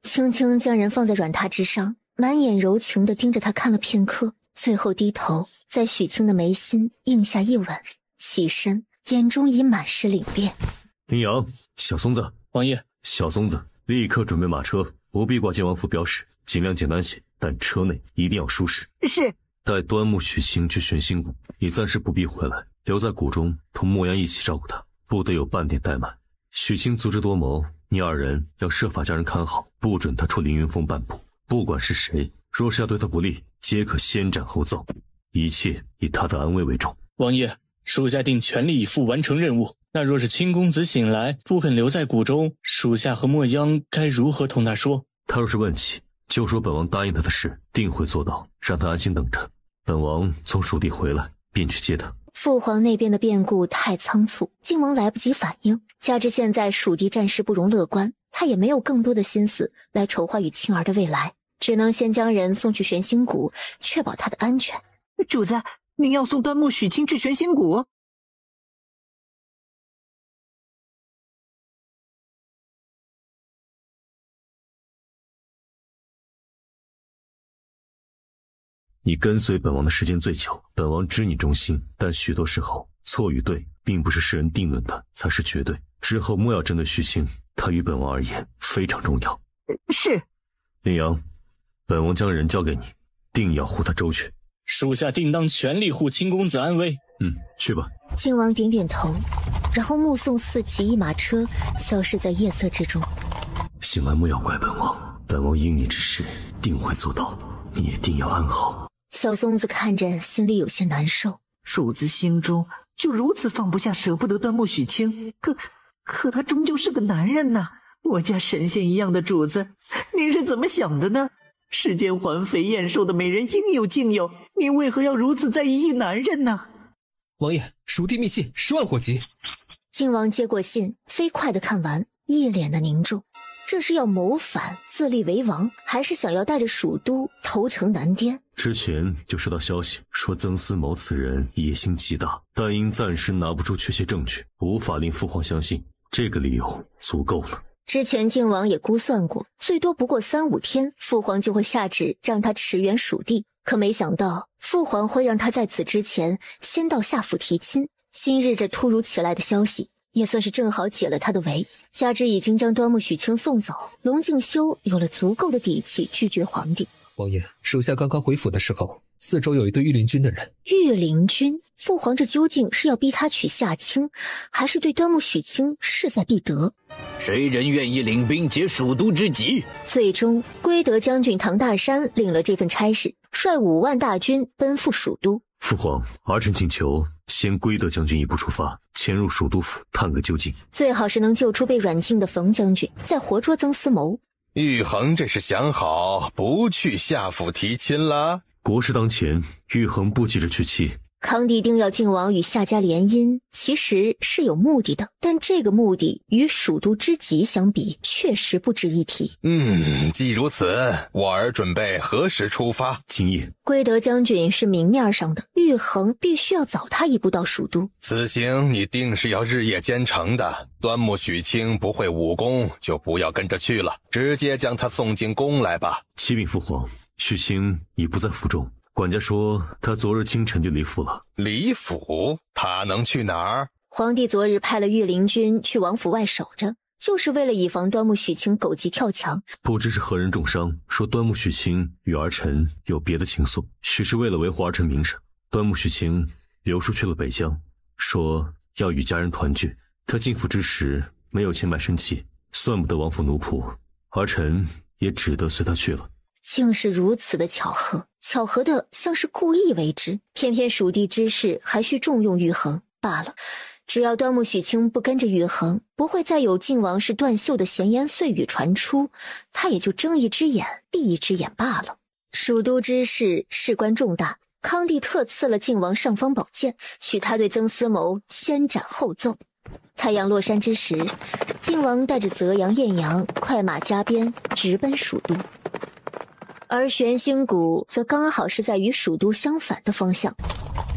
轻轻将人放在软榻之上，满眼柔情地盯着他看了片刻，最后低头在许清的眉心应下一吻，起身，眼中已满是凛冽。林阳，小松子，王爷，小松子，立刻准备马车，不必挂靖王府标识，尽量简单些，但车内一定要舒适。是。带端木许清去玄心谷，你暂时不必回来，留在谷中同莫阳一起照顾他，不得有半点怠慢。许清足智多谋，你二人要设法将人看好，不准他出凌云峰半步。不管是谁，若是要对他不利，皆可先斩后奏，一切以他的安危为重。王爷，属下定全力以赴完成任务。那若是清公子醒来不肯留在谷中，属下和莫央该如何同他说？他若是问起，就说本王答应他的事定会做到，让他安心等着。本王从蜀地回来便去接他。父皇那边的变故太仓促，靖王来不及反应，加之现在蜀地战事不容乐观，他也没有更多的心思来筹划与青儿的未来，只能先将人送去玄心谷，确保他的安全。主子，您要送端木许清至玄心谷？你跟随本王的时间最久，本王知你忠心，但许多时候错与对并不是世人定论的，才是绝对。之后莫要针对许清，他与本王而言非常重要。是。林阳，本王将人交给你，定要护他周全。属下定当全力护清公子安危。去吧。靖王点点头，然后目送4骑1马车消失在夜色之中。醒来莫要怪本王，本王应你之事定会做到，你也定要安好。小松子看着心里有些难受，主子心中就如此放不下舍不得端木许清，可他终究是个男人呐。我家神仙一样的主子，您是怎么想的呢？世间环肥燕瘦的美人应有尽有，您为何要如此在意一男人呢？王爷，属地密信10万火急。靖王接过信，飞快地看完，一脸的凝重。这是要谋反自立为王，还是想要带着蜀都投诚南滇？之前就收到消息说曾思谋此人野心极大，但因暂时拿不出确切证据，无法令父皇相信，这个理由足够了。之前靖王也估算过，最多不过3、5天，父皇就会下旨让他驰援蜀地。可没想到父皇会让他在此之前先到夏府提亲。今日这突如其来的消息也算是正好解了他的围，加之已经将端木许清送走，龙敬修有了足够的底气拒绝皇帝。王爷，属下刚刚回府的时候，四周有一队御林军的人。御林军？父皇这究竟是要逼他娶夏青，还是对端木许清势在必得？谁人愿意领兵解蜀都之急？最终归德将军唐大山领了这份差事，率5万大军奔赴蜀都。父皇，儿臣请求先归德将军一步出发，潜入蜀都府探个究竟。最好是能救出被软禁的冯将军，再活捉曾思谋。玉衡这是想好不去夏府提亲了？国事当前，玉衡不急着娶妻。康帝定要靖王与夏家联姻，其实是有目的的，但这个目的与蜀都之急相比，确实不值一提。既如此，我儿准备何时出发？今夜。归德将军是明面上的，玉衡必须要早他一步到蜀都。此行你定是要日夜兼程的。端木许清不会武功，就不要跟着去了，直接将他送进宫来吧。启禀父皇，许清已不在府中。管家说他昨日清晨就离府了。离府？他能去哪儿？皇帝昨日派了御林军去王府外守着，就是为了以防端木许清狗急跳墙。不知是何人重伤，说端木许清与儿臣有别的情愫，许是为了维护儿臣名声。端木许清留书去了北疆，说要与家人团聚。他进府之时没有钱买身契，算不得王府奴仆，儿臣也只得随他去了。竟是如此的巧合，巧合的像是故意为之。偏偏蜀地之事还需重用玉衡罢了。只要端木许清不跟着玉衡，不会再有靖王是断袖的闲言碎语传出，他也就睁一只眼闭一只眼罢了。蜀都之事事关重大，康帝特赐了靖王尚方宝剑，许他对曾思谋先斩后奏。太阳落山之时，靖王带着泽阳、艳阳快马加鞭直奔蜀都。而玄星谷则刚好是在与蜀都相反的方向。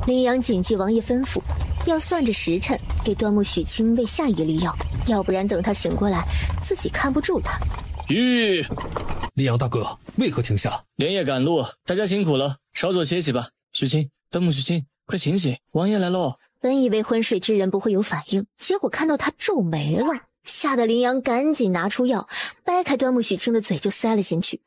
林阳谨记王爷吩咐，要算着时辰给端木许清喂下一粒药，要不然等他醒过来，自己看不住他。林阳大哥，为何停下？连夜赶路，大家辛苦了，稍作歇息吧。许清，端木许清，快醒醒，王爷来喽！本以为昏睡之人不会有反应，结果看到他皱眉了，吓得林阳赶紧拿出药，掰开端木许清的嘴就塞了进去。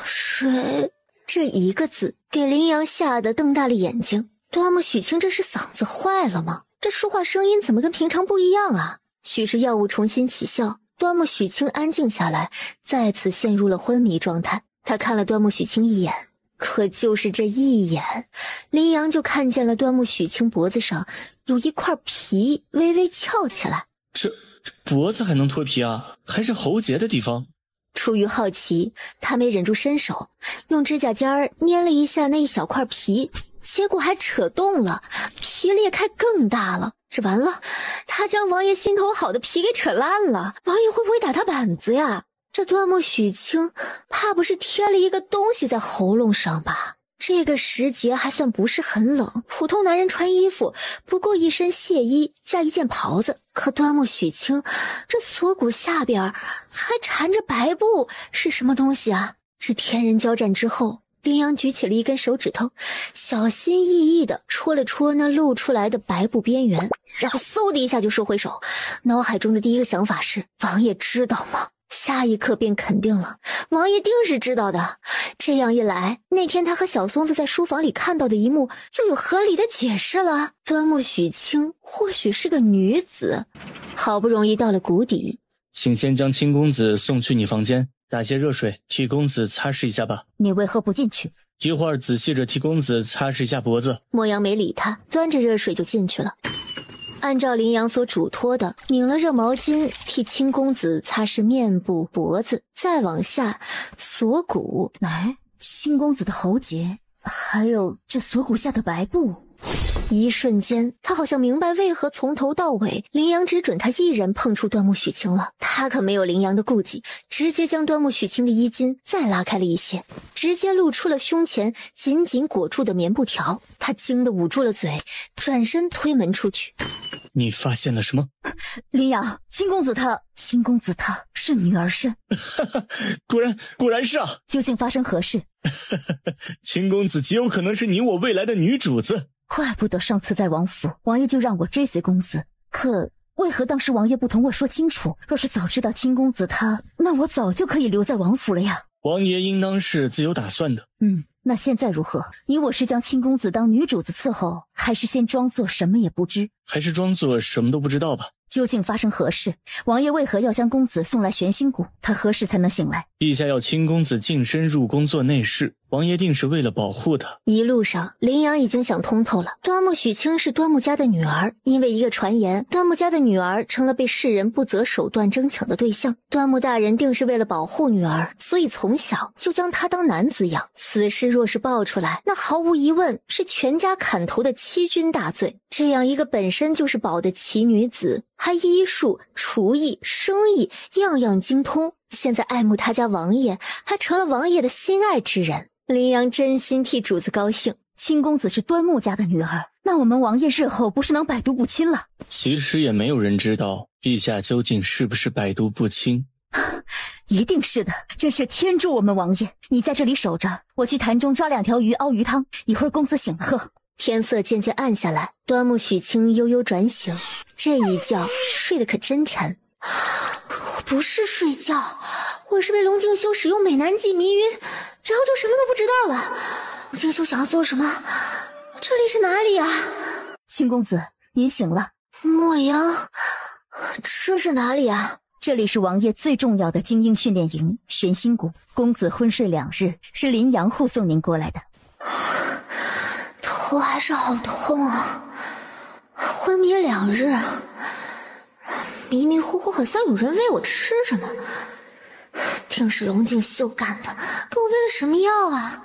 水这一个字给林阳吓得瞪大了眼睛。端木许清这是嗓子坏了吗？这说话声音怎么跟平常不一样啊？许是药物重新起效，端木许清安静下来，再次陷入了昏迷状态。他看了端木许清一眼，可就是这一眼，林阳就看见了端木许清脖子上有一块皮微微翘起来。这脖子还能脱皮啊？还是喉结的地方？出于好奇，他没忍住伸手，用指甲尖捏了一下那一小块皮，结果还扯动了，皮裂开更大了。这完了，他将王爷心头好的皮给扯烂了，王爷会不会打他板子呀？这端木许清怕不是贴了一个东西在喉咙上吧？这个时节还算不是很冷，普通男人穿衣服不过一身亵衣加一件袍子，可端木许清这锁骨下边还缠着白布，是什么东西啊？这天人交战之后，林阳举起了一根手指头，小心翼翼地戳了戳那露出来的白布边缘，然后嗖的一下就收回手。脑海中的第一个想法是，王爷知道吗？下一刻便肯定了，王爷定是知道的。这样一来，那天他和小松子在书房里看到的一幕就有合理的解释了。端木许清或许是个女子，好不容易到了谷底。请先将青公子送去你房间，打些热水替公子擦拭一下吧。你为何不进去？一会儿仔细着替公子擦拭一下脖子。莫阳没理他，端着热水就进去了。按照林阳所嘱托的，拧了热毛巾替青公子擦拭面部、脖子，再往下锁骨。青公子的喉结，还有这锁骨下的白布。一瞬间，他好像明白为何从头到尾林阳只准他一人碰触端木许清了。他可没有林阳的顾忌，直接将端木许清的衣襟再拉开了一些，直接露出了胸前紧紧裹住的棉布条。他惊得捂住了嘴，转身推门出去。你发现了什么？林阳，青公子他是女儿身。果然是啊。究竟发生何事？青公子极有可能是你我未来的女主子。怪不得上次在王府，王爷就让我追随公子。可为何当时王爷不同我说清楚？若是早知道青公子他，那我早就可以留在王府了呀。王爷应当是自有打算的。那现在如何？你我是将青公子当女主子伺候，还是先装作什么也不知？还是装作什么都不知道吧。究竟发生何事？王爷为何要将公子送来玄心谷？他何时才能醒来？陛下要青公子净身入宫做内侍，王爷定是为了保护他。一路上，林阳已经想通透了。端木许清是端木家的女儿，因为一个传言，端木家的女儿成了被世人不择手段争抢的对象。端木大人定是为了保护女儿，所以从小就将她当男子养。此事若是爆出来，那毫无疑问是全家砍头的欺君大罪。这样一个本身就是宝的奇女子，还医术、厨艺、生意样样精通，现在爱慕他家王爷，还成了王爷的心爱之人。林阳真心替主子高兴。青公子是端木家的女儿，那我们王爷日后不是能百毒不侵了？其实也没有人知道陛下究竟是不是百毒不侵。一定是的，真是天助我们王爷。你在这里守着，我去潭中抓2条鱼熬鱼汤，一会儿公子醒喝。天色渐渐暗下来，端木许清悠悠转醒，这一觉睡得可真沉。我不是睡觉，我是被龙静修使用美男计迷晕，然后就什么都不知道了。龙静修想要做什么？这里是哪里啊？青公子，您醒了。莫阳，这是哪里啊？这里是王爷最重要的精英训练营玄心谷。公子昏睡2日，是林阳护送您过来的。头还是好痛啊，昏迷2日，迷迷糊糊好像有人喂我吃什么，定是龙静秀干的，给我喂了什么药啊？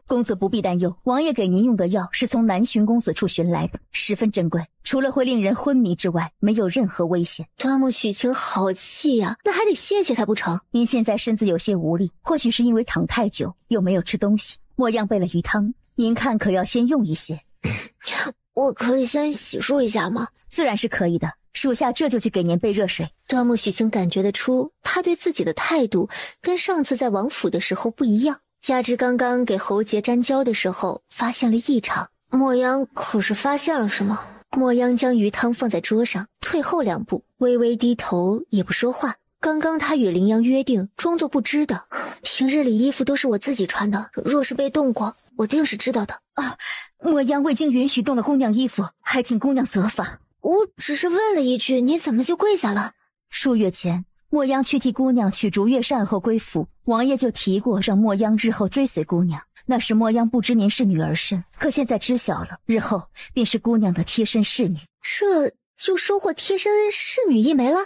公子不必担忧，王爷给您用的药是从南巡公子处寻来的，十分珍贵，除了会令人昏迷之外，没有任何危险。端木许清好气呀，那还得谢谢他不成？您现在身子有些无力，或许是因为躺太久，又没有吃东西。莫样备了鱼汤，您看可要先用一些？我可以先洗漱一下吗？自然是可以的，属下这就去给您备热水。端木许清感觉得出，他对自己的态度跟上次在王府的时候不一样。加之刚刚给喉结沾胶的时候发现了异常，莫央可是发现了什么？莫央将鱼汤放在桌上，退后2步，微微低头，也不说话。刚刚他与林阳约定，装作不知的。平日里衣服都是我自己穿的，若是被动过，我定是知道的。莫央未经允许动了姑娘衣服，还请姑娘责罚。我只是问了一句，你怎么就跪下了？数月前，莫央去替姑娘取竹叶扇后归府，王爷就提过让莫央日后追随姑娘。那时莫央不知您是女儿身，可现在知晓了，日后便是姑娘的贴身侍女。这就收获贴身侍女一枚了？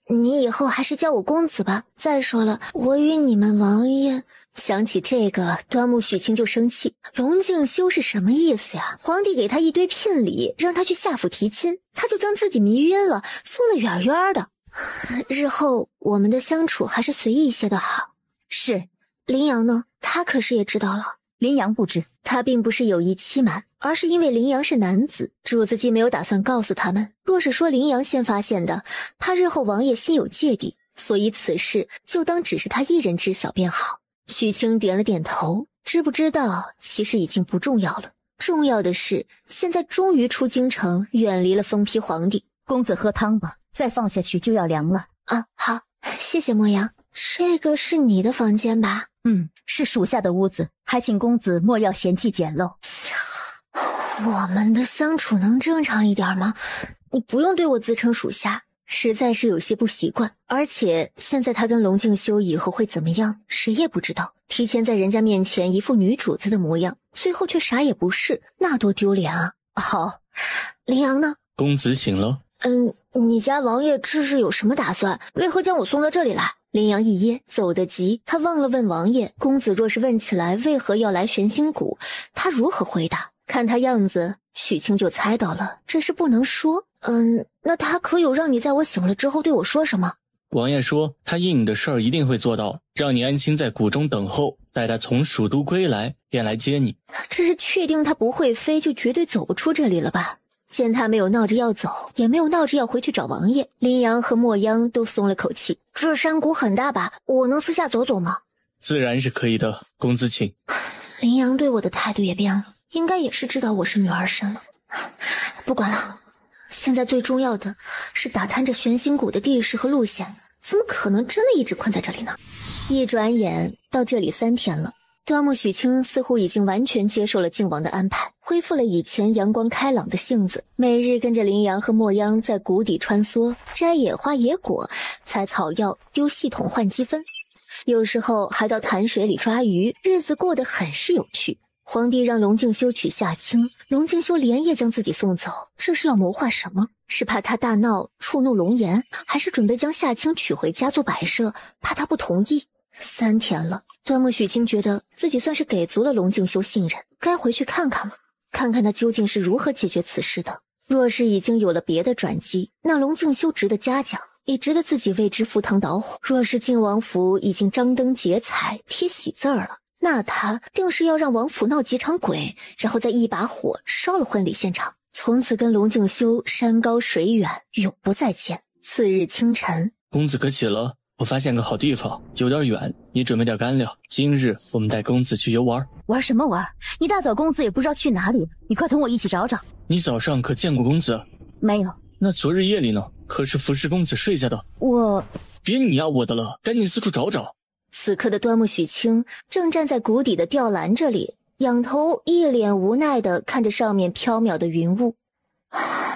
你以后还是叫我公子吧。再说了，我与你们王爷……想起这个，端木许清就生气。龙静修是什么意思呀？皇帝给他一堆聘礼，让他去夏府提亲，他就将自己迷晕了，送得远远的。日后我们的相处还是随意些的好。是。林阳呢？他可是也知道了。林阳不知，他并不是有意欺瞒，而是因为林阳是男子，主子既没有打算告诉他们。若是说林阳先发现的，怕日后王爷心有芥蒂，所以此事就当只是他一人知晓便好。许清点了点头，知不知道其实已经不重要了，重要的是现在终于出京城，远离了疯批皇帝。公子喝汤吧，再放下去就要凉了。好。谢谢莫阳，这个是你的房间吧？是属下的屋子，还请公子莫要嫌弃简陋。我们的相处能正常一点吗？你不用对我自称属下，实在是有些不习惯。而且现在他跟龙静修以后会怎么样，谁也不知道。提前在人家面前一副女主子的模样，最后却啥也不是，那多丢脸啊！好，林阳呢？公子醒了。你家王爷这是有什么打算？为何将我送到这里来？林阳一噎，走得急，他忘了问王爷，公子若是问起来为何要来玄心谷，他如何回答？看他样子，许清就猜到了，这是不能说。那他可有让你在我醒了之后对我说什么？王爷说他应你的事儿一定会做到，让你安心在谷中等候，待他从蜀都归来便来接你。这是确定他不会飞就绝对走不出这里了吧？见他没有闹着要走，也没有闹着要回去找王爷，林阳和莫央都松了口气。这山谷很大吧？我能私下走走吗？自然是可以的，公子请。林阳对我的态度也变了，应该也是知道我是女儿身了。不管了，现在最重要的是打探这玄心谷的地势和路线，怎么可能真的一直困在这里呢？一转眼到这里3天了，端木许清似乎已经完全接受了靖王的安排，恢复了以前阳光开朗的性子，每日跟着林阳和莫央在谷底穿梭，摘野花野果，采草药，丢系统换积分，有时候还到潭水里抓鱼，日子过得很是有趣。皇帝让龙静修娶夏青，龙静修连夜将自己送走，这是要谋划什么？是怕他大闹触怒龙颜，还是准备将夏青娶回家做摆设，怕他不同意？3天了，端木许清觉得自己算是给足了龙静修信任，该回去看看了，看看他究竟是如何解决此事的。若是已经有了别的转机，那龙静修值得嘉奖，也值得自己为之赴汤蹈火。若是靖王府已经张灯结彩贴喜字儿了，那他定是要让王府闹几场鬼，然后再一把火烧了婚礼现场，从此跟龙静修山高水远，永不再见。次日清晨，公子可起了，我发现个好地方，有点远，你准备点干粮，今日我们带公子去游玩。玩什么玩？一大早公子也不知道去哪里，你快同我一起找找。你早上可见过公子？没有。那昨日夜里呢？可是服侍公子睡下的。我别你呀我的了，赶紧四处找找。此刻的端木许清正站在谷底的吊篮这里，仰头一脸无奈地看着上面飘渺的云雾。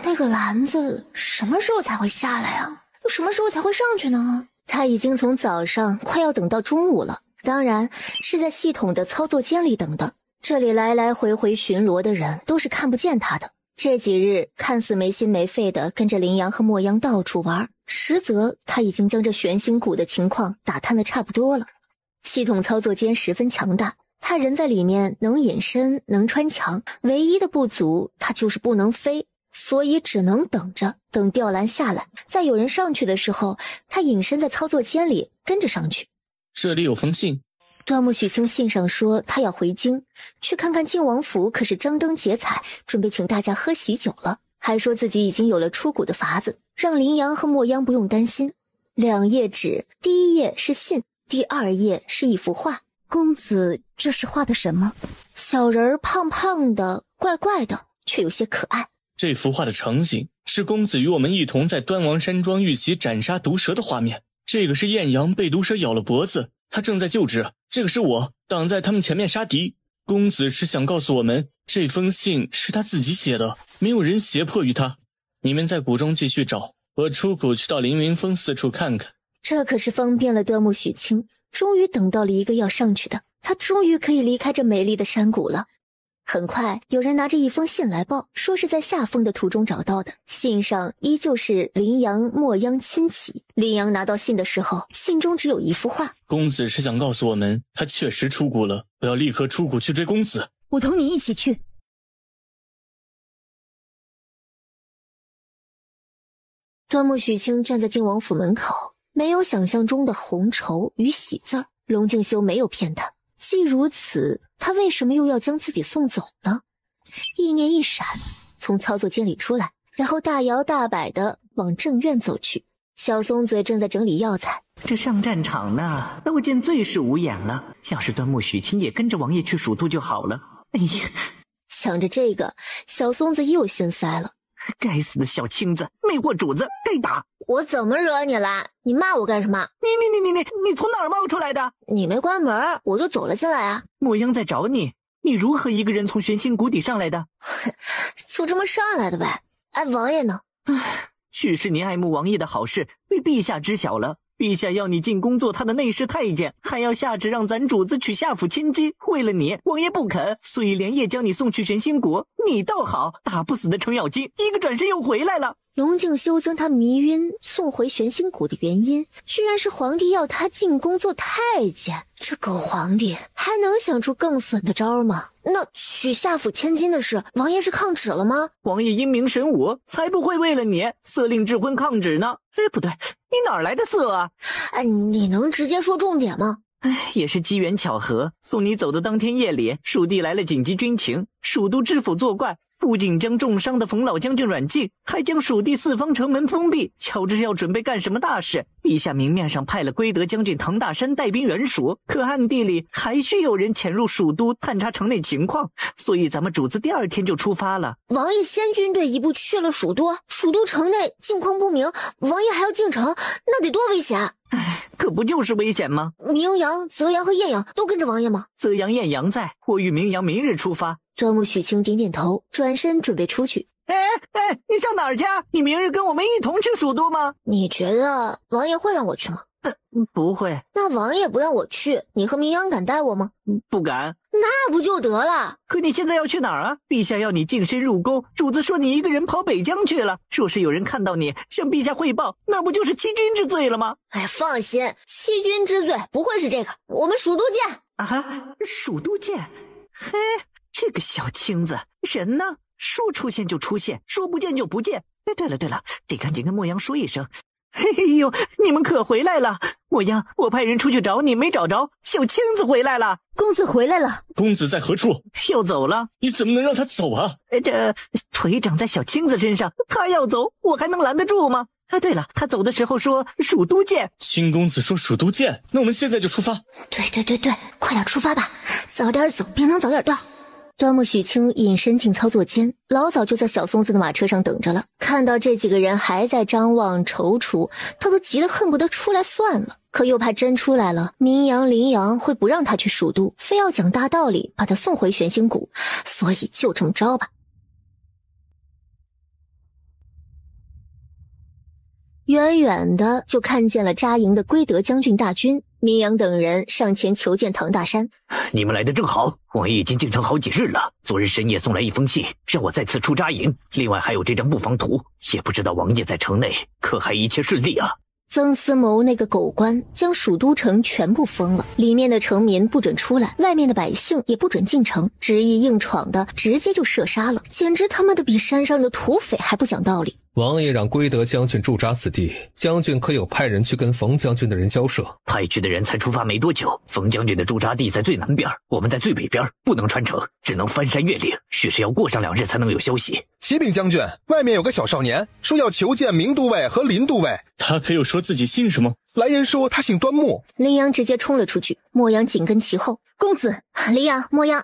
那个篮子什么时候才会下来啊？又什么时候才会上去呢？他已经从早上快要等到中午了，当然是在系统的操作间里等的。这里来来回回巡逻的人都是看不见他的。这几日看似没心没肺的跟着林阳和莫央到处玩，实则他已经将这玄心谷的情况打探的差不多了。系统操作间十分强大，他人在里面能隐身能穿墙，唯一的不足他就是不能飞，所以只能等着，等吊篮下来，在有人上去的时候，他隐身在操作间里跟着上去。这里有封信。端木许清信上说他要回京去看看靖王府，可是张灯结彩，准备请大家喝喜酒了，还说自己已经有了出谷的法子，让林阳和莫央不用担心。2页纸，第1页是信，第2页是一幅画。公子这是画的什么？小人胖胖的，怪怪的，却有些可爱。这幅画的场景是公子与我们一同在端王山庄遇袭斩杀毒蛇的画面。这个是艳阳被毒蛇咬了脖子，他正在救治。这个是我挡在他们前面杀敌。公子是想告诉我们，这封信是他自己写的，没有人胁迫于他。你们在谷中继续找，我出谷去到凌云峰四处看看。这可是方便了端木许清，终于等到了一个要上去的，他终于可以离开这美丽的山谷了。很快有人拿着一封信来报，说是在下峰的途中找到的，信上依旧是林阳莫央亲启。林阳拿到信的时候，信中只有一幅画。公子是想告诉我们，他确实出谷了，我要立刻出谷去追公子。我同你一起去。端木许清站在靖王府门口，没有想象中的红绸与喜字儿，龙静修没有骗他。既如此，他为什么又要将自己送走呢？意念一闪，从操作间里出来，然后大摇大摆地往正院走去。小松子正在整理药材。这上战场呢，那我见最是无眼了。要是端木许清也跟着王爷去蜀都就好了。哎呀，想着这个，小松子又心塞了。该死的小青子，魅惑主子，该打！我怎么惹你了？你骂我干什么？你从哪儿冒出来的？你没关门，我就走了进来啊。墨央在找你，你如何一个人从玄心谷底上来的？就这么上来的呗。哎，王爷呢？许是你爱慕王爷的好事被陛下知晓了。陛下要你进宫做他的内侍太监，还要下旨让咱主子娶夏府千金。为了你，王爷不肯，所以连夜将你送去玄心谷。你倒好，打不死的程咬金，一个转身又回来了。龙敬修将他迷晕送回玄心谷的原因，居然是皇帝要他进宫做太监。这狗皇帝还能想出更损的招吗？那娶夏府千金的事，王爷是抗旨了吗？王爷英明神武，才不会为了你色令智昏抗旨呢。哎，不对，你哪儿来的色啊？哎，你能直接说重点吗？哎，也是机缘巧合，送你走的当天夜里，蜀地来了紧急军情，蜀都知府作怪，不仅将重伤的冯老将军软禁，还将蜀地四方城门封闭，瞧着要准备干什么大事。陛下明面上派了归德将军唐大山带兵援蜀，可暗地里还需有人潜入蜀都探查城内情况，所以咱们主子第2天就出发了。王爷先军队一步去了蜀都，蜀都城内境况不明，王爷还要进城，那得多危险！哎，可不就是危险吗？明阳、泽阳和艳阳都跟着王爷吗？泽阳、艳阳在，我与明阳明日出发。端木许清点点头，转身准备出去。哎，你上哪儿去？你明日跟我们一同去蜀都吗？你觉得王爷会让我去吗？不会。那王爷不让我去，你和明阳敢带我吗？不敢。那不就得了？可你现在要去哪儿啊？陛下要你净身入宫，主子说你一个人跑北疆去了，若是有人看到你向陛下汇报，那不就是欺君之罪了吗？哎，放心，欺君之罪不会是这个，我们蜀都见啊！蜀都见？嘿，这个小青子，人呢？说出现就出现，说不见就不见。哎，对了，得赶紧跟墨阳说一声。哎呦，你们可回来了！墨阳，我派人出去找你，没找着。小青子回来了，公子回来了。公子在何处？要走了。你怎么能让他走啊？这腿长在小青子身上，他要走，我还能拦得住吗？哎，对了，他走的时候说蜀都见。青公子说蜀都见，那我们现在就出发。对，快点出发吧，早点走，便能早点到。端木许清隐身进操作间，老早就在小松子的马车上等着了。看到这几个人还在张望踌躇，他都急得恨不得出来算了。可又怕真出来了，明阳、林阳会不让他去蜀都，非要讲大道理把他送回玄心谷，所以就这么着吧。远远的就看见了扎营的归德将军大军，明阳等人上前求见唐大山。你们来得正好，王爷已经进城好几日了，昨日深夜送来一封信，让我在此处扎营，另外还有这张布防图，也不知道王爷在城内可还一切顺利啊？曾思谋那个狗官将蜀都城全部封了，里面的城民不准出来，外面的百姓也不准进城，执意硬闯的直接就射杀了，简直他妈的比山上的土匪还不讲道理。王爷让归德将军驻扎此地，将军可有派人去跟冯将军的人交涉？派去的人才出发没多久，冯将军的驻扎地在最南边，我们在最北边，不能穿城，只能翻山越岭，许是要过上2日才能有消息。启禀将军，外面有个小少年说要求见明都尉和林都尉，他可有说自己姓什么？来人说他姓端木。林阳直接冲了出去，莫阳紧跟其后。公子，林阳，莫阳。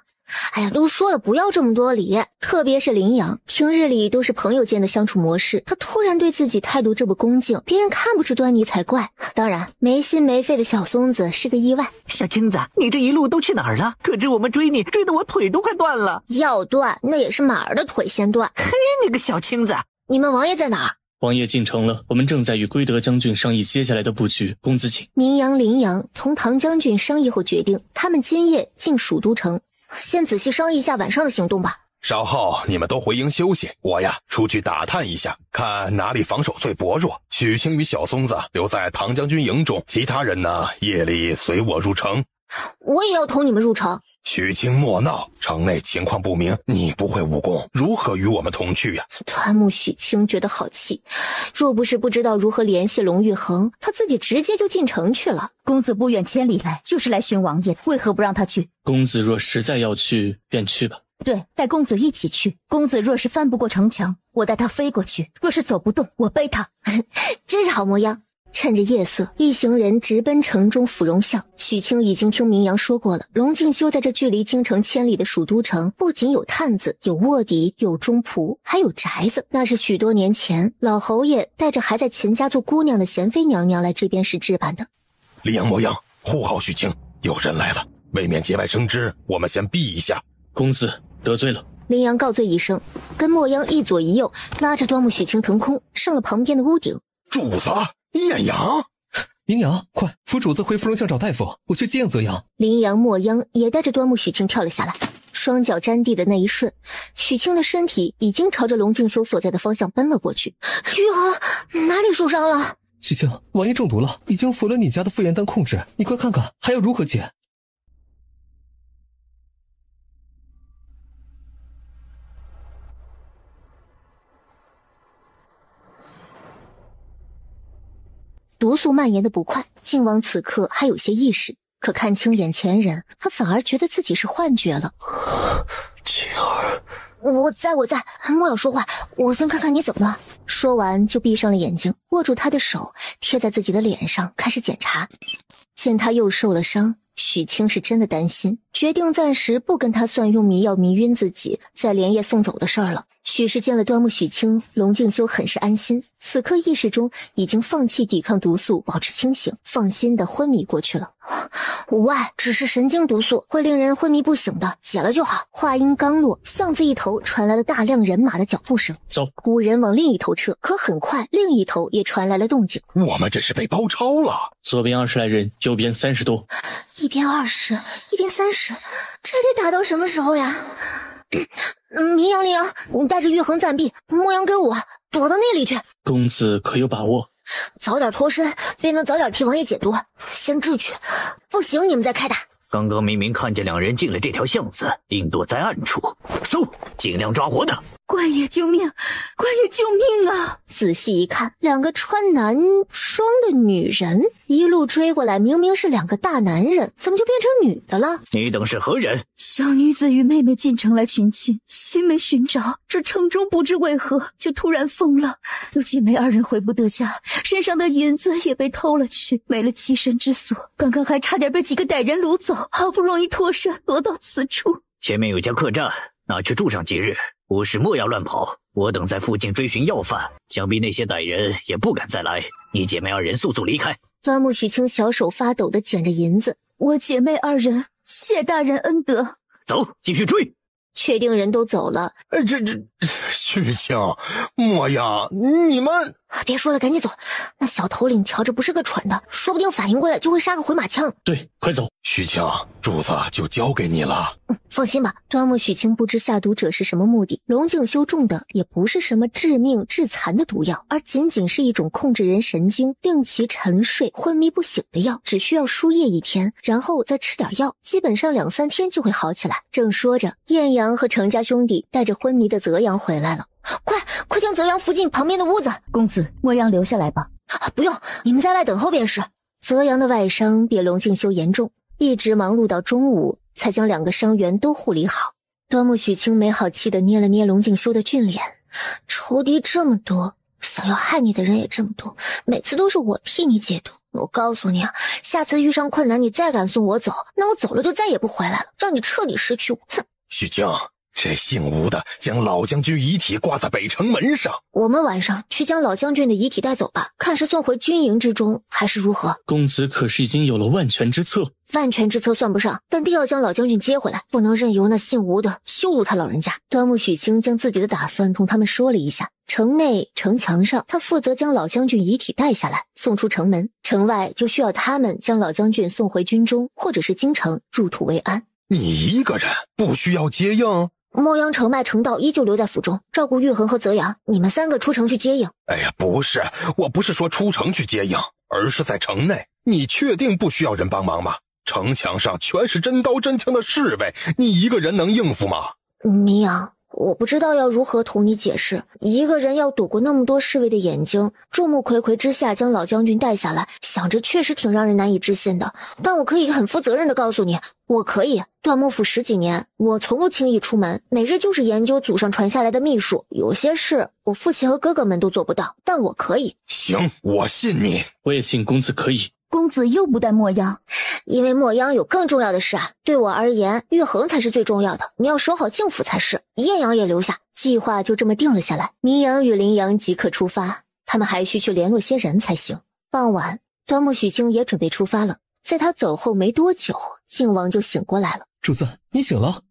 哎呀，都说了不要这么多礼，特别是林阳，平日里都是朋友间的相处模式，他突然对自己态度这么恭敬，别人看不出端倪才怪。当然，没心没肺的小松子是个意外。小青子，你这一路都去哪儿了？可知我们追你，追得我腿都快断了。要断，那也是马儿的腿先断。嘿，你个小青子，你们王爷在哪儿？王爷进城了，我们正在与归德将军商议接下来的布局，公子请。明阳、林阳同唐将军商议后决定，他们今夜进蜀都城。先仔细商议一下晚上的行动吧。稍后你们都回营休息，我呀出去打探一下，看哪里防守最薄弱。许清与小松子留在唐将军营中，其他人呢夜里随我入城。我也要同你们入城。许清莫闹，城内情况不明，你不会武功，如何与我们同去呀？端木许清觉得好气，若不是不知道如何联系龙玉衡，他自己直接就进城去了。公子不远千里来，就是来寻王爷的，为何不让他去？公子若实在要去，便去吧。对，带公子一起去。公子若是翻不过城墙，我带他飞过去；若是走不动，我背他。真是好模样。趁着夜色，一行人直奔城中芙蓉巷。许清已经听明阳说过了，龙敬修在这距离京城千里的蜀都城，不仅有探子，有卧底，有中仆，还有宅子。那是许多年前老侯爷带着还在秦家做姑娘的贤妃娘娘来这边时置办的。李阳、莫阳，护好许清，有人来了，未免节外生枝，我们先避一下。公子得罪了。林阳告罪一声，跟莫央一左一右拉着端木许清腾空上了旁边的屋顶。主子，艳阳，明阳，快扶主子回芙蓉巷找大夫，我去接应泽阳。林阳、莫央也带着端木许清跳了下来，双脚沾地的那一瞬，许清的身体已经朝着龙敬修所在的方向奔了过去。玉衡，哪里受伤了？许清，王爷中毒了，已经服了你家的复原丹控制，你快看看还要如何解。毒素蔓延的不快，靖王此刻还有些意识，可看清眼前人，他反而觉得自己是幻觉了。晴儿，我在，莫要说话，我先看看你怎么了。说完就闭上了眼睛，握住他的手贴在自己的脸上开始检查。见他又受了伤，许清是真的担心，决定暂时不跟他算用迷药迷晕自己再连夜送走的事儿了。许是见了端木许清，龙敬修很是安心，此刻意识中已经放弃抵抗毒素，保持清醒，放心的昏迷过去了。无碍，只是神经毒素，会令人昏迷不醒的，解了就好。话音刚落，巷子一头传来了大量人马的脚步声，走，五人往另一头撤，可很快另一头也传来了动静。我们这是被包抄了，左边20来人，右边30多，一边20，一边30，这得打到什么时候呀？明阳、林阳，你带着玉衡暂避，莫阳跟我躲到那里去。公子可有把握？早点脱身，便能早点替王爷解毒。先智去，不行你们再开打。刚刚明明看见2人进了这条巷子，定躲在暗处，搜，尽量抓活的。官爷救命！官爷救命啊！仔细一看，2个穿男装的女人一路追过来，明明是2个大男人，怎么就变成女的了？你等是何人？小女子与妹妹进城来寻亲，心没寻着，这城中不知为何就突然封了，有姐妹2人回不得家，身上的银子也被偷了去，没了栖身之所，刚刚还差点被几个歹人掳走，好不容易脱身躲到此处。前面有家客栈，拿去住上几日。无事莫要乱跑，我等在附近追寻要犯，想必那些歹人也不敢再来。你姐妹2人速速离开。端木许清小手发抖地捡着银子，我姐妹2人谢大人恩德。走，继续追。确定人都走了，许清、莫阳，你们别说了，赶紧走。那小头领瞧着不是个蠢的，说不定反应过来就会杀个回马枪。对，快走。许清，主子就交给你了。放心吧。端木许清不知下毒者是什么目的，龙敬修中的也不是什么致命致残的毒药，而仅仅是一种控制人神经令其沉睡昏迷不醒的药，只需要输液1天，然后再吃点药，基本上2、3天就会好起来。正说着，艳阳和程家兄弟带着昏迷的泽阳回来了。快将泽阳扶进旁边的屋子。公子，莫阳留下来吧。不用，你们在外等候便是。泽阳的外伤比龙敬修严重，一直忙碌到中午才将2个伤员都护理好。端木许清没好气地捏了捏龙敬修的俊脸，仇敌这么多，想要害你的人也这么多，每次都是我替你解毒。我告诉你啊，下次遇上困难你再敢送我走，那我走了就再也不回来了，让你彻底失去我。哼！许清，这姓吴的将老将军遗体挂在北城门上，我们晚上去将老将军的遗体带走吧，看是送回军营之中还是如何。公子可是已经有了万全之策。万全之策算不上，但定要将老将军接回来，不能任由那姓吴的羞辱他老人家。端木许清将自己的打算同他们说了一下，城内城墙上他负责将老将军遗体带下来送出城门，城外就需要他们将老将军送回军中或者是京城入土为安。你一个人不需要接应？莫阳城外城道依旧留在府中照顾玉衡和泽阳，你们3个出城去接应。哎呀，不是，我不是说出城去接应，而是在城内。你确定不需要人帮忙吗？城墙上全是真刀真枪的侍卫，你一个人能应付吗？明阳，我不知道要如何同你解释，一个人要躲过那么多侍卫的眼睛，众目睽睽之下将老将军带下来，想着确实挺让人难以置信的。但我可以很负责任的告诉你，我可以。段幕府10几年，我从不轻易出门，每日就是研究祖上传下来的秘术，有些事我父亲和哥哥们都做不到，但我可以。行，我信你。我也信公子可以。公子又不带墨央，因为墨央有更重要的事啊。对我而言，月恒才是最重要的，你要守好静府才是。艳阳也留下。计划就这么定了下来，明阳与林阳即刻出发，他们还需去联络些人才行。傍晚，端木许清也准备出发了。在他走后没多久，靖王就醒过来了。主子，你醒了？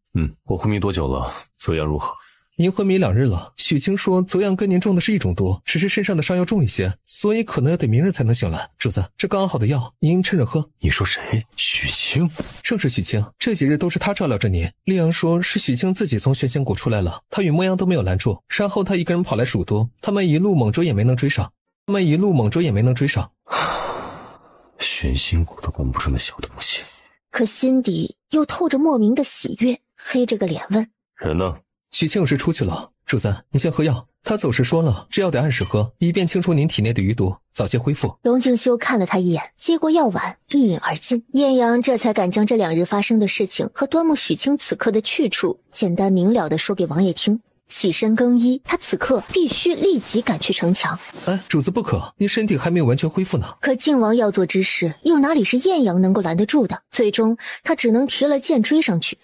我昏迷多久了？走样如何？您昏迷2日了，许清说走样跟您中的是一种毒，只是身上的伤要重一些，所以可能要得明日才能醒来。主子，这刚熬好的药，您趁热喝。你说谁？许清？正是许清，这几日都是他照料着您。丽阳说是许清自己从玄仙谷出来了，他与墨阳都没有拦住，然后他一个人跑来数毒，他们一路猛追也没能追上。玄仙谷都管不住那小东西，可心底又透着莫名的喜悦，黑着个脸问：人呢？许清有事出去了，主子，你先喝药。他走时说了，这药得按时喝，以便清除您体内的余毒，早些恢复。龙静修看了他一眼，接过药碗，一饮而尽。艳阳这才敢将这2日发生的事情和端木许清此刻的去处简单明了地说给王爷听。起身更衣，他此刻必须立即赶去城墙。主子不可，您身体还没有完全恢复呢。可靖王要做之事，又哪里是艳阳能够拦得住的？最终他只能提了剑追上去。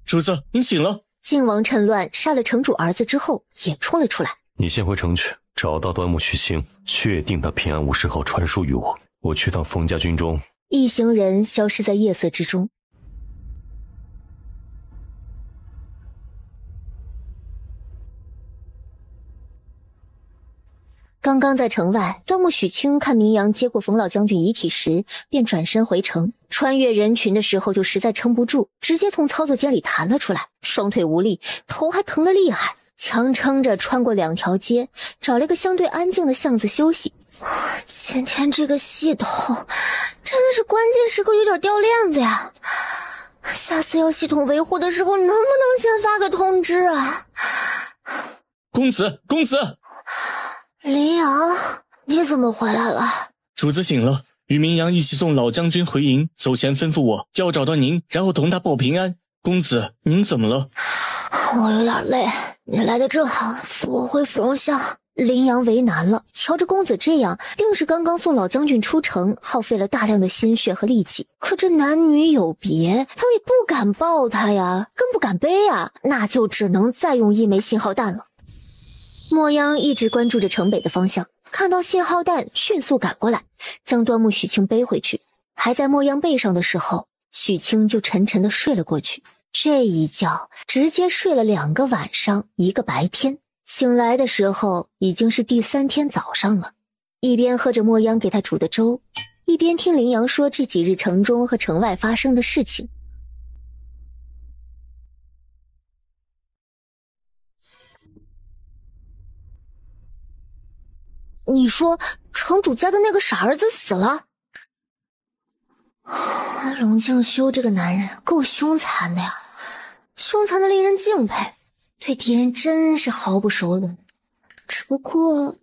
主子，您醒了。靖王趁乱杀了城主儿子之后，也冲了出来。你先回城去，找到端木许清，确定他平安无事后传书于我。我去趟冯家军中。一行人消失在夜色之中。刚刚在城外，端木许清看明阳接过冯老将军遗体时，便转身回城。穿越人群的时候就实在撑不住，直接从操作间里弹了出来，双腿无力，头还疼得厉害，强撑着穿过2条街，找了一个相对安静的巷子休息。今天这个系统真的是关键时刻有点掉链子呀，下次要系统维护的时候能不能先发个通知啊？公子，林阳，你怎么回来了？主子醒了，与明阳一起送老将军回营，走前吩咐我要找到您，然后同他报平安。公子，您怎么了？我有点累，你来的正好，扶我回芙蓉巷。林阳为难了，瞧着公子这样，定是刚刚送老将军出城，耗费了大量的心血和力气。可这男女有别，他也不敢抱他呀，更不敢背啊，那就只能再用1枚信号弹了。墨央一直关注着城北的方向，看到信号弹迅速赶过来，将端木许清背回去。还在墨央背上的时候，许清就沉沉地睡了过去。这一觉直接睡了2个晚上1个白天，醒来的时候已经是第3天早上了。一边喝着墨央给他煮的粥，一边听林阳说这几日城中和城外发生的事情。你说城主家的那个傻儿子死了？龙静修这个男人够凶残的呀，凶残的令人敬佩，对敌人真是毫不手软。只不过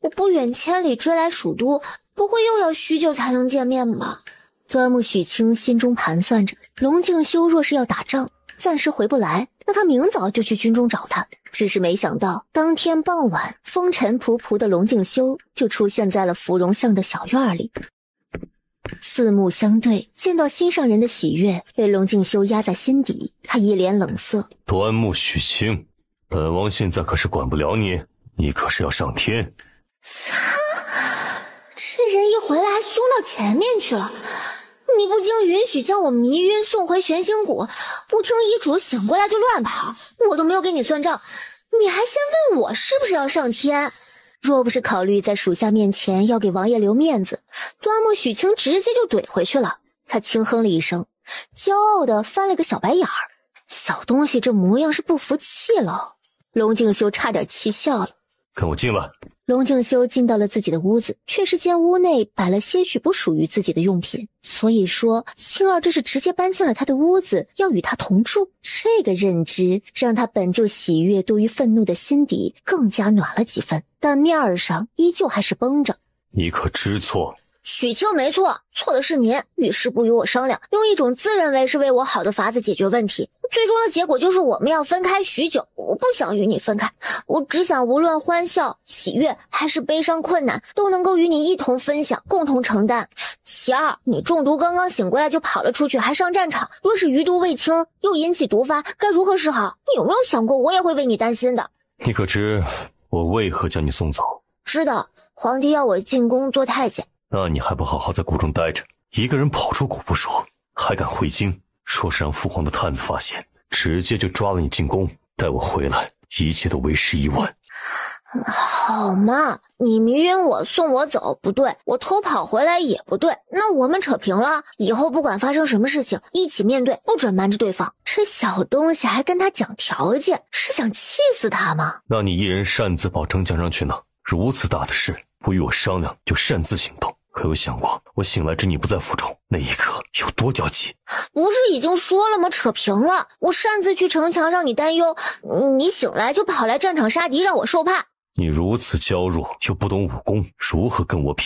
我不远千里追来蜀都，不会又要许久才能见面吧？端木许清心中盘算着，龙静修若是要打仗，暂时回不来，那他明早就去军中找他。只是没想到当天傍晚，风尘仆仆的龙静修就出现在了芙蓉巷的小院里。四目相对，见到心上人的喜悦被龙静修压在心底，他一脸冷色。端木许清，本王现在可是管不了你，你可是要上天。这人一回来还凶到前面去了，你不经允许将我迷晕送回玄星谷，不听遗嘱醒过来就乱跑，我都没有给你算账，你还先问我是不是要上天？若不是考虑在属下面前要给王爷留面子，端木许清直接就怼回去了。他轻哼了一声，骄傲地翻了个小白眼儿。小东西这模样是不服气了。龙静修差点气笑了。跟我进来。龙静修进到了自己的屋子，却是见屋内摆了些许不属于自己的用品，所以说青儿这是直接搬进了他的屋子，要与他同住。这个认知让他本就喜悦多于愤怒的心底更加暖了几分，但面儿上依旧还是绷着。你可知错？许清没错，错的是您，遇事不与我商量，用一种自认为是为我好的法子解决问题，最终的结果就是我们要分开许久。我不想与你分开，我只想无论欢笑、喜悦还是悲伤、困难，都能够与你一同分享，共同承担。其二，你中毒刚刚醒过来就跑了出去，还上战场，若是余毒未清，又引起毒发，该如何是好？你有没有想过，我也会为你担心的？你可知我为何将你送走？知道，皇帝要我进宫做太监。那你还不好好在谷中待着？一个人跑出谷不说，还敢回京？说是让父皇的探子发现，直接就抓了你进宫。待我回来，一切都为时已晚。好嘛，你迷晕我送我走不对，我偷跑回来也不对，那我们扯平了，以后不管发生什么事情，一起面对，不准瞒着对方。这小东西还跟他讲条件，是想气死他吗？那你一人擅自保丞相上去呢？如此大的事，不与我商量就擅自行动，可有想过我醒来知你不在府中，那一刻有多焦急？不是已经说了吗？扯平了，我擅自去城墙让你担忧，你醒来就跑来战场杀敌让我受怕。你如此娇弱又不懂武功，如何跟我比？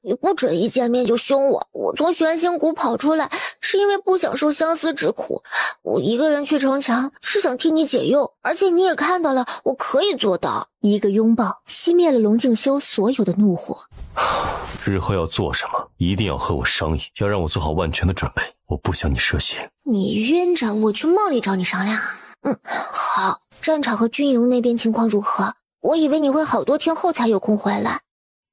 你不准一见面就凶我，我从玄星谷跑出来是因为不想受相思之苦，我一个人去城墙是想替你解忧，而且你也看到了，我可以做到。一个拥抱熄灭了龙静修所有的怒火。日后要做什么一定要和我商议，要让我做好万全的准备，我不想你涉险。你晕着，我去梦里找你商量。好，战场和军营那边情况如何？我以为你会好多天后才有空回来。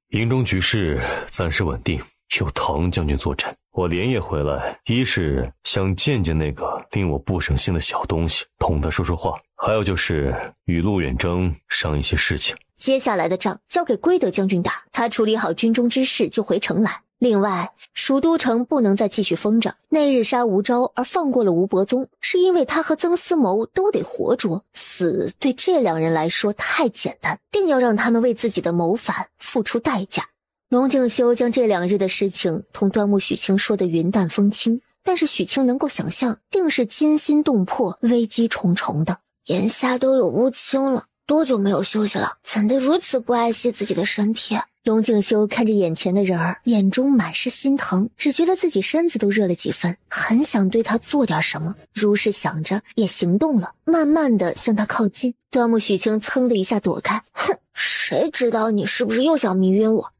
营中局势暂时稳定，有唐将军坐镇。我连夜回来，一是想见见那个令我不省心的小东西，同他说说话，还有就是与陆远征商一些事情。接下来的仗交给归德将军打，他处理好军中之事就回城来。另外，蜀都城不能再继续封着，那日杀吴昭而放过了吴伯宗，是因为他和曾思谋都得活捉，死对这两人来说太简单，定要让他们为自己的谋反付出代价。龙静修将这2日的事情同端木许清说得云淡风轻，但是许清能够想象，定是惊心动魄、危机重重的。眼下都有乌青了，多久没有休息了？怎得如此不爱惜自己的身体？龙静修看着眼前的人儿，眼中满是心疼，只觉得自己身子都热了几分，很想对他做点什么。如是想着，也行动了，慢慢的向他靠近。端木许清噌的一下躲开，哼，谁知道你是不是又想迷晕我？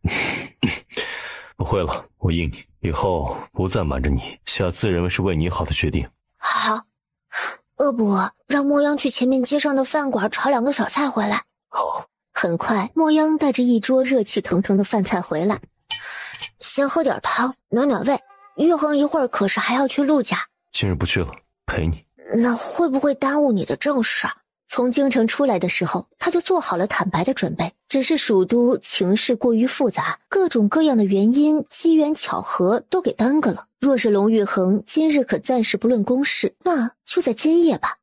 不会了，我应你，以后不再瞒着你，下次认为是为你好的决定。好，恶伯，让莫央去前面街上的饭馆炒2个小菜回来。好。很快，莫央带着一桌热气腾腾的饭菜回来。先喝点汤，暖暖胃。玉衡一会儿可是还要去陆家。今日不去了，陪你。那会不会耽误你的正事？从京城出来的时候，他就做好了坦白的准备。只是蜀都情势过于复杂，各种各样的原因、机缘巧合都给耽搁了。若是龙玉衡今日可暂时不论公事，那就在今夜吧。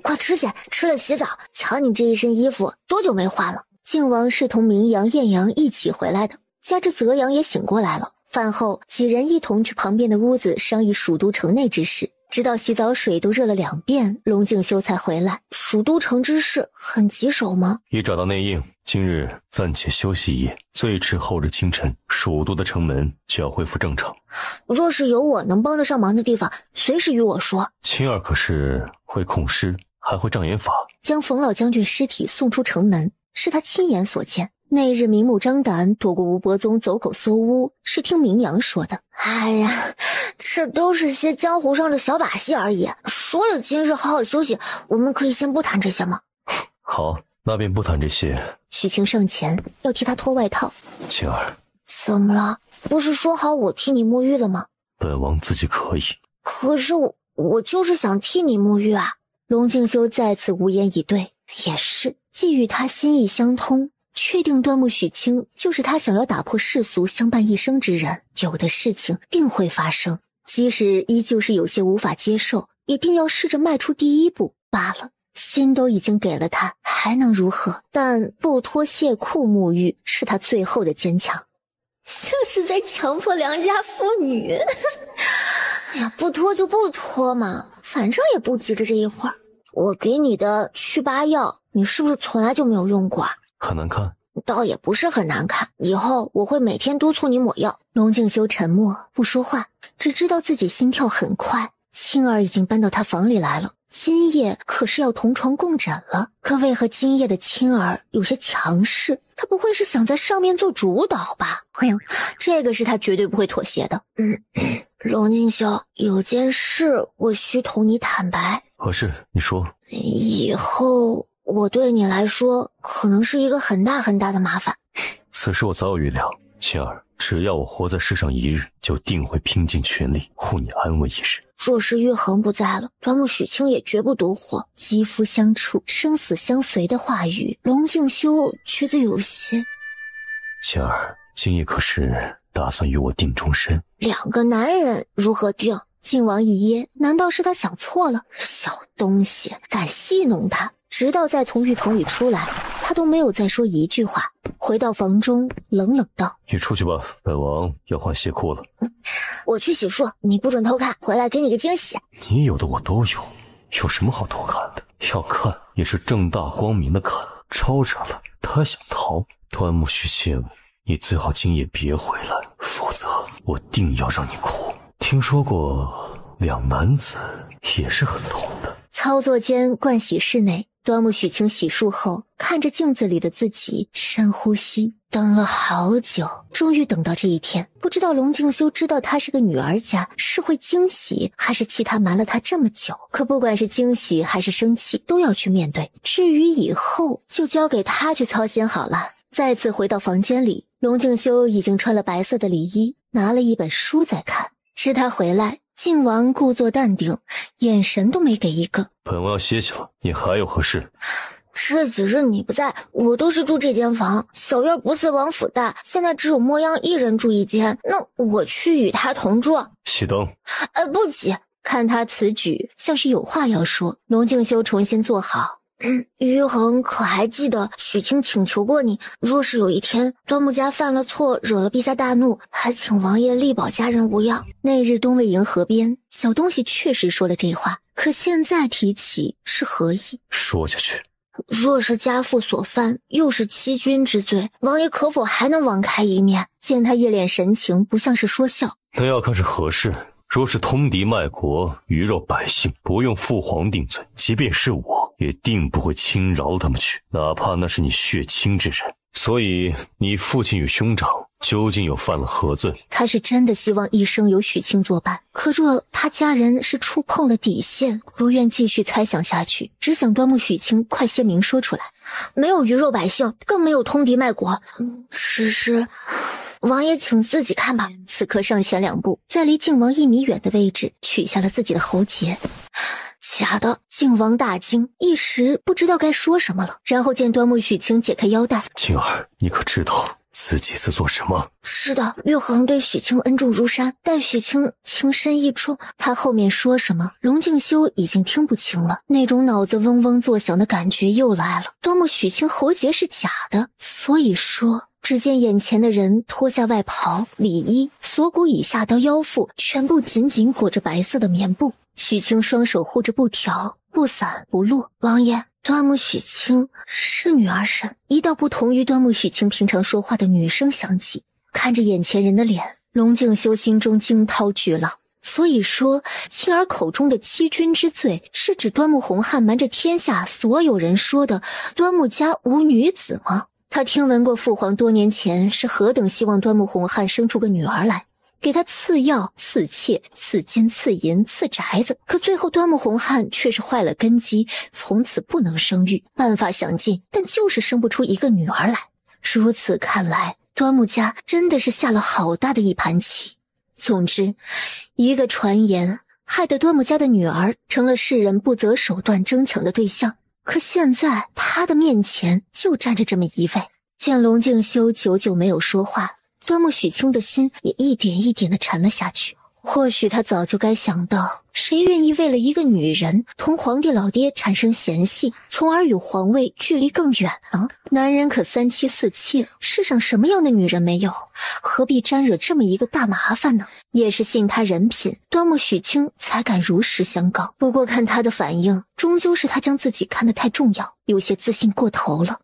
快吃去，吃了洗澡。瞧你这一身衣服，多久没换了？靖王是同明阳、艳阳一起回来的，加之泽阳也醒过来了。饭后，几人一同去旁边的屋子商议蜀都城内之事，直到洗澡水都热了2遍，龙静修才回来。蜀都城之事很棘手吗？已找到内应，今日暂且休息一夜，最迟后日清晨，蜀都的城门就要恢复正常。若是有我能帮得上忙的地方，随时与我说。青儿可是会控尸，还会障眼法。将冯老将军尸体送出城门，是他亲眼所见。那日明目张胆躲过吴伯宗走狗搜屋，是听明阳说的。哎呀，这都是些江湖上的小把戏而已。说了今日好好休息，我们可以先不谈这些吗？好，那便不谈这些。许清上前要替他脱外套。青儿，怎么了？不是说好我替你沐浴了吗？本王自己可以。可是我就是想替你沐浴啊。龙静修再次无言以对。也是，既与他心意相通，确定端木许清就是他想要打破世俗相伴一生之人，有的事情定会发生，即使依旧是有些无法接受，也定要试着迈出第一步罢了。心都已经给了他，还还能如何？但不脱卸裤沐浴是他最后的坚强。这是在强迫良家妇女。哎呀，不脱就不脱嘛，反正也不急着这一会儿。我给你的祛疤药，你是不是从来就没有用过啊？很难看？倒也不是很难看，以后我会每天督促你抹药。龙静修沉默不说话，只知道自己心跳很快。青儿已经搬到他房里来了，今夜可是要同床共枕了。可为何今夜的青儿有些强势？他不会是想在上面做主导吧？这个是他绝对不会妥协的。龙静修，有件事我需同你坦白。何事？你说。以后我对你来说可能是一个很大很大的麻烦。此事我早有预料，青儿，只要我活在世上一日，就定会拼尽全力护你安危一日。若是玉衡不在了，端木许清也绝不独活。肌肤相触，生死相随的话语，龙静修觉得有些。青儿，今夜可是打算与我定终身？两个男人如何定？靖王一噎，难道是他想错了？小东西，敢戏弄他！直到再从浴桶里出来，他都没有再说一句话。回到房中，冷冷道：“你出去吧，本王要换鞋裤了。”我去洗漱，你不准偷看，回来给你个惊喜。你有的我都有，有什么好偷看的？要看也是正大光明的看，招惹了他想逃。端木许清，你最好今夜别回来，否则我定要让你哭。听说过两男子也是很痛的。操作间，盥洗室内，端木许清洗漱后，看着镜子里的自己，深呼吸，等了好久，终于等到这一天。不知道龙静修知道她是个女儿家，是会惊喜，还是气他瞒了她这么久？可不管是惊喜还是生气，都要去面对。至于以后，就交给他去操心好了。再次回到房间里，龙静修已经穿了白色的里衣，拿了一本书在看。知他回来，靖王故作淡定，眼神都没给一个。本王要歇息了，你还有何事？这几日你不在，我都是住这间房。小月不是王府大，现在只有莫央一人住一间，那我去与他同住。熄灯。不急。看他此举，像是有话要说。龙静修重新坐好。于恒可还记得许清请求过你，若是有一天端木家犯了错，惹了陛下大怒，还请王爷力保家人无恙。那日东魏营河边，小东西确实说了这话，可现在提起是何意？说下去。若是家父所犯，又是欺君之罪，王爷可否还能网开一面？见他一脸神情，不像是说笑。那要看是何事。若是通敌卖国，鱼肉百姓，不用父皇定罪，即便是我，也定不会轻饶他们去，哪怕那是你血亲之人。所以，你父亲与兄长究竟又犯了何罪？他是真的希望一生有许清作伴，可若他家人是触碰了底线，不愿继续猜想下去，只想端木许清快些明说出来。没有鱼肉百姓，更没有通敌卖国。是。王爷请自己看吧。此刻上前2步，在离靖王1米远的位置取下了自己的喉结。假的！靖王大惊，一时不知道该说什么了。然后见端木许清解开腰带。静儿，你可知道自己在做什么？是的，玉衡对许清恩重如山，但许清情深意重。他后面说什么，龙静修已经听不清了。那种脑子嗡嗡作响的感觉又来了。端木许清喉结是假的，所以说。只见眼前的人脱下外袍、里衣，锁骨以下到腰腹全部紧紧裹着白色的棉布。许清双手护着布条，不散不落。王爷，端木许清是女儿身。一道不同于端木许清平常说话的女声响起。看着眼前人的脸，龙静修心中惊涛巨浪。所以说，青儿口中的欺君之罪，是指端木洪汉瞒着天下所有人说的端木家无女子吗？他听闻过父皇多年前是何等希望端木洪汉生出个女儿来，给他赐药、赐妾、赐金、赐银、赐宅子，可最后端木洪汉却是坏了根基，从此不能生育，办法想尽，但就是生不出一个女儿来。如此看来，端木家真的是下了好大的一盘棋。总之，一个传言害得端木家的女儿成了世人不择手段争抢的对象。可现在他的面前就站着这么一位。见龙静修久久没有说话，端木许清的心也一点一点地沉了下去。或许他早就该想到，谁愿意为了一个女人同皇帝老爹产生嫌隙，从而与皇位距离更远呢？男人可3妻4妾，世上什么样的女人没有？何必沾惹这么一个大麻烦呢？也是信他人品，端木许清才敢如实相告。不过看他的反应，终究是他将自己看得太重要，有些自信过头了。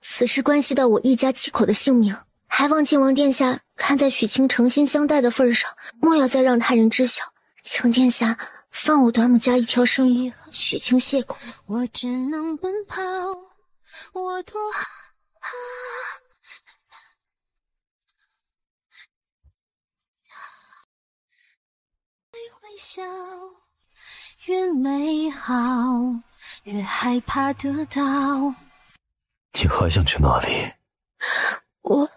此事关系到我一家7口的性命，还望靖王殿下看在许清诚心相待的份上，莫要再让他人知晓，请殿下放我端木家一条生路，许清谢过。我只能奔跑，我多微笑，越美好越害怕得到。你还想去哪里？我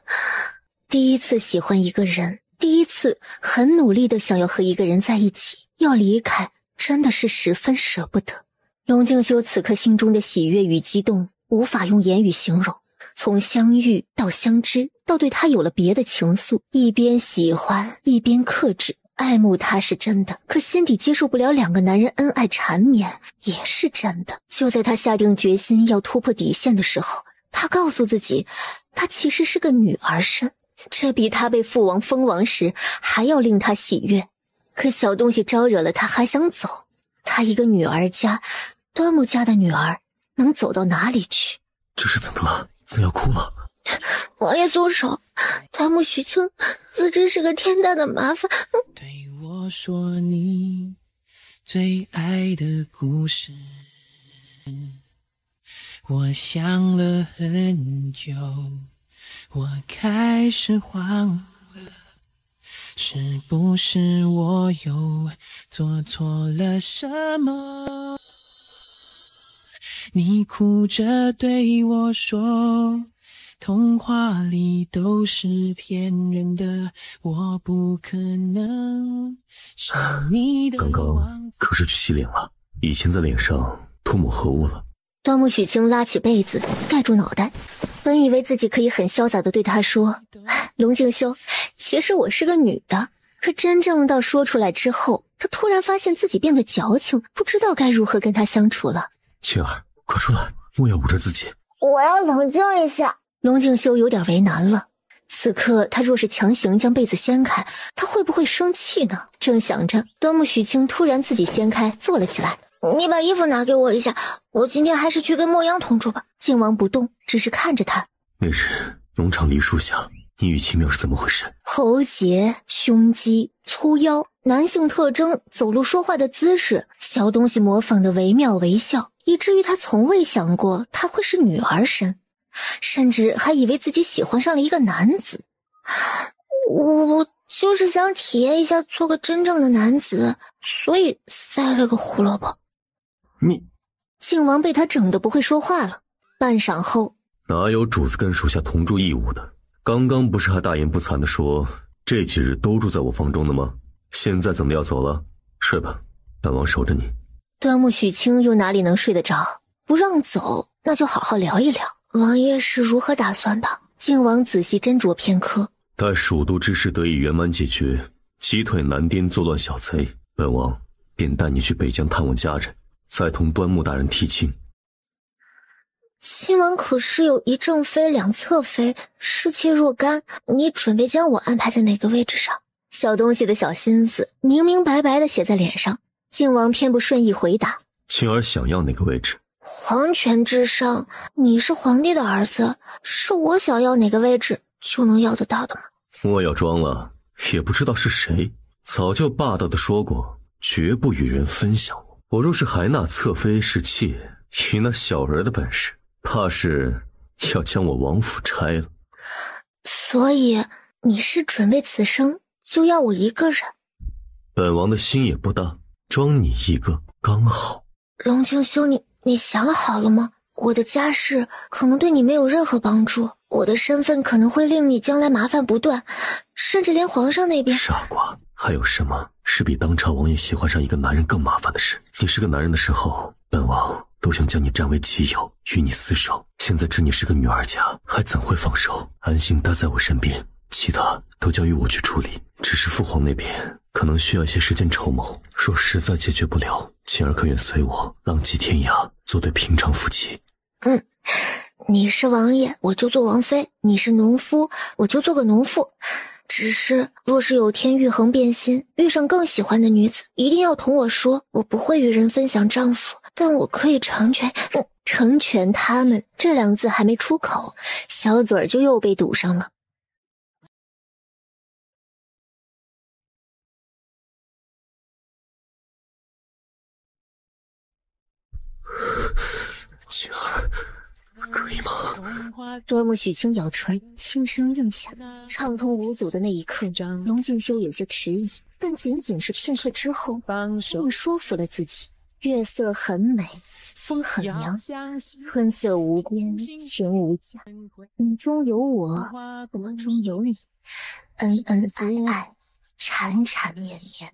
第一次喜欢一个人，第一次很努力的想要和一个人在一起，要离开真的是十分舍不得。龙静修此刻心中的喜悦与激动无法用言语形容，从相遇到相知，到对他有了别的情愫，一边喜欢一边克制。爱慕他是真的，可心底接受不了2个男人恩爱缠绵也是真的。就在他下定决心要突破底线的时候，他告诉自己，他其实是个女儿身，这比他被父王封王时还要令他喜悦。可小东西招惹了他还想走，他一个女儿家，端木家的女儿能走到哪里去？这是怎么了？怎要哭了？王爷松手，端木许清自知是个天大的麻烦。对我说你最爱的故事，我想了很久，我开始慌了，是不是我又做错了什么？你哭着对我说，童话里都是骗人的，我不可能是你的。刚刚可是去洗脸了，以前在脸上涂抹何物了？端木许清拉起被子盖住脑袋，本以为自己可以很潇洒地对他说，龙静修，其实我是个女的。可真正到说出来之后，他突然发现自己变得矫情，不知道该如何跟他相处了。青儿，快出来，莫要捂着自己。我要冷静一下。龙静修有点为难了，此刻他若是强行将被子掀开，他会不会生气呢？正想着，端木许清突然自己掀开坐了起来。你把衣服拿给我一下，我今天还是去跟墨阳同住吧。靖王不动，只是看着他。那日农场梨树下，你与秦淼是怎么回事？喉结、胸肌、粗腰，男性特征，走路说话的姿势，小东西模仿的惟妙惟肖，以至于他从未想过他会是女儿身，甚至还以为自己喜欢上了一个男子。我就是想体验一下做个真正的男子，所以塞了个胡萝卜。你，靖王被他整得不会说话了。半晌后，哪有主子跟属下同住一屋的？刚刚不是还大言不惭地说这几日都住在我房中的吗？现在怎么要走了？睡吧，本王守着你。端木许清又哪里能睡得着？不让走，那就好好聊一聊。王爷是如何打算的？靖王仔细斟酌片刻。待蜀都之事得以圆满解决，击退南滇作乱小贼，本王便带你去北疆探望家人，再同端木大人提亲。亲王可是有一正妃两侧妃，侍妾若干，你准备将我安排在哪个位置上？小东西的小心思明明白白的写在脸上。靖王偏不顺意回答：青儿想要哪个位置？皇权至上，你是皇帝的儿子，是我想要哪个位置就能要得到的吗？莫要装了，也不知道是谁，早就霸道的说过，绝不与人分享我。我若是还纳侧妃侍妾，以那小人的本事，怕是要将我王府拆了。所以你是准备此生就要我一个人？本王的心也不大，装你一个刚好。龙清修，你想好了吗？我的家世可能对你没有任何帮助，我的身份可能会令你将来麻烦不断，甚至连皇上那边……傻瓜，还有什么是比当朝王爷喜欢上一个男人更麻烦的事？你是个男人的时候，本王都想将你占为己有，与你厮守。现在知你是个女儿家，还怎会放手？安心待在我身边，其他都交由我去处理。只是父皇那边可能需要一些时间筹谋，若实在解决不了，晴儿可愿随我浪迹天涯，做对平常夫妻。你是王爷，我就做王妃；你是农夫，我就做个农妇。只是，若是有天玉衡变心，遇上更喜欢的女子，一定要同我说。我不会与人分享丈夫，但我可以成全他们。这两字还没出口，小嘴儿就又被堵上了。晴儿，可以吗？端木许清咬唇，轻声应下。畅通无阻的那一刻，龙静修有些迟疑，但仅仅是片刻之后，又说服了自己。月色很美，风很凉，春色无边，情无价。你中有我，我中有你，恩恩爱爱，缠缠绵绵。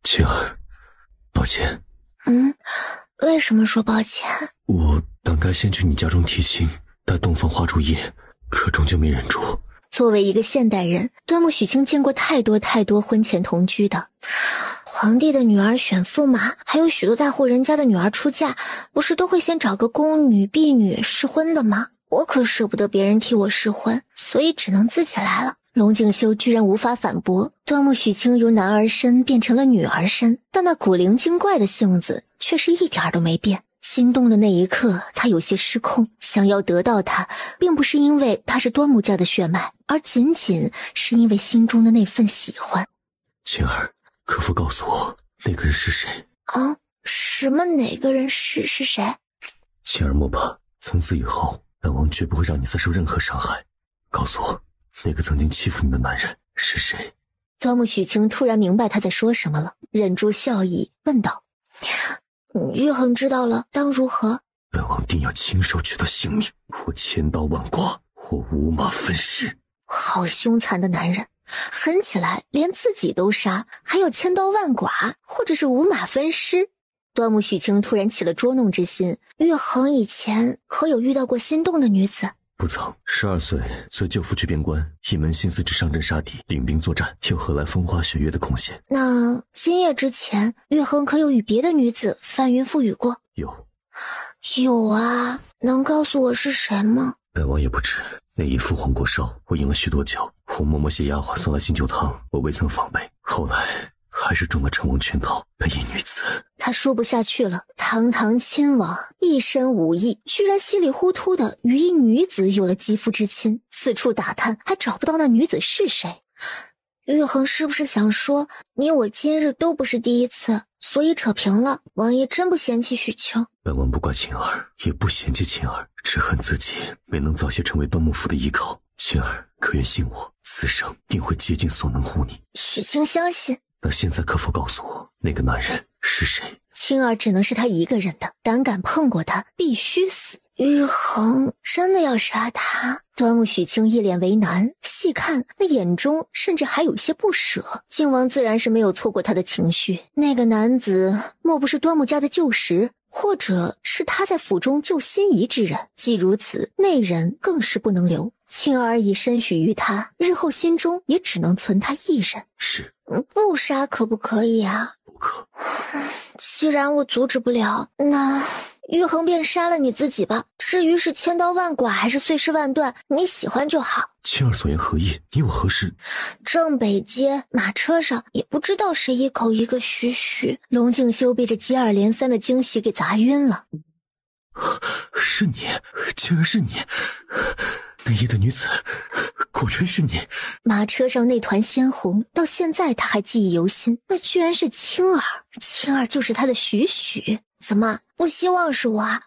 晴儿，抱歉。为什么说抱歉？我本该先去你家中提亲，带洞房花烛夜，可终究没忍住。作为一个现代人，端木许清见过太多婚前同居的。皇帝的女儿选驸马，还有许多大户人家的女儿出嫁，不是都会先找个宫女婢女试婚的吗？我可舍不得别人替我试婚，所以只能自己来了。龙静修居然无法反驳，端木许清由男儿身变成了女儿身，但那古灵精怪的性子却是一点都没变。心动的那一刻，他有些失控，想要得到他，并不是因为他是端木家的血脉，而仅仅是因为心中的那份喜欢。晴儿，可否告诉我那个人是谁？什么哪个人是谁？晴儿莫怕，从此以后，本王绝不会让你再受任何伤害。告诉我，那个曾经欺负你的男人是谁？端木许清突然明白他在说什么了，忍住笑意问道：玉衡知道了，当如何？本王定要亲手取他性命，或千刀万剐，或五马分尸。好凶残的男人，狠起来连自己都杀，还有千刀万剐，或者是五马分尸。端木许清突然起了捉弄之心。玉衡以前可有遇到过心动的女子？不曾。12岁随舅父去边关，一门心思只上阵杀敌，领兵作战，又何来风花雪月的空闲？那今夜之前，玉衡可有与别的女子翻云覆雨过？有啊，能告诉我是谁吗？本王也不知。那夜父皇过烧，我饮了许多酒，红嬷嬷携丫鬟送来醒酒汤，我未曾防备，后来还是中了陈王圈套，被一女子。他说不下去了，堂堂亲王，一身武艺，居然稀里糊涂的与一女子有了肌肤之亲，四处打探还找不到那女子是谁。玉衡是不是想说，你我今日都不是第一次，所以扯平了？王爷真不嫌弃许清？本王不怪晴儿，也不嫌弃晴儿，只恨自己没能早些成为端木府的依靠。晴儿，可愿信我，此生定会竭尽所能护你。许清相信。那现在可否告诉我，那个男人是谁？青儿只能是他一个人的，胆敢碰过他，必须死。玉衡真的要杀他？端木许清一脸为难，细看那眼中甚至还有些不舍。靖王自然是没有错过他的情绪，那个男子莫不是端木家的旧识，或者是他在府中救心仪之人。既如此，那人更是不能留。青儿已身许于他，日后心中也只能存他一人。是，不杀可不可以啊？不可。既然我阻止不了，那玉衡便杀了你自己吧。至于是千刀万剐还是碎尸万段，你喜欢就好。青儿所言何意？你我何事？正北街马车上，也不知道谁一口一个许许。龙静修被这接二连三的惊喜给砸晕了。是你，竟然是你！那夜的女子，果真是你！马车上那团鲜红，到现在他还记忆犹新。那居然是青儿，青儿就是他的许许。怎么不希望是我啊？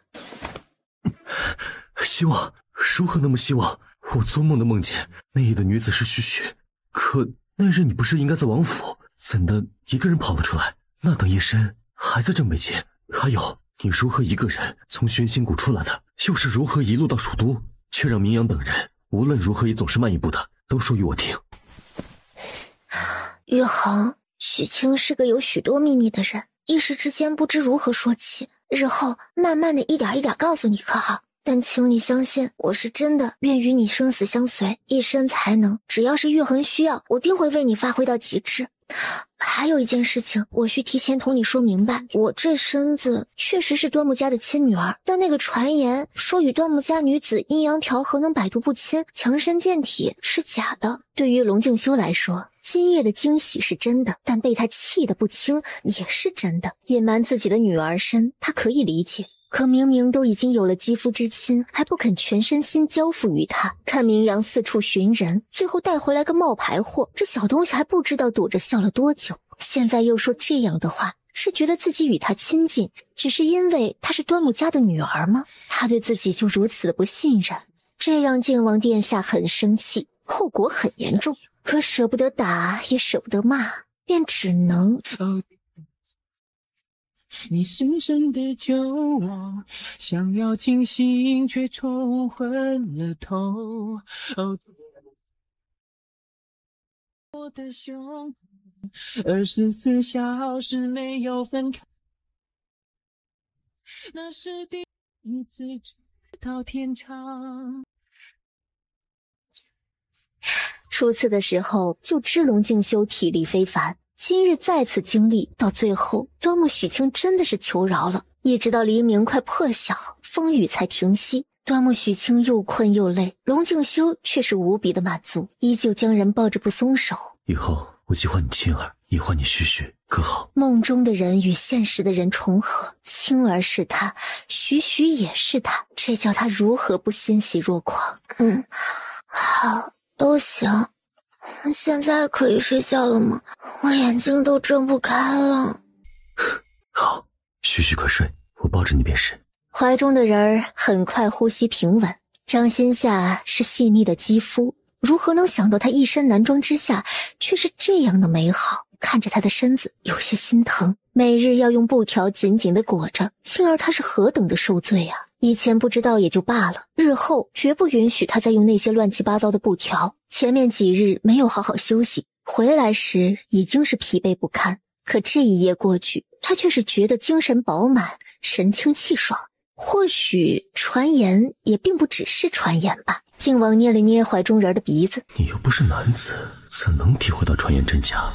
希望？如何那么希望？我做梦都梦见那夜的女子是许许，可那日你不是应该在王府，怎的一个人跑了出来？那等夜深还在正北街。还有，你如何一个人从玄心谷出来的？又是如何一路到蜀都，却让明阳等人无论如何也总是慢一步的，都说与我听。玉衡，许清是个有许多秘密的人，一时之间不知如何说起，日后慢慢的一点一点告诉你可好？但请你相信，我是真的愿与你生死相随，一身才能，只要是玉衡需要，我定会为你发挥到极致。还有一件事情，我需提前同你说明白，我这身子确实是端木家的亲女儿，但那个传言说与端木家女子阴阳调和能百毒不侵、强身健体是假的。对于龙静修来说，今夜的惊喜是真的，但被他气得不轻也是真的。隐瞒自己的女儿身，他可以理解，可明明都已经有了肌肤之亲，还不肯全身心交付于他。看明阳四处寻人，最后带回来个冒牌货，这小东西还不知道躲着笑了多久。现在又说这样的话，是觉得自己与他亲近，只是因为她是端木家的女儿吗？他对自己就如此的不信任，这让靖王殿下很生气，后果很严重。可舍不得打，也舍不得骂，便只能你深深的救我，想要清醒却冲昏了头。我的胸，24小时没有分开，那是第一次知道天长。初次的时候就知龙静修体力非凡，今日再次经历，到最后端木许清真的是求饶了。一直到黎明快破晓，风雨才停息，端木许清又困又累，龙静修却是无比的满足，依旧将人抱着不松手。以后我既唤你青儿，也唤你许许，可好？梦中的人与现实的人重合，青儿是他，许许也是他，这叫他如何不欣喜若狂？好，都行。现在可以睡觉了吗？我眼睛都睁不开了。好，许许快睡，我抱着你便是。怀中的人儿很快呼吸平稳，掌心下是细腻的肌肤，如何能想到他一身男装之下却是这样的美好？看着他的身子有些心疼，每日要用布条紧紧地裹着，青儿他是何等的受罪啊！以前不知道也就罢了，日后绝不允许他再用那些乱七八糟的布条。前面几日没有好好休息，回来时已经是疲惫不堪，可这一夜过去，他却是觉得精神饱满，神清气爽。或许传言也并不只是传言吧。靖王捏了捏怀中人的鼻子，你又不是男子，怎能体会到传言真假？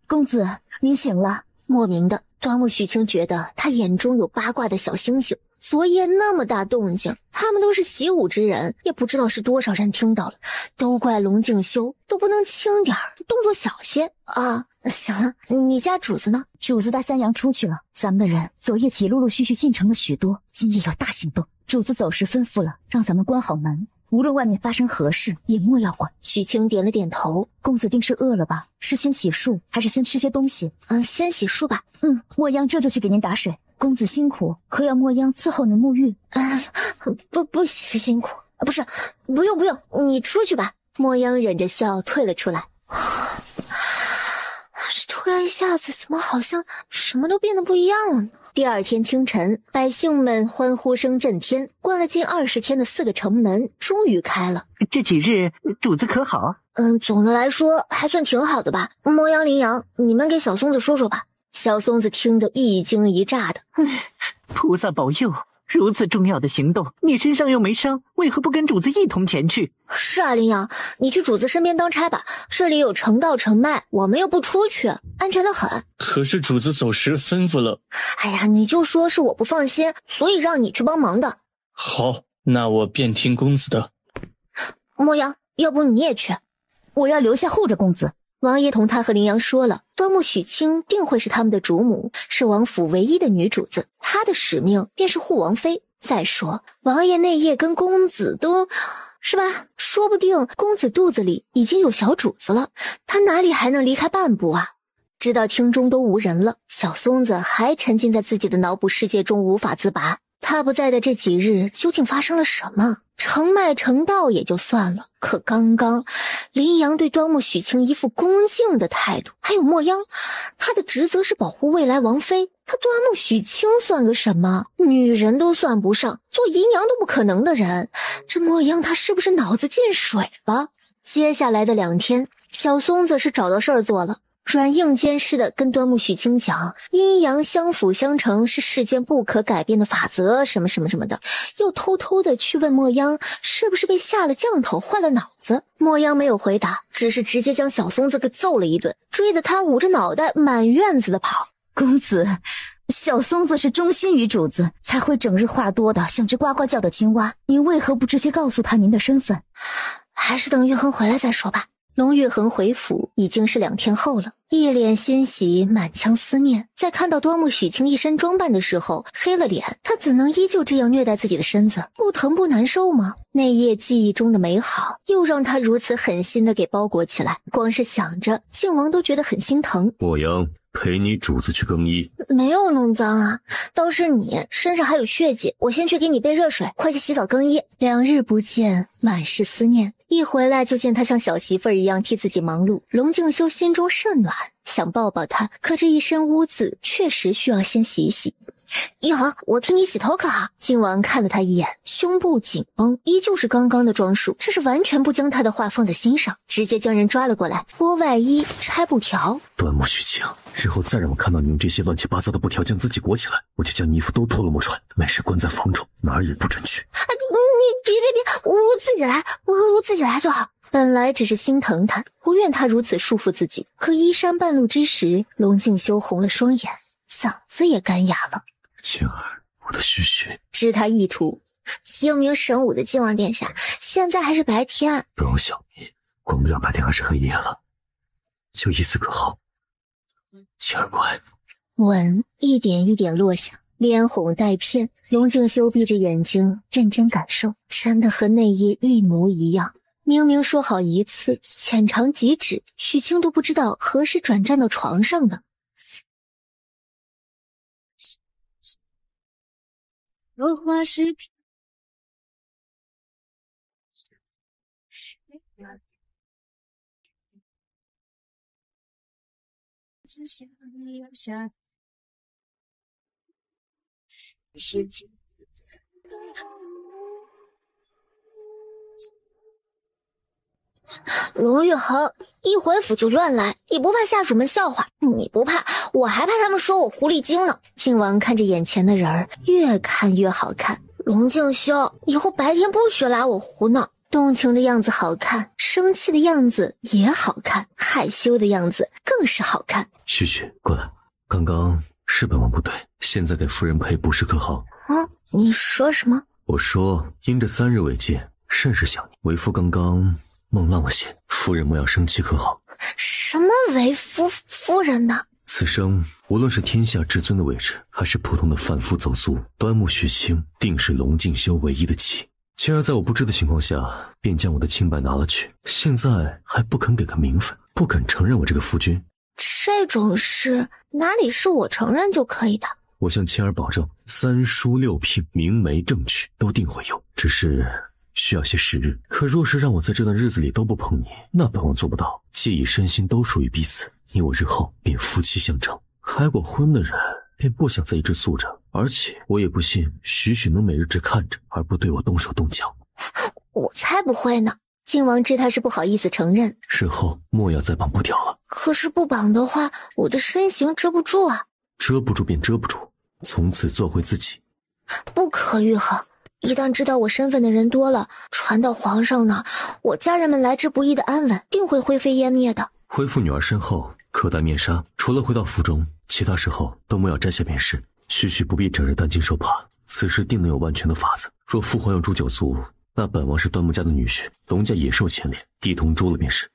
公子，您醒了。莫名的，端木许清觉得他眼中有八卦的小星星。昨夜那么大动静，他们都是习武之人，也不知道是多少人听到了。都怪龙静修，都不能轻点儿，动作小些啊！行了，你家主子呢？主子带三阳出去了，咱们的人昨夜起陆陆续续进城了许多，今夜有大行动。主子走时吩咐了，让咱们关好门，无论外面发生何事，也莫要管。许清点了点头。公子定是饿了吧？是先洗漱，还是先吃些东西？先洗漱吧。墨央这就去给您打水。公子辛苦，可要墨央伺候您沐浴？不辛苦，不用，你出去吧。墨央忍着笑退了出来。这突然一下子，怎么好像什么都变得不一样了呢？第二天清晨，百姓们欢呼声震天，关了近20天的4个城门终于开了。这几日主子可好？总的来说还算挺好的吧。墨央、林阳，你们给小松子说说吧。小松子听得一惊一乍的。菩萨保佑，如此重要的行动，你身上又没伤，为何不跟主子一同前去？是啊，林阳，你去主子身边当差吧，这里有城道城脉，我们又不出去，安全得很。可是主子走时吩咐了。哎呀，你就说是我不放心，所以让你去帮忙的。好，那我便听公子的。墨央，要不你也去？我要留下护着公子。王爷同他和林阳说了，端木许清定会是他们的主母，是王府唯一的女主子，她的使命便是护王妃。再说王爷那夜跟公子都是吧，说不定公子肚子里已经有小主子了，他哪里还能离开半步啊？直到厅中都无人了，小松子还沉浸在自己的脑补世界中无法自拔。他不在的这几日究竟发生了什么？成脉成道也就算了，可刚刚林阳对端木许清一副恭敬的态度，还有墨央，他的职责是保护未来王妃，他端木许清算个什么？女人都算不上，做姨娘都不可能的人，这墨央他是不是脑子进水了？接下来的2天，小松子是找到事儿做了。软硬兼施的跟端木许清讲阴阳相辅相成是世间不可改变的法则什么什么什么的，又偷偷的去问墨央是不是被下了降头坏了脑子。墨央没有回答，只是直接将小松子给揍了一顿，追得他捂着脑袋满院子的跑。公子，小松子是忠心于主子，才会整日话多的像只呱呱叫的青蛙，你为何不直接告诉他您的身份？还是等玉衡回来再说吧。龙玉衡回府已经是2天后了，一脸欣喜，满腔思念。在看到端木许清一身装扮的时候，黑了脸。他怎能依旧这样虐待自己的身子？不疼不难受吗？那夜记忆中的美好，又让他如此狠心的给包裹起来。光是想着，靖王都觉得很心疼。墨央，陪你主子去更衣。没有弄脏啊，倒是你身上还有血迹，我先去给你备热水，快去洗澡更衣。2日不见，满是思念。一回来就见他像小媳妇儿一样替自己忙碌，龙静修心中甚暖，想抱抱他，可这一身污渍确实需要先洗一洗。玉衡，我替你洗头可好？靖王看了他一眼，胸部紧绷，依旧是刚刚的装束，这是完全不将他的话放在心上，直接将人抓了过来，剥外衣拆布条。端木许清，日后再让我看到你用这些乱七八糟的布条将自己裹起来，我就将你衣服都脱了没穿，没事关在房中，哪儿也不准去。你别，我自己来，我自己来就好。本来只是心疼他，不愿他如此束缚自己，可衣衫半露之时，龙静修红了双眼，嗓子也干哑了。晴儿，我的须须。知他意图，英明神武的靖王殿下，现在还是白天，不用小迷，管不了白天还是黑夜了，就一次可好。晴儿乖。吻一点一点落下，脸红带片。龙静修闭着眼睛认真感受，真的和那夜一模一样。明明说好一次，浅尝即止，许清都不知道何时转战到床上了。落花是只想你留下世界。龙玉衡一回府就乱来，你不怕下属们笑话？你不怕，我还怕他们说我狐狸精呢。靖王看着眼前的人儿，越看越好看。龙静修，以后白天不许拉我胡闹。动情的样子好看，生气的样子也好看，害羞的样子更是好看。许许，过来，刚刚是本王不对，现在给夫人配不是可好？你说什么？我说因这3日未见，甚是想你。为夫刚刚梦浪了些，夫人莫要生气可好？什么为夫人呢？此生无论是天下至尊的位置，还是普通的贩夫走卒，端木许清定是龙静修唯一的妻。晴儿在我不知的情况下，便将我的清白拿了去，现在还不肯给个名分，不肯承认我这个夫君。这种事哪里是我承认就可以的？我向晴儿保证，3书6聘，明媒正娶都定会有，只是需要些时日。可若是让我在这段日子里都不碰你，那本王做不到。既已身心都属于彼此，你我日后便夫妻相称。开过荤的人便不想再一直素着，而且我也不信许许能每日只看着而不对我动手动脚。我才不会呢。靖王知他是不好意思承认，日后莫要再绑布条了。可是不绑的话，我的身形遮不住啊。遮不住便遮不住，从此做回自己。不可玉衡，一旦知道我身份的人多了，传到皇上那儿，我家人们来之不易的安稳定会灰飞烟灭的。恢复女儿身后，可戴面纱，除了回到府中，其他时候都莫要摘下便是。许许不必整日担惊受怕，此事定能有万全的法子。若父皇要诛九族，那本王是端木家的女婿，龙家也受牵连，一同诛了便是。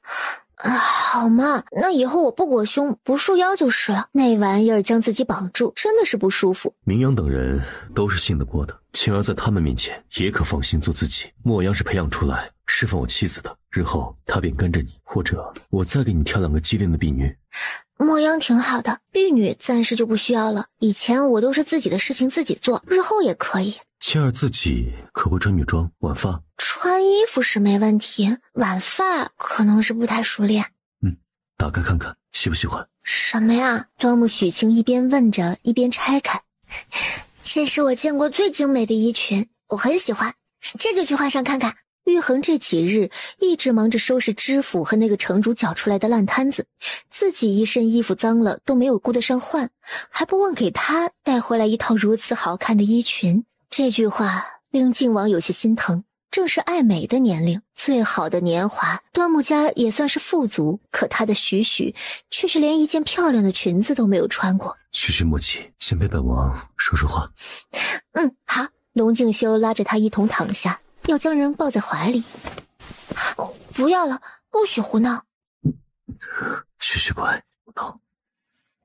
好嘛，那以后我不裹胸不束腰就是了。那玩意儿将自己绑住，真的是不舒服。明阳等人都是信得过的，晴儿在他们面前也可放心做自己。墨阳是培养出来释放我妻子的，日后他便跟着你，或者我再给你挑2个机灵的婢女。墨阳挺好的，婢女暂时就不需要了。以前我都是自己的事情自己做，日后也可以。晴儿自己可会穿女装、挽发？穿衣服是没问题，挽发可能是不太熟练。打开看看，喜不喜欢？什么呀？端木许清一边问着，一边拆开。这是我见过最精美的衣裙，我很喜欢，这就去换上看看。玉衡这几日一直忙着收拾知府和那个城主搅出来的烂摊子，自己一身衣服脏了都没有顾得上换，还不忘给他带回来一套如此好看的衣裙。这句话令靖王有些心疼，正是爱美的年龄，最好的年华，端木家也算是富足，可他的许许却是连一件漂亮的裙子都没有穿过。许许莫急，先陪本王说说话。好。龙静修拉着他一同躺下，要将人抱在怀里。不要了，不许胡闹。许许乖，不闹。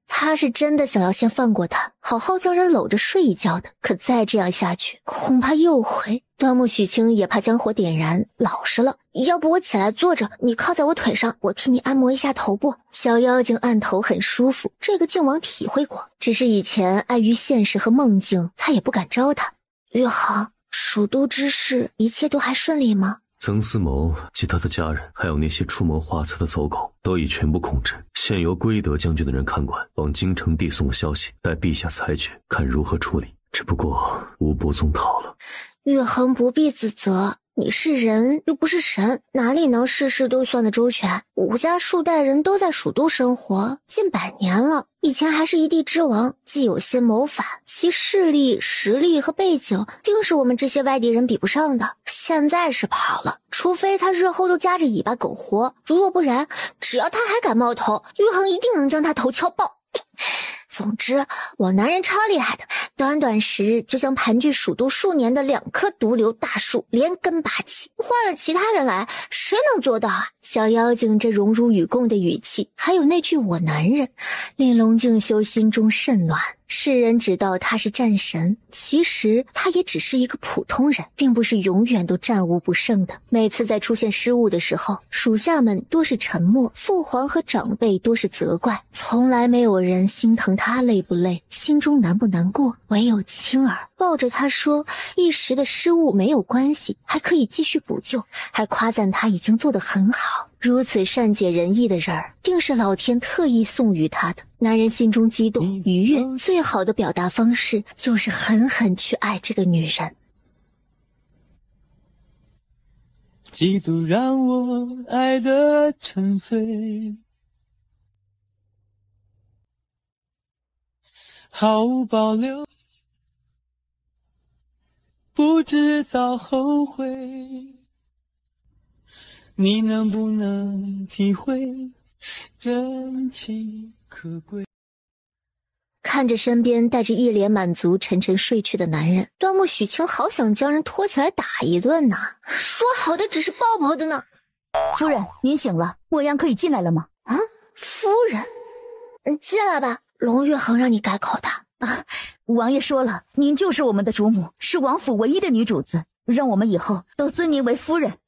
他是真的想要先放过他，好好将人搂着睡一觉的，可再这样下去，恐怕又会……端木许清也怕将火点燃，老实了。要不我起来坐着，你靠在我腿上，我替你按摩一下头部。小妖精按头很舒服，这个靖王体会过，只是以前碍于现实和梦境，他也不敢招他。玉衡，蜀都之事一切都还顺利吗？曾思谋及他的家人，还有那些出谋划策的走狗，都已全部控制，现由归德将军的人看管，往京城递送了消息，待陛下裁决，看如何处理。只不过无不宗讨了。玉衡不必自责，你是人又不是神，哪里能事事都算得周全？武家数代人都在蜀都生活近100年了，以前还是一地之王，既有些谋法，其势力、实力和背景定是我们这些外地人比不上的。现在是跑了，除非他日后都夹着尾巴苟活，如若不然，只要他还敢冒头，玉衡一定能将他头敲爆。总之，我男人超厉害的，短短10日就将盘踞蜀都数年的2棵毒瘤大树连根拔起。换了其他人来，谁能做到啊？小妖精这荣辱与共的语气，还有那句我男人，令龙静修心中甚暖。世人只道他是战神，其实他也只是一个普通人，并不是永远都战无不胜的。每次在出现失误的时候，属下们多是沉默，父皇和长辈多是责怪，从来没有人心疼他累不累，心中难不难过。唯有青儿抱着他说，一时的失误没有关系，还可以继续补救，还夸赞他已经做得很好。如此善解人意的人儿，定是老天特意送予他的。男人心中激动愉悦，最好的表达方式就是狠狠去爱这个女人。嫉妒让我爱得沉醉，毫无保留，不知道后悔。你能不能体会真情可贵？看着身边带着一脸满足沉沉睡去的男人，端木许清好想将人拖起来打一顿呐！说好的只是抱抱的呢。夫人，您醒了，莫央可以进来了吗？啊，夫人，进来吧。龙玉衡让你改口的啊。王爷说了，您就是我们的主母，是王府唯一的女主子，让我们以后都尊您为夫人。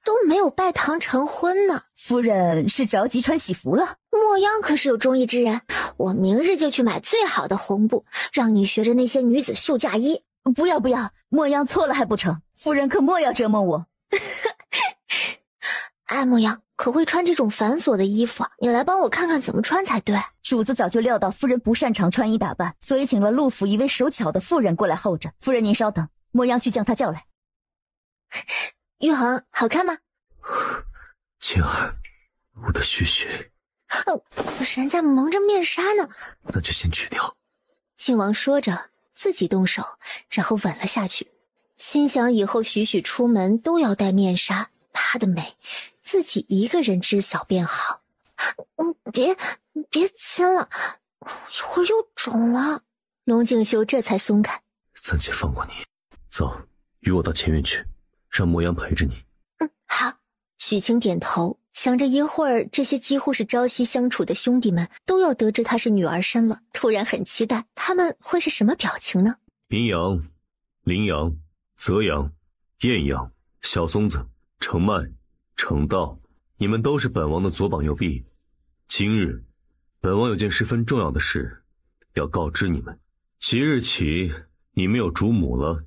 都没有拜堂成婚呢。夫人是着急穿喜服了。莫央可是有中意之人，我明日就去买最好的红布，让你学着那些女子绣嫁衣。不要不要，莫央错了还不成？夫人可莫要折磨我。哎，莫央可会穿这种繁琐的衣服，你来帮我看看怎么穿才对。主子早就料到夫人不擅长穿衣打扮，所以请了陆府一位手巧的妇人过来候着。夫人您稍等，莫央去将她叫来。玉衡好看吗？晴儿，我的许许。人家蒙着面纱呢。那就先去掉。靖王说着自己动手，然后吻了下去，心想以后许许出门都要戴面纱，她的美自己一个人知晓便好。别亲了，一会儿又肿了。龙静修这才松开。暂且放过你，走，与我到前院去，让莫央陪着你。好。许清点头，想着一会儿这些几乎是朝夕相处的兄弟们都要得知她是女儿身了，突然很期待他们会是什么表情呢？阴阳、羚羊、泽阳、艳阳、小松子、程迈、程道，你们都是本王的左膀右臂。今日本王有件十分重要的事要告知你们，即日起你们有主母了，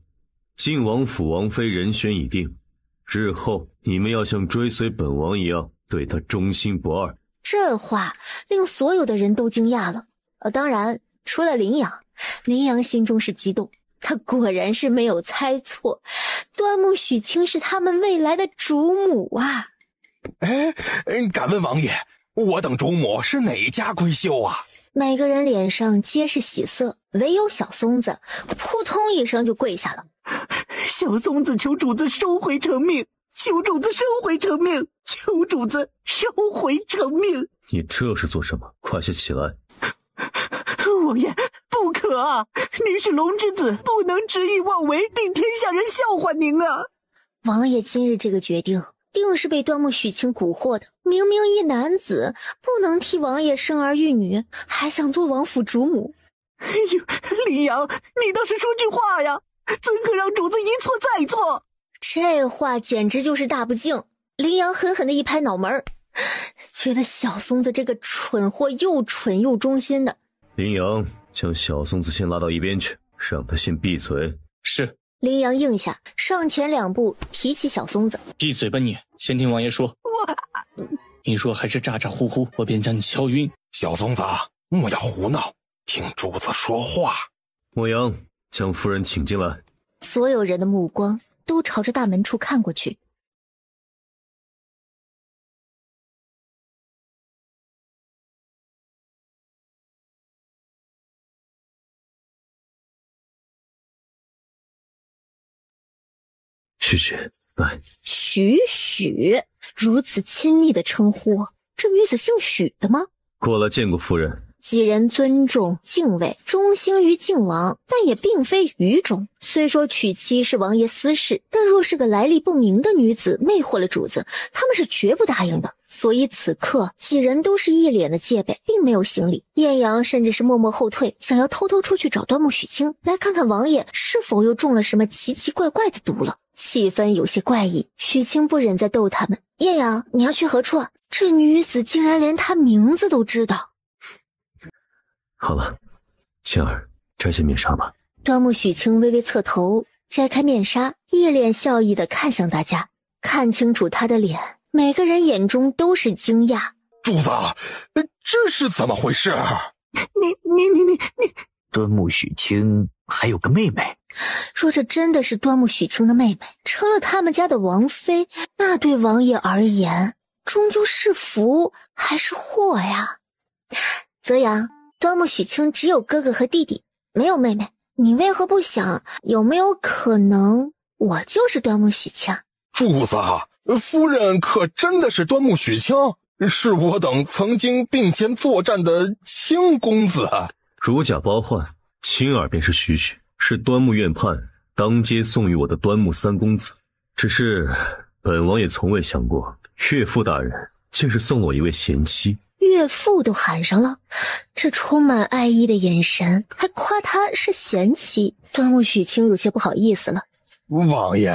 晋王府王妃人选已定，日后你们要像追随本王一样对她忠心不二。这话令所有的人都惊讶了，当然除了羚羊。羚羊心中是激动，他果然是没有猜错，端木许清是他们未来的主母啊！敢问王爷，我等主母是哪家闺秀啊？每个人脸上皆是喜色，唯有小松子扑通一声就跪下了。小松子求主子收回成命，求主子收回成命，求主子收回成命。你这是做什么？快些起来！王爷，不可啊！您是龙之子，不能执意妄为，令天下人笑话您啊！王爷今日这个决定，定是被端木许清蛊惑的。明明一男子，不能替王爷生儿育女，还想做王府主母。哎呦，林阳，你倒是说句话呀！怎可让主子一错再错？这话简直就是大不敬。林阳狠狠的一拍脑门，觉得小松子这个蠢货又蠢又忠心的。林阳，将小松子先拉到一边去，让他先闭嘴。是。林阳应下，上前2步提起小松子。闭嘴吧你！先听王爷说。你若还是咋咋呼呼，我便将你敲晕。小松子，莫要胡闹，听主子说话。莫阳，将夫人请进来。所有人的目光都朝着大门处看过去。许许，来。许许，如此亲昵的称呼，这女子姓许的吗？过来见过夫人。几人尊重、敬畏、忠心于靖王，但也并非愚忠。虽说娶妻是王爷私事，但若是个来历不明的女子魅惑了主子，他们是绝不答应的。所以此刻几人都是一脸的戒备，并没有行礼。艳阳甚至是默默后退，想要偷偷出去找端木许清，来看看王爷是否又中了什么奇奇怪怪的毒了。气氛有些怪异，许清不忍再逗他们。艳阳，你要去何处啊？这女子竟然连他名字都知道。好了，青儿，摘下面纱吧。端木许清微微侧头，摘开面纱，一脸笑意地看向大家。看清楚他的脸，每个人眼中都是惊讶。主子，这是怎么回事？你，端木许清还有个妹妹。若这真的是端木许清的妹妹，成了他们家的王妃，那对王爷而言，终究是福还是祸呀？泽阳，端木许清只有哥哥和弟弟，没有妹妹，你为何不想有没有可能我就是端木许清？主子，夫人可真的是端木许清？是我等曾经并肩作战的清公子。如假包换，青儿便是许许，是端木院判当街送与我的端木三公子。只是本王也从未想过，岳父大人竟是送我一位贤妻。岳父都喊上了，这充满爱意的眼神，还夸他是贤妻。端木许清有些不好意思了。王爷，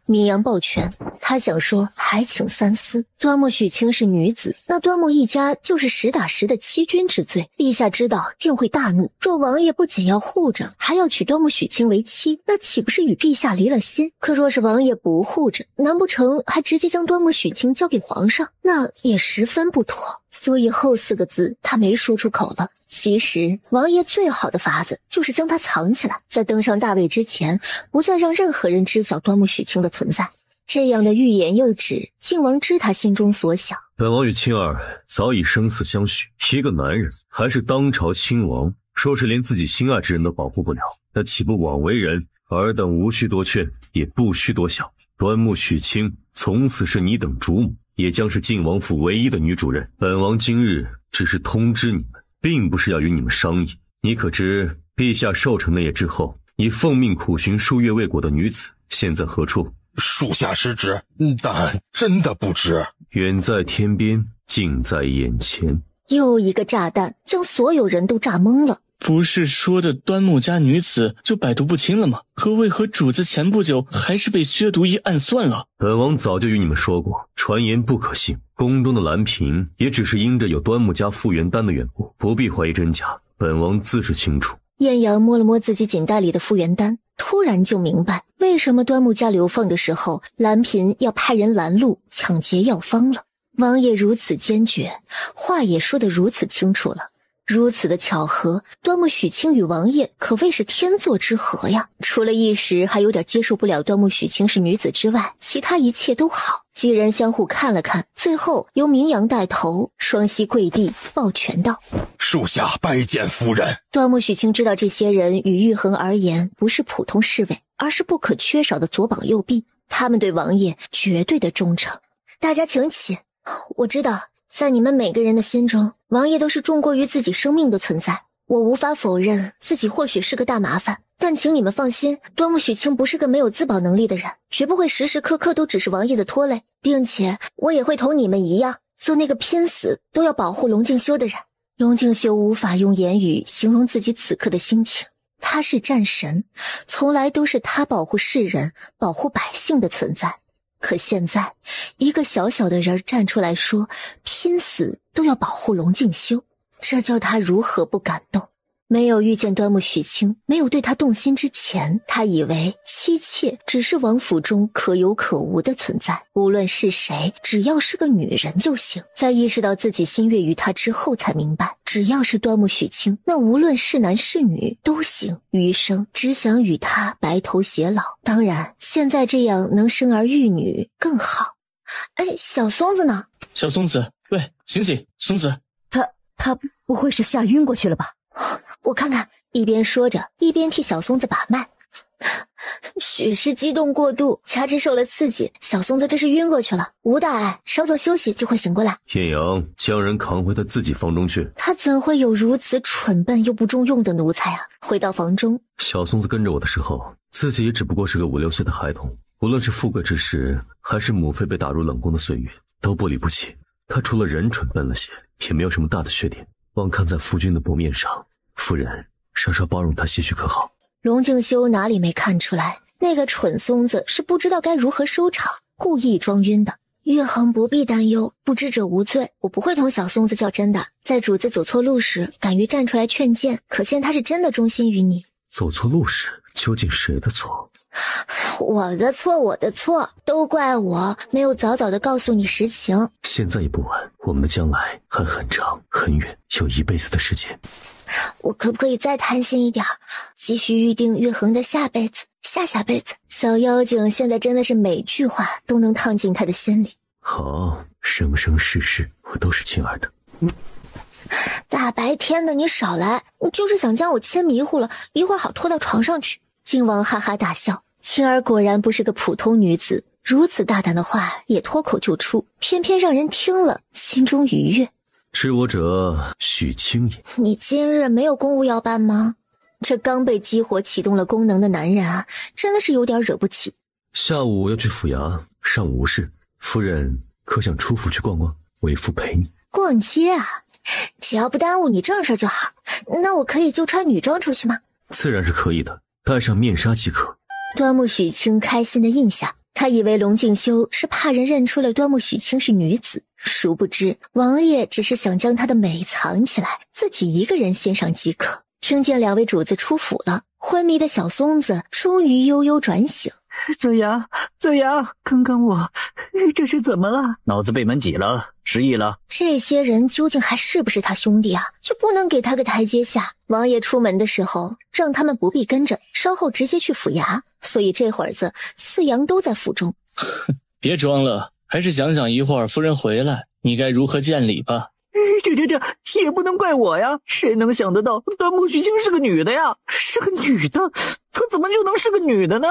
绵阳抱拳，他想说还请三思。端木许清是女子，那端木一家就是实打实的欺君之罪，陛下知道定会大怒。若王爷不仅要护着，还要娶端木许清为妻，那岂不是与陛下离了心？可若是王爷不护着，难不成还直接将端木许清交给皇上？那也十分不妥。所以后4个字他没说出口了。其实王爷最好的法子就是将他藏起来，在登上大位之前，不再让任何人知晓端木许清的存在。这样的欲言又止，靖王知他心中所想。本王与青儿早已生死相许，一个男人还是当朝亲王，若是连自己心爱之人都保护不了，那岂不枉为人？尔等无需多劝，也不需多想。端木许清从此是你等主母，也将是靖王府唯一的女主人。本王今日只是通知你们，并不是要与你们商议。你可知陛下寿辰那夜之后，你奉命苦寻数月未果的女子现在何处？属下失职，但真的不知。远在天边，近在眼前。又一个炸弹将所有人都炸懵了。不是说的端木家女子就百毒不侵了吗？可为何主子前不久还是被削毒一案算了？本王早就与你们说过，传言不可信。宫中的蓝嫔也只是因着有端木家复原丹的缘故，不必怀疑真假。本王自是清楚。艳阳摸了摸自己锦袋里的复原丹，突然就明白为什么端木家流放的时候，蓝嫔要派人拦路抢劫药方了。王爷如此坚决，话也说得如此清楚了，如此的巧合，端木许清与王爷可谓是天作之合呀。除了一时还有点接受不了端木许清是女子之外，其他一切都好。几人相互看了看，最后由明阳带头，双膝跪地抱拳道：属下拜见夫人。端木许清知道这些人与玉衡而言不是普通侍卫，而是不可缺少的左膀右臂，他们对王爷绝对的忠诚。大家请起，我知道在你们每个人的心中，王爷都是重过于自己生命的存在。我无法否认自己或许是个大麻烦，但请你们放心，端木许清不是个没有自保能力的人，绝不会时时刻刻都只是王爷的拖累，并且我也会同你们一样，做那个拼死都要保护龙静修的人。龙静修无法用言语形容自己此刻的心情，他是战神，从来都是他保护世人、保护百姓的存在。可现在，一个小小的人站出来说，拼死都要保护龙静修，这叫他如何不感动？没有遇见端木许清，没有对他动心之前，他以为妻妾只是王府中可有可无的存在，无论是谁，只要是个女人就行。在意识到自己心悦于他之后，才明白，只要是端木许清，那无论是男是女都行，余生只想与他白头偕老。当然，现在这样能生儿育女更好。小松子呢？小松子，喂，醒醒，松子。他不会是吓晕过去了吧？我看看，一边说着，一边替小松子把脉。许是激动过度，掐肢受了刺激，小松子这是晕过去了，无大碍，稍作休息就会醒过来。叶阳将人扛回他自己房中去。他怎会有如此蠢笨又不中用的奴才啊！回到房中，小松子跟着我的时候，自己也只不过是个5、6岁的孩童，无论是富贵之时，还是母妃被打入冷宫的岁月，都不离不弃。他除了人蠢笨了些，也没有什么大的缺点。望看在夫君的薄面上，夫人稍稍包容他些许可好？龙静修哪里没看出来，那个蠢松子是不知道该如何收场，故意装晕的。玉衡不必担忧，不知者无罪，我不会同小松子较真的。在主子走错路时，敢于站出来劝谏，可见他是真的忠心于你。走错路时，究竟谁的错？我的错，都怪我没有早早的告诉你实情。现在也不晚，我们的将来还很长很远，有一辈子的时间。我可不可以再贪心一点，继续预定玉衡的下辈子、下辈子？小妖精现在真的是每句话都能烫进他的心里。好，生生世世我都是亲儿的。大白天的你少来，你就是想将我牵迷糊了，一会儿好拖到床上去。靖王哈哈大笑，青儿果然不是个普通女子，如此大胆的话也脱口就出，偏偏让人听了心中愉悦。知我者许清也。你今日没有公务要办吗？这刚被激活启动了功能的男人啊，真的是有点惹不起。下午要去府衙，上午无事。夫人可想出府去逛逛？为夫陪你。逛街啊？只要不耽误你正事就好。那我可以就穿女装出去吗？自然是可以的，戴上面纱即可。端木许清开心的应下，他以为龙静修是怕人认出了端木许清是女子，殊不知王爷只是想将她的美藏起来，自己一个人欣赏即可。听见两位主子出府了，昏迷的小松子终于悠悠转醒。泽阳，刚刚我这是怎么了？脑子被门挤了，失忆了。这些人究竟还是不是他兄弟啊？就不能给他个台阶下？王爷出门的时候让他们不必跟着，稍后直接去府衙，所以这会儿子四阳都在府中。别装了，还是想想一会儿夫人回来你该如何见礼吧。这也不能怪我呀，谁能想得到端木许清是个女的呀？是个女的，她怎么就能是个女的呢？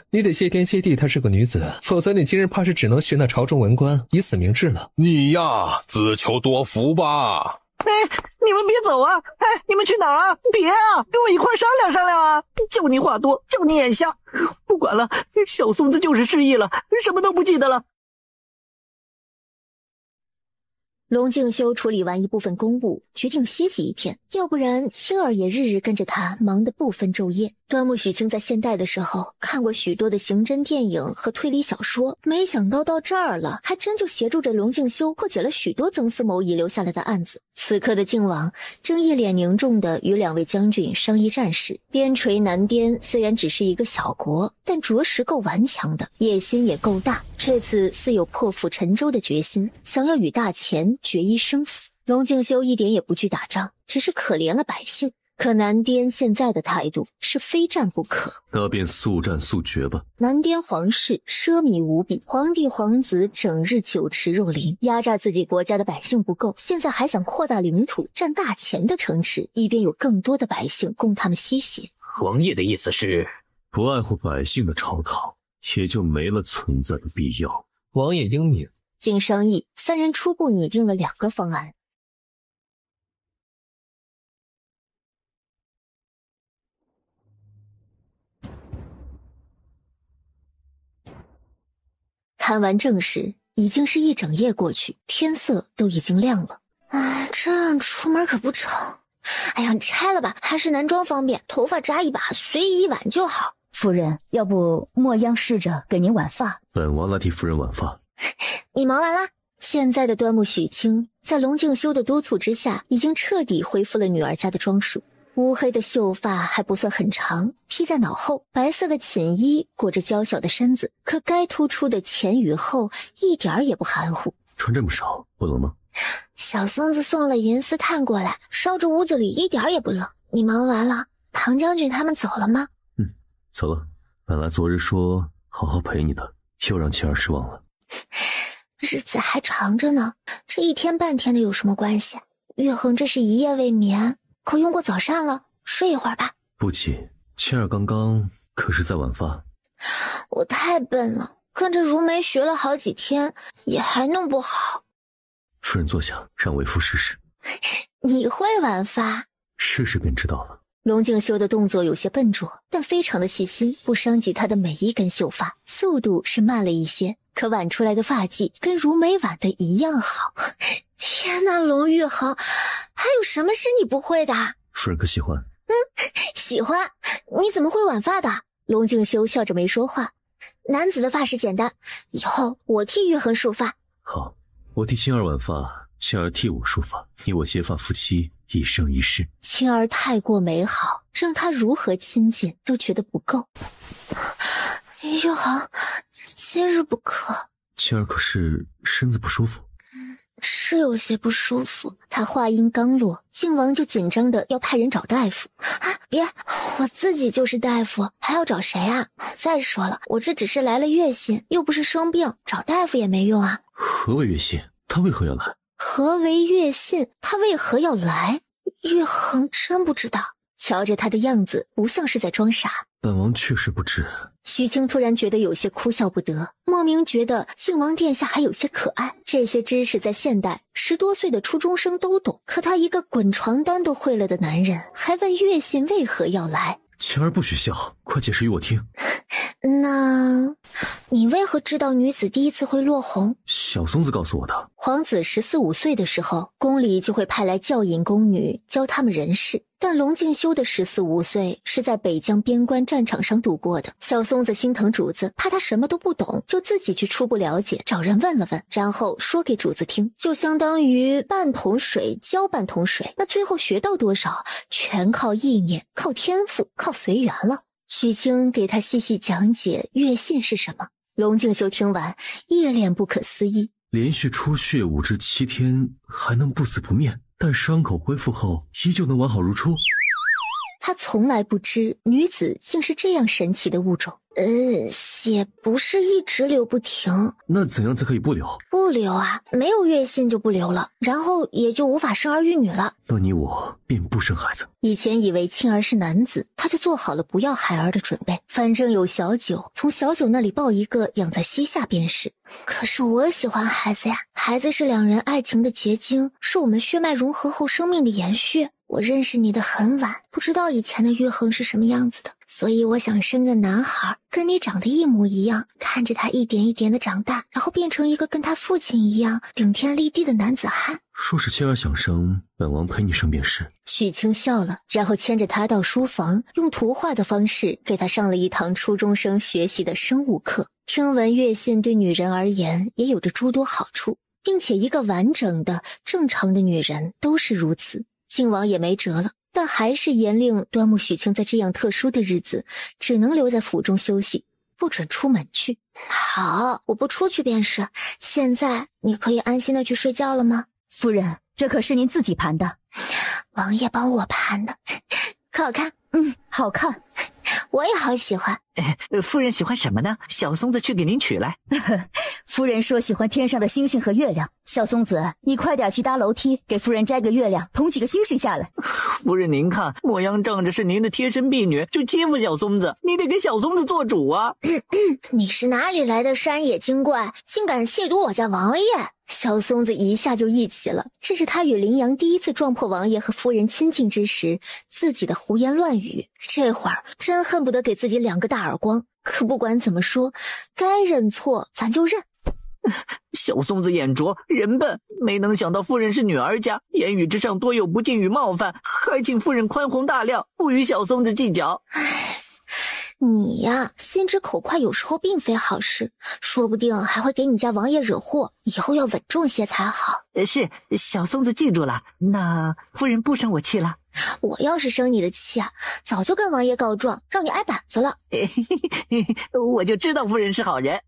你得谢天谢地她是个女子，否则你今日怕是只能学那朝中文官以死明志了。你呀，自求多福吧。你们别走啊！你们去哪儿啊？别啊，跟我一块商量商量啊！就你话多，就你眼瞎。不管了，小松子就是失忆了，什么都不记得了。龙静修处理完一部分公务，决定歇息一天，要不然青儿也日日跟着他，忙得不分昼夜。端木许清在现代的时候看过许多的刑侦电影和推理小说，没想到到这儿了，还真就协助着龙静修破解了许多曾司谋遗留下来的案子。此刻的靖王正一脸凝重地与两位将军商议战事。边陲南滇虽然只是一个小国，但着实够顽强的，野心也够大。这次似有破釜沉舟的决心，想要与大钱决一生死。龙敬修一点也不惧打仗，只是可怜了百姓。可南滇现在的态度是非战不可，那便速战速决吧。南滇皇室奢靡无比，皇帝皇子整日酒池肉林，压榨自己国家的百姓不够，现在还想扩大领土，占大钱的城池，以便有更多的百姓供他们吸血。王爷的意思是，不爱护百姓的朝堂，也就没了存在的必要。王爷英明。经商议，三人初步拟定了2个方案。谈完正事，已经是一整夜过去，天色都已经亮了。这样出门可不成。哎呀，你拆了吧，还是男装方便，头发扎一把，随意一挽就好。夫人，要不莫央试着给您挽发？本王来替夫人挽发。你忙完啦？现在的端木许清在龙敬修的督促之下，已经彻底恢复了女儿家的装束。乌黑的秀发还不算很长，披在脑后，白色的寝衣裹着娇小的身子，可该突出的前与后一点儿也不含糊。穿这么少，不冷吗？小松子送了银丝炭过来，烧着屋子里一点儿也不冷。你忙完了，唐将军他们走了吗？走了。本来昨日说好好陪你的，又让晴儿失望了。日子还长着呢，这一天半天的有什么关系？月恒这是一夜未眠，可用过早膳了，睡一会儿吧。不急，晴儿刚刚可是在晚发。我太笨了，跟着如梅学了好几天，也还弄不好。夫人坐下，让为夫试试。你会晚发？试试便知道了。龙敬修的动作有些笨拙，但非常的细心，不伤及他的每一根秀发，速度是慢了一些，可挽出来的发髻跟如梅挽的一样好。天哪，龙玉衡，还有什么是你不会的？夫人可喜欢？喜欢。你怎么会挽发的？龙敬修笑着没说话。男子的发饰简单，以后我替玉衡束发。好，我替青儿挽发，青儿替我束发，你我结发夫妻，一生一世。青儿太过美好，让他如何亲近都觉得不够。玉衡，今日不可。青儿可是身子不舒服？是有些不舒服。他话音刚落，靖王就紧张的要派人找大夫。别，我自己就是大夫，还要找谁啊？再说了，我这只是来了月信，又不是生病，找大夫也没用啊。何为月信？他为何要来？何为月信？他为何要来？玉衡真不知道。瞧着他的样子，不像是在装傻。本王确实不知。徐清突然觉得有些哭笑不得，莫名觉得靖王殿下还有些可爱。这些知识在现代10多岁的初中生都懂，可他一个滚床单都会了的男人，还问月信为何要来。晴儿不许笑，快解释与我听。那你为何知道女子第一次会落红？小松子告诉我的。皇子14、15岁的时候，宫里就会派来教引宫女教他们人事，但龙敬修的14、15岁是在北疆边关战场上度过的。小松子心疼主子，怕他什么都不懂，就自己去初步了解，找人问了问，然后说给主子听，就相当于半桶水浇半桶水，那最后学到多少，全靠意念，靠天赋，靠随缘了。许清给他细细讲解月信是什么。龙敬修听完，一脸不可思议。连续出血5至7天还能不死不灭，但伤口恢复后依旧能完好如初。他从来不知女子竟是这样神奇的物种。血不是一直流不停。那怎样才可以不流？不流啊，没有月信就不流了，然后也就无法生儿育女了。那你我便不生孩子。以前以为青儿是男子，他就做好了不要孩儿的准备，反正有小九，从小九那里抱一个养在膝下便是。可是我喜欢孩子呀，孩子是2人爱情的结晶，是我们血脉融合后生命的延续。我认识你的很晚，不知道以前的玉衡是什么样子的，所以我想生个男孩，跟你长得一模一样，看着他一点一点的长大，然后变成一个跟他父亲一样顶天立地的男子汉。若是青儿想生，本王陪你生便是。许清笑了，然后牵着他到书房，用图画的方式给他上了一堂初中生学习的生物课。听闻月信对女人而言也有着诸多好处，并且一个完整的正常的女人都是如此。靖王也没辙了，但还是严令端木许清在这样特殊的日子只能留在府中休息，不准出门去。好，我不出去便是。现在你可以安心的去睡觉了吗？夫人，这可是您自己盘的。王爷帮我盘的，可好看？好看。我也好喜欢。夫人喜欢什么呢？小松子去给您取来。夫人说喜欢天上的星星和月亮。小松子，你快点去搭楼梯，给夫人摘个月亮，捅几个星星下来。夫人您看，莫央仗着是您的贴身婢女，就欺负小松子，你得给小松子做主啊。你是哪里来的山野精怪，竟敢亵渎我家王爷？小松子一下就义气了，这是他与羚羊第一次撞破王爷和夫人亲近之时自己的胡言乱语，这会儿真恨不得给自己2个大耳光。可不管怎么说，该认错咱就认。小松子眼拙人笨，没能想到夫人是女儿家，言语之上多有不敬与冒犯，还请夫人宽宏大量，不与小松子计较。你呀，心直口快有时候并非好事，说不定还会给你家王爷惹祸，以后要稳重些才好。是，小松子记住了。那夫人不生我气了？我要是生你的气啊，早就跟王爷告状，让你挨板子了。我就知道夫人是好人。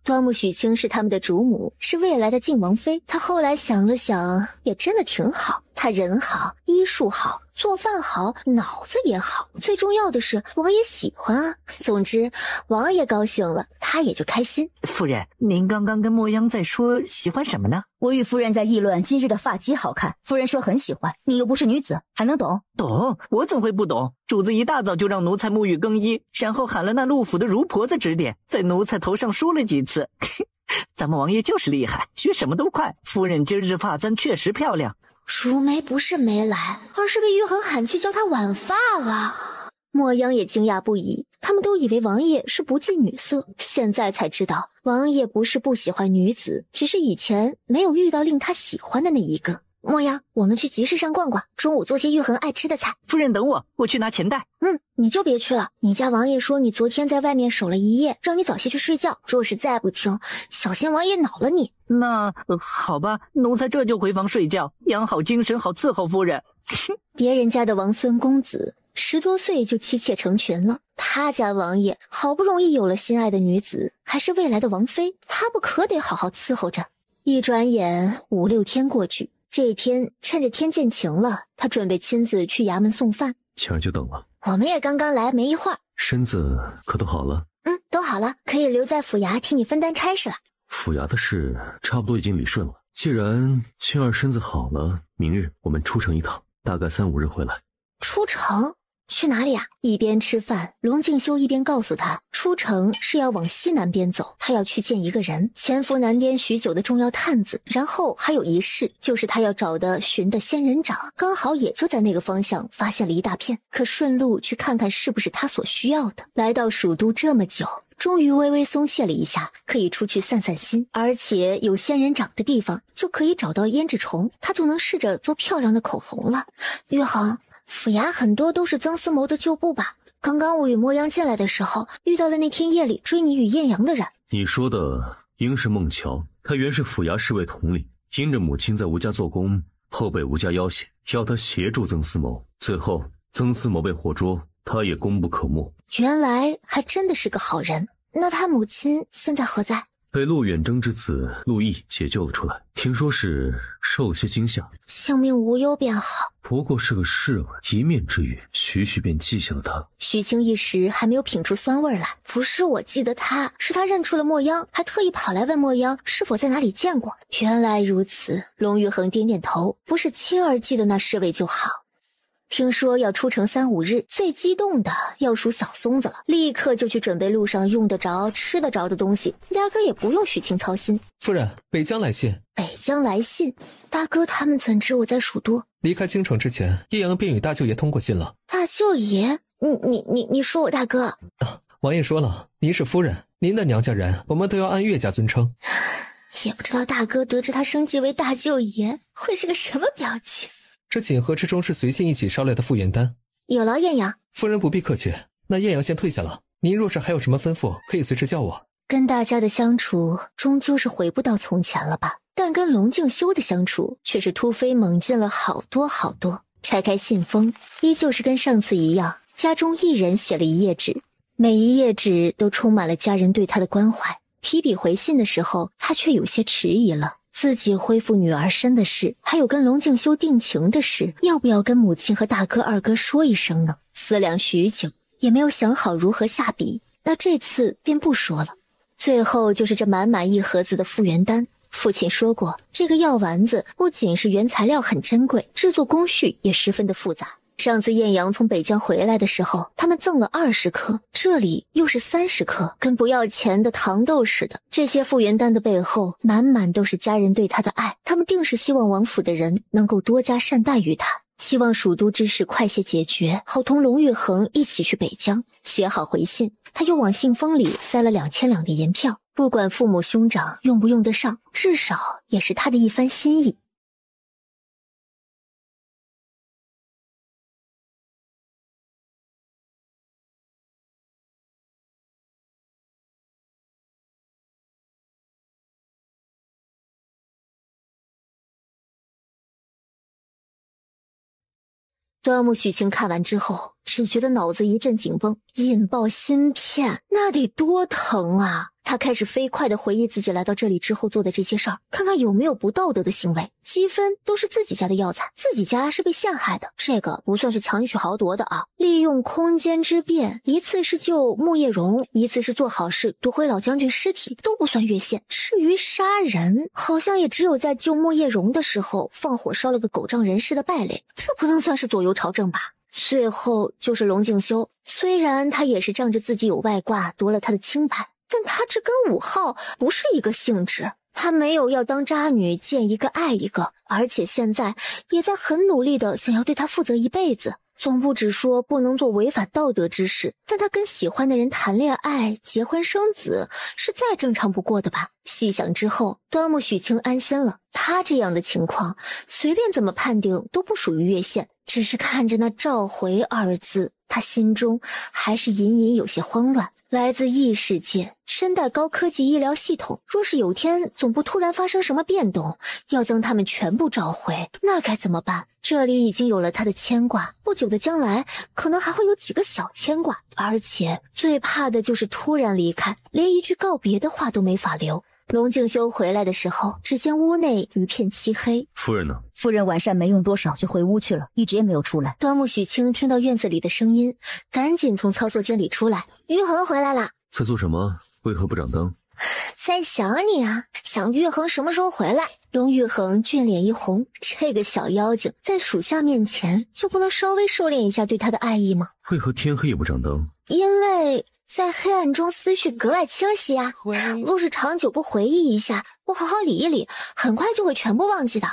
端木许清是他们的主母，是未来的晋王妃。她后来想了想，也真的挺好。她人好，医术好，做饭好，脑子也好，最重要的是王爷喜欢啊。总之，王爷高兴了，他也就开心。夫人，您刚刚跟莫央在说喜欢什么呢？我与夫人在议论今日的发髻好看，夫人说很喜欢。你又不是女子，还能懂？懂，我怎会不懂？主子一大早就让奴才沐浴更衣，然后喊了那陆府的如婆子指点，在奴才头上梳了几次。咱们王爷就是厉害，学什么都快。夫人今日发簪确实漂亮。淑梅不是没来，而是被玉衡喊去教她挽发了。莫央也惊讶不已，他们都以为王爷是不近女色，现在才知道王爷不是不喜欢女子，只是以前没有遇到令他喜欢的那一个。莫央，我们去集市上逛逛，中午做些玉衡爱吃的菜。夫人等我，我去拿钱袋。你就别去了，你家王爷说你昨天在外面守了一夜，让你早些去睡觉，若是再不听，小心王爷恼了你。那好吧，奴才这就回房睡觉，养好精神，好伺候夫人。别人家的王孙公子10多岁就妻妾成群了，他家王爷好不容易有了心爱的女子，还是未来的王妃，他不可得好好伺候着。一转眼5、6天过去，这一天趁着天渐晴了，他准备亲自去衙门送饭。晴儿就等了。我们也刚刚来没一会儿。身子可都好了？都好了，可以留在府衙替你分担差事了。府衙的事差不多已经理顺了，既然青儿身子好了，明日我们出城一趟，大概3、5日回来。出城？去哪里呀？一边吃饭，龙静修一边告诉他，出城是要往西南边走，他要去见一个人，潜伏南滇许久的重要探子，然后还有一事，就是他要找的寻的仙人掌，刚好也就在那个方向发现了一大片，可顺路去看看是不是他所需要的。来到蜀都这么久，终于微微松懈了一下，可以出去散散心，而且有仙人掌的地方就可以找到胭脂虫，他就能试着做漂亮的口红了。玉衡，府衙很多都是曾思谋的旧部吧？刚刚我与莫央进来的时候，遇到了那天夜里追你与艳阳的人。你说的应是孟乔，他原是府衙侍卫统领，因着母亲在吴家做工，后被吴家要挟，要他协助曾思谋，最后曾思谋被活捉，他也功不可没。原来还真的是个好人。那他母亲现在何在？被陆远征之子陆毅解救了出来，听说是受了些惊吓，性命无忧便好。不过是个侍儿，一面之缘，许许便记下了他。许清一时还没有品出酸味来，不是我记得他，是他认出了莫央，还特意跑来问莫央是否在哪里见过。原来如此，龙玉衡点点头，不是亲儿记得那侍卫就好。听说要出城3、5日，最激动的要数小松子了，立刻就去准备路上用得着、吃得着的东西，压根也不用许清操心。夫人，北疆来信。北疆来信？大哥他们怎知我在蜀都？离开京城之前，叶阳便与大舅爷通过信了。大舅爷？你说我大哥？王爷说了，您是夫人，您的娘家人，我们都要按岳家尊称。也不知道大哥得知他升级为大舅爷会是个什么表情。这锦盒之中是随信一起烧来的复原丹。有劳艳阳。夫人不必客气，那艳阳先退下了。您若是还有什么吩咐，可以随时叫我。跟大家的相处终究是回不到从前了吧，但跟龙静修的相处却是突飞猛进了好多好多。拆开信封，依旧是跟上次一样，家中一人写了1页纸，每一页纸都充满了家人对他的关怀。提笔回信的时候，他却有些迟疑了。自己恢复女儿身的事，还有跟龙静修定情的事，要不要跟母亲和大哥二哥说一声呢？思量许久，也没有想好如何下笔，那这次便不说了。最后就是这满满一盒子的复原丹。父亲说过，这个药丸子不仅是原材料很珍贵，制作工序也十分的复杂。上次艳阳从北疆回来的时候，他们赠了20颗，这里又是30颗，跟不要钱的糖豆似的。这些复原丹的背后，满满都是家人对他的爱，他们定是希望王府的人能够多加善待于他，希望蜀都之事快些解决，好同龙玉衡一起去北疆。写好回信，他又往信封里塞了2000两的银票，不管父母兄长用不用得上，至少也是他的一番心意。端木许晴看完之后，只觉得脑子一阵紧绷，引爆芯片，那得多疼啊！他开始飞快地回忆自己来到这里之后做的这些事儿，看看有没有不道德的行为。积分都是自己家的药材，自己家是被陷害的，这个不算是强取豪夺的啊。利用空间之便，一次是救木叶荣，一次是做好事夺回老将军尸体，都不算越线。至于杀人，好像也只有在救木叶荣的时候放火烧了个狗仗人势的败类，这不能算是左右朝政吧。最后就是龙静修，虽然他也是仗着自己有外挂夺了他的清白，但他这跟5号不是一个性质，他没有要当渣女见一个爱一个，而且现在也在很努力的想要对他负责一辈子。总部只说不能做违反道德之事，但他跟喜欢的人谈恋爱结婚生子是再正常不过的吧。细想之后，端木许清安心了，他这样的情况随便怎么判定都不属于越线，只是看着那召回2字，他心中还是隐隐有些慌乱。来自异世界，身带高科技医疗系统，若是有天总部突然发生什么变动，要将他们全部召回，那该怎么办？这里已经有了他的牵挂，不久的将来可能还会有几个小牵挂，而且最怕的就是突然离开，连一句告别的话都没法留。龙静修回来的时候，只见屋内一片漆黑。夫人呢？夫人晚膳没用多少就回屋去了，一直也没有出来。端木许清听到院子里的声音，赶紧从操作间里出来。玉衡回来了。在做什么？为何不掌灯？在想你啊，想玉衡什么时候回来。龙玉衡俊脸一红，这个小妖精在属下面前就不能稍微收敛一下对他的爱意吗？为何天黑也不掌灯？因为在黑暗中思绪格外清晰啊，若是长久不回忆一下，不好好理一理，很快就会全部忘记的，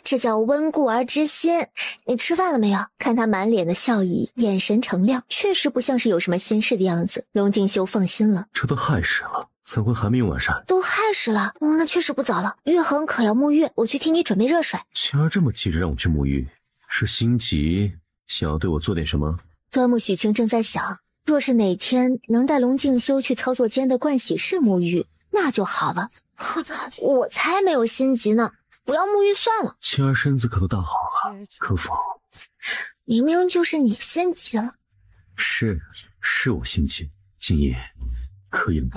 这叫温故而知新。你吃饭了没有？看他满脸的笑意，眼神澄亮，确实不像是有什么心事的样子。龙静修放心了。这都亥时了，怎会还没用晚膳？都亥时了，那确实不早了。玉衡可要沐浴，我去替你准备热水。晴儿这么急着让我去沐浴，是心急想要对我做点什么？端木许清正在想，若是哪天能带龙静修去操作间的盥洗室沐浴，那就好了。我才没有心急呢，不要沐浴算了。晴儿身子可都大好了，可否？明明就是你心急了。是我心急。今夜可以了吗？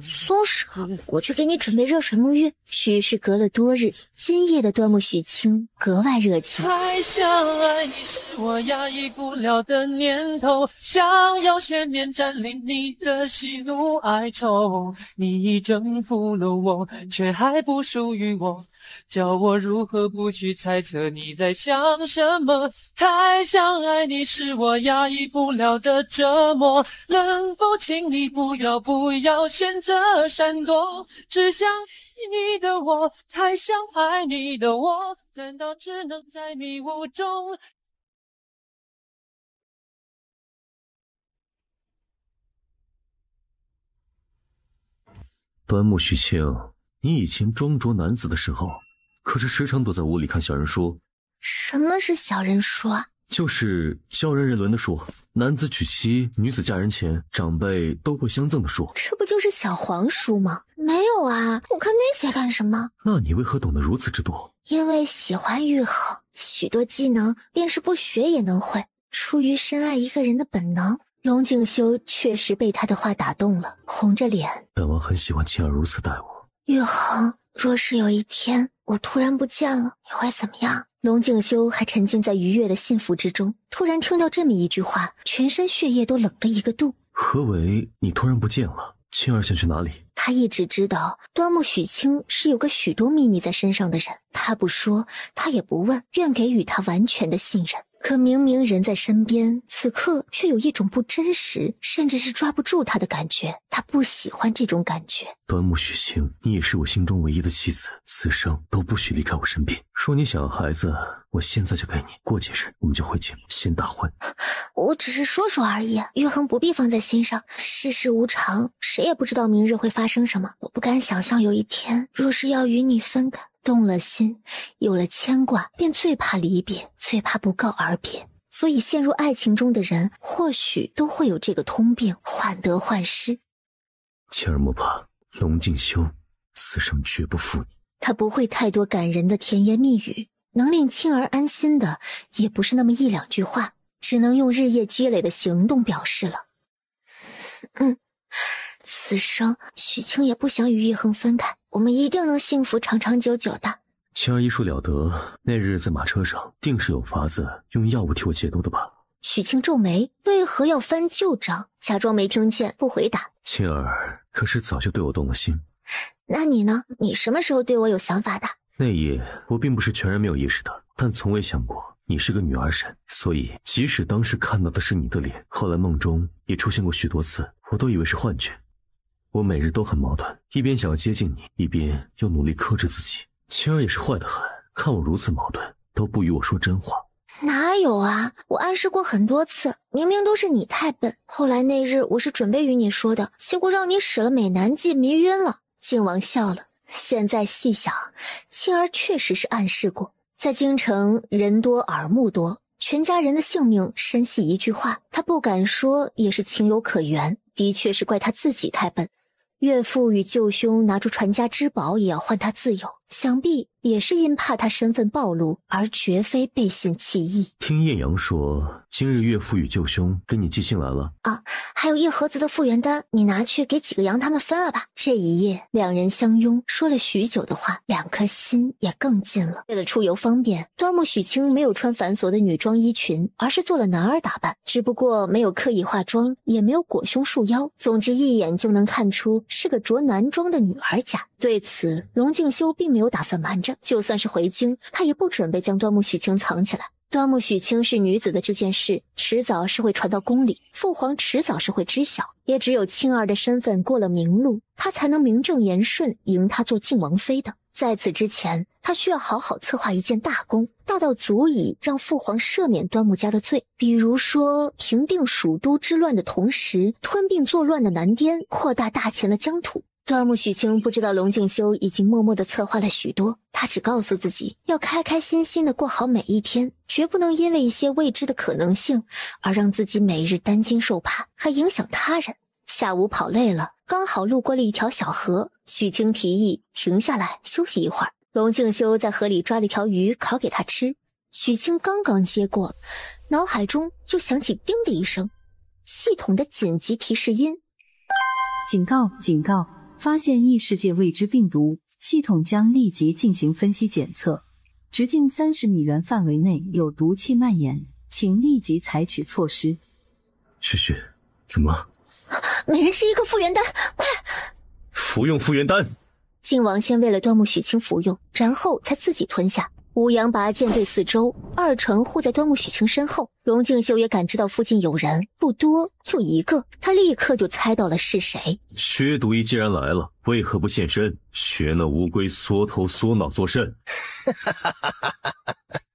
松手，我去给你准备热水沐浴。许是隔了多日，今夜的端木许清格外热情。太想爱你是我压抑不了的念头，想要全面占领你的喜怒哀愁，你已征服了我，却还不属于我，叫我如何不去猜测你在想什么。太想爱你是我压抑不了的折磨，能否请你不要选择闪躲，只想你的我，太想爱你的我，难道只能在迷雾中。端木许清，你以前装着男子的时候，可是时常躲在屋里看小人书。什么是小人书啊？就是教人人伦的书，男子娶妻，女子嫁人前，长辈都会相赠的书。这不就是小黄书吗？没有啊，我看那些干什么？那你为何懂得如此之多？因为喜欢玉衡，许多技能便是不学也能会，出于深爱一个人的本能。龙静修确实被他的话打动了，红着脸。本王很喜欢晴儿如此待我。玉衡，若是有一天我突然不见了，你会怎么样？龙静修还沉浸在愉悦的幸福之中，突然听到这么一句话，全身血液都冷了一个度。何为你突然不见了？青儿想去哪里？他一直知道端木许清是有个许多秘密在身上的人，他不说，他也不问，愿给予他完全的信任。可明明人在身边，此刻却有一种不真实，甚至是抓不住他的感觉。他不喜欢这种感觉。端木许清，你也是我心中唯一的妻子，此生都不许离开我身边。说你想要孩子，我现在就给你，过几日我们就回京，先大婚。我只是说说而已，玉衡不必放在心上。世事无常，谁也不知道明日会发生什么。我不敢想象有一天，若是要与你分开，动了心，有了牵挂，便最怕离别，最怕不告而别。所以陷入爱情中的人，或许都会有这个通病，患得患失。青儿莫怕，龙静修此生绝不负你。他不会太多感人的甜言蜜语，能令青儿安心的也不是那么一两句话，只能用日夜积累的行动表示了。此生许清也不想与玉衡分开，我们一定能幸福长长久久的。青儿医术了得，那日在马车上定是有法子用药物替我解毒的吧？许清皱眉，为何要翻旧账？假装没听见，不回答。青儿可是早就对我动了心。那你呢？你什么时候对我有想法的？那夜我并不是全然没有意识的，但从未想过你是个女儿身，所以即使当时看到的是你的脸，后来梦中也出现过许多次，我都以为是幻觉。我每日都很矛盾，一边想要接近你，一边又努力克制自己。青儿也是坏得很，看我如此矛盾，都不与我说真话。哪有啊，我暗示过很多次，明明都是你太笨。后来那日我是准备与你说的，结果让你使了美男计迷晕了。靖王笑了，现在细想，青儿确实是暗示过。在京城人多耳目多，全家人的性命深系一句话，他不敢说也是情有可原，的确是怪他自己太笨。岳父与舅兄拿出传家之宝也要换他自由，想必也是因怕他身份暴露，而绝非背信弃义。听艳阳说，今日岳父与舅兄跟你寄信来了啊，还有一盒子的复原丹，你拿去给几个羊他们分了吧。这一夜，两人相拥，说了许久的话，两颗心也更近了。为了出游方便，端木许清没有穿繁琐的女装衣裙，而是做了男儿打扮，只不过没有刻意化妆，也没有裹胸束腰，总之一眼就能看出是个着男装的女儿家。对此，龙静修并没有打算瞒着，就算是回京，他也不准备将端木许清藏起来。端木许清是女子的这件事，迟早是会传到宫里，父皇迟早是会知晓，也只有青儿的身份过了明路，他才能名正言顺迎她做靖王妃的。在此之前，他需要好好策划一件大功，大到足以让父皇赦免端木家的罪，比如说平定蜀都之乱的同时，吞并作乱的南滇，扩大大前的疆土。端木许清不知道龙静修已经默默地策划了许多，他只告诉自己要开开心心地过好每一天，绝不能因为一些未知的可能性而让自己每日担惊受怕，还影响他人。下午跑累了，刚好路过了一条小河，许清提议停下来休息一会儿。龙静修在河里抓了条鱼烤给他吃，许清刚刚接过，脑海中就响起叮的一声，系统的紧急提示音：警告警告，发现异世界未知病毒，系统将立即进行分析检测，直径30米远范围内有毒气蔓延，请立即采取措施。雪雪，怎么了？每人吃一颗复原丹，快！服用复原丹。靖王先为了端木许清服用，然后才自己吞下。五羊拔剑对四周，二成护在端木许清身后。龙静修也感知到附近有人，不多，就一个。他立刻就猜到了是谁。薛毒医既然来了，为何不现身？学那乌龟缩头缩脑作甚？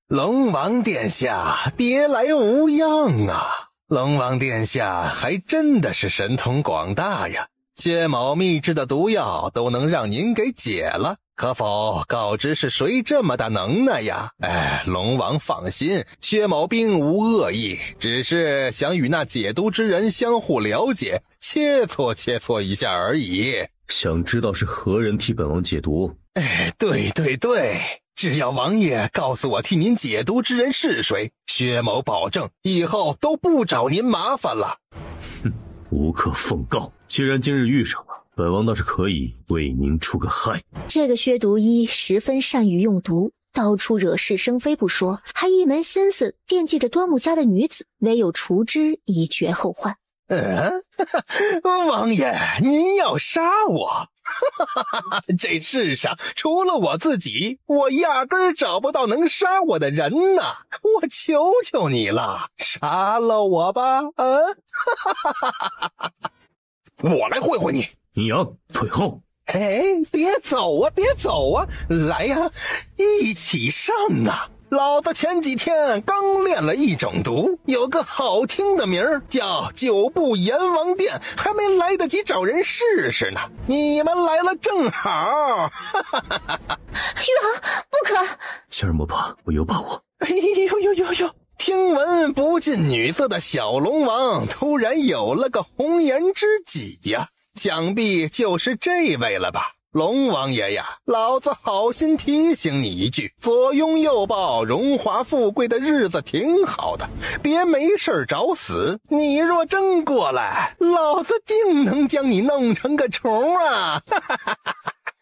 龙王殿下，别来无恙啊！龙王殿下还真的是神通广大呀，薛某秘制的毒药都能让您给解了，可否告知是谁这么大能耐呀？龙王放心，薛某并无恶意，只是想与那解毒之人相互了解，切磋一下而已。想知道是何人替本王解毒？对，只要王爷告诉我替您解毒之人是谁，薛某保证以后都不找您麻烦了。无可奉告。既然今日遇上了，本王倒是可以为您出个害。这个薛独一十分善于用毒，到处惹是生非不说，还一门心思惦记着端木家的女子，唯有除之以绝后患。王爷，您要杀我？这世上除了我自己，我压根儿找不到能杀我的人呐！我求求你了，杀了我吧！我来会会你。阴阳，退后！哎，别走啊，别走啊！来呀，一起上啊！老子前几天刚练了一种毒，有个好听的名儿叫九步阎王殿，还没来得及找人试试呢。你们来了正好。玉衡，不可！仙儿莫怕，我有把握。哎呦！听闻不近女色的小龙王突然有了个红颜知己呀，想必就是这位了吧？龙王爷呀，老子好心提醒你一句，左拥右抱荣华富贵的日子挺好的，别没事找死。你若真过来，老子定能将你弄成个虫啊！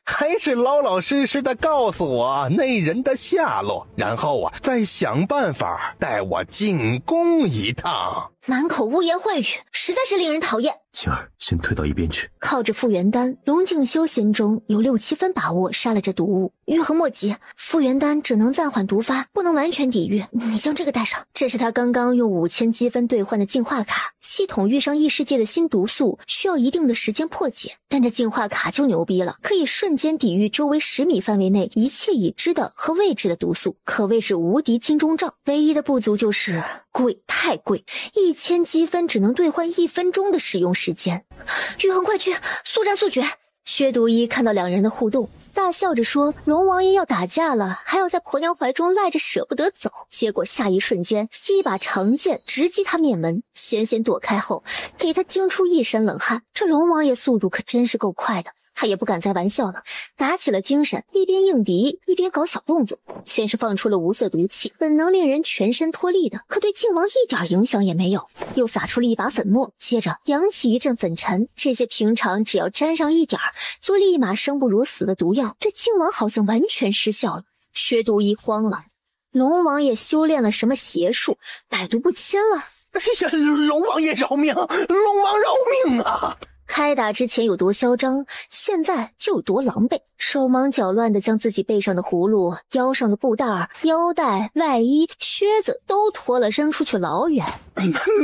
还是老老实实的告诉我那人的下落，然后再想办法带我进宫一趟。满口污言秽语，实在是令人讨厌。青儿，先退到一边去。靠着复原丹，龙静修心中有6-7分把握杀了这毒物。玉衡莫急，复原丹只能暂缓毒发，不能完全抵御。你将这个带上，这是他刚刚用5000积分兑换的净化卡。系统遇上异世界的新毒素，需要一定的时间破解，但这净化卡就牛逼了，可以瞬间抵御周围10米范围内一切已知的和未知的毒素，可谓是无敌金钟罩。唯一的不足就是贵，太贵，1000积分只能兑换1分钟的使用时间。玉衡快去，速战速决！薛独一看到两人的互动，大笑着说：“龙王爷要打架了，还要在婆娘怀中赖着舍不得走。”结果下一瞬间，一把长剑直击他面门，险险躲开后，给他惊出一身冷汗。这龙王爷速度可真是够快的。他也不敢再玩笑了，打起了精神，一边应敌一边搞小动作。先是放出了无色毒气，本能令人全身脱力的，可对靖王一点影响也没有。又撒出了一把粉末，接着扬起一阵粉尘，这些平常只要沾上一点就立马生不如死的毒药，对靖王好像完全失效了。薛独一慌了，龙王爷修炼了什么邪术，百毒不侵了？哎呀，龙王爷饶命！龙王饶命啊！开打之前有多嚣张，现在就有多狼狈，手忙脚乱地将自己背上的葫芦、腰上的布袋、腰带、外衣、靴子都脱了扔出去老远。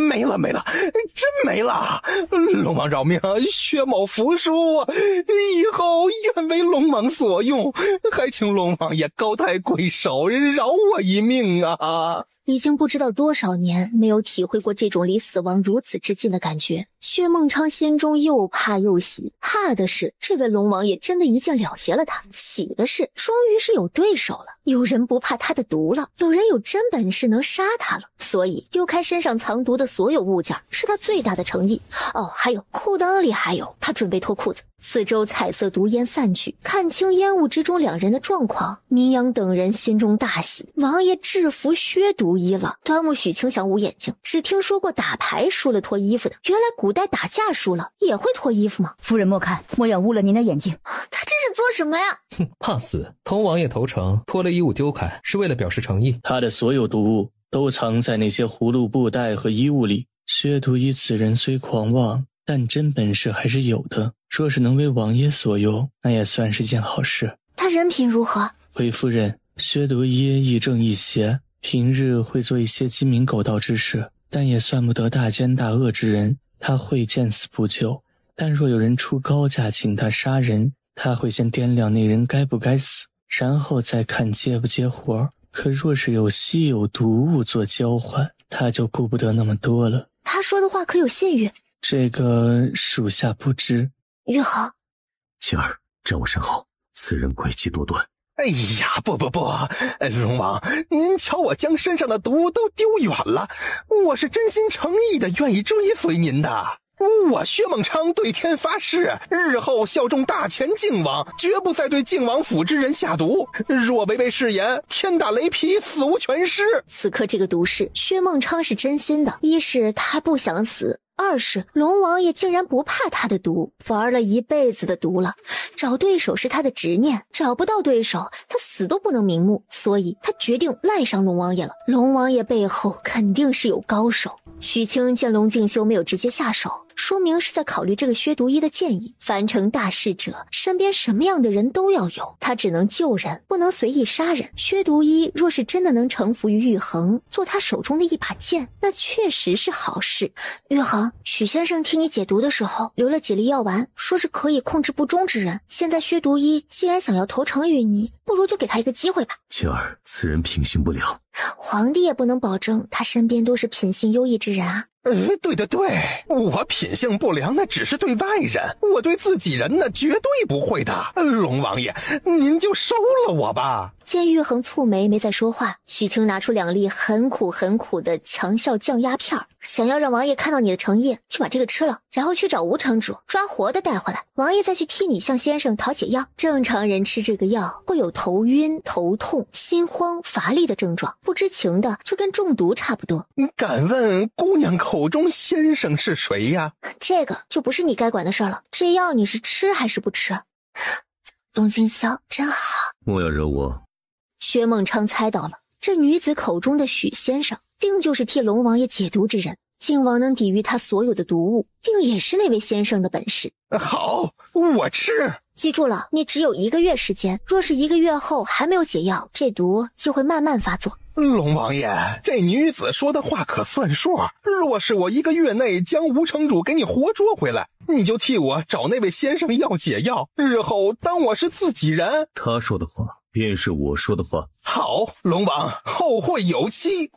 没了，真没了！龙王饶命，薛某服输，以后愿为龙王所用，还请龙王爷高抬贵手，饶我一命啊！已经不知道多少年没有体会过这种离死亡如此之近的感觉，薛孟昌心中又怕又喜。怕的是这位龙王爷真的一剑了结了他，喜的是终于是有对手了，有人不怕他的毒了，有人有真本事能杀他了。所以丢开身上藏毒的所有物件是他最大的诚意。哦，还有裤裆里还有，他准备脱裤子。四周彩色毒烟散去，看清烟雾之中两人的状况，明阳等人心中大喜，王爷制服薛独一了。端木许清想捂眼睛，只听说过打牌输了脱衣服的，原来古代打架输了也会脱衣服吗？夫人莫看，莫要污了您的眼睛。他这是做什么呀？怕死！同王爷投诚，脱了衣物丢开，是为了表示诚意。他的所有毒物都藏在那些葫芦、布袋和衣物里。薛独一此人虽狂妄，但真本事还是有的。若是能为王爷所用，那也算是件好事。他人品如何？回夫人，薛独一亦正亦邪，平日会做一些鸡鸣狗盗之事，但也算不得大奸大恶之人。他会见死不救，但若有人出高价请他杀人，他会先掂量那人该不该死，然后再看接不接活。可若是有稀有毒物做交换，他就顾不得那么多了。他说的话可有信誉？这个属下不知。玉衡，青儿，站我身后，此人诡计多端。哎呀，不，龙王，您瞧我将身上的毒都丢远了，我是真心诚意的愿意追随您的。我薛孟昌对天发誓，日后效忠大前靖王，绝不再对靖王府之人下毒。若违背誓言，天打雷劈，死无全尸。此刻这个毒誓，薛孟昌是真心的。一是他不想死，二是龙王爷竟然不怕他的毒，玩了一辈子的毒了，找对手是他的执念，找不到对手他死都不能瞑目，所以他决定赖上龙王爷了。龙王爷背后肯定是有高手。许清见龙静修没有直接下手，说明是在考虑这个薛独一的建议。凡成大事者，身边什么样的人都要有，他只能救人，不能随意杀人。薛独一若是真的能臣服于玉衡，做他手中的一把剑，那确实是好事。玉衡，许先生替你解毒的时候留了几粒药丸，说是可以控制不忠之人。现在薛独一既然想要投诚于你，不如就给他一个机会吧。青儿，此人品行不良，皇帝也不能保证他身边都是品行优异之人啊。对，我品性不良那只是对外人，我对自己人那绝对不会的。龙王爷，您就收了我吧。见玉衡蹙眉没再说话，许清拿出2粒很苦的强效降压片，想要让王爷看到你的诚意，去把这个吃了，然后去找吴城主抓活的带回来，王爷再去替你向先生讨解药。正常人吃这个药会有头晕、头痛、心慌、乏力的症状，不知情的就跟中毒差不多。敢问姑娘口中先生是谁呀？这个就不是你该管的事了。这药你是吃还是不吃？龙金霄真好。莫要惹我。薛孟昌猜到了，这女子口中的许先生定就是替龙王爷解毒之人，靖王能抵御他所有的毒物，定也是那位先生的本事。好，我吃。记住了，你只有1个月时间，若是1个月后还没有解药，这毒就会慢慢发作。龙王爷，这女子说的话可算数，若是我1个月内将吴城主给你活捉回来，你就替我找那位先生要解药，日后当我是自己人。他说的话便是我说的话。好，龙王后会有期。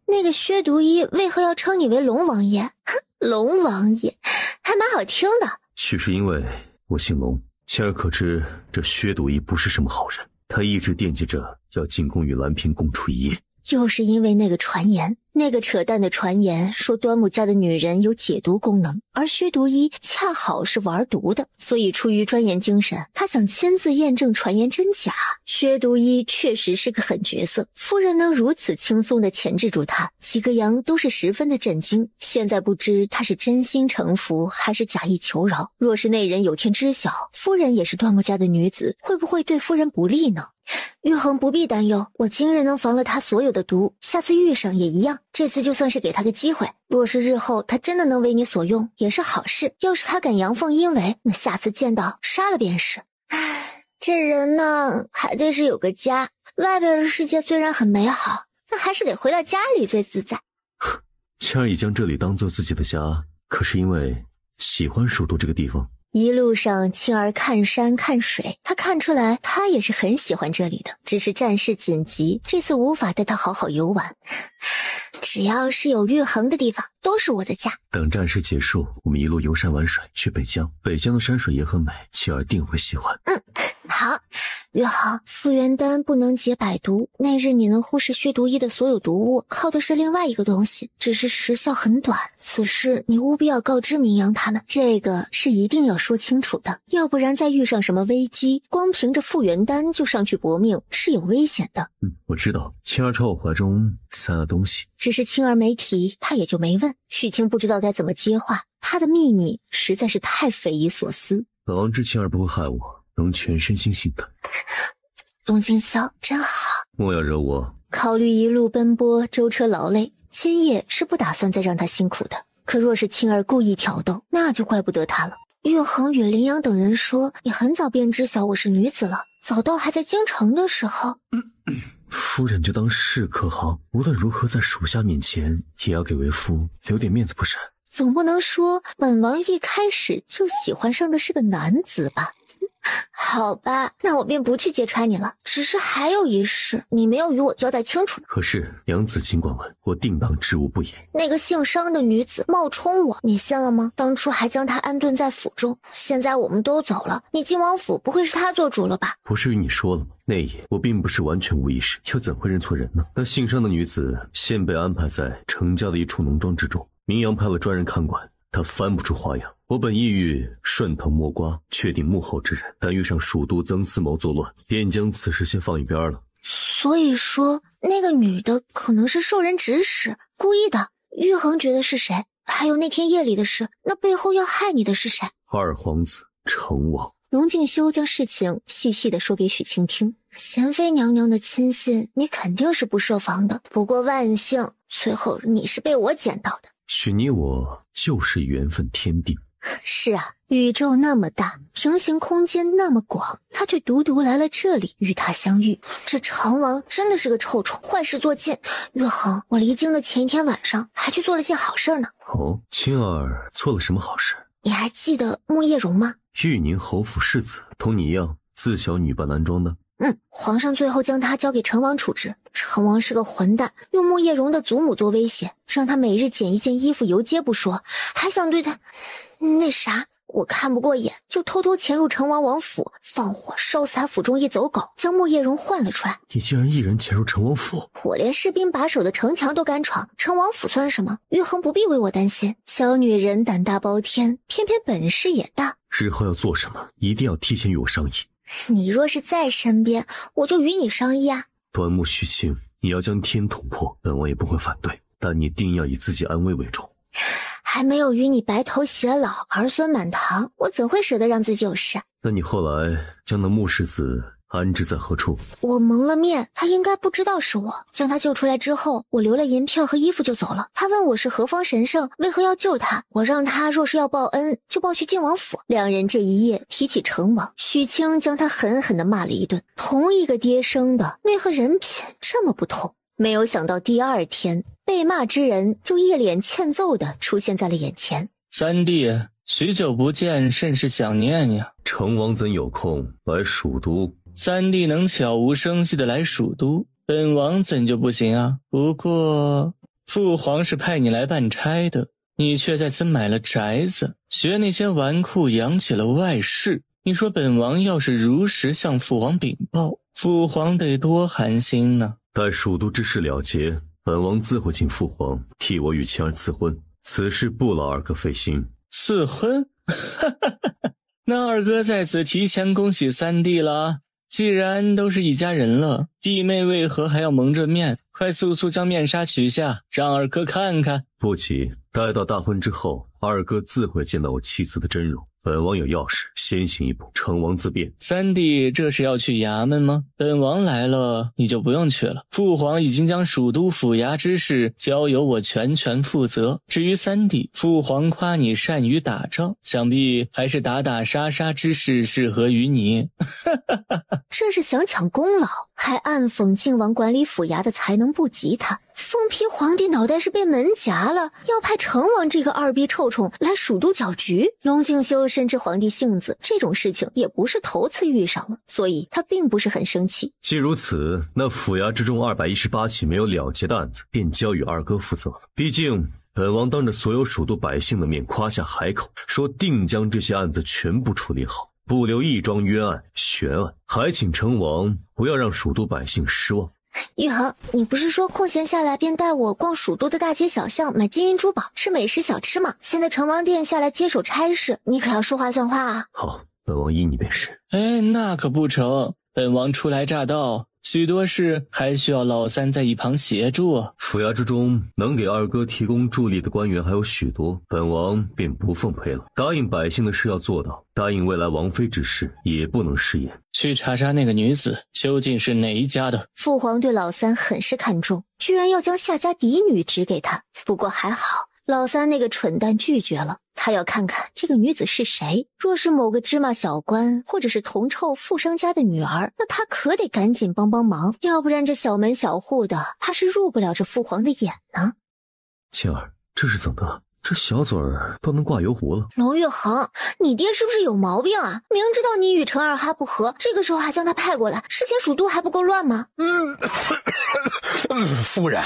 那个薛独一为何要称你为龙王爷？龙王爷还蛮好听的。许是因为我姓龙，亲儿可知这薛独一不是什么好人，他一直惦记着要进宫与兰嫔共处一夜。又是因为那个传言，那个扯淡的传言说端木家的女人有解毒功能，而薛独一恰好是玩毒的，所以出于钻研精神，他想亲自验证传言真假。薛独一确实是个狠角色，夫人能如此轻松地钳制住他，几个阳都是十分的震惊。现在不知他是真心诚服还是假意求饶，若是那人有天知晓夫人也是端木家的女子，会不会对夫人不利呢？玉衡不必担忧，我今日能防了他所有的毒，下次遇上也一样。这次就算是给他个机会，若是日后他真的能为你所用，也是好事。要是他敢阳奉阴违，那下次见到杀了便是。唉，这人呢，还得是有个家。外边的世界虽然很美好，但还是得回到家里最自在。谦儿已将这里当做自己的家，可是因为喜欢首都这个地方。一路上青儿看山看水，他看出来他也是很喜欢这里的，只是战事紧急，这次无法带他好好游玩。只要是有玉衡的地方都是我的家。等战事结束，我们一路游山玩水去北疆，北疆的山水也很美，青儿定会喜欢。好。玉衡，复原丹不能解百毒，那日你能忽视薛独一的所有毒物，靠的是另外一个东西，只是时效很短。此事你务必要告知明阳他们，这个是一定要说清楚的，要不然再遇上什么危机，光凭着复原丹就上去搏命是有危险的。我知道。青儿朝我怀中塞了东西，只是青儿没提，他也就没问。许清不知道该怎么接话，他的秘密实在是太匪夷所思。本王知青儿不会害我，能全身心信的。龙金霄真好，莫要惹我。考虑一路奔波舟车劳累，今夜是不打算再让他辛苦的。可若是青儿故意挑逗，那就怪不得他了。玉衡与林阳等人说，你很早便知晓我是女子了，早到还在京城的时候。夫人就当是可好，无论如何在属下面前也要给为夫留点面子不是？总不能说本王一开始就喜欢上的是个男子吧？好吧，那我便不去揭穿你了。只是还有一事，你没有与我交代清楚。何事？娘子尽管问，我定当知无不言。那个姓商的女子冒充我，你信了吗？当初还将她安顿在府中，现在我们都走了，你晋王府不会是她做主了吧？不是与你说了吗？那夜我并不是完全无意识，又怎会认错人呢？那姓商的女子现被安排在程家的一处农庄之中，明阳派了专人看管，他翻不出花样。我本意欲顺藤摸瓜，确定幕后之人，但遇上蜀都曾思谋作乱，便将此事先放一边了。所以说，那个女的可能是受人指使，故意的。玉衡觉得是谁？还有那天夜里的事，那背后要害你的是谁？二皇子成王。龙敬修将事情细细的说给许清听。贤妃娘娘的亲信，你肯定是不设防的。不过万幸，最后你是被我捡到的。许你我就是缘分天定。是啊，宇宙那么大，平行空间那么广，他却独独来了这里与他相遇。这成王真的是个臭虫，坏事做尽。月恒，我离京的前一天晚上还去做了件好事呢。哦，青儿做了什么好事？你还记得穆叶荣吗？玉宁侯府世子，同你一样自小女扮男装的。皇上最后将他交给成王处置。成王是个混蛋，用穆叶荣的祖母做威胁，让他每日捡一件衣服游街不说，还想对他那啥。我看不过眼，就偷偷潜入成王王府，放火烧死他府中一走狗，将穆叶荣换了出来。你竟然一人潜入成王府？我连士兵把守的城墙都敢闯，成王府算什么？玉衡不必为我担心，小女人胆大包天，偏偏本事也大。日后要做什么，一定要提前与我商议。你若是在身边，我就与你商议啊。端木许清，你要将天捅破，本王也不会反对，但你定要以自己安危为重。还没有与你白头偕老，儿孙满堂，我怎会舍得让自己有事？那你后来将那穆世子安置在何处？我蒙了面，他应该不知道是我。将他救出来之后，我留了银票和衣服就走了。他问我是何方神圣，为何要救他？我让他若是要报恩，就报去晋王府。两人这一夜提起成王，许清将他狠狠地骂了一顿。同一个爹生的，为何人品这么不同？没有想到第二天，被骂之人就一脸欠揍地出现在了眼前。三弟，许久不见，甚是想念呀。成王怎有空来蜀都？三弟能悄无声息地来蜀都，本王怎就不行啊？不过父皇是派你来办差的，你却在此买了宅子，学那些纨绔养起了外室。你说本王要是如实向父皇禀报，父皇得多寒心呢。待蜀都之事了结，本王自会请父皇替我与青儿赐婚，此事不劳二哥费心。赐婚？那二哥在此提前恭喜三弟了。既然都是一家人了，弟妹为何还要蒙着面？快速速将面纱取下，让二哥看看。不急，待到大婚之后，二哥自会见到我妻子的真容。本王有要事，先行一步，成王自便。三弟，这是要去衙门吗？本王来了，你就不用去了。父皇已经将蜀都府衙之事交由我全权负责。至于三弟，父皇夸你善于打仗，想必还是打打杀杀之事适合于你。这是想抢功劳，还暗讽靖王管理府衙的才能不及他。凤皮皇帝脑袋是被门夹了，要派成王这个二逼臭虫来蜀都搅局。龙敬修深知皇帝性子，这种事情也不是头次遇上了，所以他并不是很生气。既如此，那府衙之中218起没有了结的案子，便交与二哥负责了。毕竟本王当着所有蜀都百姓的面夸下海口，说定将这些案子全部处理好，不留一桩冤案悬案，还请成王不要让蜀都百姓失望。玉衡，你不是说空闲下来便带我逛蜀都的大街小巷，买金银珠宝，吃美食小吃吗？现在成王殿下来接手差事，你可要说话算话啊！好，本王依你便是。那可不成，本王初来乍到，许多事还需要老三在一旁协助。府衙之中能给二哥提供助力的官员还有许多，本王便不奉陪了。答应百姓的事要做到，答应未来王妃之事也不能食言。去查查那个女子究竟是哪一家的。父皇对老三很是看重，居然要将夏家嫡女指给他。不过还好，老三那个蠢蛋拒绝了。他要看看这个女子是谁，若是某个芝麻小官或者是铜臭富商家的女儿，那他可得赶紧帮帮忙，要不然这小门小户的怕是入不了这父皇的眼呢。青儿，这是怎的？这小嘴儿都能挂油壶了。龙玉衡，你爹是不是有毛病啊？明知道你与陈二哈不和，这个时候还将他派过来，事前蜀都还不够乱吗？夫人，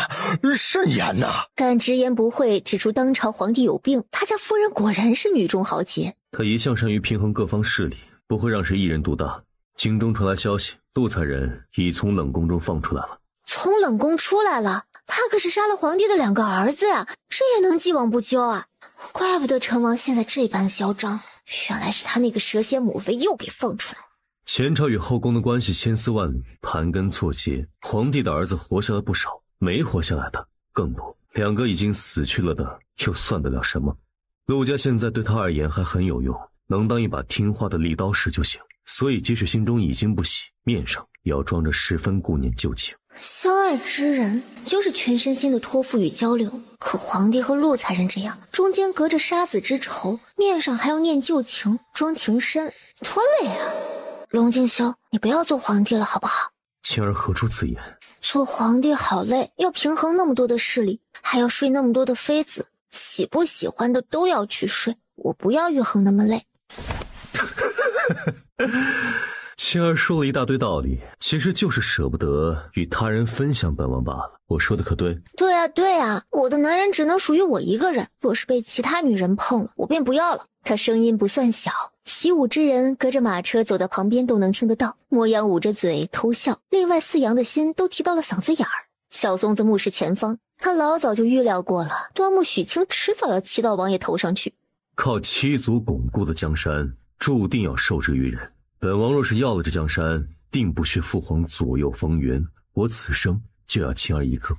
慎言呐！敢直言不讳指出当朝皇帝有病，他家夫人果然是女中豪杰。他一向善于平衡各方势力，不会让谁一人独大。京中传来消息，杜才人已从冷宫中放出来了。从冷宫出来了？他可是杀了皇帝的2个儿子呀，这也能既往不咎啊！怪不得成王现在这般嚣张，原来是他那个蛇蝎母妃又给放出来。前朝与后宫的关系千丝万缕，盘根错节，皇帝的儿子活下了不少，没活下来的更多。2个已经死去了的又算得了什么？陆家现在对他而言还很有用，能当一把听话的利刀石就行。所以即使心中已经不喜，面上也要装着十分顾念旧情。相爱之人就是全身心的托付与交流，可皇帝和陆才人这样，中间隔着杀子之仇，面上还要念旧情，装情深，多累啊！龙静修，你不要做皇帝了好不好？青儿何出此言？做皇帝好累，要平衡那么多的势力，还要睡那么多的妃子，喜不喜欢的都要去睡，我不要玉衡那么累。青儿说了一大堆道理，其实就是舍不得与他人分享本王罢了。我说的可对？对啊对啊，我的男人只能属于我一个人，若是被其他女人碰了，我便不要了。他声音不算小，习武之人隔着马车走到旁边都能听得到。莫阳捂着嘴偷笑，另外4阳的心都提到了嗓子眼儿。小松子目视前方，他老早就预料过了，端木许清迟早要骑到王爷头上去。靠七族巩固的江山，注定要受制于人。本王若是要了这江山，定不屑父皇左右逢源，我此生就要青儿一个。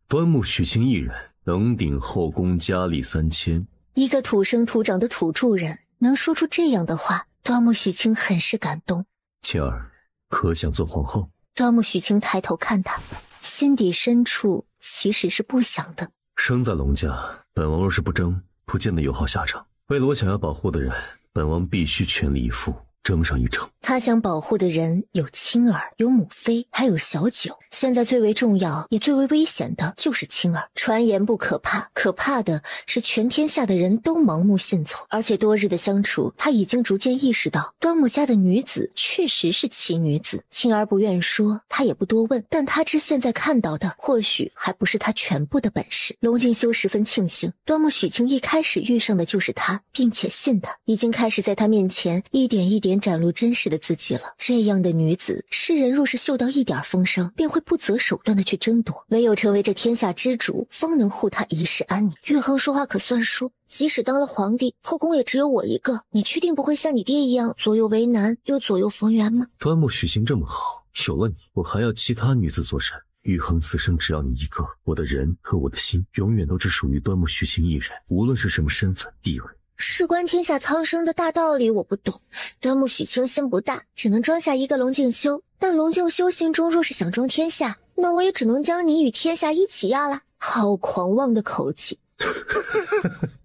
端木许清一人，能顶后宫佳丽3000。一个土生土长的土著人能说出这样的话，端木许清很是感动。青儿，可想做皇后？端木许清抬头看他，心底深处其实是不想的。生在龙家，本王若是不争，不见得有好下场。为了我想要保护的人，本王必须全力以赴，争上一争。他想保护的人有青儿，有母妃，还有小九。现在最为重要也最为危险的就是青儿。传言不可怕，可怕的是全天下的人都盲目信从。而且多日的相处，他已经逐渐意识到端木家的女子确实是奇女子。青儿不愿说，他也不多问，但他知现在看到的或许还不是他全部的本事。龙静修十分庆幸端木许清一开始遇上的就是他，并且信他，已经开始在他面前一点一点展露真实的自己了。这样的女子，世人若是嗅到一点风声，便会不择手段的去争夺，唯有成为这天下之主，方能护她一世安宁。玉衡说话可算数，即使当了皇帝，后宫也只有我一个，你确定不会像你爹一样左右为难又左右逢源吗？端木许清这么好，有了你，我还要其他女子作甚？玉衡此生只要你一个，我的人和我的心永远都只属于端木许清一人，无论是什么身份地位。事关天下苍生的大道理我不懂，端木许清心不大，只能装下一个龙静修。但龙静修心中若是想争天下，那我也只能将你与天下一起压了。好狂妄的口气。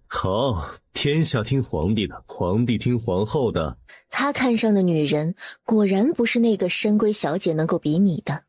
好，天下听皇帝的，皇帝听皇后的。他看上的女人果然不是那个深闺小姐能够比拟的。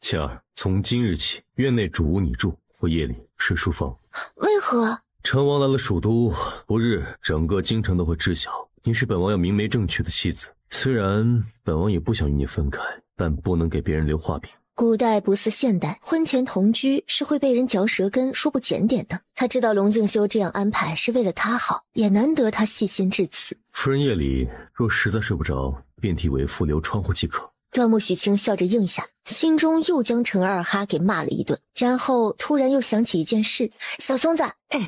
青儿，从今日起，院内主屋你住，我夜里睡书房。为何？成王来了蜀都，不日整个京城都会知晓你是本王要明媒正娶的妻子。虽然本王也不想与你分开，但不能给别人留话柄。古代不似现代，婚前同居是会被人嚼舌根说不检点的。他知道龙静修这样安排是为了他好，也难得他细心至此。夫人夜里若实在睡不着，便替为妇留窗户即可。端木许清笑着应下，心中又将陈二哈给骂了一顿，然后突然又想起一件事。小松子，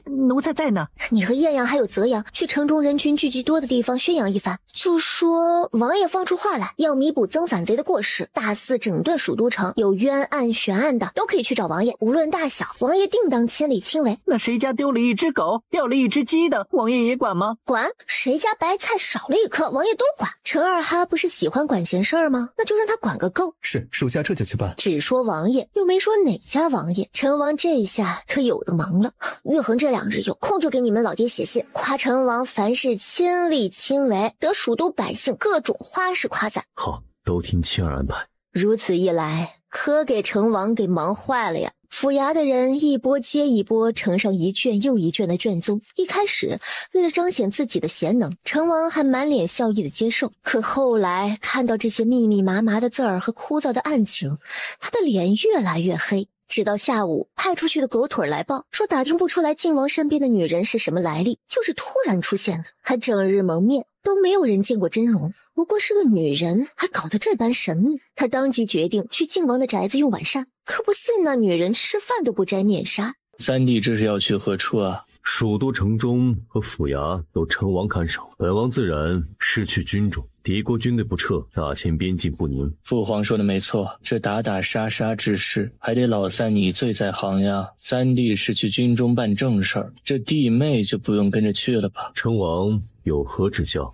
奴才在呢。你和艳阳还有泽阳去城中人群聚集多的地方宣扬一番，就说王爷放出话来，要弥补曾反贼的过失，大肆整顿蜀都城，有冤案悬案的都可以去找王爷，无论大小，王爷定当亲力亲为。那谁家丢了一只狗，掉了一只鸡的，王爷也管吗？管。谁家白菜少了一颗，王爷都管。陈二哈不是喜欢管闲事儿吗？那就让他管个够。是，属下这就去办。只说王爷，又没说哪家王爷。陈王这一下可有的忙了。玉衡这2日有空就给你们老爹写信，夸陈王凡事亲力亲为，得蜀都百姓各种花式夸赞。好，都听青儿安排。如此一来，可给陈王给忙坏了呀。府衙的人一波接一波呈上一卷又一卷的卷宗。一开始为了彰显自己的贤能，陈王还满脸笑意的接受，可后来看到这些密密麻麻的字儿和枯燥的案情，他的脸越来越黑。直到下午，派出去的狗腿来报说打听不出来靖王身边的女人是什么来历，就是突然出现了，还整日蒙面，都没有人见过真容，不过是个女人，还搞得这般神秘。他当即决定去靖王的宅子用晚膳，可不信那女人吃饭都不摘面纱。三弟这是要去何处啊？蜀都城中和府衙都称王看守，本王自然失去军众，敌国军队不撤，大前边境不宁。父皇说的没错，这打打杀杀之事，还得老三你最在行呀。三弟是去军中办正事儿，这弟妹就不用跟着去了吧？称王有何指教？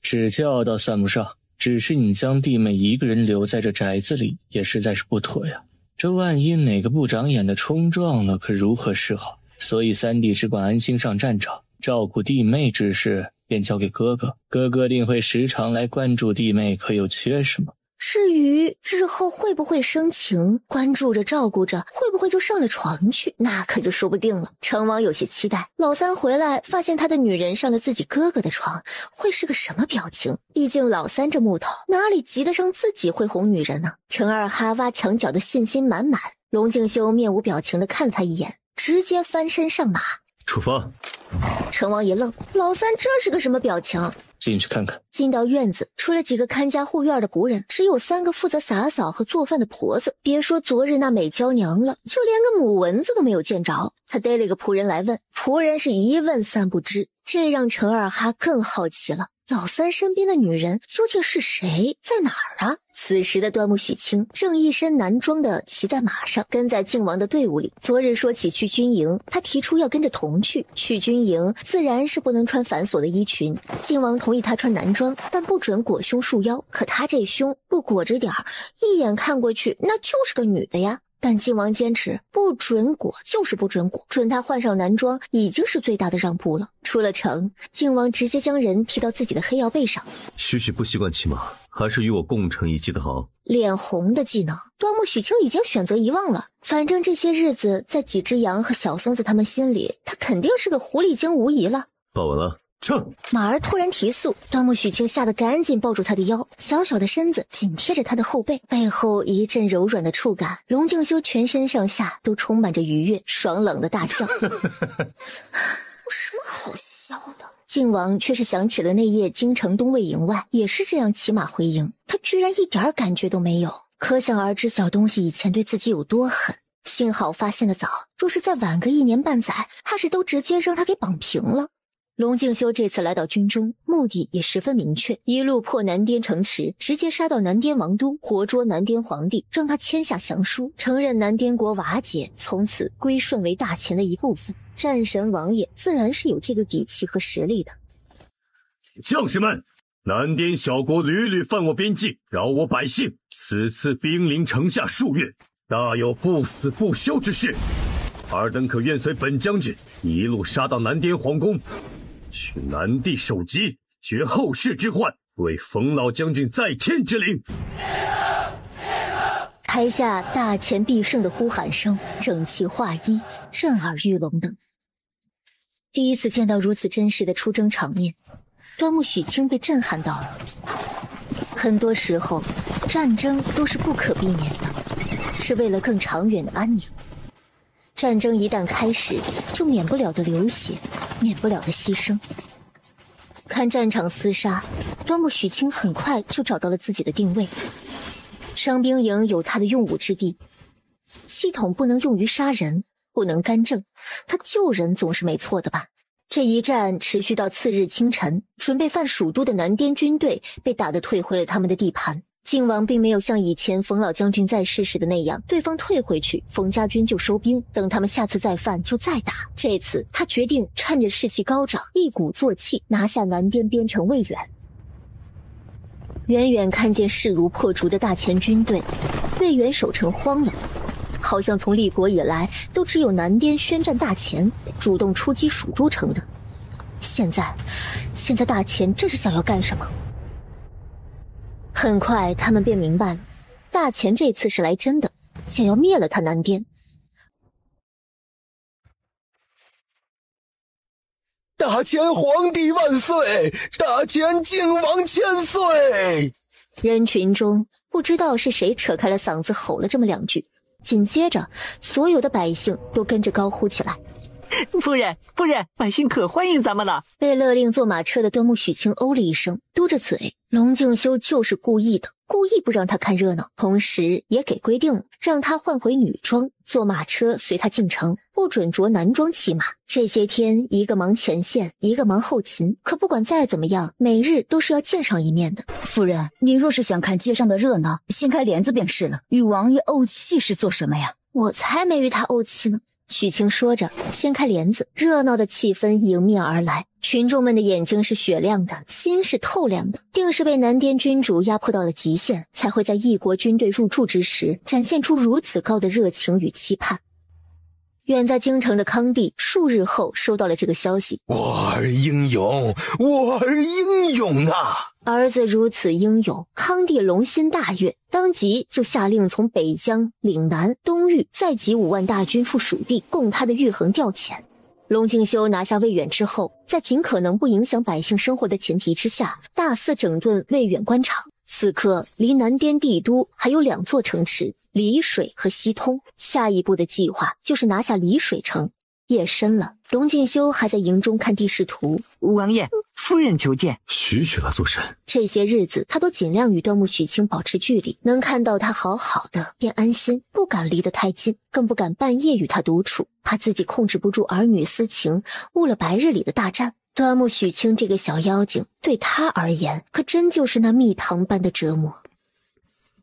指教倒算不上，只是你将弟妹一个人留在这宅子里，也实在是不妥呀。这万一哪个不长眼的冲撞了，可如何是好？所以三弟只管安心上战场，照顾弟妹之事便交给哥哥，哥哥定会时常来关注弟妹可有缺什么。至于日后会不会生情，关注着照顾着，会不会就上了床去，那可就说不定了。成王有些期待老三回来发现他的女人上了自己哥哥的床，会是个什么表情。毕竟老三这木头哪里及得上自己会哄女人呢？陈二哈挖墙脚的信心满满，龙敬修面无表情地看他一眼，直接翻身上马出发。成王一愣，老三这是个什么表情？进去看看。进到院子，除了几个看家护院的仆人，只有3个负责洒扫和做饭的婆子。别说昨日那美娇娘了，就连个母蚊子都没有见着。他逮了一个仆人来问，仆人是一问3不知，这让陈二哈更好奇了。老三身边的女人究竟是谁，在哪儿啊？此时的端木许清正一身男装的骑在马上，跟在靖王的队伍里。昨日说起去军营，他提出要跟着同去。去军营自然是不能穿繁琐的衣裙，靖王同意他穿男装，但不准裹胸束腰。可他这胸不裹着点儿，一眼看过去那就是个女的呀。但靖王坚持不准裹就是不准裹，准他换上男装已经是最大的让步了。出了城，靖王直接将人提到自己的黑曜背上。许许不习惯骑马，还是与我共乘一骑的好。脸红的技能端木许清已经选择遗忘了，反正这些日子在几只羊和小松子他们心里，他肯定是个狐狸精无疑了。抱稳了，撤！马儿突然提速，端木许清吓得赶紧抱住他的腰，小小的身子紧贴着他的后背，背后一阵柔软的触感，龙敬修全身上下都充满着愉悦爽朗的大笑。有什么好笑的？靖王却是想起了那夜京城东卫营外也是这样骑马回营，他居然一点感觉都没有，可想而知小东西以前对自己有多狠。幸好发现的早，若是再晚个1年半载，怕是都直接让他给绑平了。龙敬修这次来到军中，目的也十分明确，一路破南滇城池，直接杀到南滇王都，活捉南滇皇帝，让他签下降书，承认南滇国瓦解，从此归顺为大秦的一部分。战神王爷自然是有这个底气和实力的。将士们，南滇小国屡屡犯我边境，扰我百姓，此次兵临城下数月，大有不死不休之势。尔等可愿随本将军一路杀到南滇皇宫，去南地首级，绝后世之患，为冯老将军在天之灵。台下大前必胜的呼喊声整齐划一，震耳欲聋的。第一次见到如此真实的出征场面，端木许清被震撼到了。很多时候战争都是不可避免的，是为了更长远的安宁。战争一旦开始，就免不了的流血，免不了的牺牲。看战场厮杀，端木许清很快就找到了自己的定位。伤兵营有他的用武之地，系统不能用于杀人，不能干政，他救人总是没错的吧。这一战持续到次日清晨，准备犯蜀都的南滇军队被打得退回了他们的地盘。靖王并没有像以前冯老将军在世时的那样，对方退回去，冯家军就收兵，等他们下次再犯就再打。这次他决定趁着士气高涨，一鼓作气拿下南滇边城魏远。远远看见势如破竹的大前军队，魏远守城慌了，好像从立国以来都只有南滇宣战大前主动出击蜀都城的。现在大前这是想要干什么？很快他们便明白了，大前这次是来真的，想要灭了他南滇。大前皇帝万岁！大前靖王千岁！人群中不知道是谁扯开了嗓子吼了这么2句，紧接着所有的百姓都跟着高呼起来。夫人，百姓可欢迎咱们了。被勒令坐马车的端木许清哦了一声，嘟着嘴。龙敬修就是故意的，故意不让他看热闹，同时也给规定了，让他换回女装，坐马车随他进城，不准着男装骑马。这些天，一个忙前线，一个忙后勤，可不管再怎么样，每日都是要见上一面的。夫人，你若是想看街上的热闹，掀开帘子便是了。与王爷怄气是做什么呀？我才没与他怄气呢。许清说着，掀开帘子，热闹的气氛迎面而来。群众们的眼睛是雪亮的，心是透亮的，定是被南滇君主压迫到了极限，才会在异国军队入驻之时，展现出如此高的热情与期盼。远在京城的康帝数日后收到了这个消息，我儿英勇，我儿英勇啊！儿子如此英勇，康帝龙心大悦，当即就下令从北疆、岭南、东域再集5万大军赴蜀地，供他的玉衡调遣。龙敬修拿下魏远之后，在尽可能不影响百姓生活的前提之下，大肆整顿魏远官场。此刻离南滇帝都还有2座城池，澧水和西通，下一步的计划就是拿下澧水城。夜深了，龙敬修还在营中看地势图。王爷，夫人求见。许许来做甚？这些日子他都尽量与端木许清保持距离，能看到他好好的便安心，不敢离得太近，更不敢半夜与他独处，怕自己控制不住儿女私情，误了白日里的大战。端木许清这个小妖精对他而言可真就是那蜜糖般的折磨。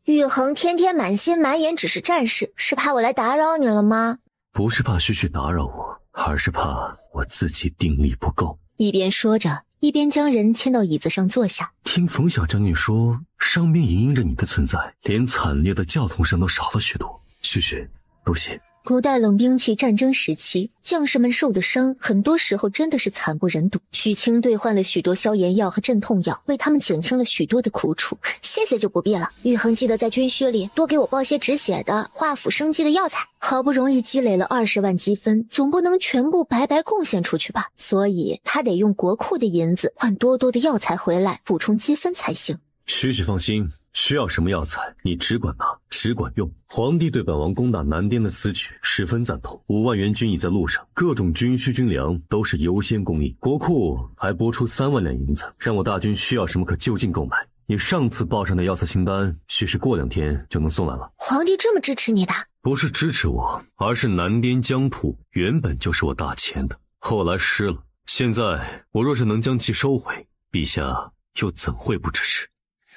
玉衡天天满心满眼只是战事，是怕我来打扰你了吗？不是怕许许打扰我，而是怕我自己定力不够。一边说着，一边将人牵到椅子上坐下。听冯小将军说，上边隐隐着你的存在，连惨烈的教统声都少了许多。许许，多谢。古代冷兵器战争时期，将士们受的伤很多时候真的是惨不忍睹。许清兑换了许多消炎药和镇痛药，为他们减轻了许多的苦楚。谢谢就不必了。玉衡记得在军靴里多给我报些止血的、化腐生肌的药材。好不容易积累了20万积分，总不能全部白白贡献出去吧？所以他得用国库的银子换多多的药材回来补充积分才行。许许放心，需要什么药材，你只管拿，只管用。皇帝对本王攻打南滇的此举十分赞同，5万援军已在路上，各种军需军粮都是优先供应。国库还拨出3万两银子，让我大军需要什么可就近购买。你上次报上的药材清单，许是过2天就能送来了。皇帝这么支持你的？不是支持我，而是南滇疆土原本就是我大钱的，后来失了，现在我若是能将其收回，陛下又怎会不支持？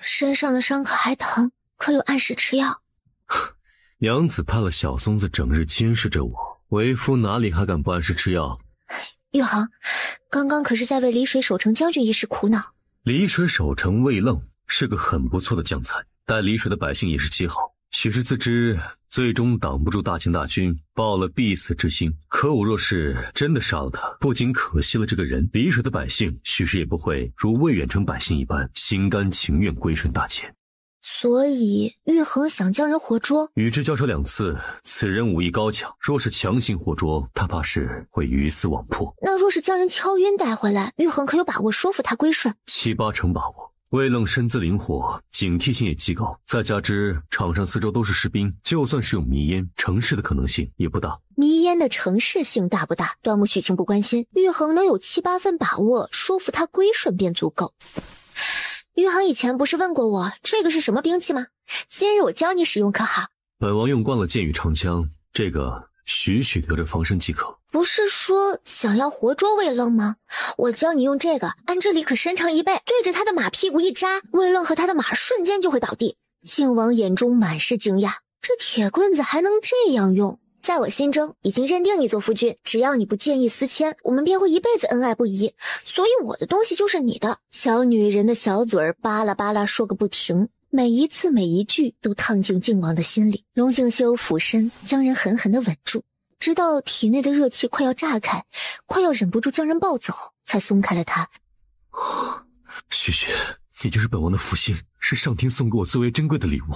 身上的伤可还疼，可有按时吃药？娘子派了小松子整日监视着我，为夫哪里还敢不按时吃药？玉衡，刚刚可是在为澧水守城将军一事苦恼。澧水守城魏愣是个很不错的将才，待澧水的百姓也是极好。许是自知最终挡不住大秦大军，抱了必死之心。可我若是真的杀了他，不仅可惜了这个人，澧水的百姓许是也不会如魏远城百姓一般心甘情愿归顺大秦。所以玉衡想将人活捉，与之交手2次，此人武艺高强，若是强行活捉，他怕是会鱼死网破。那若是将人敲晕带回来，玉衡可有把握说服他归顺？7、8成把握。魏愣身姿灵活，警惕性也极高，再加之场上四周都是士兵，就算是用迷烟，成事的可能性也不大。迷烟的成事性大不大，端木许清不关心，玉衡能有7、8分把握说服他归顺便足够。玉衡以前不是问过我这个是什么兵器吗？今日我教你使用可好？本王用惯了剑与长枪，这个许许留着防身即可。不是说想要活捉魏愣吗？我教你用这个，按这里可伸长1倍，对着他的马屁股一扎，魏愣和他的马瞬间就会倒地。靖王眼中满是惊讶，这铁棍子还能这样用？在我心中已经认定你做夫君，只要你不见异思迁，我们便会一辈子恩爱不移，所以我的东西就是你的。小女人的小嘴儿巴拉巴拉说个不停，每一字每一句都烫进靖王的心里。龙敬修俯身将人狠狠地稳住，直到体内的热气快要炸开，快要忍不住将人抱走，才松开了他。许许，你就是本王的福星，是上天送给我最为珍贵的礼物。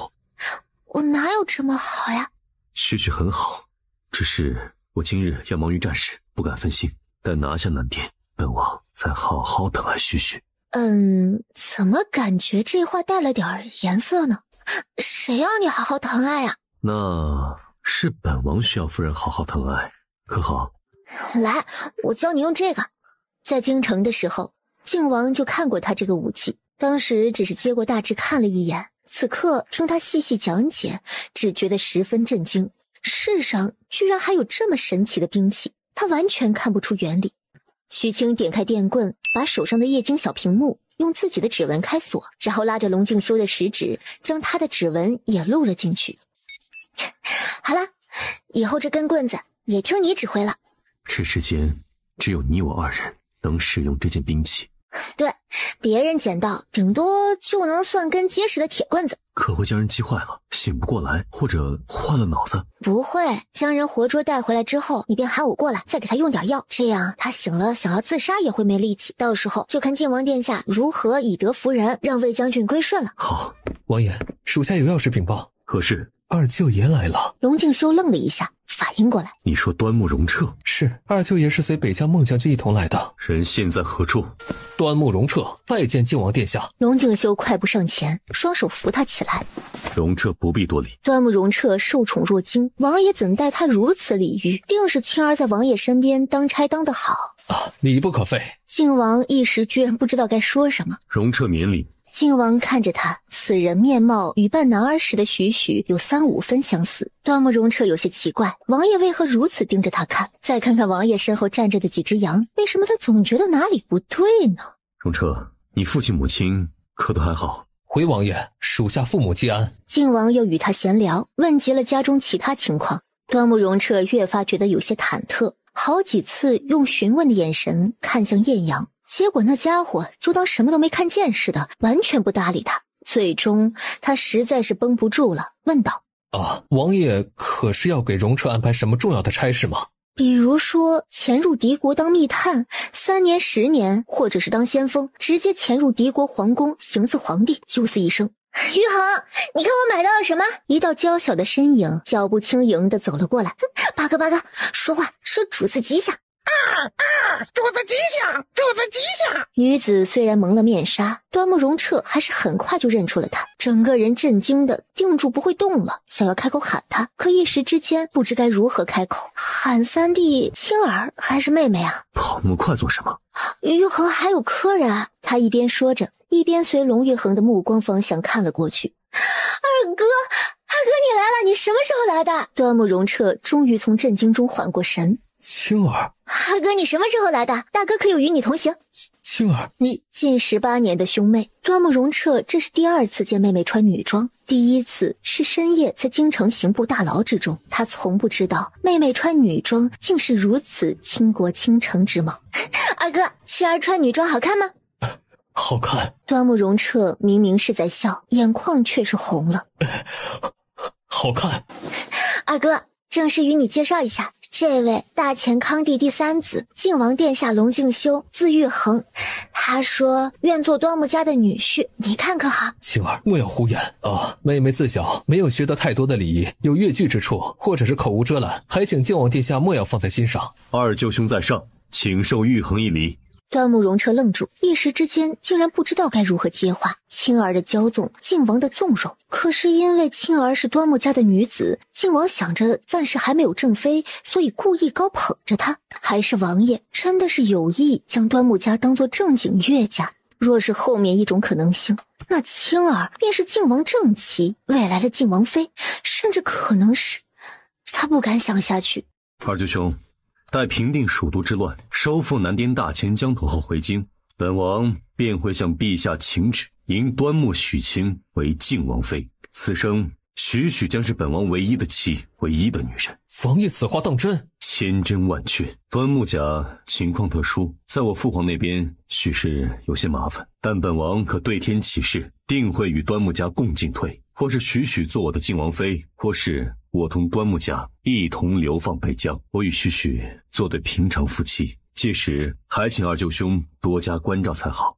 我哪有这么好呀？许许很好，只是我今日要忙于战事，不敢分心。待拿下南滇，本王再好好疼爱许许。怎么感觉这话带了点颜色呢？谁要你好好疼爱呀？那是本王需要夫人好好疼爱，可好？来，我教你用这个。在京城的时候，靖王就看过他这个武器，当时只是接过大致看了一眼，此刻听他细细讲解，只觉得十分震惊。世上居然还有这么神奇的兵器，他完全看不出原理。许清点开电棍，把手上的液晶小屏幕用自己的指纹开锁，然后拉着龙静修的食指，将他的指纹也录了进去。好了，以后这根棍子也听你指挥了。这世间只有你我二人能使用这件兵器。对，别人捡到顶多就能算根结实的铁棍子，可会将人击坏了，醒不过来，或者换了脑子。不会，将人活捉带回来之后，你便喊我过来，再给他用点药，这样他醒了想要自杀也会没力气，到时候就看靖王殿下如何以德服人，让魏将军归顺了。好，王爷，属下有要事禀报。何事？二舅爷来了。龙静修愣了一下，反应过来。你说端木荣彻？是，二舅爷是随北疆孟将军一同来的。人现在何处？端木荣彻拜见靖王殿下。龙静修快步上前，双手扶他起来。荣彻不必多礼。端木荣彻受宠若惊，王爷怎待他如此礼遇？定是青儿在王爷身边当差当得好啊，礼不可废。靖王一时居然不知道该说什么。荣彻免礼。靖王看着他，此人面貌与扮男儿时的许许有3-5分相似。端木荣彻有些奇怪，王爷为何如此盯着他看？再看看王爷身后站着的几只羊，为什么他总觉得哪里不对呢？荣彻，你父亲母亲可都还好？回王爷，属下父母皆安。靖王又与他闲聊，问及了家中其他情况。端木荣彻越发觉得有些忐忑，好几次用询问的眼神看向艳阳。结果那家伙就当什么都没看见似的，完全不搭理他。最终他实在是绷不住了，问道：王爷可是要给荣彻安排什么重要的差事吗？比如说潜入敌国当密探3年10年，或者是当先锋，直接潜入敌国皇宫行刺皇帝，九死一生。玉衡，你看我买到了什么？一道娇小的身影脚步轻盈地走了过来。八哥，说话说主子吉祥。主子吉祥，主子吉祥！女子虽然蒙了面纱，端木荣彻还是很快就认出了她，整个人震惊的定住不会动了，想要开口喊她，可一时之间不知该如何开口。喊三弟青儿还是妹妹啊？跑那么快做什么？玉衡还有客人啊！他一边说着，一边随龙玉衡的目光方向看了过去。二哥你来了，你什么时候来的？端木荣彻终于从震惊中缓过神。青儿，二哥你什么时候来的？大哥可有与你同行？青儿，你近18年的兄妹，端木荣彻这是第2次见妹妹穿女装，第1次是深夜在京城刑部大牢之中，他从不知道妹妹穿女装竟是如此倾国倾城之貌。二哥，青儿穿女装好看吗？好看。端木荣彻明明是在笑，眼眶却是红了。好看。二哥，正式与你介绍一下，这位大前康帝第3子靖王殿下龙静修，字玉衡，他说愿做端木家的女婿，你看可好？青儿，莫要胡言啊！妹妹自小没有学得太多的礼仪，有越矩之处，或者是口无遮拦，还请靖王殿下莫要放在心上。二舅兄在上，请受玉衡一礼。端木荣彻愣住，一时之间竟然不知道该如何接话。青儿的骄纵，靖王的纵容，可是因为青儿是端木家的女子，靖王想着暂时还没有正妃，所以故意高捧着她。还是王爷真的是有意将端木家当作正经岳家？若是后面一种可能性，那青儿便是靖王正妻，未来的靖王妃，甚至可能是……他不敢想下去。二舅兄，待平定蜀都之乱，收复南滇大前疆土后回京，本王便会向陛下请旨，迎端木许清为靖王妃。此生许将是本王唯一的妻，唯一的女人。王爷此话当真？千真万确。端木家情况特殊，在我父皇那边许是有些麻烦，但本王可对天起誓，定会与端木家共进退，或是许做我的靖王妃，或是我同端木家一同流放北疆，我与许做对平常夫妻，届时还请二舅兄多加关照才好。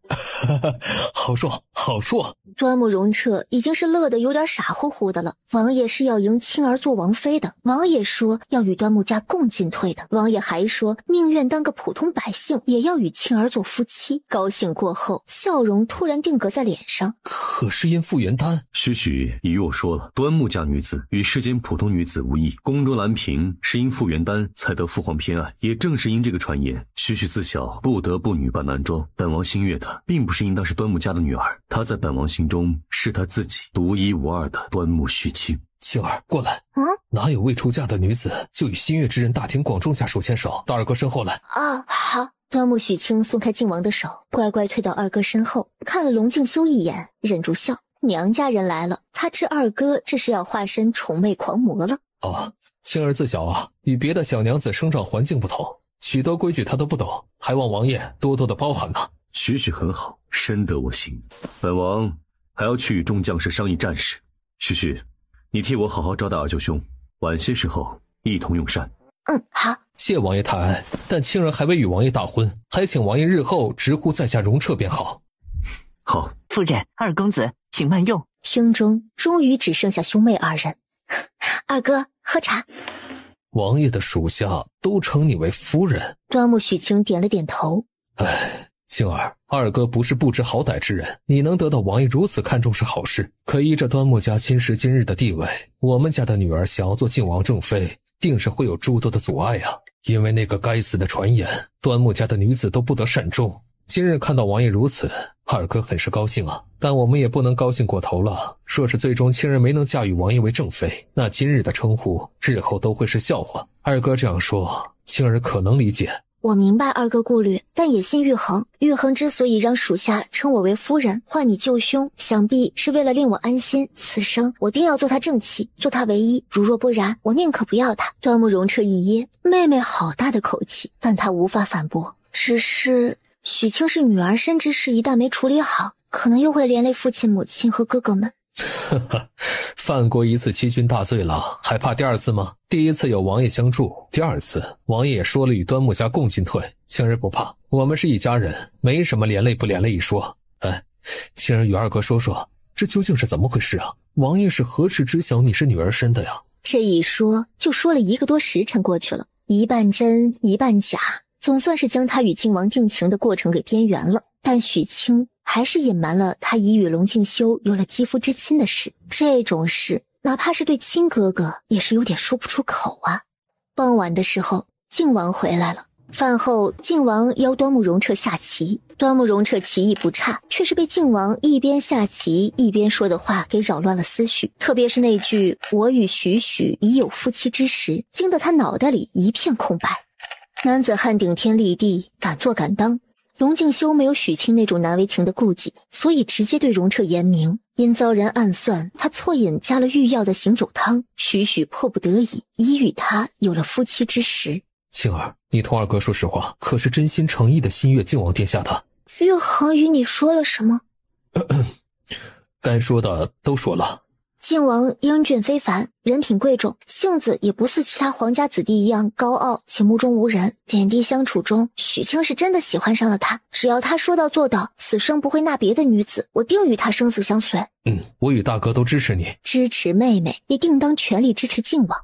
好说好说。端木容彻已经是乐得有点傻乎乎的了。王爷是要迎青儿做王妃的，王爷说要与端木家共进退的，王爷还说宁愿当个普通百姓也要与青儿做夫妻。高兴过后，笑容突然定格在脸上。可是因复原丹，许已与我说了，端木家女子与世间普通女子无异，宫中兰嫔是因复原丹才得父皇偏爱，也正是因这个传言，许自小不得不女扮男装。本王心悦她，并不是应当是端木家的女儿，她在本王心中是她自己独一无二的端木许清。青儿，过来。哪有未出嫁的女子就与心悦之人大庭广众下手牵手？到二哥身后来。好。端木许清松开靖王的手，乖乖退到二哥身后，看了龙静修一眼，忍住笑。娘家人来了，他知二哥这是要化身宠妹狂魔了。青儿自小与别的小娘子生长环境不同，许多规矩她都不懂，还望王爷多多的包涵呢。许很好，深得我心。本王还要去与众将士商议战事。许，你替我好好招待二舅兄，晚些时候一同用膳。好。谢王爷太爱，但青儿还未与王爷大婚，还请王爷日后直呼在下容彻便好。好。夫人，二公子请慢用。厅中终于只剩下兄妹二人。二哥，喝茶。王爷的属下都称你为夫人。端木许清点了点头。青儿，二哥不是不知好歹之人，你能得到王爷如此看重是好事。可依着端木家今时今日的地位，我们家的女儿想要做靖王正妃，定是会有诸多的阻碍啊。因为那个该死的传言，端木家的女子都不得善终。今日看到王爷如此，二哥很是高兴啊。但我们也不能高兴过头了。若是最终青儿没能嫁与王爷为正妃，那今日的称呼日后都会是笑话。二哥这样说，青儿可能理解。我明白二哥顾虑，但也信玉衡。玉衡之所以让属下称我为夫人，唤你舅兄，想必是为了令我安心。此生我定要做他正妻，做他唯一。如若不然，我宁可不要他。端木容彻一噎，妹妹好大的口气，但他无法反驳。只是许清是女儿身之事，一旦没处理好，可能又会连累父亲母亲和哥哥们。犯过一次欺君大罪了，还怕第二次吗？第一次有王爷相助，第二次王爷也说了与端木家共进退，青儿不怕，我们是一家人，没什么连累不连累一说。青儿与二哥说说，这究竟是怎么回事啊？王爷是何时知晓你是女儿身的呀？这一说就说了1个多时辰过去了，一半真一半假，总算是将他与靖王定情的过程给边缘了。但许清还是隐瞒了他已与龙静修有了肌肤之亲的事，这种事哪怕是对亲哥哥也是有点说不出口啊。傍晚的时候，靖王回来了。饭后，靖王邀端木容彻下棋，端木容彻棋艺不差，却是被靖王一边下棋一边说的话给扰乱了思绪，特别是那句我与许已有夫妻之实，惊得他脑袋里一片空白。男子汉顶天立地，敢做敢当。龙静修没有许清那种难为情的顾忌，所以直接对容彻言明，因遭人暗算，他错饮加了御药的醒酒汤，许迫不得已已与他有了夫妻之实。青儿，你同二哥说实话，可是真心诚意的心悦靖王殿下的？玉衡与你说了什么？该说的都说了。靖王英俊非凡，人品贵重，性子也不似其他皇家子弟一样高傲且目中无人。点滴相处中，许清是真的喜欢上了他，只要他说到做到，此生不会纳别的女子，我定与他生死相随。我与大哥都支持你，支持妹妹，也定当全力支持靖王。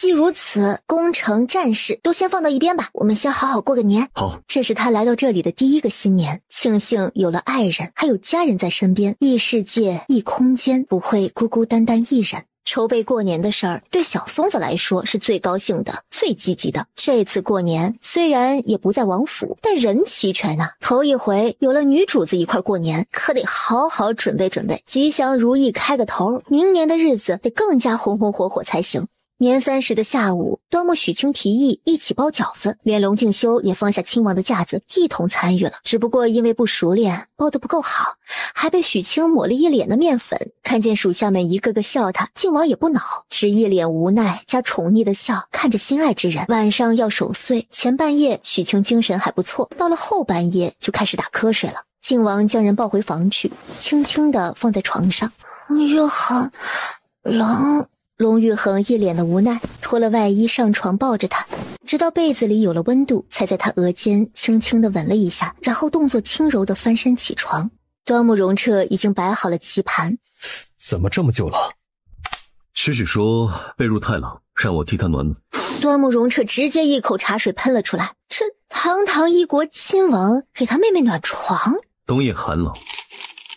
既如此，攻城战事都先放到一边吧，我们先好好过个年。好，这是他来到这里的第1个新年，庆幸有了爱人，还有家人在身边，异世界、异空间，不会孤孤单单一人。筹备过年的事儿，对小松子来说是最高兴的、最积极的。这次过年虽然也不在王府，但人齐全啊，头一回有了女主子一块过年，可得好好准备准备，吉祥如意开个头，明年的日子得更加红红火火才行。年30的下午，端木许清提议一起包饺子，连龙静修也放下亲王的架子一同参与了。只不过因为不熟练，包得不够好，还被许清抹了一脸的面粉。看见属下们一个个笑他，靖王也不恼，只一脸无奈加宠溺的笑看着心爱之人。晚上要守岁，前半夜许清精神还不错，到了后半夜就开始打瞌睡了。靖王将人抱回房去，轻轻地放在床上。玉衡，冷。龙玉衡一脸的无奈，脱了外衣上床抱着他，直到被子里有了温度，才在他额间轻轻地吻了一下，然后动作轻柔地翻身起床。端木容彻已经摆好了棋盘。怎么这么久了？许许说被褥太冷，让我替他暖暖。端木容彻直接一口茶水喷了出来，这堂堂一国亲王给他妹妹暖床。冬夜寒冷，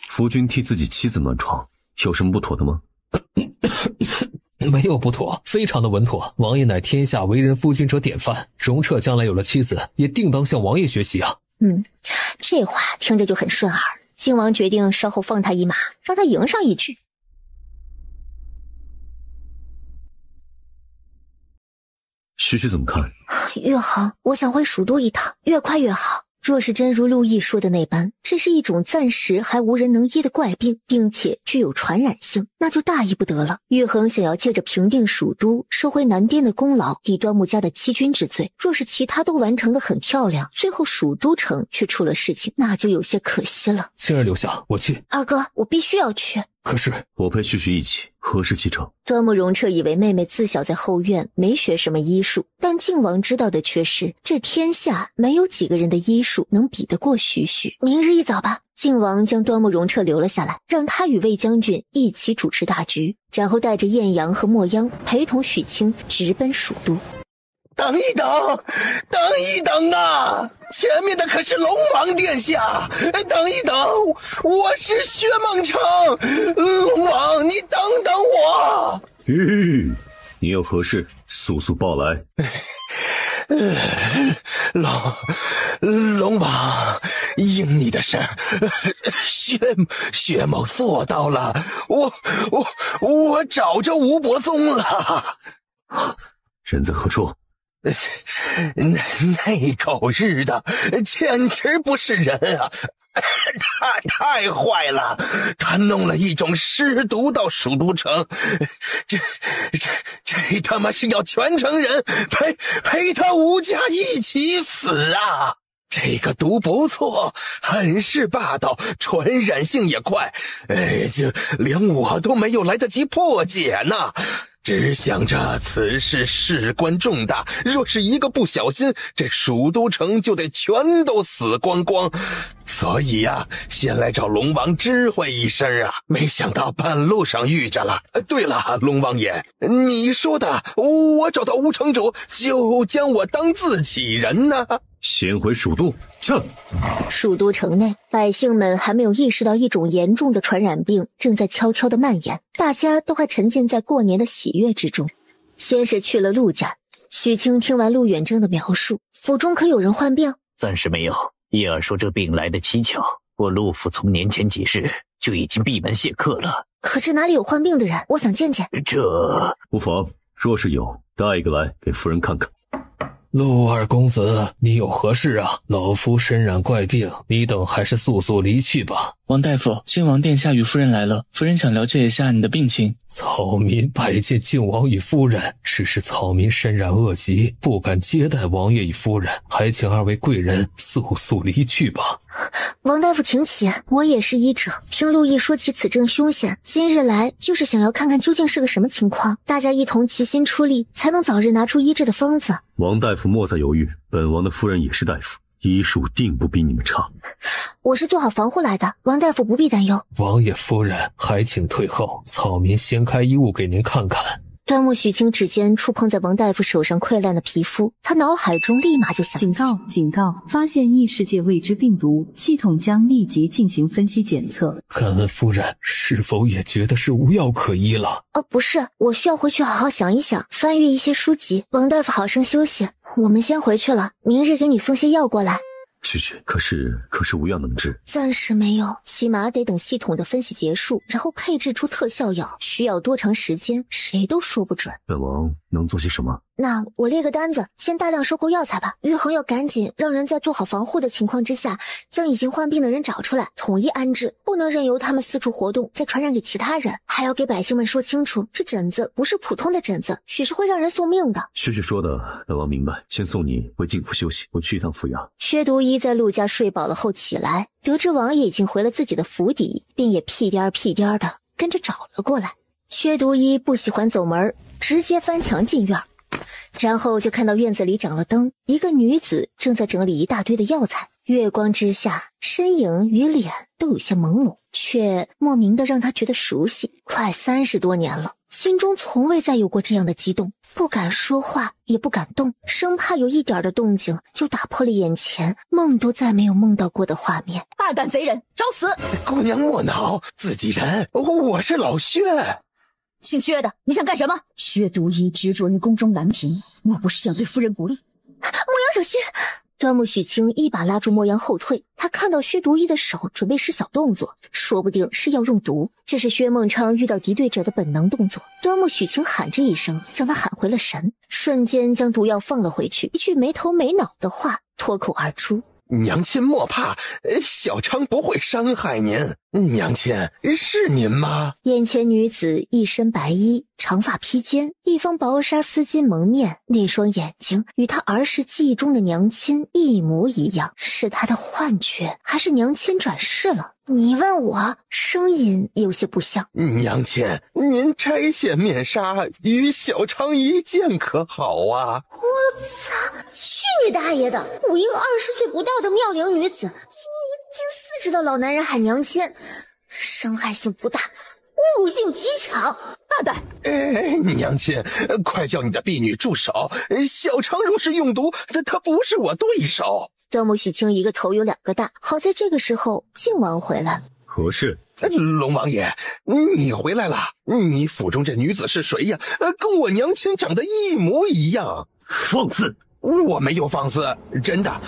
夫君替自己妻子暖床，有什么不妥的吗？没有不妥，非常的稳妥。王爷乃天下为人夫君者典范，容彻将来有了妻子，也定当向王爷学习啊。这话听着就很顺耳。靖王决定稍后放他一马，让他赢上一局。许许怎么看？岳航，我想回蜀都一趟，越快越好。若是真如陆毅说的那般，这是一种暂时还无人能医的怪病，并且具有传染性，那就大意不得了。岳恒想要借着平定蜀都，收回南滇的功劳，抵端木家的欺君之罪。若是其他都完成得很漂亮，最后蜀都城却出了事情，那就有些可惜了。青儿留下，我去。二哥，我必须要去。可是我陪许许一起，何时启程？端木容彻以为妹妹自小在后院没学什么医术，但靖王知道的却是，这天下没有几个人的医术能比得过许许。明日一早吧。靖王将端木容彻留了下来，让他与魏将军一起主持大局，然后带着晏阳和墨央陪同许清直奔蜀都。等一等，等一等啊！前面的可是龙王殿下，等一等，我是薛梦成，龙王，你等等我。你有何事，速速报来。龙王，应你的事儿，薛某做到了，我找着吴伯宗了。人在何处？那狗日的简直不是人啊！他太坏了，他弄了一种尸毒到蜀都城，这他妈是要全城人陪他吴家一起死啊！这个毒不错，很是霸道，传染性也快，就连我都没有来得及破解呢。只想着此事事关重大，若是一个不小心，这蜀都城就得全都死光光。所以呀，先来找龙王知会一声啊，没想到半路上遇着了。对了，龙王爷，你说的我找到吴城主就将我当自己人呢？先回蜀都，撤！蜀都城内，百姓们还没有意识到一种严重的传染病正在悄悄地蔓延，大家都还沉浸在过年的喜悦之中。先是去了陆家，许清听完陆远征的描述，府中可有人患病？暂时没有。叶儿说这病来得蹊跷，我陆府从年前几日就已经闭门谢客了。可这哪里有患病的人？我想见见。这无妨，若是有，带一个来给夫人看看。陆二公子，你有何事啊？老夫身染怪病，你等还是速速离去吧。王大夫，靖王殿下与夫人来了，夫人想了解一下你的病情。草民拜见靖王与夫人，只是草民身染恶疾，不敢接待王爷与夫人，还请二位贵人速速离去吧。王大夫请起，我也是医者，听陆毅说起此症凶险，今日来就是想要看看究竟是个什么情况，大家一同齐心出力，才能早日拿出医治的方子。王大夫莫再犹豫，本王的夫人也是大夫，医术定不比你们差。我是做好防护来的，王大夫不必担忧。王爷夫人，还请退后，草民先开医物给您看看。端木许清指尖触碰在王大夫手上溃烂的皮肤，他脑海中立马就想起。警告！警告！发现异世界未知病毒，系统将立即进行分析检测。敢问夫人，是否也觉得是无药可医了？不是，我需要回去好好想一想，翻阅一些书籍。王大夫好生休息，我们先回去了，明日给你送些药过来。许许，可是无药能治？暂时没有，起码得等系统的分析结束，然后配置出特效药，需要多长时间，谁都说不准。本王能做些什么？那我列个单子，先大量收购药材吧。玉衡要赶紧让人在做好防护的情况之下，将已经患病的人找出来，统一安置，不能任由他们四处活动，再传染给其他人。还要给百姓们说清楚，这疹子不是普通的疹子，许是会让人送命的。许许说的，本王明白。先送你回靖府休息，我去一趟府衙。薛独一在陆家睡饱了后起来，得知王爷已经回了自己的府邸，便也屁颠的跟着找了过来。薛独一不喜欢走门，直接翻墙进院。然后就看到院子里长了灯，一个女子正在整理一大堆的药材，月光之下，身影与脸都有些朦胧，却莫名的让他觉得熟悉。快30多年了，心中从未再有过这样的激动，不敢说话，也不敢动，生怕有一点的动静就打破了眼前梦都再没有梦到过的画面。大胆贼人，找死！姑娘莫恼，自己人，我是老薛。姓薛的，你想干什么？薛独一执着于宫中兰嫔，莫不是想对夫人不利？莫阳小心！端木许清一把拉住莫阳后退，他看到薛独一的手准备使小动作，说不定是要用毒，这是薛孟昌遇到敌对者的本能动作。端木许清喊这一声，将他喊回了神，瞬间将毒药放了回去，一句没头没脑的话脱口而出：娘亲莫怕，小昌不会伤害您。娘亲，是您吗？眼前女子一身白衣，长发披肩，一方薄纱丝巾蒙面，那双眼睛与她儿时记忆中的娘亲一模一样，是她的幻觉，还是娘亲转世了？你问我，声音有些不像。娘亲，您摘下面纱，与小昌一见可好啊？我操！去你大爷的！我一个20岁不到的妙龄女子，近40的老男人喊娘亲，伤害性不大，侮辱性极强。大胆！娘亲，快叫你的婢女住手！小昌若是用毒，他不是我对手。端木许清一个头有2个大，好在这个时候靖王回来了。何事？龙王爷，你回来了。你府中这女子是谁呀？跟我娘亲长得一模一样。放肆！我没有放肆，真的。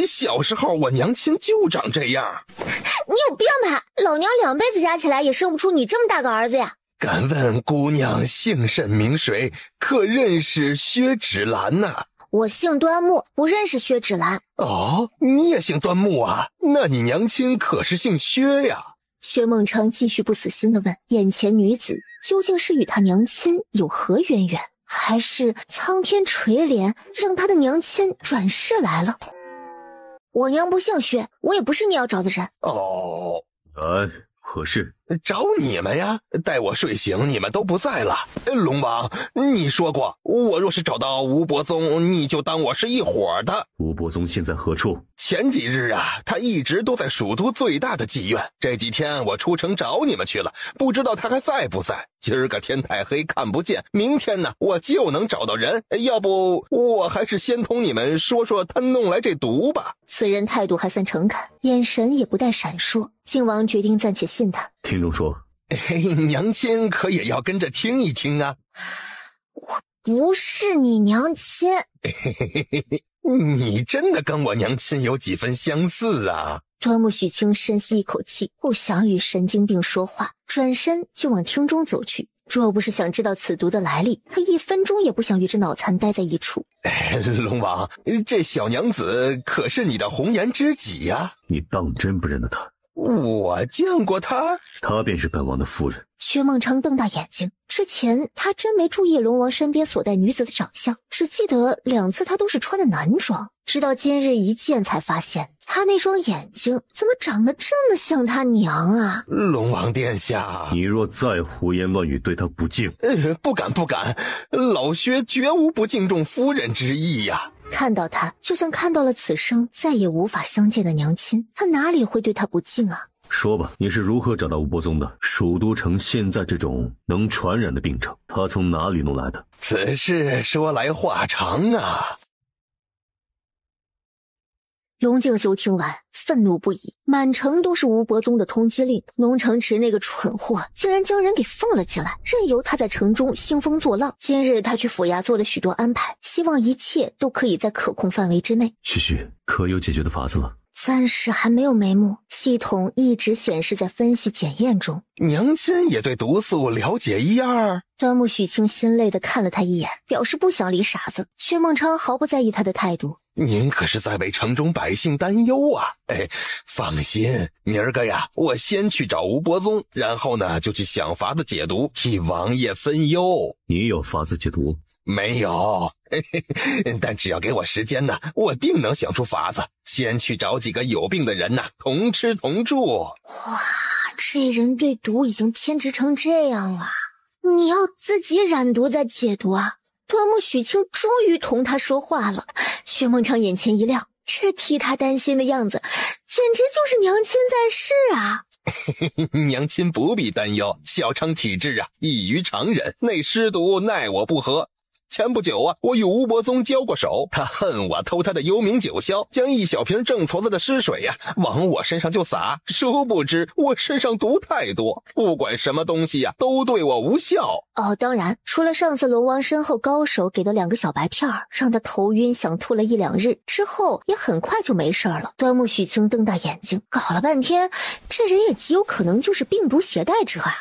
小时候我娘亲就长这样。你有病吧？老娘2辈子加起来也生不出你这么大个儿子呀！敢问姑娘姓甚名谁？可认识薛芷兰呐？我姓端木，不认识薛芷兰。哦，你也姓端木啊？那你娘亲可是姓薛呀？薛孟昌继续不死心地问：眼前女子究竟是与他娘亲有何渊源，还是苍天垂怜让他的娘亲转世来了？我娘不姓薛，我也不是你要找的人。哦，何事？找你们呀！待我睡醒，你们都不在了。龙王，你说过，我若是找到吴伯宗，你就当我是一伙的。吴伯宗现在何处？前几日啊，他一直都在蜀都最大的妓院。这几天我出城找你们去了，不知道他还在不在。今儿个天太黑看不见，明天呢我就能找到人。要不我还是先同你们说说他弄来这毒吧。此人态度还算诚恳，眼神也不带闪烁。靖王决定暂且信他。听众说，娘亲可也要跟着听一听啊。我不是你娘亲。你真的跟我娘亲有几分相似啊。端木许清深吸一口气，不想与神经病说话，转身就往厅中走去。若不是想知道此毒的来历，他1分钟也不想与这脑残待在一处。龙王，这小娘子可是你的红颜知己呀？你当真不认得她？我见过她，她便是本王的夫人。薛孟昌瞪大眼睛，之前他真没注意龙王身边所带女子的长相，只记得2次他都是穿的男装，直到今日一见才发现，他那双眼睛怎么长得这么像他娘啊！龙王殿下，你若再胡言乱语，对他不敬，不敢，老薛绝无不敬重夫人之意呀。看到他，就像看到了此生再也无法相见的娘亲，他哪里会对他不敬啊？说吧，你是如何找到吴伯宗的？蜀都城现在这种能传染的病症，他从哪里弄来的？此事说来话长啊。龙敬修听完，愤怒不已，满城都是吴伯宗的通缉令，龙城池那个蠢货竟然将人给放了进来，任由他在城中兴风作浪。今日他去府衙做了许多安排，希望一切都可以在可控范围之内。旭，可有解决的法子了？暂时还没有眉目，系统一直显示在分析检验中。娘亲也对毒素了解1、2。端木许清心累地看了他一眼，表示不想理傻子。薛孟昌毫不在意他的态度。您可是在为城中百姓担忧啊！放心，明儿个呀，我先去找吴伯宗，然后呢就去想法子解毒，替王爷分忧。你有法子解毒？没有，但只要给我时间呢，我定能想出法子。先去找几个有病的人呐，同吃同住。哇，这人对毒已经偏执成这样了。你要自己染毒再解毒啊？端木许清终于同他说话了。薛孟昌眼前一亮，这替他担心的样子，简直就是娘亲在世啊！娘亲不必担忧，小昌体质啊，异于常人，内湿毒，奈我不何。前不久啊，我与吴伯宗交过手，他恨我偷他的幽冥九霄，将一小瓶正矬子的湿水呀，往我身上就洒，殊不知我身上毒太多，不管什么东西呀，都对我无效。哦，当然，除了上次龙王身后高手给的2个小白片儿，让他头晕想吐了1、2日，之后也很快就没事了。端木许清瞪大眼睛，搞了半天，这人也极有可能就是病毒携带者啊！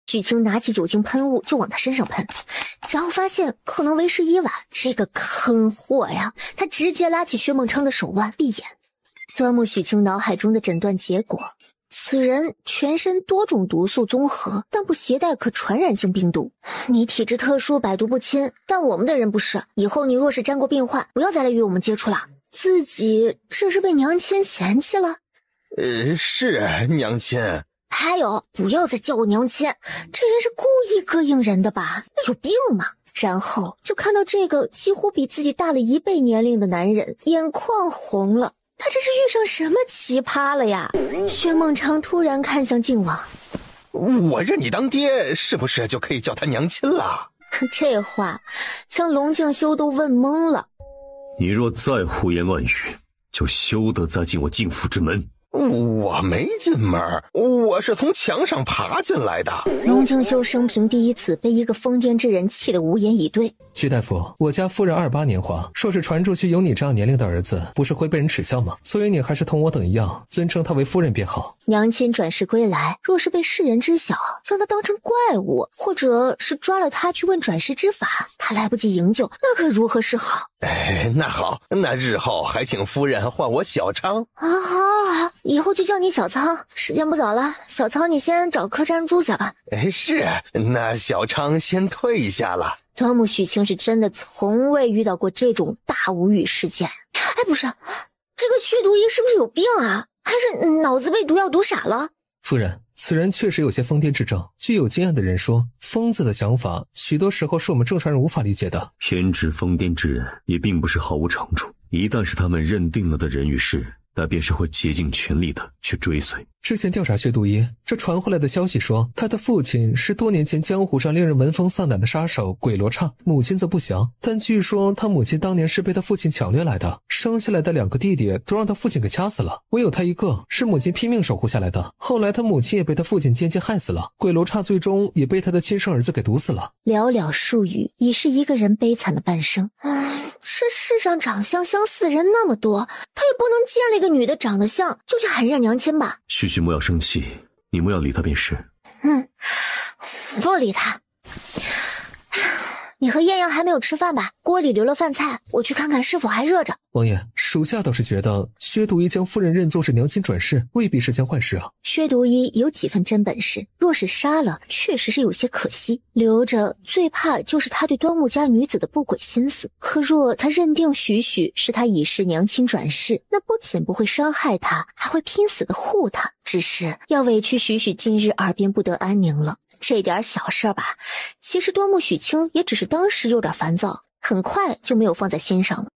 许清拿起酒精喷雾就往他身上喷，然后发现可能为时已晚，这个坑货呀，他直接拉起薛孟昌的手腕闭眼。端木许清脑海中的诊断结果，此人全身多种毒素综合，但不携带可传染性病毒。你体质特殊，百毒不侵，但我们的人不是。以后你若是沾过病患，不要再来与我们接触了。自己这是被娘亲嫌弃了？是娘亲。还有，不要再叫我娘亲，这人是故意膈应人的吧？有病吗？然后就看到这个几乎比自己大了1倍年龄的男人，眼眶红了。他这是遇上什么奇葩了呀？薛孟昌突然看向靖王，我认你当爹，是不是就可以叫他娘亲了？这话将龙敬修都问懵了。你若再胡言乱语，就休得再进我靖府之门。我没进门，我是从墙上爬进来的。龙敬修生平第一次被一个疯癫之人气得无言以对。屈大夫，我家夫人28年华，说是传出去有你这样年龄的儿子，不是会被人耻笑吗？所以你还是同我等一样，尊称他为夫人便好。娘亲转世归来，若是被世人知晓，将他当成怪物，或者是抓了他去问转世之法，他来不及营救，那可如何是好？那好，那日后还请夫人唤我小昌。好，以后就叫你小仓。时间不早了，小仓你先找客栈住下吧。是，那小昌先退下了。端木许清是真的从未遇到过这种大无语事件。不是，这个薛毒医是不是有病啊？还是脑子被毒药毒傻了？夫人，此人确实有些疯癫之症。据有经验的人说，疯子的想法许多时候是我们正常人无法理解的。偏执疯癫之人也并不是毫无长处，一旦是他们认定了的人与事，那便是会竭尽全力的去追随。之前调查薛毒医，这传回来的消息说，他的父亲是多年前江湖上令人闻风丧胆的杀手鬼罗刹，母亲则不详。但据说他母亲当年是被他父亲抢掠来的，生下来的2个弟弟都让他父亲给掐死了，唯有他一个是母亲拼命守护下来的。后来他母亲也被他父亲间接害死了，鬼罗刹最终也被他的亲生儿子给毒死了。寥寥数语，已是一个人悲惨的半生。这世上长相相似人那么多，他也不能见了一个女的长得像就去喊人家娘亲吧？旭旭莫要生气，你莫要理他便是。不理他。你和艳阳还没有吃饭吧？锅里留了饭菜，我去看看是否还热着。王爷，属下倒是觉得薛毒医将夫人认作是娘亲转世，未必是件坏事啊。薛毒医有几分真本事，若是杀了，确实是有些可惜。留着最怕就是他对端木家女子的不轨心思。可若他认定许许是他已是娘亲转世，那不仅不会伤害他，还会拼死的护他。只是要委屈许许今日耳边不得安宁了。这点小事吧，其实端木许清也只是当时有点烦躁，很快就没有放在心上了。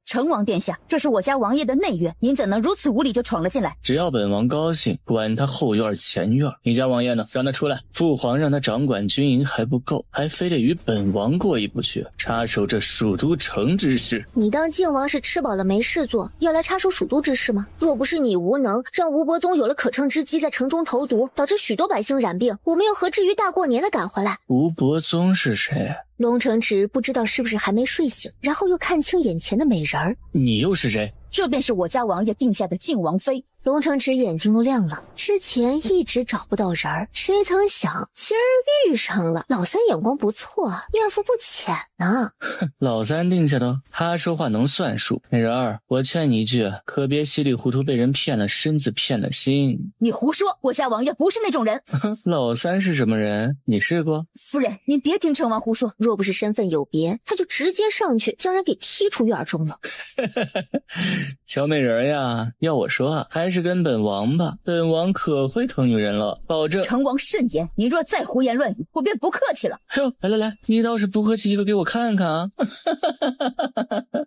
成王殿下，这是我家王爷的内院，您怎能如此无礼就闯了进来？只要本王高兴，管他后院前院。你家王爷呢？让他出来。父皇让他掌管军营还不够，还非得与本王过意不去，插手这蜀都城之事。你当靖王是吃饱了没事做，要来插手蜀都之事吗？若不是你无能，让吴伯宗有了可乘之机在城中投毒，导致许多百姓染病，我们又何至于大过年的赶回来？吴伯宗是谁？龙承池不知道是不是还没睡醒，然后又看清眼前的美人儿。你又是谁？这便是我家王爷定下的靖王妃。龙承池眼睛都亮了，之前一直找不到人儿，谁曾想今儿遇上了。老三眼光不错，怨妇不浅呢。老三定下的，他说话能算数。美人儿，我劝你一句，可别稀里糊涂被人骗了身子骗了心。你胡说，我家王爷不是那种人。老三是什么人？你试过？夫人，您别听成王胡说。若不是身份有别，他就直接上去将人给踢出院中了。乔美人呀，要我说，还是是跟本王吧，本王可会疼女人了，保证。成王慎言，你若再胡言乱语，我便不客气了。哎呦，来，你倒是不客气一个给我看看啊！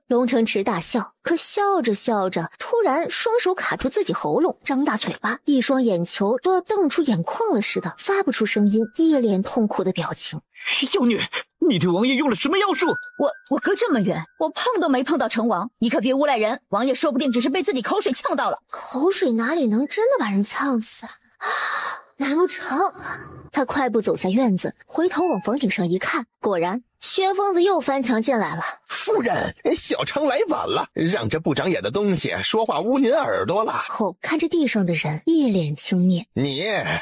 龙城池大笑，可笑着笑着，突然双手卡住自己喉咙，张大嘴巴，一双眼球都要瞪出眼眶了似的，发不出声音，一脸痛苦的表情。妖女，你对王爷用了什么妖术？我隔这么远，我碰都没碰到成王，你可别诬赖人。王爷说不定只是被自己口水呛到了。口水哪里能真的把人呛死啊？难不成？他快步走下院子，回头往房顶上一看，果然薛疯子又翻墙进来了。夫人，小常来晚了，让这不长眼的东西说话污您耳朵了。后看着地上的人，一脸轻蔑。你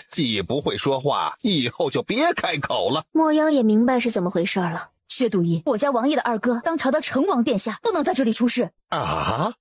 既不会说话，以后就别开口了。莫央也明白是怎么回事了。薛都尉，我家王爷的二哥当朝的成王殿下，不能在这里出事啊。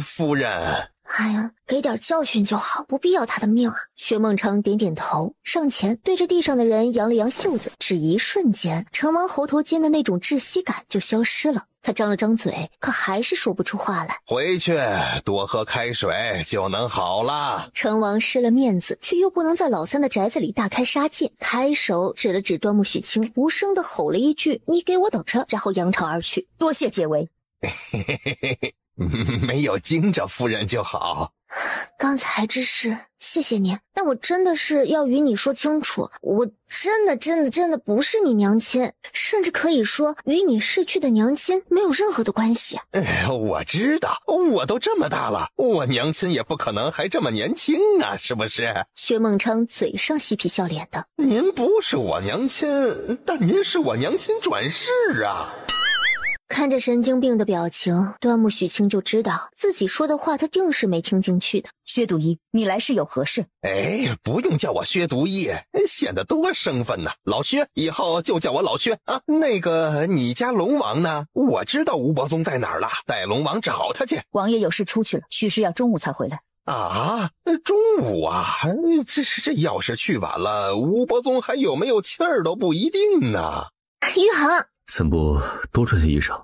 夫人。哎呀，给点教训就好，不必要他的命啊！薛孟昌点点头，上前对着地上的人扬了扬袖子，只一瞬间，成王喉头间的那种窒息感就消失了。他张了张嘴，可还是说不出话来。回去多喝开水就能好了。成王失了面子，却又不能在老三的宅子里大开杀戒，抬手指了指端木许清，无声地吼了一句：“你给我等着！”然后扬长而去。多谢解围。没有惊着夫人就好。刚才之事谢谢你，但我真的是要与你说清楚，我真的不是你娘亲，甚至可以说与你逝去的娘亲没有任何的关系。我知道，我都这么大了，我娘亲也不可能还这么年轻啊，是不是？薛孟昌嘴上嬉皮笑脸的。您不是我娘亲，但您是我娘亲转世啊。看着神经病的表情，端木许清就知道自己说的话他定是没听进去的。薛都尉，你来是有何事？不用叫我薛都尉，显得多生分呢。老薛，以后就叫我老薛啊。那个，你家龙王呢？我知道吴伯宗在哪儿了，带龙王找他去。王爷有事出去了，许是要中午才回来。啊，中午啊，这要是去晚了，吴伯宗还有没有气儿都不一定呢。余杭，怎不多穿些衣裳？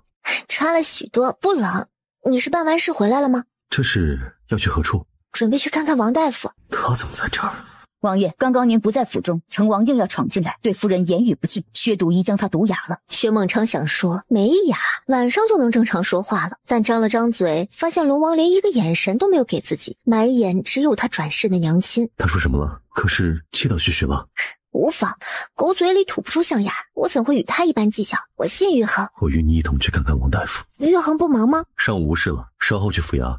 穿了许多，不冷。你是办完事回来了吗？这是要去何处？准备去看看王大夫。他怎么在这儿？王爷，刚刚您不在府中，成王硬要闯进来，对夫人言语不敬，薛都尉将他毒哑了。薛孟昌想说没哑，晚上就能正常说话了，但张了张嘴，发现龙王连一个眼神都没有给自己，满眼只有他转世的娘亲。他说什么了？可是气到血了？无妨，狗嘴里吐不出象牙，我怎会与他一般计较？我信玉衡。我与你一同去看看王大夫。玉衡不忙吗？上午无事了，稍后去府衙。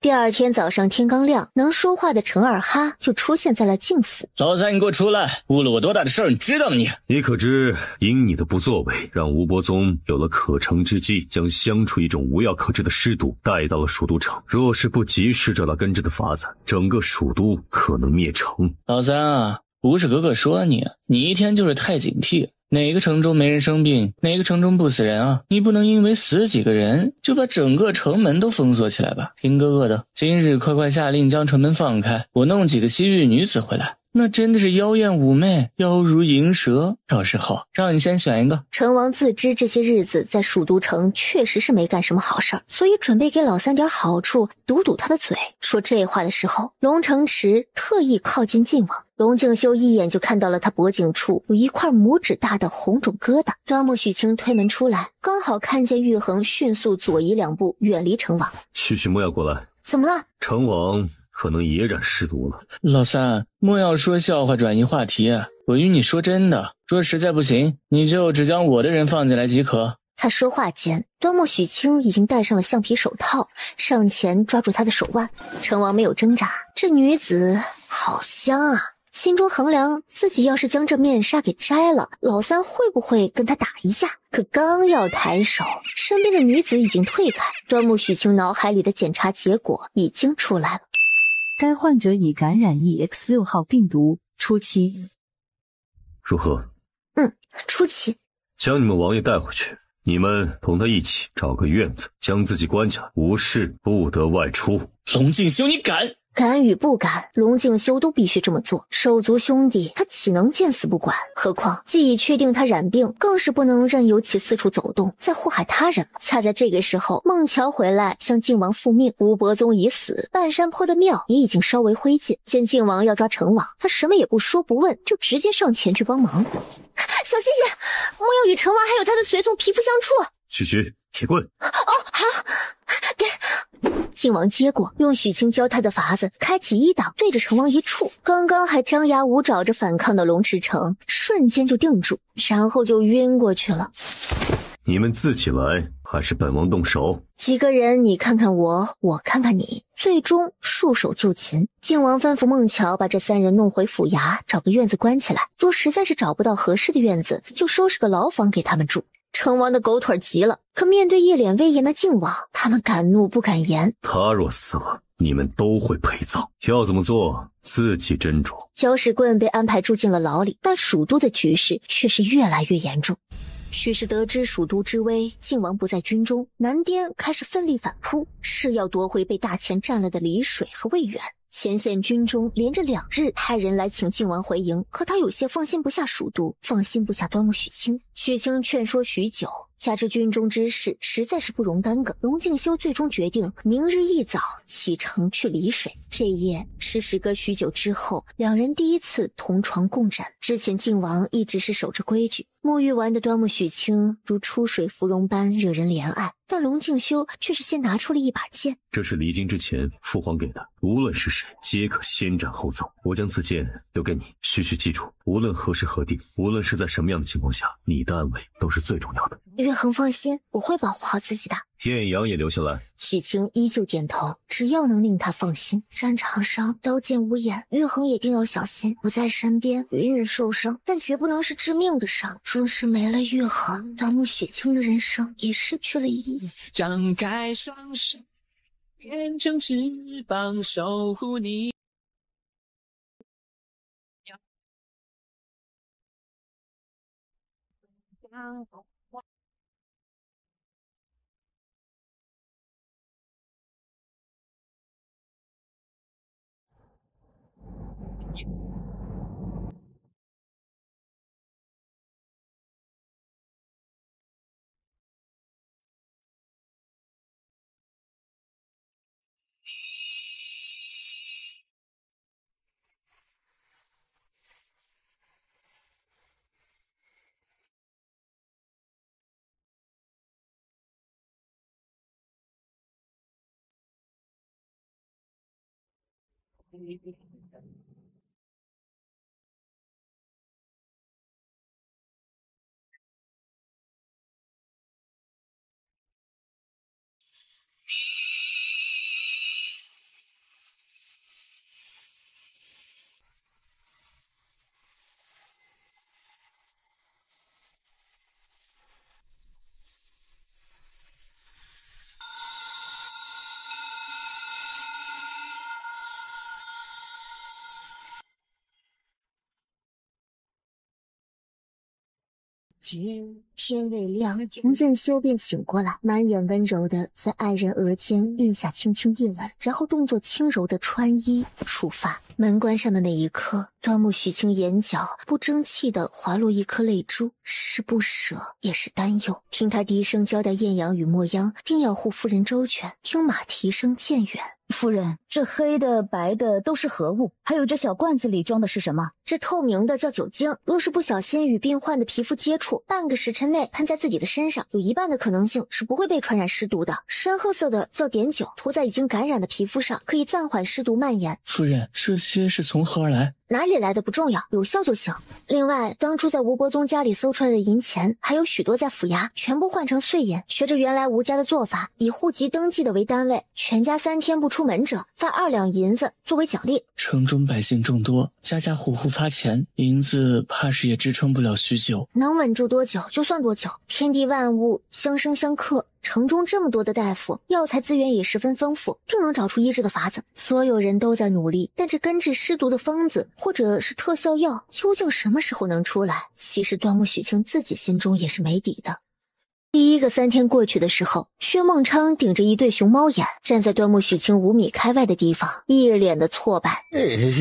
第二天早上天刚亮，能说话的程二哈就出现在了靖府。老三，你给我出来！误了我多大的事儿，你知道吗你？你可知因你的不作为，让吴伯宗有了可乘之机，将相处一种无药可治的尸毒带到了蜀都城。若是不及时找到根治的法子，整个蜀都可能灭城。老三啊，不是哥哥说你，你一天就是太警惕。哪个城中没人生病，哪个城中不死人啊？你不能因为死几个人就把整个城门都封锁起来吧？听哥哥的，今日快快下令将城门放开，我弄几个西域女子回来，那真的是妖艳妩媚，妖如银蛇。到时候让你先选一个。成王自知这些日子在蜀都城确实是没干什么好事儿，所以准备给老三点好处，堵堵他的嘴。说这话的时候，龙城池特意靠近晋王。龙敬修一眼就看到了他脖颈处有一块拇指大的红肿疙瘩。端木许清推门出来，刚好看见玉衡迅速左移2步，远离成王。许莫要过来。怎么了？成王可能也染尸毒了。老三，莫要说笑话转移话题，我与你说真的，若实在不行，你就只将我的人放进来即可。他说话间，端木许清已经戴上了橡皮手套，上前抓住他的手腕。成王没有挣扎，这女子好香啊！心中衡量自己要是将这面纱给摘了，老三会不会跟他打一架？可刚要抬手，身边的女子已经退开。端木许清脑海里的检查结果已经出来了，该患者已感染 EX6 号病毒，初期。如何？初期。将你们王爷带回去，你们同他一起找个院子，将自己关起来，无事不得外出。龙敬修，你敢！敢与不敢，龙静修都必须这么做。手足兄弟，他岂能见死不管？何况既已确定他染病，更是不能任由其四处走动，再祸害他人了。恰在这个时候，孟乔回来向靖王复命，吴伯宗已死，半山坡的庙也已经烧为灰烬。见靖王要抓成王，他什么也不说不问，就直接上前去帮忙。小谢谢，莫要与成王还有他的随从皮肤相触。许铁棍。哦，好，给。靖王接过，用许清教他的法子开启一档，对着成王一触。刚刚还张牙舞爪着反抗的龙池城瞬间就定住，然后就晕过去了。你们自己来，还是本王动手？几个人你看看我，我看看你，最终束手就擒。靖王吩咐孟乔把这三人弄回府衙，找个院子关起来。若实在是找不到合适的院子，就收拾个牢房给他们住。成王的狗腿急了，可面对一脸威严的靖王，他们敢怒不敢言。他若死了，你们都会陪葬，要怎么做自己斟酌。搅屎棍被安排住进了牢里，但蜀都的局势却是越来越严重。许是得知蜀都之危，靖王不在军中，南滇开始奋力反扑，誓要夺回被大钱占了的丽水和渭远。前线军中连着2日派人来请靖王回营，可他有些放心不下蜀都，放心不下端木许清。许清劝说许久，加之军中之事实在是不容耽搁，龙敬修最终决定明日一早启程去丽水。这夜是时隔许久之后2人第一次同床共枕。之前靖王一直是守着规矩，沐浴完的端木许清如出水芙蓉般惹人怜爱，但龙敬修却是先拿出了一把剑。这是离京之前父皇给的，无论是谁皆可先斩后奏。我将此剑留给你，须记住，无论何时何地，无论是在什么样的情况下，你的安危都是最重要的。岳恒放心，我会保护好自己的。艳阳也留下来。许清依旧点头，只要能令他放心。战场上刀剑无眼，岳恒也定要小心，不在身边允许受伤，但绝不能是致命的伤。若是没了岳恒，端木许清的人生也失去了意义。张开双手，变成翅膀守护你。天未亮，龙敬修便醒过来，满眼温柔的在爱人额间腋下轻轻一吻，然后动作轻柔的穿衣触发。门关上的那一刻，端木许清眼角不争气的滑落一颗泪珠，是不舍也是担忧。听他低声交代艳阳与墨央定要护夫人周全，听马蹄声渐远。夫人，这黑的白的都是何物？还有这小罐子里装的是什么？这透明的叫酒精，若是不小心与病患的皮肤接触，半个时辰内喷在自己的身上，有一半的可能性是不会被传染尸毒的。深褐色的叫碘酒，涂在已经感染的皮肤上，可以暂缓尸毒蔓延。夫人，这些是从何而来？哪里来的不重要，有效就行。另外，当初在吴伯宗家里搜出来的银钱，还有许多在府衙，全部换成碎银，学着原来吴家的做法，以户籍登记的为单位，全家3天不出门者发2两银子作为奖励。城中百姓众多，家家户户发钱，银子怕是也支撑不了许久。能稳住多久就算多久，天地万物相生相克。城中这么多的大夫，药材资源也十分丰富，定能找出医治的法子。所有人都在努力，但这根治尸毒的方子或者是特效药，究竟什么时候能出来？其实端木许清自己心中也是没底的。第一个3天过去的时候，薛孟昌顶着一对熊猫眼，站在端木许清5米开外的地方，一脸的挫败。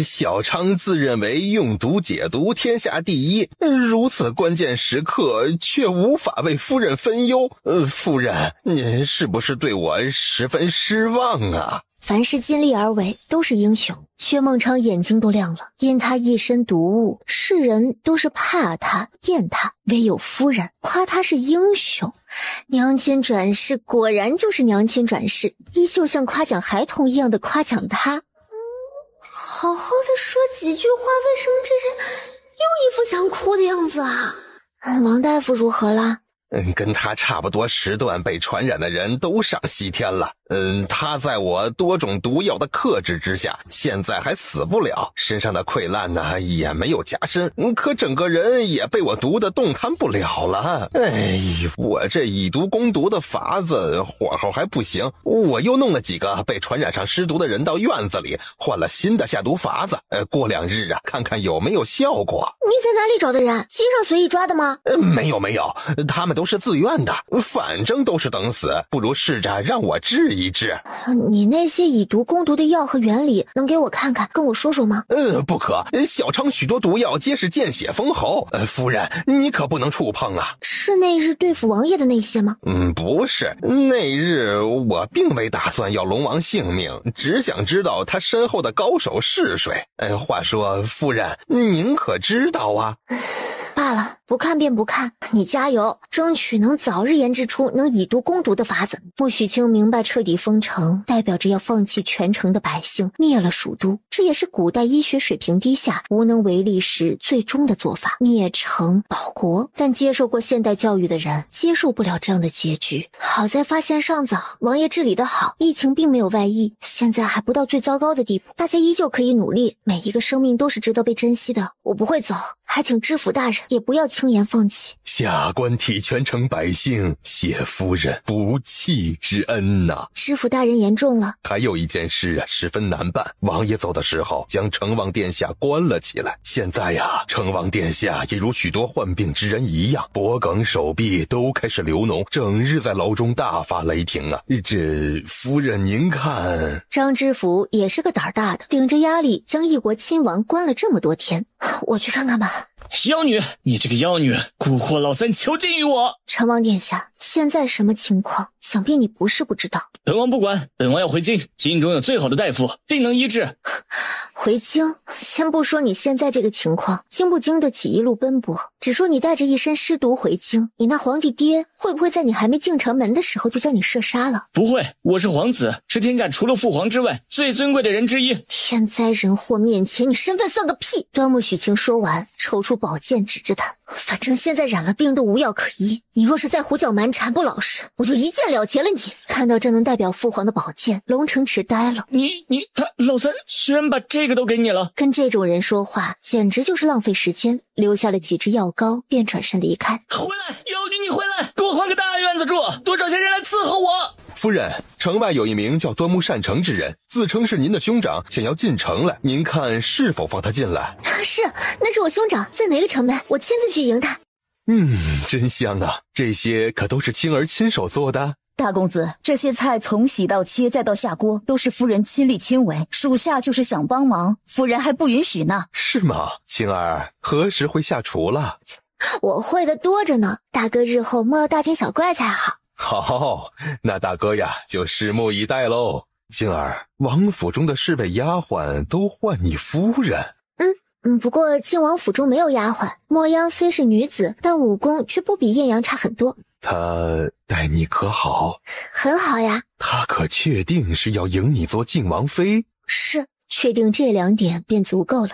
小昌自认为用毒解毒天下第一，如此关键时刻却无法为夫人分忧。夫人，您是不是对我十分失望啊？凡是尽力而为都是英雄，薛孟昌眼睛都亮了，因他一身毒物，世人都是怕他厌他，唯有夫人夸他是英雄。娘亲转世果然就是娘亲转世，依旧像夸奖孩童一样的夸奖他。好好的说几句话，为什么这人又一副想哭的样子啊？王大夫如何啦？跟他差不多时段被传染的人都上西天了。他在我多种毒药的克制之下，现在还死不了，身上的溃烂呢也没有加深，可整个人也被我毒得动弹不了了。我这以毒攻毒的法子火候还不行，我又弄了几个被传染上尸毒的人到院子里，换了新的下毒法子。过2日啊，看看有没有效果。你在哪里找的人？街上随意抓的吗？没有，他们都是自愿的，反正都是等死，不如试着让我治一治。你那些以毒攻毒的药和原理能给我看看，跟我说说吗？不可，小昌许多毒药皆是见血封喉，夫人你可不能触碰啊。是那日对付王爷的那些吗？不是，那日我并未打算要龙王性命，只想知道他身后的高手是谁。话说夫人您可知道啊？罢了，不看便不看，你加油，争取能早日研制出能以毒攻毒的法子。穆许清明白，彻底封城代表着要放弃全城的百姓，灭了蜀都，这也是古代医学水平低下无能为力时最终的做法，灭城保国。但接受过现代教育的人接受不了这样的结局。好在发现尚早，王爷治理得好，疫情并没有外溢，现在还不到最糟糕的地步，大家依旧可以努力，每一个生命都是值得被珍惜的。我不会走，还请知府大人也不要轻言放弃。下官替全城百姓谢夫人不弃之恩呐。知府大人言重了。还有一件事啊，十分难办。王爷走的时候将成王殿下关了起来，现在呀，成王殿下也如许多患病之人一样，脖颈手臂都开始流脓，整日在牢中大发雷霆啊。这夫人您看。张知府也是个胆大的，顶着压力将一国亲王关了这么多天，我去看看吧。妖女，你这个妖女，蛊惑老三囚禁于我。成王殿下，现在什么情况？想必你不是不知道。本王不管，本王要回京，京中有最好的大夫，定能医治。回京？先不说你现在这个情况经不经得起一路奔波，只说你带着一身尸毒回京，你那皇帝爹会不会在你还没进城门的时候就将你射杀了？不会，我是皇子，是天下除了父皇之外最尊贵的人之一。天灾人祸面前，你身份算个屁！端木许清说完，抽出宝剑指着他，反正现在染了病都无药可医，你若是再胡搅蛮缠不老实，我就一剑了结了你。看到这能代表父皇的宝剑，龙城池呆了。他老三居然把这个都给你了。跟这种人说话简直就是浪费时间，留下了几支药膏便转身离开。回来，妖女你回来，给我换个大院子住，多找些人来伺候我。夫人，城外有一名叫端木善成之人，自称是您的兄长，想要进城来，您看是否放他进来？是，那是我兄长，在哪个城门？我亲自去迎他。真香啊，这些可都是青儿亲手做的。大公子，这些菜从洗到切再到下锅，都是夫人亲力亲为，属下就是想帮忙，夫人还不允许呢。是吗？青儿何时会下厨了？我会的多着呢，大哥日后莫要大惊小怪才好。好，那大哥呀就拭目以待喽。青儿，王府中的侍卫丫鬟都唤你夫人。不过靖王府中没有丫鬟，莫央虽是女子，但武功却不比艳阳差很多。她待你可好？很好呀。她可确定是要迎你做靖王妃？是，确定这2点便足够了。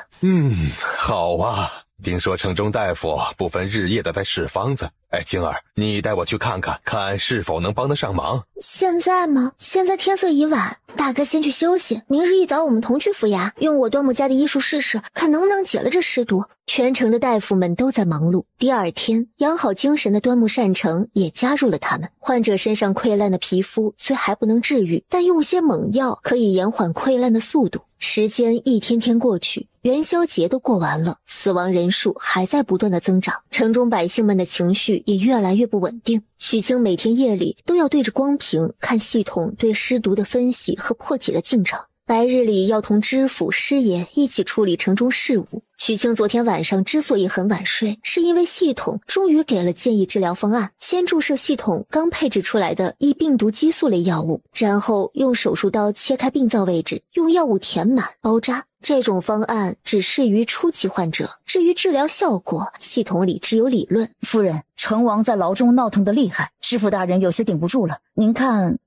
好啊。听说城中大夫不分日夜的在试方子，青儿，你带我去看看，看是否能帮得上忙。现在吗？现在天色已晚，大哥先去休息，明日一早我们同去府衙，用我端木家的医术试试，看能不能解了这尸毒。全城的大夫们都在忙碌。第2天，养好精神的端木善成也加入了他们。患者身上溃烂的皮肤虽还不能治愈，但用些猛药可以延缓溃烂的速度。时间一天天过去，元宵节都过完了，死亡人数还在不断的增长，城中百姓们的情绪也越来越不稳定。许清每天夜里都要对着光屏看系统对尸毒的分析和破解的进程，白日里要同知府、师爷一起处理城中事务。许清昨天晚上之所以很晚睡，是因为系统终于给了建议治疗方案，先注射系统刚配置出来的抑病毒激素类药物，然后用手术刀切开病灶位置，用药物填满包扎。这种方案只适于初期患者，至于治疗效果，系统里只有理论。夫人，成王在牢中闹腾得厉害，知府大人有些顶不住了，您看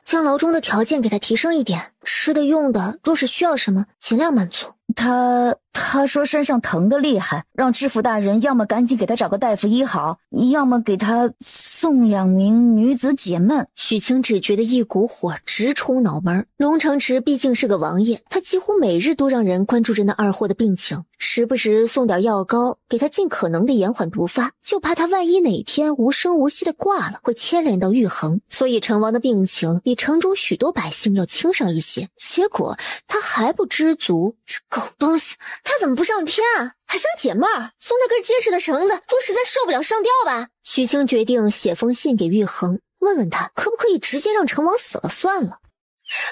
将牢中的条件给他提升一点，吃的用的若是需要什么尽量满足。他说身上疼得厉害，让知府大人要么赶紧给他找个大夫医好，要么给他送2名女子解闷。许清只觉得一股火直冲脑门。龙城池毕竟是个王爷，他几乎每日都让人关注着那二货的病情，时不时送点药膏给他尽可能的延缓毒发，就怕他万一哪天无声无息的挂了，会牵连到玉衡。所以成王的病情比城中许多百姓要轻上一些，结果他还不知足，这狗东西他怎么不上天啊？还想解闷儿？送他根结实的绳子，若实在受不了上吊吧。许清决定写封信给玉衡，问问他可不可以直接让成王死了算了。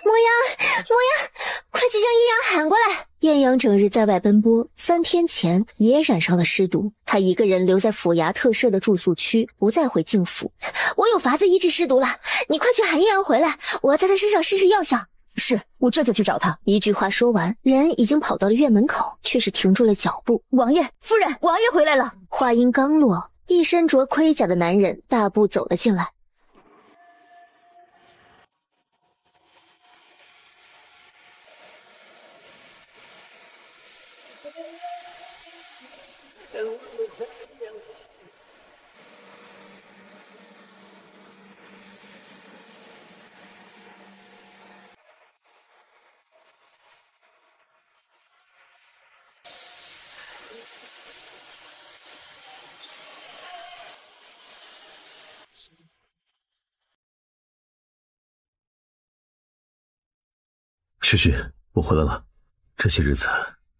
魔阳，快去将阴阳喊过来。艳阳整日在外奔波，3天前也染上了尸毒，他一个人留在府衙特设的住宿区，不再回境府。我有法子医治尸毒了，你快去喊阴阳回来，我要在他身上试试药效。是，我这就去找他。一句话说完，人已经跑到了院门口，却是停住了脚步。王爷，夫人，王爷回来了。话音刚落，一身着盔甲的男人大步走了进来。旭旭，我回来了，这些日子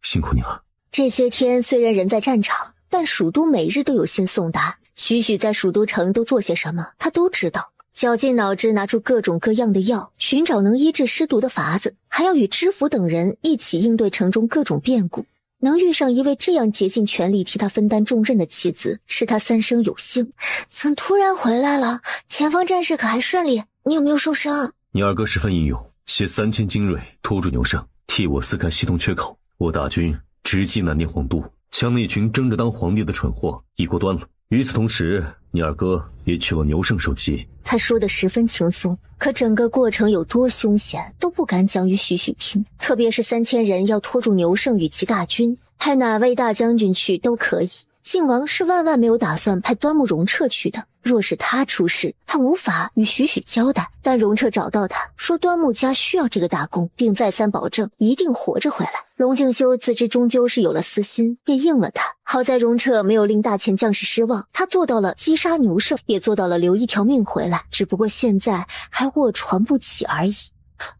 辛苦你了。这些天虽然人在战场，但蜀都每日都有信送达。许许在蜀都城都做些什么，他都知道。绞尽脑汁拿出各种各样的药，寻找能医治尸毒的法子，还要与知府等人一起应对城中各种变故。能遇上一位这样竭尽全力替他分担重任的妻子，是他三生有幸。怎突然回来了？前方战事可还顺利？你有没有受伤？你二哥十分英勇，携3000精锐拖住牛胜，替我撕开系统缺口。我大军直击南殿皇都，将那群争着当皇帝的蠢货一锅端了。与此同时，你二哥也取了牛胜首级。他说得十分轻松，可整个过程有多凶险都不敢讲与许许听。特别是3000人要拖住牛胜与其大军，派哪位大将军去都可以。靖王是万万没有打算派端木容彻去的，若是他出事，他无法与许许交代。但容彻找到他，说端木家需要这个大功，并再三保证一定活着回来。龙敬修自知终究是有了私心，便应了他。好在容彻没有令大前将士失望，他做到了击杀牛胜，也做到了留一条命回来，只不过现在还卧床不起而已。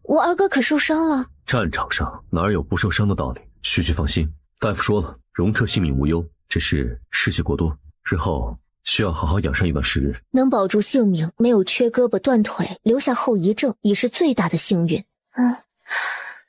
我二哥可受伤了？战场上哪有不受伤的道理？许许放心，大夫说了，容彻性命无忧，只是失血过多，日后需要好好养伤一段时日。能保住性命，没有缺胳膊断腿，留下后遗症，已是最大的幸运。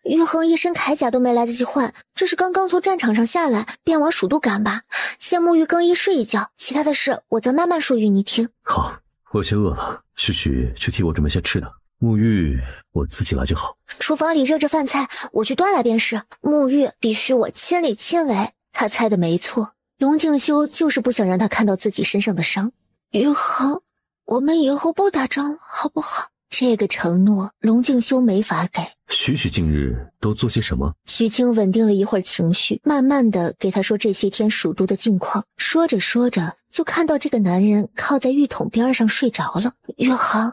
玉衡一身铠甲都没来得及换，这是刚刚从战场上下来，便往蜀都赶吧。先沐浴更衣睡一觉，其他的事我再慢慢说与你听。好，我有些饿了，许许去替我准备些吃的。沐浴我自己来就好。厨房里热着饭菜，我去端来便是。沐浴必须我亲力亲为。他猜的没错，龙敬修就是不想让他看到自己身上的伤。玉衡，我们以后不打仗了，好不好？这个承诺龙敬修没法给。许许近日都做些什么？许清稳定了一会儿情绪，慢慢的给他说这些天蜀都的近况。说着说着，就看到这个男人靠在浴桶边上睡着了。玉衡，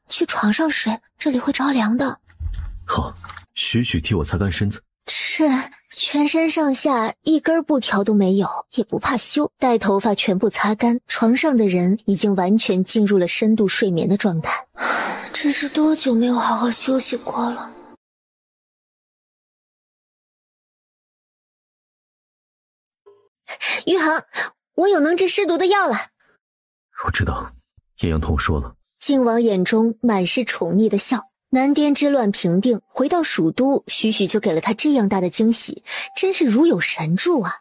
去床上睡，这里会着凉的。好，许许替我擦干身子。是，全身上下一根布条都没有，也不怕羞，待头发全部擦干，床上的人已经完全进入了深度睡眠的状态。这是多久没有好好休息过了？余杭，我有能治尸毒的药了。我知道，艳阳同我说了。靖王眼中满是宠溺的笑。南滇之乱平定，回到蜀都，许许就给了他这样大的惊喜，真是如有神助啊！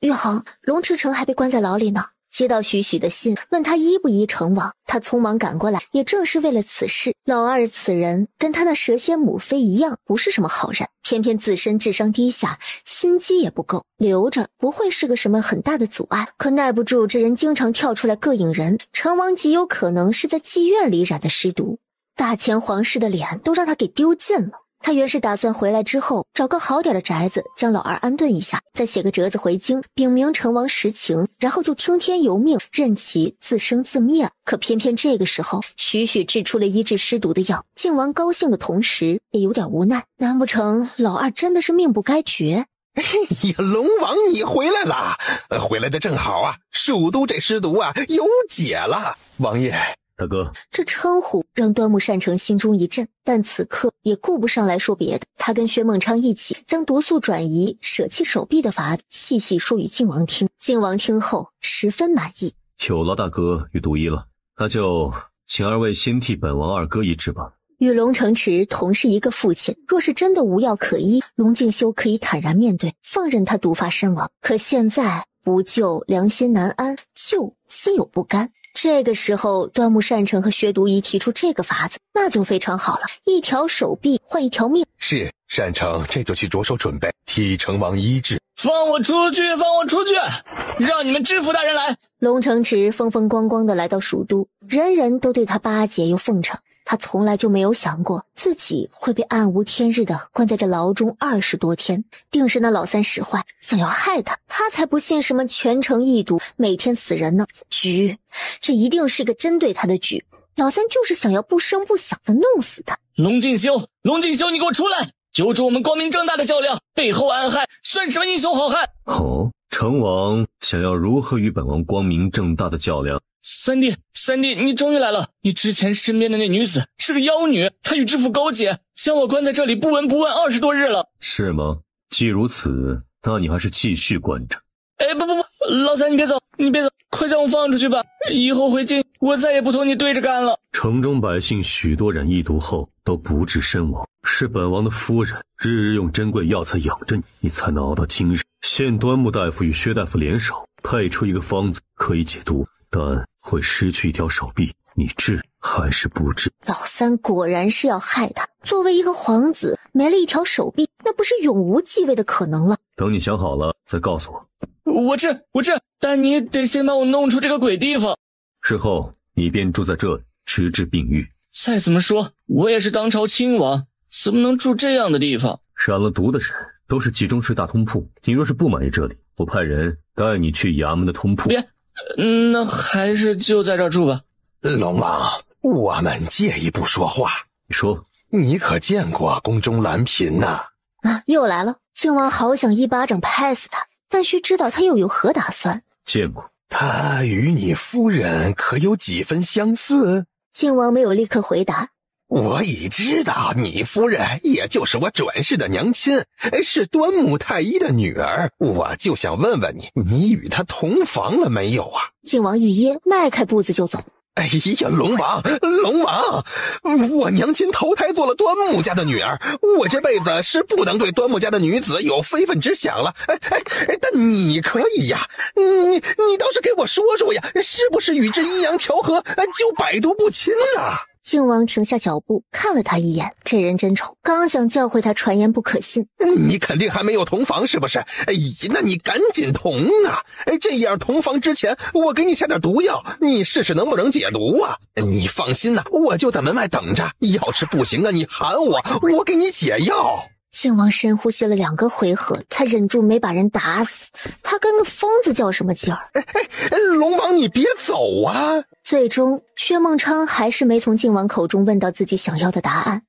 余杭，龙池城还被关在牢里呢。接到许许的信，问他依不依成王，他匆忙赶过来，也正是为了此事。老二此人跟他那蛇蝎母妃一样，不是什么好人，偏偏自身智商低下，心机也不够，留着不会是个什么很大的阻碍。可耐不住这人经常跳出来膈应人，成王极有可能是在妓院里染的尸毒。大前皇室的脸都让他给丢尽了。他原是打算回来之后找个好点的宅子将老二安顿一下，再写个折子回京禀明成王实情，然后就听天由命，任其自生自灭。可偏偏这个时候许许制出了医治尸毒的药，靖王高兴的同时也有点无奈，难不成老二真的是命不该绝？哎呀，龙王你回来了，回来的正好啊，蜀都这尸毒啊有解了。王爷，大哥，这称呼让端木善成心中一震，但此刻也顾不上来说别的，他跟薛孟昌一起将毒素转移、舍弃手臂的法子细细说与靖王听。靖王听后十分满意，有劳大哥与毒医了，那就请二位先替本王二哥医治吧。与龙城池同是一个父亲，若是真的无药可医，龙敬修可以坦然面对，放任他毒发身亡。可现在不救良心难安，救心有不甘。这个时候端木善成和薛独仪提出这个法子，那就非常好了，一条手臂换一条命。是，善成这就去着手准备替成王医治。放我出去，放我出去，让你们知府大人来。龙城池风风光光的来到蜀都，人人都对他巴结又奉承，他从来就没有想过自己会被暗无天日的关在这牢中20多天，定是那老三使坏，想要害他，他才不信什么全城一堵，每天死人呢。局，这一定是个针对他的局，老三就是想要不声不响的弄死他。龙敬修，龙敬修，你给我出来，揪住我们光明正大的较量，背后暗害，算什么英雄好汉？哦，成王想要如何与本王光明正大的较量？三弟，你终于来了！你之前身边的那女子是个妖女，她与知府勾结，将我关在这里不闻不问20多日了。是吗？既如此，那你还是继续关着。哎，不，老三你别走，快将我放出去吧！以后回京，我再也不同你对着干了。城中百姓许多染疫毒后都不治身亡，是本王的夫人日日用珍贵药材养着你，你才能熬到今日。现端木大夫与薛大夫联手，配出一个方子可以解毒，但会失去一条手臂，你治还是不治？老三果然是要害他，作为一个皇子，没了一条手臂，那不是永无继位的可能了。等你想好了再告诉我。我治，但你得先把我弄出这个鬼地方。日后你便住在这里，直至病愈。再怎么说，我也是当朝亲王，怎么能住这样的地方？染了毒的人都是集中式大通铺，你若是不满意这里，我派人带你去衙门的通铺。别，那还是就在这儿住吧。龙王，我们借一步说话。你说，你可见过宫中兰嫔呐？又来了。靖王好想一巴掌拍死他，但须知道他又有何打算。见过。他与你夫人可有几分相似？靖王没有立刻回答。我已知道你夫人也就是我转世的娘亲，是端木太医的女儿，我就想问问你与她同房了没有啊？靖王一噎，迈开步子就走。哎呀，龙王，我娘亲投胎做了端木家的女儿，我这辈子是不能对端木家的女子有非分之想了。但你可以呀，你倒是给我说说呀，是不是与之阴阳调和，就百毒不侵啊？靖王停下脚步，看了他一眼，这人真丑，刚想教诲他传言不可信。你肯定还没有同房是不是？那你赶紧同啊！这样同房之前，我给你下点毒药，你试试能不能解毒啊？你放心呐，我就在门外等着，要是不行啊，你喊我给你解药。靖王深呼吸了2个回合，才忍住没把人打死。他跟个疯子较什么劲儿？龙王你别走啊！最终薛孟昌还是没从靖王口中问到自己想要的答案。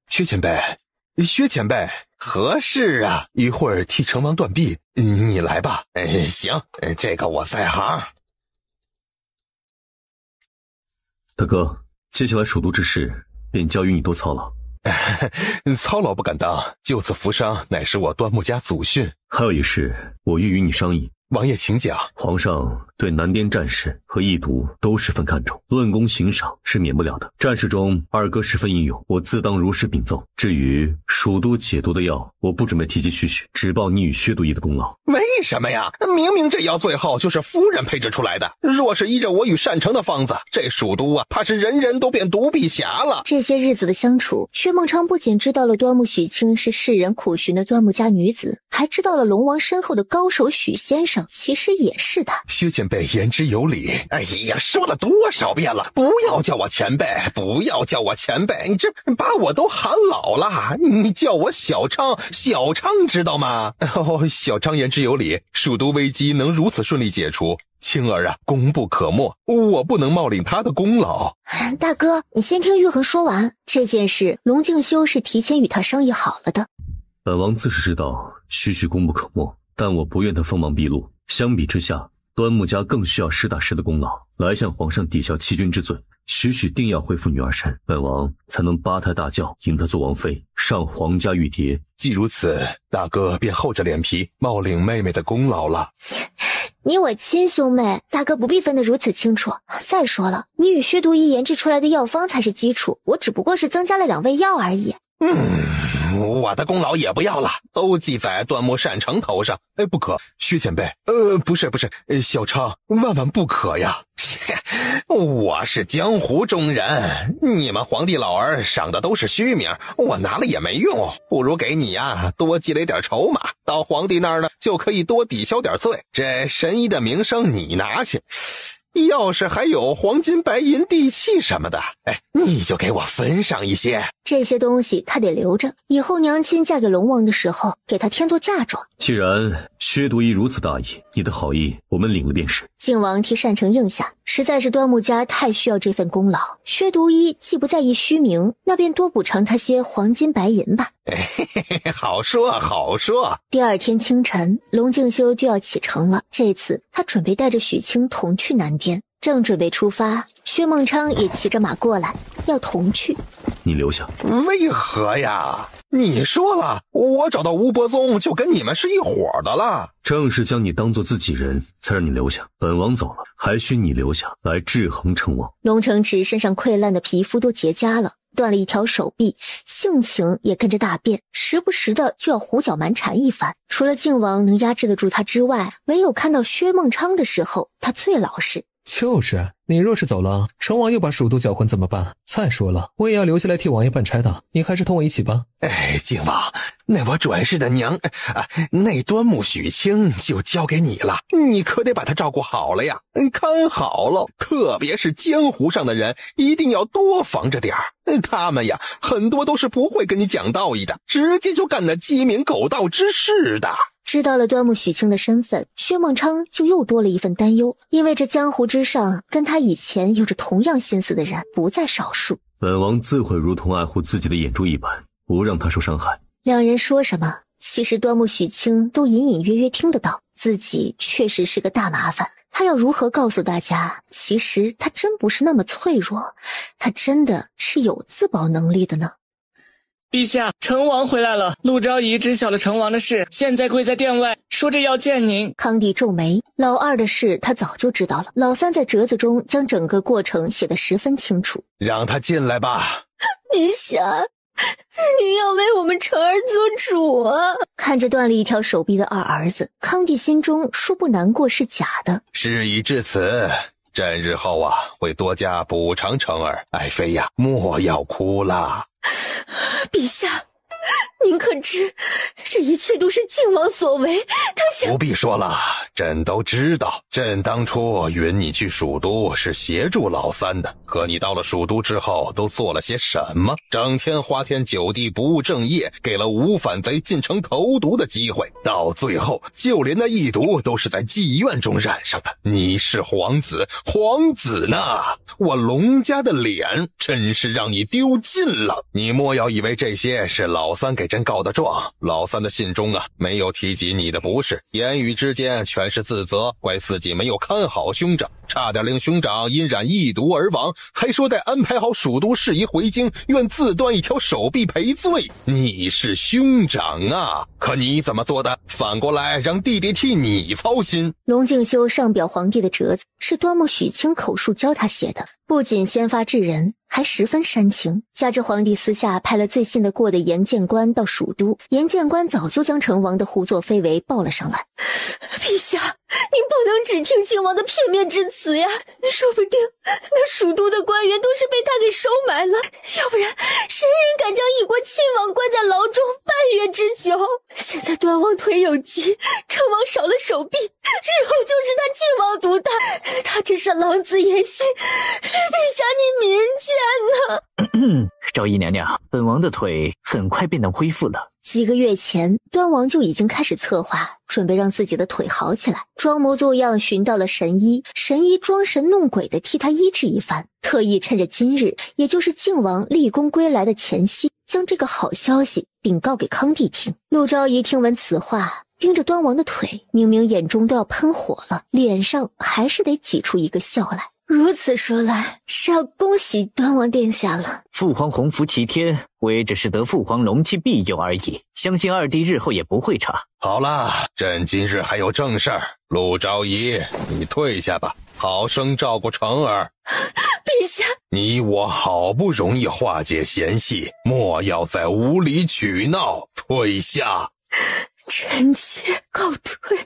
薛前辈，何事啊？一会儿替成王断臂，你来吧。行，这个我在行。大哥，接下来首都之事便交于你多操劳。操劳不敢当，就此扶伤乃是我端木家祖训。还有一事，我欲与你商议，王爷请讲。皇上对南滇战士和异毒都十分看重，论功行赏是免不了的。战士中二哥十分英勇，我自当如实禀奏。至于蜀都解毒的药，我不准备提及许许，只报你与薛都尉的功劳。为什么呀？明明这药最后就是夫人配制出来的，若是依着我与单成的方子，这蜀都啊，怕是人人都变独臂侠了。这些日子的相处，薛孟昌不仅知道了端木许清是世人苦寻的端木家女子，还知道了龙王身后的高手许先生其实也是他。薛前辈言之有理。哎呀，说了多少遍了，不要叫我前辈，不要叫我前辈，你这把我都喊老了。你叫我小昌，小昌知道吗？哦，小昌言之有理，蜀都危机能如此顺利解除，青儿啊，功不可没，我不能冒领他的功劳。大哥，你先听玉衡说完。这件事龙敬修是提前与他商议好了的。本王自是知道许许功不可没，但我不愿他锋芒毕露。相比之下，端木家更需要实打实的功劳来向皇上抵消欺君之罪。许许定要恢复女儿身，本王才能八抬大轿迎她做王妃，上皇家玉蝶。既如此，大哥便厚着脸皮冒领妹妹的功劳了。你我亲兄妹，大哥不必分得如此清楚。再说了，你与薛都尉研制出来的药方才是基础，我只不过是增加了2味药而已。我的功劳也不要了，都记在端木善成头上。哎，不可，薛前辈，不是，小昌，万万不可呀！我是江湖中人，你们皇帝老儿赏的都是虚名，我拿了也没用，不如给你呀多积累点筹码，到皇帝那儿呢就可以多抵消点罪。这神医的名声你拿去，要是还有黄金白银地契什么的，哎，你就给我分上一些。这些东西他得留着，以后娘亲嫁给龙王的时候给他添做嫁妆。既然薛都尉如此大义，你的好意我们领了便是。靖王替单成应下，实在是端木家太需要这份功劳。薛都尉既不在意虚名，那便多补偿他些黄金白银吧。好说好说。第二天清晨，龙敬修就要启程了。这次他准备带着许清同去南滇，正准备出发，薛孟昌也骑着马过来，要同去。你留下。为何呀？你说了，我找到吴伯宗就跟你们是一伙的了。正是将你当作自己人，才让你留下。本王走了，还需你留下来制衡成王。龙承池身上溃烂的皮肤都结痂了，断了一条手臂，性情也跟着大变，时不时的就要胡搅蛮缠一番。除了靖王能压制得住他之外，唯有看到薛孟昌的时候，他最老实。就是你若是走了，成王又把蜀都搅浑怎么办？再说了，我也要留下来替王爷办差的，你还是同我一起吧。哎，靖王，那我转世的娘那端木许清就交给你了，你可得把她照顾好了呀，看好了，特别是江湖上的人一定要多防着点儿，他们呀很多都是不会跟你讲道义的，直接就干那鸡鸣狗盗之事的。知道了端木许清的身份，薛孟昌就又多了一份担忧，因为这江湖之上跟他以前有着同样心思的人不在少数。本王自会如同爱护自己的眼珠一般，不让他受伤害。两人说什么，其实端木许清都隐隐约约听得到，自己确实是个大麻烦。他要如何告诉大家，其实他真不是那么脆弱，他真的是有自保能力的呢？陛下，成王回来了。陆昭仪知晓了成王的事，现在跪在殿外，说着要见您。康帝皱眉，老二的事他早就知道了。老三在折子中将整个过程写得十分清楚。让他进来吧。陛下，您要为我们成儿做主啊！看着断了一条手臂的二儿子，康帝心中说不难过是假的。事已至此，朕日后啊会多加补偿成儿。爱妃呀，莫要哭了。陛下，您可知这一切都是靖王所为，他想……不必说了，朕都知道。朕当初允你去蜀都是协助老三的，可你到了蜀都之后都做了些什么？整天花天酒地，不务正业，给了吴反贼进城投毒的机会，到最后就连那异毒都是在妓院中染上的。你是皇子，皇子呢？我龙家的脸真是让你丢尽了。你莫要以为这些是老三给朕真告得状，老三的信中啊没有提及你的不是，言语之间全是自责，怪自己没有看好兄长，差点令兄长因染疫毒而亡，还说待安排好蜀都事宜回京，愿自断一条手臂赔罪。你是兄长啊，可你怎么做的？反过来让弟弟替你操心。龙敬修上表皇帝的折子是端木许清口述教他写的，不仅先发制人，还十分煽情。加之皇帝私下派了最信得过的严谏官到蜀都，严谏官早就将成王的胡作非为报了上来。陛下，您不能只听靖王的片面之词呀，说不定那蜀都的官员都是被他给收买了，要不然谁人敢将一国亲王关在牢中半月之久？现在端王腿有疾，成王少了手臂，日后就是他靖王独大，他这是狼子野心，陛下你明鉴呢。昭仪娘娘，本王的腿很快便能恢复了。几个月前，端王就已经开始策划，准备让自己的腿好起来，装模作样寻到了神医，神医装神弄鬼的替他医治一番，特意趁着今日，也就是靖王立功归来的前夕，将这个好消息禀告给康帝听。陆昭仪听闻此话，盯着端王的腿，明明眼中都要喷火了，脸上还是得挤出一个笑来。如此说来，是要恭喜端王殿下了。父皇洪福齐天，我也只是得父皇龙气庇佑而已，相信二弟日后也不会差。好了，朕今日还有正事儿，陆昭仪，你退下吧，好生照顾成儿。陛下，你我好不容易化解嫌隙，莫要再无理取闹，退下。臣妾告退。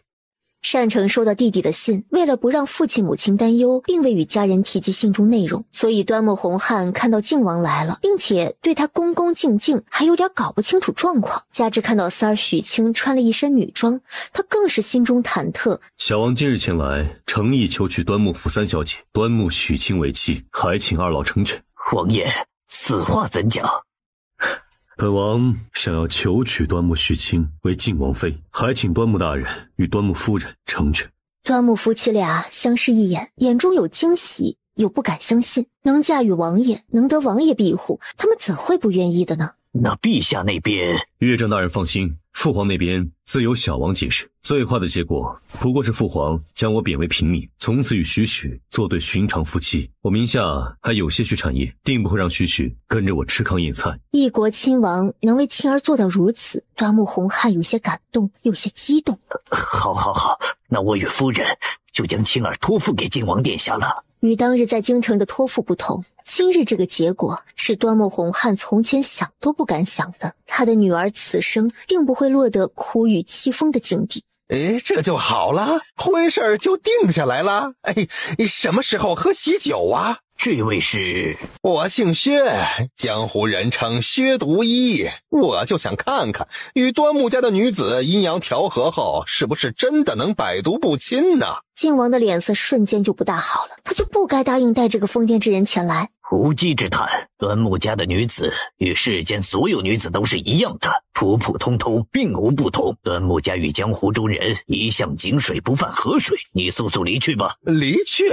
单城收到弟弟的信，为了不让父亲母亲担忧，并未与家人提及信中内容，所以端木洪汉看到靖王来了，并且对他恭恭敬敬，还有点搞不清楚状况。加之看到三儿许清穿了一身女装，他更是心中忐忑。小王今日前来，诚意求娶端木府三小姐端木许清为妻，还请二老成全。王爷，此话怎讲？本王想要求娶端木许清为靖王妃，还请端木大人与端木夫人成全。端木夫妻俩相视一眼，眼中有惊喜，又不敢相信。能嫁与王爷，能得王爷庇护，他们怎会不愿意的呢？那陛下那边，岳正大人放心，父皇那边自有小王解释。最坏的结果不过是父皇将我贬为平民，从此与许许做对寻常夫妻。我名下还有些许产业，定不会让许许跟着我吃糠咽菜。一国亲王能为亲儿做到如此，端木洪汉有些感动，有些激动。好，那我与夫人就将青儿托付给靖王殿下了。与当日在京城的托付不同，今日这个结果是端木洪汉从前想都不敢想的。他的女儿此生定不会落得苦雨凄风的境地。这就好了，婚事就定下来了。什么时候喝喜酒啊？这位是？我姓薛，江湖人称薛独一。我就想看看，与端木家的女子阴阳调和后，是不是真的能百毒不侵呢？靖王的脸色瞬间就不大好了，他就不该答应带这个疯癫之人前来。无稽之谈，端木家的女子与世间所有女子都是一样的，普普通通，并无不同。端木家与江湖中人一向井水不犯河水，你速速离去吧。离去？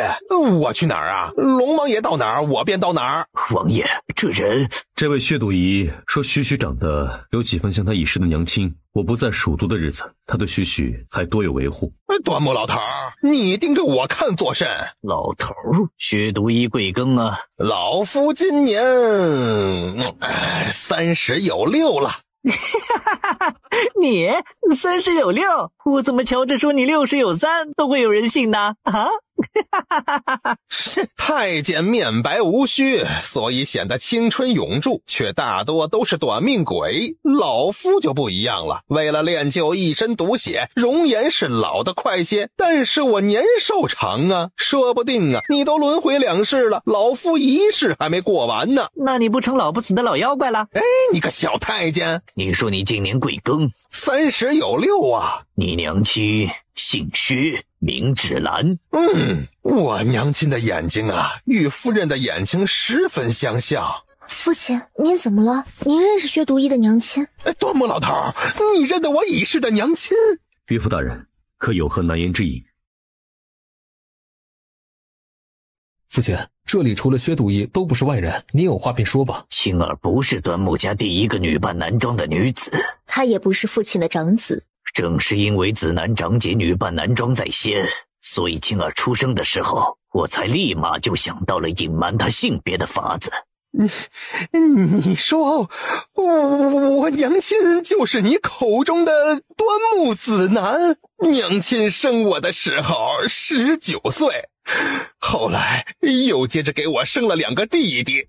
我去哪儿啊？龙王爷到哪儿，我便到哪儿。王爷，这位薛独一说许许长得有几分像他已逝的娘亲。我不在蜀都的日子，他对许许还多有维护。端木老头，你盯着我看作甚？老头，薛独一贵庚啊？老夫今年30有6了。你30有6，我怎么瞧着说你60有3都会有人信呢？啊？太监面白无须，所以显得青春永驻，却大多都是短命鬼。老夫就不一样了，为了练就一身毒血，容颜是老得快些，但是我年寿长啊，说不定啊，你都轮回2世了，老夫1世还没过完呢。那你不成老不死的老妖怪了？你个小太监，你说你今年贵庚？30有6啊。你娘亲姓薛，名芷兰。我娘亲的眼睛啊，与夫人的眼睛十分相像。父亲，您怎么了？您认识薛独一的娘亲？端木老头，你认得我已逝的娘亲？岳父大人，可有何难言之隐？父亲，这里除了薛独一都不是外人，你有话便说吧。青儿不是端木家第一个女扮男装的女子，她也不是父亲的长子。正是因为子男长姐女扮男装在先，所以青儿出生的时候，我才立马就想到了隐瞒她性别的法子。你说我娘亲就是你口中的端木子男？娘亲生我的时候19岁，后来又接着给我生了2个弟弟，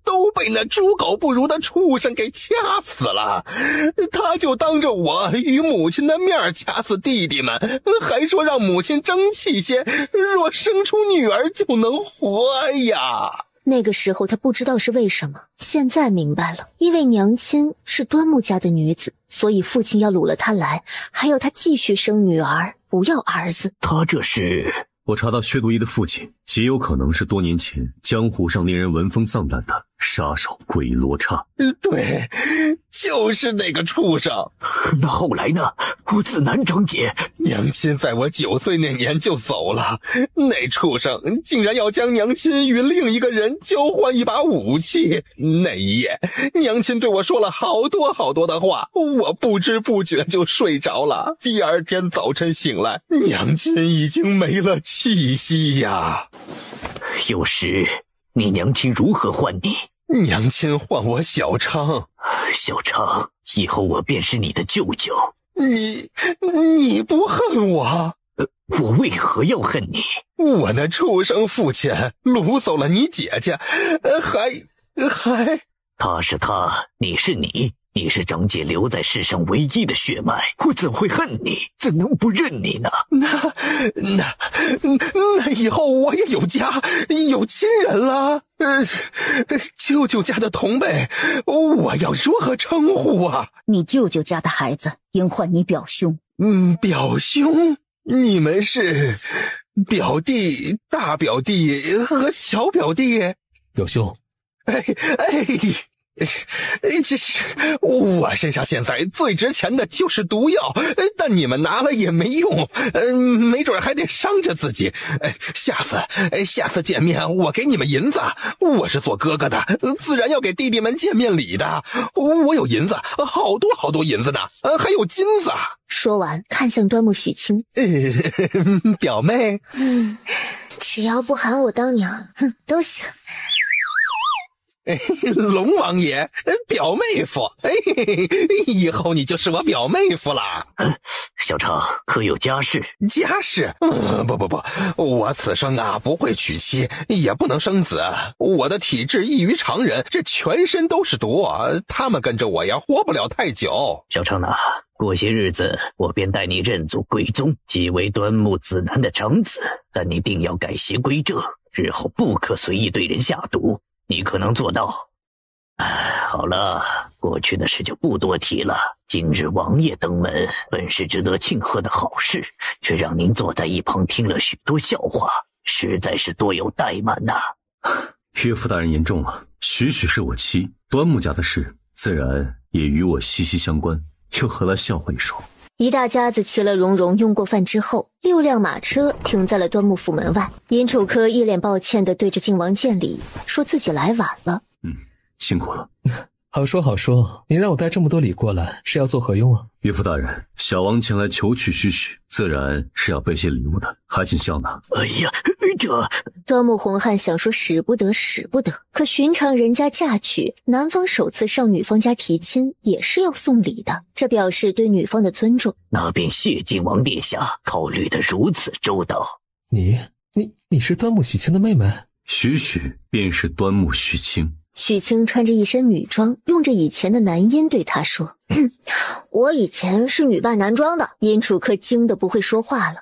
都被那猪狗不如的畜生给掐死了。他就当着我与母亲的面掐死弟弟们，还说让母亲争气些，若生出女儿就能活呀。那个时候他不知道是为什么，现在明白了，因为娘亲是端木家的女子，所以父亲要掳了她来，还要她继续生女儿，不要儿子。他这是……我查到薛独一的父亲极有可能是多年前江湖上令人闻风丧胆的杀手鬼罗刹。对，就是那个畜生。那后来呢？我子男长姐娘亲在我9岁那年就走了，那畜生竟然要将娘亲与另一个人交换一把武器。那一夜娘亲对我说了好多好多的话，我不知不觉就睡着了。第二天早晨醒来，娘亲已经没了气息呀。有时你娘亲如何唤你？娘亲唤我小昌。小昌，以后我便是你的舅舅。你不恨我？我为何要恨你？我那畜生父亲掳走了你姐姐，还他是他，你是你，你是长姐留在世上唯一的血脉，我怎会恨你？怎能不认你呢？那以后我也有家有亲人了。舅舅家的同辈，我要如何称呼啊？你舅舅家的孩子应唤你表兄。表兄？你们是表弟、大表弟和小表弟？表兄。这是我身上现在最值钱的就是毒药，但你们拿了也没用，没准还得伤着自己。下次见面我给你们银子，我是做哥哥的，自然要给弟弟们见面礼的。我有银子，好多好多银子呢，还有金子。说完看向端木许清，表妹，只要不喊我当娘，都行。龙王爷，表妹夫，以后你就是我表妹夫了。小昌可有家室？家室？不，我此生啊不会娶妻，也不能生子。我的体质异于常人，这全身都是毒，他们跟着我呀活不了太久。小昌啊，过些日子我便带你认祖归宗，即为端木子男的长子，但你定要改邪归正，日后不可随意对人下毒。你可能做到。好了，过去的事就不多提了。今日王爷登门，本是值得庆贺的好事，却让您坐在一旁听了许多笑话，实在是多有怠慢呐。岳父大人言重了，许是我妻，端木家的事自然也与我息息相关，又何来笑话一说？一大家子其乐融融用过饭之后，6辆马车停在了端木府门外。尹楚科一脸抱歉地对着靖王见礼，说自己来晚了。辛苦了。好说好说，你让我带这么多礼过来，是要做何用啊？岳父大人，小王前来求娶许，自然是要备些礼物的，还请笑纳。哎呀，这……端木洪汉想说使不得，可寻常人家嫁娶，男方首次上女方家提亲也是要送礼的，这表示对女方的尊重。那便谢靖王殿下考虑得如此周到。你是端木许清的妹妹？许便是端木许清。许清穿着一身女装，用着以前的男音对他说：“我以前是女扮男装的。”尹楚科惊得不会说话了。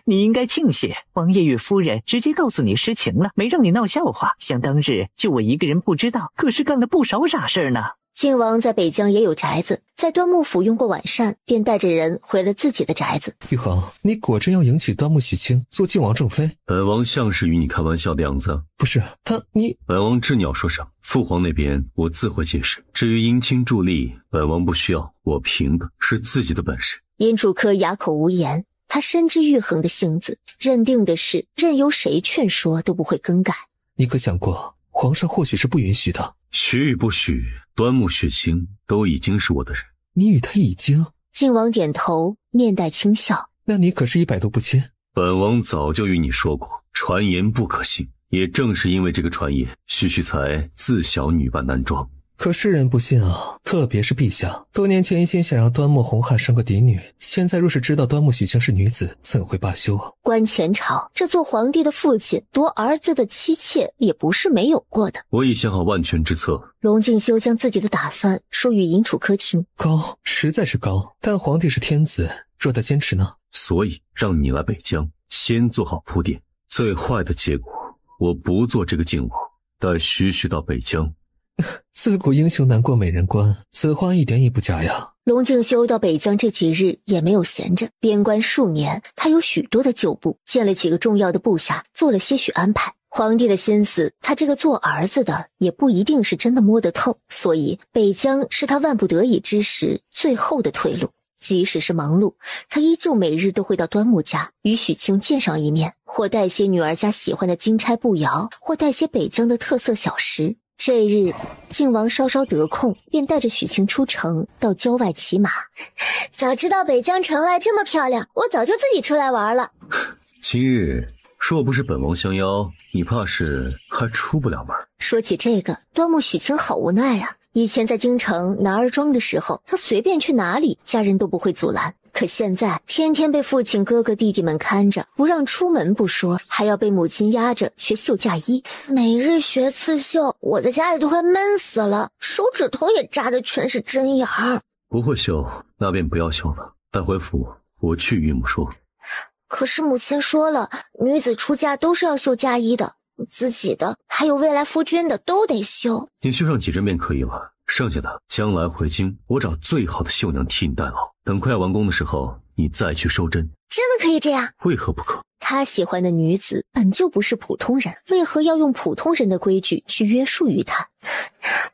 你应该庆幸王爷与夫人直接告诉你实情了，没让你闹笑话。想当日就我一个人不知道，可是干了不少傻事呢。靖王在北疆也有宅子，在端木府用过晚膳，便带着人回了自己的宅子。玉衡，你果真要迎娶端木许清做靖王正妃？本王像是与你开玩笑的样子。不是你本王知你要说什么，父皇那边我自会解释。至于姻亲助力，本王不需要，我凭的是自己的本事。尹楚科哑口无言。他深知玉衡的性子，认定的是任由谁劝说都不会更改。你可想过，皇上或许是不允许的？许与不许，端木雪清都已经是我的人。你与他已经？靖王点头，面带轻笑。那你可是100度不亲。本王早就与你说过，传言不可信。也正是因为这个传言，徐徐才自小女扮男装。可世人不信啊，特别是陛下，多年前一心想让端木洪汉生个嫡女，现在若是知道端木许清是女子，怎会罢休啊？观前朝，这做皇帝的父亲夺儿子的妻妾也不是没有过的。我已想好万全之策。龙敬修将自己的打算说与银储客厅。高，实在是高，但皇帝是天子，若他坚持呢？所以让你来北疆，先做好铺垫。最坏的结果，我不做这个靖王，带徐徐到北疆。自古英雄难过美人关，此话一点也不假呀。龙敬修到北疆这几日也没有闲着，边关数年，他有许多的旧部，见了几个重要的部下，做了些许安排。皇帝的心思，他这个做儿子的也不一定是真的摸得透，所以北疆是他万不得已之时最后的退路。即使是忙碌，他依旧每日都会到端木家与许清见上一面，或带些女儿家喜欢的金钗步摇，或带些北疆的特色小食。这日，靖王稍稍得空，便带着许清出城到郊外骑马。早知道北疆城外这么漂亮，我早就自己出来玩了。今日若不是本王相邀，你怕是还出不了门。说起这个，端木许清好无奈啊。以前在京城男儿庄的时候，他随便去哪里，家人都不会阻拦。可现在天天被父亲哥哥弟弟们看着，不让出门不说，还要被母亲压着学绣嫁衣，每日学刺绣，我在家里都快闷死了，手指头也扎的全是针眼儿。不会绣，那便不要绣了，带回府，我去与母说。可是母亲说了，女子出嫁都是要绣嫁衣的，自己的还有未来夫君的都得绣。你绣上几针便可以了，剩下的将来回京，我找最好的绣娘替你代劳。等快完工的时候，你再去收针。真的可以这样？为何不可？他喜欢的女子本就不是普通人，为何要用普通人的规矩去约束于他？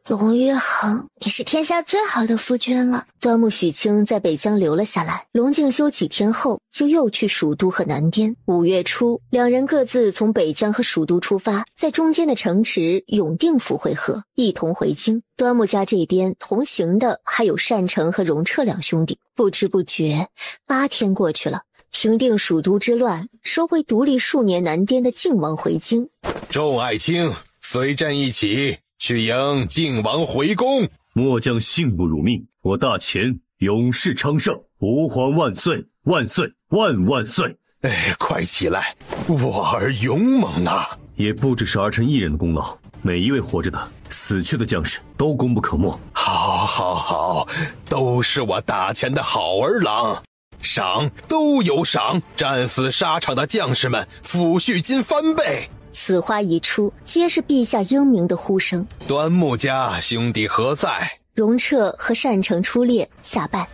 龙约衡，你是天下最好的夫君了。端木许清在北疆留了下来，龙敬修几天后就又去蜀都和南滇。5月初，两人各自从北疆和蜀都出发，在中间的城池永定府会合，一同回京。端木家这边同行的还有单城和荣彻两兄弟。不知不觉8天过去了，平定蜀都之乱，收回独立数年南滇的靖王回京。众爱卿，随朕一起去迎靖王回宫。末将幸不辱命，我大乾永世昌盛，吾皇万岁万岁万万岁！哎，快起来，我儿勇猛啊！也不只是儿臣一人的功劳，每一位活着的、死去的将士都功不可没。好，都是我大乾的好儿郎，赏都有赏，战死沙场的将士们抚恤金翻倍。此话一出，皆是陛下英明的呼声。端木家兄弟何在？荣彻和单城出列下拜，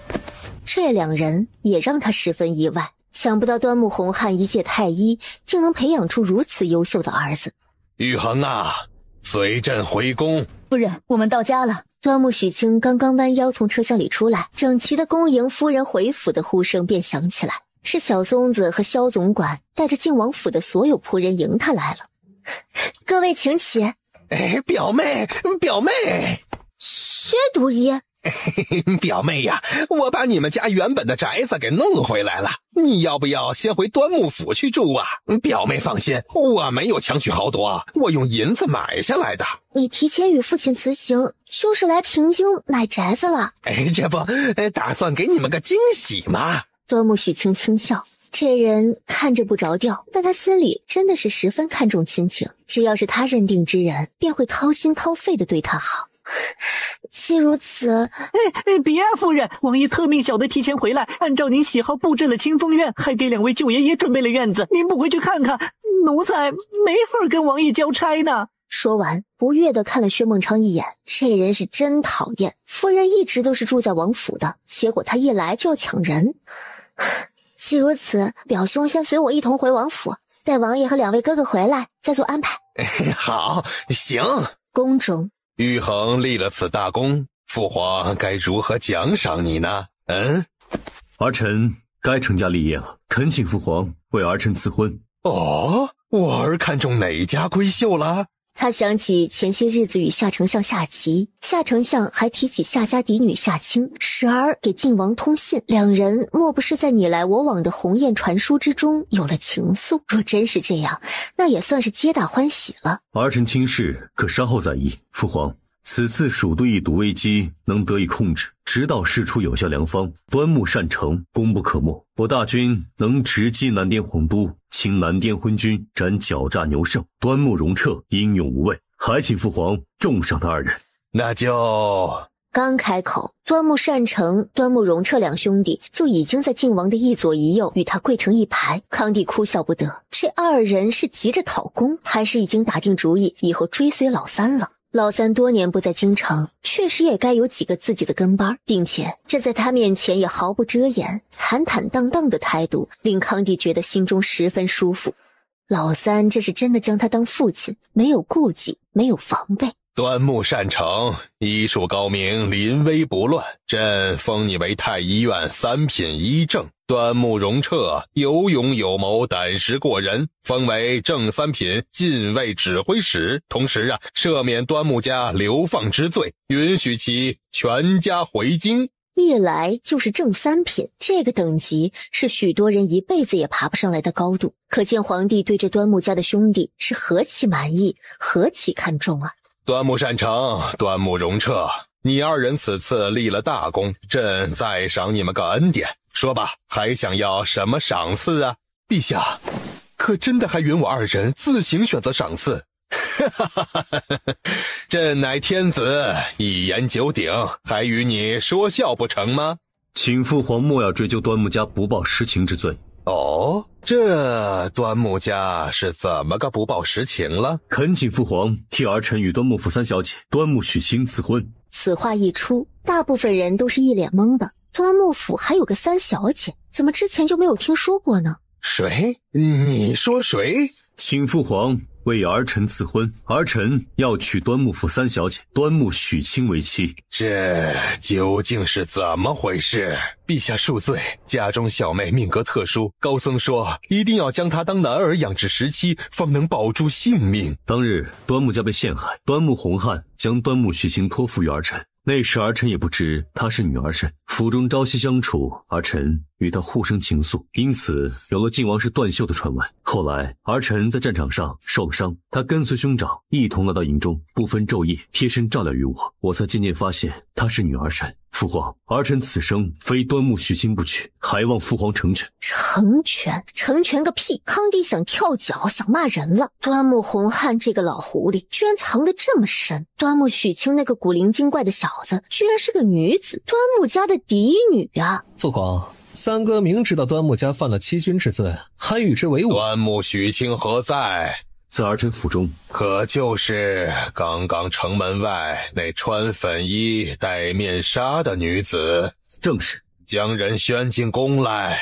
这两人也让他十分意外。想不到端木洪汉一介太医，竟能培养出如此优秀的儿子。玉衡啊，随朕回宫。夫人，我们到家了。端木许清刚刚弯腰从车厢里出来，整齐的恭迎夫人回府的呼声便响起来。是小松子和萧总管带着靖王府的所有仆人迎他来了。各位请起。哎，表妹，薛毒医。表妹呀，我把你们家原本的宅子给弄回来了，你要不要先回端木府去住啊？表妹放心，我没有强取豪夺，我用银子买下来的。你提前与父亲辞行，就是来平京买宅子了。哎，这不打算给你们个惊喜吗？端木许清轻笑，这人看着不着调，但他心里真的是十分看重亲情，只要是他认定之人，便会掏心掏肺的对他好。既如此，别啊，夫人，王爷特命小的提前回来，按照您喜好布置了清风院，还给2位舅爷也准备了院子，您不回去看看，奴才没法跟王爷交差呢。说完，不悦地看了薛孟昌一眼，这人是真讨厌。夫人一直都是住在王府的，结果他一来就要抢人。既如此，表兄先随我一同回王府，待王爷和2位哥哥回来再做安排。好，行。宫中，玉衡立了此大功，父皇该如何奖赏你呢？儿臣该成家立业了，恳请父皇为儿臣赐婚。哦，我儿看中哪家闺秀了？他想起前些日子与夏丞相下棋，夏丞相还提起夏家嫡女夏青，时而给晋王通信，两人莫不是在你来我往的鸿雁传书之中有了情愫？若真是这样，那也算是皆大欢喜了。儿臣轻视，可稍后再议。父皇，此次蜀都一堵危机能得以控制，直到释出有效良方，端木善成，功不可没。我大军能直击南滇皇都，清南滇昏君，斩狡诈牛胜，端木容彻，英勇无畏，还请父皇重赏他二人。那就……刚开口，端木善成、端木容彻两兄弟就已经在晋王的一左一右与他跪成一排。康帝哭笑不得，这二人是急着讨功，还是已经打定主意以后追随老三了？老三多年不在京城，确实也该有几个自己的跟班，并且这在他面前也毫不遮掩，坦坦荡荡的态度令康帝觉得心中十分舒服。老三这是真的将他当父亲，没有顾忌，没有防备。端木善成，医术高明，临危不乱，朕封你为太医院三品医正。端木容彻，有勇有谋，胆识过人，封为正三品禁卫指挥使。同时赦免端木家流放之罪，允许其全家回京。一来就是正三品，这个等级是许多人一辈子也爬不上来的高度，可见皇帝对这端木家的兄弟是何其满意，何其看重啊！端木善成，端木容彻，你二人此次立了大功，朕再赏你们个恩典。说吧，还想要什么赏赐啊？陛下，可真的还允我二人自行选择赏赐？朕乃天子，一言九鼎，还与你说笑不成吗？请父皇莫要追究端木家不报实情之罪。哦，这端木家是怎么个不报实情了？恳请父皇替儿臣与端木府三小姐端木许清赐婚。此话一出，大部分人都是一脸懵的。端木府还有个三小姐，怎么之前就没有听说过呢？谁？你说谁？请父皇为儿臣赐婚，儿臣要娶端木府三小姐端木许清为妻。这究竟是怎么回事？陛下恕罪，家中小妹命格特殊，高僧说一定要将她当男儿养至17，方能保住性命。当日端木家被陷害，端木洪汉将端木许清托付于儿臣，那时儿臣也不知她是女儿身，府中朝夕相处，儿臣与她互生情愫，因此有了晋王是断袖的传闻。后来儿臣在战场上受了伤，他跟随兄长一同来到营中，不分昼夜贴身照料于我，我才渐渐发现她是女儿身。父皇，儿臣此生非端木许清不娶，还望父皇成全。成全？成全个屁！康帝想跳脚，想骂人了。端木洪汉这个老狐狸居然藏得这么深，端木许清那个古灵精怪的小子居然是个女子，端木家的嫡女啊！父皇，三哥明知道端木家犯了欺君之罪，还与之为伍。端木许清何在？在儿臣府中。可就是刚刚城门外那穿粉衣戴面纱的女子。正是。将人宣进宫来。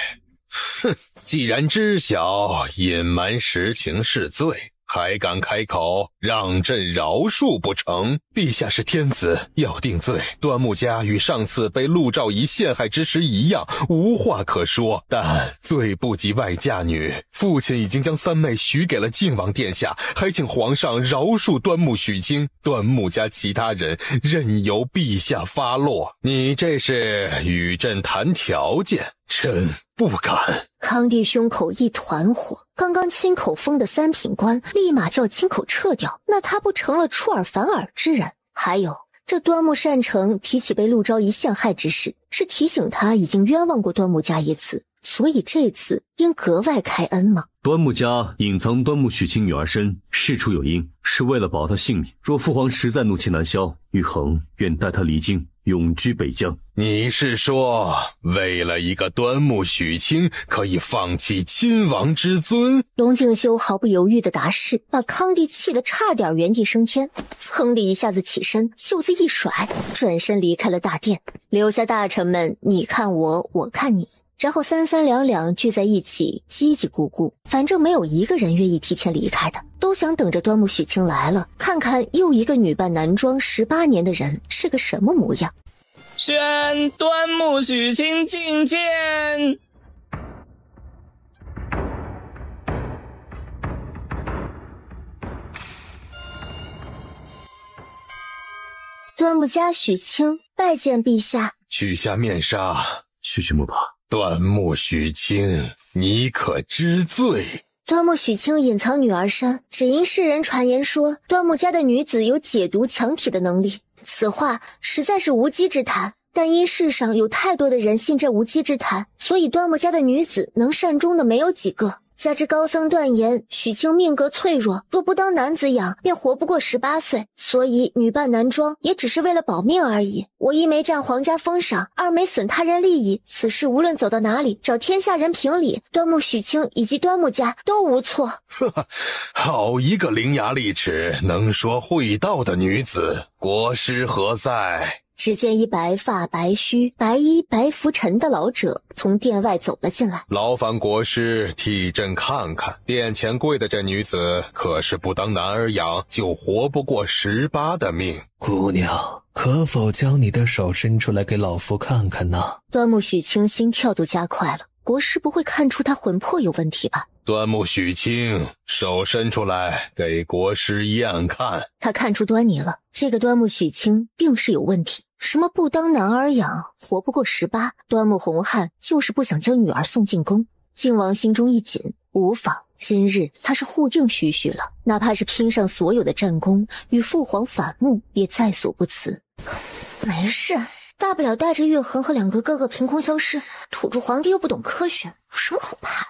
哼，既然知晓隐瞒实情是罪，还敢开口让朕饶恕不成？陛下是天子，要定罪，端木家与上次被陆兆仪陷害之时一样，无话可说。但罪不及外嫁女，父亲已经将三妹许给了晋王殿下，还请皇上饶恕端木许清，端木家其他人任由陛下发落。你这是与朕谈条件，朕不敢。康帝胸口一团火，刚刚亲口封的三品官立马就要亲口撤掉，那他不成了出尔反尔之人？还有这端木善成提起被陆昭仪陷害之事，是提醒他已经冤枉过端木家一次，所以这次应格外开恩吗？端木家隐藏端木许清女儿身，事出有因，是为了保她性命。若父皇实在怒气难消，玉衡愿带她离京，永居北疆。你是说为了一个端木许清可以放弃亲王之尊？龙敬修毫不犹豫地答是，把康帝气得差点原地升天，噌的一下子起身，袖子一甩，转身离开了大殿，留下大臣们你看我，我看你，然后三三两两聚在一起叽叽咕咕，反正没有一个人愿意提前离开的，都想等着端木许清来了，看看又一个女扮男装18年的人是个什么模样。宣端木许清觐见。端木家许清拜见陛下。取下面纱，徐徐莫怕。端木许清，你可知罪？端木许清隐藏女儿山，只因世人传言说端木家的女子有解毒强体的能力。此话实在是无稽之谈，但因世上有太多的人信这无稽之谈，所以端木家的女子能善终的没有几个。加之高僧断言许清命格脆弱，若不当男子养便活不过18岁，所以女扮男装也只是为了保命而已。我一没占皇家封赏，二没损他人利益，此事无论走到哪里，找天下人评理，端木许清以及端木家都无错。好一个伶牙俐齿能说会道的女子，国师何在？只见一白发白须白衣白拂尘的老者从殿外走了进来。劳烦国师替朕看看，殿前跪的这女子可是不当男儿养就活不过18的命。姑娘，可否将你的手伸出来给老夫看看呢？端木许清心跳都加快了，国师不会看出他魂魄有问题吧？端木许清，手伸出来给国师验看。他看出端倪了，这个端木许清定是有问题。什么不当男儿养，活不过18，端木洪汉就是不想将女儿送进宫。靖王心中一紧，无妨，今日他是护定许许了，哪怕是拼上所有的战功，与父皇反目也在所不辞。没事，大不了带着月恒和2个哥哥凭空消失，土著皇帝又不懂科学，有什么好怕？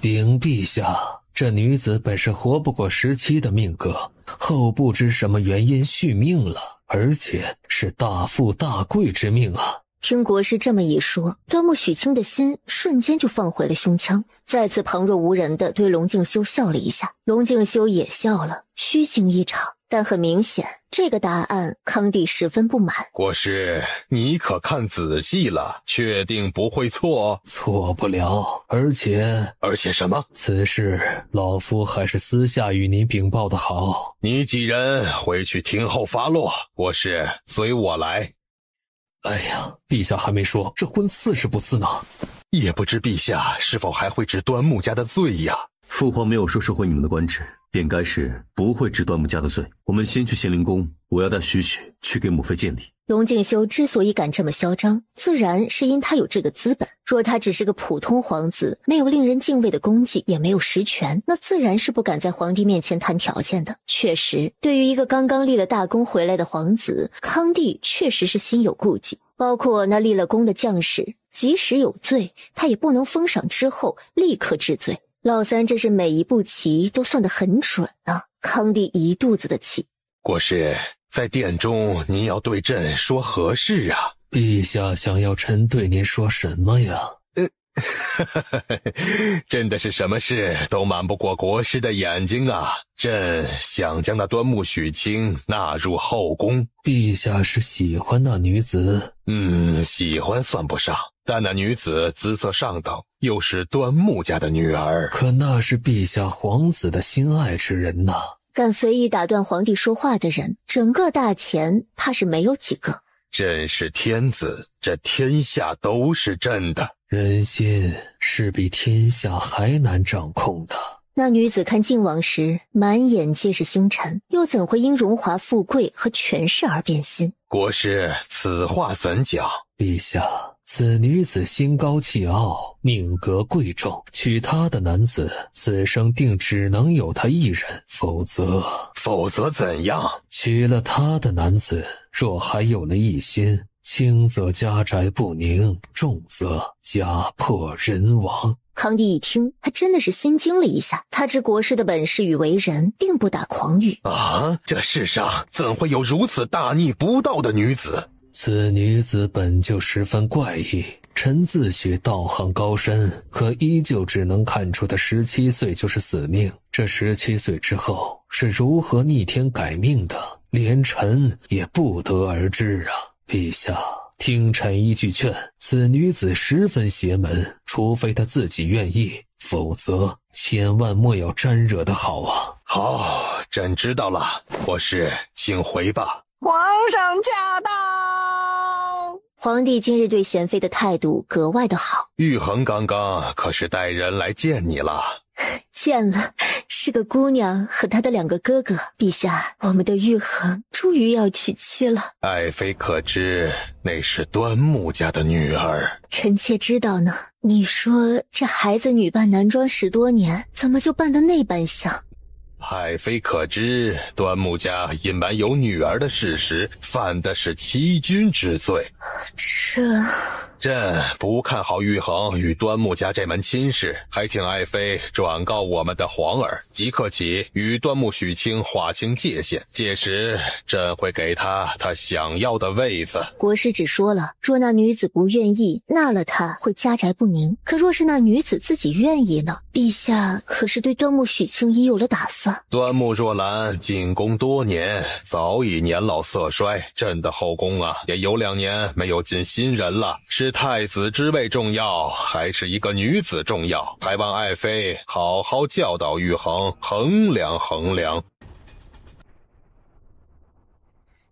禀陛下，这女子本是活不过17的命格，后不知什么原因续命了，而且是大富大贵之命啊！听国师这么一说，端木许清的心瞬间就放回了胸腔，再次旁若无人地对龙静修笑了一下。龙静修也笑了，虚惊一场。但很明显，这个答案康帝十分不满。国师，你可看仔细了，确定不会错？错不了，而且什么？此事老夫还是私下与您禀报的好。你几人回去听候发落，国师随我来。哎呀，陛下还没说这婚赐是不赐呢？也不知陛下是否还会治端木家的罪呀？父皇没有说收回你们的官职，便该是不会治端木家的罪。我们先去仙灵宫，我要带许许去给母妃见礼。龙静修之所以敢这么嚣张，自然是因他有这个资本。若他只是个普通皇子，没有令人敬畏的功绩，也没有实权，那自然是不敢在皇帝面前谈条件的。确实，对于一个刚刚立了大功回来的皇子，康帝确实是心有顾忌。包括那立了功的将士，即使有罪，他也不能封赏之后立刻治罪。老三这是每一步棋都算得很准啊！康帝一肚子的气。国师，在殿中您要对朕说何事啊？陛下想要臣对您说什么呀？真的是什么事都瞒不过国师的眼睛啊！朕想将那端木许清纳入后宫。陛下是喜欢那女子？喜欢算不上，但那女子姿色上等，又是端木家的女儿。可那是陛下皇子的心爱之人呐！敢随意打断皇帝说话的人，整个大前怕是没有几个。朕是天子，这天下都是朕的。人心是比天下还难掌控的。那女子看靖王时，满眼皆是星辰，又怎会因荣华富贵和权势而变心？国师，此话怎讲？陛下，此女子心高气傲，命格贵重，娶她的男子，此生定只能有她一人，否则怎样？娶了她的男子，若还有了一心，轻则家宅不宁，重则家破人亡。康帝一听，还真的是心惊了一下。他知国师的本事与为人，定不打诳语啊！这世上怎会有如此大逆不道的女子？此女子本就十分怪异，臣自诩道行高深，可依旧只能看出她17岁就是死命。这17岁之后是如何逆天改命的，连臣也不得而知啊！陛下，听臣一句劝，此女子十分邪门，除非她自己愿意，否则千万莫要沾惹的好啊！好，朕知道了。国师，请回吧。皇上驾到！皇帝今日对贤妃的态度格外的好。玉衡刚刚可是带人来见你了。见了，是个姑娘和她的2个哥哥。陛下，我们的玉衡终于要娶妻了。爱妃可知，那是端木家的女儿。臣妾知道呢。你说这孩子女扮男装10多年，怎么就扮得那般像？爱妃可知，端木家隐瞒有女儿的事实，犯的是欺君之罪。朕不看好玉衡与端木家这门亲事，还请爱妃转告我们的皇儿，即刻起与端木许清划清界限。届时，朕会给他想要的位子。国师只说了，若那女子不愿意，纳了她会家宅不宁。可若是那女子自己愿意呢？陛下可是对端木许清已有了打算。端木若兰进宫多年，早已年老色衰，朕的后宫也有2年没有进新人了。是太子之位重要，还是一个女子重要？还望爱妃好好教导玉衡，衡量衡量。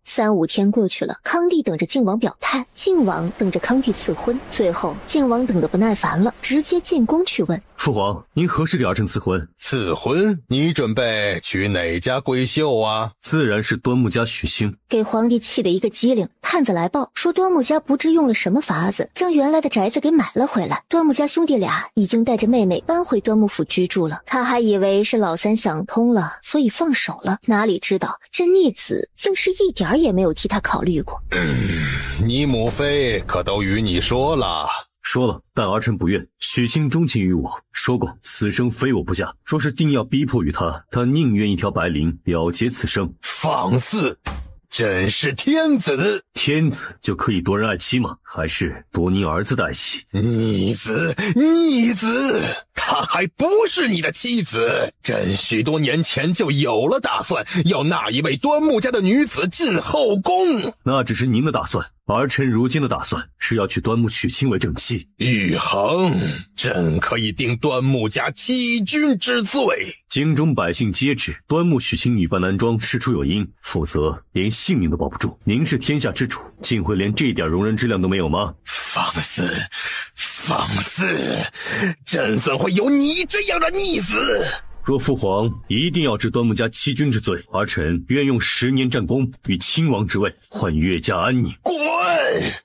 3、5天过去了，康帝等着靖王表态，靖王等着康帝赐婚，最后靖王等得不耐烦了，直接进宫去问父皇：“您何时给儿臣赐婚？”赐婚？你准备娶哪家闺秀啊？自然是端木家许清。给皇帝气得一个机灵，探子来报说端木家不知用了什么法子，将原来的宅子给买了回来。端木家兄弟俩已经带着妹妹搬回端木府居住了。他还以为是老三想通了，所以放手了，哪里知道这逆子竟是一点也没有替他考虑过。你母妃可都与你说了？说了，但儿臣不愿。许清钟情于我，说过此生非我不嫁。若是定要逼迫于他宁愿一条白绫了结此生。放肆！朕是天子，天子就可以夺人爱妻吗？还是夺您儿子的爱妻？逆子，她还不是你的妻子。朕许多年前就有了打算，要纳一位端木家的女子进后宫。那只是您的打算，儿臣如今的打算是要娶端木许清为正妻。玉衡，朕可以定端木家欺君之罪。京中百姓皆知端木许清女扮男装事出有因，否则连性命都保不住。您是天下之主，竟会连这点容人之量都没有吗？放肆！朕怎会有你这样的逆子？若父皇一定要治端木家欺君之罪，儿臣愿用10年战功与亲王之位换岳家安宁。滚！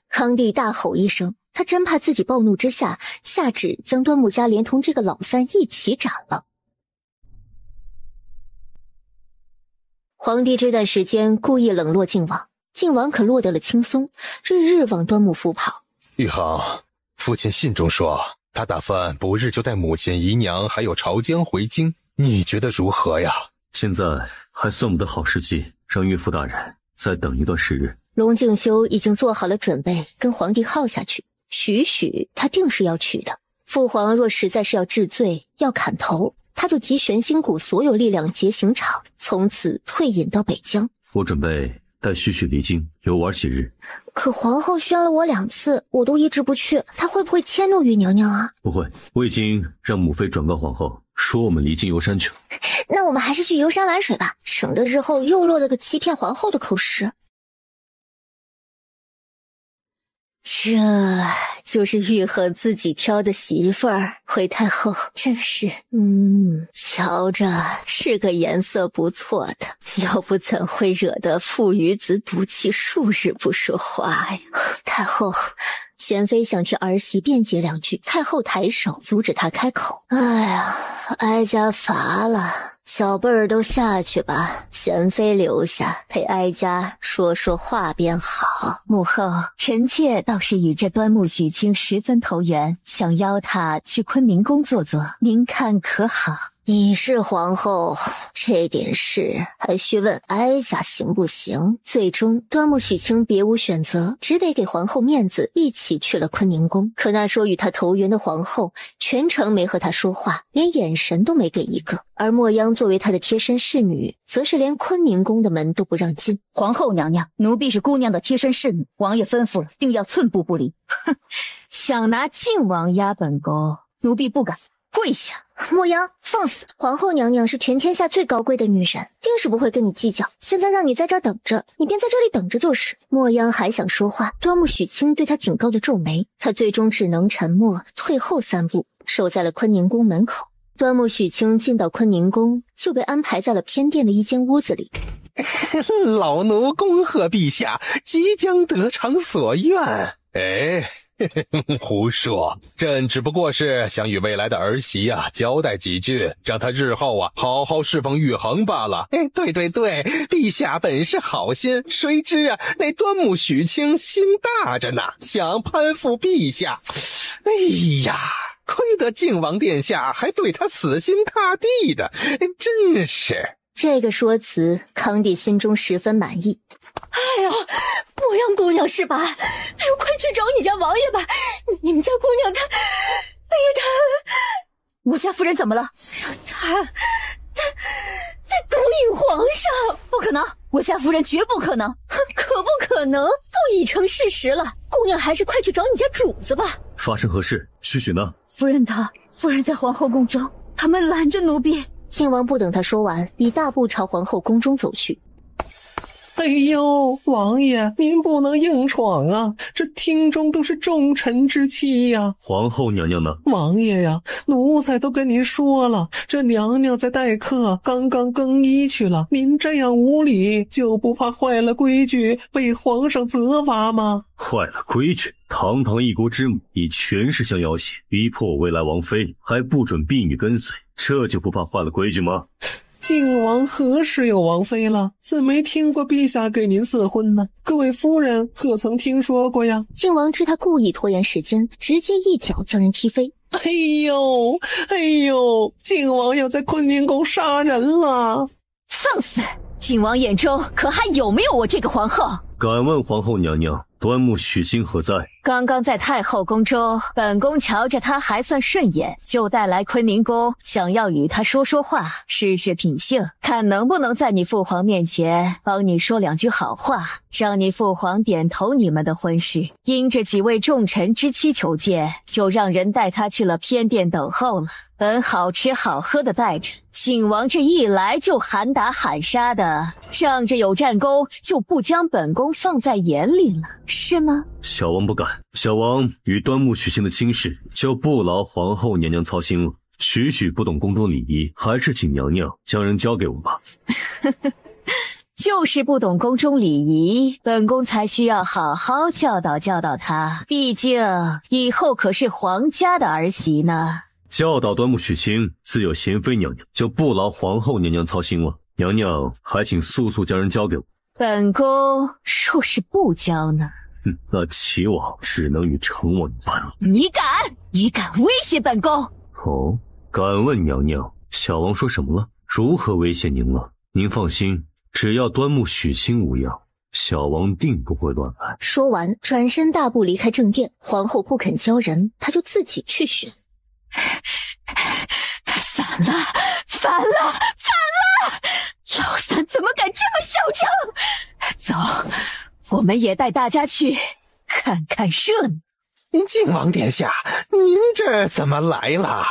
康帝大吼一声，他真怕自己暴怒之下下旨将端木家连同这个老三一起斩了。皇帝这段时间故意冷落靖王，靖王可落得了轻松，日日往端木府跑。玉衡，父亲信中说他打算不日就带母亲、姨娘还有朝江回京，你觉得如何呀？现在还算不得好时机，让岳父大人再等一段时日。龙敬修已经做好了准备，跟皇帝耗下去。许他定是要娶的。父皇若实在是要治罪，要砍头，他就集玄心谷所有力量劫刑场，从此退隐到北疆。我准备带许离京，游玩几日。可皇后宣了我2次，我都一直不去，她会不会迁怒于娘娘啊？不会，我已经让母妃转告皇后，说我们离京游山去了。那我们还是去游山玩水吧，省得日后又落了个欺骗皇后的口实。这就是玉衡自己挑的媳妇儿，回太后真是，瞧着是个颜色不错的，要不怎会惹得父与子赌气数日不说话呀？太后，贤妃想替儿媳辩解2句，太后抬手阻止她开口。哎呀，哀家乏了，小辈儿都下去吧，贤妃留下陪哀家说说话便好。母后，臣妾倒是与这端木许清十分投缘，想邀他去坤宁宫坐坐，您看可好？你是皇后，这点事还需问哀家行不行？最终端木许清别无选择，只得给皇后面子，一起去了坤宁宫。可那说与他投缘的皇后全程没和他说话，连眼神都没给一个。而莫央作为他的贴身侍女，则是连坤宁宫的门都不让进。皇后娘娘，奴婢是姑娘的贴身侍女，王爷吩咐了，定要寸步不离。哼，想拿靖王压本宫，奴婢不敢。跪下！莫央，放肆！皇后娘娘是全天下最高贵的女人，定是不会跟你计较。现在让你在这儿等着，你便在这里等着就是。莫央还想说话，端木许清对他警告的皱眉，他最终只能沉默，退后3步，守在了坤宁宫门口。端木许清进到坤宁宫，就被安排在了偏殿的一间屋子里。老奴恭贺陛下即将得偿所愿。哎，胡说！朕只不过是想与未来的儿媳交代几句，让她日后好好侍奉玉衡罢了。对，陛下本是好心，谁知那端木许清心大着呢，想攀附陛下。哎呀，亏得靖王殿下还对他死心塌地的，真是。这个说辞，康帝心中十分满意。哎呀，莫阳姑娘是吧？哎呦，快去找你家王爷吧！你们家姑娘她，我家夫人怎么了？她勾引皇上！不可能，我家夫人绝不可能。可不可能？都已成事实了。姑娘还是快去找你家主子吧。发生何事？许许呢？夫人在皇后宫中，他们拦着奴婢。靖王不等他说完，已大步朝皇后宫中走去。哎呦，王爷，您不能硬闯啊！这厅中都是重臣之妻呀。皇后娘娘呢？王爷呀，奴才都跟您说了，这娘娘在待客，刚刚更衣去了。您这样无礼，就不怕坏了规矩，被皇上责罚吗？坏了规矩？堂堂一国之母，以权势相要挟，逼迫我未来王妃，还不准婢女跟随，这就不怕坏了规矩吗？靖王何时有王妃了？怎没听过陛下给您赐婚呢？各位夫人可曾听说过呀？靖王知他故意拖延时间，直接一脚将人踢飞。哎呦，靖王要在坤宁宫杀人了！放肆！靖王眼中可还有没有我这个皇后？敢问皇后娘娘，端木许清何在？刚刚在太后宫中，本宫瞧着她还算顺眼，就带来坤宁宫，想要与她说说话，试试品性，看能不能在你父皇面前帮你说两句好话，让你父皇点头你们的婚事。因这几位重臣之妻求见，就让人带她去了偏殿等候了。本好吃好喝的待着，靖王这一来就喊打喊杀的，仗着有战功就不将本宫放在眼里了，是吗？小王不敢，小王与端木许清的亲事就不劳皇后娘娘操心了。许许不懂宫中礼仪，还是请娘娘将人交给我吧。就是不懂宫中礼仪，本宫才需要好好教导教导他，毕竟以后可是皇家的儿媳呢。教导端木许清，自有贤妃娘娘，就不劳皇后娘娘操心了。娘娘还请速速将人交给我。本宫若是不交呢？那齐王只能与成王一般了。你敢威胁本宫？哦，敢问娘娘，小王说什么了？如何威胁您了？您放心，只要端木许清无恙，小王定不会乱来。说完，转身大步离开正殿。皇后不肯交人，他就自己去寻。反了！老三怎么敢这么嚣张？走，我们也带大家去看看热闹。靖王殿下，您这怎么来了？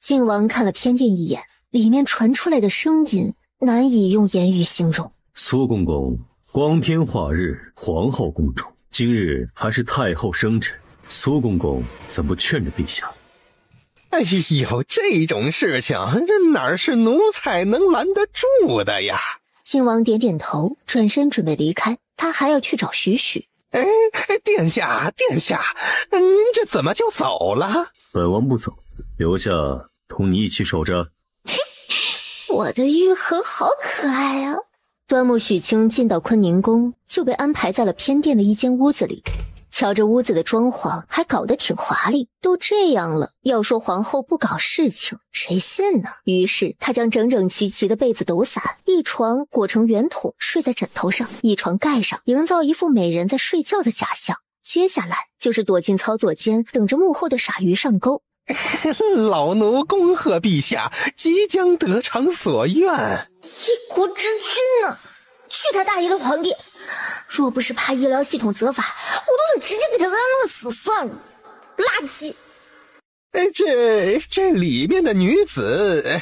靖王看了偏殿一眼，里面传出来的声音难以用言语形容。苏公公光天化日，皇后宫中，今日还是太后生辰，苏公公怎不劝着陛下？哎呦，这种事情人哪是奴才能拦得住的呀？靖王点点头，转身准备离开。他还要去找许许。殿下，您这怎么就走了？本王不走，留下同你一起守着。我的玉衡好可爱啊！端木许清进到坤宁宫，就被安排在了偏殿的一间屋子里。瞧着屋子的装潢还搞得挺华丽，都这样了，要说皇后不搞事情，谁信呢？于是他将整整齐齐的被子抖散，一床裹成圆筒睡在枕头上，一床盖上，营造一副美人在睡觉的假象。接下来就是躲进操作间，等着幕后的傻鱼上钩。老奴恭贺陛下即将得偿所愿。一国之君呢？去他大爷的皇帝！若不是怕医疗系统责罚，我都想直接给他安乐死算了。垃圾！这里面的女子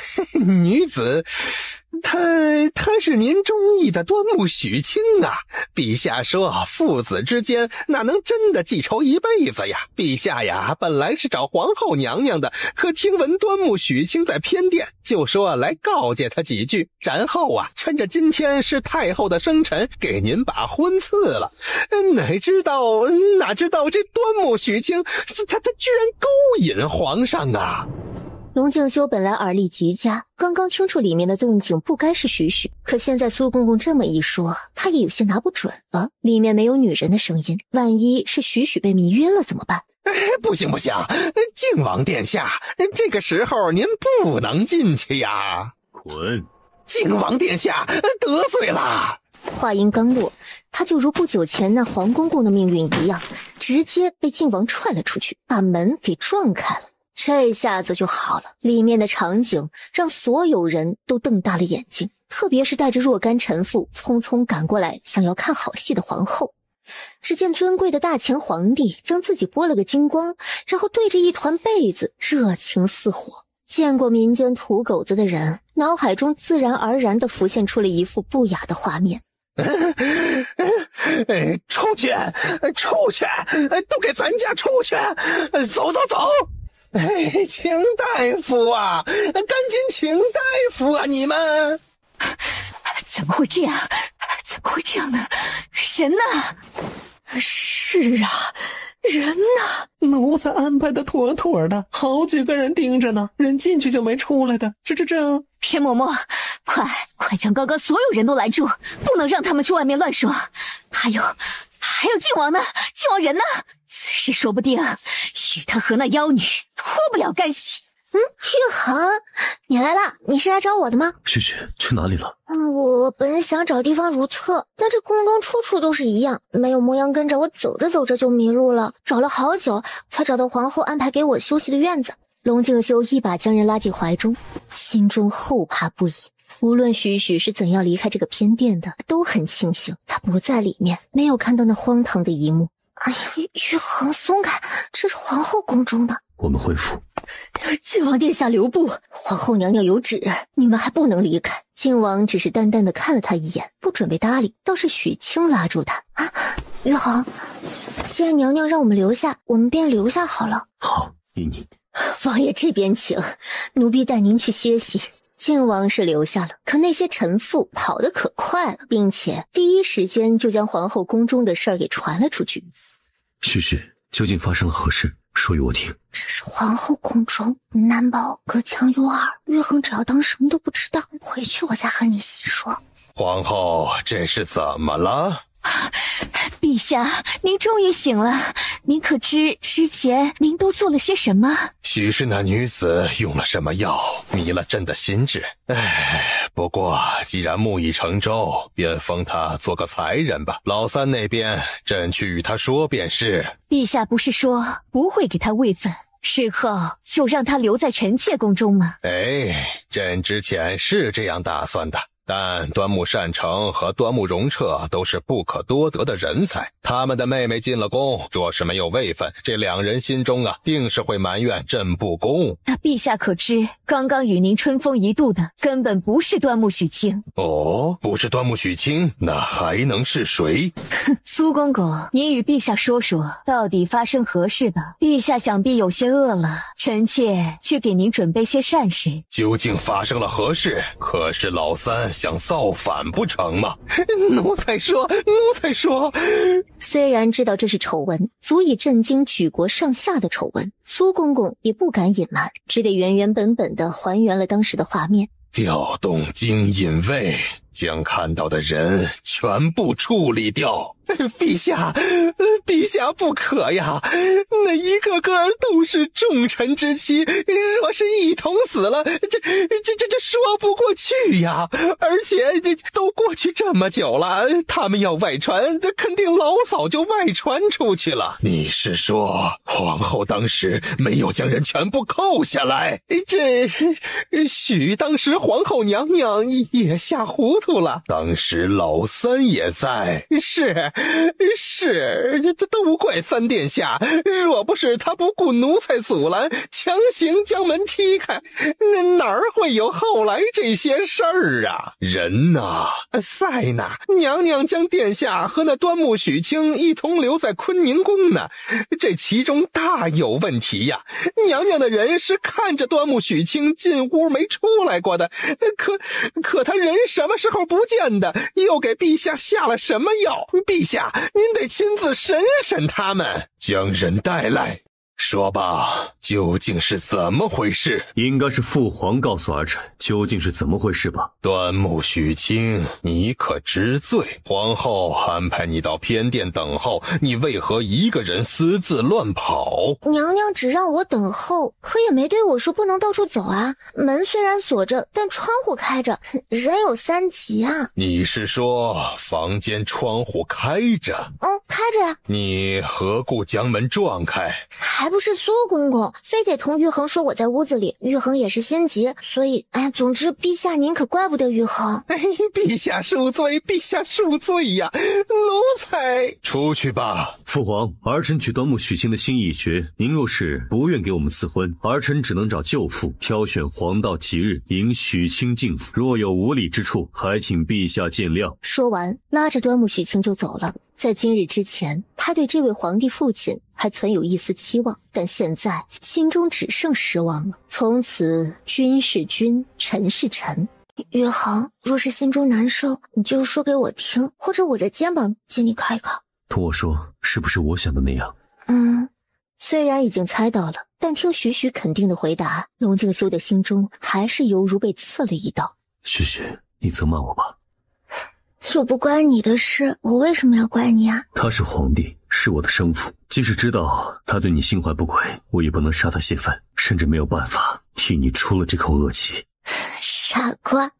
他是您中意的端木许清啊！陛下说父子之间哪能真的记仇一辈子呀？陛下呀，本来是找皇后娘娘的，可听闻端木许清在偏殿，就说来告诫他几句，然后啊，趁着今天是太后的生辰，给您把婚赐了。哪知道这端木许清，他居然勾引皇上啊！龙敬修本来耳力极佳，刚刚听出里面的动静不该是许许，可现在苏公公这么一说，他也有些拿不准了。里面没有女人的声音，万一是许许被迷晕了怎么办？不行，靖王殿下，这个时候您不能进去呀！滚！靖王殿下得罪了。话音刚落，他就如不久前那黄公公的命运一样，直接被靖王踹了出去，把门给撞开了。这下子就好了，里面的场景让所有人都瞪大了眼睛，特别是带着若干臣妇匆匆赶过来想要看好戏的皇后。只见尊贵的大前皇帝将自己剥了个精光，然后对着一团被子热情似火。见过民间土狗子的人，脑海中自然而然地浮现出了一幅不雅的画面。出去，都给咱家出去，走！请大夫啊，赶紧请大夫啊！你们怎么会这样？呢？人呢？是啊，人呢？奴才安排的妥妥的，好几个人盯着呢，人进去就没出来的。这申嬷嬷，快将刚刚所有人都拦住，不能让他们去外面乱说。还有靖王呢？靖王人呢？此时说不定许他和那妖女脱不了干系。玉衡，你来了，你是来找我的吗？许去哪里了？我本想找地方如厕，但这宫中处处都是一样，没有模样跟着我，走着就迷路了，找了好久才找到皇后安排给我休息的院子。龙敬修一把将人拉进怀中，心中后怕不已。无论许是怎样离开这个偏殿的，都很庆幸他不在里面，没有看到那荒唐的一幕。哎呀，玉衡松开，这是皇后宫中的。我们回府。靖王殿下留步，皇后娘娘有旨，你们还不能离开。靖王只是淡淡的看了他一眼，不准备搭理，倒是许清拉住他。玉衡，既然娘娘让我们留下，我们便留下好了。好，依你。王爷这边请，奴婢带您去歇息。靖王是留下了，可那些臣妇跑得可快了，并且第一时间就将皇后宫中的事儿给传了出去。许究竟发生了何事？说与我听。这是皇后宫中，难保隔墙有耳。玉衡只要当什么都不知道，回去我再和你细说。皇后，这是怎么了？陛下，您终于醒了。您可知之前您都做了些什么？许是那女子用了什么药，迷了朕的心智。不过既然木已成舟，便封她做个才人吧。老三那边，朕去与他说便是。陛下不是说不会给他位分，事后就让他留在臣妾宫中吗？朕之前是这样打算的。但端木善成和端木荣彻都是不可多得的人才，他们的妹妹进了宫，若是没有位分，这两人心中定是会埋怨朕不公。那陛下可知，刚刚与您春风一度的根本不是端木许清。不是端木许清，那还能是谁？苏公公，您与陛下说说，到底发生何事吧？陛下想必有些饿了，臣妾去给您准备些膳食。究竟发生了何事？可是老三想造反不成吗？奴才说。虽然知道这是丑闻，足以震惊举国上下的丑闻，苏公公也不敢隐瞒，只得原原本本地还原了当时的画面。调动金引卫，将看到的人全部处理掉。陛下不可呀！那一个个都是重臣之妻，若是一同死了，这说不过去呀！而且这都过去这么久了，他们要外传，这肯定老早就外传出去了。你是说皇后当时没有将人全部扣下来？许当时皇后娘娘也吓糊涂楚了。当时老三也在。是，这都怪三殿下，若不是他不顾奴才阻拦，强行将门踢开，哪儿会有后来这些事儿啊？人呐，赛呢？娘娘将殿下和那端木许清一同留在坤宁宫呢，这其中大有问题呀！娘娘的人是看着端木许清进屋没出来过的，可他人什么时候不见的？又给陛下下了什么药？陛下，您得亲自审审他们。将人带来，说吧，究竟是怎么回事？应该是父皇告诉儿臣究竟是怎么回事吧。端木许清，你可知罪？皇后安排你到偏殿等候，你为何一个人私自乱跑？娘娘只让我等候，可也没对我说不能到处走啊。门虽然锁着，但窗户开着，人有三急啊。你是说房间窗户开着？开着呀。你何故将门撞开？还不是苏公公非得同玉衡说我在屋子里，玉衡也是心急，所以总之陛下您可怪不得玉衡。陛下恕罪，陛下恕罪呀！奴才出去吧。父皇，儿臣取端木许清的心意已决，您若是不愿给我们赐婚，儿臣只能找舅父挑选黄道吉日迎许清进府，若有无礼之处，还请陛下见谅。说完拉着端木许清就走了。在今日之前，他对这位皇帝父亲还存有一丝期望，但现在心中只剩失望了。从此君是君，臣是臣。玉衡，若是心中难受，你就说给我听，或者我的肩膀借你靠一靠。同我说，是不是我想的那样？虽然已经猜到了，但听许许肯定的回答，龙静修的心中还是犹如被刺了一刀。许许，你责骂我吧。又不关你的事，我为什么要怪你啊？他是皇帝，是我的生父，即使知道他对你心怀不轨，我也不能杀他泄愤，甚至没有办法替你出了这口恶气。傻瓜，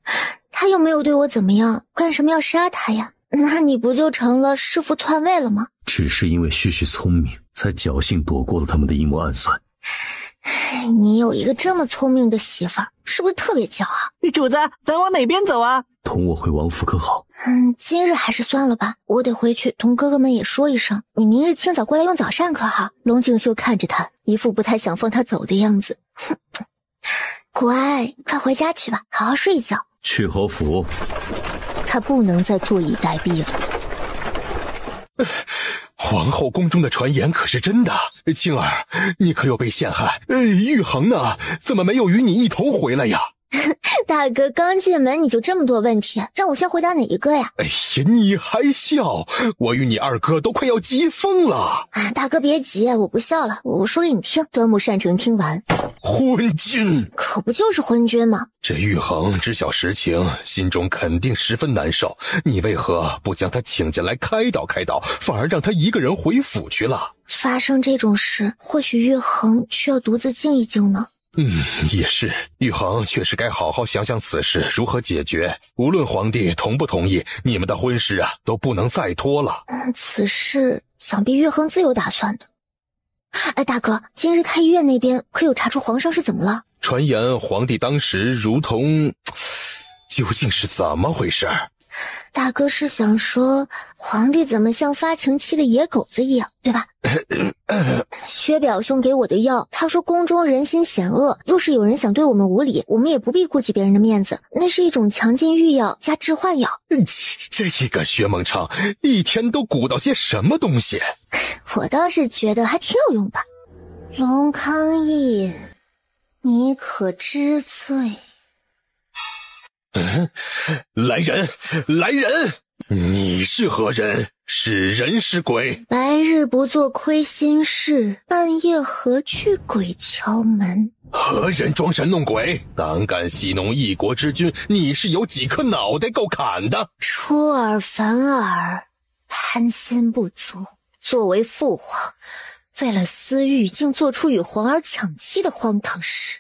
他又没有对我怎么样，干什么要杀他呀？那你不就成了弑父篡位了吗？只是因为许许聪明，才侥幸躲过了他们的阴谋暗算。你有一个这么聪明的媳妇儿，是不是特别骄傲？主子，咱往哪边走啊？同我回王府可好？今日还是算了吧，我得回去同哥哥们也说一声，你明日清早过来用早膳可好？龙静秀看着他，一副不太想放他走的样子。乖，快回家去吧，好好睡一觉。去侯府。他不能再坐以待毙了。皇后宫中的传言可是真的？青儿，你可有被陷害？玉衡呢？怎么没有与你一同回来呀？大哥刚进门你就这么多问题，让我先回答哪一个呀？哎呀，你还笑？我与你二哥都快要急疯了。大哥别急，我不笑了，我说给你听。端木善成听完，昏君，可不就是昏君吗？这玉衡知晓实情，心中肯定十分难受，你为何不将他请进来开导开导，反而让他一个人回府去了？发生这种事，或许玉衡需要独自静一静呢。也是，玉衡确实该好好想想此事如何解决。无论皇帝同不同意，你们的婚事都不能再拖了。此事想必玉衡自有打算的。大哥，今日太医院那边可有查出皇上是怎么了？传言皇帝当时如同……究竟是怎么回事？大哥是想说皇帝怎么像发情期的野狗子一样，对吧？薛表兄给我的药，他说宫中人心险恶，若是有人想对我们无礼，我们也不必顾及别人的面子，那是一种强劲御药加致幻药。这个薛孟畅一天都鼓捣些什么东西？我倒是觉得还挺有用的。龙康义，你可知罪？来人，来人！你是何人？是人是鬼？白日不做亏心事，半夜何去鬼敲门？何人装神弄鬼？胆敢戏弄一国之君，你是有几颗脑袋够砍的？出尔反尔，贪心不足。作为父皇，为了私欲竟做出与皇儿抢妻的荒唐事，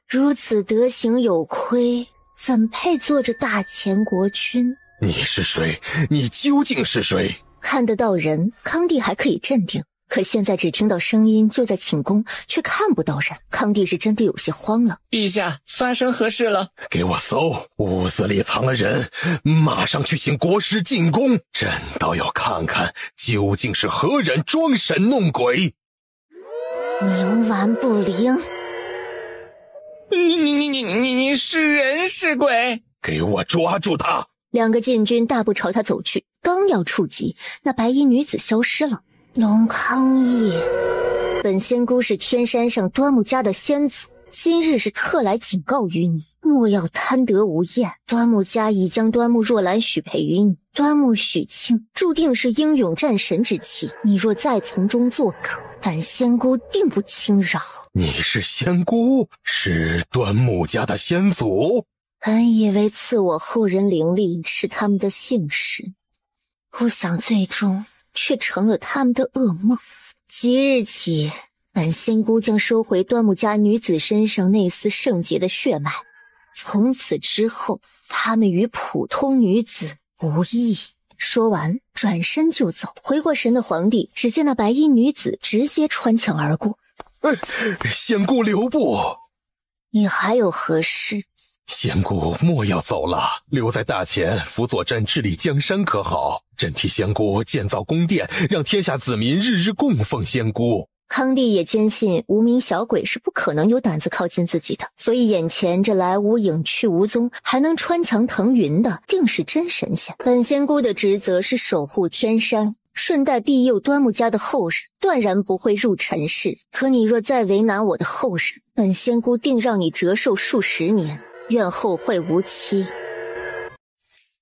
如此德行有亏，怎配做着大前国君？你是谁？你究竟是谁？看得到人，康帝还可以镇定，可现在只听到声音就在寝宫，却看不到人。康帝是真的有些慌了。陛下，发生何事了？给我搜，屋子里藏了人，马上去请国师进宫。朕倒要看看究竟是何人装神弄鬼。冥顽不灵，你是人是鬼？给我抓住他！两个禁军大步朝他走去，刚要触及，那白衣女子消失了。龙康义，本仙姑是天山上端木家的先祖，今日是特来警告于你，莫要贪得无厌。端木家已将端木若兰许配于你，端木许清注定是英勇战神之妻，你若再从中作梗，本仙姑定不轻饶。你是仙姑，是端木家的先祖？本以为赐我后人灵力是他们的幸事，不想最终却成了他们的噩梦。即日起，本仙姑将收回端木家女子身上那丝圣洁的血脉，从此之后，她们与普通女子无异。说完，转身就走。回过神的皇帝只见那白衣女子直接穿墙而过。仙姑留步！你还有何事？仙姑莫要走了，留在大前辅佐朕治理江山可好？朕替仙姑建造宫殿，让天下子民日日供奉仙姑。康帝也坚信无名小鬼是不可能有胆子靠近自己的，所以眼前这来无影去无踪还能穿墙腾云的定是真神仙。本仙姑的职责是守护天山，顺带庇佑端木家的后人，断然不会入尘世。可你若再为难我的后人，本仙姑定让你折寿数十年，愿后会无期。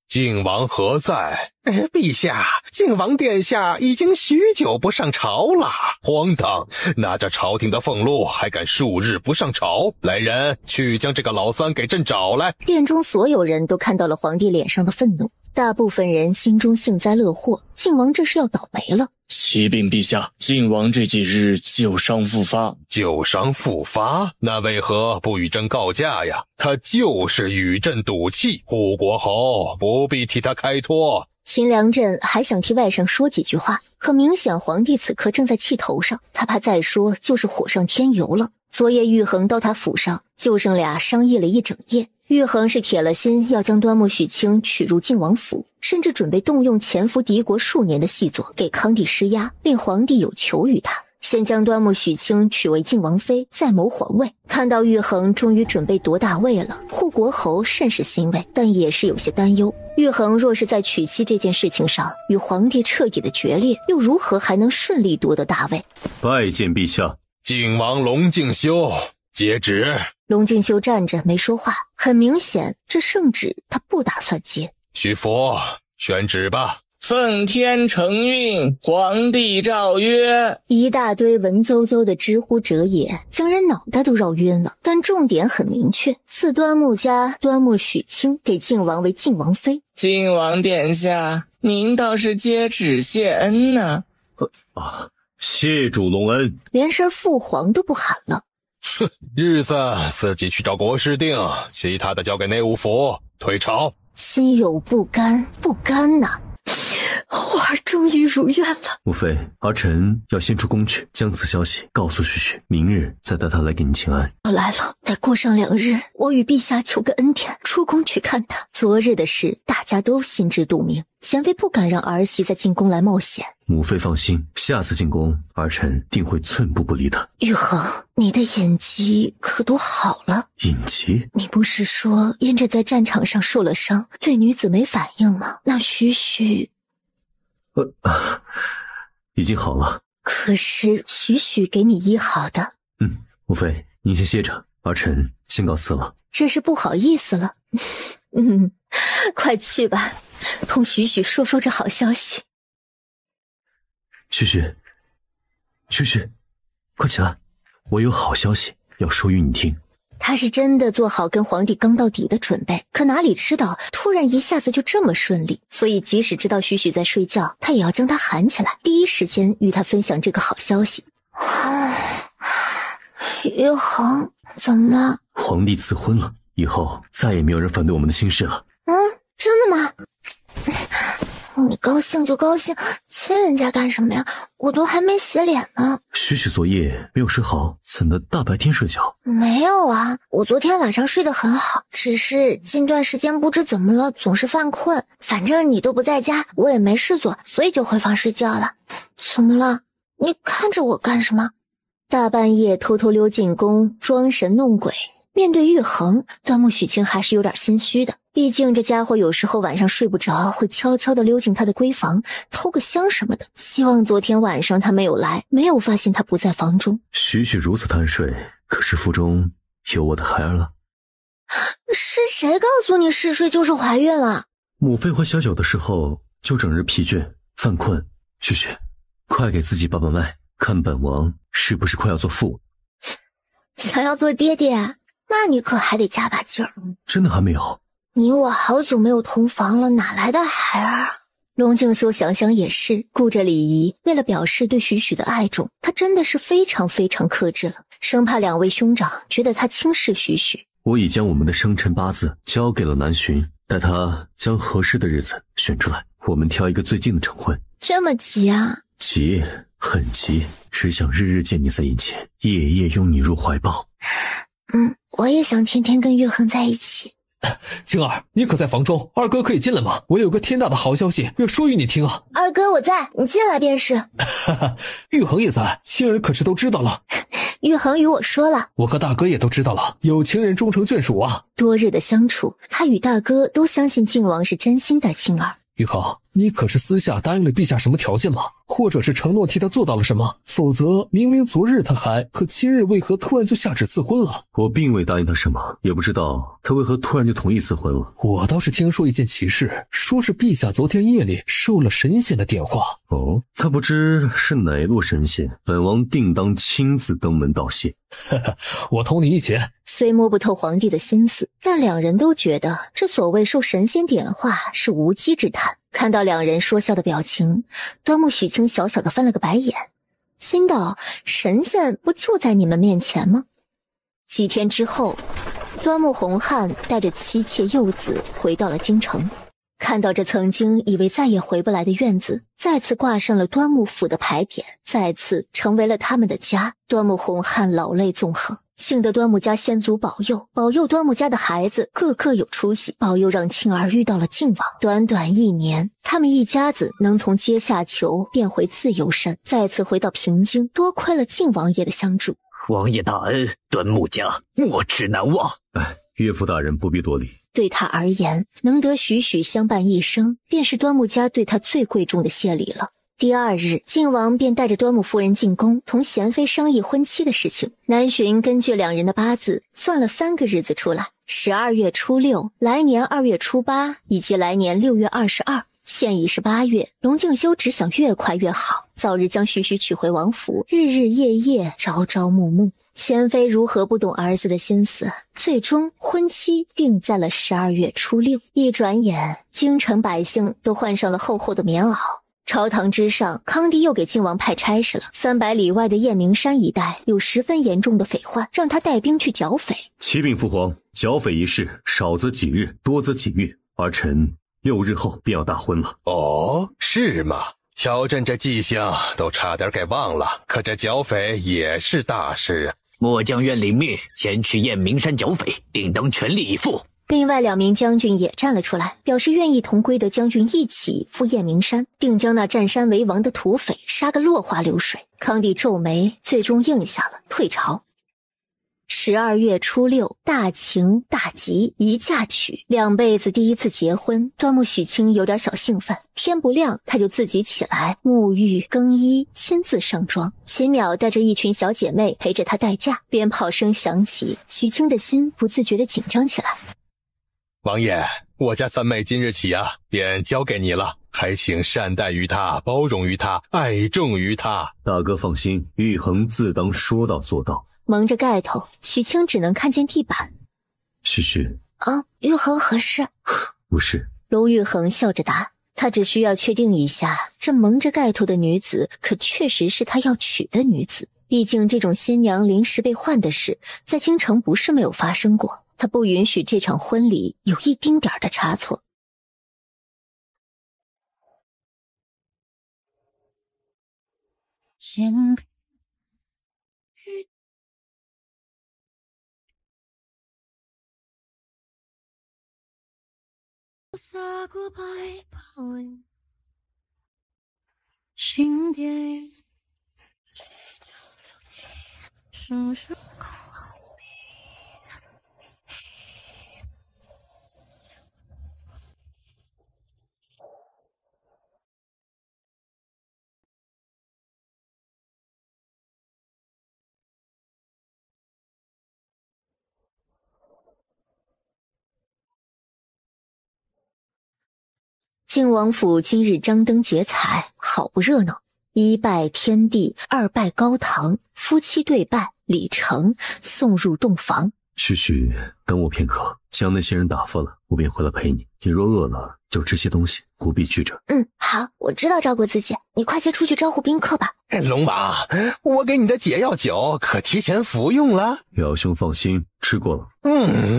靖王何在？陛下，靖王殿下已经许久不上朝了。荒唐！拿着朝廷的俸禄，还敢数日不上朝？来人，去将这个老三给朕找来！殿中所有人都看到了皇帝脸上的愤怒，大部分人心中幸灾乐祸，靖王这是要倒霉了。启禀陛下，靖王这几日旧伤复发。旧伤复发？那为何不与朕告假呀？他就是与朕赌气，护国侯不必替他开脱。秦良镇还想替外甥说几句话，可明显皇帝此刻正在气头上，他怕再说就是火上添油了。昨夜玉衡到他府上，就剩俩商议了一整夜。玉衡是铁了心要将端木许清娶入靖王府，甚至准备动用潜伏敌国数年的细作给康帝施压，令皇帝有求于他，先将端木许清娶为靖王妃，再谋皇位。看到玉衡终于准备夺大位了，护国侯甚是欣慰，但也是有些担忧。玉衡若是在娶妻这件事情上与皇帝彻底的决裂，又如何还能顺利夺得大位？拜见陛下。靖王龙敬修接旨。龙敬修站着没说话，很明显这圣旨他不打算接。许福，宣旨吧。奉天承运，皇帝诏曰。一大堆文绉绉的知乎者也，将人脑袋都绕晕了。但重点很明确，赐端木家端木许清给靖王为靖王妃。靖王殿下，您倒是接旨谢恩呢。谢主隆恩。连声父皇都不喊了。哼，日子自己去找国师定，其他的交给内务府。退朝。心有不甘，不甘呐。我儿终于如愿了。母妃，儿臣要先出宫去，将此消息告诉许许，明日再带他来给你请安。我来了，得过上2日，我与陛下求个恩典，出宫去看他。昨日的事大家都心知肚明，贤妃不敢让儿媳再进宫来冒险。母妃放心，下次进宫，儿臣定会寸步不离的。玉衡，你的隐疾可都好了？隐疾？你不是说因着在战场上受了伤，对女子没反应吗？那许许已经好了。可是许许给你医好的。母妃，您先歇着，儿臣先告辞了。这是不好意思了。快去吧，同许许说说这好消息。许许，快起来，我有好消息要说与你听。他是真的做好跟皇帝刚到底的准备，可哪里知道突然一下子就这么顺利，所以即使知道许许在睡觉，他也要将他喊起来，第一时间与他分享这个好消息。玉衡，怎么了？皇帝赐婚了，以后再也没有人反对我们的亲事了。真的吗？你高兴就高兴，亲人家干什么呀？我都还没洗脸呢。许许昨夜没有睡好，怎的大白天睡觉？没有啊，我昨天晚上睡得很好，只是近段时间不知怎么了，总是犯困。反正你都不在家，我也没事做，所以就回房睡觉了。怎么了？你看着我干什么？大半夜偷偷溜进宫，装神弄鬼。面对玉衡，端木许清还是有点心虚的。毕竟这家伙有时候晚上睡不着，会悄悄地溜进他的闺房，偷个香什么的。希望昨天晚上他没有来，没有发现他不在房中。许许如此贪睡，可是腹中有我的孩儿了。是谁告诉你嗜睡就是怀孕了？母妃怀小九的时候就整日疲倦犯困。许许，快给自己把把脉，看本王是不是快要做父？想要做爹爹？那你可还得加把劲儿。真的还没有？你我好久没有同房了，哪来的孩儿啊？龙敬修想想也是，顾着礼仪，为了表示对许许的爱重，他真的是非常非常克制了，生怕两位兄长觉得他轻视许许。我已将我们的生辰八字交给了南巡，待他将合适的日子选出来，我们挑一个最近的成婚。这么急啊？急，很急，只想日日见你在眼前，夜夜拥你入怀抱。我也想天天跟玉衡在一起。青儿，你可在房中？二哥可以进来吗？我有个天大的好消息要说与你听啊！二哥我在，你进来便是。哈哈，玉衡也在，青儿可是都知道了。玉衡与我说了，我和大哥也都知道了，有情人终成眷属啊。多日的相处，他与大哥都相信靖王是真心待青儿。玉衡，你可是私下答应了陛下什么条件吗？或者是承诺替他做到了什么？否则明明昨日他还，可今日为何突然就下旨赐婚了？我并未答应他什么，也不知道他为何突然就同意赐婚了。我倒是听说一件奇事，说是陛下昨天夜里受了神仙的电话。哦，他不知是哪路神仙，本王定当亲自登门道谢。我同你一起。虽摸不透皇帝的心思，但两人都觉得这所谓受神仙点化是无稽之谈。看到两人说笑的表情，端木许清小小的翻了个白眼，心道神仙不就在你们面前吗？几天之后，端木洪汉带着妻妾幼子回到了京城，看到这曾经以为再也回不来的院子，再次挂上了端木府的牌匾，再次成为了他们的家。端木洪汉老泪纵横，幸得端木家先祖保佑，保佑端木家的孩子个个有出息，保佑让庆儿遇到了靖王。短短1年，他们一家子能从阶下囚变回自由身，再次回到平津，多亏了靖王爷的相助。王爷大恩，端木家没齿难忘。岳父大人不必多礼。对他而言，能得许许相伴一生，便是端木家对他最贵重的谢礼了。第2日，靖王便带着端木夫人进宫，同贤妃商议婚期的事情。南巡根据两人的八字算了3个日子出来：12月初6、来年2月初8以及来年6月22。现已是8月，龙敬修只想越快越好，早日将许许娶回王府，日日夜夜，朝朝暮暮。贤妃如何不懂儿子的心思？最终婚期定在了12月初6。一转眼，京城百姓都换上了厚厚的棉袄。朝堂之上，康帝又给靖王派差事了。300里外的雁鸣山一带有十分严重的匪患，让他带兵去剿匪。启禀父皇，剿匪一事，少则几日，多则几月，儿臣6日后便要大婚了。哦，是吗？乔朕这迹象都差点给忘了，可这剿匪也是大事啊。末将愿领命前去雁鸣山剿匪，定当全力以赴。另外2名将军也站了出来，表示愿意同归德将军一起赴雁鸣山，定将那占山为王的土匪杀个落花流水。康帝皱眉，最终应下了，退朝。12月初6，大晴大吉，一嫁娶，2辈子第一次结婚。端木许清有点小兴奋，天不亮他就自己起来沐浴更衣，亲自上妆。秦淼带着一群小姐妹陪着他待嫁，鞭炮声响起，许清的心不自觉地紧张起来。王爷，我家三妹今日起便交给你了，还请善待于她，包容于她，爱重于她。大哥放心，玉衡自当说到做到。蒙着盖头，许清只能看见地板。许许玉衡何事？无事。龙玉衡笑着答，他只需要确定一下，这蒙着盖头的女子可确实是他要娶的女子。毕竟这种新娘临时被换的事，在京城不是没有发生过。他不允许这场婚礼有一丁点的差错。眼看洒过百把纹，心蝶声声空靖王府今日张灯结彩，好不热闹。一拜天地，二拜高堂，夫妻对拜，礼成，送入洞房。旭旭，等我片刻，将那些人打发了，我便回来陪你。你若饿了，就吃些东西，不必拘着。好，我知道照顾自己，你快些出去招呼宾客吧。龙王，我给你的解药酒可提前服用了？表兄放心，吃过了。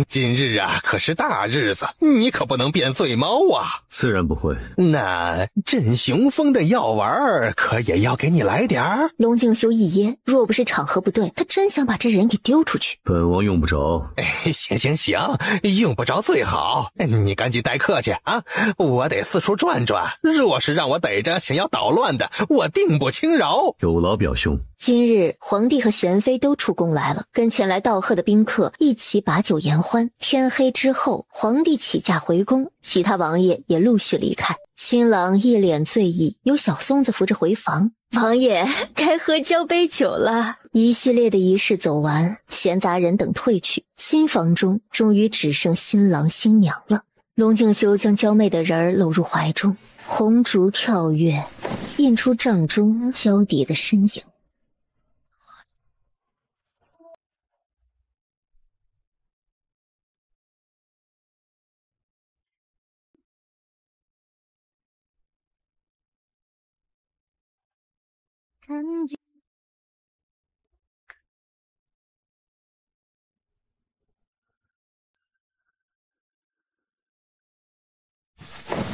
今日啊可是大日子，你可不能变醉猫啊。自然不会。那镇雄风的药丸可也要给你来点儿。龙敬修一噎，若不是场合不对，他真想把这人给丢出去。本王用不着。行，用不着最好。你赶紧待客去啊，我得四处转转，若是让我逮着想要捣乱的，我定不轻饶。有劳表兄。今日皇帝和贤妃都出宫来了，跟前来道贺的宾客一起把酒言欢。天黑之后，皇帝起驾回宫，其他王爷也陆续离开。新郎一脸醉意，由小松子扶着回房。王爷该喝交杯酒了。一系列的仪式走完，闲杂人等退去，新房中终于只剩新郎新娘了。龙敬修将娇媚的人儿搂入怀中，红烛跳跃，映出帐中娇蝶的身影。看见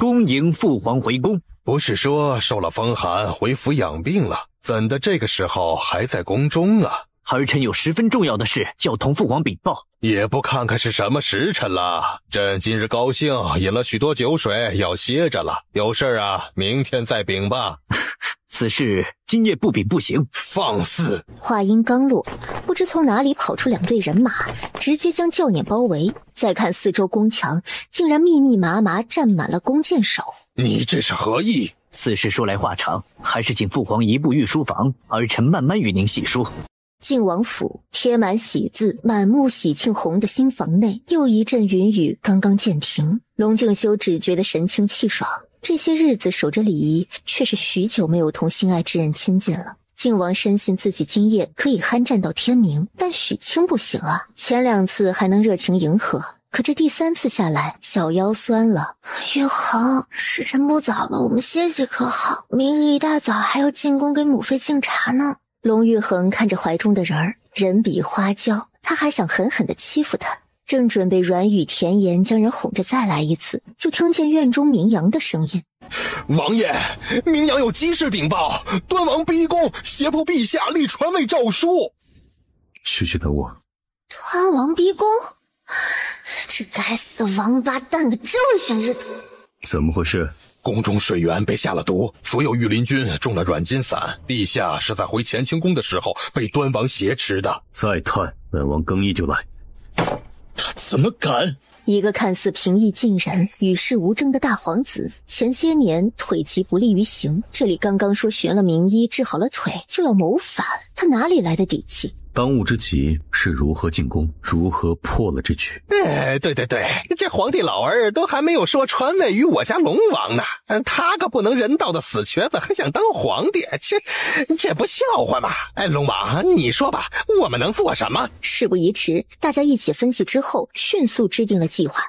恭迎父皇回宫。不是说受了风寒回府养病了，怎的这个时候还在宫中啊？儿臣有十分重要的事要同父皇禀报。也不看看是什么时辰了，朕今日高兴饮了许多酒水，要歇着了。有事啊，明天再禀吧。此事今夜不禀不行。放肆！话音刚落，不知从哪里跑出两队人马，直接将轿辇包围。再看四周宫墙，竟然密密麻麻站满了弓箭手。你这是何意？此事说来话长，还是请父皇移步御书房，儿臣慢慢与您细说。靖王府贴满喜字、满目喜庆红的新房内，又一阵云雨刚刚渐停。龙敬修只觉得神清气爽，这些日子守着礼仪，却是许久没有同心爱之人亲近了。靖王深信自己今夜可以酣战到天明，但许清不行啊。前2次还能热情迎合，可这第3次下来，小腰酸了。玉衡，时辰不早了，我们歇息可好？明日一大早还要进宫给母妃敬茶呢。龙玉衡看着怀中的人儿，人比花娇，他还想狠狠地欺负他，正准备软语甜言将人哄着再来一次，就听见院中明阳的声音：王爷，明阳有急事禀报，端王逼宫，胁迫陛下立传位诏书。旭旭等我。端王逼宫？这该死的王八蛋，可真会选日子。怎么回事？宫中水源被下了毒，所有御林军中了软筋散，陛下是在回乾清宫的时候被端王挟持的。再探，本王更衣就来。他怎么敢？一个看似平易近人、与世无争的大皇子，前些年腿疾不利于行，这里刚刚说寻了名医治好了腿，就要谋反，他哪里来的底气？当务之急是如何进宫，如何破了这局。对，这皇帝老儿都还没有说传位于我家龙王呢，他个不能人道的死瘸子还想当皇帝，这不笑话吗？龙王，你说吧，我们能做什么？事不宜迟，大家一起分析之后，迅速制定了计划。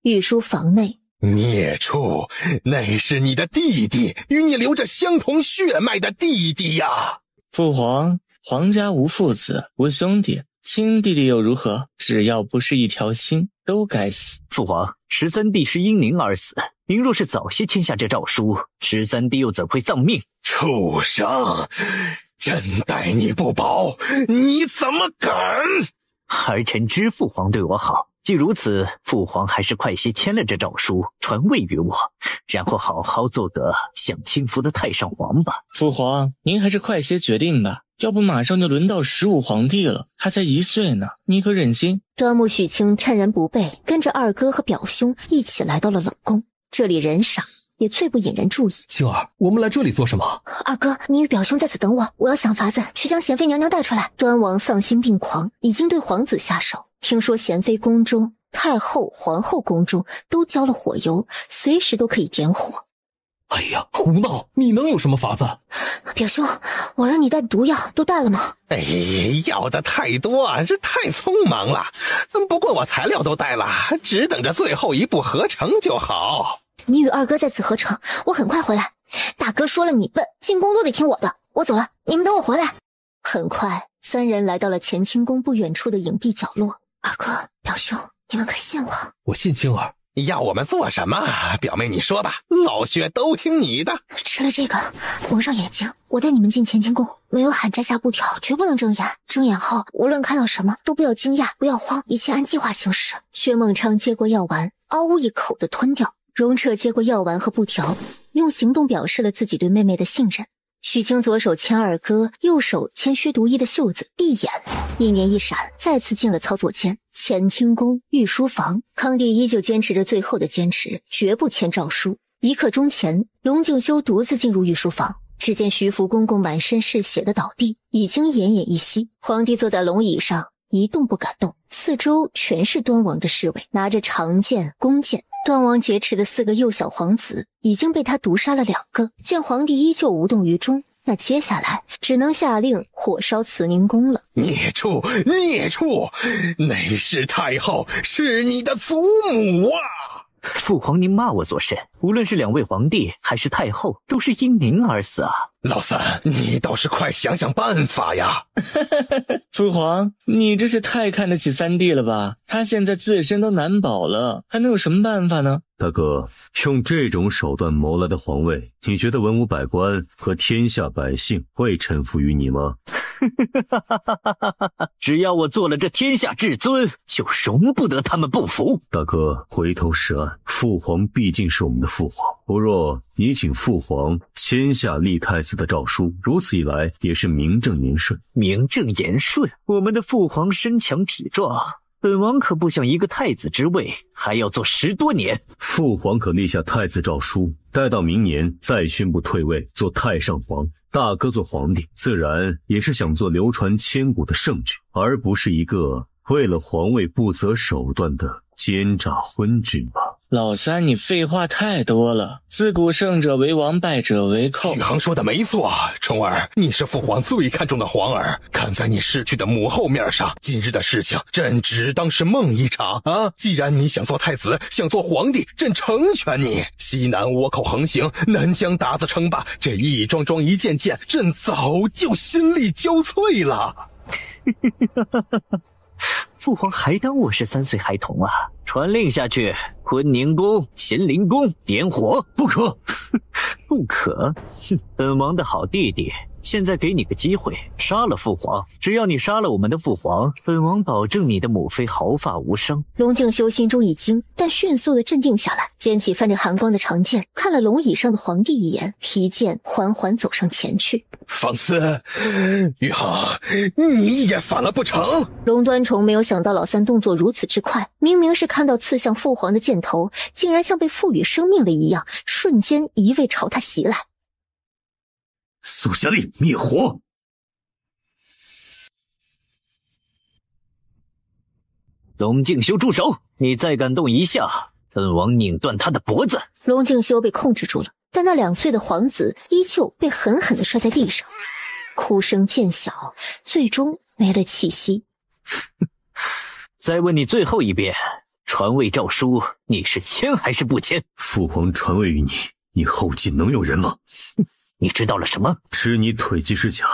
御书房内，孽畜，那是你的弟弟，与你流着相同血脉的弟弟呀！父皇，皇家无父子，无兄弟，亲弟弟又如何？只要不是一条心，都该死。父皇，13弟是因您而死，您若是早些签下这诏书，13弟又怎会丧命？畜生！朕待你不薄，你怎么敢？儿臣知父皇对我好，既如此，父皇还是快些签了这诏书，传位于我，然后好好做个享清福的太上皇吧。父皇，您还是快些决定吧，要不马上就轮到15皇帝了，还才1岁呢，你可忍心？端木许清趁人不备，跟着二哥和表兄一起来到了冷宫。这里人少，也最不引人注意。青儿，我们来这里做什么？二哥，你与表兄在此等我，我要想法子去将贤妃娘娘带出来。端王丧心病狂，已经对皇子下手。听说贤妃宫中、太后、皇后宫中都浇了火油，随时都可以点火。哎呀，胡闹！你能有什么法子？表兄，我让你带的毒药都带了吗？哎，要的太多，这太匆忙了。不过我材料都带了，只等着最后一步合成就好。你与二哥在此合成，我很快回来。大哥说了你笨，进宫都得听我的。我走了，你们等我回来。很快，三人来到了乾清宫不远处的隐蔽角落。二哥、表兄，你们可信我？我信青儿。要我们做什么？表妹你说吧，老薛都听你的。吃了这个，蒙上眼睛，我带你们进乾清宫。没有喊摘下布条，绝不能睁眼。睁眼后，无论看到什么，都不要惊讶，不要慌，一切按计划行事。薛孟昌接过药丸，嗷一口的吞掉。荣彻接过药丸和布条，用行动表示了自己对妹妹的信任。许清左手牵二哥，右手牵薛独一的袖子，闭眼，一念一闪，再次进了操作间。乾清宫御书房，康帝依旧坚持着最后的坚持，绝不签诏书。1刻钟前，龙敬修独自进入御书房，只见徐福公公满身是血的倒地，已经奄奄一息。皇帝坐在龙椅上，一动不敢动，四周全是端王的侍卫，拿着长剑、弓箭。端王劫持的4个幼小皇子已经被他毒杀了2个。见皇帝依旧无动于衷，那接下来只能下令火烧慈宁宫了。孽畜，孽畜！那是太后，是你的祖母啊！父皇，您骂我作甚？无论是2位皇帝还是太后，都是因您而死啊！老三，你倒是快想想办法呀！父皇，你这是太看得起3弟了吧？他现在自身都难保了，还能有什么办法呢？大哥，用这种手段谋来的皇位，你觉得文武百官和天下百姓会臣服于你吗？只要我做了这天下至尊，就容不得他们不服。大哥，回头是岸，父皇毕竟是我们的父皇，不若你请父皇签下立太子的诏书，如此一来也是名正言顺。名正言顺？我们的父皇身强体壮，本王可不想一个太子之位还要做10多年。父皇可立下太子诏书，待到明年再宣布退位做太上皇。大哥做皇帝自然也是想做流传千古的圣举，而不是一个为了皇位不择手段的奸诈昏君吧。老三，你废话太多了。自古胜者为王，败者为寇。宇航说的没错，重儿，你是父皇最看重的皇儿，看在你逝去的母后面上，今日的事情朕只当是梦一场啊！既然你想做太子，想做皇帝，朕成全你。西南倭寇横行，南疆鞑子称霸，这一桩桩一件件，朕早就心力交瘁了。父皇还当我是3岁孩童啊！传令下去，坤宁宫、咸宁宫点火。不可！不可！哼，本王的好弟弟，现在给你个机会，杀了父皇。只要你杀了我们的父皇，本王保证你的母妃毫发无伤。龙敬修心中一惊，但迅速的镇定下来，捡起泛着寒光的长剑，看了龙椅上的皇帝一眼，提剑缓缓走上前去。放肆！宇航，你也反了不成？龙端崇没有想到老三动作如此之快，明明是看到刺向父皇的箭头，竟然像被赋予生命了一样，瞬间一位朝他袭来。速下令灭火！龙敬修住手！你再敢动一下，本王拧断他的脖子！龙敬修被控制住了，但那2岁的皇子依旧被狠狠地摔在地上，哭声渐小，最终没了气息。再问你最后一遍，传位诏书你是签还是不签？父皇传位于你，你后继能有人吗？你知道了什么？知你腿疾是假，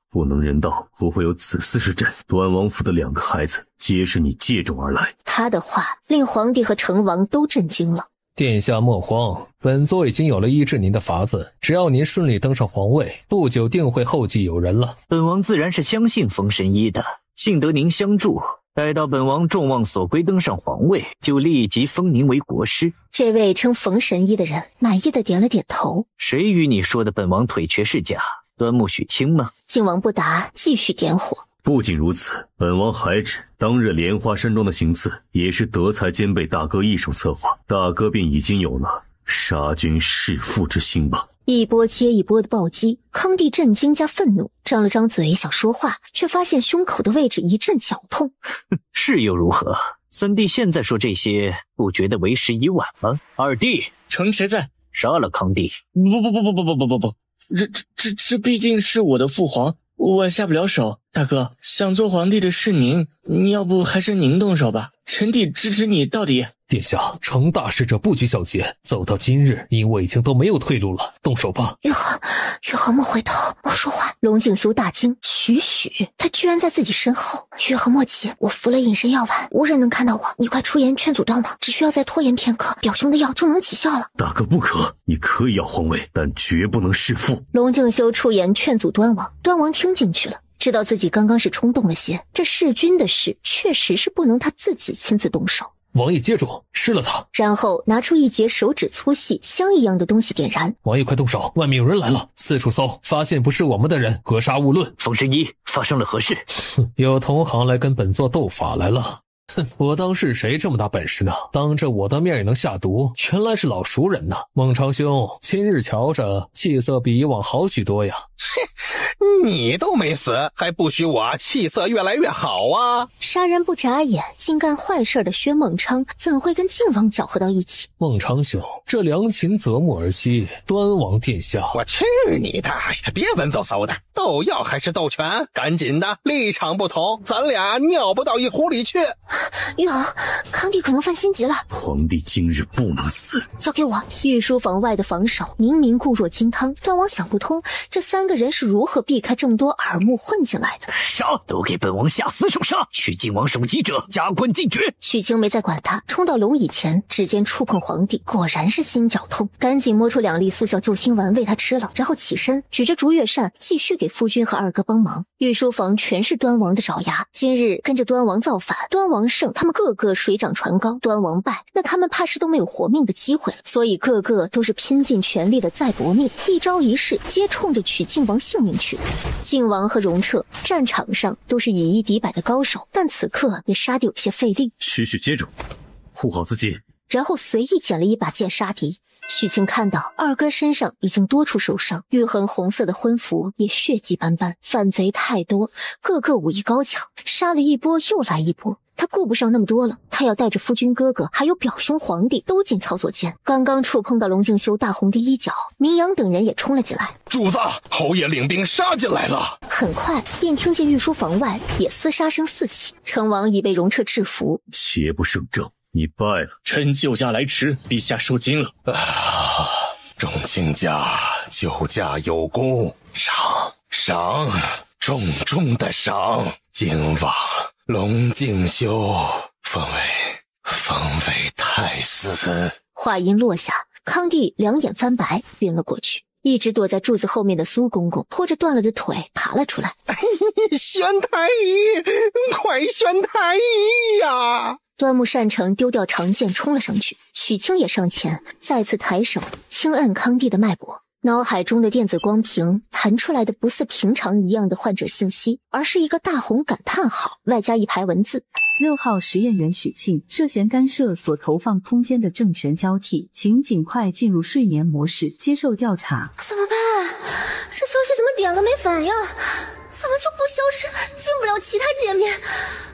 不能人道，不会有子嗣是真。端王府的2个孩子皆是你借种而来。他的话令皇帝和成王都震惊了。殿下莫慌，本座已经有了医治您的法子，只要您顺利登上皇位，不久定会后继有人了。本王自然是相信冯神医的，幸得您相助。待到本王众望所归登上皇位，就立即封您为国师。这位称冯神医的人满意的点了点头。谁与你说的本王腿瘸是假？端木许清吗？靖王不答，继续点火。不仅如此，本王还指当日莲花山庄的行刺也是德才兼备大哥一手策划，大哥便已经有了杀君弑父之心吧。一波接一波的暴击，康帝震惊加愤怒，张了张嘴想说话，却发现胸口的位置一阵绞痛。是又如何？三弟现在说这些，不觉得为时已晚吗？二弟，城池在，杀了康帝。不，这毕竟是我的父皇，我下不了手。大哥，想做皇帝的是您，要不还是您动手吧，臣弟支持你到底。殿下，成大事者不拘小节，走到今日，你我已经都没有退路了，动手吧。玉衡莫回头，莫说话。龙静修大惊，许，他居然在自己身后。玉衡莫急，我服了隐身药丸，无人能看到我，你快出言劝阻端王，只需要再拖延片刻，表兄的药就能起效了。大哥不可，你可以要皇位，但绝不能弑父。龙静修出言劝阻端王，端王听进去了。知道自己刚刚是冲动了些，这弑君的事确实是不能他自己亲自动手。王爷接住，施了他。然后拿出一截手指粗细香一样的东西点燃。王爷快动手，外面有人来了，四处搜，发现不是我们的人，格杀勿论。冯神医，发生了何事？有同行来跟本座斗法来了。我当是谁这么大本事呢？当着我的面也能下毒，原来是老熟人呢。孟长兄，今日瞧着气色比以往好许多呀。你都没死，还不许我气色越来越好啊！杀人不眨眼，竟干坏事的薛孟昌怎会跟靖王搅和到一起？孟长兄，这良禽择木而栖，端王殿下，我去你大爷的！别文绉绉的，斗药还是斗拳？赶紧的，立场不同，咱俩尿不到一壶里去。玉衡，康帝可能犯心急了。皇帝今日不能死，交给我。御书房外的防守明明固若金汤，端王想不通，这三个人是如何避开这么多耳目混进来的。杀！都给本王下死手杀！取靖王首级者，加官进爵。许清没再管他，冲到龙椅前，指尖触碰皇帝，果然是心绞痛，赶紧摸出2粒速效救心丸喂他吃了，然后起身举着竹叶扇继续给夫君和二哥帮忙。御书房全是端王的爪牙，今日跟着端王造反，端王胜，他们个个水涨船高，端王败，那他们怕是都没有活命的机会了，所以个个都是拼尽全力的再搏命，一招一式皆冲着取靖王性命去的。靖王和荣彻战场上都是以一敌百的高手，但此刻也杀得有些费力。徐接住，护好自己。然后随意捡了一把剑杀敌。许清看到二哥身上已经多处受伤，玉衡红色的婚服也血迹斑斑，反贼太多，个个武艺高强，杀了一波又来一波。他顾不上那么多了，他要带着夫君哥哥还有表兄皇帝都进操作间。刚刚触碰到龙静修大红的衣角，明阳等人也冲了进来。主子，侯爷领兵杀进来了。很快便听见御书房外也厮杀声四起，成王已被荣彻制服。邪不胜正，你败了。臣救驾来迟，陛下受惊了。众卿家救驾有功，赏，重的赏。今往龙静修封为太子。话音落下，康帝两眼翻白，晕了过去。一直躲在柱子后面的苏公公拖着断了的腿爬了出来。宣太医，快宣太医呀！端木善成丢掉长剑冲了上去，许清也上前再次抬手轻摁康帝的脉搏。脑海中的电子光屏弹出来的不似平常一样的患者信息，而是一个大红感叹号外加一排文字。6号实验员许庆涉嫌干涉所投放空间的政权交替，请尽快进入睡眠模式接受调查。怎么办？这消息怎么点了没反应？怎么就不消失，进不了其他界面？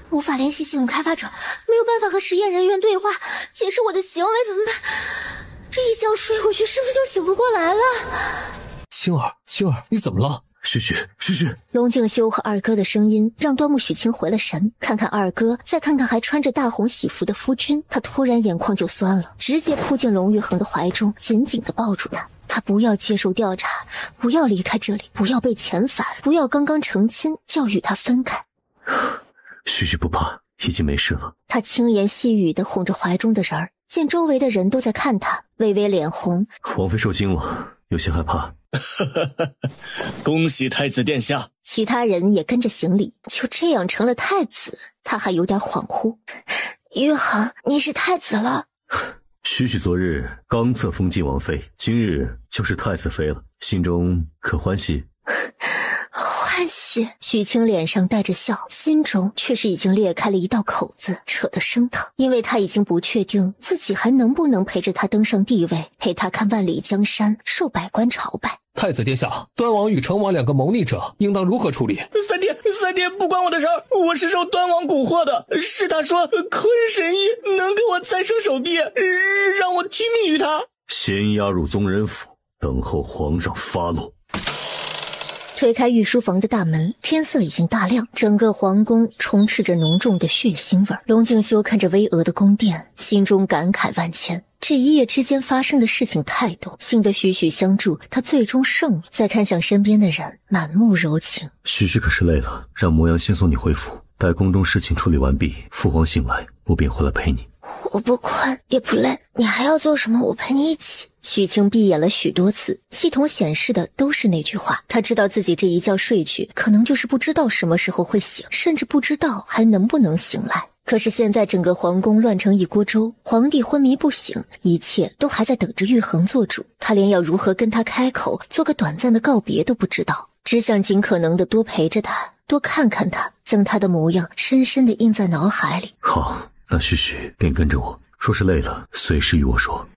无法联系系统开发者，没有办法和实验人员对话，解释我的行为怎么办？这一觉睡过去是不是就醒不过来了？青儿，你怎么了？许。龙静修和二哥的声音让端木许清回了神，看看二哥，再看看还穿着大红喜服的夫君，他突然眼眶就酸了，直接扑进龙玉衡的怀中，紧紧地抱住他。他不要接受调查，不要离开这里，不要被遣返，不要刚刚成亲就要与他分开。许不怕，已经没事了。他轻言细语地哄着怀中的人儿，见周围的人都在看他，微微脸红。王妃受惊了，有些害怕。恭喜太子殿下。其他人也跟着行礼，就这样成了太子，他还有点恍惚。玉衡，你是太子了。许许昨日刚册封晋王妃，今日就是太子妃了，心中可欢喜？欢喜。许清脸上带着笑，心中却是已经裂开了一道口子，扯得生疼，因为他已经不确定自己还能不能陪着他登上帝位，陪他看万里江山，受百官朝拜。太子殿下，端王与成王两个谋逆者应当如何处理？三爹不关我的事儿，我是受端王蛊惑的，是他说坤神医能给我再生手臂，让我听命于他。先押入宗人府，等候皇上发落。推开御书房的大门，天色已经大亮，整个皇宫充斥着浓重的血腥味。龙静修看着巍峨的宫殿，心中感慨万千。这一夜之间发生的事情太多，幸得许许相助，他最终胜了。再看向身边的人，满目柔情。许许可是累了，让魔阳先送你回府，待宫中事情处理完毕，父皇醒来，我便回来陪你。我不困也不累，你还要做什么？我陪你一起。许清闭眼了许多次，系统显示的都是那句话。他知道自己这一觉睡去，可能就是不知道什么时候会醒，甚至不知道还能不能醒来。可是现在整个皇宫乱成一锅粥，皇帝昏迷不醒，一切都还在等着玉衡做主。他连要如何跟他开口，做个短暂的告别都不知道，只想尽可能的多陪着他，多看看他，将他的模样深深的印在脑海里。好，那许许便跟着我，若是累了，随时与我说。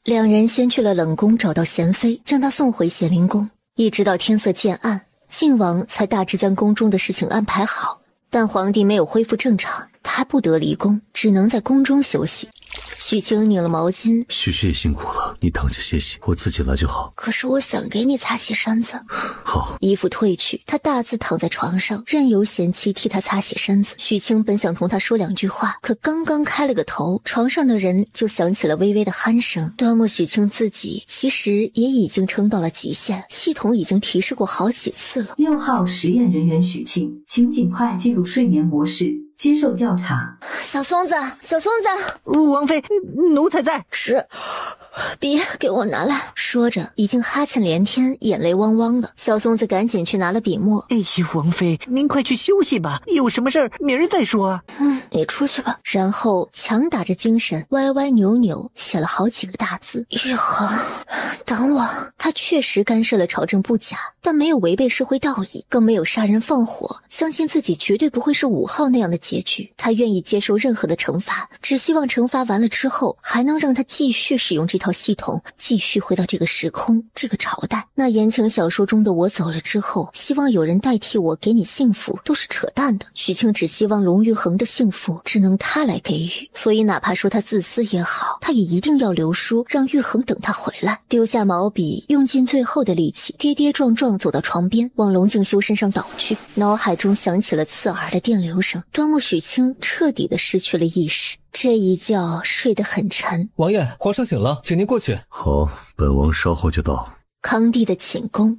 两人先去了冷宫，找到贤妃，将他送回咸灵宫。一直到天色渐暗，晋王才大致将宫中的事情安排好。但皇帝没有恢复正常，他还不得离宫，只能在宫中休息。许清拧了毛巾，许许也辛苦了，你躺下歇息，我自己来就好。可是我想给你擦洗身子。好。衣服褪去，他大自躺在床上，任由贤妻替他擦洗身子。许清本想同他说两句话，可刚刚开了个头，床上的人就响起了微微的鼾声。端木许清自己其实也已经撑到了极限，系统已经提示过好几次了。6号实验人员许清，请尽快进入睡眠模式，接受调查。小松子，小松子，王妃，奴才在。是，笔给我拿来。说着已经哈欠连天，眼泪汪汪了。小松子赶紧去拿了笔墨。哎呦，王妃，您快去休息吧，有什么事儿明儿再说。你出去吧。然后强打着精神，歪歪扭扭写了好几个大字。玉衡，等我。他确实干涉了朝政不假，但没有违背社会道义，更没有杀人放火，相信自己绝对不会是5号那样的结局。他愿意接受任何的惩罚，只希望惩罚完了之后还能让他继续使用这套系统，继续回到这个时空，这个朝代。那言情小说中的我走了之后，希望有人代替我给你幸福，都是扯淡的。许清只希望龙玉衡的幸福只能他来给予，所以哪怕说他自私也好，他也一定要留书，让玉衡等他回来。丢下毛笔，用尽最后的力气，跌跌撞撞走到床边，往龙静修身上倒去。脑海中响起了刺耳的电流声，端木许清彻底的失去了意识。这一觉睡得很沉。王爷，皇上醒了，请您过去。好，本王稍后就到。康帝的寝宫。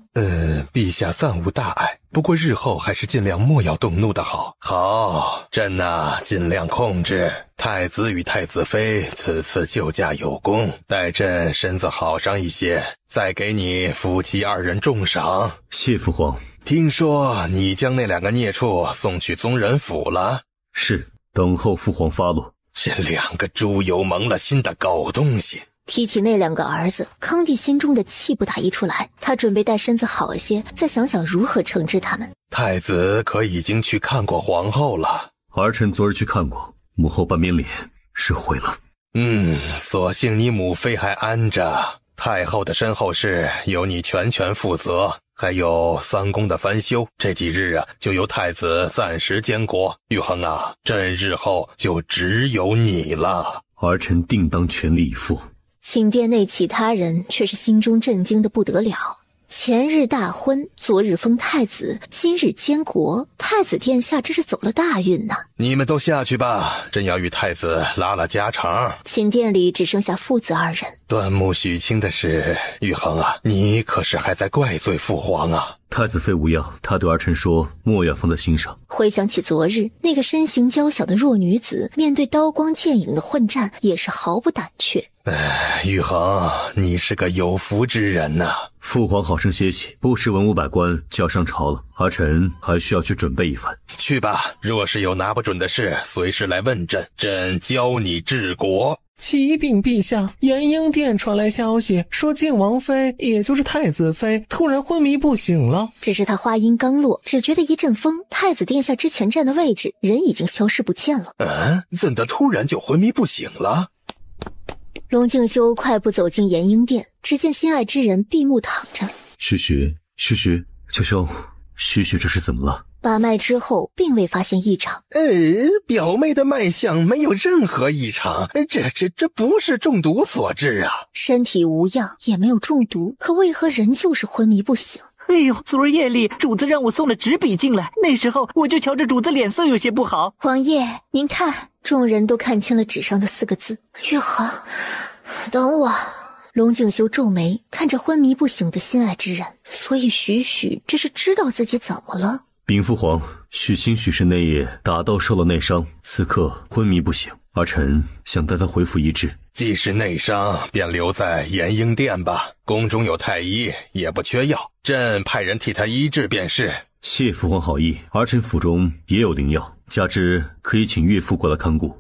陛下暂无大碍，不过日后还是尽量莫要动怒的好。好，朕尽量控制。太子与太子妃此次救驾有功，待朕身子好上一些，再给你夫妻2人重赏。谢父皇。听说你将那2个孽畜送去宗人府了？是，等候父皇发落。这2个猪油蒙了心的狗东西。提起那2个儿子，康帝心中的气不打一处来，他准备待身子好一些，再想想如何惩治他们。太子可已经去看过皇后了？儿臣昨日去看过，母后半边脸是毁了。所幸你母妃还安着，太后的身后事由你全权负责，还有3宫的翻修，这几日就由太子暂时监国。玉衡朕日后就只有你了。儿臣定当全力以赴。寝殿内其他人却是心中震惊的不得了。前日大婚，昨日封太子，今日监国，太子殿下这是走了大运呐！你们都下去吧，朕要与太子拉拉家常。寝殿里只剩下父子2人。端木许清的事，玉衡你可是还在怪罪父皇啊？太子妃无恙，他对儿臣说莫要放在心上。回想起昨日那个身形娇小的弱女子，面对刀光剑影的混战，也是毫不胆怯。玉衡，你是个有福之人呐。父皇好生歇息，不时文武百官就要上朝了，儿臣还需要去准备一番。去吧，若是有拿不准的事，随时来问朕，朕教你治国。启禀陛下，延英殿传来消息，说靖王妃，也就是太子妃，突然昏迷不醒了。只是他话音刚落，只觉得一阵风，太子殿下之前站的位置，人已经消失不见了。怎的突然就昏迷不醒了？龙敬修快步走进延英殿，只见心爱之人闭目躺着。徐徐，秋秋，徐徐这是怎么了？把脉之后并未发现异常。表妹的脉象没有任何异常，这不是中毒所致啊。身体无恙，也没有中毒，可为何人就是昏迷不醒？哎呦，昨儿夜里主子让我送了纸笔进来，那时候我就瞧着主子脸色有些不好。王爷，您看。众人都看清了纸上的4个字：玉衡，等我。龙敬修皱眉，看着昏迷不醒的心爱之人，所以许许这是知道自己怎么了。禀父皇，许清许是那夜打斗受了内伤，此刻昏迷不醒，儿臣想带他恢复医治。既是内伤，便留在延英殿吧，宫中有太医，也不缺药，朕派人替他医治便是。谢父皇好意，儿臣府中也有灵药，加之可以请岳父过来看顾。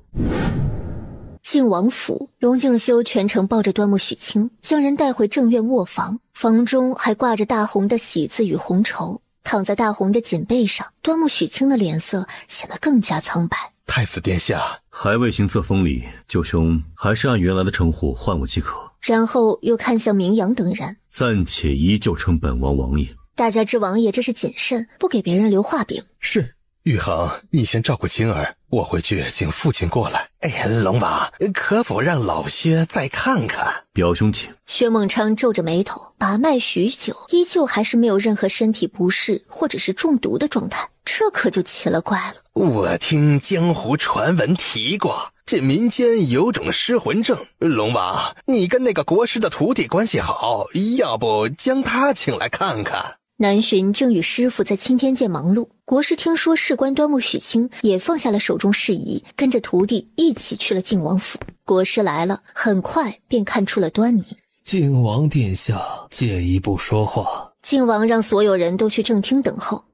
靖王府，龙敬修全程抱着端木许清，将人带回正院卧房，房中还挂着大红的喜字与红绸。躺在大红的锦被上，端木许清的脸色显得更加苍白。太子殿下还未行册封礼，舅兄还是按原来的称呼唤我即可。然后又看向明阳等人，暂且依旧称本王王爷。大家知王爷这是谨慎，不给别人留话柄。是。玉衡，你先照顾青儿，我回去请父亲过来。龙王，可否让老薛再看看？表兄请。薛孟昌皱着眉头，把脉许久，依旧还是没有任何身体不适或者是中毒的状态，这可就奇了怪了。我听江湖传闻提过，这民间有种失魂症。龙王，你跟那个国师的徒弟关系好，要不将他请来看看？南巡正与师傅在青天界忙碌，国师听说事关端木许清，也放下了手中事宜，跟着徒弟一起去了靖王府。国师来了，很快便看出了端倪。靖王殿下借一步说话。靖王让所有人都去正厅等候。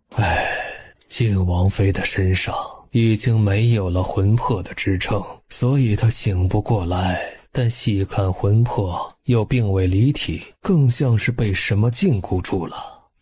靖王妃的身上已经没有了魂魄的支撑，所以她醒不过来，但细看魂魄又并未离体，更像是被什么禁锢住了。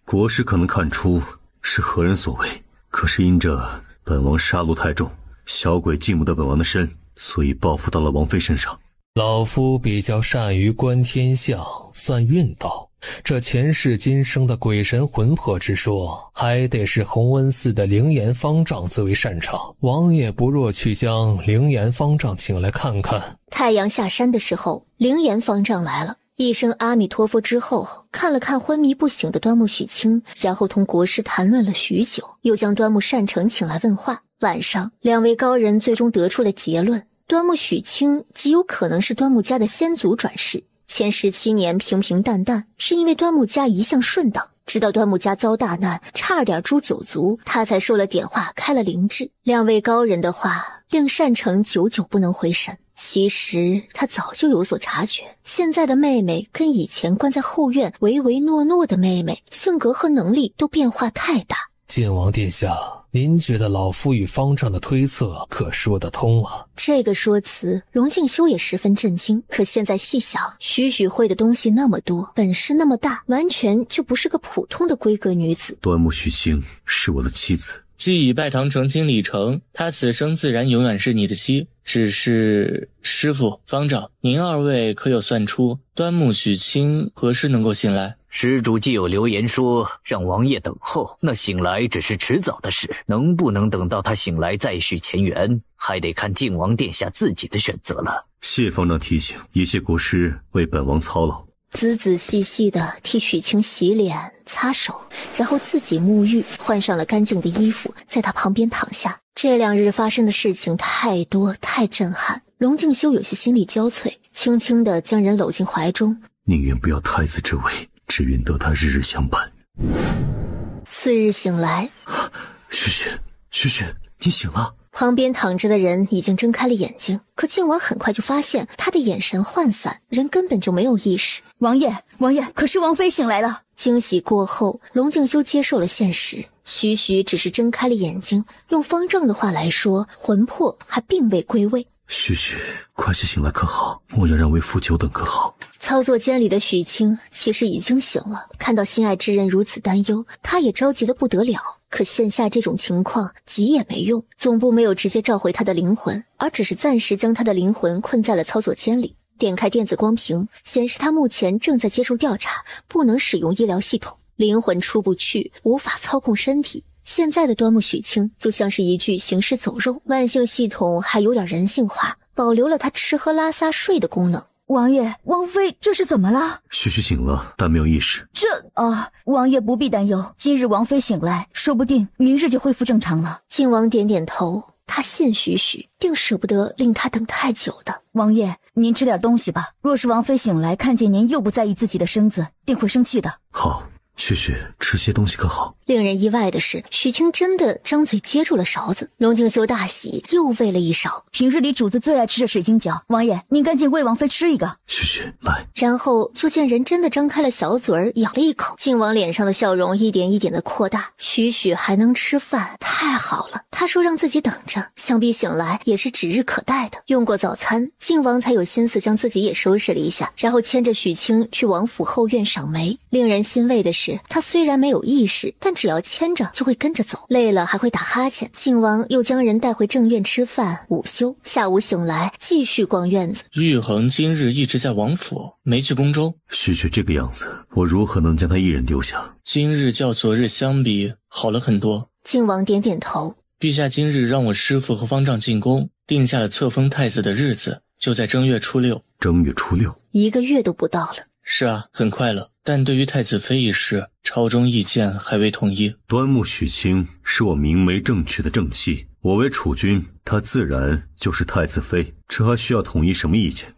国师可能看出是何人所为，可是因着本王杀戮太重，小鬼禁不得本王的身，所以报复到了王妃身上。老夫比较善于观天象，算运道，这前世今生的鬼神魂魄之说，还得是洪温寺的灵岩方丈最为擅长。王爷不若去将灵岩方丈请来看看。太阳下山的时候，灵岩方丈来了，一声阿弥陀佛之后，看了看昏迷不醒的端木许清，然后同国师谈论了许久，又将端木善成请来问话。晚上2位高人最终得出了结论，端木许清极有可能是端木家的先祖转世，前17年平平淡淡，是因为端木家一向顺当，直到端木家遭大难，差点诛9族，他才受了点化，开了灵智。2位高人的话令善成久久不能回神。其实他早就有所察觉，现在的妹妹跟以前关在后院唯唯诺诺的妹妹，性格和能力都变化太大。靖王殿下，您觉得老夫与方丈的推测可说得通啊？这个说辞，龙敬修也十分震惊。可现在细想，许许会的东西那么多，本事那么大，完全就不是个普通的闺阁女子。端木许清是我的妻子，既已拜堂成亲礼成，她此生自然永远是你的妻。只是师父、方丈，您2位可有算出端木许清何时能够醒来？施主既有留言说让王爷等候，那醒来只是迟早的事，能不能等到他醒来再续前缘，还得看靖王殿下自己的选择了。谢方丈提醒，也谢国师为本王操劳。仔仔细细地替许清洗脸擦手，然后自己沐浴，换上了干净的衣服，在他旁边躺下。这2日发生的事情太多太震撼，龙敬修有些心力交瘁，轻轻地将人搂进怀中。宁愿不要太子之位，只愿得他日日相伴。次日醒来，徐徐，你醒了。旁边躺着的人已经睁开了眼睛，可靖王很快就发现他的眼神涣散，人根本就没有意识。王爷，可是王妃醒来了。惊喜过后，龙静修接受了现实，徐徐只是睁开了眼睛，用方丈的话来说，魂魄还并未归位。徐徐，快些醒来可好，莫要让为父久等可好。操作间里的许清其实已经醒了，看到心爱之人如此担忧，他也着急得不得了。可现下这种情况急也没用，总部没有直接召回他的灵魂，而只是暂时将他的灵魂困在了操作间里。点开电子光屏，显示他目前正在接受调查，不能使用医疗系统，灵魂出不去，无法操控身体。现在的端木许清就像是一具行尸走肉，慢性系统还有点人性化，保留了他吃喝拉撒睡的功能。王爷，王妃这是怎么了？徐徐醒了，但没有意识。王爷不必担忧，今日王妃醒来，说不定明日就恢复正常了。靖王点点头，他信许许，定舍不得令他等太久的。王爷，您吃点东西吧，若是王妃醒来看见您又不在意自己的身子，定会生气的。好，徐徐，吃些东西可好？令人意外的是，许清真的张嘴接住了勺子。龙静修大喜，又喂了一勺。平日里主子最爱吃的水晶饺，王爷您赶紧为王妃吃一个。徐徐，来。然后就见人真的张开了小嘴儿，咬了一口。靖王脸上的笑容一点一点的扩大，许许还能吃饭，太好了。他说让自己等着，想必醒来也是指日可待的。用过早餐，靖王才有心思将自己也收拾了一下，然后牵着许清去王府后院赏梅。令人欣慰的是，他虽然没有意识，但只要牵着就会跟着走，累了还会打哈欠。靖王又将人带回正院吃饭午休，下午醒来继续逛院子。玉衡今日一直在王府，没去宫中。徐徐这个样子，我如何能将他一人丢下？今日较昨日相比好了很多。靖王点点头。陛下今日让我师父和方丈进宫，定下了册封太子的日子，就在正月初六。正月初六，1个月都不到了。是啊，很快了。但对于太子妃一事，朝中意见还未统一。端木许清是我明媒正娶的正妻，我为储君，她自然就是太子妃，这还需要统一什么意见？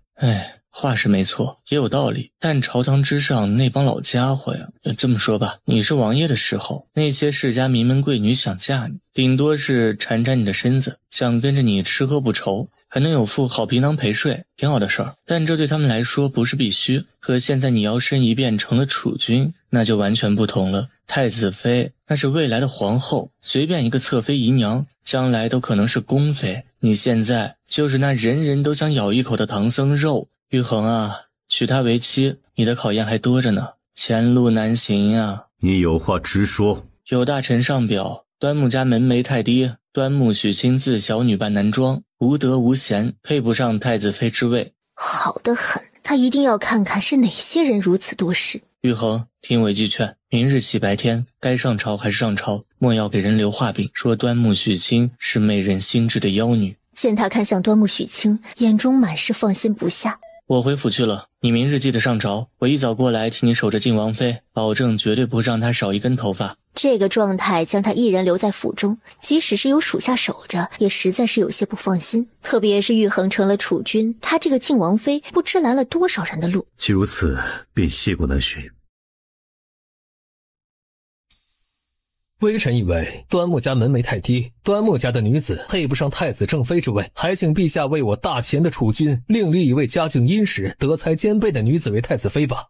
话是没错，也有道理，但朝堂之上那帮老家伙呀，这么说吧，你是王爷的时候，那些世家名门贵女想嫁你，顶多是缠缠你的身子，想跟着你吃喝不愁，还能有副好皮囊陪睡，挺好的事儿。但这对他们来说不是必须。可现在你摇身一变成了储君，那就完全不同了。太子妃那是未来的皇后，随便一个侧妃姨娘，将来都可能是宫妃。你现在就是那人人都想咬一口的唐僧肉。玉衡啊，娶她为妻，你的考验还多着呢，前路难行啊。你有话直说。有大臣上表，端木家门楣太低，端木许清自小女扮男装，无德无贤，配不上太子妃之位。好得很，他一定要看看是哪些人如此多事。玉衡，听为句劝，明日起白天，该上朝还是上朝，莫要给人留话柄，说端木许清是媚人心智的妖女。见他看向端木许清，眼中满是放心不下。我回府去了，你明日记得上朝，我一早过来替你守着靖王妃，保证绝对不会让她少一根头发。这个状态将他一人留在府中，即使是有属下守着，也实在是有些不放心。特别是玉衡成了储君，他这个靖王妃不知拦了多少人的路。既如此，便谢过南巡。微臣以为端木家门楣太低，端木家的女子配不上太子正妃之位，还请陛下为我大前的储君另立一位家境殷实、德才兼备的女子为太子妃吧。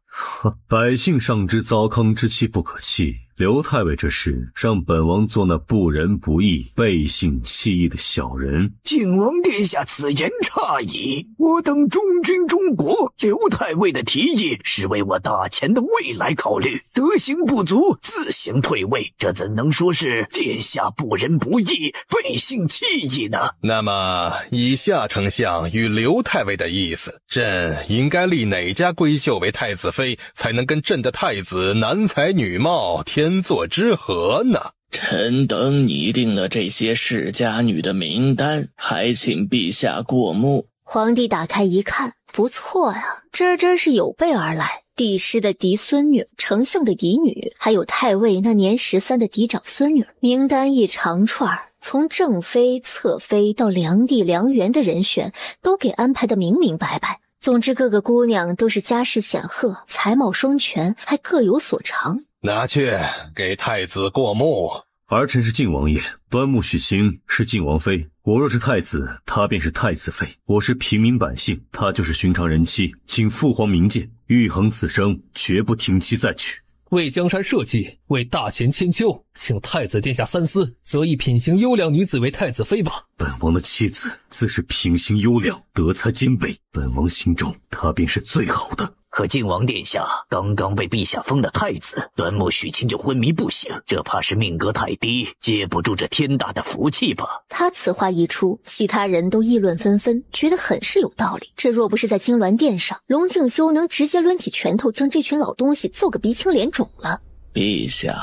百姓尚知糟糠之妻不可弃，刘太尉这事让本王做那不仁不义、背信弃义的小人。靖王殿下此言差矣，我等忠君忠国，刘太尉的提议是为我大前的未来考虑，德行不足自行退位，这怎能说是殿下不仁不义、背信弃义呢？那么以下丞相与刘太尉的意思，朕应该立哪家闺秀为太子妃，才能跟朕的太子男才女貌，天作之合呢？臣等拟定了这些世家女的名单，还请陛下过目。皇帝打开一看，不错呀，这真是有备而来。帝师的嫡孙女，丞相的嫡女，还有太尉那年13的嫡长孙女，名单一长串，从正妃、侧妃到良帝、良媛的人选都给安排得明明白白。总之各个姑娘都是家世显赫，才貌双全，还各有所长。拿去给太子过目。儿臣是靖王爷，端木许清是靖王妃。我若是太子，她便是太子妃。我是平民百姓，她就是寻常人妻。请父皇明鉴，玉衡此生绝不停妻再娶。为江山社稷，为大前千秋，请太子殿下三思，择一品行优良女子为太子妃吧。本王的妻子自是品行优良，德才兼备，本王心中她便是最好的。可靖王殿下刚刚被陛下封了太子，端木许清就昏迷不醒，这怕是命格太低，接不住这天大的福气吧。他此话一出，其他人都议论纷纷，觉得很是有道理。这若不是在金銮殿上，龙敬修能直接抡起拳头将这群老东西揍个鼻青脸肿了。陛下，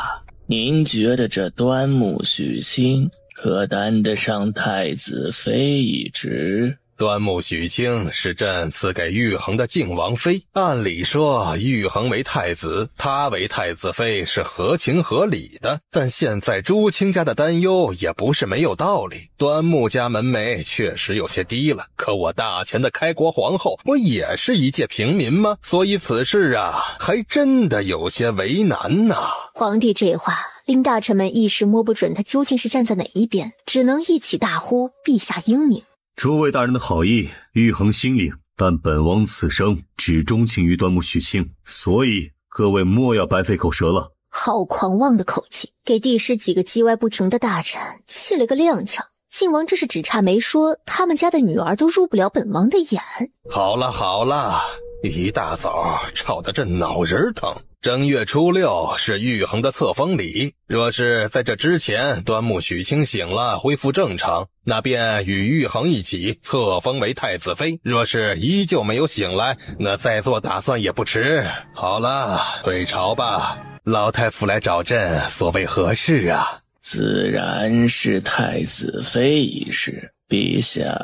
您觉得这端木许清可担得上太子妃一职？端木许清是朕赐给玉衡的靖王妃，按理说玉衡为太子，她为太子妃是合情合理的。但现在朱清家的担忧也不是没有道理，端木家门楣确实有些低了，可我大前的开国皇后不也是一介平民吗？所以此事啊，还真的有些为难呐。皇帝这话令大臣们一时摸不准他究竟是站在哪一边，只能一起大呼陛下英明。诸位大人的好意，玉衡心领，但本王此生只钟情于端木许清，所以各位莫要白费口舌了。好狂妄的口气，给帝师几个叽歪不停的大臣气了个踉跄。靖王这是只差没说他们家的女儿都入不了本王的眼。好了好了，一大早吵得朕脑仁疼。正月初6是玉衡的册封礼，若是在这之前端木许清醒了恢复正常，那便与玉衡一起册封为太子妃。若是依旧没有醒来，那再做打算也不迟。好了，退朝吧。老太傅来找朕，所谓何事啊？自然是太子妃一事，陛下。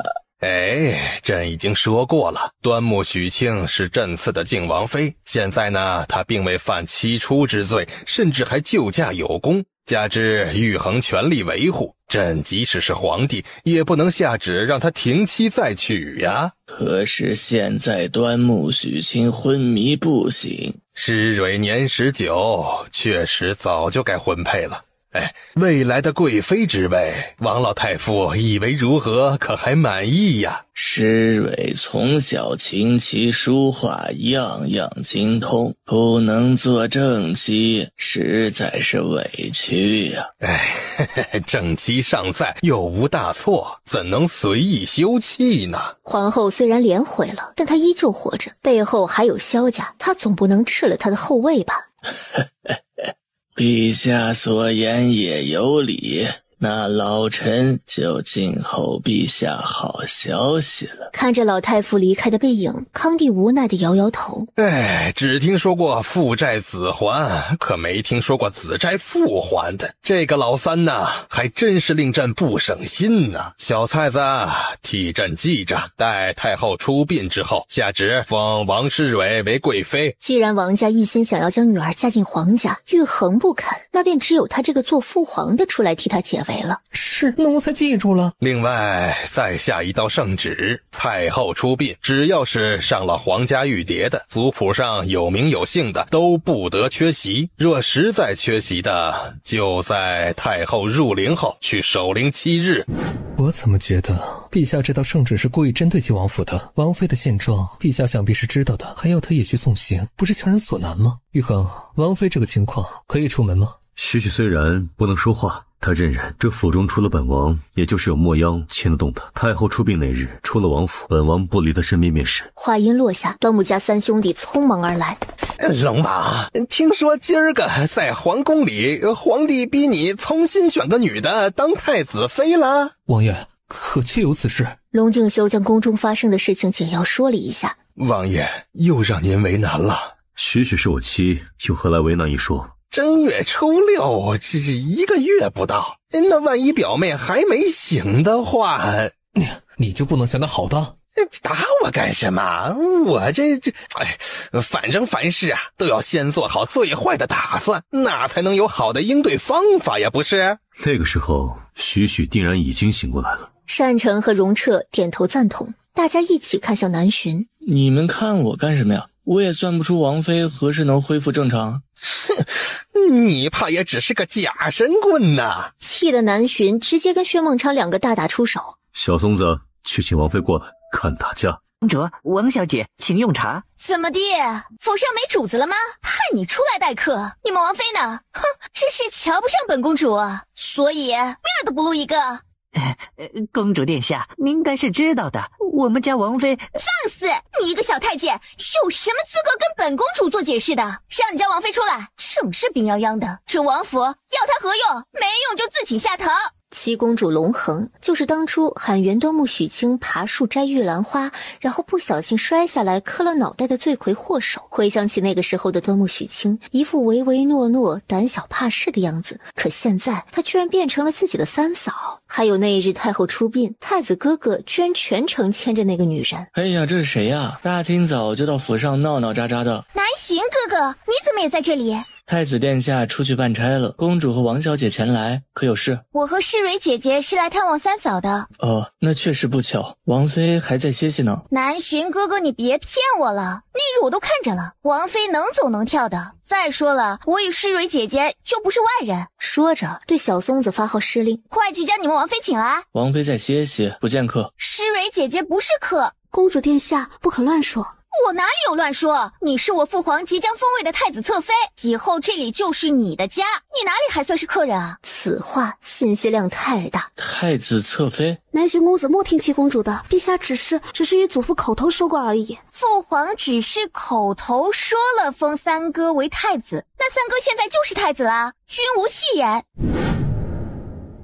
朕已经说过了，端木许清是朕赐的靖王妃，现在呢，她并未犯妻出之罪，甚至还救驾有功，加之玉衡全力维护，朕即使是皇帝，也不能下旨让她停妻再娶呀。可是现在端木许清昏迷不醒，施蕊年时久，确实早就该婚配了。未来的贵妃之位，王老太傅以为如何？可还满意呀？施蕊从小琴棋书画样样精通，不能做正妻，实在是委屈呀。正妻尚在，又无大错，怎能随意休妻呢？皇后虽然脸毁了，但她依旧活着，背后还有萧家，她总不能吃了她的后位吧？陛下所言也有理，那老臣就静候陛下好消息了。看着老太傅离开的背影，康帝无奈地摇摇头。只听说过父债子还，可没听说过子债父还的。这个老三呐，还真是令朕不省心呐。小蔡子，替朕记着，待太后出殡之后，下旨封王施蕊为贵妃。既然王家一心想要将女儿嫁进皇家，玉衡不肯，那便只有他这个做父皇的出来替他解围了。是，奴才记住了。另外再下一道圣旨，太后出殡，只要是上了皇家玉牒的，族谱上有名有姓的，都不得缺席。若实在缺席的，就在太后入陵后去守陵7日。我怎么觉得陛下这道圣旨是故意针对靖王府的？王妃的现状，陛下想必是知道的，还要她也去送行，不是强人所难吗？玉衡，王妃这个情况可以出门吗？许虽然不能说话，他认人，这府中除了本王，也就是有墨央牵得动他。太后出殡那日，出了王府，本王不离他身边便是。话音落下，端木家三兄弟匆忙而来。龙王，听说今儿个在皇宫里，皇帝逼你重新选个女的当太子妃了。王爷，可确有此事？龙敬修将宫中发生的事情简要说了一下。王爷，又让您为难了。许是我妻，又何来为难一说？正月初6，这是1个月不到，那万一表妹还没醒的话，你就不能想点好的？打我干什么？我反正凡事啊，都要先做好最坏的打算，那才能有好的应对方法呀，不是？那个时候，许定然已经醒过来了。单成和荣彻点头赞同，大家一起看向南巡。你们看我干什么呀？我也算不出王妃何时能恢复正常。哼，你怕也只是个假神棍呐！气得南巡直接跟薛孟昌两个大打出手。小松子，去请王妃过来看大家。公主，王小姐，请用茶。怎么的？府上没主子了吗？派你出来待客，你们王妃呢？哼，真是瞧不上本公主啊！所以面儿都不露一个。公主殿下，您应该是知道的，我们家王妃……放肆！你一个小太监，有什么资格跟本公主做解释的？让你家王妃出来，省是病殃殃的。这王府要她何用？没用就自请下堂。七公主龙恒就是当初喊原端木许清爬树摘玉兰花，然后不小心摔下来磕了脑袋的罪魁祸首。回想起那个时候的端木许清，一副唯唯诺诺、胆小怕事的样子，可现在她居然变成了自己的三嫂。还有那一日太后出殡，太子哥哥居然全程牵着那个女人。哎呀，这是谁呀？大清早就到府上闹闹喳喳的。南巡哥哥，你怎么也在这里？太子殿下出去办差了，公主和王小姐前来，可有事？我和诗蕊姐姐是来探望三嫂的。哦，那确实不巧，王妃还在歇息呢。南巡哥哥，你别骗我了，那日我都看着了，王妃能走能跳的。再说了，我与诗蕊姐姐就不是外人。说着，对小松子发号施令：快去将你们王妃请来。王妃在歇息，不见客。诗蕊姐姐不是客。公主殿下不可乱说。我哪里有乱说？你是我父皇即将封位的太子侧妃，以后这里就是你的家，你哪里还算是客人啊？此话信息量太大。太子侧妃，南巡公子莫听七公主的，陛下只是与祖父口头说过而已。父皇只是口头说了封三哥为太子，那三哥现在就是太子啦，君无戏言。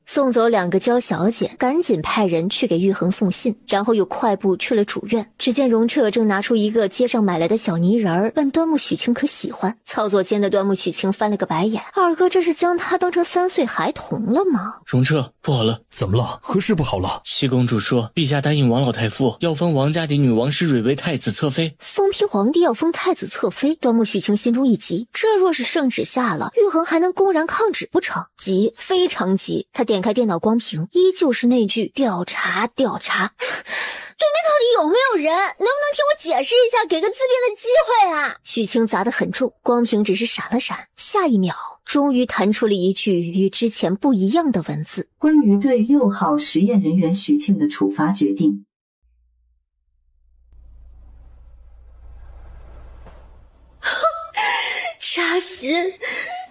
送走两个娇小姐，赶紧派人去给玉衡送信，然后又快步去了主院。只见荣彻正拿出一个街上买来的小泥人儿，问端木许清可喜欢。操作间的端木许清翻了个白眼，二哥这是将他当成3岁孩童了吗？荣彻，不好了！怎么了？何事不好了？七公主说，陛下答应王老太傅要封王家嫡女王诗蕊为太子侧妃。封批皇帝要封太子侧妃，端木许清心中一急，这若是圣旨下了，玉衡还能公然抗旨不成？急，非常急。他点开电脑光屏，依旧是那句调查调查。对面到底有没有人？能不能听我解释一下，给个自辩的机会啊？许清砸得很重，光屏只是闪了闪，下一秒终于弹出了一句与之前不一样的文字：关于对6号实验人员许庆的处罚决定。扎心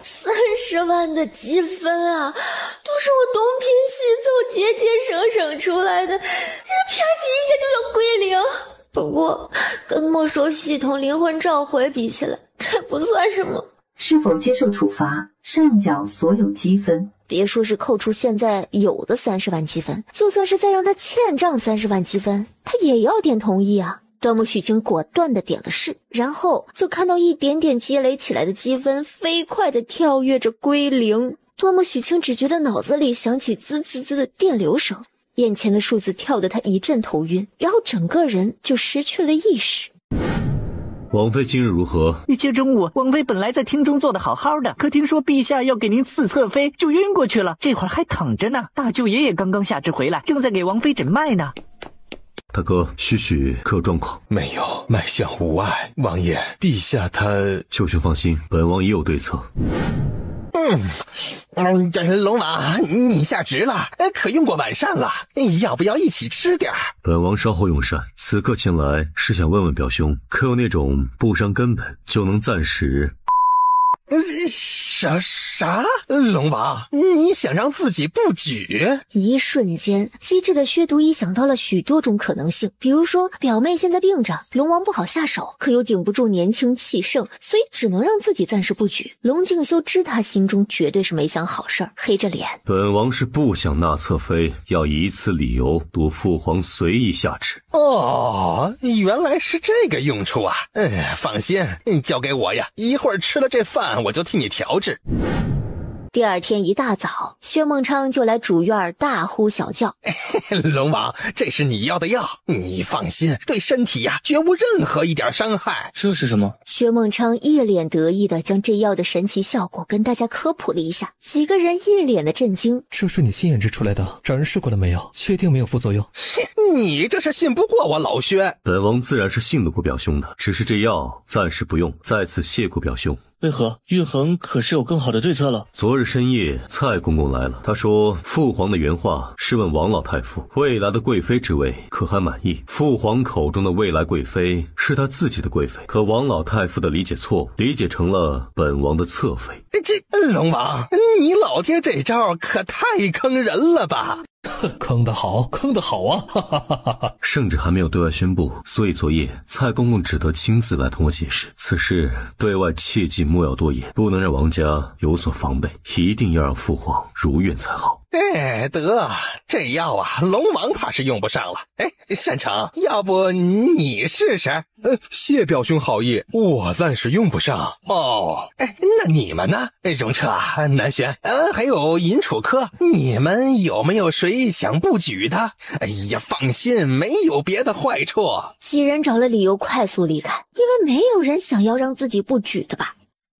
，30万的积分啊，都是我东拼西凑、节节省省出来的，这啪叽一下就要归零。不过跟没收系统灵魂召回比起来，这不算什么。是否接受处罚，上缴所有积分。别说是扣除现在有的30万积分，就算是再让他欠账30万积分，他也要点同意啊。端木许清果断地点了是，然后就看到一点点积累起来的积分飞快地跳跃着归零。端木许清只觉得脑子里响起滋滋滋的电流声，眼前的数字跳得他一阵头晕，然后整个人就失去了意识。王妃今日如何？今中午，王妃本来在厅中坐得好好的，可听说陛下要给您赐侧妃，就晕过去了。这会儿还躺着呢。大舅爷也刚刚下旨回来，正在给王妃诊脉呢。大哥，许可有状况？没有，脉象无碍。王爷，陛下他……舅舅放心，本王也有对策。龙王，你下旨了，可用过晚膳了，要不要一起吃点？本王稍后用膳，此刻前来是想问问表兄，可有那种不伤根本就能暂时……啥？龙王，你想让自己不举？一瞬间，机智的薛独一想到了许多种可能性，比如说表妹现在病着，龙王不好下手，可又顶不住年轻气盛，所以只能让自己暂时不举。龙敬修知他心中绝对是没想好事儿，黑着脸：本王是不想纳侧妃，要以此理由赌父皇随意下旨。哦，原来是这个用处啊！放心，交给我呀，一会儿吃了这饭，我就替你调制。第二天一大早，薛孟昌就来主院大呼小叫：龙王，这是你要的药，你放心，对身体呀绝无任何一点伤害。这是什么？薛孟昌一脸得意地将这药的神奇效果跟大家科普了一下，几个人一脸的震惊。这是你新研制出来的，找人试过了没有？确定没有副作用？你这是信不过我老薛。本王自然是信得过表兄的，只是这药暂时不用，再次谢过表兄。为何？玉衡可是有更好的对策了。昨日深夜，蔡公公来了，他说父皇的原话是问王老太傅未来的贵妃之位可还满意。父皇口中的未来贵妃是他自己的贵妃，可王老太傅的理解错误，理解成了本王的侧妃。这龙王，你老爹这招可太坑人了吧！坑得好，坑得好啊！哈哈哈哈！圣旨还没有对外宣布，所以昨夜蔡公公只得亲自来同我解释，此事对外切记莫要多言，不能让王家有所防备，一定要让父皇如愿才好。得，这药啊，龙王怕是用不上了。单城，要不你试试？谢表兄好意，我暂时用不上。哦，那你们呢？荣彻、南玄，还有尹楚客，你们有没有谁想不举的？哎呀，放心，没有别的坏处。几人找了理由快速离开，因为没有人想要让自己不举的吧。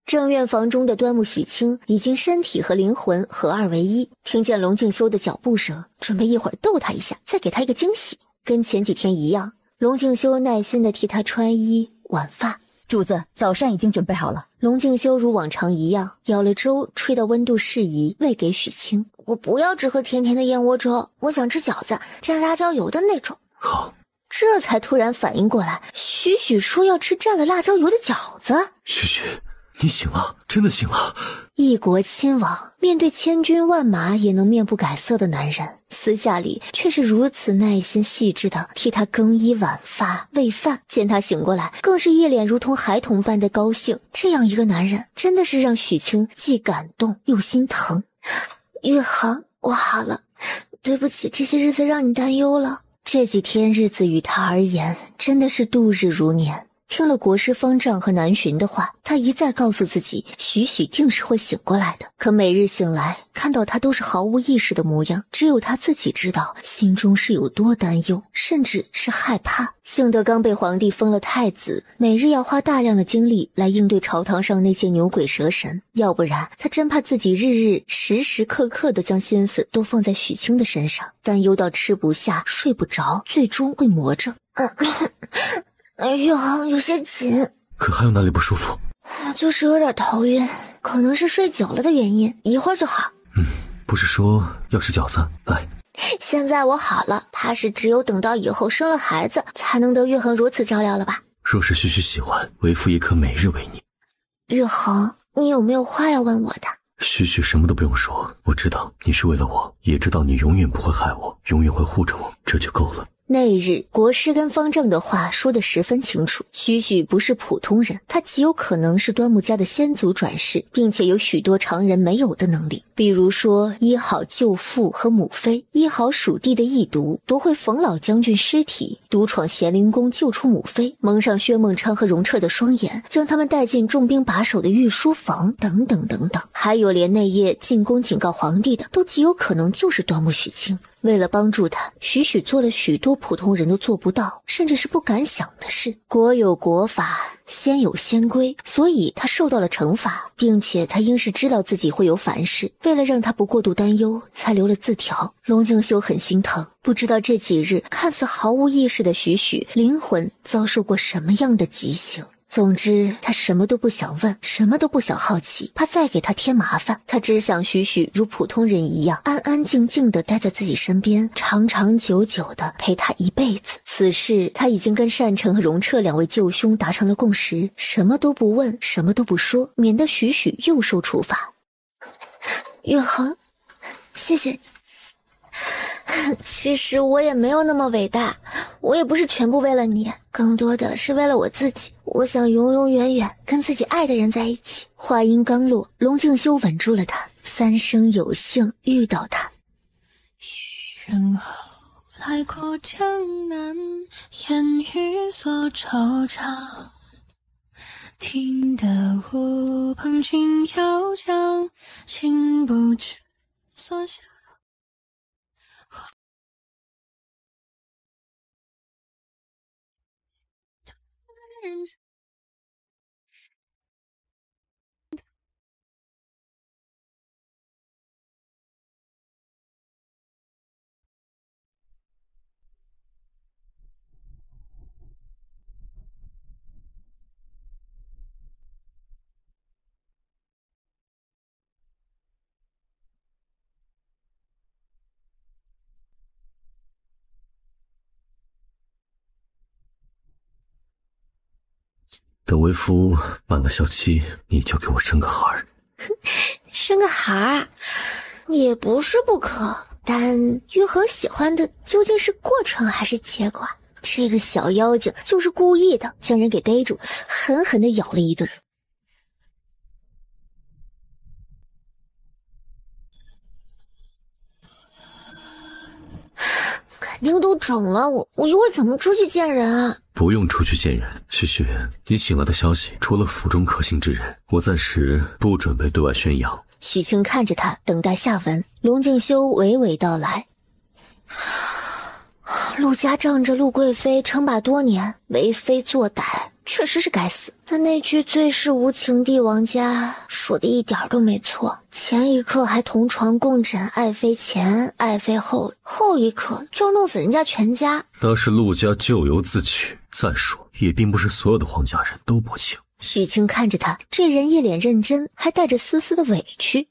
正院房中的端木许清已经身体和灵魂合二为一，听见龙静修的脚步声，准备一会儿逗他一下，再给他一个惊喜。跟前几天一样，龙静修耐心地替他穿衣挽发。主子，早膳已经准备好了。龙静修如往常一样，舀了粥，吹到温度适宜，喂给许清。我不要只喝甜甜的燕窝粥，我想吃饺子，蘸辣椒油的那种。好。这才突然反应过来，许许说要吃蘸了辣椒油的饺子。许许，你醒了，真的醒了。一国亲王面对千军万马也能面不改色的男人，私下里却是如此耐心细致的替他更衣挽发喂饭。见他醒过来，更是一脸如同孩童般的高兴。这样一个男人真的是让许清既感动又心疼。玉衡，我好了，对不起，这些日子让你担忧了。这几天日子与他而言真的是度日如年。听了国师方丈和南巡的话，他一再告诉自己许许定是会醒过来的。可每日醒来看到他都是毫无意识的模样，只有他自己知道心中是有多担忧，甚至是害怕。幸得刚被皇帝封了太子，每日要花大量的精力来应对朝堂上那些牛鬼蛇神，要不然他真怕自己日日时时刻刻地将心思都放在许清的身上，担忧到吃不下睡不着，最终会魔怔。玉衡有些紧，可还有哪里不舒服？就是有点头晕，可能是睡久了的原因，一会儿就好。不是说要吃饺子？来，现在我好了，怕是只有等到以后生了孩子，才能得玉衡如此照料了吧？若是许许喜欢，为父也可每日为你。玉衡，你有没有话要问我的？许许什么都不用说，我知道你是为了我，也知道你永远不会害我，永远会护着我，这就够了。那日国师跟方正的话说得十分清楚，许许不是普通人，他极有可能是端木家的先祖转世，并且有许多常人没有的能力，比如说医好舅父和母妃，医好蜀地的异毒，夺回冯老将军尸体，独闯咸灵宫救出母妃，蒙上薛孟昌和荣彻的双眼，将他们带进重兵把守的御书房，等等等等。还有连那夜进宫警告皇帝的，都极有可能就是端木许清。为了帮助他，许许做了许多普通人都做不到，甚至是不敢想的事。国有国法，先有先规，所以他受到了惩罚，并且他应是知道自己会有反噬，为了让他不过度担忧，才留了字条。龙静修很心疼，不知道这几日看似毫无意识的许许，灵魂遭受过什么样的极刑。总之他什么都不想问，什么都不想好奇，怕再给他添麻烦。他只想许许如普通人一样安安静静地待在自己身边，长长久久地陪他一辈子。此事他已经跟单城和荣彻两位舅兄达成了共识，什么都不问，什么都不说，免得许许又受处罚。玉衡，谢谢你。其实我也没有那么伟大，我也不是全部为了你，更多的是为了我自己。我想永永远远跟自己爱的人在一起。话音刚落，龙静修稳住了他，三生有幸遇到他。一人后来过江南，烟雨锁惆怅，听得湖旁轻摇桨，心不知所向。等为夫满了孝期，你就给我生个孩儿。生个孩儿也不是不可，但玉衡喜欢的究竟是过程还是结果？这个小妖精就是故意的，将人给逮住，狠狠地咬了一顿。肯定都肿了，我一会儿怎么出去见人啊？不用出去见人。旭旭，你醒来的消息，除了府中可信之人，我暂时不准备对外宣扬。许清看着他，等待下文。龙静修娓娓道来：陆家仗着陆贵妃称霸多年，为非作歹，确实是该死。但那句最是无情帝王家说的一点都没错，前一刻还同床共枕爱妃前爱妃后，后一刻就要弄死人家全家。那是陆家咎由自取，再说也并不是所有的皇家人都薄情。许清看着他，这人一脸认真，还带着丝丝的委屈。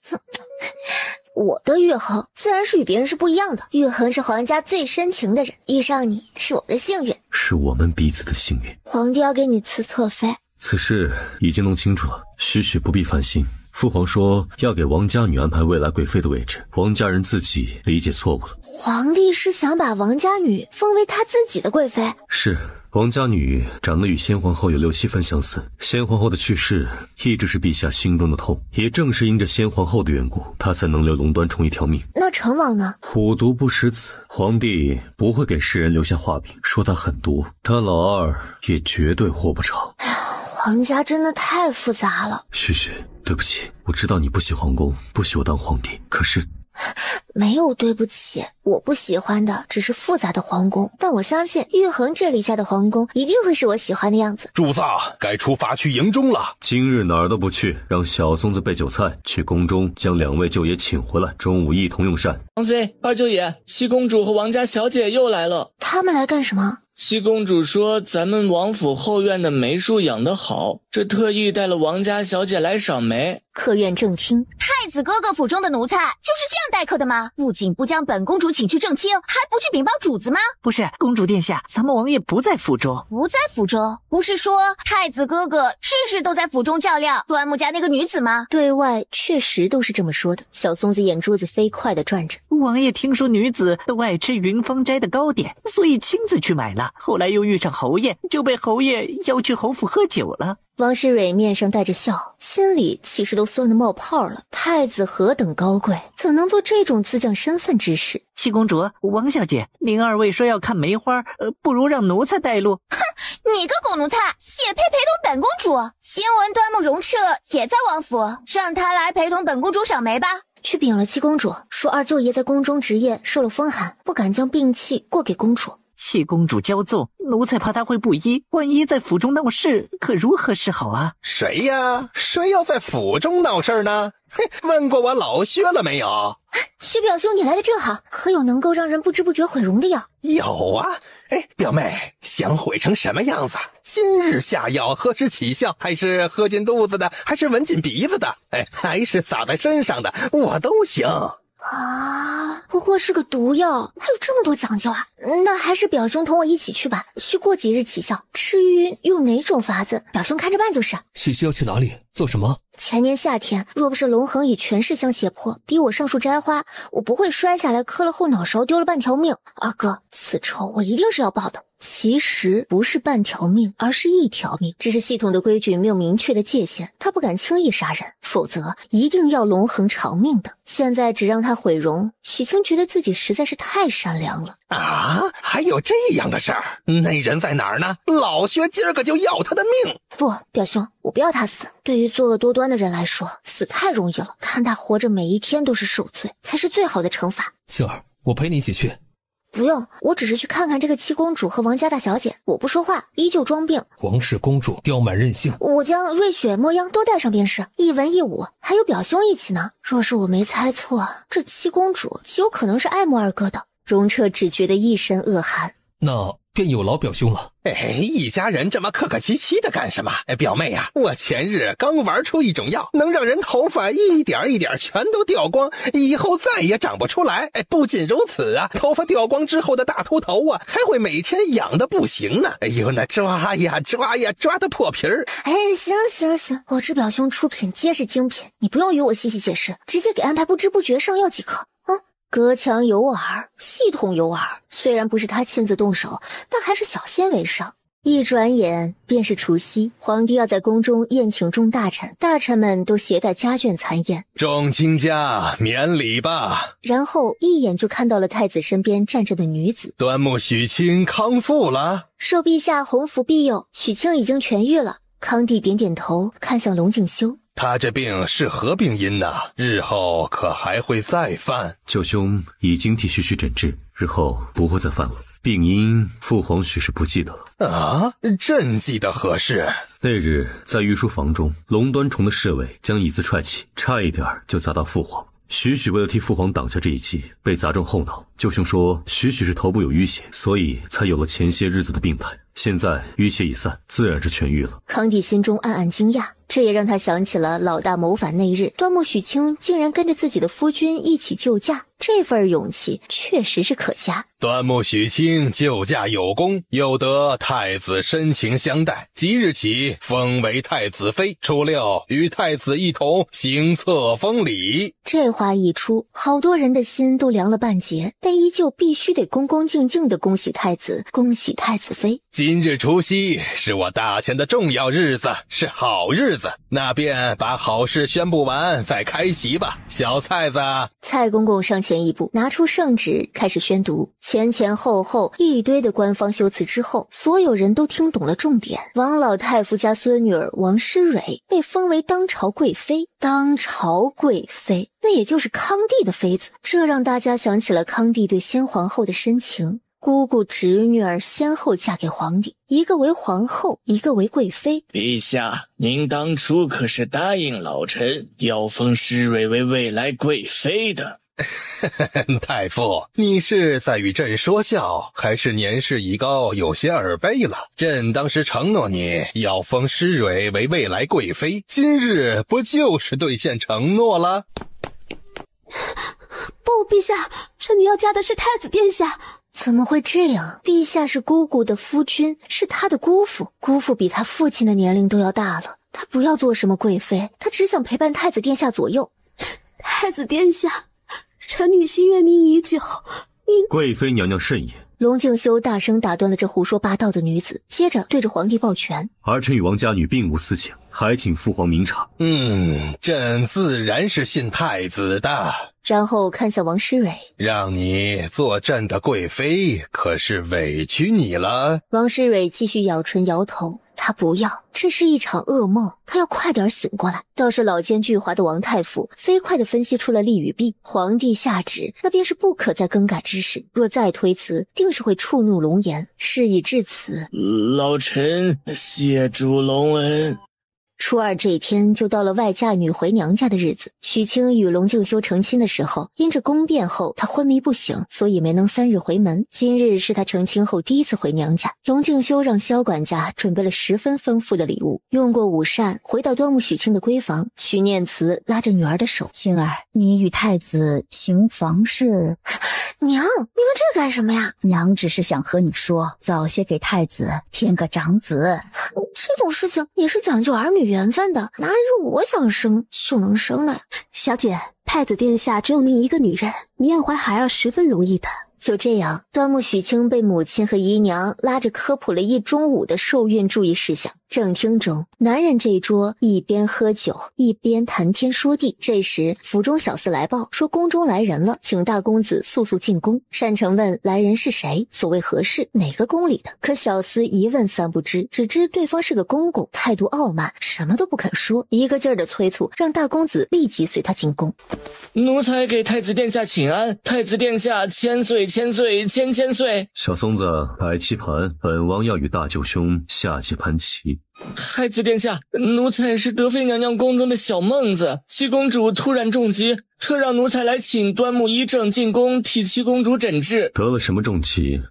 我的玉衡自然是与别人是不一样的，玉衡是皇家最深情的人，遇上你是我的幸运，是我们彼此的幸运。皇帝要给你赐侧妃，此事已经弄清楚了，许许不必烦心。父皇说要给王家女安排未来贵妃的位置，王家人自己理解错误了。皇帝是想把王家女封为他自己的贵妃？是，王家女长得与先皇后有6、7分相似，先皇后的去世一直是陛下心中的痛，也正是因着先皇后的缘故，她才能留龙端宠一条命。那成王呢？虎毒不食子，皇帝不会给世人留下画饼，说他狠毒，他老二也绝对活不长。皇家真的太复杂了。旭旭，对不起，我知道你不喜皇宫，不喜我当皇帝，可是没有对不起，我不喜欢的只是复杂的皇宫，但我相信玉衡这里下的皇宫一定会是我喜欢的样子。主子，该出发去营中了。今日哪儿都不去，让小松子备酒菜，去宫中将2位舅爷请回来，中午一同用膳。王妃、二舅爷，七公主和王家小姐又来了。他们来干什么？七公主说咱们王府后院的梅树养得好，这特意带了王家小姐来赏梅。客院正厅，太子哥哥府中的奴才就是这样待客的吗？不仅不将本公主请去正厅，还不去禀报主子吗？不是，公主殿下，咱们王爷不在府中。不在府中？不是说太子哥哥事事都在府中照料端木家那个女子吗？对外确实都是这么说的。小松子眼珠子飞快地转着。王爷听说女子都爱吃云芳斋的糕点，所以亲自去买了。后来又遇上侯爷，就被侯爷邀去侯府喝酒了。王世蕊面上带着笑，心里其实都酸得冒泡了。太子何等高贵，怎能做这种自降身份之事？七公主、王小姐，您2位说要看梅花，不如让奴才带路。哼，你个狗奴才，也配陪同本公主？新闻端木容彻也在王府，让他来陪同本公主赏梅吧。去禀了七公主，说二舅爷在宫中值夜受了风寒，不敢将病气过给公主。七公主骄纵，奴才怕她会不依，万一在府中闹事，可如何是好啊？谁呀？谁要在府中闹事呢？问过我老薛了没有？薛表兄，你来的正好，可有能够让人不知不觉毁容的药？有啊。表妹，想毁成什么样子？今日下药，何时起效？还是喝进肚子的？还是闻进鼻子的？还是撒在身上的？我都行。啊，不过是个毒药，还有这么多讲究啊！那还是表兄同我一起去吧，需过几日起效。至于用哪种法子，表兄看着办就是。许需要去哪里？做什么？前年夏天，若不是龙恒以权势相胁迫，逼我上树摘花，我不会摔下来磕了后脑勺，丢了半条命。二哥，此仇我一定是要报的。其实不是半条命，而是1条命，只是系统的规矩没有明确的界限，他不敢轻易杀人，否则一定要龙恒偿命的。现在只让他毁容，许清觉得自己实在是太善良了。啊，还有这样的事儿？那人在哪儿呢？老薛今儿个就要他的命！不，表兄，我不要他死。对于作恶多端的人来说，死太容易了。看他活着每一天都是受罪，才是最好的惩罚。青儿，我陪你一起去。不用，我只是去看看这个七公主和王家大小姐。我不说话，依旧装病。皇室公主刁蛮任性，我将瑞雪、墨央都带上便是，一文一武，还有表兄一起呢。若是我没猜错，这七公主极有可能是爱慕二哥的。荣彻只觉得一身恶寒。那便有劳表兄了。一家人这么客客气气的干什么？表妹啊，我前日刚玩出一种药，能让人头发一点一点全都掉光，以后再也长不出来。不仅如此啊，头发掉光之后的大秃头啊，还会每天痒的不行呢。哎呦，那抓呀抓呀抓的破皮儿。行，我这表兄出品皆是精品，你不用与我细细解释，直接给安排不知不觉上药即可。隔墙有耳，系统有耳。虽然不是他亲自动手，但还是小仙为上。一转眼便是除夕，皇帝要在宫中宴请众大臣，大臣们都携带家眷参宴。众卿家免礼吧。然后一眼就看到了太子身边站着的女子。端木许卿康复了，受陛下洪福庇佑，许卿已经痊愈了。康帝点点头，看向龙敬修。他这病是何病因呢？日后可还会再犯？舅兄已经替许诊治，日后不会再犯了。病因父皇许是不记得了。啊，朕记得何事？那日在御书房中，龙端虫的侍卫将椅子踹起，差一点就砸到父皇。许为了替父皇挡下这一击，被砸中后脑。舅兄说许是头部有淤血，所以才有了前些日子的病态。现在淤血已散，自然是痊愈了。康帝心中暗暗惊讶，这也让他想起了老大谋反那日，端木许卿竟然跟着自己的夫君一起救驾，这份勇气确实是可嘉。端木许卿救驾有功，又得太子深情相待，即日起封为太子妃，初6与太子一同行册封礼。这话一出，好多人的心都凉了半截，但依旧必须得恭恭敬敬地恭喜太子，恭喜太子妃。今日除夕是我大乾的重要日子，是好日子，那便把好事宣布完再开席吧。小蔡子，蔡公公上前一步，拿出圣旨开始宣读。前后一堆的官方修辞之后，所有人都听懂了重点。王老太傅家孙女儿王诗蕊被封为当朝贵妃，当朝贵妃，那也就是康帝的妃子。这让大家想起了康帝对先皇后的深情。姑姑侄女儿先后嫁给皇帝，一个为皇后，一个为贵妃。陛下，您当初可是答应老臣要封诗蕊为未来贵妃的。太傅，你是在与朕说笑，还是年事已高，有些耳背了？朕当时承诺你要封诗蕊为未来贵妃，今日不就是兑现承诺了？不，陛下，这女要嫁的是太子殿下。怎么会这样？陛下是姑姑的夫君，是他的姑父，姑父比他父亲的年龄都要大了。他不要做什么贵妃，他只想陪伴太子殿下左右。太子殿下，臣女心悦您已久，您贵妃娘娘慎言。龙敬修大声打断了这胡说八道的女子，接着对着皇帝抱拳：儿臣与王家女并无私情，还请父皇明察。朕自然是信太子的。然后看向王诗蕊，让你做朕的贵妃，可是委屈你了。王诗蕊继续咬唇摇头，他不要，这是一场噩梦，他要快点醒过来。倒是老奸巨猾的王太傅飞快地分析出了利与弊，皇帝下旨，那便是不可再更改之事，若再推辞，定是会触怒龙颜。事已至此，老臣谢主隆恩。初2这一天就到了外嫁女回娘家的日子。许清与龙敬修成亲的时候，因着宫变后他昏迷不醒，所以没能3日回门。今日是他成亲后第一次回娘家，龙敬修让萧管家准备了十分丰富的礼物。用过午膳，回到端木许清的闺房，许念慈拉着女儿的手：“青儿，你与太子行房事。”娘，你问这干什么呀？娘只是想和你说，早些给太子添个长子。这种事情也是讲究儿女缘分的，哪有我想生就能生的呀？小姐，太子殿下只有您一个女人，您要怀孩儿十分容易的。就这样，端木许清被母亲和姨娘拉着科普了1中午的受孕注意事项。正厅中，男人这一桌一边喝酒一边谈天说地。这时府中小厮来报说宫中来人了，请大公子速速进宫。单城问来人是谁，所谓何事，哪个宫里的？可小厮一问三不知，只知对方是个公公，态度傲慢，什么都不肯说，一个劲儿的催促让大公子立即随他进宫。奴才给太子殿下请安，太子殿下千岁千岁千千岁。小松子，摆棋盘，本王要与大舅兄下几盘棋。太子殿下，奴才是德妃娘娘宫中的小孟子，七公主突然重疾，特让奴才来请端木医正进宫替七公主诊治。得了什么重疾？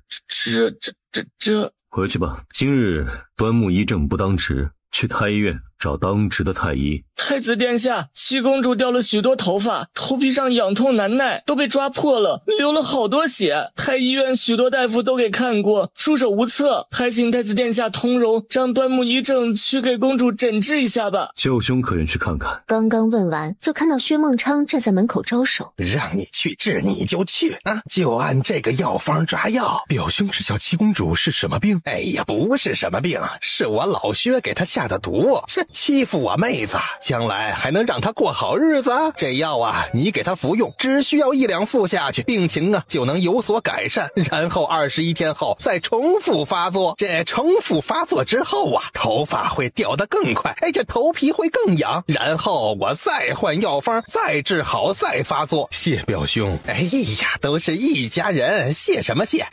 这……回去吧。今日端木医正不当值，去太医院找当值的太医。太子殿下，七公主掉了许多头发，头皮上痒痛难耐，都被抓破了，流了好多血。太医院许多大夫都给看过，束手无策，还请太子殿下通融，让端木医正去给公主诊治一下吧。舅兄可愿去看看？刚刚问完，就看到薛孟昌站在门口招手，让你去治你就去啊，就按这个药方抓药。表兄知晓七公主是什么病？哎呀，不是什么病，是我老薛给她下的毒，这欺负我妹子，将来还能让她过好日子。这药啊，你给她服用，只需要1两服下去，病情啊就能有所改善，然后21天后再重复发作。这重复发作之后啊，头发会掉得更快，这头皮会更痒，然后我再换药方，再治好，再发作。谢表兄。哎呀，都是一家人，谢什么谢？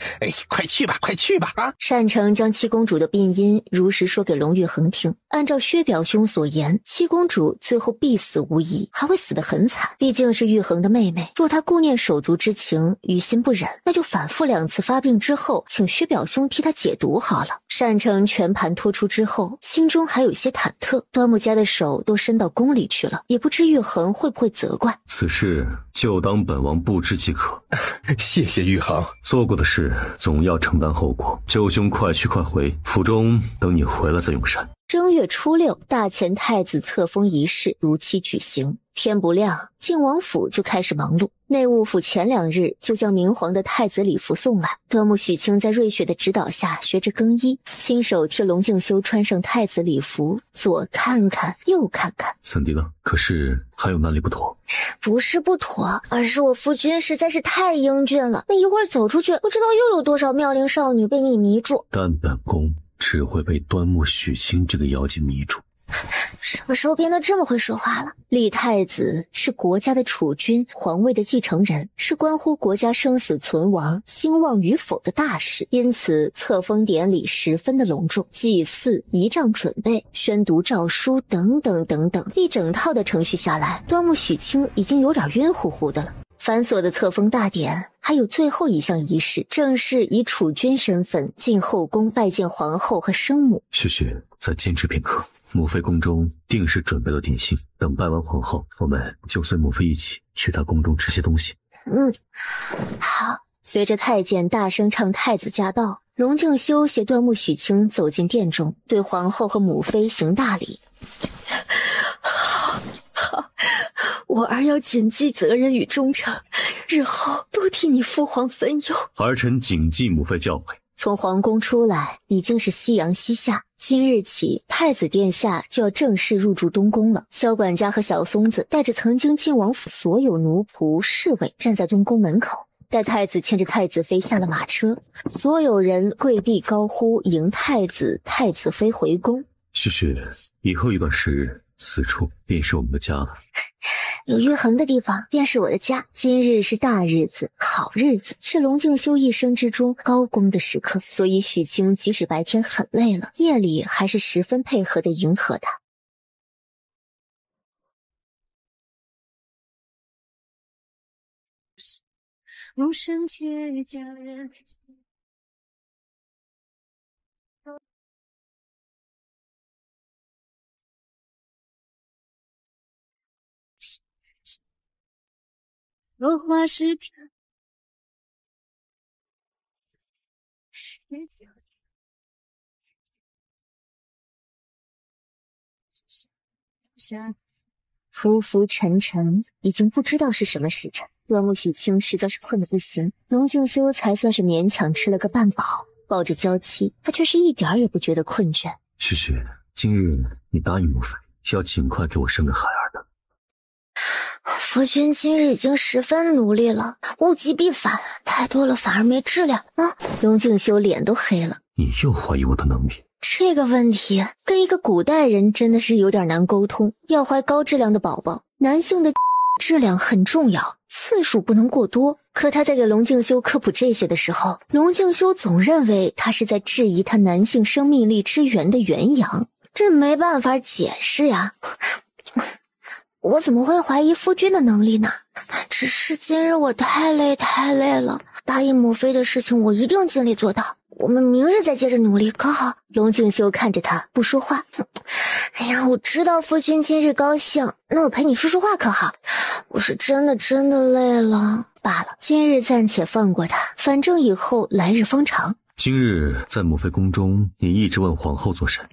快去吧，快去吧啊！单城将七公主的病因如实说给龙玉衡听，按照薛表兄所言，七公主最后必死无疑，还会死得很惨。毕竟是玉衡的妹妹，若她顾念手足之情，于心不忍，那就反复2次发病之后，请薛表兄替她解毒好了。单城全盘托出之后，心中还有些忐忑。端木家的手都伸到宫里去了，也不知玉衡会不会责怪。此事就当本王不知即可。谢谢玉衡。做过的事总要承担后果，舅兄快去快回，府中等你回来再用膳。正月初6，大前太子册封仪式如期举行。天不亮，靖王府就开始忙碌。内务府前2日就将明皇的太子礼服送来，端木许清在瑞雪的指导下学着更衣，亲手替龙敬修穿上太子礼服，左看看右看看。怎地了？可是还有哪里不妥？不是不妥，而是我夫君实在是太英俊了，那一会儿走出去，不知道又有多少妙龄少女被你迷住。但本宫只会被端木许清这个妖精迷住。什么时候变得这么会说话了？立太子是国家的储君，皇位的继承人，是关乎国家生死存亡、兴旺与否的大事，因此册封典礼十分的隆重，祭祀、仪仗准备、宣读诏书等等等等，一整套的程序下来，端木许清已经有点晕乎乎的了。繁琐的册封大典还有最后一项仪式，正是以储君身份进后宫拜见皇后和生母。许再坚持片刻，母妃宫中定是准备了点心，等拜完皇后，我们就随母妃一起去她宫中吃些东西。好。随着太监大声唱太子驾到，龙敬修携端木许清走进殿中，对皇后和母妃行大礼。好，我儿要谨记责任与忠诚，日后多替你父皇分忧。儿臣谨记母妃教诲。从皇宫出来已经是夕阳西下，今日起太子殿下就要正式入住东宫了。萧管家和小松子带着曾经晋王府所有奴仆侍卫站在东宫门口，待太子牵着太子妃下了马车，所有人跪地高呼迎太子、太子妃回宫。许以后一段时日，此处便是我们的家了。有玉衡的地方便是我的家。今日是大日子，好日子，是龙敬修一生之中高光的时刻，所以许清即使白天很累了，夜里还是十分配合地迎合他。无声却叫人落花是飘浮浮沉沉，已经不知道是什么时辰。端木许清实在是困得不行，龙敬修才算是勉强吃了个半饱，抱着娇妻，他却是一点儿也不觉得困倦。许今日你答应母妃，要尽快给我生个孩儿的。夫君今日已经十分努力了，物极必反，太多了反而没质量啊！龙敬修脸都黑了。你又怀疑我的能力？这个问题跟一个古代人真的是有点难沟通。要怀高质量的宝宝，男性的质量很重要，次数不能过多。可他在给龙敬修科普这些的时候，龙敬修总认为他是在质疑他男性生命力之源的元阳，这没办法解释呀。我怎么会怀疑夫君的能力呢？只是今日我太累了，答应母妃的事情我一定尽力做到，我们明日再接着努力，可好？龙敬修看着他不说话。哎呀，我知道夫君今日高兴，那我陪你说说话可好？我是真的累了罢了，今日暂且放过他，反正以后来日方长。今日在母妃宫中，你一直问皇后做甚？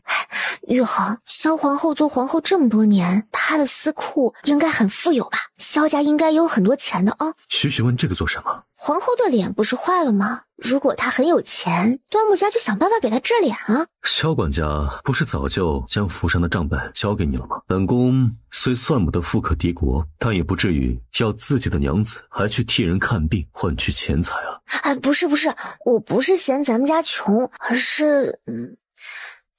玉衡，萧皇后做皇后这么多年，她的私库应该很富有吧？萧家应该有很多钱的啊。许问这个做什么？皇后的脸不是坏了吗？如果她很有钱，端木家就想办法给她治脸啊。萧管家不是早就将府上的账本交给你了吗？本宫虽算不得富可敌国，但也不至于要自己的娘子还去替人看病换取钱财啊。哎，不是，我不是嫌咱们家穷，而是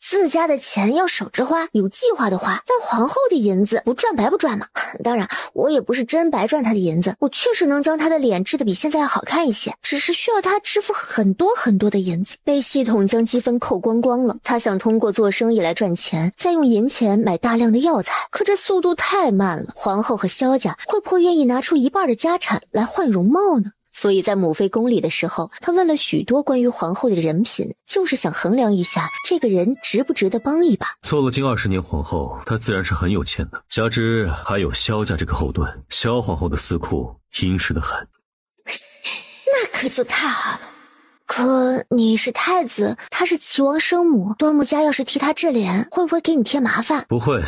自家的钱要守着花，有计划的花，但皇后的银子不赚白不赚嘛。当然我也不是真白赚她的银子，我确实能将她的脸治得比现在要好看一些，只是需要她支付很多的银子。被系统将积分扣光了，她想通过做生意来赚钱，再用银钱买大量的药材，可这速度太慢了，皇后和萧家会不会愿意拿出一半的家产来换容貌呢？所以在母妃宫里的时候，他问了许多关于皇后的人品，就是想衡量一下这个人值不值得帮一把。做了近20年皇后，她自然是很有钱的，加之还有萧家这个后盾，萧皇后的私库殷实得很。那可就太好了。可你是太子，他是齐王生母，端木家要是替他治脸，会不会给你添麻烦？不会，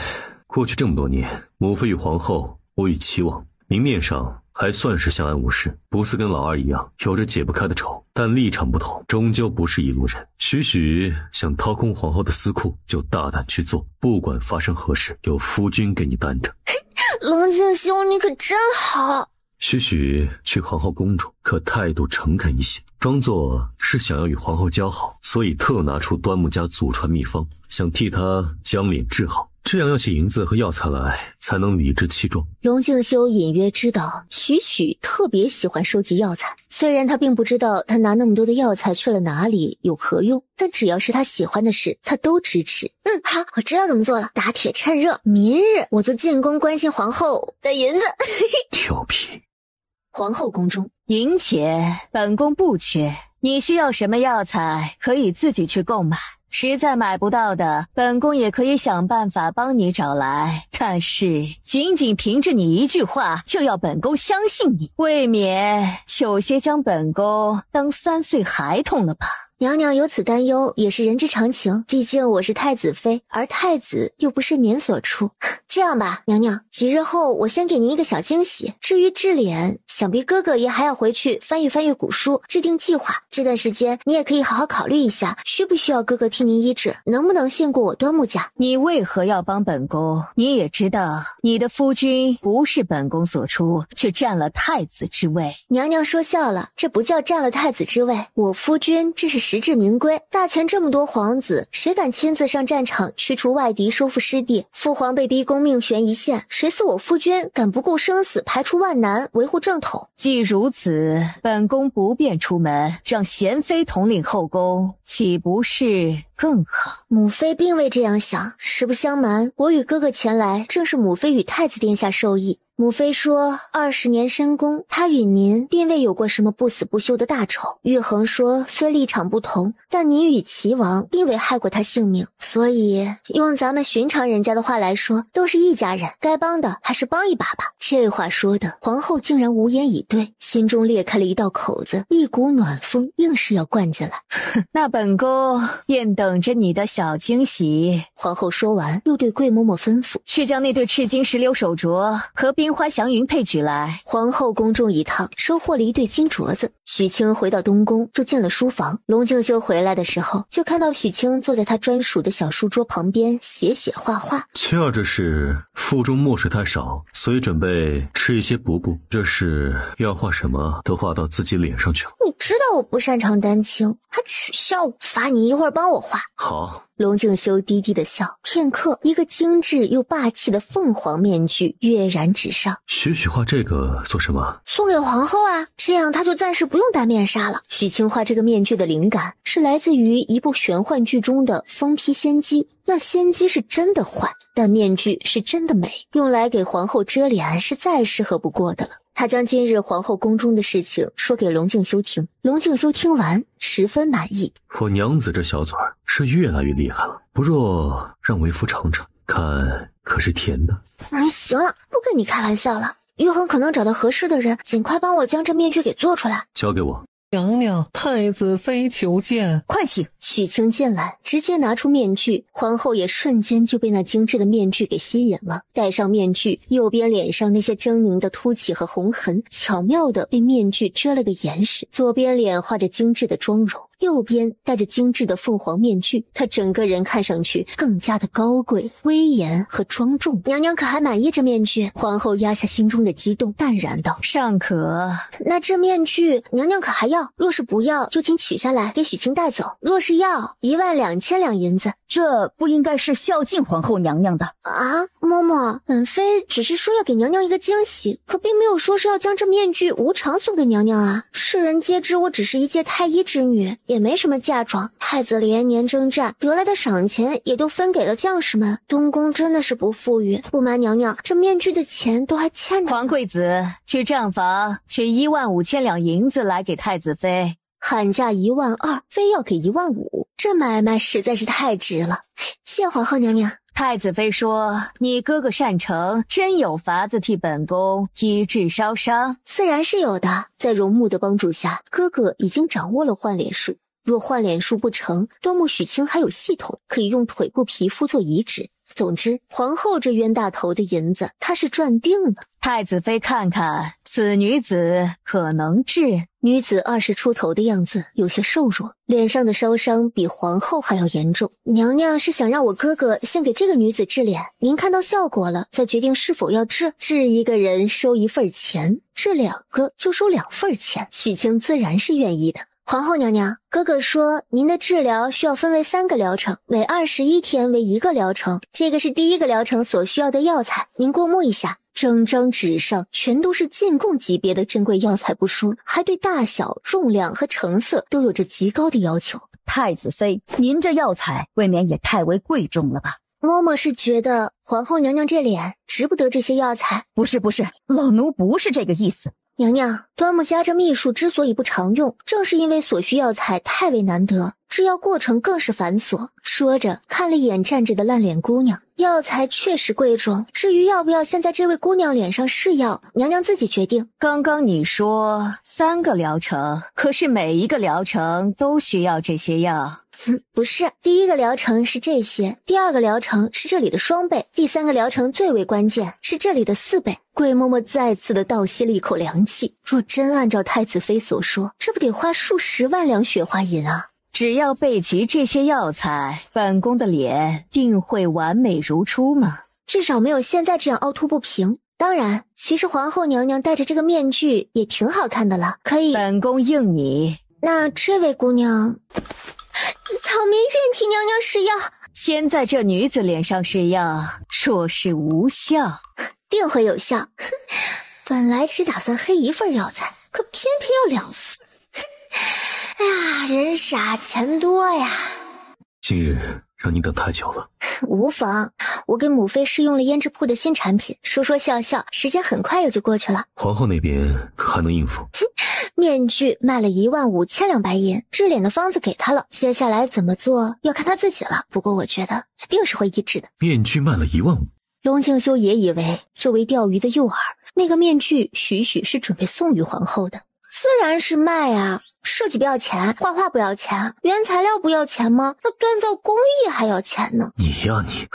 过去这么多年，母妃与皇后，我与齐王，明面上还算是相安无事，不似跟老二一样有着解不开的仇，但立场不同，终究不是一路人。许想掏空皇后的私库，就大胆去做，不管发生何事，有夫君给你担着。龙敬修，你可真好。许去皇后宫中，可态度诚恳一些，装作是想要与皇后交好，所以特拿出端木家祖传秘方，想替她将脸治好。这样要起银子和药材来，才能理直气壮。龙敬修隐约知道许特别喜欢收集药材，虽然他并不知道他拿那么多的药材去了哪里有何用，但只要是他喜欢的事，他都支持。好，我知道怎么做了，打铁趁热，明日我就进宫关心皇后的银子。调皮。皇后宫中，银钱本宫不缺，你需要什么药材可以自己去购买，实在买不到的，本宫也可以想办法帮你找来。但是仅仅凭着你一句话就要本宫相信你，未免有些将本宫当3岁孩童了吧？娘娘有此担忧也是人之常情，毕竟我是太子妃，而太子又不是您所出。这样吧，娘娘，几日后我先给您一个小惊喜，至于治脸，想必哥哥也还要回去翻阅古书，制定计划。这段时间你也可以好好考虑一下，需不需要哥哥替您医治，能不能信过我端木家。你为何要帮本宫？你也知道你的夫君不是本宫所出，却占了太子之位。娘娘说笑了，这不叫占了太子之位，我夫君这是实至名归。大前这么多皇子，谁敢亲自上战场驱除外敌，收复失地？父皇被逼宫，命悬一线，谁似我夫君敢不顾生死，排除万难，维护正统？既如此，本宫不便出门，让贤妃统领后宫，岂不是更好？母妃并未这样想，实不相瞒，我与哥哥前来，正是母妃与太子殿下授意。母妃说20年深宫，她与您并未有过什么不死不休的大仇。玉衡说虽立场不同，但您与齐王并未害过她性命，所以用咱们寻常人家的话来说，都是一家人，该帮的还是帮一把吧。这话说的皇后竟然无言以对，心中裂开了一道口子，一股暖风硬是要灌进来。那本宫便等着你的小惊喜。皇后说完又对桂嬷嬷吩咐，去将那对赤金石榴手镯和樱花祥云配曲来。皇后宫中一趟，收获了一对金镯子。许清回到东宫，就进了书房。龙静修回来的时候，就看到许清坐在他专属的小书桌旁边写画画。青儿这是腹中墨水太少，所以准备吃一些补补。这是要画什么都画到自己脸上去了。你知道我不擅长丹青，还取笑我，罚你一会儿帮我画。好。龙静修低低的笑，片刻，一个精致又霸气的凤凰面具跃然纸上。许画这个做什么？送给皇后啊，这样她就暂时不用戴面纱了。许清画这个面具的灵感是来自于一部玄幻剧中的疯批仙姬，那仙姬是真的坏，但面具是真的美，用来给皇后遮脸是再适合不过的了。他将今日皇后宫中的事情说给龙静修听，龙静修听完十分满意。我娘子这小嘴儿是越来越厉害了，不若让为夫尝尝，看可是甜的。行了，不跟你开玩笑了，玉衡可能找到合适的人，尽快帮我将这面具给做出来。交给我。娘娘，太子妃求见。快请。许清进来，直接拿出面具，皇后也瞬间就被那精致的面具给吸引了。戴上面具，右边脸上那些狰狞的凸起和红痕，巧妙的被面具遮了个严实。左边脸画着精致的妆容，右边戴着精致的凤凰面具，她整个人看上去更加的高贵、威严和庄重。娘娘可还满意这面具？皇后压下心中的激动，淡然道：尚可。那这面具娘娘可还要？若是不要，就请取下来给许清带走；若是要，12000两银子。这不应该是孝敬皇后娘娘的啊！嬷嬷，本妃只是说要给娘娘一个惊喜，可并没有说是要将这面具无偿送给娘娘啊。世人皆知我只是一介太医之女，也没什么嫁妆，太子连年征战得来的赏钱也都分给了将士们。东宫真的是不富裕，不瞒娘娘，这面具的钱都还欠着。皇贵子，去账房取15000两银子来给太子妃。喊价12000，非要给15000，这买卖实在是太值了。谢皇后娘娘。太子妃说你哥哥善成，真有法子替本宫医治烧伤。自然是有的，在荣木的帮助下，哥哥已经掌握了换脸术。若换脸术不成，端木许清还有系统可以用腿部皮肤做移植。总之，皇后这冤大头的银子，她是赚定了。太子妃看看，此女子可能治。女子20出头的样子，有些瘦弱，脸上的烧伤比皇后还要严重。娘娘是想让我哥哥先给这个女子治脸，您看到效果了，再决定是否要治。治一个人收1份钱，治2个就收2份钱。许清自然是愿意的。皇后娘娘，哥哥说您的治疗需要分为3个疗程，每21天为1个疗程。这个是第1个疗程所需要的药材，您过目一下。整张纸上全都是进贡级别的珍贵药材不说，还对大小、重量和成色都有着极高的要求。太子妃，您这药材未免也太为贵重了吧？嬷嬷是觉得皇后娘娘这脸值不得这些药材。不是，老奴不是这个意思。娘娘，端木家这秘术之所以不常用，正是因为所需药材太为难得，制药过程更是繁琐。说着看了一眼站着的烂脸姑娘，药材确实贵重，至于要不要先在这位姑娘脸上试药，娘娘自己决定。刚刚你说3个疗程，可是每一个疗程都需要这些药。不是，第1个疗程是这些，第2个疗程是这里的双倍，第3个疗程最为关键，是这里的4倍。桂嬷嬷再次的倒吸了一口凉气，若真按照太子妃所说，这不得花数十万两雪花银啊！只要备齐这些药材，本宫的脸定会完美如初吗？至少没有现在这样凹凸不平。当然，其实皇后娘娘戴着这个面具也挺好看的了，可以。本宫应你。那这位姑娘，草民愿替娘娘试药。先在这女子脸上试药，若是无效，定会有效。本来只打算黑1份药材，可偏偏要2份。哎呀，人傻钱多呀。今日让你等太久了。无妨，我给母妃试用了胭脂铺的新产品，说说笑笑，时间很快也就过去了。皇后那边可还能应付？面具卖了15000两白银，治脸的方子给她了，接下来怎么做要看她自己了。不过我觉得她定是会医治的。面具卖了15000。龙静修也以为作为钓鱼的诱饵，那个面具许是准备送与皇后的。自然是卖啊，设计不要钱，画画不要钱，原材料不要钱吗？那锻造工艺还要钱呢。你呀你，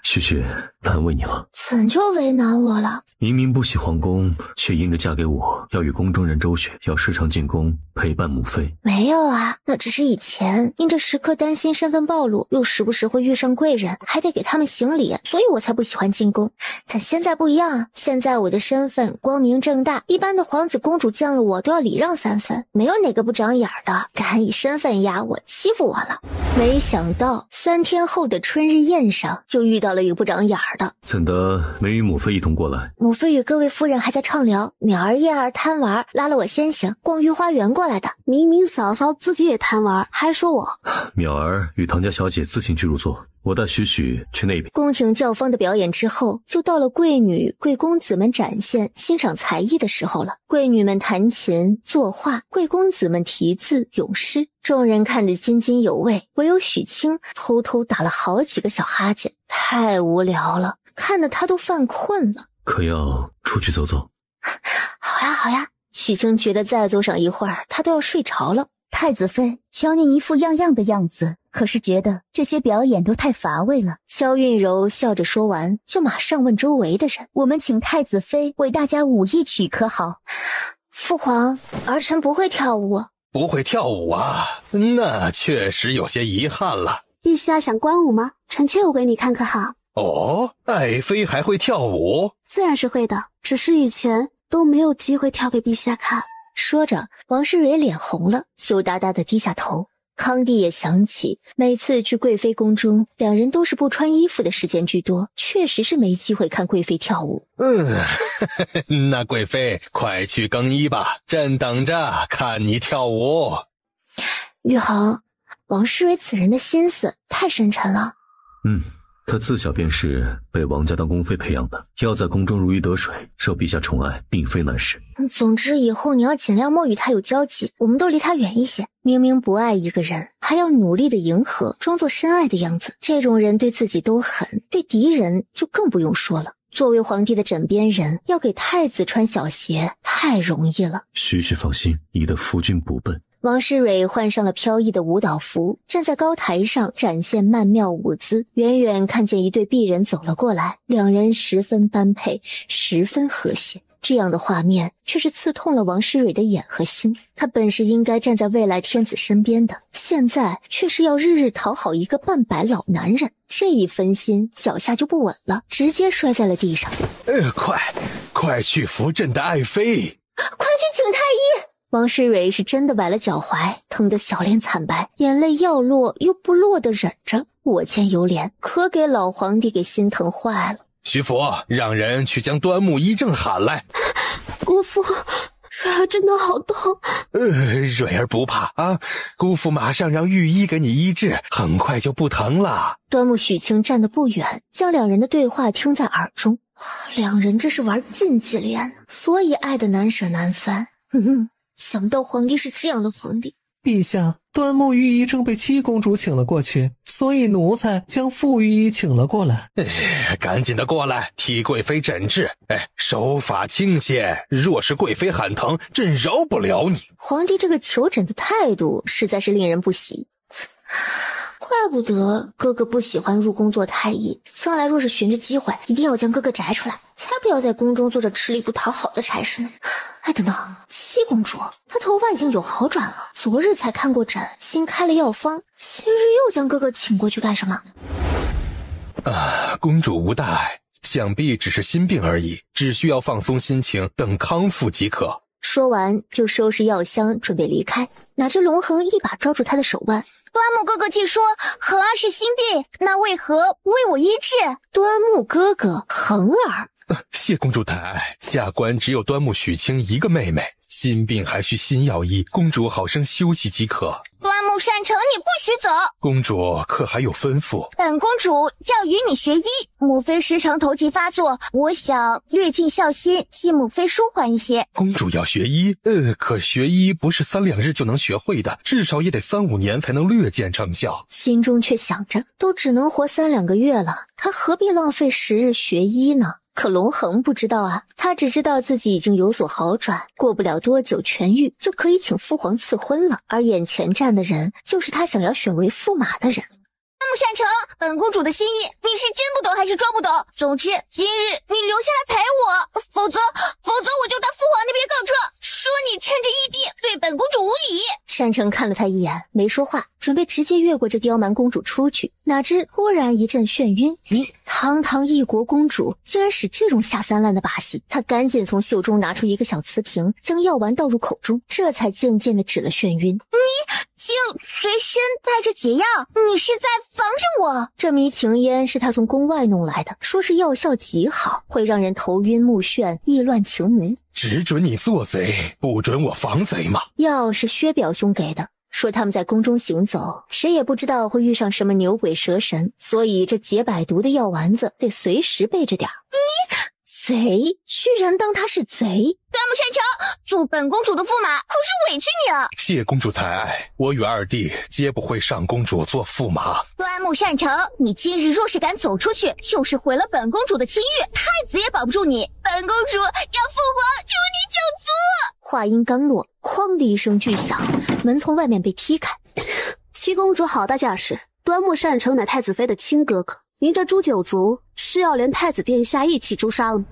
许许，难为你了。怎就为难我了？明明不喜皇宫，却因着嫁给我，要与宫中人周旋，要时常进宫陪伴母妃。没有啊，那只是以前，因着时刻担心身份暴露，又时不时会遇上贵人，还得给他们行礼，所以我才不喜欢进宫。但现在不一样啊，现在我的身份光明正大，一般的皇子公主见了我都要礼让3分，没有哪个不长眼的，敢以身份压我，欺负我了。没想到3天后的春日宴上，就遇到了一个不长眼的。怎的没与母妃一同过来？母妃与各位夫人还在畅聊，淼儿、燕儿贪玩，拉了我先行，逛御花园过来的。明明嫂嫂自己也贪玩，还说我。淼儿与唐家小姐自行去入座，我带许许去那边。宫廷教坊的表演之后，就到了贵女、贵公子们展现欣赏才艺的时候了。贵女们弹琴、作画，贵公子们题字、咏诗，众人看得津津有味，唯有许清偷偷打了好几个小哈欠，太无聊了，看得他都犯困了。可要出去走走？好呀好呀。许清觉得再坐上一会儿，他都要睡着了。太子妃，瞧您一副样样的样子，可是觉得这些表演都太乏味了。萧韵柔笑着说完，就马上问周围的人：我们请太子妃为大家舞一曲可好？父皇，儿臣不会跳舞。不会跳舞啊？那确实有些遗憾了。陛下想观舞吗？臣妾舞给你看可好？哦，爱妃还会跳舞？自然是会的，只是以前都没有机会跳给陛下看。说着，王世蕊脸红了，羞答答地低下头。康帝也想起，每次去贵妃宫中，两人都是不穿衣服的时间居多，确实是没机会看贵妃跳舞。那贵妃快去更衣吧，朕等着看你跳舞。玉衡，王世蕊此人的心思太深沉了。她自小便是被王家当宫妃培养的，要在宫中如鱼得水，受陛下宠爱，并非难事。总之以后你要尽量莫与他有交集，我们都离他远一些。明明不爱一个人，还要努力的迎合，装作深爱的样子，这种人对自己都狠，对敌人就更不用说了。作为皇帝的枕边人，要给太子穿小鞋太容易了。许许放心，你的夫君不笨。王世蕊换上了飘逸的舞蹈服，站在高台上展现曼妙舞姿。远远看见一对璧人走了过来，两人十分般配，十分和谐。这样的画面却是刺痛了王世蕊的眼和心。他本是应该站在未来天子身边的，现在却是要日日讨好一个半百老男人。这一分心，脚下就不稳了，直接摔在了地上。快去扶朕的爱妃！快去请太医！王世蕊是真的崴了脚踝，疼得小脸惨白，眼泪要落又不落的忍着。我见犹怜，可给老皇帝给心疼坏了。徐福，让人去将端木医正喊来。姑父，蕊儿真的好痛。蕊儿不怕啊，姑父马上让御医给你医治，很快就不疼了。端木许清站得不远，将两人的对话听在耳中。两人这是玩禁忌恋，所以爱得难舍难分。想不到皇帝是这样的皇帝。陛下，端木御医正被七公主请了过去，所以奴才将傅御医请了过来。赶紧的过来替贵妃诊治。手法轻些，若是贵妃喊疼，朕饶不了你。皇帝这个求诊的态度实在是令人不喜。怪不得哥哥不喜欢入宫做太医，将来若是寻着机会，一定要将哥哥摘出来，才不要在宫中做着吃力不讨好的差事呢。等等，七公主，她头发已经有好转了，昨日才看过诊，新开了药方，今日又将哥哥请过去干什么？公主无大碍，想必只是心病而已，只需要放松心情，等康复即可。说完就收拾药箱准备离开，哪知龙恒一把抓住他的手腕。端木哥哥既说恒儿是心病，那为何不为我医治？端木哥哥，恒儿。谢公主抬爱，下官只有端木许清一个妹妹，心病还需新药医，公主好生休息即可。端木善成，你不许走。公主可还有吩咐？本公主要与你学医，母妃时常头疾发作，我想略尽孝心，替母妃舒缓一些。公主要学医，可学医不是3-2日就能学会的，至少也得3-5年才能略见成效。心中却想着，都只能活3-2个月了，他何必浪费时日学医呢？可龙恒不知道啊，他只知道自己已经有所好转，过不了多久痊愈，就可以请父皇赐婚了。而眼前站的人，就是他想要选为驸马的人。木善成，本公主的心意，你是真不懂还是装不懂？总之，今日你留下来陪我，否则我就到父皇那边告状，说你趁着疫病对本公主无礼。善成看了他一眼，没说话，准备直接越过这刁蛮公主出去，哪知突然一阵眩晕。堂堂一国公主竟然使这种下三滥的把戏，他赶紧从袖中拿出一个小瓷瓶，将药丸倒入口中，这才渐渐地止了眩晕。你竟随身带着解药，你是在防着我？这迷情烟是他从宫外弄来的，说是药效极好，会让人头晕目眩，意乱情迷。只准你做贼，不准我防贼吗？药是薛表兄给的，说他们在宫中行走，谁也不知道会遇上什么牛鬼蛇神，所以这解百毒的药丸子得随时备着点儿。贼，居然当他是贼！端木善成，做本公主的驸马可是委屈你了。谢公主抬爱，我与二弟皆不会上公主做驸马。端木善成，你今日若是敢走出去，就是毁了本公主的清誉，太子也保不住你。本公主要父皇诛你九族！话音刚落，哐的一声巨响，门从外面被踢开。七公主好大架势，端木善成乃太子妃的亲哥哥，您这诛九族是要连太子殿下一起诛杀了吗？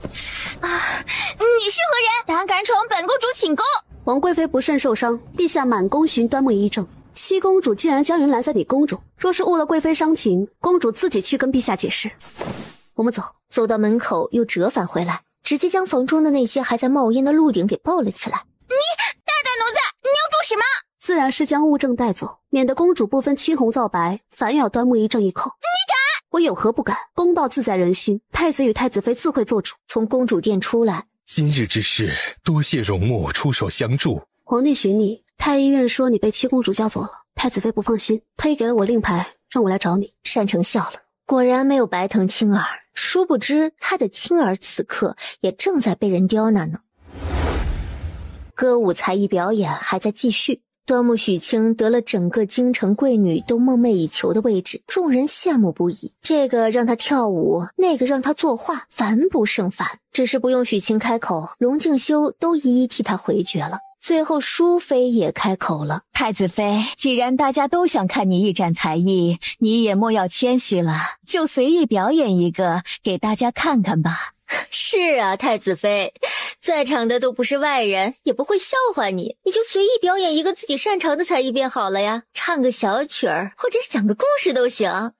你是何人？胆敢闯本公主寝宫？王贵妃不慎受伤，陛下满宫寻端木医症，七公主竟然将人拦在你宫中，若是误了贵妃伤情，公主自己去跟陛下解释。我们走。走到门口又折返回来，直接将房中的那些还在冒烟的鹿鼎给抱了起来。你大胆奴才，你要做什么？自然是将物证带走，免得公主不分青红皂白，反咬端木医症一口。你敢？我有何不敢？公道自在人心，太子与太子妃自会做主。从公主殿出来，今日之事，多谢容目出手相助。皇帝寻你，太医院说你被七公主叫走了，太子妃不放心，特意给了我令牌，让我来找你。善成笑了，果然没有白疼青儿，殊不知他的青儿此刻也正在被人刁难呢。歌舞才艺表演还在继续，端木许清得了整个京城贵女都梦寐以求的位置，众人羡慕不已。这个让他跳舞，那个让他作画，烦不胜烦。只是不用许清开口，龙敬修都一一替他回绝了。最后淑妃也开口了，太子妃，既然大家都想看你一展才艺，你也莫要谦虚了，就随意表演一个给大家看看吧。是啊，太子妃，在场的都不是外人，也不会笑话你，你就随意表演一个自己擅长的才艺便好了呀，唱个小曲儿，或者是讲个故事都行。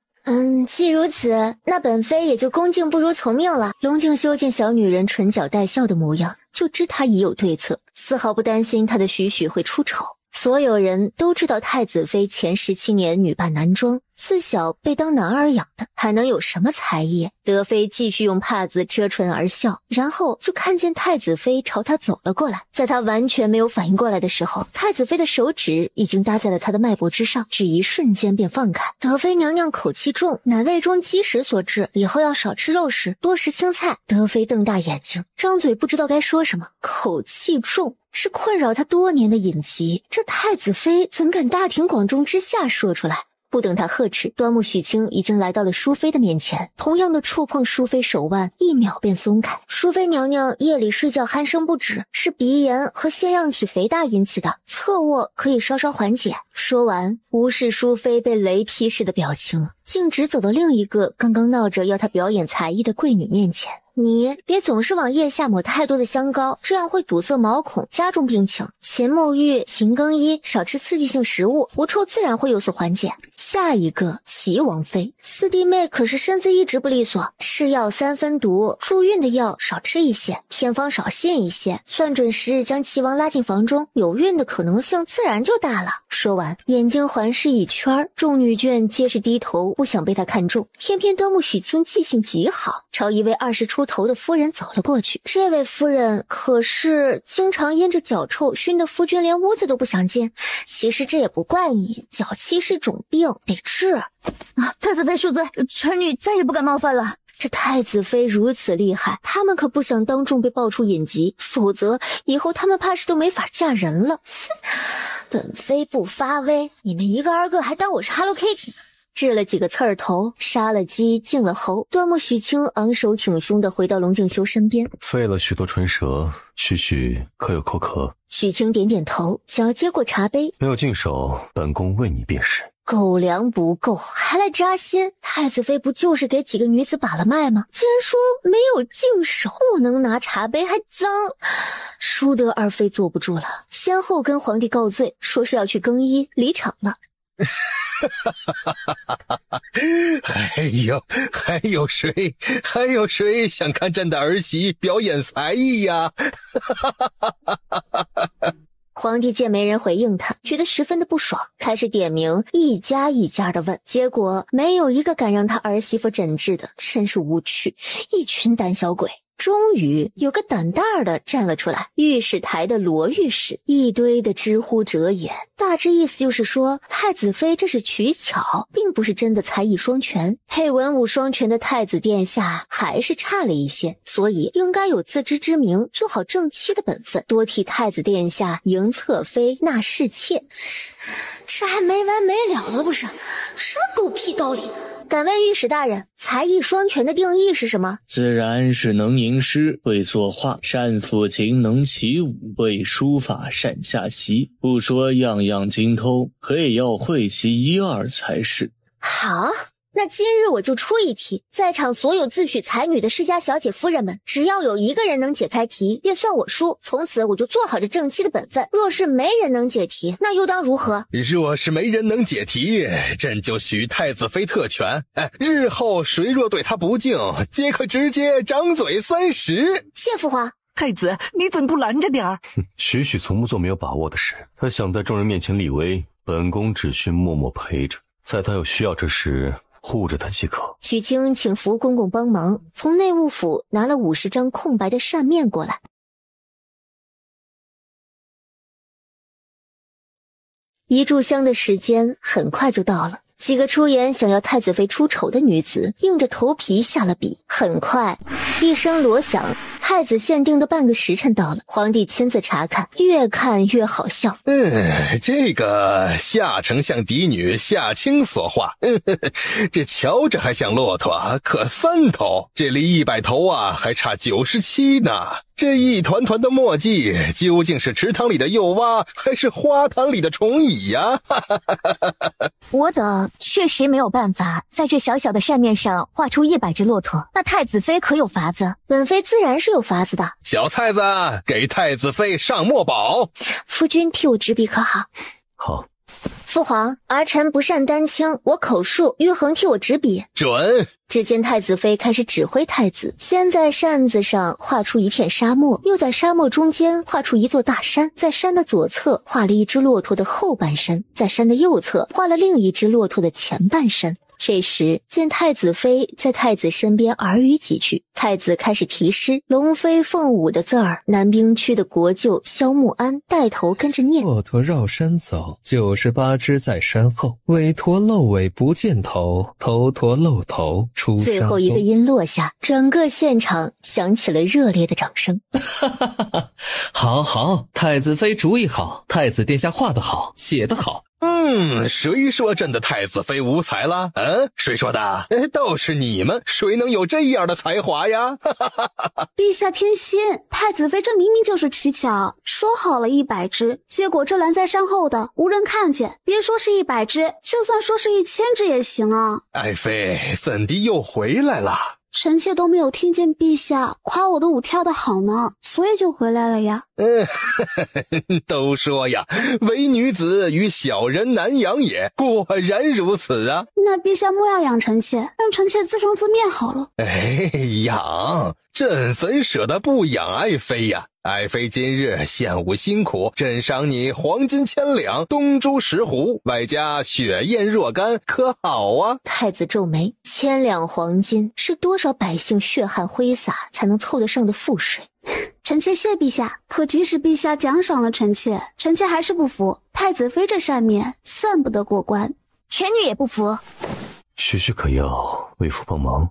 既如此，那本妃也就恭敬不如从命了。龙敬修见小女人唇角带笑的模样，就知她已有对策，丝毫不担心她的许会出丑。所有人都知道太子妃前17年女扮男装，自小被当男儿养的，还能有什么才艺？德妃继续用帕子遮唇而笑，然后就看见太子妃朝她走了过来。在她完全没有反应过来的时候，太子妃的手指已经搭在了她的脉搏之上，只一瞬间便放开。德妃娘娘口气重，乃胃中积食所致，以后要少吃肉食，多食青菜。德妃瞪大眼睛，张嘴不知道该说什么。口气重是困扰她多年的隐疾，这太子妃怎敢大庭广众之下说出来？不等他呵斥，端木许清已经来到了淑妃的面前，同样的触碰淑妃手腕，1秒便松开。淑妃娘娘夜里睡觉鼾声不止，是鼻炎和腺样体肥大引起的，侧卧可以稍稍缓解。说完，无视淑妃被雷劈似的表情，径直走到另一个刚刚闹着要她表演才艺的贵女面前。你别总是往腋下抹太多的香膏，这样会堵塞毛孔，加重病情。勤沐浴，勤更衣，少吃刺激性食物，狐臭自然会有所缓解。下一个，齐王妃，四弟妹可是身子一直不利索，是药3分毒，助孕的药少吃一些，偏方少信一些，算准时日将齐王拉进房中，有孕的可能性自然就大了。说完，眼睛环视一圈，众女眷皆是低头，不想被他看中。偏偏端木许清记性极好，朝一位20出头的夫人走了过去。这位夫人可是经常因着脚臭熏得夫君连屋子都不想进。其实这也不怪你，脚气是种病，得治。太子妃恕罪，臣女再也不敢冒犯了。这太子妃如此厉害，他们可不想当众被爆出隐疾，否则以后他们怕是都没法嫁人了。本妃不发威，你们一个二个还当我是 Hello Kitty 呢。治了几个刺儿头，杀了鸡，敬了猴。端木许清昂首挺胸地回到龙敬修身边，费了许多唇舌，许可有口渴？许清点点头，想要接过茶杯。没有净手，本宫喂你便是。狗粮不够还来扎心，太子妃不就是给几个女子把了脉吗？竟然说没有净手，不能拿茶杯，还脏，输得二妃坐不住了，先后跟皇帝告罪，说是要去更衣离场了。还有谁想看朕的儿媳表演才艺呀？皇帝见没人回应他，觉得十分的不爽，开始点名一家一家的问，结果没有一个敢让他儿媳妇诊治的，真是无趣，一群胆小鬼。终于有个胆大的站了出来，御史台的罗御史，一堆的知乎者也，大致意思就是说太子妃这是取巧，并不是真的才艺双全，配文武双全的太子殿下还是差了一些，所以应该有自知之明，做好正妻的本分，多替太子殿下迎侧妃纳侍妾。这还没完没了了不是？什么狗屁道理？敢问御史大人，才艺双全的定义是什么？自然是能吟诗，会作画，善抚琴，能起舞，会书法，善下棋。不说样样精通，可也要会其一二才是。好，那今日我就出一题，在场所有自诩才女的世家小姐夫人们，只要有一个人能解开题，便算我输，从此我就做好这正妻的本分。若是没人能解题，那又当如何？若是没人能解题，朕就许太子妃特权。日后谁若对她不敬，皆可直接掌嘴30。谢父皇。太子，你怎不拦着点儿？许从不做没有把握的事，他想在众人面前立威，本宫只需默默陪着，在他有需要之时护着他即可。许清请福公公帮忙，从内务府拿了50张空白的扇面过来。一炷香的时间很快就到了，几个出言想要太子妃出丑的女子硬着头皮下了笔。很快一声锣响，太子限定的半个时辰到了，皇帝亲自查看，越看越好笑。这个夏丞相嫡女夏清所画，这瞧着还像骆驼，可3头，这离100头啊还差97呢。这一团团的墨迹，究竟是池塘里的幼蛙，还是花坛里的虫蚁呀？我等确实没有办法在这小小的扇面上画出100只骆驼，那太子妃可有法子？本妃自然是有法子的。小菜子，给太子妃上墨宝。夫君替我执笔可好？好。父皇，儿臣不善丹青，我口述，玉衡替我执笔。准。只见太子妃开始指挥太子，先在扇子上画出一片沙漠，又在沙漠中间画出一座大山，在山的左侧画了一只骆驼的后半身，在山的右侧画了另一只骆驼的前半身。这时见太子妃在太子身边耳语几句，太子开始题诗，龙飞凤舞的字儿，南兵区的国舅萧穆安带头跟着念。骆驼绕山走，98只在山后，尾驼露尾不见头，头驼露头出山最后一个音落下，整个现场响起了热烈的掌声。好，太子妃主意好，太子殿下画得好，写得好。谁说朕的太子妃无才了？谁说的？都是你们，谁能有这样的才华呀？陛下偏心，太子妃这明明就是取巧，说好了100只，结果这拦在山后的无人看见，别说是100只，就算说是1000只也行啊。爱妃怎地又回来了？臣妾都没有听见陛下夸我的舞跳得好呢，所以就回来了呀。都说呀，唯女子与小人难养也，果然如此啊。那陛下莫要养臣妾，让臣妾自生自灭好了。养，朕怎舍得不养爱妃呀？爱妃今日献舞辛苦，朕赏你黄金1000两，东珠10壶，外加雪燕若干，可好啊？太子皱眉，1000两黄金是多少百姓血汗挥洒才能凑得上的赋税？臣妾谢陛下，可即使陛下奖赏了臣妾，臣妾还是不服。太子妃这扇面算不得过关，臣女也不服。许可要为父帮忙？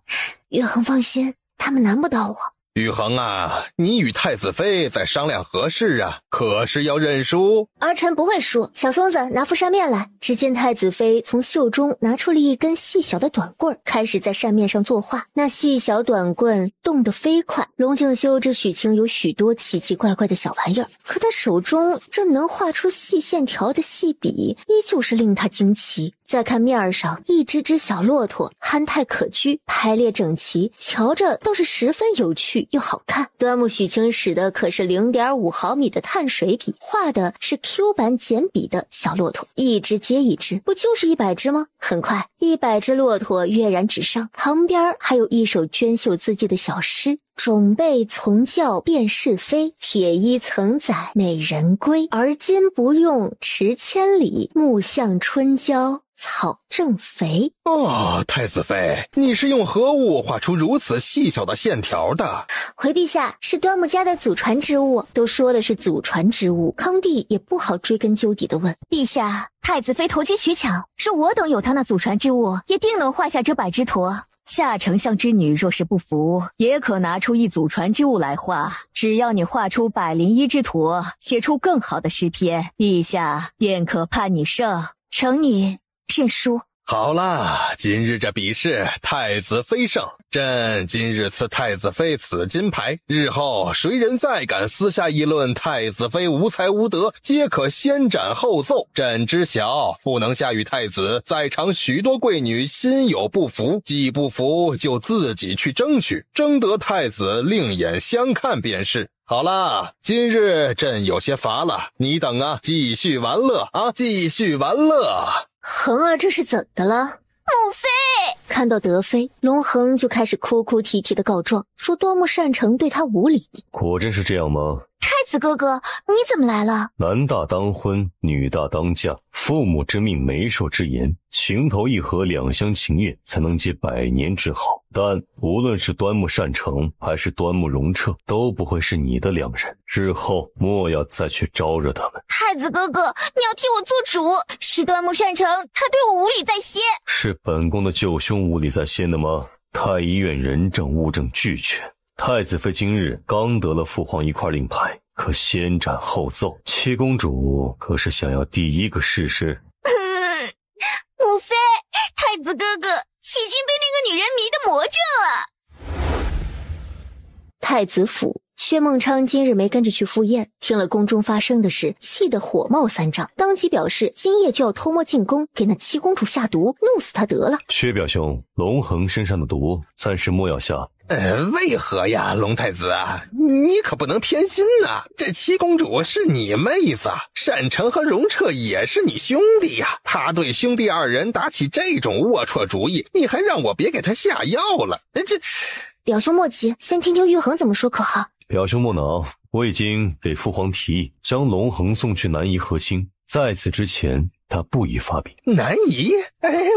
玉衡放心，他们难不倒我。玉衡啊，你与太子妃再商量何事啊？可是要认输？儿臣不会输。小松子，拿副扇面来。只见太子妃从袖中拿出了一根细小的短棍，开始在扇面上作画。那细小短棍动得飞快，龙敬修知许清有许多奇奇怪怪的小玩意儿，可他手中这能画出细线条的细笔，依旧是令他惊奇。再看面上一只只小骆驼，憨态可掬，排列整齐，瞧着倒是十分有趣又好看。端木许清使的可是 0.5 毫米的碳水笔，画的是 Q 版简笔的小骆驼，一只接一只，不就是100只吗？很快100只骆驼跃然纸上，旁边还有一首娟秀字迹的小诗：种辈从教辨是非，铁衣曾载美人归。而今不用驰千里，木向春娇草正肥。哦，太子妃，你是用何物画出如此细小的线条的？回陛下，是端木家的祖传之物。都说了是祖传之物，康帝也不好追根究底的问。陛下，太子妃投机取巧，是我等有他那祖传之物，也定能画下这百只驼。夏丞相之女若是不服，也可拿出一祖传之物来画。只要你画出101只驼，写出更好的诗篇，陛下便可判你胜。臣女认输。好啦，今日这比试，太子妃胜，朕今日赐太子妃此金牌。日后谁人再敢私下议论太子妃无才无德，皆可先斩后奏。朕知晓，不能下与太子，在场许多贵女心有不服，既不服就自己去争取，争得太子另眼相看便是。好啦，今日朕有些乏了，你等啊，继续玩乐啊，继续玩乐。恒儿这是怎的了？母妃看到德妃，龙恒就开始哭哭啼啼的告状，说端木善成对他无礼。果真是这样吗？太子哥哥，你怎么来了？男大当婚，女大当嫁，父母之命，媒妁之言，情投意合，两厢情愿，才能结100年之好。但无论是端木善成还是端木容彻，都不会是你的两人，日后莫要再去招惹他们。太子哥哥，你要替我做主，是端木善成，他对我无礼在先。是本宫的舅兄无礼在先的吗？太医院人证物证俱全，太子妃今日刚得了父皇一块令牌，可先斩后奏。七公主可是想要第一个试试？母妃，太子哥哥已经被那个女人迷得魔怔了。太子府，薛孟昌今日没跟着去赴宴，听了宫中发生的事，气得火冒三丈，当即表示今夜就要偷摸进宫，给那七公主下毒，弄死她得了。薛表兄，龙恒身上的毒暂时莫要下。为何呀，龙太子啊，你可不能偏心呐！这七公主是你妹子，善成和容彻也是你兄弟呀。他对兄弟二人打起这种龌龊主意，你还让我别给他下药了？这表兄莫急，先听听玉衡怎么说可好？表兄莫恼，我已经给父皇提议，将龙恒送去南夷和亲。在此之前，他不宜发笔。南夷？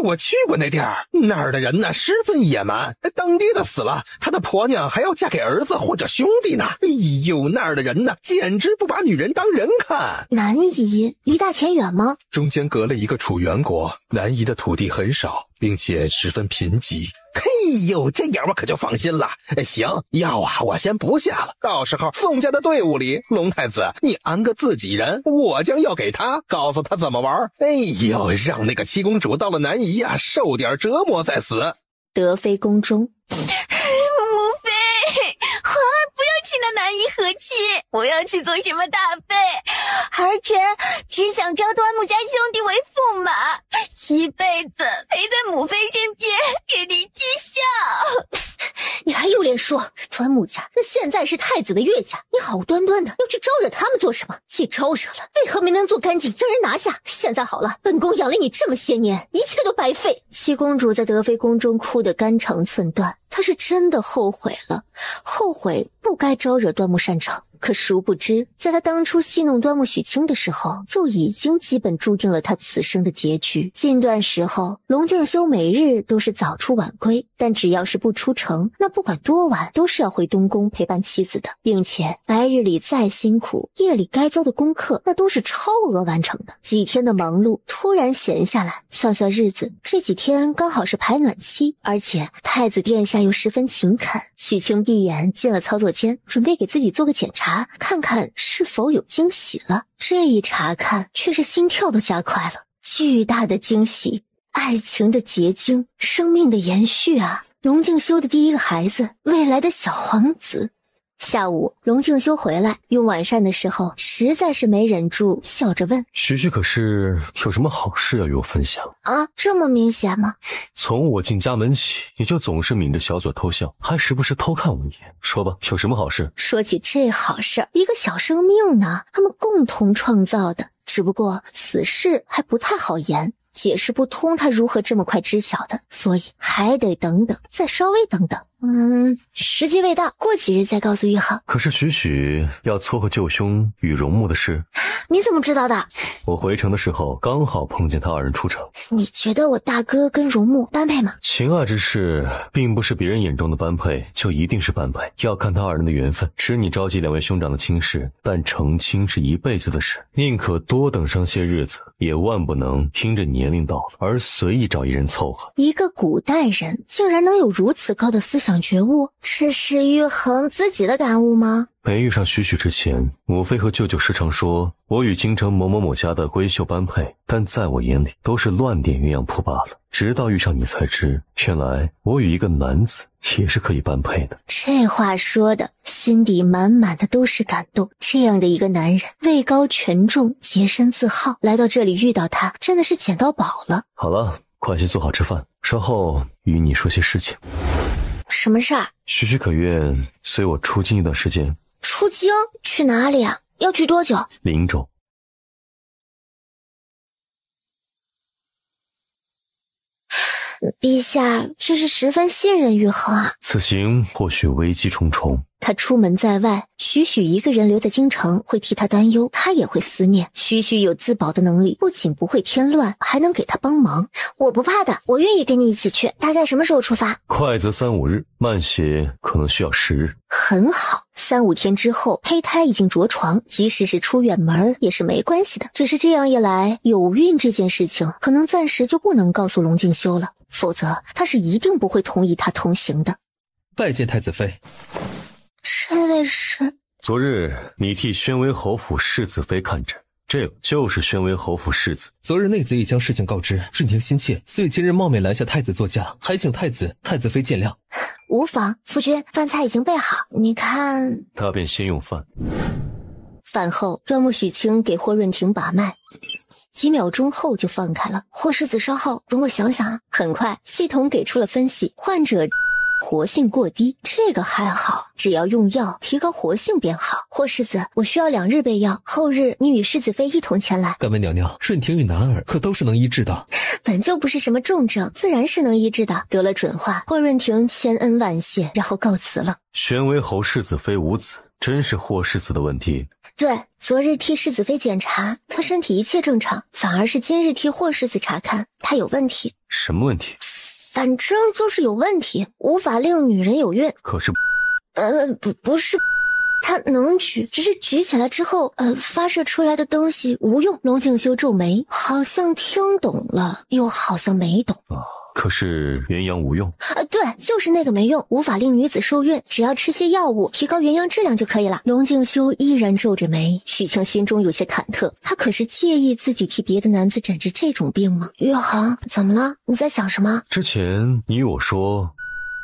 我去过那地儿，那儿的人呢十分野蛮，当爹的死了，他的婆娘还要嫁给儿子或者兄弟呢。哎呦，那儿的人呢简直不把女人当人看。南夷离大前远吗？中间隔了一个楚元国，南夷的土地很少，并且十分贫瘠。嘿呦，这样我可就放心了。行，药啊我先不下了，到时候宋家的队伍里，龙太子你安个自己人，我将药给他，告诉他怎么玩。哎呦，让那个七公主到了南夷啊，受点折磨再死。德妃宫中，母妃，皇儿不要去那南夷和亲，不要去做什么大妃，儿臣只想招端木家兄弟为驸马，一辈子陪在母妃身边，给您尽孝。你还有脸说端木家？那现在是太子的岳家，你好端端的要去招惹他们做什么？既招惹了，为何没能做干净，将人拿下？现在好了，本宫养了你这么些年，一切都白费。七公主在德妃宫中哭得肝肠寸断，她是真的后悔了，后悔不该招惹端木善成。可殊不知，在他当初戏弄端木许清的时候，就已经基本注定了他此生的结局。近段时候，龙剑修每日都是早出晚归，但只要是不出城，那不管多晚都是要回东宫陪伴妻子的，并且白日里再辛苦，夜里该交的功课那都是超额完成的。几天的忙碌突然闲下来，算算日子，这几天刚好是排暖期，而且太子殿下又十分勤恳。许清闭眼进了操作间，准备给自己做个检查，看看是否有惊喜了。这一查看，却是心跳都加快了。巨大的惊喜，爱情的结晶，生命的延续啊！龙静修的第一个孩子，未来的小皇子，下午，龙静修回来，用晚膳的时候，实在是没忍住，笑着问：“徐徐可是有什么好事要与我分享啊？这么明显吗？”从我进家门起，你就总是抿着小嘴偷笑，还时不时偷看我一眼。说吧，有什么好事？说起这好事，一个小生命呢，他们共同创造的，只不过此事还不太好言。解释不通他如何这么快知晓的，所以还得等等，再稍微等等。时机未到，过几日再告诉玉衡。可是许许要撮合舅兄与荣木的事，你怎么知道的？我回城的时候刚好碰见他二人出城。你觉得我大哥跟荣木般配吗？情爱之事，并不是别人眼中的般配就一定是般配，要看他二人的缘分。知你召集两位兄长的亲事，但成亲是一辈子的事，宁可多等上些日子，也万不能听着年龄到了而随意找一人凑合。一个古代人竟然能有如此高的思想觉悟，这是玉衡自己的感悟吗？没遇上许许之前，母妃和舅舅时常说我与京城某某某家的闺秀般配，但在我眼里都是乱点鸳鸯谱罢了。直到遇上你才知，原来我与一个男子也是可以般配的。这话说的心底满满的都是感动。这样的一个男人，位高权重，洁身自好，来到这里遇到他，真的是捡到宝了。好了，快些做好吃饭，稍后与你说些事情。什么事儿？许许可愿随我出京一段时间。出京？去哪里啊？要去多久？灵州。陛下这是十分信任玉衡啊。此行或许危机重重。他出门在外，许许一个人留在京城会替他担忧，他也会思念。许许有自保的能力，不仅不会添乱，还能给他帮忙。我不怕的，我愿意跟你一起去。大概什么时候出发？快则3-5日，慢些可能需要10日。很好，3-5天之后，胚胎已经着床，即使是出远门也是没关系的。只是这样一来，有孕这件事情可能暂时就不能告诉龙静修了，否则他是一定不会同意他同行的。拜见太子妃。这位是？昨日你替宣威侯府世子妃看诊，这个就是宣威侯府世子。昨日内子已将事情告知，顺庭心切，所以今日冒昧拦下太子座驾，还请太子妃见谅。无妨，夫君，饭菜已经备好，你看。他便先用饭。饭后，端木许清给霍润婷把脉，几秒钟后就放开了。霍世子稍后，容我想想。很快，系统给出了分析，患者活性过低，这个还好，只要用药提高活性便好。霍世子，我需要2日备药，后日你与世子妃一同前来。敢问娘娘，顺庭与男儿可都是能医治的？本就不是什么重症，自然是能医治的。得了准话，霍润庭千恩万谢，然后告辞了。宣威侯世子妃无子，真是霍世子的问题。对，昨日替世子妃检查，她身体一切正常，反而是今日替霍世子查看，她有问题。什么问题？反正就是有问题，无法令女人有孕。可是，不是，她能举，只是举起来之后，发射出来的东西无用。龙静修皱眉，好像听懂了，又好像没懂。可是元阳无用。对，就是那个没用，无法令女子受孕，只要吃些药物提高元阳质量就可以了。龙静修依然皱着眉，许清心中有些忐忑，他可是介意自己替别的男子诊治这种病吗？玉衡，怎么了？你在想什么？之前你与我说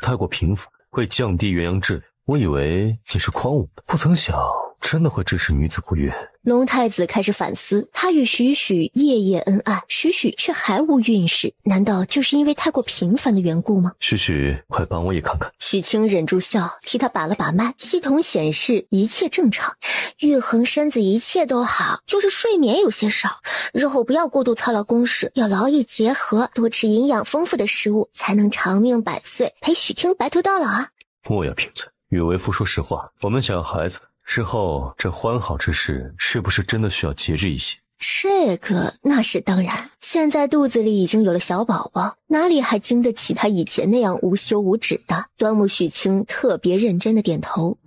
太过平凡会降低元阳质量，我以为你是诓我的，不曾想真的会致使女子不孕。龙太子开始反思，他与许许夜夜恩爱，许许却还无孕势，难道就是因为太过平凡的缘故吗？许许，快帮我也看看。许清忍住笑，替他把了把脉，系统显示一切正常。玉衡身子一切都好，就是睡眠有些少，日后不要过度操劳公事，要劳逸结合，多吃营养丰富的食物，才能长命百岁，陪许清白头到老啊！莫要贫嘴，与为夫说实话，我们想要孩子，日后这欢好之事是不是真的需要节制一些？这个那是当然，现在肚子里已经有了小宝宝，哪里还经得起他以前那样无休无止的？端木许清特别认真的点头，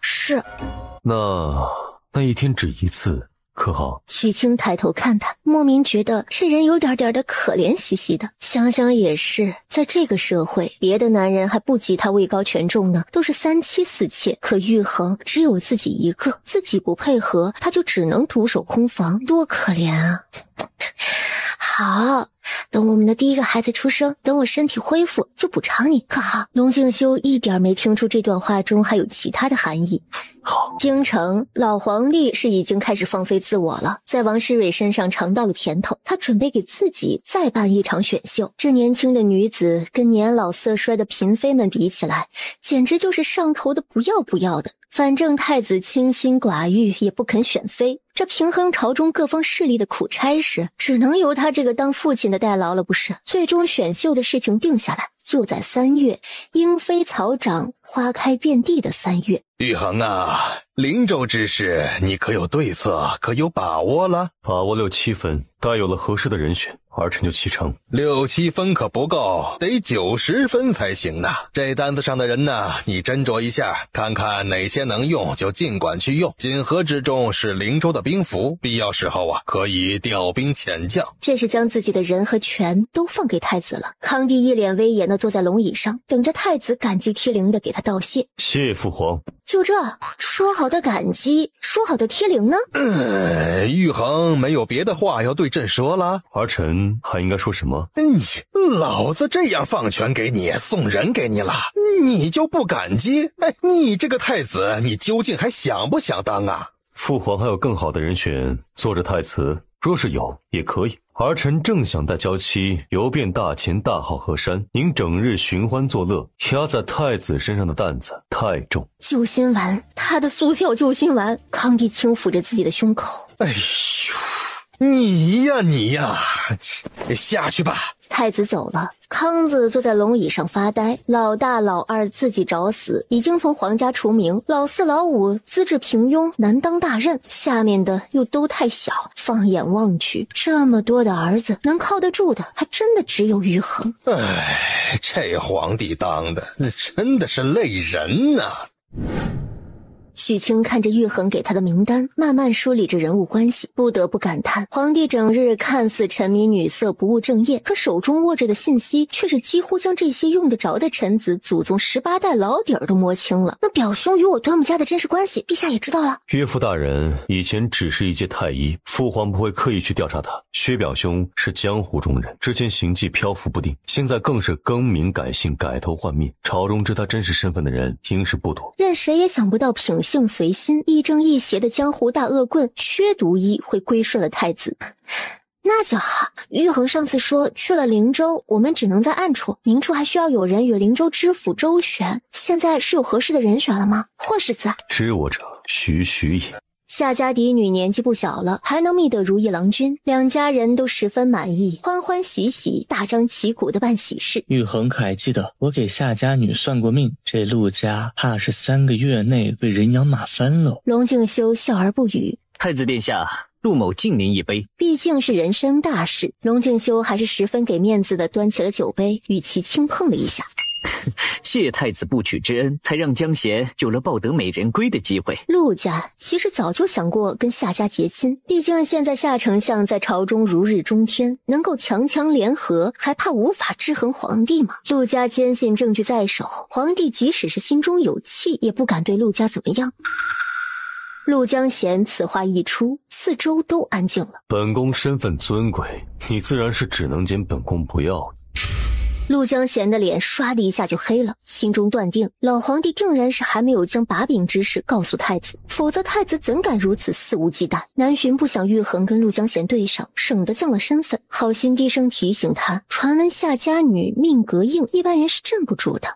是。那一天只一次可好？许清抬头看他，莫名觉得这人有点的可怜兮兮的。想想也是，在这个社会，别的男人还不及他位高权重呢，都是3妻4妾，可玉衡只有自己一个，自己不配合，他就只能独守空房，多可怜啊！好，等我们的第一个孩子出生，等我身体恢复，就补偿你，可好？龙敬修一点没听出这段话中还有其他的含义。好。京城老皇帝是已经开始放飞自我了，在王诗蕊身上尝到了甜头，他准备给自己再办一场选秀。这年轻的女子跟年老色衰的嫔妃们比起来，简直就是上头的不要不要的。反正太子清心寡欲，也不肯选妃，这平衡朝中各方势力的苦差事，只能由他这个当父亲的代劳了，不是？最终选秀的事情定下来，就在3月，莺飞草长，花开遍地的3月。玉衡啊，灵州之事，你可有对策？可有把握了？把握6、7分，待有了合适的人选，儿臣就启程。6、7分可不够，得90分才行呢。这单子上的人呢，你斟酌一下，看看哪些能用就尽管去用。锦河之中是灵州的兵符，必要时候啊，可以调兵遣将。这是将自己的人和权都放给太子了。康帝一脸威严地坐在龙椅上，等着太子感激涕零地给他道谢。谢父皇。就这，说好的感激，说好的贴灵呢？玉衡没有别的话要对朕说了？儿臣还应该说什么？老子这样放权给你，送人给你了，你就不感激？你这个太子，你究竟还想不想当啊？父皇还有更好的人选做着太子，若是有也可以。儿臣正想带娇妻游遍大秦大好河山，您整日寻欢作乐，压在太子身上的担子太重。救心丸，他的速效救心丸。康帝轻抚着自己的胸口。哎呦，你呀，下去吧。太子走了，康子坐在龙椅上发呆。老大老二自己找死，已经从皇家除名。老四老五资质平庸，难当大任，下面的又都太小。放眼望去，这么多的儿子，能靠得住的还真的只有玉衡。这皇帝当的那真的是累人呐。许清看着玉衡给他的名单，慢慢梳理着人物关系，不得不感叹，皇帝整日看似沉迷女色不务正业，可手中握着的信息却是几乎将这些用得着的臣子祖宗18代老底儿都摸清了。那表兄与我端木家的真实关系，陛下也知道了。岳父大人以前只是一介太医，父皇不会刻意去调查他。薛表兄是江湖中人，之前行迹漂浮不定，现在更是更名改姓，改头换面，朝中知他真实身份的人应是不多。任谁也想不到品性随心、亦正亦邪的江湖大恶棍薛独一会归顺了太子。那就好。玉衡上次说去了灵州，我们只能在暗处，明处还需要有人与灵州知府周旋。现在是有合适的人选了吗？霍世子。知我者徐也。夏家嫡女年纪不小了，还能觅得如意郎君，两家人都十分满意，欢欢喜喜，大张旗鼓的办喜事。玉衡可还记得我给夏家女算过命，这陆家怕是3个月内被人仰马翻了。龙敬修笑而不语。太子殿下，陆某敬您一杯。毕竟是人生大事，龙敬修还是十分给面子的，端起了酒杯，与其轻碰了一下。谢太子不取之恩，才让江贤有了抱得美人归的机会。陆家其实早就想过跟夏家结亲，毕竟现在夏丞相在朝中如日中天，能够强强联合，还怕无法制衡皇帝吗？陆家坚信证据在手，皇帝即使是心中有气，也不敢对陆家怎么样。陆江贤此话一出，四周都安静了。本宫身份尊贵，你自然是只能捡本宫不要。陆江贤的脸唰的一下就黑了，心中断定老皇帝定然是还没有将把柄之事告诉太子，否则太子怎敢如此肆无忌惮。南巡不想玉衡跟陆江贤对上，省得降了身份，好心低声提醒他，传闻夏家女命格硬，一般人是镇不住的。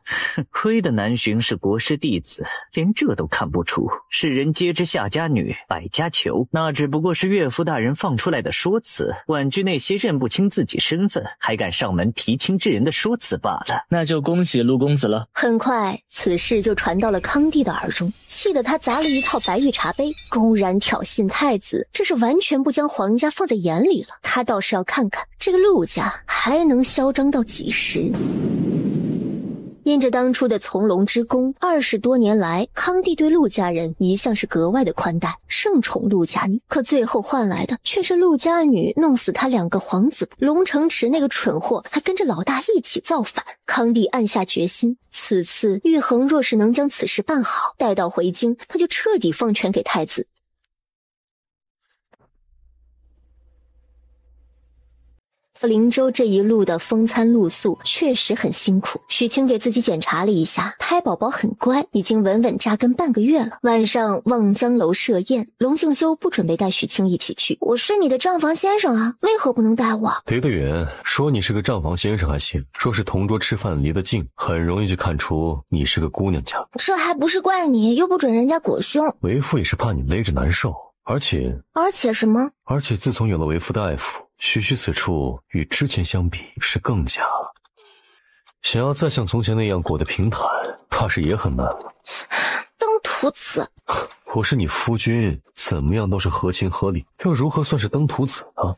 亏得南巡是国师弟子，连这都看不出，世人皆知夏家女百家求，那只不过是岳父大人放出来的说辞，婉拒那些认不清自己身份还敢上门提亲之人的说辞罢了。那就恭喜陆公子了。很快此事就传到了康帝的耳中，气得他砸了一套白玉茶杯，公然挑衅太子，这是完全不将皇家放在眼里了。他倒是要看看这个陆家还能嚣张到几时。因着当初的从龙之功，20多年来，康帝对陆家人一向是格外的宽待，盛宠陆家女。可最后换来的却是陆家女弄死他2个皇子，龙城池那个蠢货还跟着老大一起造反。康帝暗下决心，此次玉衡若是能将此事办好，待到回京，他就彻底放权给太子。灵州这一路的风餐露宿确实很辛苦。许清给自己检查了一下，胎宝宝很乖，已经稳稳扎根半个月了。晚上望江楼设宴，龙静修不准备带许清一起去。我是你的账房先生啊，为何不能带我？离得远，说你是个账房先生还行，说是同桌吃饭离得近，很容易就看出你是个姑娘家。这还不是怪你，又不准人家裹胸。为父也是怕你勒着难受，而且什么？而且自从有了为父的爱抚，许此处与之前相比是更加，想要再像从前那样裹得平坦，怕是也很难了。登徒子，我是你夫君，怎么样都是合情合理，又如何算是登徒子呢？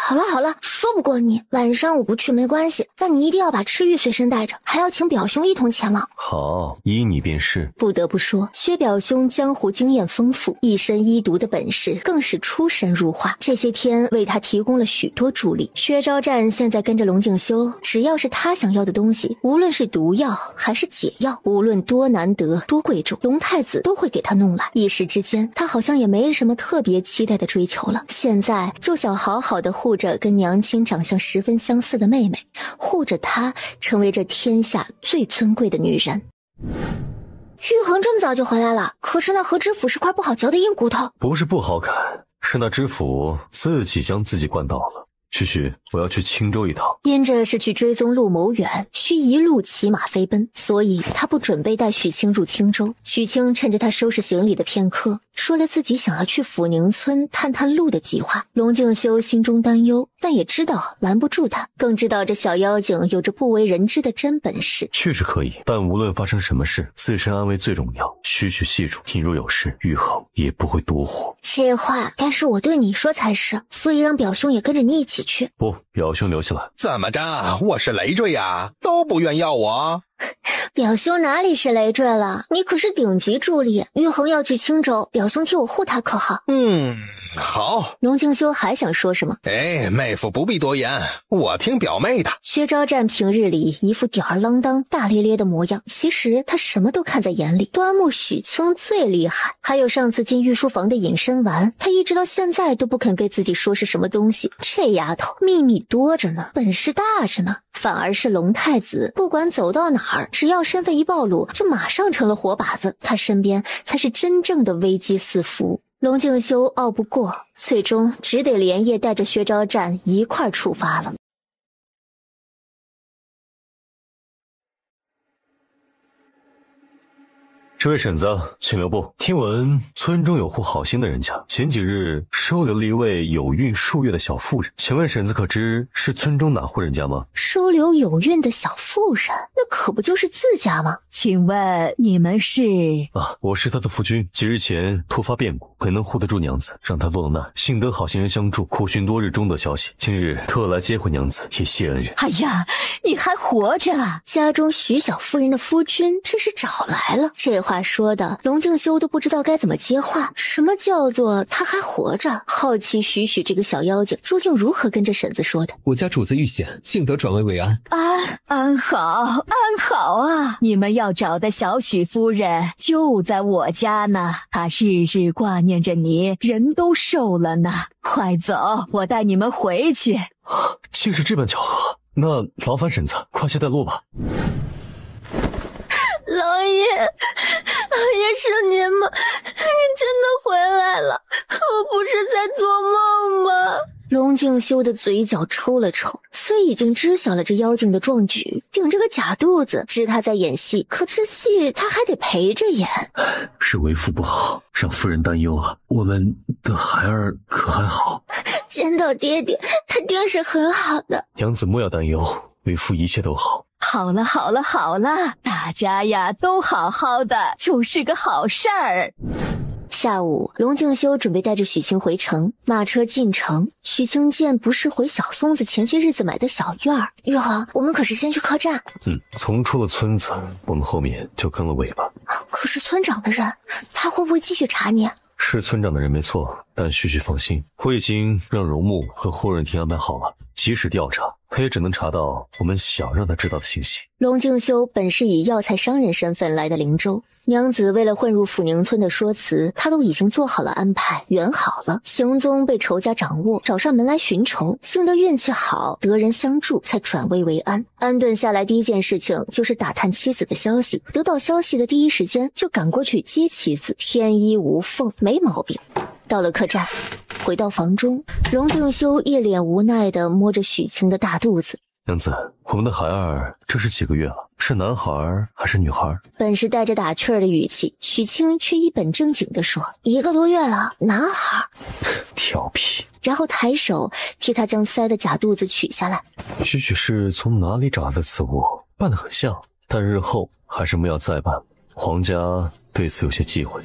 好了，说不过你，晚上我不去没关系，但你一定要把赤玉随身带着，还要请表兄一同前往。好，依你便是。不得不说，薛表兄江湖经验丰富，一身医毒的本事更是出神入化，这些天为他提供了许多助力。薛昭战现在跟着龙静修，只要是他想要的东西，无论是毒药还是解药，无论多难得多贵重，龙太子都会给他弄来。一时之间，他好像也没什么特别期待的追求了，现在就想好好的护着跟娘亲长相十分相似的妹妹，护着她成为这天下最尊贵的女人。玉衡这么早就回来了，可是那和知府是块不好嚼的硬骨头。不是不好砍，是那知府自己将自己灌倒了。许，我要去青州一趟。因着是去追踪陆谋远，需一路骑马飞奔，所以他不准备带许清入青州。许清趁着他收拾行李的片刻，说了自己想要去抚宁村探探路的计划。龙静修心中担忧，但也知道拦不住他，更知道这小妖精有着不为人知的真本事。去是可以，但无论发生什么事，自身安危最重要。许记住，你若有事，玉衡也不会多活。这话该是我对你说才是，所以让表兄也跟着你一起去。不，表兄留下来。怎么着？我是累赘呀，都不愿要我。表兄哪里是累赘了？你可是顶级助力，玉衡要去青州，表兄替我护他可好？好。龙静修还想说什么？妹夫不必多言，我听表妹的。薛昭战平日里一副吊儿郎当、大咧咧的模样，其实他什么都看在眼里。端木许清最厉害，还有上次进御书房的隐身丸，他一直到现在都不肯给自己说是什么东西。这丫头秘密多着呢，本事大着呢。反而是龙太子，不管走到哪儿，只要身份一暴露，就马上成了活靶子，他身边才是真正的危机四伏。龙静修拗不过，最终只得连夜带着薛昭战一块出发了。这位婶子，请留步。听闻村中有户好心的人家，前几日收留了一位有孕数月的小妇人，请问婶子可知是村中哪户人家吗？收留有孕的小妇人，那可不就是自家吗？请问你们是？我是他的夫君，几日前突发变故，没能护得住娘子，让她落了难，幸得好心人相助，苦寻多日终得消息，今日特来接回娘子，以谢恩人。哎呀，你还活着！家中许小夫人的夫君真是找来了。这话说的龙静修都不知道该怎么接话。什么叫做他还活着？好奇许这个小妖精究竟如何跟着婶子说的。我家主子遇险，幸得转危为安。安好啊！你们要找的小许夫人就在我家呢，她日日挂念着你，人都瘦了呢。快走，我带你们回去。竟是这般巧合，那劳烦婶子快些带路吧。老爷是您吗？您真的回来了，我不是在做梦吗？龙静修的嘴角抽了抽，虽已经知晓了这妖精的壮举，顶着个假肚子，知他在演戏，可这戏他还得陪着演。是为父不好，让夫人担忧了。我们的孩儿可还好？见到爹爹，他定是很好的。娘子莫要担忧，为父一切都好。好了，大家呀都好好的，就是个好事儿。下午，龙静修准备带着许清回城，马车进城。许清见不是回小松子前些日子买的小院儿。玉衡，我们可是先去客栈。从出了村子，我们后面就跟了尾巴。可是村长的人，他会不会继续查你？是村长的人没错，但许放心，我已经让荣木和霍润婷安排好了，及时调查，他也只能查到我们想让他知道的信息。龙敬修本是以药材商人身份来的灵州，娘子为了混入抚宁村的说辞，他都已经做好了安排，圆好了。行踪被仇家掌握，找上门来寻仇，幸得运气好，得人相助，才转危为安。安顿下来，第一件事情就是打探妻子的消息，得到消息的第一时间就赶过去接妻子，天衣无缝，没毛病。到了客栈，回到房中，龙敬修一脸无奈地摸着许晴的大肚子。娘子，我们的孩儿这是几个月了？是男孩还是女孩？本是带着打趣儿的语气，许清却一本正经地说：1个多月了，男孩。调皮。然后抬手替他将塞的假肚子取下来。许是从哪里找来的此物？办得很像，但日后还是没有再办。皇家对此有些忌讳。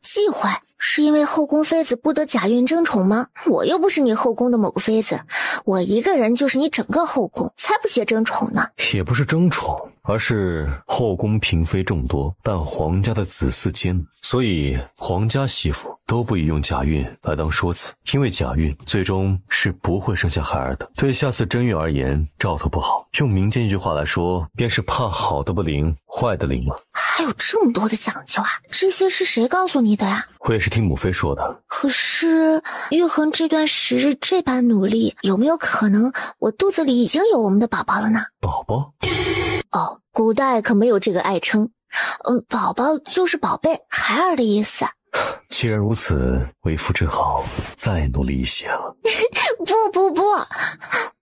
忌讳？是因为后宫妃子不得假孕争宠吗？我又不是你后宫的某个妃子，我一个人就是你整个后宫，才不屑争宠呢。也不是争宠，而是后宫嫔妃众多，但皇家的子嗣艰难，所以皇家媳妇都不宜用假孕来当说辞，因为假孕最终是不会生下孩儿的，对下次真孕而言兆头不好。用民间一句话来说，便是怕好的不灵，坏的灵了。还有这么多的讲究啊？这些是谁告诉你的呀？我也是听母妃说的。可是玉衡这段时日这般努力，有没有可能我肚子里已经有我们的宝宝了呢？宝宝？哦，古代可没有这个爱称。宝宝就是宝贝，孩儿的意思。既然如此，为夫只好再努力一些了。不，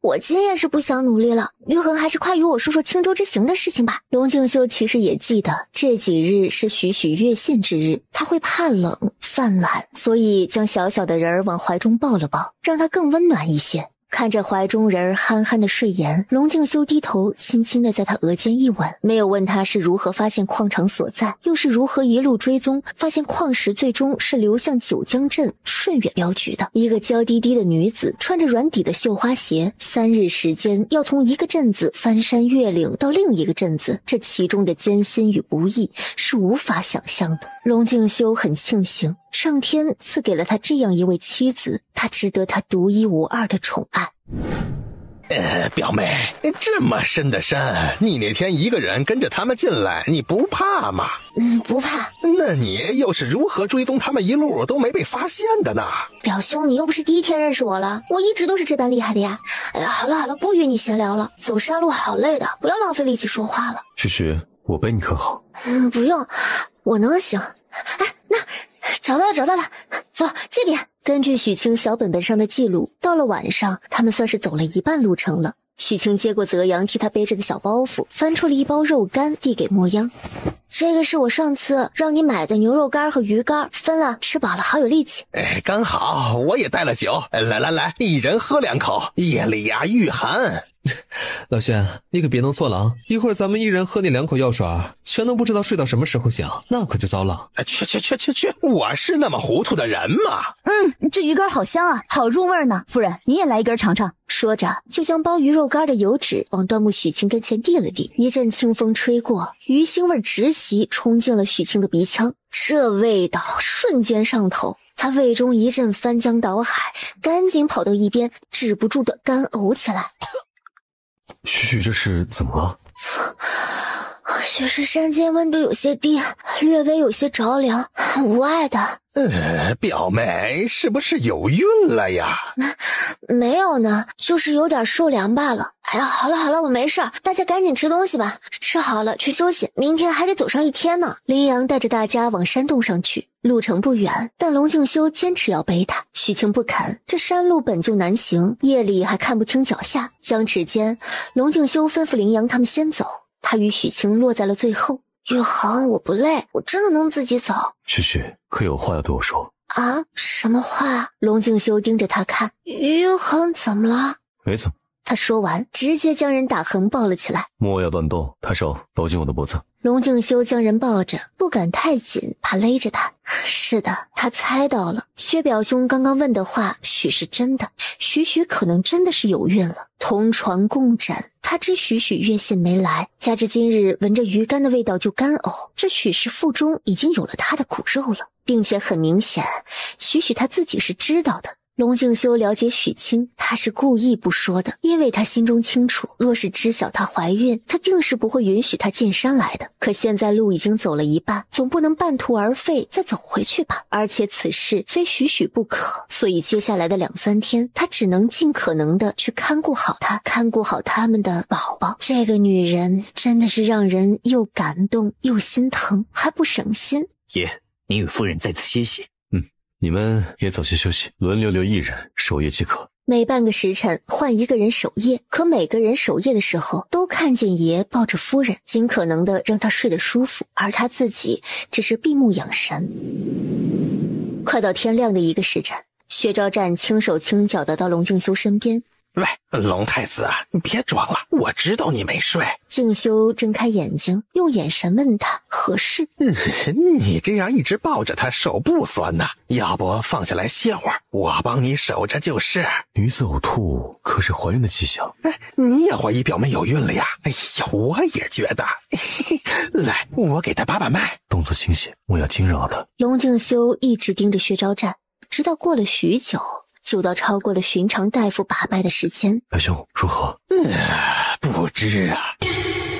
我今夜是不想努力了。玉衡还是快与我说说青州之行的事情吧。龙敬修其实也记得这几日是许越线之日，他会怕冷犯懒，所以将小小的人儿往怀中抱了抱，让他更温暖一些。看着怀中人儿憨憨的睡颜，龙敬修低头轻轻地在他额间一吻，没有问他是如何发现矿场所在，又是如何一路追踪发现矿石最终是流向九江镇顺远镖局的。一个娇滴滴的女子穿着软底的绣花鞋，3日时间要从一个镇子翻山越岭到另一个镇子，这其中的艰辛与不易是无法想象的。龙敬修很庆幸上天赐给了他这样一位妻子，他值得他独一无二的宠爱。表妹，这么深的山，你那天一个人跟着他们进来，你不怕吗？不怕。那你又是如何追踪他们一路都没被发现的呢？表兄，你又不是第一天认识我了，我一直都是这般厉害的呀。哎呀，好了，不与你闲聊了，走山路好累的，不要浪费力气说话了。许，我背你可好？不用，我能行。哎，那找到了，走这边。根据许清小本本上的记录，到了晚上，他们算是走了一半路程了。许清接过泽阳替他背着的小包袱，翻出了一包肉干递给莫央。这个是我上次让你买的牛肉干和鱼干，分了，吃饱了好有力气。刚好我也带了酒，来，一人喝2口，夜里呀御寒。老轩，你可别弄错了啊！一会儿咱们一人喝那2口药水，全都不知道睡到什么时候醒，那可就糟了。去，我是那么糊涂的人吗？这鱼干好香啊，好入味呢。夫人，你也来一根尝尝。说着就将包鱼肉干的油纸往端木许清跟前递了递，一阵清风吹过，鱼腥味直袭冲进了许清的鼻腔，这味道瞬间上头，他胃中一阵翻江倒海，赶紧跑到一边，止不住的干呕起来。许这是怎么了？许是山间温度有些低，略微有些着凉，无碍的。表妹是不是有孕了呀？没有呢，就是有点受凉罢了。哎呀，好了，我没事，大家赶紧吃东西吧，吃好了去休息，明天还得走上一天呢。林阳带着大家往山洞上去，路程不远，但龙敬修坚持要背他，许清不肯，这山路本就难行，夜里还看不清脚下。僵持间，龙敬修吩咐林阳他们先走，他与许清落在了最后。玉衡，我不累，我真的能自己走。许，可有话要对我说啊？什么话？龙敬修盯着他看。玉衡怎么了？没怎么。他说完，直接将人打横抱了起来。莫要乱动，抬手搂紧我的脖子。龙敬修将人抱着，不敢太紧，怕勒着他。是的，他猜到了，薛表兄刚刚问的话许是真的，许可能真的是有孕了。同床共枕，他知许越线没来，加之今日闻着鱼干的味道就干呕，这许是腹中已经有了他的骨肉了，并且很明显，许他自己是知道的。龙敬修了解许清，他是故意不说的，因为他心中清楚，若是知晓她怀孕，他定是不会允许她进山来的。可现在路已经走了一半，总不能半途而废再走回去吧？而且此事非许许不可，所以接下来的2、3天，他只能尽可能的去看顾好她，看顾好他们的宝宝。这个女人真的是让人又感动又心疼，还不省心。爷，您与夫人在此歇息。你们也早些休息，轮流留一人守夜即可。每半个时辰换一个人守夜，可每个人守夜的时候都看见爷抱着夫人，尽可能的让她睡得舒服，而他自己只是闭目养神。快到天亮的一个时辰，薛昭战轻手轻脚的到龙敬修身边。喂，龙太子啊，你别装了，我知道你没睡。敬修睁开眼睛，用眼神问他何事。你这样一直抱着他，手不酸呐？要不放下来歇会儿，我帮你守着就是。女子呕吐可是怀孕的迹象。你也怀疑表妹有孕了呀？哎呀，我也觉得。来，我给他把把脉。动作清晰，我要惊扰他。龙敬修一直盯着薛昭战，直到过了许久，久到超过了寻常大夫把脉的时间。白兄如何？不知啊。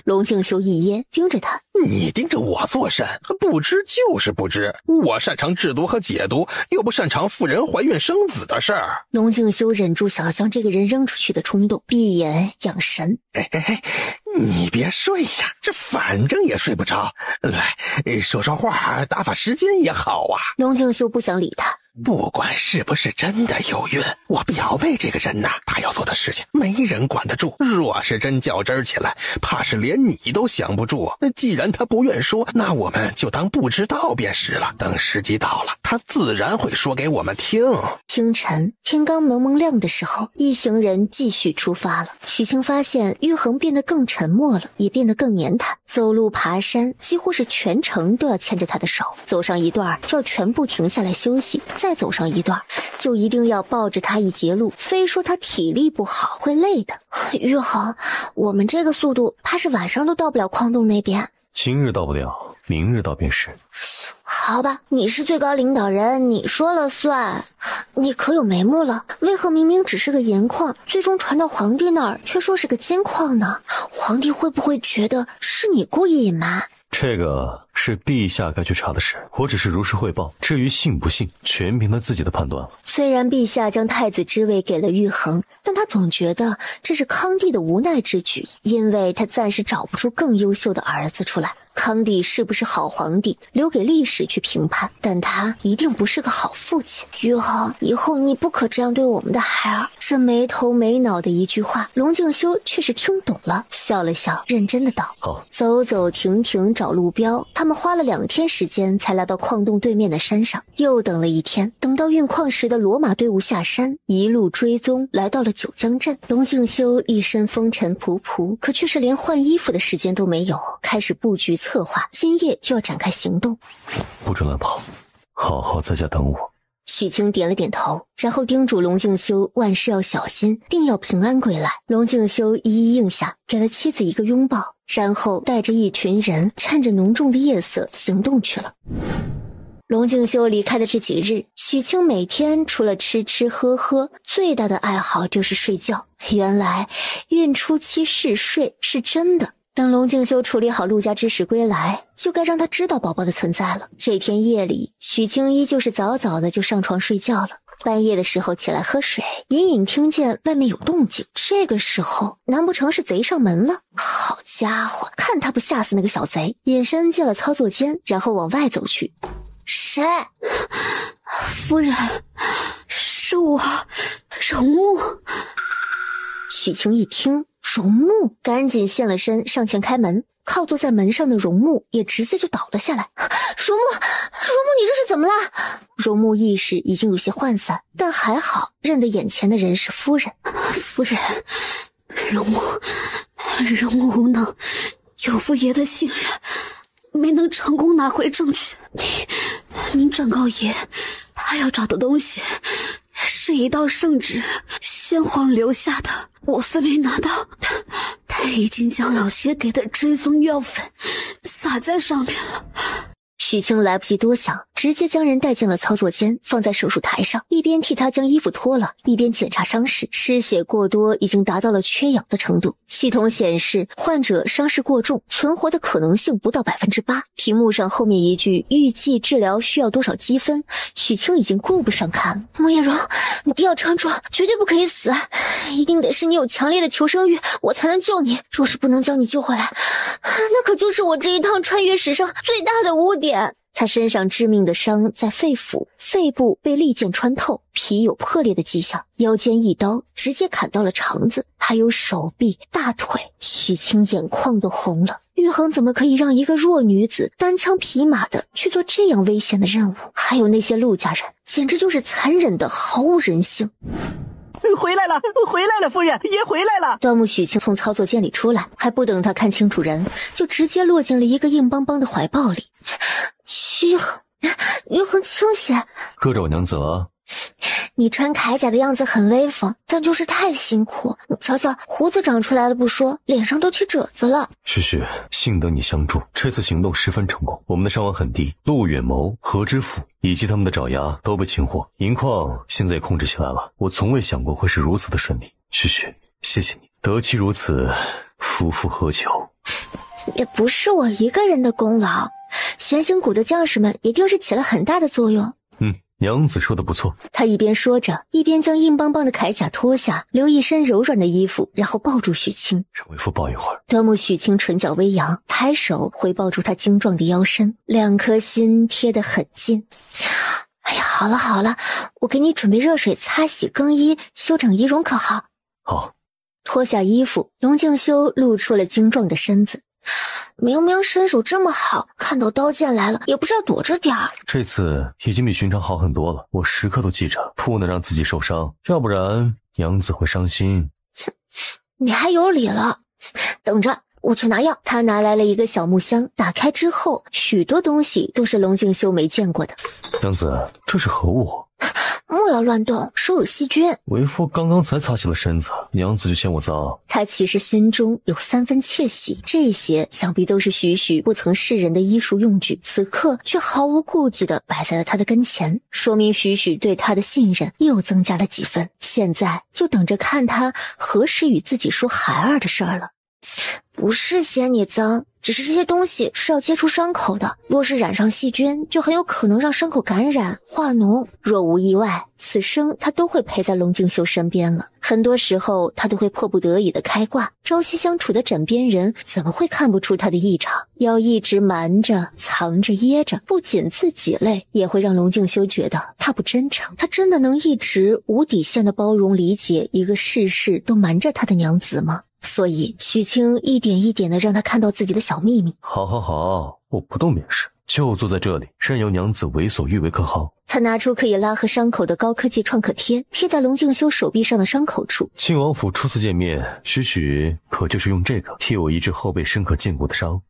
龙敬修一噎，盯着他。你盯着我做甚？不知就是不知。我擅长制毒和解毒，又不擅长妇人怀孕生子的事儿。龙敬修忍住想将这个人扔出去的冲动，闭眼养神。你别睡呀，这反正也睡不着。来，说说话，打发时间也好啊。龙敬修不想理他。不管是不是真的有孕，我表妹这个人呐，她要做的事情没人管得住。若是真较真起来，怕是连你都想不住。既然她不愿说，那我们就当不知道便是了。等时机到了，她自然会说给我们听。清晨，天刚蒙蒙亮的时候，一行人继续出发了。许清发现玉衡变得更沉默了，也变得更黏他。走路爬山，几乎是全程都要牵着他的手，走上一段就要全部停下来休息。再走上一段，就一定要抱着他一截路，非说他体力不好会累的。玉衡，我们这个速度，怕是晚上都到不了矿洞那边。今日到不了，明日到便是。好吧，你是最高领导人，你说了算。你可有眉目了？为何明明只是个盐矿，最终传到皇帝那儿却说是个金矿呢？皇帝会不会觉得是你故意隐瞒？这个是陛下该去查的事，我只是如实汇报，至于信不信，全凭他自己的判断了。虽然陛下将太子之位给了玉衡，但他总觉得这是康帝的无奈之举，因为他暂时找不出更优秀的儿子出来。康帝是不是好皇帝，留给历史去评判，但他一定不是个好父亲。玉衡，以后你不可这样对我们的孩儿。这没头没脑的一句话，龙敬修却是听懂了，笑了笑，认真的道：好。走走停停找路标，他们花了2天时间才来到矿洞对面的山上，又等了1天，等到运矿时的罗马队伍下山，一路追踪来到了九江镇。龙敬修一身风尘仆仆，可却是连换衣服的时间都没有，开始布局策划，今夜就要展开行动。不准乱跑，好好在家等我。许清点了点头，然后叮嘱龙敬修万事要小心，定要平安归来。龙敬修一一应下，给了妻子一个拥抱，然后带着一群人趁着浓重的夜色行动去了。龙敬修离开的这几日，许清每天除了吃吃喝喝，最大的爱好就是睡觉。原来孕初期嗜睡是真的。等龙敬修处理好陆家之事归来，就该让他知道宝宝的存在了。这天夜里，许清依旧是早早的就上床睡觉了。半夜的时候起来喝水，隐隐听见外面有动静。这个时候，难不成是贼上门了？好家伙，看他不吓死那个小贼！隐身进了操作间，然后往外走去。谁？夫人，是我，荣木。许清一听荣木，赶紧现了身上前开门，靠坐在门上的荣木也直接就倒了下来。荣木，你这是怎么了？荣木意识已经有些涣散，但还好认得眼前的人是夫人。夫人，荣木无能，有负爷的信任，没能成功拿回证据。您转告爷，他要找的东西是一道圣旨，先皇留下的，我虽没拿到，他已经将老邪给的追踪药粉撒在上面了。许清来不及多想，直接将人带进了操作间，放在手术台上，一边替他将衣服脱了，一边检查伤势。失血过多已经达到了缺氧的程度，系统显示患者伤势过重，存活的可能性不到8%。屏幕上后面一句预计治疗需要多少积分，许清已经顾不上看了。莫叶荣，你一定要撑住，绝对不可以死，一定得是你有强烈的求生欲，我才能救你。若是不能将你救回来，那可就是我这一趟穿越史上最大的污点。他身上致命的伤在肺腑，肺部被利剑穿透，皮有破裂的迹象，腰间一刀直接砍到了肠子，还有手臂、大腿。许清眼眶都红了，玉衡怎么可以让一个弱女子单枪匹马的去做这样危险的任务？还有那些陆家人，简直就是残忍的毫无人性。回来了，回来了，夫人，爷回来了。端木许清从操作间里出来，还不等他看清楚人，就直接落进了一个硬邦邦的怀抱里。玉衡清闲，搁着我娘子了。你穿铠甲的样子很威风，但就是太辛苦。你瞧瞧，胡子长出来了不说，脸上都起褶子了。许许，幸得你相助，这次行动十分成功，我们的伤亡很低。陆远谋、何知府以及他们的爪牙都被擒获，银矿现在也控制起来了。我从未想过会是如此的顺利。许许，谢谢你，得其如此，夫复何求？也不是我一个人的功劳，玄星谷的将士们一定是起了很大的作用。娘子说的不错。他一边说着，一边将硬邦邦的铠甲脱下，留一身柔软的衣服，然后抱住许清。让为夫抱一会儿。端木许清唇角微扬，抬手回抱住他精壮的腰身，两颗心贴得很近。哎呀，好了好了，我给你准备热水擦洗、更衣、修整仪容，可好？好。脱下衣服，龙静修露出了精壮的身子。明明身手这么好，看到刀剑来了也不知道躲着点儿。这次已经比寻常好很多了，我时刻都记着，不能让自己受伤，要不然娘子会伤心。你还有理了，等着，我去拿药。他拿来了一个小木箱，打开之后，许多东西都是龙静修没见过的。娘子，这是何物？莫要乱动，手有细菌。为夫刚刚才擦洗了身子，娘子就嫌我脏。他其实心中有3分窃喜，这些想必都是许许不曾示人的医术用具，此刻却毫无顾忌地摆在了他的跟前，说明许许对他的信任又增加了几分。现在就等着看他何时与自己说孩儿的事儿了。不是嫌你脏，只是这些东西是要接触伤口的，若是染上细菌，就很有可能让伤口感染化脓。若无意外，此生他都会陪在龙静修身边了。很多时候他都会迫不得已的开挂，朝夕相处的枕边人怎么会看不出他的异常？要一直瞒着、藏着、掖着，不仅自己累，也会让龙静修觉得他不真诚。他真的能一直无底线的包容理解一个事事都瞒着他的娘子吗？所以许清一点一点的让他看到自己的小秘密。好，我不动便是，就坐在这里，任由娘子为所欲为，可好？他拿出可以拉合伤口的高科技创可贴，贴在龙静修手臂上的伤口处。庆王府初次见面，许许可就是用这个替我医治后背深可见骨的伤。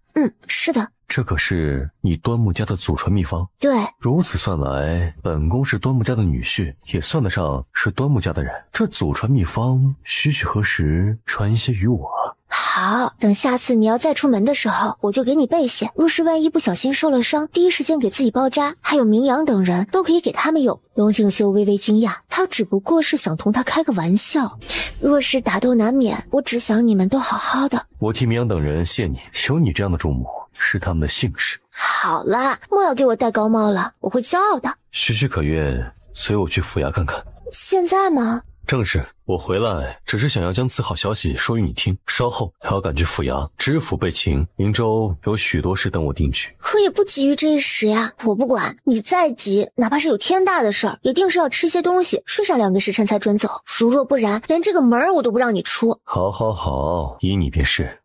是的。这可是你端木家的祖传秘方。对，如此算来，本宫是端木家的女婿，也算得上是端木家的人。这祖传秘方，许许何时传些于我？好，等下次你要再出门的时候，我就给你备些。若是万一不小心受了伤，第一时间给自己包扎。还有明阳等人都可以给他们用。龙静修微微惊讶，他只不过是想同他开个玩笑。若是打斗难免，我只想你们都好好的。我替明阳等人谢你，有你这样的主母，是他们的幸事。好啦，莫要给我戴高帽了，我会骄傲的。许许可愿随我去府衙看看。现在吗？正是，我回来只是想要将此好消息说与你听，稍后还要赶去府衙，知府被擒，灵州有许多事等我定举。可也不急于这一时呀，我不管你再急，哪怕是有天大的事儿，也定是要吃些东西，睡上2个时辰才准走。如若不然，连这个门我都不让你出。好，依你便是。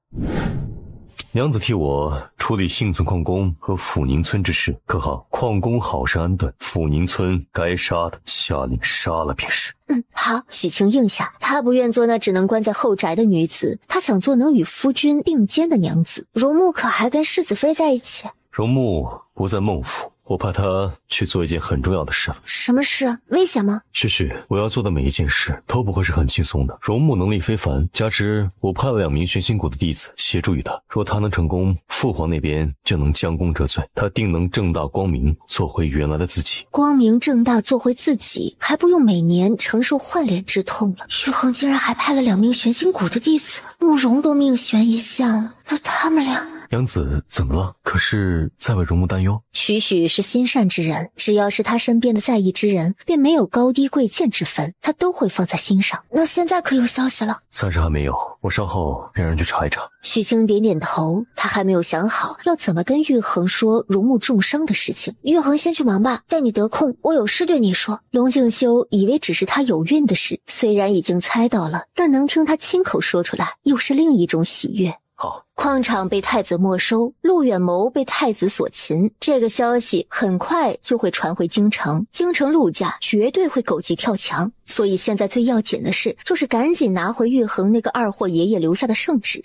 娘子替我处理幸存矿工和抚宁村之事，可好？矿工好生安顿，抚宁村该杀的下令杀了便是。好。许清应下，她不愿做那只能关在后宅的女子，她想做能与夫君并肩的娘子。荣木可还跟世子妃在一起？荣木不在孟府，我派他去做一件很重要的事。什么事？危险吗？旭旭，我要做的每一件事都不会是很轻松的。容木能力非凡，加之我派了2名玄心谷的弟子协助于他，若他能成功，父皇那边就能将功折罪，他定能正大光明做回原来的自己。光明正大做回自己，还不用每年承受换脸之痛了。玉衡竟然还派了2名玄心谷的弟子，慕容都命悬一线了。那他们俩……娘子怎么了？可是在为容木担忧。许许是心善之人，只要是他身边的在意之人，便没有高低贵贱之分，他都会放在心上。那现在可有消息了？暂时还没有，我稍后让人去查一查。许清点点头，他还没有想好要怎么跟玉衡说容木重伤的事情。玉衡先去忙吧，待你得空，我有事对你说。龙静修以为只是他有孕的事，虽然已经猜到了，但能听他亲口说出来，又是另一种喜悦。好，矿场被太子没收，陆远谋被太子所擒，这个消息很快就会传回京城，京城陆家绝对会狗急跳墙，所以现在最要紧的事就是赶紧拿回玉衡那个二货爷爷留下的圣旨。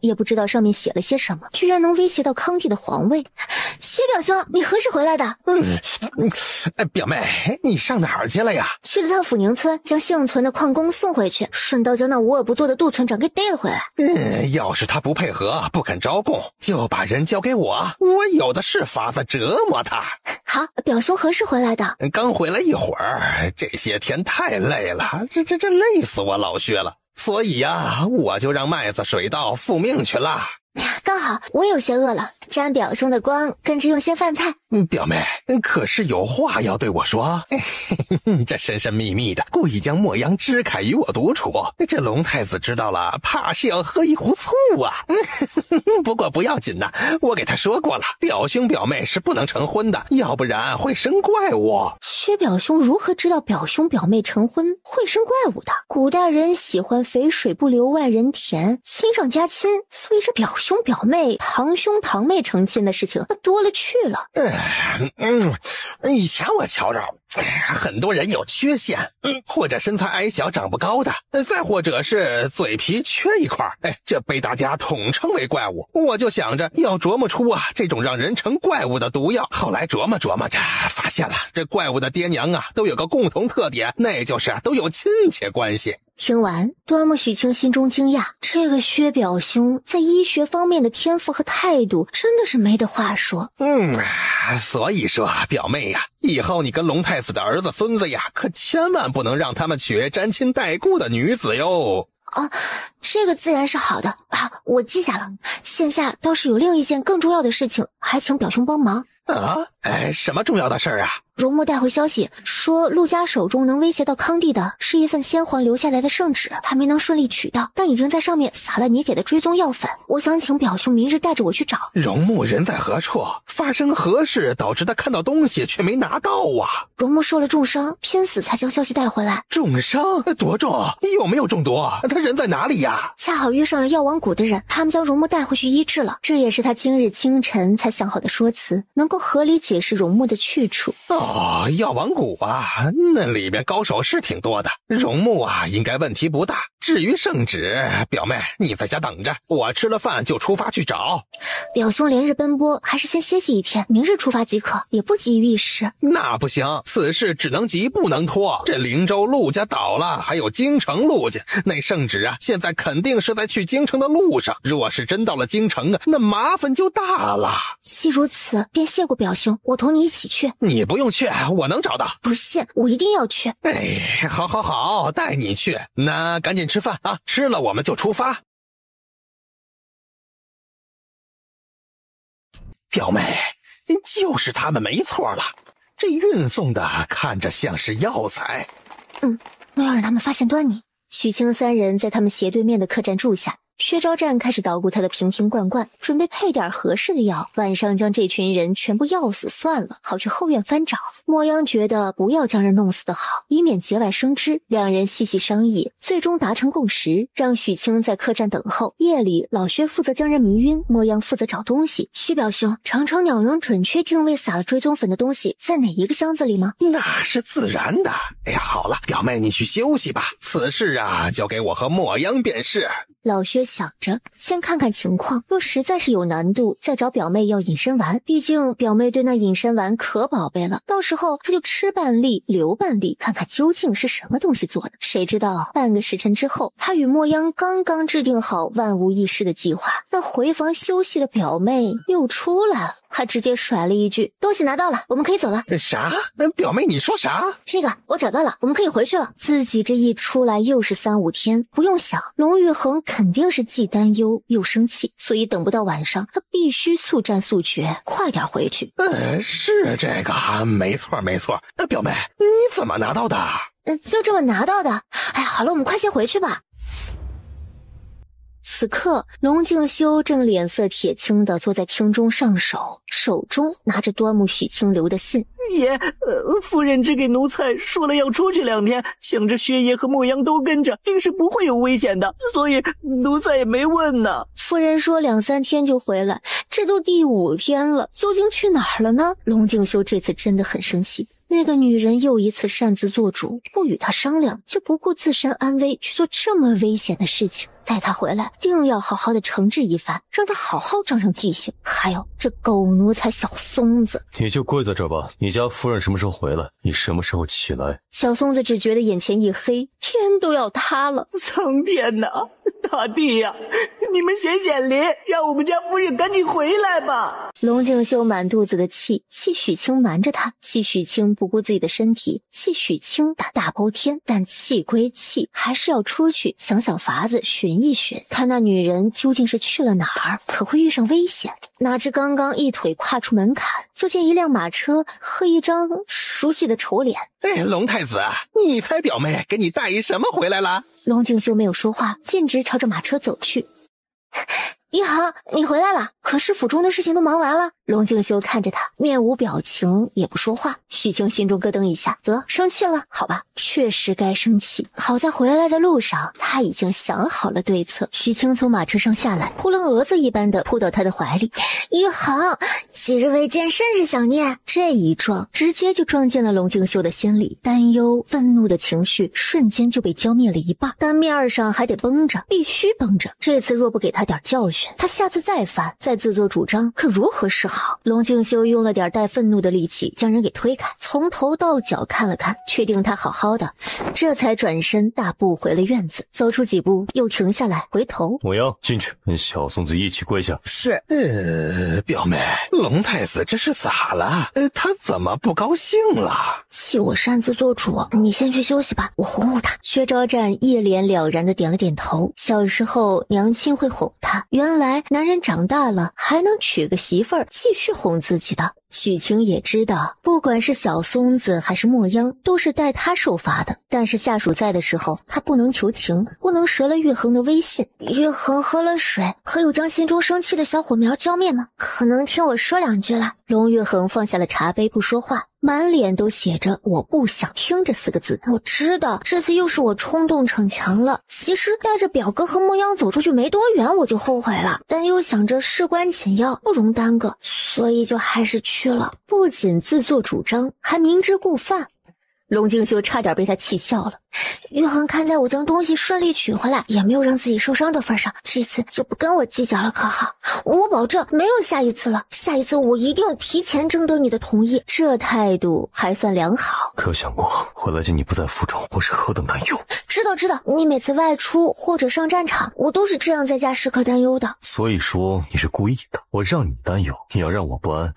也不知道上面写了些什么，居然能威胁到康帝的皇位。薛表兄，你何时回来的？表妹，你上哪儿去了呀？去了趟抚宁村，将幸存的矿工送回去，顺道将那无恶不作的杜村长给逮了回来。要是他不配合，不肯招供，就把人交给我，我有的是法子折磨他。好，表兄何时回来的？刚回来一会儿，这些天太累了，这累死我老薛了。所以呀，我就让麦子水稻复命去了。刚好我有些饿了，沾表兄的光，跟着用些饭菜。表妹，可是有话要对我说。这神神秘秘的，故意将莫阳支开与我独处，这龙太子知道了，怕是要喝一壶醋啊。不过不要紧呐，我给他说过了，表兄表妹是不能成婚的，要不然会生怪物。薛表兄如何知道表兄表妹成婚会生怪物的？古代人喜欢肥水不流外人田，亲上加亲，所以这表兄表妹、堂兄堂妹成亲的事情那多了去了。以前我瞧着很多人有缺陷，或者身材矮小长不高的，再或者是嘴皮缺一块，这被大家统称为怪物。我就想着要琢磨出这种让人成怪物的毒药。后来琢磨着，发现了这怪物的爹娘都有个共同特点，那就是都有亲戚关系。听完，端木许清心中惊讶，这个薛表兄在医学方面的天赋和态度真的是没得话说。所以说表妹呀，以后你跟龙太子的儿子孙子呀，可千万不能让他们娶沾亲带故的女子哟。这个自然是好的我记下了。线下倒是有另一件更重要的事情，还请表兄帮忙。什么重要的事儿啊？容木带回消息说，陆家手中能威胁到康帝的是一份先皇留下来的圣旨，他没能顺利取到，但已经在上面撒了你给的追踪药粉。我想请表兄明日带着我去找。容木人在何处？发生何事导致他看到东西却没拿到啊？容木受了重伤，拼死才将消息带回来。重伤？多重？有没有中毒？他人在哪里呀？恰好遇上了药王谷的人，他们将容木带回去医治了。这也是他今日清晨才想好的说辞，能够合理解释容木的去处。药王谷那里边高手是挺多的，容木应该问题不大。至于圣旨，表妹你在家等着，我吃了饭就出发去找。表兄连日奔波，还是先歇息一天，明日出发即可，也不急于一时。那不行，此事只能急不能拖。这灵州陆家倒了，还有京城陆家，那圣旨现在肯定是在去京城的路上，若是真到了京城那麻烦就大了。既如此，便谢过表兄，我同你一起去。你不用去，我能找到。不信，我一定要去。好，带你去。那赶紧吃饭吃了我们就出发。表妹，就是他们没错了，这运送的看着像是药材。不要让他们发现端倪。许清3人在他们斜对面的客栈住下。薛昭战开始捣鼓他的瓶瓶罐罐，准备配点合适的药，晚上将这群人全部药死算了，好去后院翻找。莫央觉得不要将人弄死的好，以免节外生枝。两人细细商议，最终达成共识，让许清在客栈等候。夜里，老薛负责将人迷晕，莫央负责找东西。薛表兄，长城鸟能准确定位撒了追踪粉的东西在哪一个箱子里吗？那是自然的。好了，表妹你去休息吧，此事交给我和莫央便是。老薛想着先看看情况，若实在是有难度，再找表妹要隐身丸。毕竟表妹对那隐身丸可宝贝了，到时候他就吃半粒留半粒，看看究竟是什么东西做的。谁知道半个时辰之后，他与墨央刚刚制定好万无一失的计划，那回房休息的表妹又出来了，还直接甩了一句：“东西拿到了，我们可以走了。”啥？表妹你说啥？这个我找到了，我们可以回去了。自己这一出来又是3、5天，不用想，龙玉衡肯定是既担忧又生气，所以等不到晚上，他必须速战速决，快点回去。是这个，没错没错。表妹，你怎么拿到的？就这么拿到的。哎，好了，我们快些回去吧。此刻，龙静修正脸色铁青的坐在厅中上手，手中拿着端木许清留的信。爷，夫人只给奴才说了要出去2天，想着薛爷和墨央都跟着，定是不会有危险的，所以奴才也没问呢。夫人说2、3天就回来，这都第5天了，究竟去哪儿了呢？龙静修这次真的很生气。那个女人又一次擅自做主，不与他商量，就不顾自身安危去做这么危险的事情。待他回来，定要好好的惩治一番，让他好好长长记性。还有这狗奴才小松子，你就跪在这儿吧。你家夫人什么时候回来，你什么时候起来。小松子只觉得眼前一黑，天都要塌了。苍天哪，大地呀，你们显显灵，让我们家夫人赶紧回来吧。龙静修满肚子的气，气许清瞒着他，气许清不顾自己的身体，气许清打大包天。但气归气，还是要出去想想法子，寻一寻，看那女人究竟是去了哪儿，可会遇上危险。哪知刚刚一腿跨出门槛，就见一辆马车和一张熟悉的丑脸。龙太子，你猜表妹给你带一什么回来了？龙静修没有说话，径直朝着马车走去。玉衡，你回来了，可是府中的事情都忙完了。龙静修看着他，面无表情，也不说话。许清心中咯噔一下，得，生气了，好吧，确实该生气。好在回来的路上，他已经想好了对策。许清从马车上下来，扑棱蛾子一般的扑到他的怀里。玉衡，几日未见，甚是想念。这一撞，直接就撞进了龙静修的心里，担忧、愤怒的情绪瞬间就被浇灭了一半。但面上还得绷着，必须绷着。这次若不给他点教训，他下次再犯，再自作主张，可如何是好？龙静修用了点带愤怒的力气将人给推开，从头到脚看了看，确定他好好的，这才转身大步回了院子。走出几步又停下来，回头，墨央进去跟小松子一起跪下。是。表妹，龙太子这是咋了？他怎么不高兴了？气我擅自做主，你先去休息吧，我哄哄他。薛昭战一脸了然的点了点头。小时候娘亲会哄他，原来男人长大了还能娶个媳妇儿继续哄自己的。许晴也知道，不管是小松子还是墨央，都是代他受罚的。但是下属在的时候，他不能求情，不能折了玉衡的威信。玉衡喝了水，可有将心中生气的小火苗浇灭吗？可能听我说2句了。龙玉衡放下了茶杯，不说话，满脸都写着我不想听这4个字。我知道这次又是我冲动逞强了，其实带着表哥和墨央走出去没多远我就后悔了，但又想着事关紧要，不容耽搁，所以就还是去了。不仅自作主张，还明知故犯。龙静修差点被他气笑了。玉衡看在我将东西顺利取回来，也没有让自己受伤的份上，这次就不跟我计较了，可好？我保证没有下一次了，下一次我一定提前征得你的同意。这态度还算良好。可想过回来见你不在府中，我是何等担忧？知道，你每次外出或者上战场，我都是这样在家时刻担忧的。所以说你是故意的，我让你担忧，你要让我不安。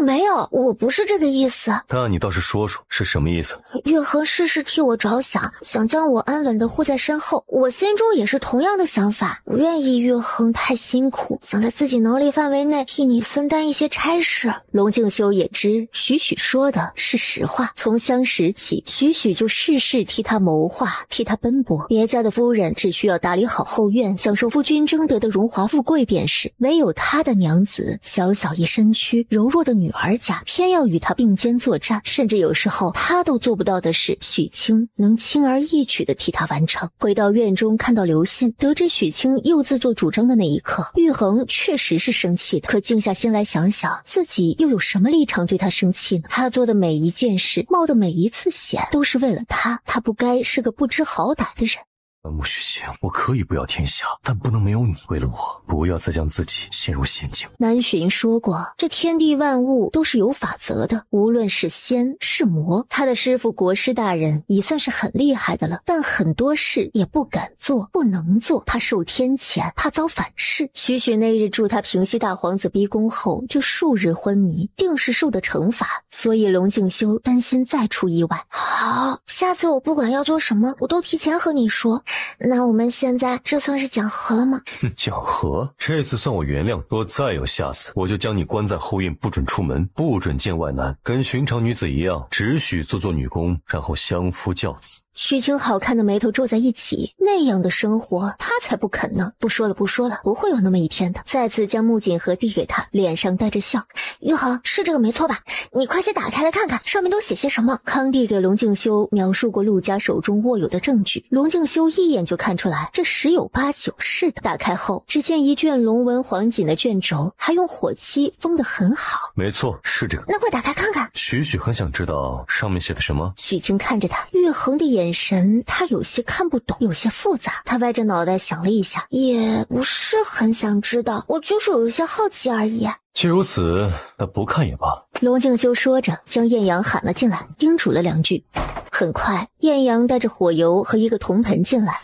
没有，我不是这个意思。那你倒是说说是什么意思？玉衡事事替我着想，想将我安稳的护在身后，我心中也是同样的想法，不愿意玉衡太辛苦，想在自己能力范围内替你分担一些差事。龙静修也知许许说的是实话，从相识起，许许就事事替他谋划，替他奔波。别家的夫人只需要打理好后院，享受夫君争得的荣华富贵便是，唯有他的娘子小小一身躯，柔弱的女儿家，偏要与他并肩作战，甚至有时候他都做不到的事，许清能轻而易举地替他完成。回到院中，看到刘信，得知许清又自作主张的那一刻，玉衡确实是生气的。可静下心来想想，自己又有什么立场对他生气呢？他做的每一件事，冒的每一次险，都是为了他，他不该是个不知好歹的人。端木许晴，我可以不要天下，但不能没有你。为了我，不要再将自己陷入陷阱。南巡说过，这天地万物都是有法则的，无论是仙是魔，他的师父国师大人已算是很厉害的了，但很多事也不敢做，不能做，怕受天谴，怕遭反噬。许许那日助他平息大皇子逼宫后，就数日昏迷，定是受的惩罚，所以龙静修担心再出意外。好，下次我不管要做什么，我都提前和你说。那我们现在这算是讲和了吗？讲和？这次算我原谅。若再有下次，我就将你关在后院，不准出门，不准见外男，跟寻常女子一样，只许做女工，然后相夫教子。许晴好看的眉头皱在一起，那样的生活他才不肯呢。不说了，不会有那么一天的。再次将木槿盒递给他，脸上带着笑。玉衡，是这个没错吧？你快些打开来看看，上面都写些什么。康帝给龙静修描述过陆家手中握有的证据，龙静修一眼就看出来，这十有八九是的。打开后，只见一卷龙纹黄锦的卷轴，还用火漆封得很好。没错，是这个。那快打开看看。许许很想知道上面写的什么。许晴看着他，玉衡的眼神他有些看不懂，有些复杂。他歪着脑袋想了一下，也不是很想知道，我就是有一些好奇而已。既如此，那不看也罢。龙静修说着，将艳阳喊了进来，叮嘱了两句。很快，艳阳带着火油和一个铜盆进来。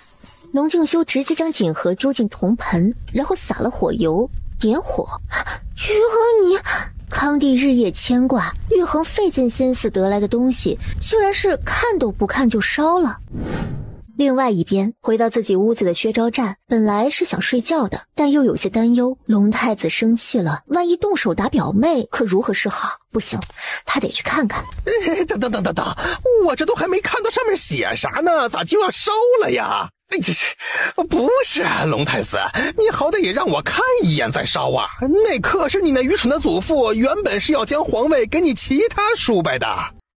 龙静修直接将锦盒丢进铜盆，然后撒了火油，点火。玉衡，你……康帝日夜牵挂，玉衡费尽心思得来的东西，竟然是看都不看就烧了。另外一边，回到自己屋子的薛昭战本来是想睡觉的，但又有些担忧，龙太子生气了，万一动手打表妹，可如何是好？不行，他得去看看。等，我这都还没看到上面写啥呢，咋就要烧了呀？这是不是龙太子？你好歹也让我看一眼再烧啊！那可是你那愚蠢的祖父原本是要将皇位给你其他叔伯的。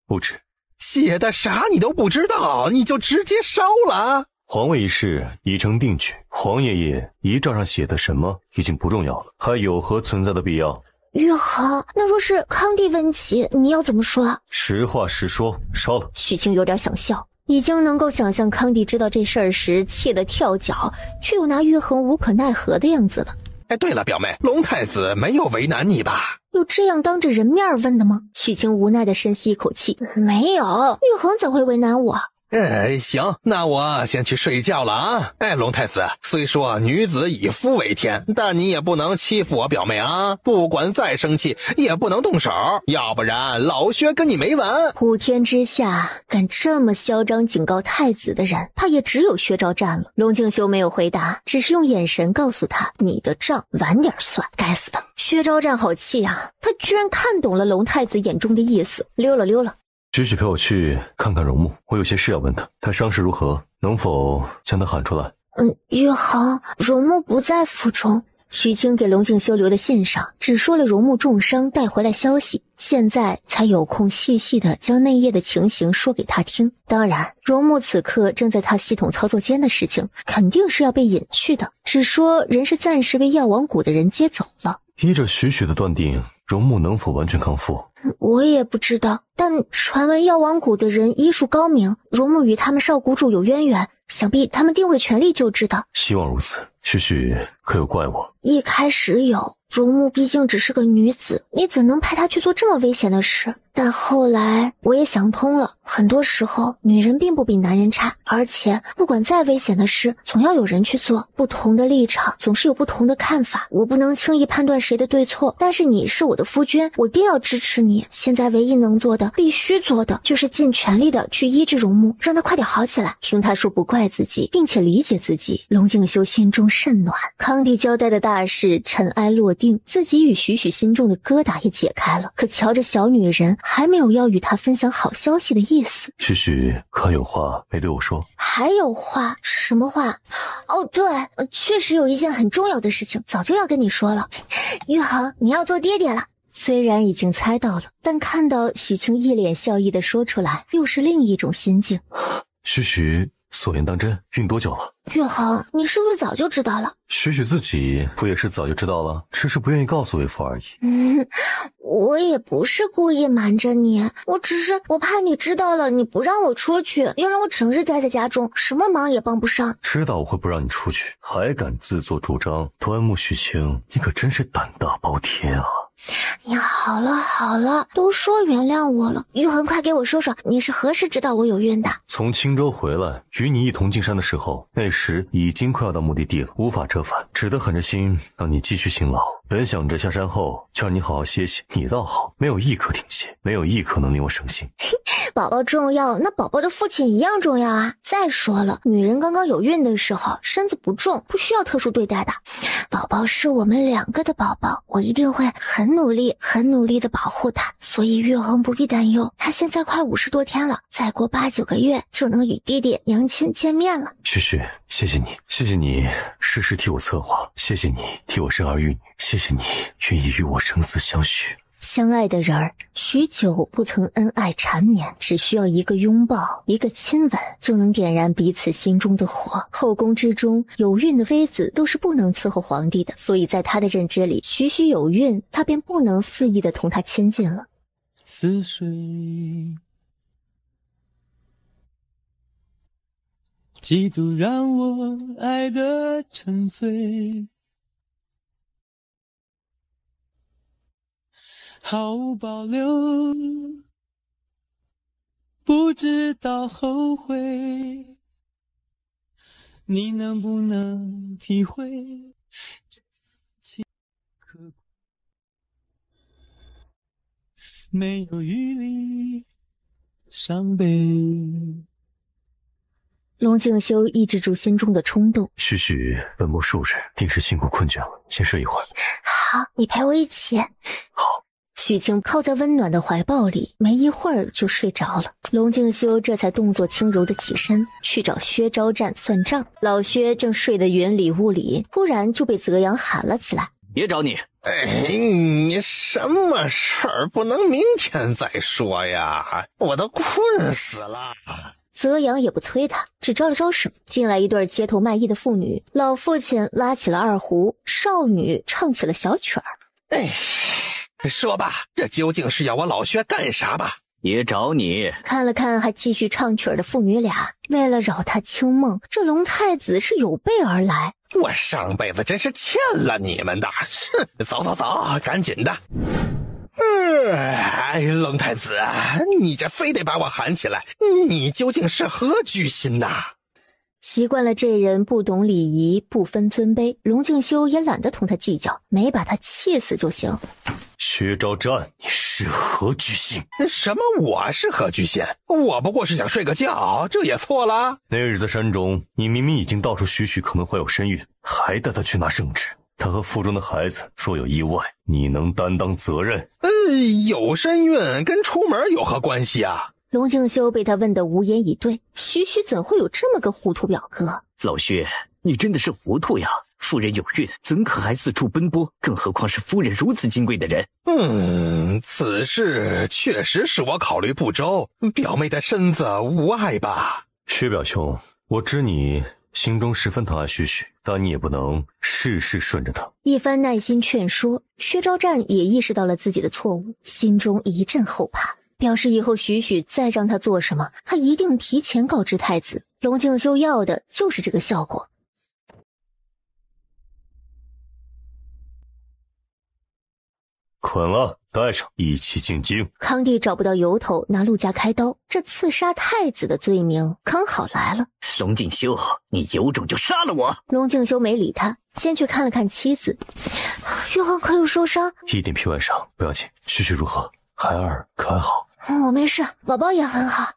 不止，写的啥你都不知道，你就直接烧了？皇位一事已成定局，皇爷爷遗诏上写的什么已经不重要了，还有何存在的必要？玉衡，那若是康帝问起，你要怎么说？实话实说，烧了。许晴有点想笑，已经能够想象康帝知道这事儿时气得跳脚，却又拿玉衡无可奈何的样子了。对了，表妹，龙太子没有为难你吧？有这样当着人面问的吗？许晴无奈地深吸一口气，没有，玉衡怎会为难我？行，那我先去睡觉了啊！龙太子，虽说女子以夫为天，但你也不能欺负我表妹啊！不管再生气，也不能动手，要不然老薛跟你没完。普天之下，敢这么嚣张警告太子的人，怕也只有薛昭战了。龙静修没有回答，只是用眼神告诉他：“你的账晚点算。”该死的，薛昭战好气啊！他居然看懂了龙太子眼中的意思，溜了。许许陪我去看看荣木，我有些事要问他，他伤势如何？能否将他喊出来？玉衡，荣木不在府中。许清给龙静修留的信上只说了荣木重伤带回来消息，现在才有空细细的将那夜的情形说给他听。当然，荣木此刻正在他系统操作间的事情肯定是要被隐去的，只说人是暂时被药王谷的人接走了。依着许许的断定，荣木能否完全康复？我也不知道，但传闻药王谷的人医术高明，荣木与他们少谷主有渊源，想必他们定会全力救治的。希望如此。许许可有怪我？一开始有，荣木毕竟只是个女子，你怎能派她去做这么危险的事？但后来我也想通了，很多时候女人并不比男人差，而且不管再危险的事，总要有人去做。不同的立场总是有不同的看法，我不能轻易判断谁的对错，但是你是我的夫君，我定要支持你。现在唯一能做的，必须做的，就是尽全力的去医治荣木，让他快点好起来。听他说不怪自己，并且理解自己，龙静修心中甚暖。康帝交代的大事尘埃落定，自己与许许心中的疙瘩也解开了。可瞧着小女人还没有要与他分享好消息的意思。许许可有话没对我说？还有话？什么话？哦，对，确实有一件很重要的事情，早就要跟你说了。玉衡，你要做爹爹了。虽然已经猜到了，但看到许清一脸笑意的说出来，又是另一种心境。许许所言当真，孕多久了？玉衡，你是不是早就知道了？许许自己不也是早就知道了，只是不愿意告诉为父而已。我也不是故意瞒着你，我怕你知道了，你不让我出去，要让我整日待在家中，什么忙也帮不上。知道我会不让你出去，还敢自作主张，端木许清，你可真是胆大包天啊！你好了，都说原谅我了。玉衡，快给我说说，你是何时知道我有孕的？从青州回来，与你一同进山的时候，那时已经快要到目的地了，无法折返，只得狠着心让你继续辛劳。本想着下山后就让你好好歇歇，你倒好，没有一刻停歇，没有一刻能令我省心。宝宝重要，那宝宝的父亲一样重要啊！再说了，女人刚刚有孕的时候，身子不重，不需要特殊对待的。宝宝是我们2个的宝宝，我一定会很努力的保护他。所以玉衡不必担忧，他现在快50多天了，再过8、9个月就能与弟弟娘亲见面了。许许，谢谢你事事替我策划，谢谢你替我生儿育女，谢谢你愿意与我生死相许。相爱的人儿，许久不曾恩爱缠绵，只需要一个拥抱，一个亲吻，就能点燃彼此心中的火。后宫之中，有孕的妃子都是不能伺候皇帝的，所以在他的认知里，许许有孕，他便不能肆意的同他亲近了。似水，嫉妒让我爱得沉醉，毫无保留，不知道后悔，你能不能体会这情刻骨？没有余力伤悲。龙静修抑制住心中的冲动，许许奔波数日，定是辛苦困倦了，先睡一会儿。好，你陪我一起。好。许晴靠在温暖的怀抱里，没一会儿就睡着了。龙静修这才动作轻柔的起身去找薛昭战算账。老薛正睡得云里雾里，突然就被泽阳喊了起来：“别找你！你什么事儿不能明天再说呀？我都困死了。”泽阳也不催他，只招了招手。进来一对街头卖艺的妇女，老父亲拉起了二胡，少女唱起了小曲儿。说吧，这究竟是要我老薛干啥吧？也找你。看了看还继续唱曲儿的父女俩，为了扰他清梦，这龙太子是有备而来。我上辈子真是欠了你们的。走，赶紧的。龙太子，你这非得把我喊起来，你究竟是何居心呐？习惯了这人不懂礼仪，不分尊卑，龙静修也懒得同他计较，没把他气死就行。薛昭战，你是何居心？什么我是何居心？我不过是想睡个觉，这也错了？那日在山中，你明明已经道出许许可能怀有身孕，还带他去拿圣旨。他和腹中的孩子若有意外，你能担当责任？有身孕跟出门有何关系啊？龙静修被他问得无言以对，许许怎会有这么个糊涂表哥？老薛，你真的是糊涂呀！夫人有孕，怎可还四处奔波？更何况是夫人如此金贵的人。此事确实是我考虑不周，表妹的身子无碍吧？薛表兄，我知你心中十分疼爱许许，但你也不能事事顺着他。一番耐心劝说，薛昭战也意识到了自己的错误，心中一阵后怕，表示以后许许再让他做什么，他一定提前告知太子。龙静修要的就是这个效果。捆了，带上，一起进京。康帝找不到由头，拿陆家开刀，这刺杀太子的罪名刚好来了。龙静修，你有种就杀了我！龙静修没理他，先去看了看妻子。玉衡可有受伤？一点皮外伤，不要紧。许许如何？孩儿可还好？我没事，宝宝也很好。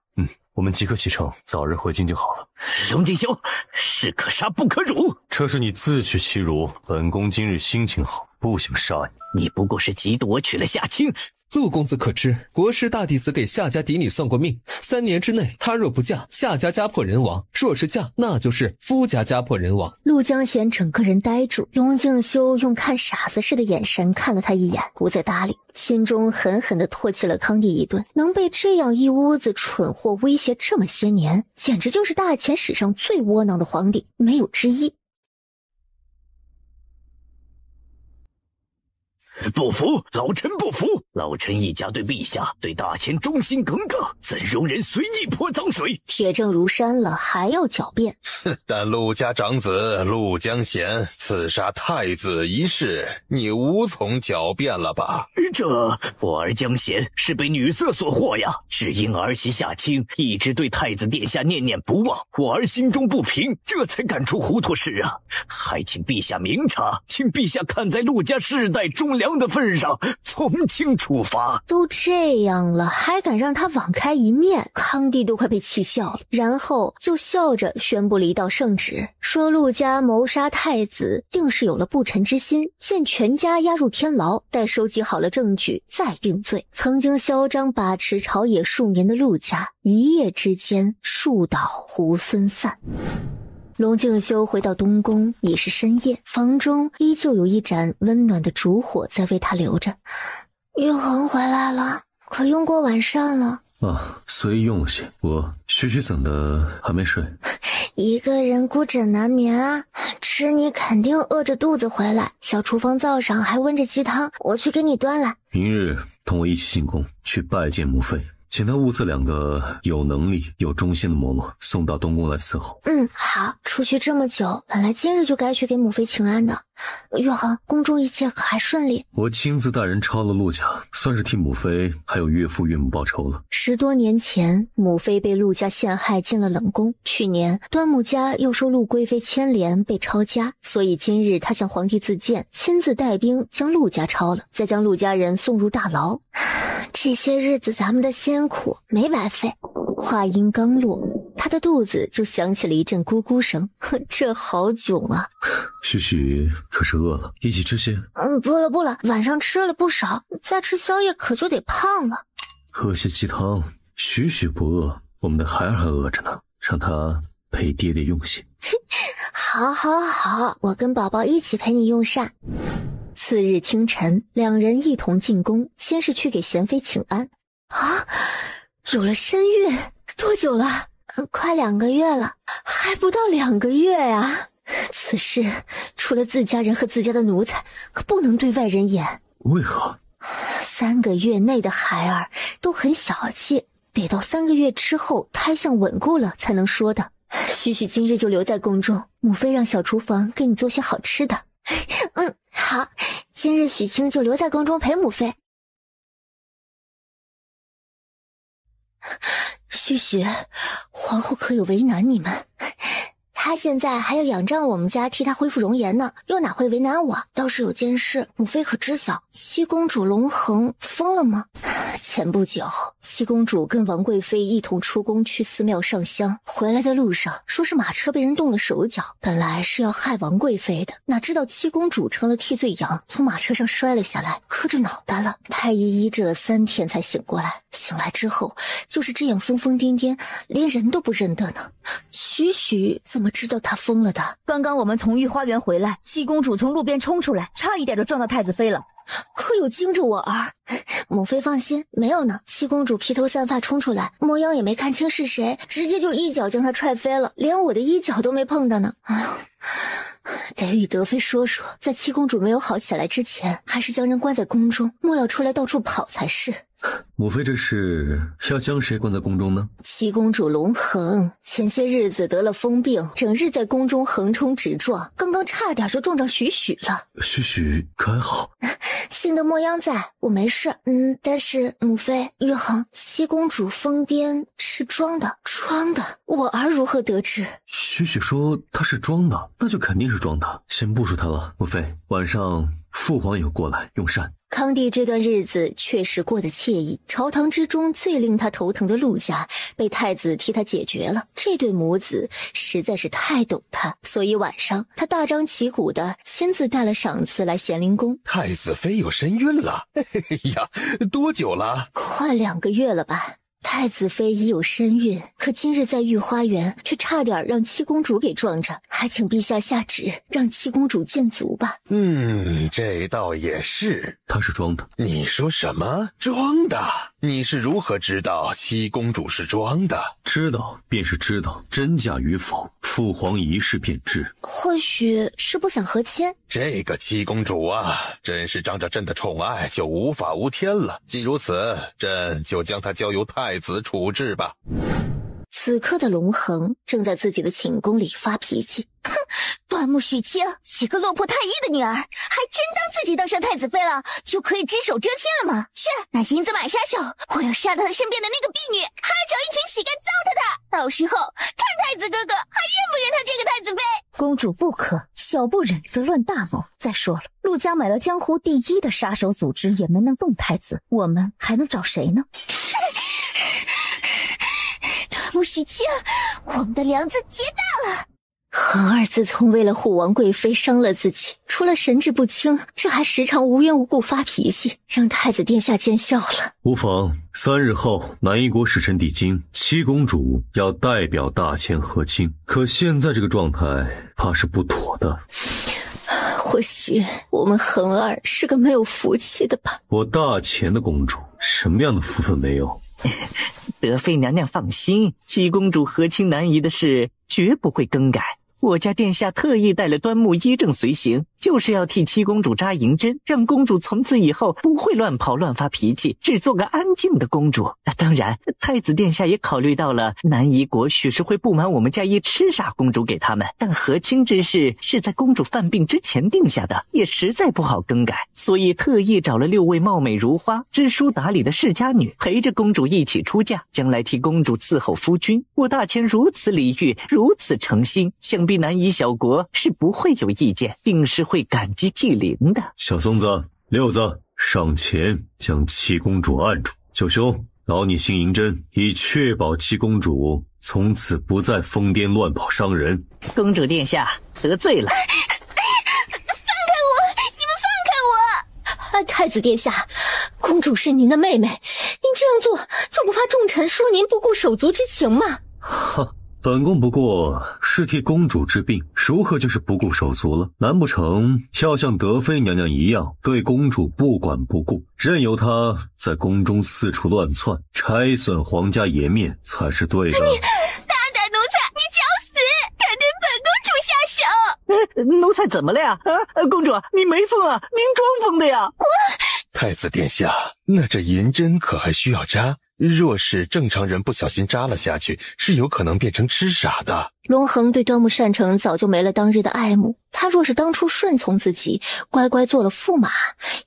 我们即刻启程，早日回京就好了。龙静修，士可杀不可辱。这是你自取其辱，本宫今日心情好，不想杀你。你不过是嫉妒我娶了夏青。陆公子可知，国师大弟子给夏家嫡女算过命，3年之内，她若不嫁，夏家家破人亡；若是嫁，那就是夫家家破人亡。陆江贤整个人呆住，龙静修用看傻子似的眼神看了他一眼，不再搭理，心中狠狠地唾弃了康帝一顿。能被这样一屋子蠢货威胁这么些年，简直就是大前史上最窝囊的皇帝，没有之一。不服，老臣不服！老臣一家对陛下、对大前忠心耿耿，怎容人随意泼脏水？铁证如山了，还要狡辩？但陆家长子陆江贤刺杀太子一事，你无从狡辩了吧？这我儿江贤是被女色所惑呀，只因儿媳夏青一直对太子殿下念念不忘，我儿心中不平，这才干出糊涂事啊！还请陛下明察，请陛下看在陆家世代忠良的份上，从轻处罚。都这样了，还敢让他网开一面？康帝都快被气笑了，然后就笑着宣布了一道圣旨，说陆家谋杀太子，定是有了不臣之心，现全家押入天牢，待收集好了证据再定罪。曾经嚣张把持朝野数年的陆家，一夜之间树倒猢狲散。龙敬修回到东宫，已是深夜，房中依旧有一盏温暖的烛火在为他留着。玉衡回来了，可用过晚膳了？啊，所以用了些。我徐徐怎的还没睡？一个人孤枕难眠啊，吃你肯定饿着肚子回来。小厨房灶上还温着鸡汤，我去给你端来。明日同我一起进宫去拜见母妃，请她物色2个有能力有忠心的嬷嬷送到东宫来伺候。好，出去这么久，本来今日就该去给母妃请安的。玉衡，宫中一切可还顺利？我亲自带人抄了陆家，算是替母妃还有岳父岳母报仇了。10多年前，母妃被陆家陷害进了冷宫，去年端木家又受陆贵妃牵连被抄家，所以今日他向皇帝自荐，亲自带兵将陆家抄了，再将陆家人送入大牢。这些日子咱们的辛苦没白费。话音刚落，他的肚子就响起了一阵咕咕声，这好囧啊！许许可是饿了，一起吃些？不了，晚上吃了不少，再吃宵夜可就得胖了。喝些鸡汤，许许不饿，我们的孩儿还饿着呢，让他陪爹爹用些。好，我跟宝宝一起陪你用膳。次日清晨，2人一同进宫，先是去给贤妃请安。啊，有了身孕，多久了？快2个月了，还不到2个月呀。此事除了自家人和自家的奴才，可不能对外人言。为何？3个月内的孩儿都很小气，得到3个月之后胎相稳固了才能说的。许许今日就留在宫中，母妃让小厨房给你做些好吃的。好，今日许清就留在宫中陪母妃。许许，皇后可有为难你们？她现在还要仰仗我们家替她恢复容颜呢，又哪会为难我？倒是有件事，母妃可知晓？七公主龙恒疯了吗？前不久，七公主跟王贵妃一同出宫去寺庙上香，回来的路上说是马车被人动了手脚，本来是要害王贵妃的，哪知道七公主成了替罪羊，从马车上摔了下来，磕着脑袋了。太医医治了3天才醒过来，醒来之后就是这样疯疯癫癫，连人都不认得呢。许许怎么知道她疯了的？刚刚我们从御花园回来，七公主从路边冲出来，差一点就撞到太子妃了。可有惊着我儿？母妃放心，没有呢。七公主披头散发冲出来，模样也没看清是谁，直接就一脚将她踹飞了，连我的衣角都没碰到呢。得与德妃说说，在七公主没有好起来之前，还是将人关在宫中，莫要出来到处跑才是。母妃这是要将谁关在宫中呢？七公主龙恒前些日子得了疯病，整日在宫中横冲直撞，刚刚差点就撞着许许了。许许可还好？幸得莫央在，我没事。但是母妃、玉衡，七公主疯癫是装的，我儿如何得知？许许说她是装的，那就肯定是装的。先不说她了，母妃，晚上父皇也过来用膳。康帝这段日子确实过得惬意，朝堂之中最令他头疼的陆家被太子替他解决了，这对母子实在是太懂他，所以晚上他大张旗鼓的亲自带了赏赐来咸宁宫。太子妃有身孕了？呀，多久了？快2个月了吧。太子妃已有身孕，可今日在御花园，却差点让七公主给撞着，还请陛下下旨，让七公主见足吧。这倒也是。她是装的。你说什么？装的？你是如何知道七公主是装的？知道便是知道，真假与否，父皇一试便知。或许是不想和亲。这个七公主啊，真是仗着朕的宠爱就无法无天了。既如此，朕就将她交由太子处置吧。此刻的龙恒正在自己的寝宫里发脾气。哼，端木许清，几个落魄太医的女儿，还真当自己当上太子妃了，就可以只手遮天了吗？去，那银子买杀手，我要杀到他身边的那个婢女，还要找一群乞丐糟蹋他。到时候看太子哥哥还认不认他这个太子妃。公主不可，小不忍则乱大谋。再说了，陆家买了江湖第一的杀手组织，也没能动太子，我们还能找谁呢？端木许清，我们的梁子结大了。恒儿自从为了护王贵妃伤了自己，除了神志不清，这还时常无缘无故发脾气，让太子殿下见笑了。无妨，3日后南夷国使臣抵京，七公主要代表大前和亲，可现在这个状态怕是不妥的。或许我们恒儿是个没有福气的吧。我大前的公主什么样的福分没有？德妃娘娘放心，七公主和亲南夷的事绝不会更改。我家殿下特意带了端木依正随行，就是要替七公主扎银针，让公主从此以后不会乱跑乱发脾气，只做个安静的公主。当然，太子殿下也考虑到了南夷国许是会不满我们家一痴傻公主给他们，但和亲之事是在公主犯病之前定下的，也实在不好更改，所以特意找了6位貌美如花、知书达理的世家女陪着公主一起出嫁，将来替公主伺候夫君。我大前如此礼遇，如此诚心，想必南夷小国是不会有意见，定是会感激涕零的。小松子、六子，上前将七公主按住。九兄，劳你行银针，以确保七公主从此不再疯癫乱跑伤人。公主殿下得罪了。放开我！你们放开我！太子殿下，公主是您的妹妹，您这样做就不怕众臣说您不顾手足之情吗？哈，本宫不过是替公主治病，如何就是不顾手足了？难不成要像德妃娘娘一样对公主不管不顾，任由她在宫中四处乱窜，拆损皇家颜面才是对的？大胆奴才，你找死！敢对本公主下手！奴才怎么了呀？公主，你没疯啊？您装疯的呀？太子殿下，那这银针可还需要扎？若是正常人不小心扎了下去，是有可能变成痴傻的。龙恒对端木善成早就没了当日的爱慕，他若是当初顺从自己，乖乖做了驸马，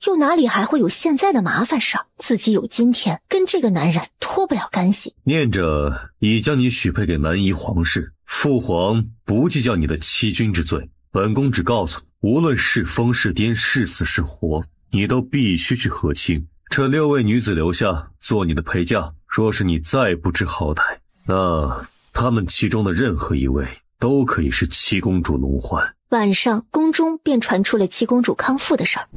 又哪里还会有现在的麻烦事儿？自己有今天，跟这个男人脱不了干系。念着已将你许配给南夷皇室，父皇不计较你的欺君之罪，本宫只告诉你，无论是疯是癫，是死是活，你都必须去和亲。这6位女子留下做你的陪嫁，若是你再不知好歹，那她们其中的任何一位都可以是七公主龙环。晚上，宫中便传出了七公主康复的事儿。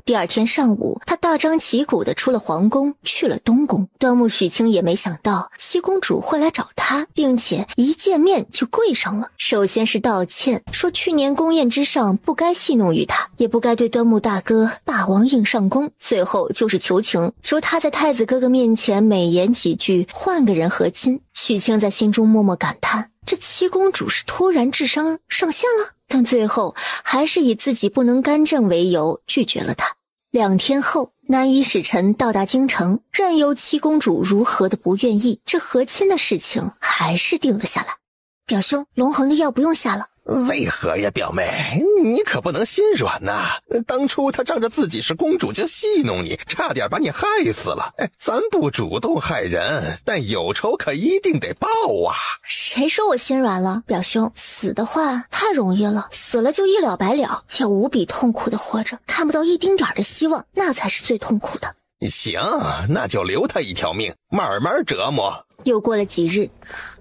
第二天上午，他大张旗鼓地出了皇宫，去了东宫。端木许清也没想到七公主会来找他，并且一见面就跪上了。首先是道歉，说去年宫宴之上不该戏弄于他，也不该对端木大哥霸王硬上弓。最后就是求情，求他在太子哥哥面前美言几句，换个人和亲。许清在心中默默感叹，这七公主是突然智商上线了，但最后还是以自己不能干政为由拒绝了他。2天后，南夷使臣到达京城，任由七公主如何的不愿意，这和亲的事情还是定了下来。表兄，龙恒的药不用下了。为何呀，表妹？你可不能心软呐！当初他仗着自己是公主就戏弄你，差点把你害死了。咱不主动害人，但有仇可一定得报啊！谁说我心软了？表兄，死的话太容易了，死了就一了百了，要无比痛苦的活着，看不到一丁点的希望，那才是最痛苦的。行，那就留他一条命，慢慢折磨。又过了几日，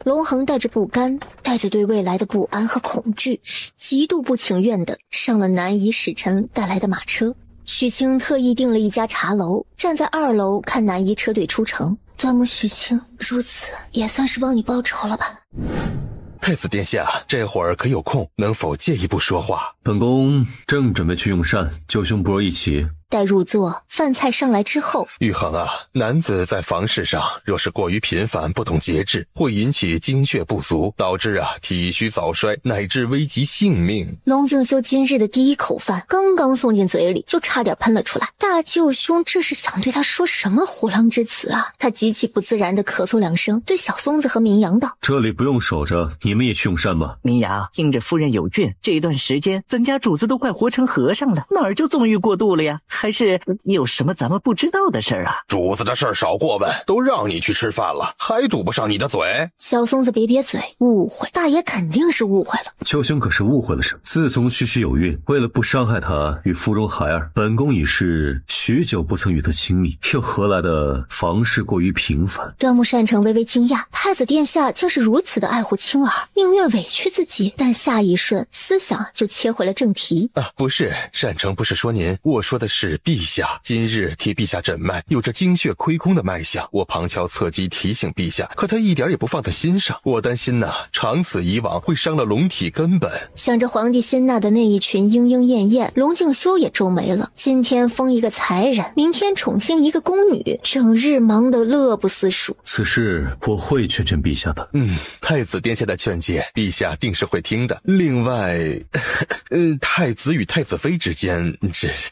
龙恒带着不甘，带着对未来的不安和恐惧，极度不情愿地上了南夷使臣带来的马车。许清特意订了一家茶楼，站在2楼看南夷车队出城。端木许清如此也算是帮你报仇了吧？太子殿下，这会儿可有空，能否借一步说话？本宫正准备去用膳，舅兄不如一起。待入座，饭菜上来之后，玉衡啊，男子在房事上若是过于频繁，不懂节制，会引起精血不足，导致体虚早衰，乃至危及性命。龙敬修今日的第一口饭刚刚送进嘴里，就差点喷了出来。大舅兄这是想对他说什么虎狼之词啊？他极其不自然地咳嗽2声，对小松子和明阳道：这里不用守着，你们也去用膳吧。明阳，听着夫人有孕，这段时间咱家主子都快活成和尚了，哪儿就纵欲过度了呀？还是有什么咱们不知道的事儿啊？主子的事儿少过问，都让你去吃饭了，还堵不上你的嘴？小松子瘪嘴，误会，大爷肯定是误会了。舅兄可是误会了什么？自从徐徐有孕，为了不伤害她与腹中孩儿，本宫已是许久不曾与她亲密，又何来的房事过于频繁？端木善成微微惊讶，太子殿下竟是如此的爱护青儿，宁愿委屈自己，但下一瞬思想就切回了正题。不是，善成不是说您，我说的是陛下。今日替陛下诊脉，有着精血亏空的脉象，我旁敲侧击提醒陛下，可他一点也不放在心上。我担心长此以往会伤了龙体根本。想着皇帝心纳的那一群莺莺燕燕，龙敬修也皱眉了。今天封一个才人，明天宠幸一个宫女，整日忙得乐不思蜀。此事我会劝劝陛下的。太子殿下的劝诫，陛下定是会听的。另外，太子与太子妃之间，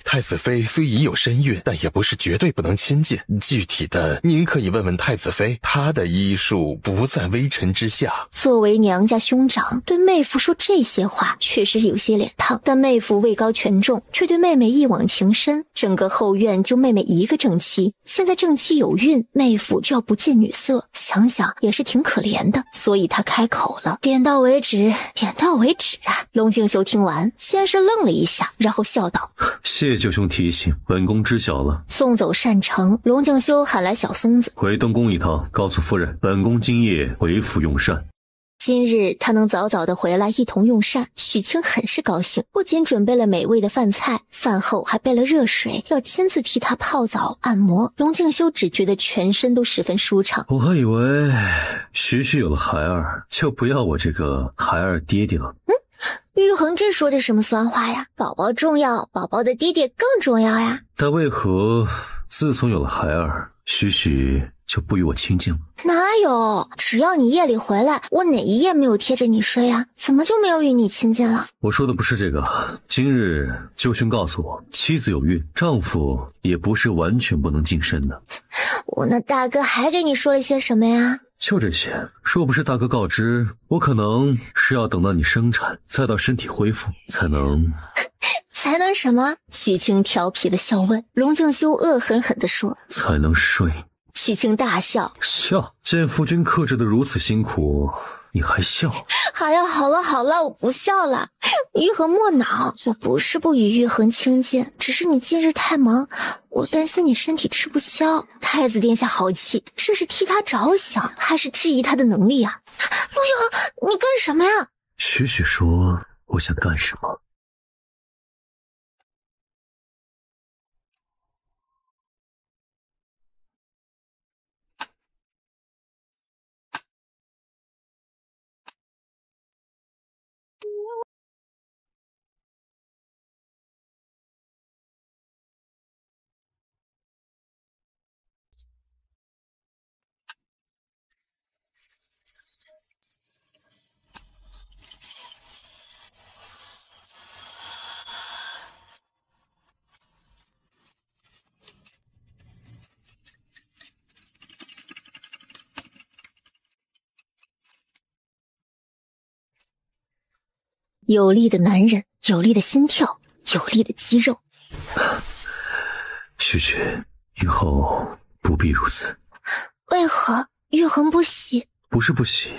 太子妃虽已有身孕，但也不是绝对不能亲近。具体的，您可以问问太子妃，她的医术不在微臣之下。作为娘家兄长，对妹夫说这些话，确实有些脸烫。但妹夫位高权重，却对妹妹一往情深，整个后院就妹妹一个正妻。现在正妻有孕，妹夫就要不近女色，想想也是挺可怜的。所以他开口了，点到为止，点到为止啊！龙敬修听完，先是愣了一下，然后笑道：谢舅兄提醒，本宫知晓了。送走善成，龙敬修喊来小松子，回东宫一趟，告诉夫人，本宫今夜回府用膳。今日他能早早的回来一同用膳，许清很是高兴，不仅准备了美味的饭菜，饭后还备了热水，要亲自替他泡澡按摩。龙敬修只觉得全身都十分舒畅。我还以为徐徐有了孩儿，就不要我这个孩儿爹爹了。玉衡这说的什么酸话呀？宝宝重要，宝宝的爹爹更重要呀。但为何自从有了孩儿，徐徐就不与我亲近了？哪有？只要你夜里回来，我哪一夜没有贴着你睡啊？怎么就没有与你亲近了？我说的不是这个。今日舅兄告诉我，妻子有孕，丈夫也不是完全不能近身的。我那大哥还给你说了些什么呀？就这些。若不是大哥告知，我可能是要等到你生产，再到身体恢复，才能什么？许清调皮的笑问。龙敬修恶狠狠地说：才能睡。许清大笑，笑，见夫君克制得如此辛苦，你还笑？好了，我不笑了。玉衡莫恼，我不是不与玉衡亲近，只是你近日太忙，我担心你身体吃不消。太子殿下豪气，这是替他着想，还是质疑他的能力啊？陆玉衡，你干什么呀？许许说我想干什么。有力的男人，有力的心跳，有力的肌肉。许许，以后不必如此。为何？玉衡不喜？不是不喜，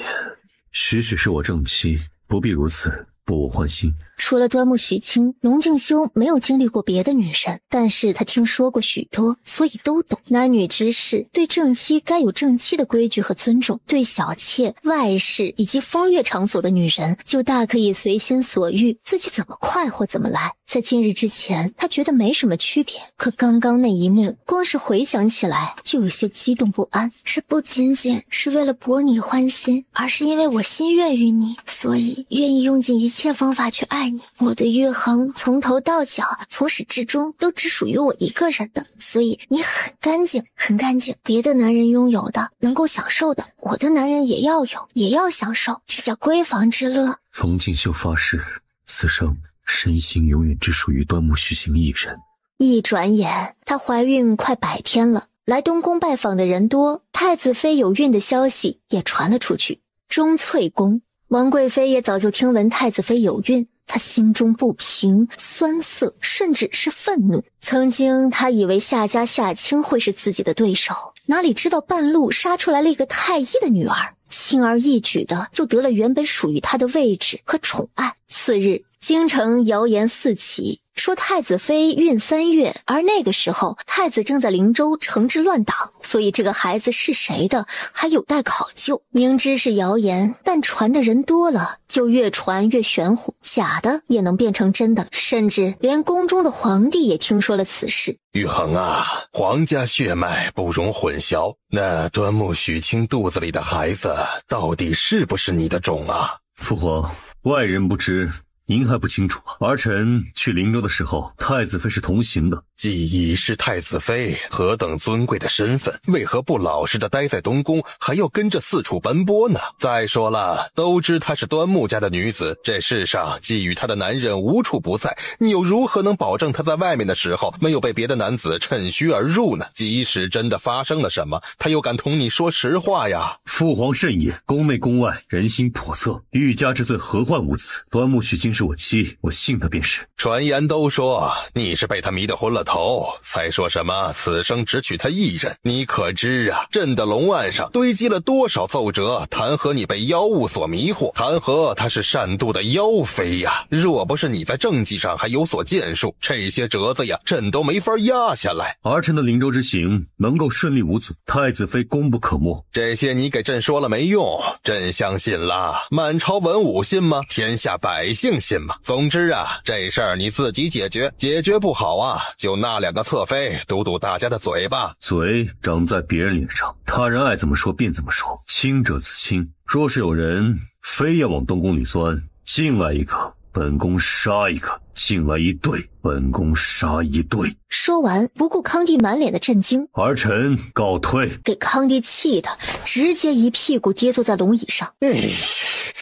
许许是我正妻，不必如此，博我欢心。除了端木许清，龙静修没有经历过别的女人，但是他听说过许多，所以都懂。男女之事，对正妻该有正妻的规矩和尊重，对小妾、外室以及风月场所的女人，就大可以随心所欲，自己怎么快活怎么来。在今日之前，他觉得没什么区别，可刚刚那一幕，光是回想起来就有些激动不安。这不仅仅是为了博你欢心，而是因为我心悦于你，所以愿意用尽一切方法去爱你。我的玉衡从头到脚，从始至终都只属于我一个人的，所以你很干净，很干净。别的男人拥有的，能够享受的，我的男人也要有，也要享受，这叫闺房之乐。龙静秀发誓，此生身心永远只属于端木许清一人。一转眼，她怀孕快100天了。来东宫拜访的人多，太子妃有孕的消息也传了出去。钟粹宫，王贵妃也早就听闻太子妃有孕，她心中不平、酸涩，甚至是愤怒。曾经她以为夏家夏清会是自己的对手，哪里知道半路杀出来了一个太医的女儿，轻而易举的就得了原本属于她的位置和宠爱。次日，京城谣言四起，说太子妃孕3月，而那个时候太子正在灵州惩治乱党，所以这个孩子是谁的还有待考究。明知是谣言，但传的人多了，就越传越玄乎，假的也能变成真的，甚至连宫中的皇帝也听说了此事。玉衡啊，皇家血脉不容混淆，那端木许清肚子里的孩子到底是不是你的种啊？父皇，外人不知，您还不清楚吗？儿臣去灵州的时候，太子妃是同行的。既已是太子妃，何等尊贵的身份，为何不老实的待在东宫，还要跟着四处奔波呢？再说了，都知她是端木家的女子，这世上觊觎她的男人无处不在，你又如何能保证她在外面的时候没有被别的男子趁虚而入呢？即使真的发生了什么，她又敢同你说实话呀？父皇慎言，宫内宫外人心叵测，欲加之罪何患无辞？端木许清是我妻，我信他便是。传言都说你是被他迷得昏了头，才说什么此生只娶她一人。你可知啊，朕的龙案上堆积了多少奏折，弹劾你被妖物所迷惑，弹劾她是善妒的妖妃呀。若不是你在政绩上还有所建树，这些折子呀，朕都没法压下来。儿臣的灵州之行能够顺利无阻，太子妃功不可没。这些你给朕说了没用，朕相信了。满朝文武信吗？天下百姓信吗？总之啊，这事儿你自己解决，解决不好啊，就那2个侧妃堵堵大家的嘴巴。嘴长在别人脸上，他人爱怎么说便怎么说，清者自清。若是有人非要往东宫里钻，进来一个本宫杀一个，进来一对本宫杀一对。说完，不顾康帝满脸的震惊，儿臣告退。给康帝气的直接一屁股跌坐在龙椅上。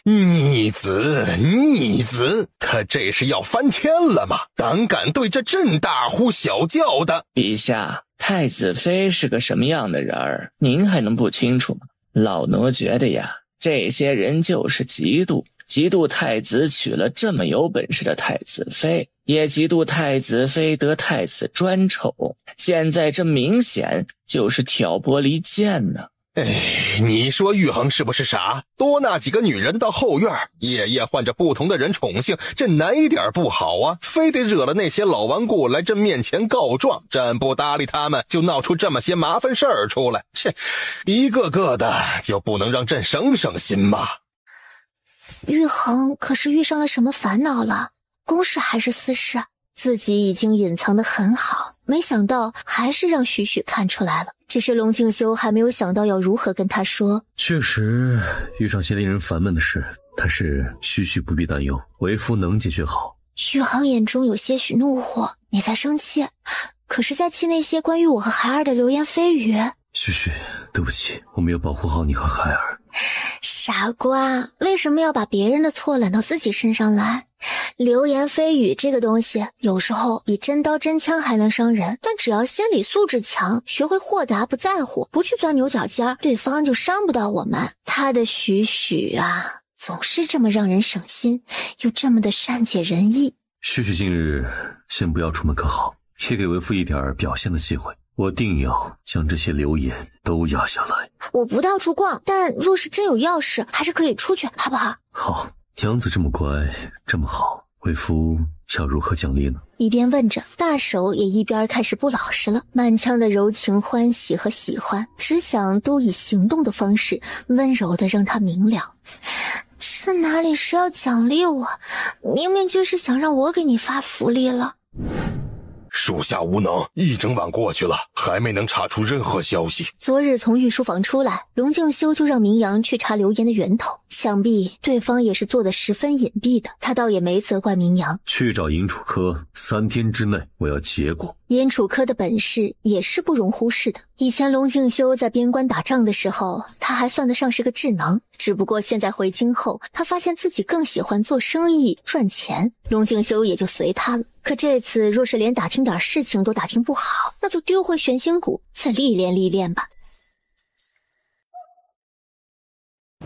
逆子，他这是要翻天了吗？胆敢对着朕大呼小叫的！陛下，太子妃是个什么样的人儿，您还能不清楚吗？老奴觉得呀，这些人就是嫉妒太子娶了这么有本事的太子妃，也嫉妒太子妃得太子专宠。现在这明显就是挑拨离间呢。你说玉衡是不是傻？多那几个女人到后院，夜夜换着不同的人宠幸，这哪一点不好啊？非得惹了那些老顽固来朕面前告状，朕不搭理他们，就闹出这么些麻烦事儿出来。切，一个个的就不能让朕省省心吗？玉衡可是遇上了什么烦恼了？公事还是私事？自己已经隐藏得很好，没想到还是让许许看出来了。只是龙静修还没有想到要如何跟他说。确实遇上些令人烦闷的事，但是许许不必担忧，为夫能解决好。玉衡眼中有些许怒火，你在生气，可是在气那些关于我和孩儿的流言蜚语。许许，对不起，我没有保护好你和孩儿。傻瓜，为什么要把别人的错揽到自己身上来？流言蜚语这个东西，有时候比真刀真枪还能伤人，但只要心理素质强，学会豁达不在乎，不去钻牛角尖，对方就伤不到我们。他的许许啊，总是这么让人省心，又这么的善解人意。许许近日先不要出门可好，也给为父一点表现的机会，我定要将这些流言都压下来。我不到处逛，但若是真有要事，还是可以出去，好不好？好，娘子这么乖，这么好，为夫要如何奖励呢？一边问着，大手也一边开始不老实了，满腔的柔情欢喜和喜欢，只想都以行动的方式温柔的让他明了。这哪里是要奖励我，明明就是想让我给你发福利了。属下无能，一整晚过去了，还没能查出任何消息。昨日从御书房出来，龙静修就让明阳去查流言的源头，想必对方也是做得十分隐蔽的，他倒也没责怪明阳。去找尹楚科，3天之内我要结果。尹楚科的本事也是不容忽视的。以前龙静修在边关打仗的时候，他还算得上是个智囊，只不过现在回京后，他发现自己更喜欢做生意赚钱，龙静修也就随他了。可这次若是连打听点事情都打听不好，那就丢回玄心谷，再历练历练吧。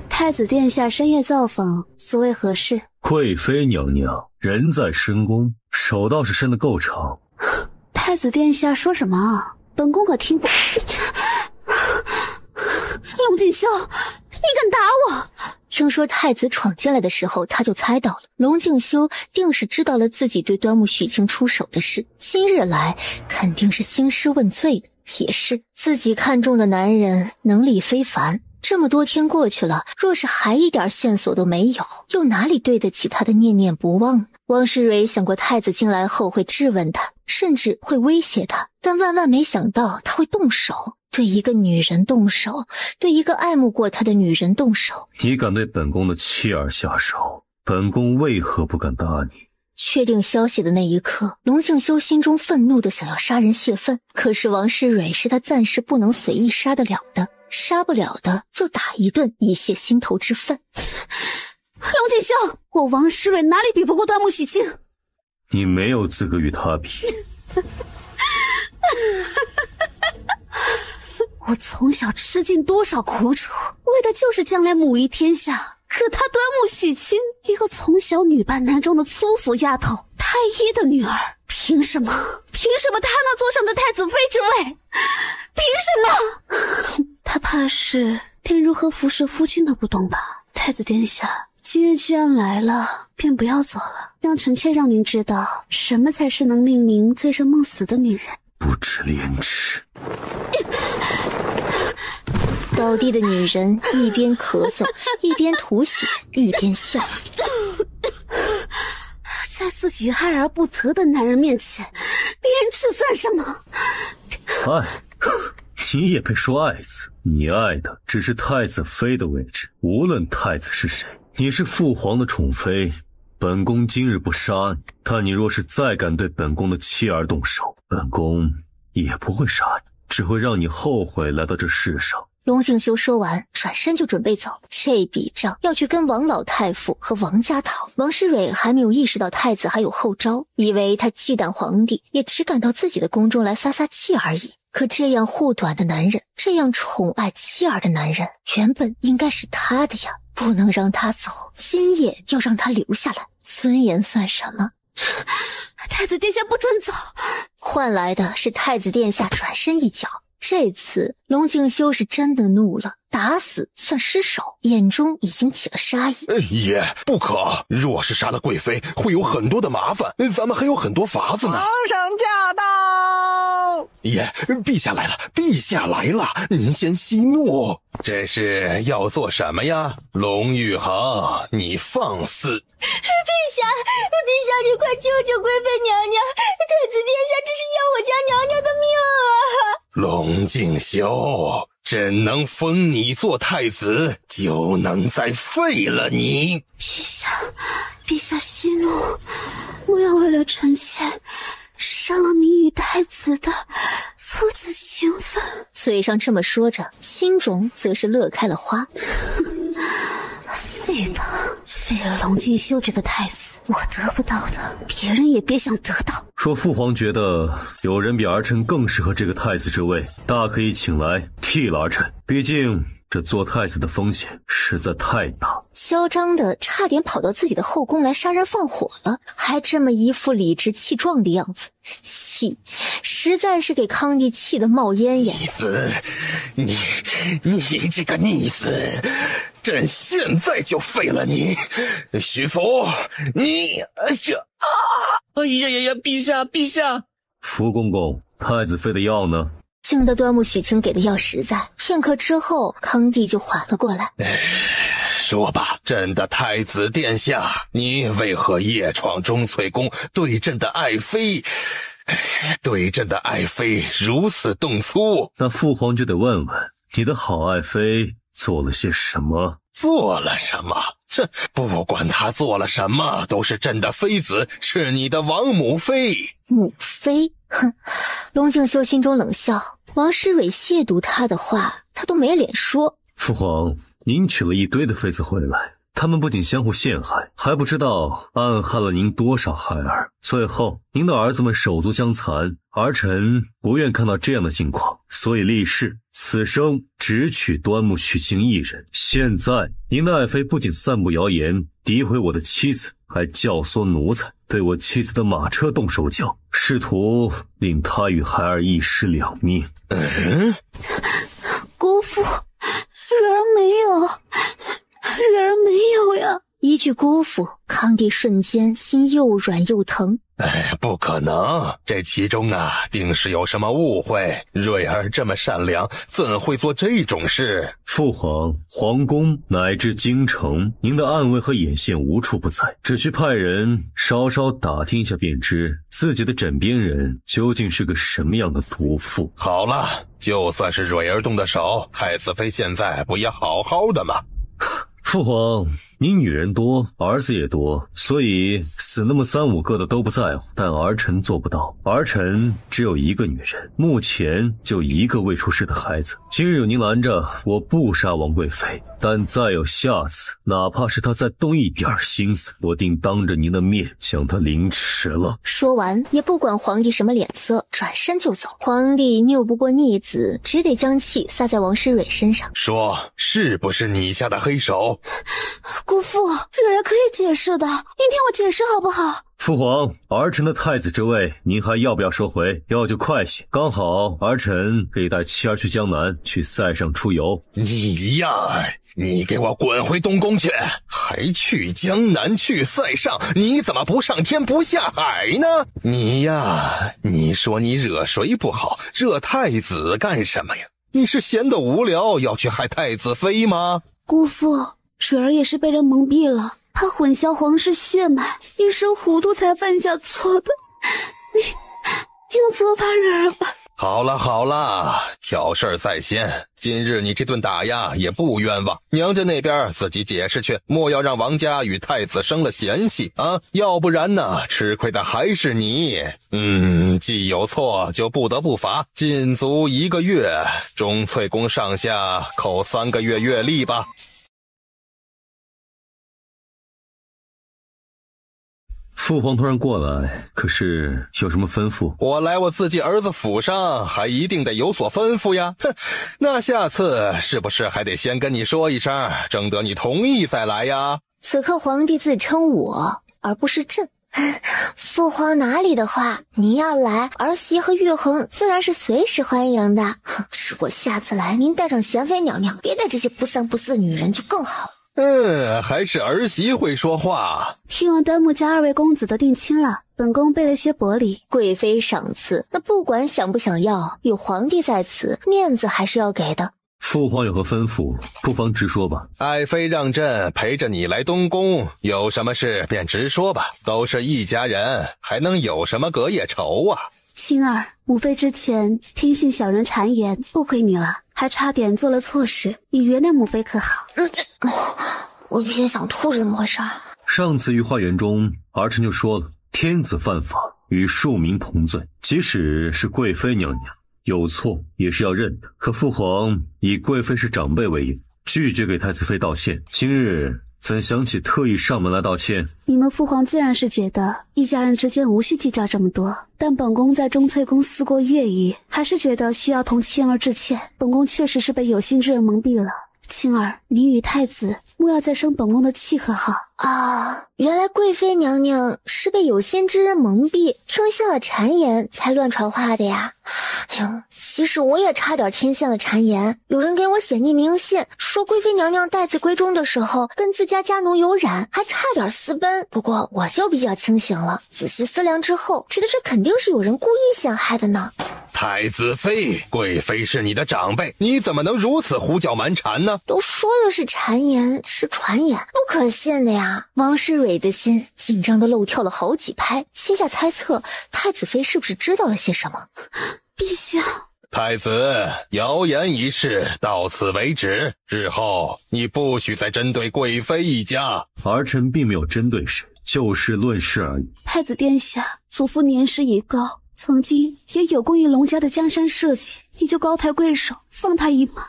太子殿下深夜造访，所谓何事？贵妃娘娘人在深宫，手倒是伸得够长。太子殿下说什么？本宫可听不。龙静修，你敢打我！听说太子闯进来的时候，他就猜到了龙静修定是知道了自己对端木许清出手的事，今日来肯定是兴师问罪的。也是，自己看中的男人能力非凡，这么多天过去了，若是还一点线索都没有，又哪里对得起他的念念不忘呢？汪世蕊想过太子进来后会质问他，甚至会威胁他，但万万没想到他会动手。对一个女人动手，对一个爱慕过他的女人动手，你敢对本宫的妻儿下手，本宫为何不敢打你？确定消息的那一刻，龙静修心中愤怒的想要杀人泄愤，可是王世蕊是他暂时不能随意杀得了的，杀不了的就打一顿以泄心头之愤。龙静修，我王世蕊哪里比不过端木喜清？你没有资格与他比。我从小吃尽多少苦楚，为的就是将来母仪天下。可他端木喜清，一个从小女扮男装的粗服丫头，太医的女儿，凭什么他能坐上这太子妃之位？凭什么？他怕是连如何服侍夫君都不懂吧？太子殿下，今夜既然来了，便不要走了，让臣妾让您知道，什么才是能令您醉生梦死的女人。不知廉耻。倒地的女人一边咳嗽，一边吐血，一边笑。在自己爱而不得的男人面前，廉耻算什么？爱？你也配说爱字？你爱的只是太子妃的位置，无论太子是谁，你是父皇的宠妃。本宫今日不杀你，但你若是再敢对本宫的妻儿动手，本宫也不会杀你，只会让你后悔来到这世上。龙静修说完，转身就准备走。这笔账要去跟王老太傅和王家讨。王世蕊还没有意识到太子还有后招，以为他忌惮皇帝，也只敢到自己的宫中来撒撒气而已。可这样护短的男人，这样宠爱妻儿的男人，原本应该是他的呀，不能让他走，今夜要让他留下来，尊严算什么？太子殿下不准走！换来的是太子殿下转身一脚。这次龙静修是真的怒了，打死算失手，眼中已经起了杀意。爷，不可！若是杀了贵妃，会有很多的麻烦，咱们还有很多法子呢。皇上驾到！爷，陛下来了，陛下来了，您先息怒。这是要做什么呀？龙玉衡，你放肆！陛下，你快救救贵妃娘娘！太子殿下这是要我家娘娘的命啊！龙静修，朕能封你做太子，就能再废了你。陛下息怒，莫要为了臣妾伤了你与太子的父子情分。嘴上这么说着，心中则是乐开了花。废吧，废了龙静修这个太子，我得不到的，别人也别想得到。若父皇觉得有人比儿臣更适合这个太子之位，大可以请来替了儿臣。毕竟这做太子的风险实在太大。嚣张的差点跑到自己的后宫来杀人放火了，还这么一副理直气壮的样子，气，实在是给康帝气得冒烟烟。逆子，你这个逆子，朕现在就废了你！徐福，你这啊！哎呀呀呀！陛下！福公公，太子妃的药呢？惊得端木许清给的药实在，片刻之后，康帝就缓了过来。说吧，朕的太子殿下，你为何夜闯钟粹宫，对朕的爱妃如此动粗？那父皇就得问问你的好爱妃做了些什么？做了什么？这不管他做了什么，都是朕的妃子，是你的王母妃。母妃？哼！龙敬修心中冷笑，王师蕊亵渎他的话，他都没脸说。父皇，您娶了一堆的妃子回来，他们不仅相互陷害，还不知道暗害了您多少孩儿。最后您的儿子们手足相残，儿臣不愿看到这样的境况，所以立誓此生只娶端木许清一人。现在您的爱妃不仅散布谣言，诋毁我的妻子，还教唆奴才对我妻子的马车动手脚，试图令她与孩儿一尸两命。姑父，蕊儿没有呀！一句姑父，康帝瞬间心又软又疼。不可能，这其中定是有什么误会。蕊儿这么善良，怎会做这种事？父皇，皇宫乃至京城，您的暗卫和眼线无处不在，只需派人稍稍打听一下便知，自己的枕边人究竟是个什么样的毒妇。好了，就算是蕊儿动的手，太子妃现在不也好好的吗？父皇，您女人多，儿子也多，所以死那么3-5个的都不在乎，但儿臣做不到。儿臣只有一个女人，目前就一个未出世的孩子。今日有您拦着，我不杀王贵妃，但再有下次，哪怕是她再动一点心思，我定当着您的面将她凌迟了。说完也不管皇帝什么脸色，转身就走。皇帝拗不过逆子，只得将气撒在王师蕊身上，说是不是你下的黑手？姑父，蕊儿可以解释的，您听我解释好不好？父皇，儿臣的太子之位，您还要不要收回？要就快些，刚好儿臣可以带妻儿去江南，去塞上出游。你给我滚回东宫去！还去江南去塞上？你怎么不上天不下海呢？你说你惹谁不好，惹太子干什么呀？你是闲得无聊要去害太子妃吗？姑父，蕊儿也是被人蒙蔽了，他混淆皇室血脉，一时糊涂才犯下错的。您责罚蕊儿吧。好了，挑事儿在先，今日你这顿打压也不冤枉，娘家那边自己解释去，莫要让王家与太子生了嫌隙啊！要不然呢，吃亏的还是你。既有错就不得不罚，禁足1个月，钟粹宫上下扣3个月月例吧。父皇突然过来，可是有什么吩咐？我来我自己儿子府上，还一定得有所吩咐呀。那下次是不是还得先跟你说一声，征得你同意再来呀？此刻皇帝自称我，而不是朕。父皇哪里的话，您要来，儿媳和玉衡自然是随时欢迎的。如果下次来，您带上贤妃娘娘，别带这些不三不四的女人就更好了。还是儿媳会说话。听完端木家2位公子的定亲了，本宫备了些薄礼，贵妃赏赐，那不管想不想要，有皇帝在此，面子还是要给的。父皇有何吩咐，不妨直说吧。爱妃让朕陪着你来东宫，有什么事便直说吧，都是一家人，还能有什么隔夜仇啊？青儿，母妃之前听信小人谗言，误会你了，还差点做了错事，你原谅母妃可好？我有些想吐，是怎么回事？上次御花园中，儿臣就说了，天子犯法与庶民同罪，即使是贵妃娘娘有错也是要认的。可父皇以贵妃是长辈为由，拒绝给太子妃道歉，今日怎想起特意上门来道歉？你们父皇自然是觉得一家人之间无需计较这么多，但本宫在钟粹宫4过月余，还是觉得需要同青儿致歉。本宫确实是被有心之人蒙蔽了。青儿，你与太子莫要再伤本宫的气可好？啊，原来贵妃娘娘是被有心之人蒙蔽，听信了谗言才乱传话的呀。哎呦，其实我也差点听信了谗言，有人给我写匿名信，说贵妃娘娘待字闺中的时候跟自家家奴有染，还差点私奔。不过我就比较清醒了，仔细思量之后，觉得这肯定是有人故意陷害的呢。太子妃，贵妃是你的长辈，你怎么能如此胡搅蛮缠呢？都说的是谗言，是传言，不可信的呀。王诗蕊的心紧张的漏跳了好几拍，心下猜测太子妃是不是知道了些什么。陛下，太子，谣言一事到此为止，日后你不许再针对贵妃一家。儿臣并没有针对谁，就事论事而已。太子殿下，祖父年事已高，曾经也有功于龙家的江山社稷，你就高抬贵手，放他一马，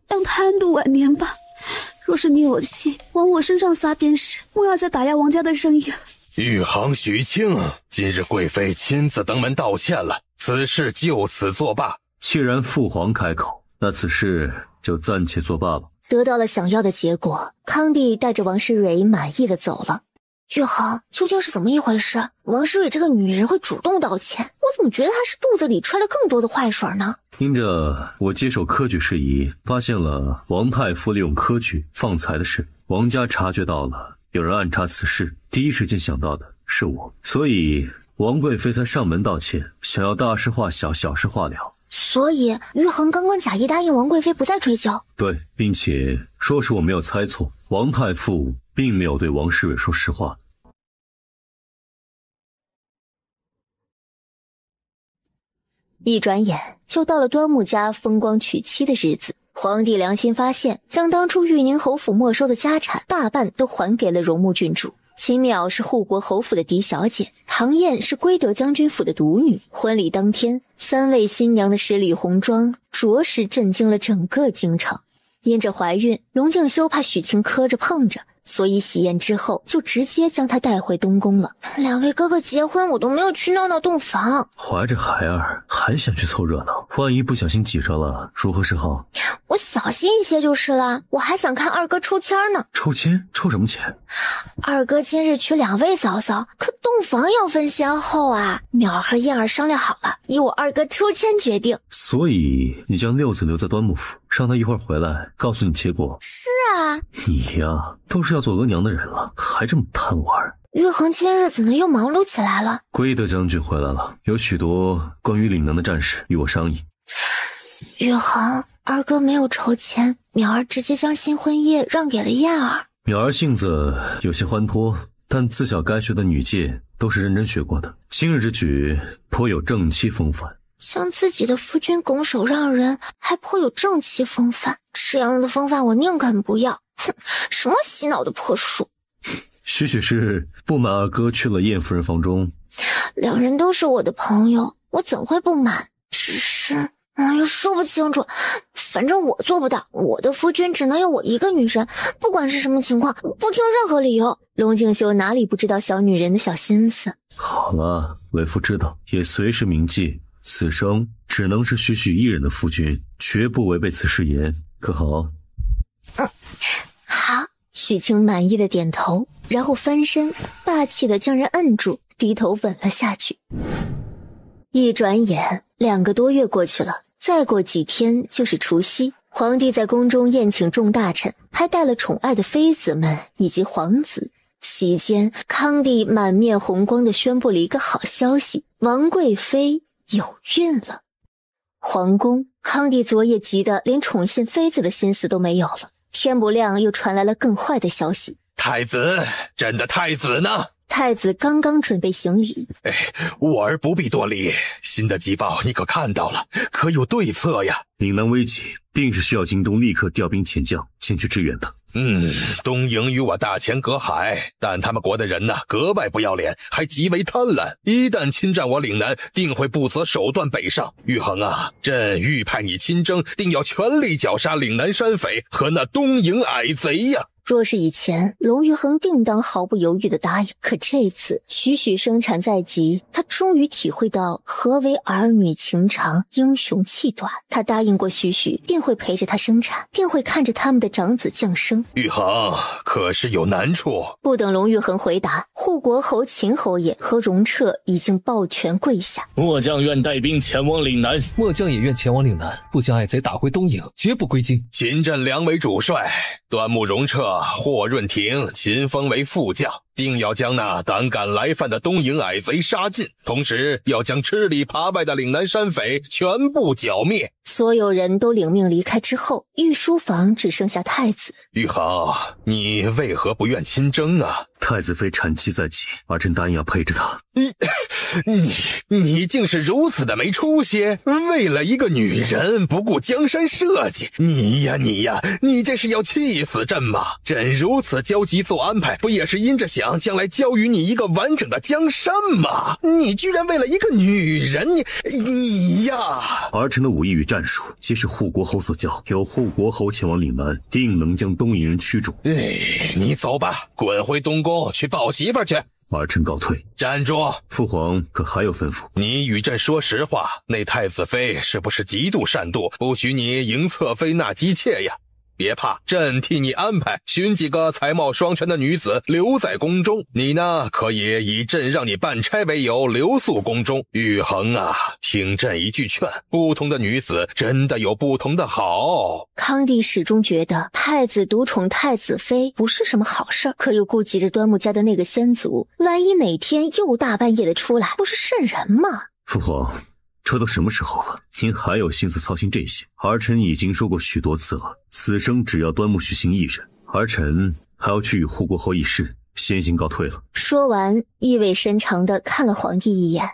让他安度晚年吧。若是你有气，往我身上撒便是，莫要再打压王家的生意了。玉行许清，今日贵妃亲自登门道歉了，此事就此作罢。既然父皇开口，那此事就暂且作罢吧。得到了想要的结果，康帝带着王诗蕊满意的走了。玉衡，究竟是怎么一回事？王诗蕊这个女人会主动道歉，我怎么觉得她是肚子里揣了更多的坏水呢？因着我接手科举事宜，发现了王太傅利用科举放财的事，王家察觉到了有人暗查此事，第一时间想到的是我，所以王贵妃才上门道歉，想要大事化小，小事化了。所以玉衡刚刚假意答应王贵妃不再追究。对，并且说是我没有猜错，王太傅并没有对王诗蕊说实话。一转眼就到了端木家风光娶妻的日子，皇帝良心发现，将当初玉宁侯府没收的家产大半都还给了荣穆郡主。秦淼是护国侯府的嫡小姐，唐燕是归德将军府的独女。婚礼当天，3位新娘的十里红妆着实震惊了整个京城。因着怀孕，荣敬修怕许清磕着碰着，所以喜宴之后就直接将她带回东宫了。2位哥哥结婚，我都没有去闹闹洞房。怀着孩儿还想去凑热闹，万一不小心挤着了，如何是好？我小心一些就是了，我还想看二哥抽签呢。抽签？抽什么签？二哥今日娶2位嫂嫂，可洞房要分先后啊。淼儿和燕儿商量好了，以我二哥抽签决定。所以你将六子留在端木府，让他一会儿回来告诉你结果。是啊，你呀，都是要做额娘的人了，还这么贪玩。玉衡今日怎么又忙碌起来了？归德将军回来了，有许多关于岭南的战事与我商议。玉衡，二哥没有筹钱，淼儿直接将新婚夜让给了燕儿。淼儿性子有些欢脱，但自小该学的女诫都是认真学过的，今日之举颇有正妻风范。将自己的夫君拱手让人，还颇有正妻风范，这样的风范我宁肯不要。哼，什么洗脑的破术！许是不满二哥去了燕夫人房中。2人都是我的朋友，我怎会不满？只是也说不清楚，反正我做不到。我的夫君只能有我一个女人，不管是什么情况，不听任何理由。龙敬修哪里不知道小女人的小心思？好了，为夫知道，也随时铭记，此生只能是许一人的夫君，绝不违背此誓言，可好？好。许清满意的点头，然后翻身，霸气的将人摁住，低头吻了下去。一转眼2个多月过去了，再过几天就是除夕。皇帝在宫中宴请众大臣，还带了宠爱的妃子们以及皇子。席间，康帝满面红光地宣布了一个好消息：王贵妃有孕了。皇宫，康帝昨夜急得连宠信妃子的心思都没有了。天不亮又传来了更坏的消息，太子，朕的太子呢？太子刚刚准备行礼。我儿不必多礼，新的急报你可看到了，可有对策呀？岭南危急，定是需要京东立刻调兵遣将前去支援的。东瀛与我大钱隔海，但他们国的人格外不要脸，还极为贪婪，一旦侵占我岭南，定会不择手段北上。玉衡啊，朕欲派你亲征，定要全力绞杀岭南山匪和那东瀛矮贼呀！若是以前，龙玉衡定当毫不犹豫地答应。可这次，许许生产在即，他终于体会到何为儿女情长，英雄气短。他答应过许许，定会陪着他生产，定会看着他们的长子降生。玉衡，可是有难处？不等龙玉衡回答，护国侯秦侯爷和荣彻已经抱拳跪下。末将愿带兵前往岭南。末将也愿前往岭南，不将爱贼打回东瀛，绝不归京。秦镇两为主帅，端木荣彻、霍润庭、秦风为副将，定要将那胆敢来犯的东瀛矮贼杀尽，同时要将吃里扒外的岭南山匪全部剿灭。所有人都领命离开之后，御书房只剩下太子。玉衡，你为何不愿亲征啊？太子妃产期在即，儿臣答应要陪着她。你竟是如此的没出息，为了一个女人不顾江山社稷，你呀，你这是要气死朕吗？朕如此焦急做安排，不也是因着想将来交予你一个完整的江山吗？你居然为了一个女人，你呀！儿臣的武艺与战术皆是护国侯所教，有护国侯前往岭南，定能将东瀛人驱逐。你走吧，滚回东宫去抱媳妇去。儿臣告退。站住！父皇可还有吩咐？你与朕说实话，那太子妃是不是极度善妒，不许你迎侧妃纳姬妾呀？别怕，朕替你安排，寻几个才貌双全的女子留在宫中，你呢可以以朕让你办差为由留宿宫中。玉衡啊，听朕一句劝，不同的女子真的有不同的好。康帝始终觉得太子独宠太子妃不是什么好事，可又顾及着端木家的那个先祖，万一哪天又大半夜的出来，不是瘆人吗？父皇，这都什么时候了，您还有心思操心这些？儿臣已经说过许多次了，此生只要端木许行一人，儿臣还要去与护国侯议事，先行告退了。说完，意味深长地看了皇帝一眼。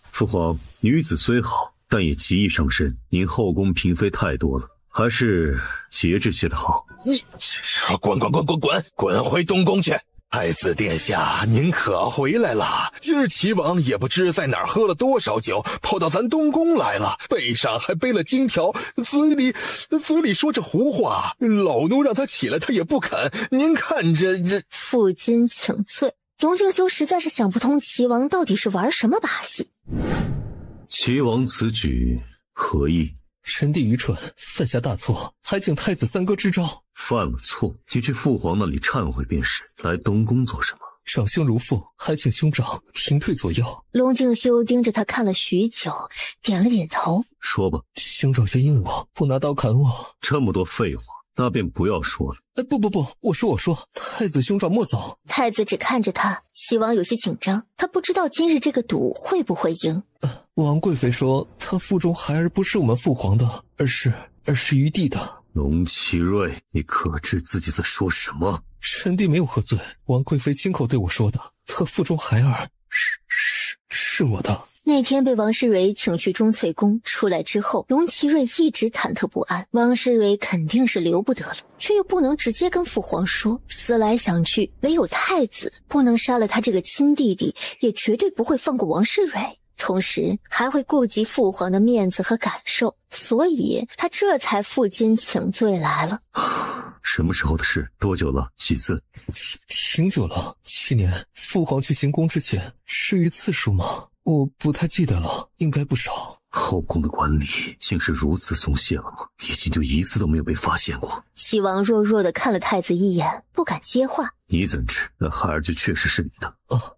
父皇，女子虽好，但也极易伤身，您后宫嫔妃太多了，还是节制些的好。你滚回东宫去！太子殿下，您可回来了！今儿齐王也不知在哪儿喝了多少酒，跑到咱东宫来了，背上还背了金条，嘴里说着胡话。老奴让他起来，他也不肯。您看这负荆请罪，龙敬修实在是想不通齐王到底是玩什么把戏。齐王此举何意？臣弟愚蠢，犯下大错，还请太子三哥支招。犯了错，你去父皇那里忏悔便是。来东宫做什么？长兄如父，还请兄长平退左右。龙敬修盯着他看了许久，点了点头。说吧。兄长先应我，不拿刀砍我。这么多废话，那便不要说了。不，我说，太子兄长莫走。太子只看着他，齐王有些紧张，他不知道今日这个赌会不会赢。王贵妃说，她腹中孩儿不是我们父皇的，而是余弟的。龙启瑞，你可知自己在说什么？臣弟没有喝醉，王贵妃亲口对我说的，她腹中孩儿是我的。那天被王世蕊请去钟粹宫，出来之后，龙启瑞一直忐忑不安。王世蕊肯定是留不得了，却又不能直接跟父皇说。思来想去，唯有太子不能杀了他这个亲弟弟，也绝对不会放过王世蕊。同时还会顾及父皇的面子和感受，所以他这才负荆请罪来了。什么时候的事？多久了？几次？挺久了，7年。父皇去行宫之前，至于次数吗？我不太记得了，应该不少。后宫的管理竟是如此松懈了吗？已经就一次都没有被发现过。齐王弱弱地看了太子一眼，不敢接话。你怎知那孩儿就确实是你的？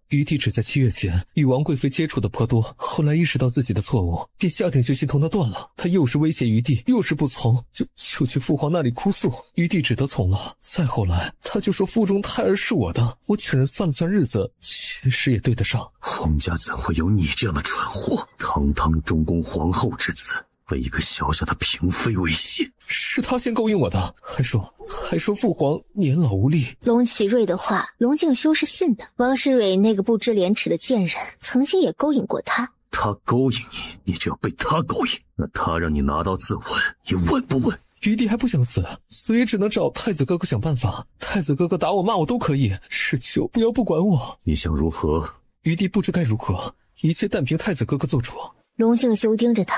余弟只在7月前与王贵妃接触的颇多，后来意识到自己的错误，便下定决心同他断了。他又是威胁余弟，又是不从，就去父皇那里哭诉。余弟只得从了。再后来，他就说腹中胎儿是我的。我请人算了算日子，确实也对得上。洪家怎会有你这样的蠢货？堂堂中宫皇后之子，为一个小小的嫔妃威胁。是他先勾引我的，还说父皇年老无力。龙启瑞的话，龙敬修是信的。王世蕊那个不知廉耻的贱人，曾经也勾引过他。他勾引你，你就要被他勾引。那他让你拿刀自刎，你刎不刎？余弟还不想死，所以只能找太子哥哥想办法。太子哥哥打我骂我都可以，只求不要不管我。你想如何？余弟不知该如何，一切但凭太子哥哥做主。龙敬修盯着他，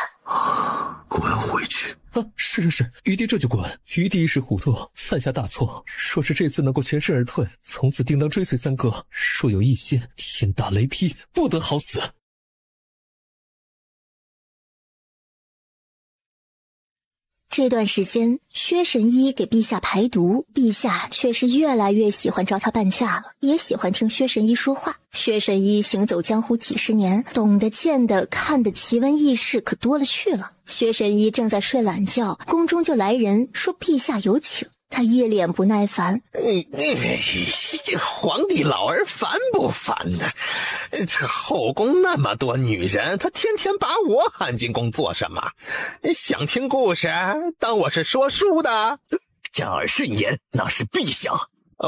滚回去！是，余弟这就滚。余弟一时糊涂，犯下大错。若是这次能够全身而退，从此定当追随三哥；若有一心，天打雷劈，不得好死。这段时间，薛神医给陛下排毒，陛下却是越来越喜欢招他伴驾了，也喜欢听薛神医说话。薛神医行走江湖几十年，懂得见的看的奇闻异事可多了去了。薛神医正在睡懒觉，宫中就来人说陛下有请。他一脸不耐烦，这皇帝老儿烦不烦呢？这后宫那么多女人，他天天把我喊进宫做什么？想听故事，当我是说书的？丈儿慎言，那是陛下。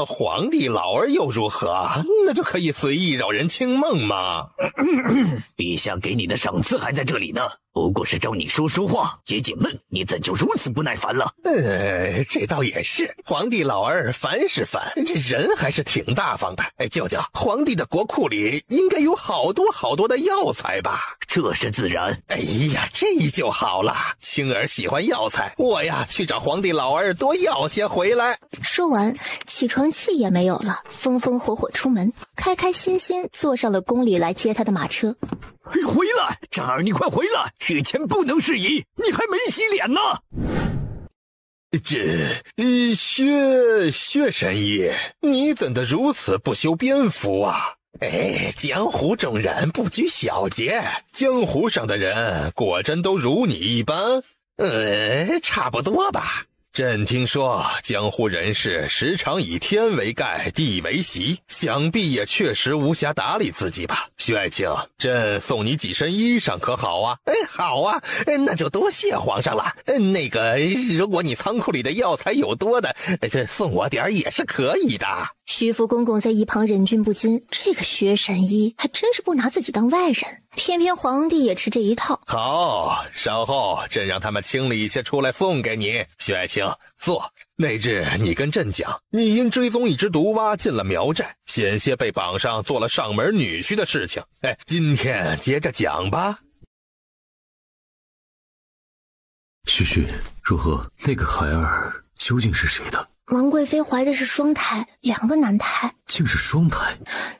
皇帝老儿又如何？那就可以随意扰人清梦吗？陛下给你的赏赐还在这里呢，不过是找你说说话解解闷，你怎就如此不耐烦了？这倒也是，皇帝老儿烦是烦，这人还是挺大方的。舅舅，皇帝的国库里应该有好多好多的药材吧？这是自然。哎呀，这就好了，青儿喜欢药材，我呀去找皇帝老儿多要些回来。说完，起床气也没有了，风风火火出门，开开心心坐上了宫里来接他的马车。回来，丈儿，你快回来！御前不能事宜，你还没洗脸呢。薛神医，你怎的如此不修边幅啊？江湖中人不拘小节，江湖上的人果真都如你一般？差不多吧。朕听说江湖人士时常以天为盖，地为席，想必也确实无暇打理自己吧。薛爱卿，朕送你几身衣裳可好啊？好啊，那就多谢皇上了。那个，如果你仓库里的药材有多的，送我点也是可以的。徐福公公在一旁忍俊不禁，这个薛神医还真是不拿自己当外人，偏偏皇帝也吃这一套。好，稍后朕让他们清理一些出来送给你。薛爱卿，坐。那日你跟朕讲，你因追踪一只毒蛙进了苗寨，险些被绑上做了上门女婿的事情。今天接着讲吧。旭旭，如何？那个孩儿究竟是谁的？王贵妃怀的是双胎，2个男胎。竟是双胎？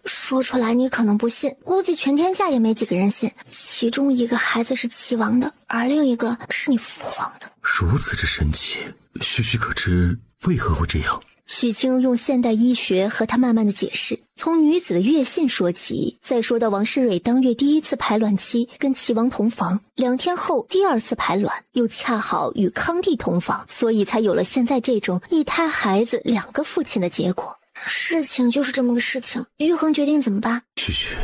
说出来你可能不信，估计全天下也没几个人信。其中一个孩子是齐王的，而另一个是你父皇的。如此之神奇，旭旭可知为何会这样？许清用现代医学和他慢慢的解释，从女子的月信说起，再说到王世蕊当月第1次排卵期跟齐王同房，2天后第2次排卵，又恰好与康帝同房，所以才有了现在这种一胎孩子2个父亲的结果。事情就是这么个事情，玉衡决定怎么办？旭旭，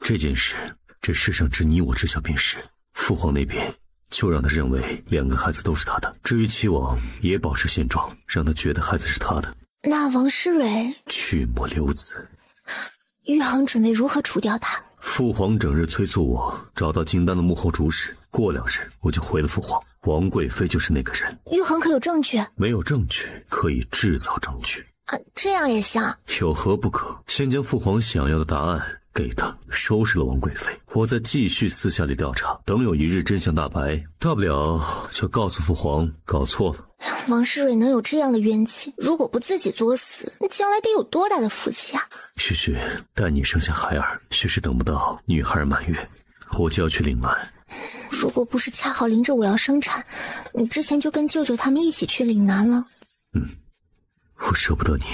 这件事，这世上只你我知晓便是。父皇那边就让他认为2个孩子都是他的，至于齐王也保持现状，让他觉得孩子是他的。那王世蕊去莫留子。玉衡准备如何除掉他？父皇整日催促我找到金丹的幕后主使，过2日我就回了父皇。王贵妃就是那个人。玉衡可有证据？没有证据，可以制造证据。这样也行。有何不可？先将父皇想要的答案给他，收拾了王贵妃，我再继续私下里调查，等有一日真相大白，大不了就告诉父皇搞错了。王世蕊能有这样的冤气，如果不自己作死，将来得有多大的福气啊！旭旭，待你生下孩儿，须是等不到女孩满月，我就要去岭南。如果不是恰好临着我要生产，你之前就跟舅舅他们一起去岭南了。我舍不得你，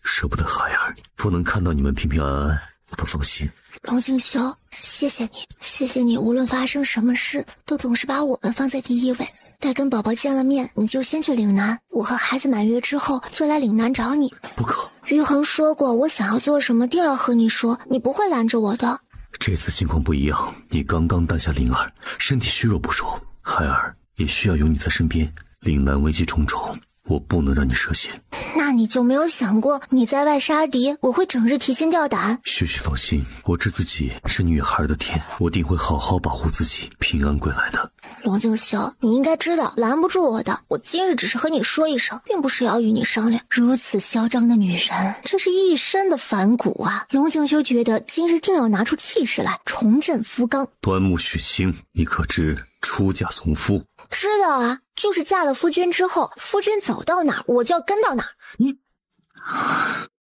舍不得孩儿，不能看到你们平平安安，我不放心。龙静修，谢谢你，谢谢你，无论发生什么事，都总是把我们放在第1位。待跟宝宝见了面，你就先去岭南，我和孩子满月之后就来岭南找你。不可。玉衡说过，我想要做什么定要和你说，你不会拦着我的。这次情况不一样，你刚刚诞下灵儿，身体虚弱不说，孩儿也需要有你在身边。岭南危机重重，我不能让你涉险。那你就没有想过你在外杀敌，我会整日提心吊胆？旭旭放心，我知自己是女孩的天，我定会好好保护自己，平安归来的。龙静修，你应该知道拦不住我的，我今日只是和你说一声，并不是要与你商量。如此嚣张的女人，这是一身的反骨啊！龙静修觉得今日定要拿出气势来，重振夫纲。端木许清，你可知出嫁从夫。知道啊，就是嫁了夫君之后，夫君走到哪儿，我就要跟到哪儿。你，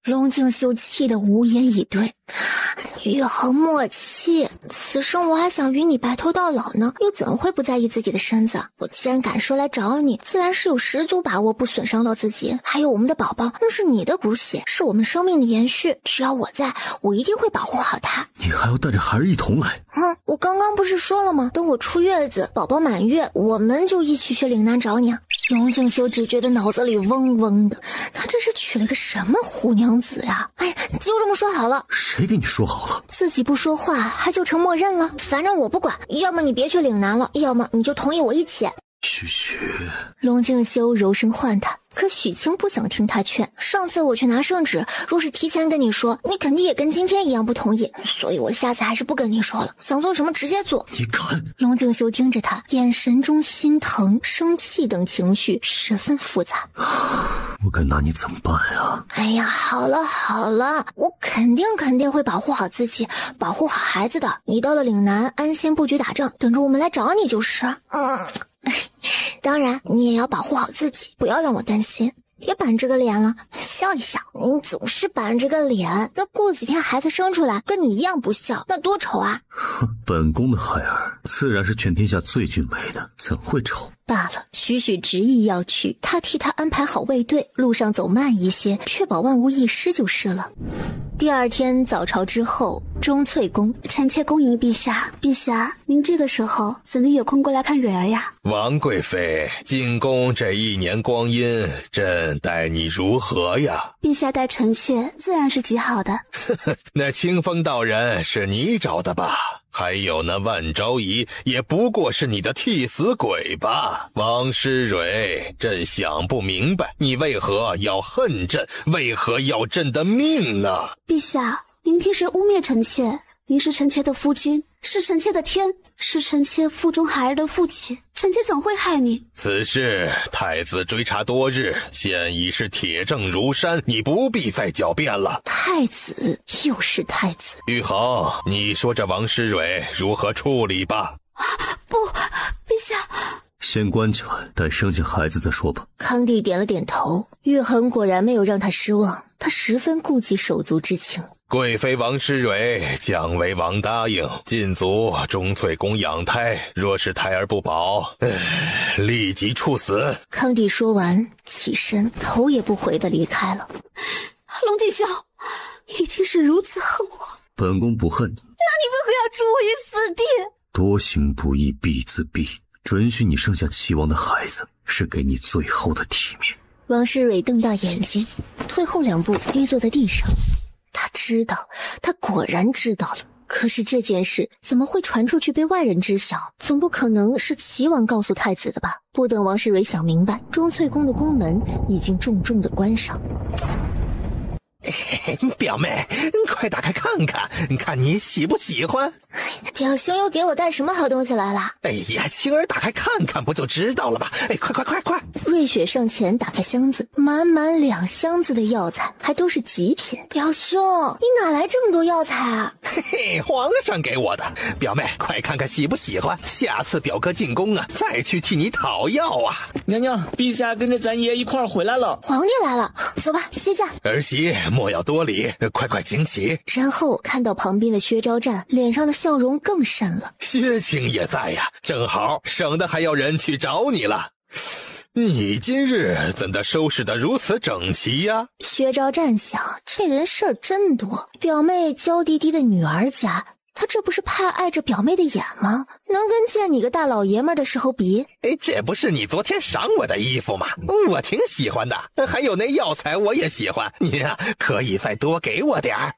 龙敬修气得无言以对。玉衡莫气，此生我还想与你白头到老呢，又怎会不在意自己的身子？我既然敢说来找你，自然是有十足把握不损伤到自己。还有我们的宝宝，那是你的骨血，是我们生命的延续。只要我在，我一定会保护好他。你还要带着孩儿一同来？我刚刚不是说了吗？等我出月子，宝宝满月，我们就一起去岭南找你啊！龙敬修只觉得脑子里嗡嗡的，他这是娶了个什么虎娘子呀？哎，就这么说好了。谁给你说好了？自己不说话，还就成默认了。反正我不管，要么你别去岭南了，要么你就同意我一起。许许，龙敬修柔声唤他，可许清不想听他劝。上次我去拿圣旨，若是提前跟你说，你肯定也跟今天一样不同意，所以我下次还是不跟你说了。想做什么直接做。你敢？龙敬修盯着他，眼神中心疼、生气等情绪十分复杂。我该拿你怎么办呀？哎呀，好了好了，我肯定会保护好自己，保护好孩子的。你到了岭南，安心布局打仗，等着我们来找你就是。当然你也要保护好自己，不要让我担心。别板着个脸了，笑一笑。你总是板着个脸，那过几天孩子生出来跟你一样不孝，那多丑啊！本宫的孩儿自然是全天下最俊美的，怎会丑？罢了，许许执意要去，他替他安排好卫队，路上走慢一些，确保万无一失就是了。第二天早朝之后，钟粹宫，臣妾恭迎陛下。陛下，您这个时候怎能有空过来看蕊儿呀？王贵妃，进宫这1年光阴，朕待你如何呀？陛下待臣妾自然是极好的。那清风道人是你找的吧？还有那万昭仪也不过是你的替死鬼吧？王诗蕊，朕想不明白，你为何要恨朕？为何要朕的命呢？陛下，您凭谁污蔑臣妾？您是臣妾的夫君，是臣妾的天，是臣妾腹中孩儿的父亲，臣妾怎会害你？此事太子追查多日，现已是铁证如山，你不必再狡辩了。太子又是太子，玉衡，你说这王诗蕊如何处理吧？不，陛下，先关起来，待生下孩子再说吧。康帝点了点头，玉衡果然没有让他失望，他十分顾及手足之情。贵妃王诗蕊，姜维王答应禁足钟粹宫养胎，若是胎儿不保，立即处死。康帝说完，起身，头也不回地离开了。龙敬修，已经是如此恨我，本宫不恨你，那你为何要置我于死地？多行不义必自毙，准许你生下齐王的孩子，是给你最后的体面。王诗蕊瞪大眼睛，退后2步，低坐在地上。他知道，他果然知道了。可是这件事怎么会传出去被外人知晓？总不可能是齐王告诉太子的吧？不等王诗蕊想明白，钟粹宫的宫门已经重重地关上。表妹，快打开看看，看你喜不喜欢。表兄又给我带什么好东西来了？哎呀，青儿打开看看不就知道了吗？哎，快！瑞雪上前打开箱子，满满2箱子的药材，还都是极品。表兄，你哪来这么多药材啊？嘿嘿，皇上给我的。表妹，快看看喜不喜欢，下次表哥进宫啊，再去替你讨药啊。娘娘，陛下跟着咱爷一块儿回来了。皇帝来了，走吧，歇驾。儿媳莫要多礼，快请起。然后看到旁边的薛昭战，脸上的笑容更甚了。薛青也在呀，正好省得还要人去找你了。你今日怎的收拾得如此整齐呀？薛昭战想，这人事儿真多。表妹娇滴滴的女儿家，他这不是怕碍着表妹的眼吗？能跟见你个大老爷们的时候比？哎，这不是你昨天赏我的衣服吗？我挺喜欢的，还有那药材我也喜欢，您啊可以再多给我点儿。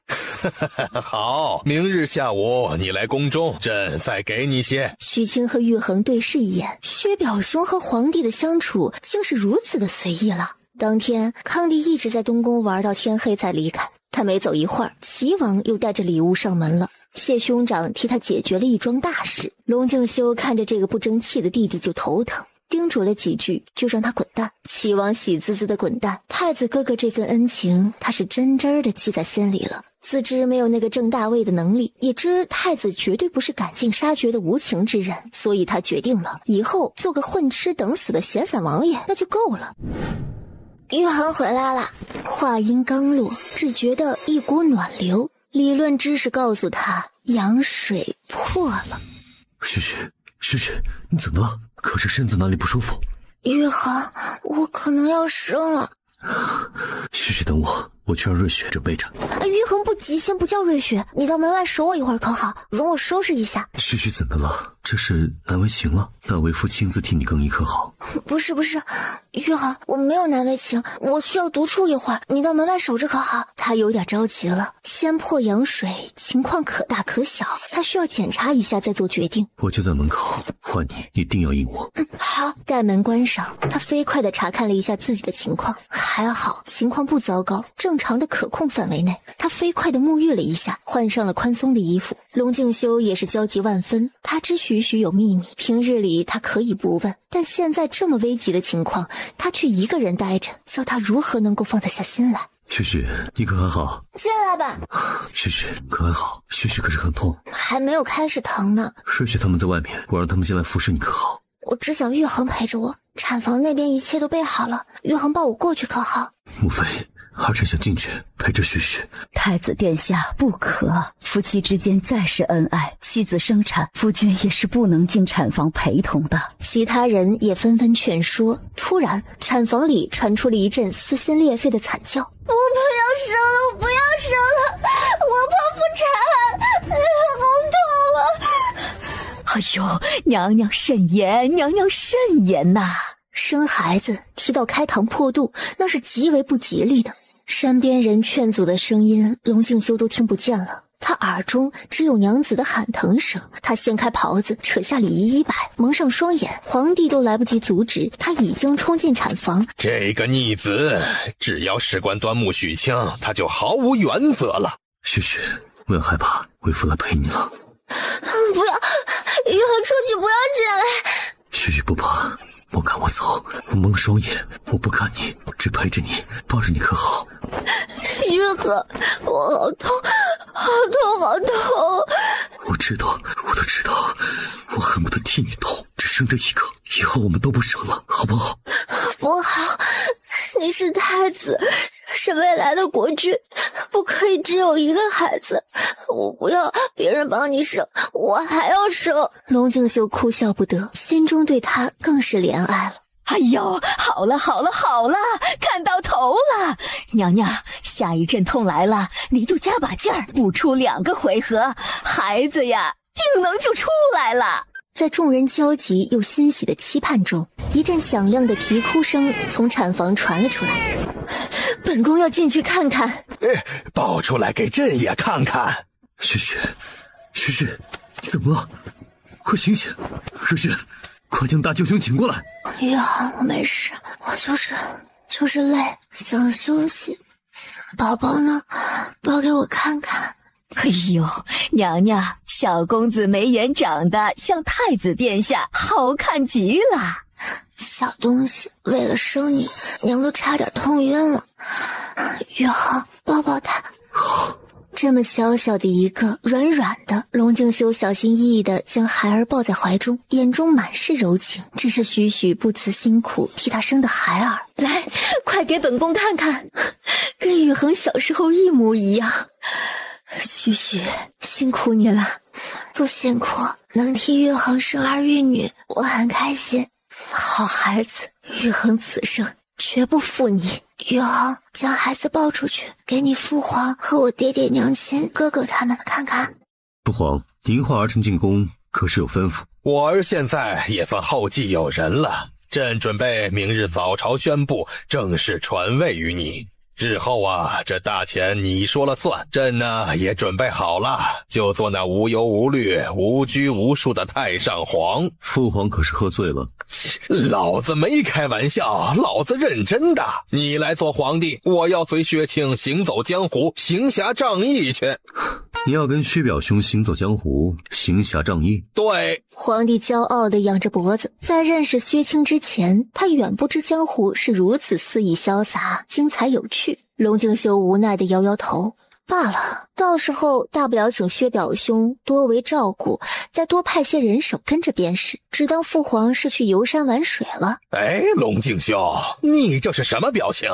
好，明日下午你来宫中，朕再给你些。许清和玉衡对视一眼，薛表兄和皇帝的相处竟是如此的随意了。当天康帝一直在东宫玩到天黑才离开，他没走一会儿，齐王又带着礼物上门了。谢兄长替他解决了一桩大事。龙敬修看着这个不争气的弟弟就头疼，叮嘱了几句，就让他滚蛋。齐王喜滋滋的滚蛋，太子哥哥这份恩情，他是真的记在心里了。自知没有那个正大位的能力，也知太子绝对不是赶尽杀绝的无情之人，所以他决定了，以后做个混吃等死的闲散王爷那就够了。玉衡回来了，话音刚落，只觉得一股暖流，理论知识告诉他羊水破了。旭旭，你怎么了？可是身子哪里不舒服？玉衡，我可能要生了。旭旭，等我去让瑞雪准备着。玉衡不急，先不叫瑞雪，你到门外守我一会儿可好？容我收拾一下。旭旭怎么了？这是难为情了？那为夫亲自替你更衣可好？不是，玉衡，我没有难为情，我需要独处一会儿，你到门外守着可好？他有点着急了，先破羊水，情况可大可小，他需要检查一下再做决定。我就在门口，换你一定要应我。好。待门关上，他飞快地查看了一下自己的情况，还好情况不糟糕，正常的可控范围内。他飞快地沐浴了一下，换上了宽松的衣服。龙静修也是焦急万分，他知许许有秘密，平日里他可以不问，但现在这么危急的情况，他却一个人待着，叫他如何能够放得下心来？旭旭，你可还好？进来吧。旭旭，可还好？旭旭可是很痛，还没有开始疼呢。瑞雪他们在外面，我让他们进来服侍你可好？我只想玉衡陪着我，产房那边一切都备好了，玉衡抱我过去可好？莫非儿臣想进去陪着旭旭？太子殿下不可，夫妻之间再是恩爱，妻子生产，夫君也是不能进产房陪同的。其他人也纷纷劝说。突然，产房里传出了一阵撕心裂肺的惨叫：“我不要生了，我不要生了，我剖腹产，好痛啊！”哎呦，娘娘慎言，娘娘慎言呐！生孩子提到开膛破肚，那是极为不吉利的。山边人劝阻的声音，龙静修都听不见了，他耳中只有娘子的喊疼声。他掀开袍子，扯下礼仪衣摆，蒙上双眼，皇帝都来不及阻止，他已经冲进产房。这个逆子，只要事关端木许清，他就毫无原则了。旭旭，不要害怕，为夫来陪你了。不要，玉衡出去，不要进来。旭旭不怕，莫赶我走，我蒙了双眼，我不看你，只陪着你，抱着你可好？玉衡，我好痛，好痛，好痛！我知道，我都知道，我恨不得替你痛，只生这一个，以后我们都不生了，好不好？不好，你是太子，是未来的国君，不可以只有一个孩子。我不要别人帮你生，我还要生。龙静修哭笑不得，心中对他更是怜爱了。哎呦，好了，看到头了。娘娘，下一阵痛来了，你就加把劲儿，不出2个回合，孩子呀，定能就出来了。在众人焦急又欣喜的期盼中，一阵响亮的啼哭声从产房传了出来。本宫要进去看看。抱出来给朕也看看。旭旭，你怎么了？快醒醒！瑞雪，快将大舅兄请过来。玉衡，我没事，我就是累，想休息。宝宝呢？抱给我看看。哎呦，娘娘，小公子眉眼长得像太子殿下，好看极了。小东西，为了生你，娘都差点痛晕了。玉衡，抱抱他。这么小小的一个软软的，龙静修小心翼翼地将孩儿抱在怀中，眼中满是柔情。这是许许不辞辛苦替他生的孩儿，来，快给本宫看看，跟玉衡小时候一模一样。许许，辛苦你了。不辛苦，能替玉衡生儿育女，我很开心。好孩子，玉衡此生绝不负你。玉衡，将孩子抱出去，给你父皇和我爹爹娘亲哥哥他们看看。父皇，您唤儿臣进宫，可是有吩咐？我儿现在也算后继有人了，朕准备明日早朝宣布，正式传位于你。日后啊，这大钱你说了算，朕呢也准备好了，就做那无忧无虑、无拘无束的太上皇。父皇可是喝醉了？老子没开玩笑，老子认真的。你来做皇帝，我要随薛庆行走江湖，行侠仗义去。你要跟薛表兄行走江湖，行侠仗义？对。皇帝骄傲地仰着脖子，在认识薛青之前，他远不知江湖是如此肆意潇洒、精彩有趣。龙敬修无奈地摇摇头。罢了，到时候大不了请薛表兄多为照顾，再多派些人手跟着便是，只当父皇是去游山玩水了。哎，龙敬修，你这是什么表情？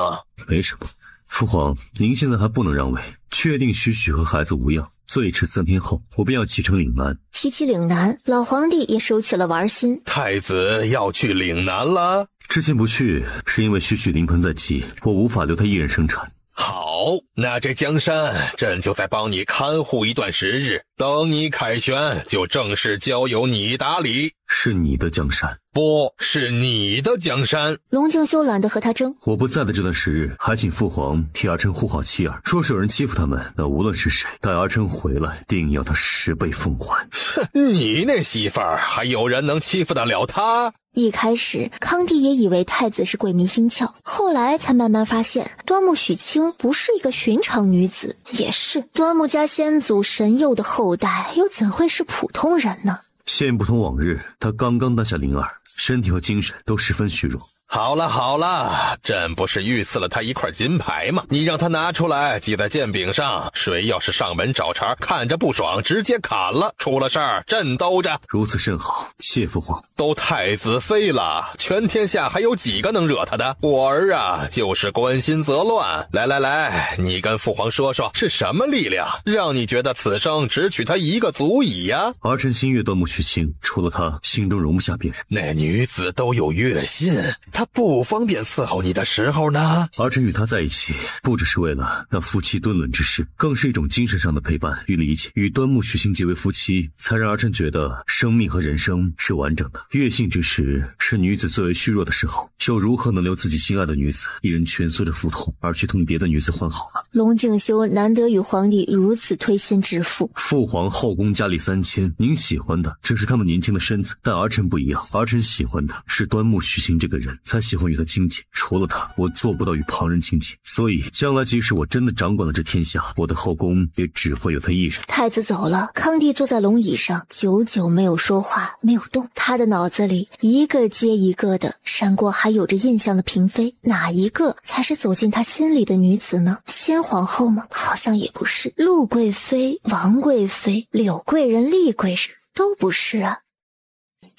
没什么。父皇，您现在还不能让位，确定许许和孩子无恙，最迟3天后，我便要启程岭南。提起岭南，老皇帝也收起了玩心。太子要去岭南了？之前不去，是因为许许临盆在即，我无法留他一人生产。好，那这江山朕就再帮你看护一段时日，等你凯旋，就正式交由你打理。是你的江山，不是你的江山。龙敬修懒得和他争。我不在的这段时日，还请父皇替儿臣护好妻儿。若是有人欺负他们，那无论是谁，待儿臣回来，定要他10倍奉还。你那媳妇儿，还有人能欺负得了她？一开始，康帝也以为太子是贵民心窍，后来才慢慢发现，端木许清不是一个寻常女子。也是，端木家先祖神佑的后代，又怎会是普通人呢？现不同往日，他刚刚拿下灵儿，身体和精神都十分虚弱。好了好了，朕不是御赐了他一块金牌吗？你让他拿出来系在剑柄上，谁要是上门找茬，看着不爽直接砍了，出了事儿朕兜着。如此甚好，谢父皇。都太子妃了，全天下还有几个能惹他的？我儿啊，就是关心则乱。来来来，你跟父皇说说，是什么力量让你觉得此生只娶她一个足矣呀？儿臣心悦端木许清，除了她，心中容不下别人。那女子都有月薪，她不方便伺候你的时候呢？儿臣与她在一起，不只是为了那夫妻敦伦之事，更是一种精神上的陪伴与理解。与端木许清结为夫妻，才让儿臣觉得生命和人生是完整的。月幸之时，是女子最为虚弱的时候，又如何能留自己心爱的女子一人蜷缩着腹痛，而去同别的女子换好呢？龙敬修难得与皇帝如此推心置腹。父皇后宫佳丽3000，您喜欢的只是他们年轻的身子，但儿臣不一样，儿臣喜欢的是端木许清这个人，才喜欢与他亲近。除了他，我做不到与旁人亲近，所以将来即使我真的掌管了这天下，我的后宫也只会有他一人。太子走了，康帝坐在龙椅上，久久没有说话，没有动。他的脑子里一个接一个的闪过还有着印象的嫔妃，哪一个才是走进他心里的女子呢？先皇后吗？好像也不是。陆贵妃、王贵妃、柳贵人、厉贵人都不是啊。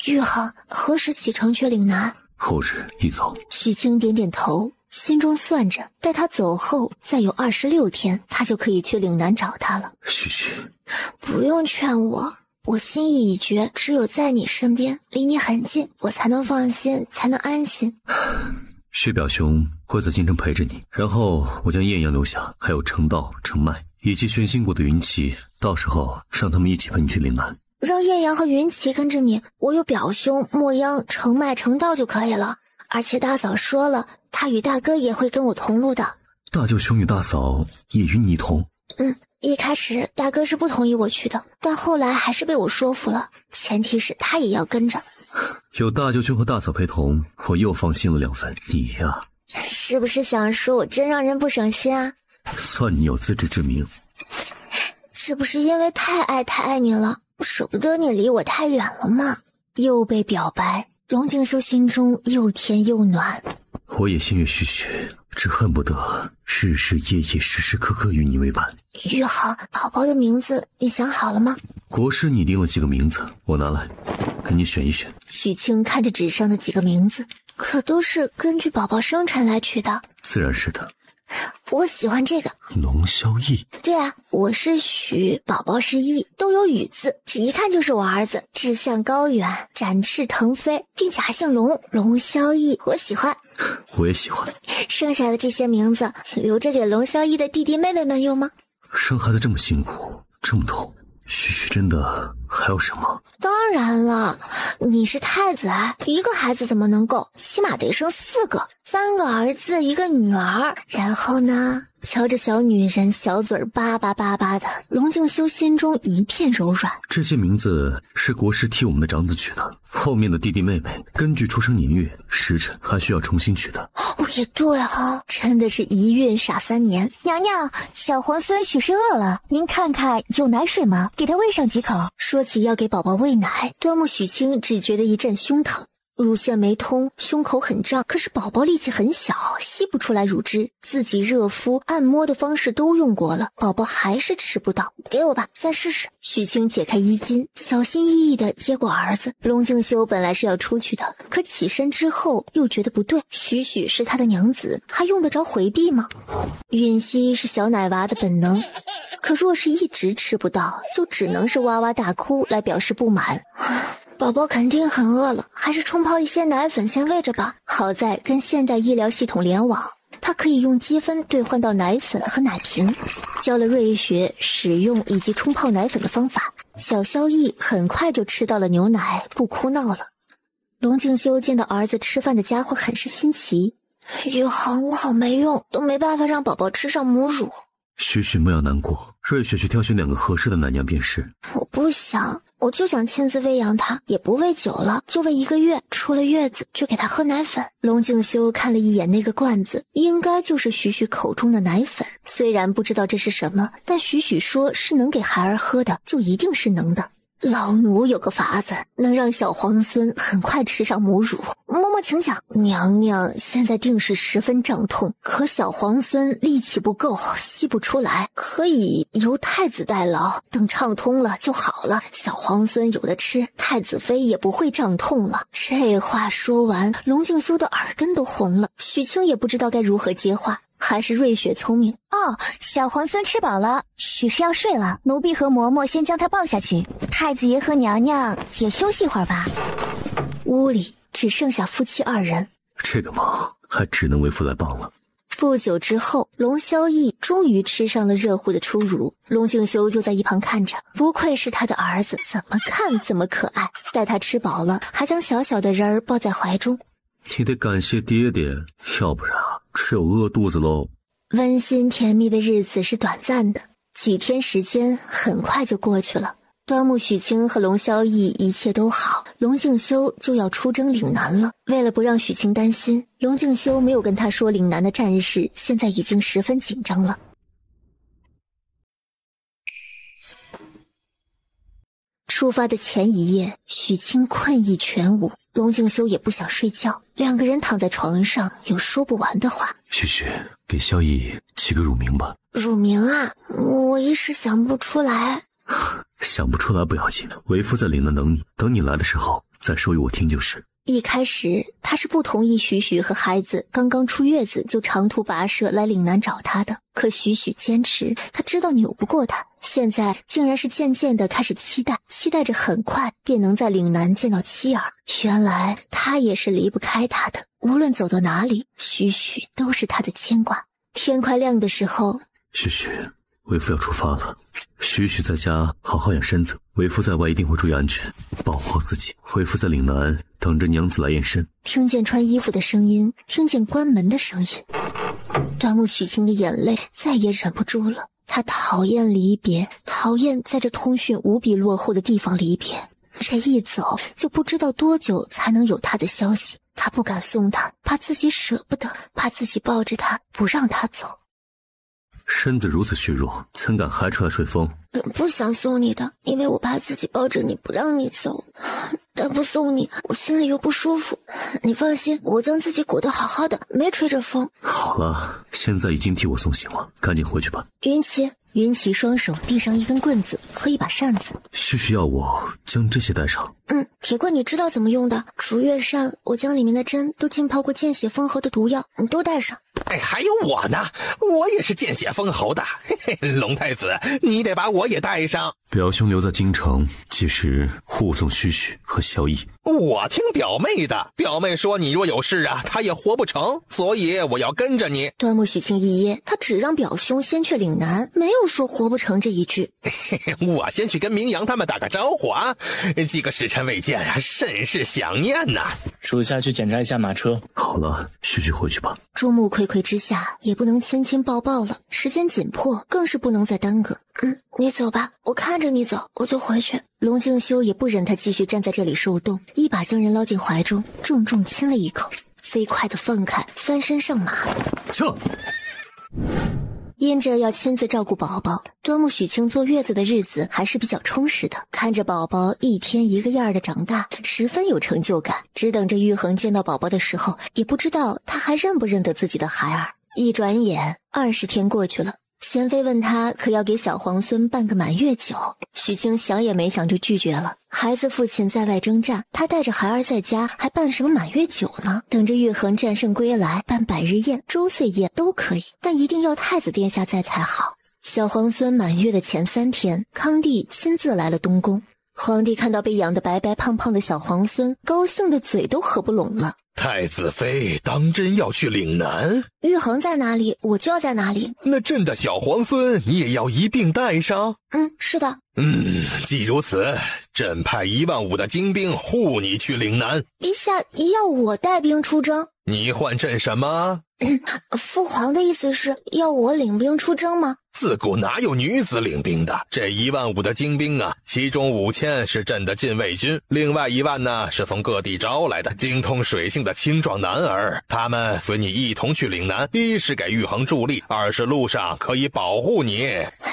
玉航何时启程去岭南？后日一早。许清点点头，心中算着，待他走后再有26天，他就可以去岭南找他了。许许，不用劝我，我心意已决，只有在你身边，离你很近，我才能放心，才能安心。薛表兄会在京城陪着你，然后我将艳阳留下，还有程道、程迈以及玄心国的云奇，到时候让他们一起陪你去岭南。让艳阳和云奇跟着你，我有表兄莫央、程迈、程道就可以了。而且大嫂说了，他与大哥也会跟我同路的。大舅兄与大嫂也与你同？一开始大哥是不同意我去的，但后来还是被我说服了，前提是他也要跟着。有大舅兄和大嫂陪同，我又放心了2分。你呀，是不是想说我真让人不省心啊？算你有自知之明。这不是因为太爱你了，舍不得你离我太远了吗？又被表白，龙敬修心中又甜又暖。我也心悦许许，只恨不得日日夜夜时时刻刻与你为伴。玉航，宝宝的名字你想好了吗？国师拟定了几个名字，我拿来跟你选一选。许清看着纸上的几个名字，可都是根据宝宝生辰来取的。自然是的。我喜欢这个龙萧逸。对啊，我是许，宝宝是逸，都有羽字，这一看就是我儿子，志向高远，展翅腾飞，并且还姓龙，龙萧逸，我喜欢。我也喜欢。剩下的这些名字留着给龙萧逸的弟弟妹妹们用吗？生孩子这么辛苦，这么痛，许许真的还有什么？当然了，你是太子啊，一个孩子怎么能够？起码得生4个， 3个儿子1个女儿。然后呢，瞧着小女人小嘴叭叭叭叭的，龙静修心中一片柔软。这些名字是国师替我们的长子取的，后面的弟弟妹妹根据出生年月时辰还需要重新取的。哦，也对啊，真的是一孕傻3年。娘娘，小皇孙许是饿了，您看看有奶水吗？给他喂上几口。说起要给宝宝喂奶，端木许清只觉得一阵胸疼。乳腺没通，胸口很胀，可是宝宝力气很小，吸不出来乳汁，自己热敷按摩的方式都用过了，宝宝还是吃不到。给我吧，再试试。许清解开衣襟，小心翼翼地接过儿子。龙静修本来是要出去的，可起身之后又觉得不对，许许是他的娘子，还用得着回避吗？吮吸是小奶娃的本能，可若是一直吃不到，就只能是哇哇大哭来表示不满。宝宝肯定很饿了，还是冲泡一些奶粉先喂着吧。好在跟现代医疗系统联网，它可以用积分兑换到奶粉和奶瓶。教了瑞雪使用以及冲泡奶粉的方法，小萧逸很快就吃到了牛奶，不哭闹了。龙静修见到儿子吃饭的家伙很是新奇，宇航我好没用，都没办法让宝宝吃上母乳。许许莫要难过，瑞雪去挑选2个合适的奶娘便是。我不想，我就想亲自喂养他，也不喂久了，就喂1个月，出了月子就给他喝奶粉。龙静修看了一眼那个罐子，应该就是许许口中的奶粉。虽然不知道这是什么，但许许说是能给孩儿喝的，就一定是能的。老奴有个法子，能让小皇孙很快吃上母乳。嬷嬷请讲。娘娘现在定是十分胀痛，可小皇孙力气不够，吸不出来，可以由太子代劳，等畅通了就好了。小皇孙有的吃，太子妃也不会胀痛了。这话说完，龙静修的耳根都红了。许清也不知道该如何接话。还是瑞雪聪明哦，小皇孙吃饱了，许是要睡了，奴婢和嬷嬷先将他抱下去，太子爷和娘娘也休息会儿吧。屋里只剩下夫妻2人，这个忙还只能为父来帮了。不久之后，龙萧逸终于吃上了热乎的初乳，龙静修就在一旁看着，不愧是他的儿子，怎么看怎么可爱。待他吃饱了，还将小小的人儿抱在怀中。你得感谢爹爹，要不然只有饿肚子喽。温馨甜蜜的日子是短暂的，几天时间很快就过去了。端木许清和龙萧逸一切都好，龙静修就要出征岭南了。为了不让许清担心，龙静修没有跟他说岭南的战事现在已经十分紧张了。出发的前一夜，许清困意全无，龙静修也不想睡觉，2个人躺在床上有说不完的话。许许，给萧逸起个乳名吧。乳名啊，我一时想不出来。想不出来不要紧，为父在岭南等你，等你来的时候再说与我听就是。一开始他是不同意许许和孩子刚刚出月子就长途跋涉来岭南找他的，可许许坚持，他知道扭不过他，现在竟然是渐渐的开始期待着很快便能在岭南见到妻儿。原来他也是离不开他的，无论走到哪里，许许都是他的牵挂。天快亮的时候，许许，为父要出发了，许许在家好好养身子，为父在外一定会注意安全，保护好自己。为父在岭南等着娘子来验身。听见穿衣服的声音，听见关门的声音，端木许清的眼泪再也忍不住了。他讨厌离别，讨厌在这通讯无比落后的地方离别。这一走就不知道多久才能有他的消息。他不敢送他，怕自己舍不得，怕自己抱着他不让他走。身子如此虚弱，怎敢还出来睡风？本不想送你的，因为我怕自己抱着你不让你走，但不送你，我心里又不舒服。你放心，我将自己裹得好好的，没吹着风。好了，现在已经替我送行了，赶紧回去吧。云奇双手递上一根棍子和一把扇子。许许要我将这些带上。铁棍你知道怎么用的？竹叶扇，我将里面的针都浸泡过见血封喉的毒药，你都带上。哎，还有我呢，我也是见血封侯的。嘿嘿，龙太子，你得把我也带上。表兄留在京城，届时护送旭旭和萧逸。我听表妹的，表妹说你若有事啊，她也活不成，所以我要跟着你。端木许清一噎，他只让表兄先去岭南，没有说活不成这一句。嘿嘿，我先去跟明阳他们打个招呼啊，几个时辰未见啊，甚是想念呐。属下去检查一下马车。好了，旭旭回去吧。众目睽睽之下，也不能亲亲抱抱了，时间紧迫，更是不能再耽搁。你走吧，我看着你走，我就回去。龙静修也不忍他继续站在这里受冻，一把将人捞进怀中，重重亲了一口，飞快地放开，翻身上马。撤！因着要亲自照顾宝宝，端木许清坐月子的日子还是比较充实的。看着宝宝一天一个样的长大，十分有成就感。只等着玉衡见到宝宝的时候，也不知道他还认不认得自己的孩儿。一转眼20天过去了。贤妃问他可要给小皇孙办个满月酒，许清想也没想就拒绝了。孩子父亲在外征战，他带着孩儿在家，还办什么满月酒呢？等着玉衡战胜归来，办百日宴、周岁宴都可以，但一定要太子殿下在才好。小皇孙满月的前3天，康帝亲自来了东宫。皇帝看到被养得白白胖胖的小皇孙，高兴的嘴都合不拢了。太子妃当真要去岭南？玉衡在哪里，我就要在哪里。那朕的小皇孙你也要一并带上？是的。既如此，朕派15000的精兵护你去岭南。陛下要我带兵出征？你唤朕什么？父皇的意思是要我领兵出征吗？自古哪有女子领兵的？这15000的精兵啊，其中5000是朕的禁卫军，另外1万呢是从各地招来的精通水性的青壮男儿，他们随你一同去岭南，一是给玉衡助力，二是路上可以保护你。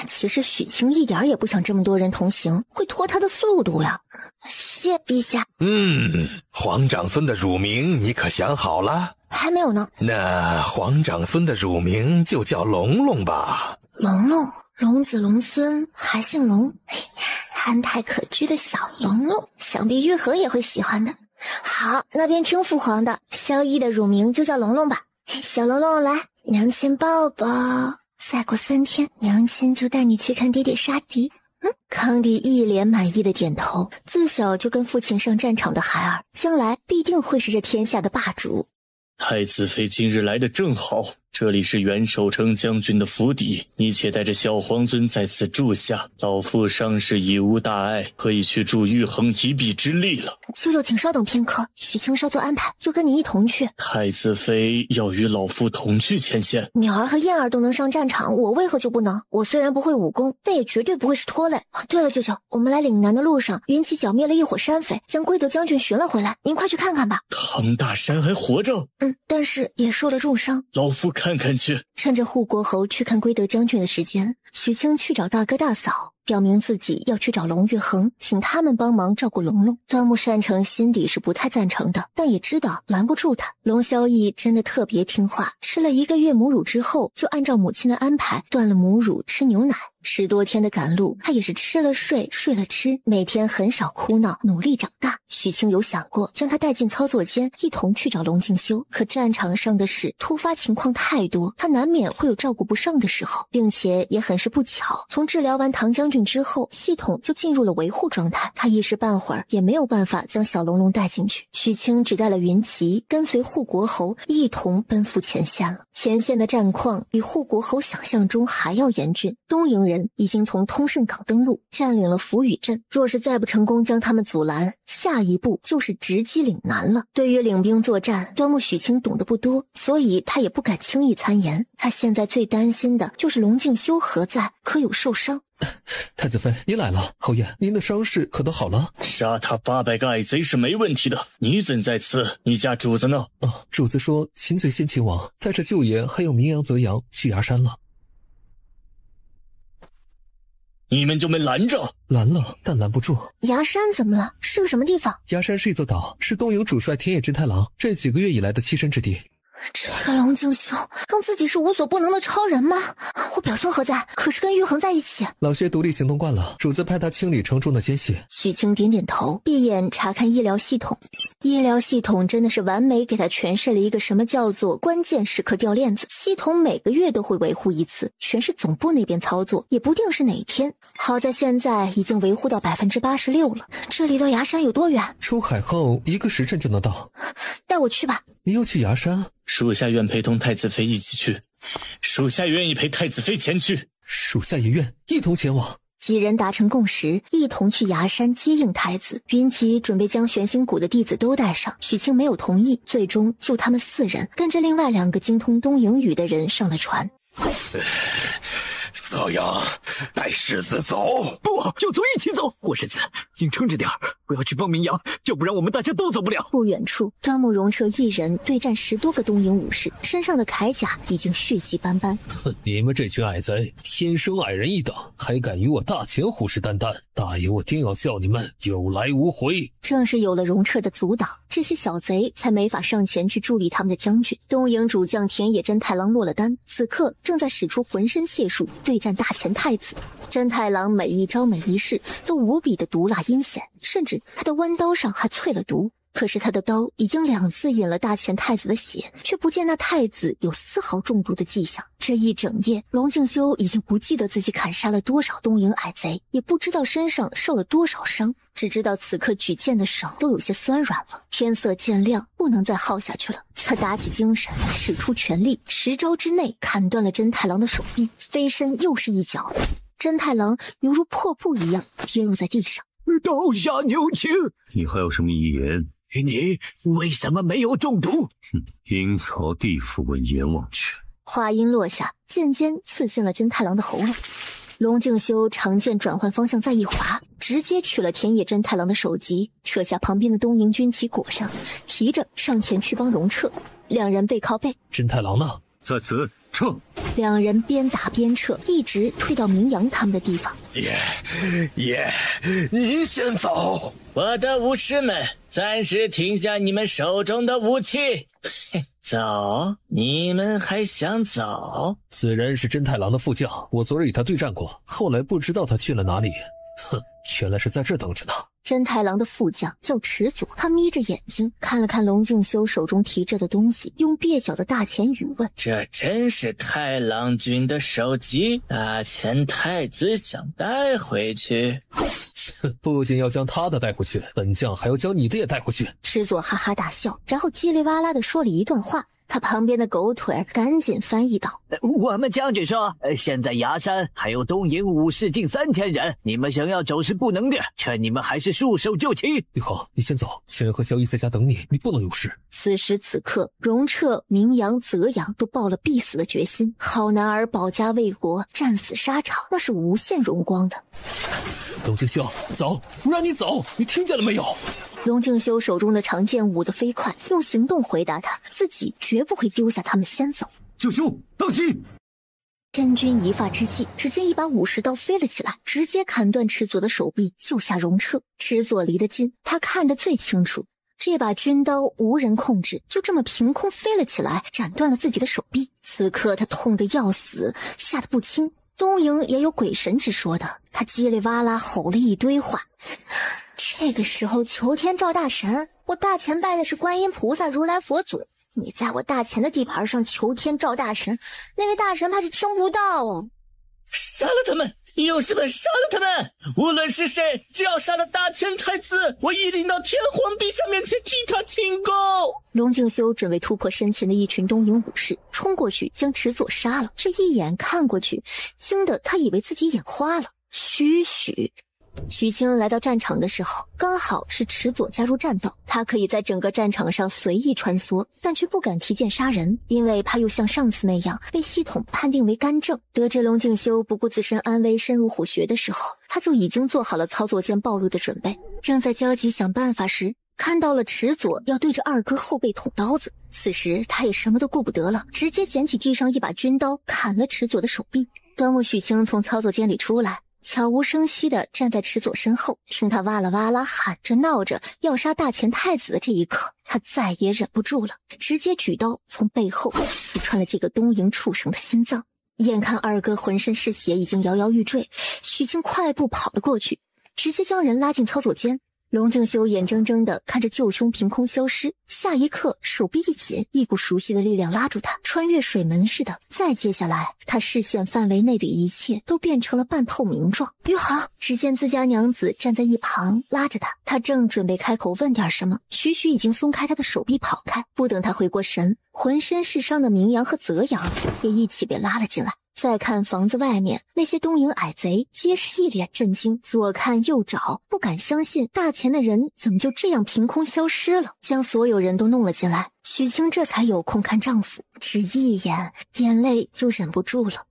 其实许清一点也不想这么多人同行，会拖他的速度呀。谢陛下。皇长孙的乳名你可想好了？还没有呢。那皇长孙的乳名就叫龙龙吧。龙龙，龙子龙孙，还姓龙，憨态可掬的小龙龙，想必玉衡也会喜欢的。好，那便听父皇的，萧逸的乳名就叫龙龙吧。小龙龙来，娘亲抱抱。再过3天，娘亲就带你去看爹爹杀敌。康帝一脸满意的点头，自小就跟父亲上战场的孩儿，将来必定会是这天下的霸主。太子妃今日来得正好，这里是袁守诚将军的府邸，你且带着小皇孙在此住下。老夫伤势已无大碍，可以去助玉衡一臂之力了。舅舅，请稍等片刻，许清稍作安排，就跟你一同去。太子妃要与老夫同去前线。淼儿和燕儿都能上战场，我为何就不能？我虽然不会武功，但也绝对不会是拖累。对了，舅舅，我们来岭南的路上，云起剿灭了一伙山匪，将归德将军寻了回来，您快去看看吧。唐大山还活着？但是也受了重伤。老夫看看去。趁着护国侯去看归德将军的时间，许清去找大哥大嫂，表明自己要去找龙玉衡，请他们帮忙照顾龙龙。端木善成心底是不太赞成的，但也知道拦不住他。龙萧逸真的特别听话，吃了1个月母乳之后，就按照母亲的安排断了母乳，吃牛奶。10多天的赶路，他也是吃了睡，睡了吃，每天很少哭闹，努力长大。许清有想过将他带进操作间，一同去找龙静修，可战场上的事突发情况太多，他难免会有照顾不上的时候，并且也很是不巧，从治疗完唐将军之后，系统就进入了维护状态，他一时半会儿也没有办法将小龙龙带进去。许清只带了云骑，跟随护国侯一同奔赴前线了。前线的战况比护国侯想象中还要严峻，东瀛人已经从通胜港登陆，占领了浮屿镇，若是再不成功将他们阻拦，下一步就是直击岭南了。对于领兵作战，端木许清懂得不多，所以他也不敢轻易参言。他现在最担心的就是龙静修何在，可有受伤。太子妃，您来了。侯爷，您的伤势可都好了？杀他800个矮贼是没问题的。你怎在此？你家主子呢？主子说擒贼先擒王，带着舅爷还有明阳、泽阳去崖山了。你们就没拦着？拦了，但拦不住。崖山怎么了？是个什么地方？崖山是一座岛，是东瀛主帅田野真太郎这几个月以来的栖身之地。这个龙静修当自己是无所不能的超人吗？我表兄何在？可是跟玉衡在一起。老薛独立行动惯了，主子派他清理城中的奸细。许清点点头，闭眼查看医疗系统。医疗系统真的是完美给他诠释了一个什么叫做关键时刻掉链子。系统每个月都会维护一次，全是总部那边操作，也不定是哪天。好在现在已经维护到86%了。这里到崖山有多远？出海后1个时辰就能到。带我去吧。你要去崖山？属下愿陪同太子妃一起去，属下愿意陪太子妃前去。属下也愿一同前往。几人达成共识，一同去崖山接应太子。云奇准备将玄星谷的弟子都带上，许清没有同意，最终就他们4人跟着另外2个精通东瀛语的人上了船。曹阳，带世子走！不，就走一起走。霍世子，硬撑着点儿，不要去帮明阳，要不然我们大家都走不了。不远处，端木容彻一人对战10多个东瀛武士，身上的铠甲已经血迹斑斑。哼，你们这群矮贼，天生矮人一等，还敢与我大前虎视眈眈，大爷我定要叫你们有来无回。正是有了容彻的阻挡，这些小贼才没法上前去助力他们的将军。东瀛主将田野真太郎落了单，此刻正在使出浑身解数对战大前太子。真太郎每一招每一式都无比的毒辣阴险，甚至他的弯刀上还淬了毒。可是他的刀已经2次引了大前太子的血，却不见那太子有丝毫中毒的迹象。这一整夜，龙静修已经不记得自己砍杀了多少东瀛矮贼，也不知道身上受了多少伤，只知道此刻举剑的手都有些酸软了。天色渐亮，不能再耗下去了。他打起精神，使出全力，10招之内砍断了真太郎的手臂，飞身又是一脚，真太郎犹如破布一样跌入在地上。刀下留情！你还有什么遗言？你为什么没有中毒？哼，阴曹地府问阎王去。话音落下，剑尖刺进了真太郎的喉咙。龙静修长剑转换方向再一划，直接取了田野真太郎的首级，扯下旁边的东瀛军旗裹上，提着上前去帮容彻。2人背靠背。真太郎呢？在此，撤！2人边打边撤，一直退到明阳他们的地方。爷，您先走。我的武士们，暂时停下你们手中的武器。走，你们还想走？此人是真太郎的副将，我昨日与他对战过，后来不知道他去了哪里。哼，原来是在这等着呢。真太郎的副将叫池佐，他眯着眼睛看了看龙静修手中提着的东西，用蹩脚的大前语问：这真是太郎君的首级？大前太子想带回去？不仅要将他的带回去，本将还要将你的也带回去。池佐哈哈大笑，然后叽里哇啦的说了一段话。他旁边的狗腿赶紧翻译道：我们将军说，现在崖山还有东瀛武士近3000人，你们想要走是不能的，劝你们还是束手就擒。好，你先走，秦人和萧逸在家等你，你不能有事。此时此刻，容彻、明阳、泽阳都抱了必死的决心，好男儿保家卫国，战死沙场，那是无限荣光的。龙静修，走，我让你走，你听见了没有？龙静修手中的长剑舞得飞快，用行动回答他，自己绝不会丢下他们先走。舅舅，当心！千钧一发之际，只见一把武士刀飞了起来，直接砍断池佐的手臂，救下容彻。池佐离得近，他看得最清楚，这把军刀无人控制，就这么凭空飞了起来，斩断了自己的手臂。此刻他痛得要死，吓得不轻。东瀛也有鬼神之说的，他叽里哇啦吼了一堆话。这个时候求天照大神，我大前拜的是观音菩萨、如来佛祖，你在我大前的地盘上求天照大神，那位大神怕是听不到哦。杀了他们！勇士们，杀了他们！无论是谁，只要杀了大前太子，我一定到天皇陛下面前替他庆功。龙静修准备突破身前的一群东瀛武士，冲过去将池佐杀了。这一眼看过去，惊得他以为自己眼花了。许清来到战场的时候，刚好是池佐加入战斗。他可以在整个战场上随意穿梭，但却不敢提剑杀人，因为怕又像上次那样被系统判定为干政。得知龙静修不顾自身安危深入虎穴的时候，他就已经做好了操作间暴露的准备。正在焦急想办法时，看到了池佐要对着二哥后背捅刀子。此时他也什么都顾不得了，直接捡起地上一把军刀砍了池佐的手臂。端木许清从操作间里出来，悄无声息地站在池佐身后，听他哇啦哇啦喊着闹着要杀大前太子的这一刻，他再也忍不住了，直接举刀从背后刺穿了这个东瀛畜生的心脏。眼看二哥浑身是血，已经摇摇欲坠，许清快步跑了过去，直接将人拉进操作间。龙静修眼睁睁地看着旧凶凭空消失，下一刻手臂一紧，一股熟悉的力量拉住他，穿越水门似的。再接下来，他视线范围内的一切都变成了半透明状。玉航，只见自家娘子站在一旁拉着他，他正准备开口问点什么，徐徐已经松开他的手臂跑开。不等他回过神，浑身是伤的明阳和泽阳也一起被拉了进来。再看房子外面，那些东瀛矮贼皆是一脸震惊，左看右找，不敢相信大钱的人怎么就这样凭空消失了。将所有人都弄了进来，许清这才有空看丈夫，只一眼，眼泪就忍不住了。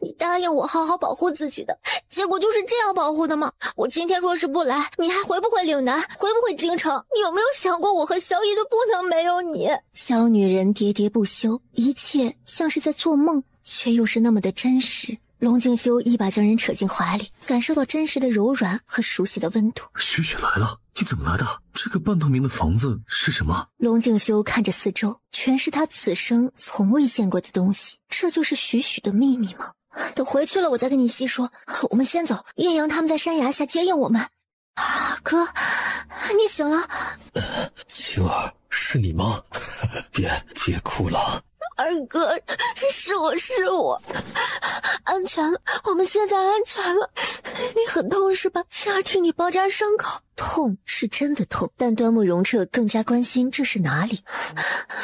你答应我好好保护自己的，结果就是这样保护的吗？我今天若是不来，你还回不回岭南，回不回京城？你有没有想过我和萧逸的不能没有你？小女人喋喋不休，一切像是在做梦，却又是那么的真实。龙静修一把将人扯进怀里，感受到真实的柔软和熟悉的温度。许许来了，你怎么来的？这个半透明的房子是什么？龙静修看着四周，全是他此生从未见过的东西。这就是许许的秘密吗？等回去了我再跟你细说，我们先走，叶阳他们在山崖下接应我们。哥，你醒了？晴儿，是你吗？别哭了。二哥，是我，安全了，我们现在安全了。你很痛是吧？晴儿替你包扎伤口。痛是真的痛，但端木容彻更加关心这是哪里。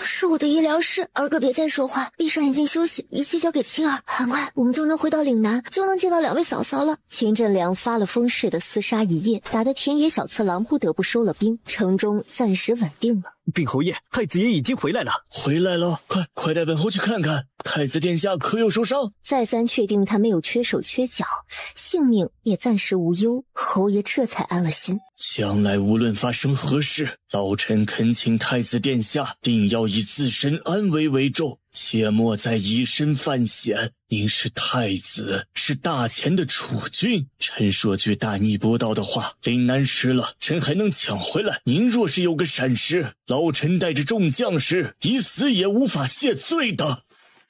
是我的医疗室。二哥别再说话，闭上眼睛休息，一切交给晴儿。很快我们就能回到岭南，就能见到两位嫂嫂了。秦振良发了疯似的厮杀一夜，打得田野小次郎不得不收了兵，城中暂时稳定了。禀侯爷，太子爷已经回来了。回来了，快带本侯去看看，太子殿下可有受伤？再三确定他没有缺手缺脚，性命也暂时无忧，侯爷这才安了心。将来无论发生何事，老臣恳请太子殿下定要以自身安危为重，切莫再以身犯险。您是太子，是大钱的储君，臣说句大逆不道的话，岭南失了，臣还能抢回来。您若是有个闪失，老臣带着众将士，以死也无法谢罪的。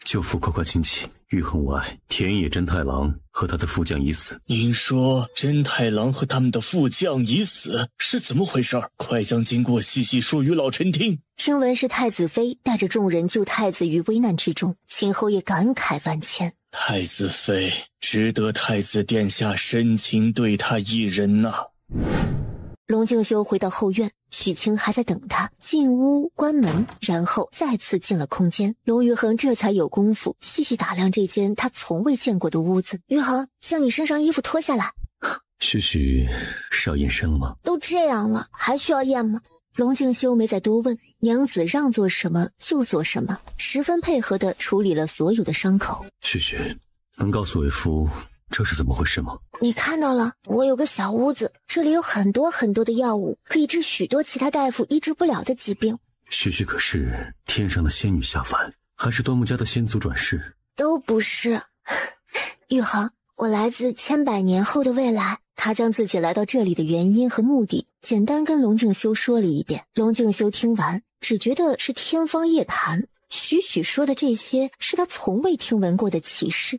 舅父快请起，玉衡外，田野真太郎和他的副将已死。您说真太郎和他们的副将已死，是怎么回事？快将经过细细说与老臣听。听闻是太子妃带着众人救太子于危难之中，秦侯爷感慨万千。太子妃值得太子殿下深情对他一人呐。龙静修回到后院，许清还在等他，进屋关门，然后再次进了空间。龙玉衡这才有功夫细细打量这间他从未见过的屋子。玉衡，将你身上衣服脱下来。许许是要验身了吗？都这样了，还需要验吗？龙静修没再多问，娘子让做什么就做什么，十分配合地处理了所有的伤口。许许，能告诉为夫这是怎么回事吗？你看到了，我有个小屋子，这里有很多很多的药物，可以治许多其他大夫医治不了的疾病。许许可是天上的仙女下凡，还是端木家的先祖转世？都不是。玉衡，我来自千百年后的未来。他将自己来到这里的原因和目的简单跟龙静修说了一遍。龙静修听完只觉得是天方夜谭，许许说的这些是他从未听闻过的奇事。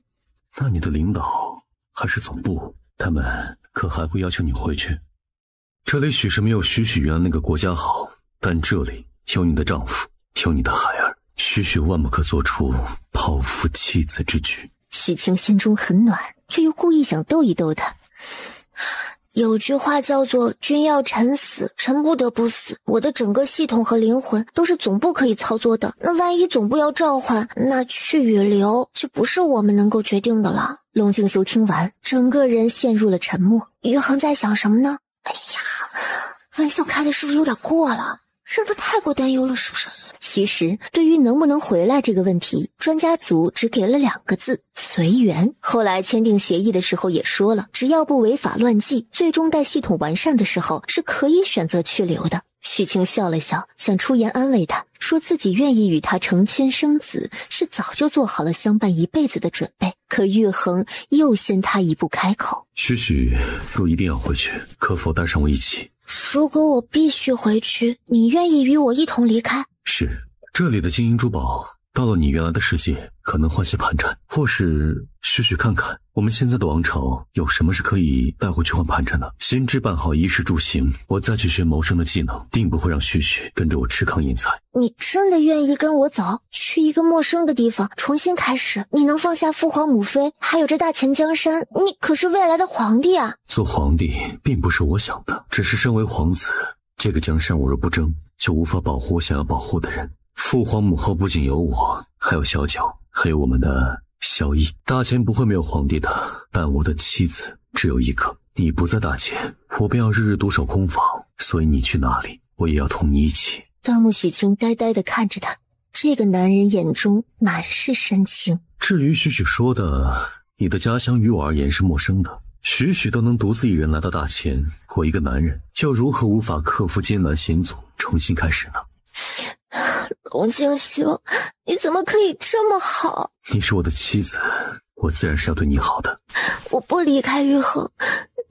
那你的领导还是总部，他们可还不要求你回去？这里许是没有许许原来那个国家好，但这里有你的丈夫，有你的孩儿，许许万不可做出抛夫弃子之举。许清心中很暖，却又故意想逗一逗他。有句话叫做君要臣死，臣不得不死。我的整个系统和灵魂都是总部可以操作的，那万一总部要召唤，那去与留就不是我们能够决定的了。龙静修听完，整个人陷入了沉默。玉衡在想什么呢？哎呀，玩笑开的是不是有点过了？让他太过担忧了，是不是？其实对于能不能回来这个问题，专家组只给了2个字：随缘。后来签订协议的时候也说了，只要不违法乱纪，最终待系统完善的时候是可以选择去留的。许清笑了笑，想出言安慰他，说自己愿意与他成亲生子，是早就做好了相伴一辈子的准备。可玉衡又先他一步开口：许许若一定要回去，可否带上我一起？如果我必须回去，你愿意与我一同离开？是，这里的金银珠宝到了你原来的世界，可能换些盘缠，或是许许看看我们现在的王朝有什么是可以带回去换盘缠的。先置办好衣食住行，我再去学谋生的技能，定不会让许许跟着我吃糠咽菜。你真的愿意跟我走，去一个陌生的地方重新开始？你能放下父皇母妃，还有这大钱江山？你可是未来的皇帝啊！做皇帝并不是我想的，只是身为皇子，这个江山我若不争，就无法保护我想要保护的人。父皇母后不仅有我，还有小九，还有我们的萧逸。大钱不会没有皇帝的，但我的妻子只有一个。你不在大钱，我便要日日独守空房，所以你去哪里，我也要同你一起。端木许清呆呆地看着他，这个男人眼中满是深情。至于许许说的，你的家乡于我而言是陌生的，许许都能独自一人来到大钱，我一个男人又如何无法克服艰难险阻，重新开始呢？龙静修，你怎么可以这么好？你是我的妻子，我自然是要对你好的。我不离开玉衡，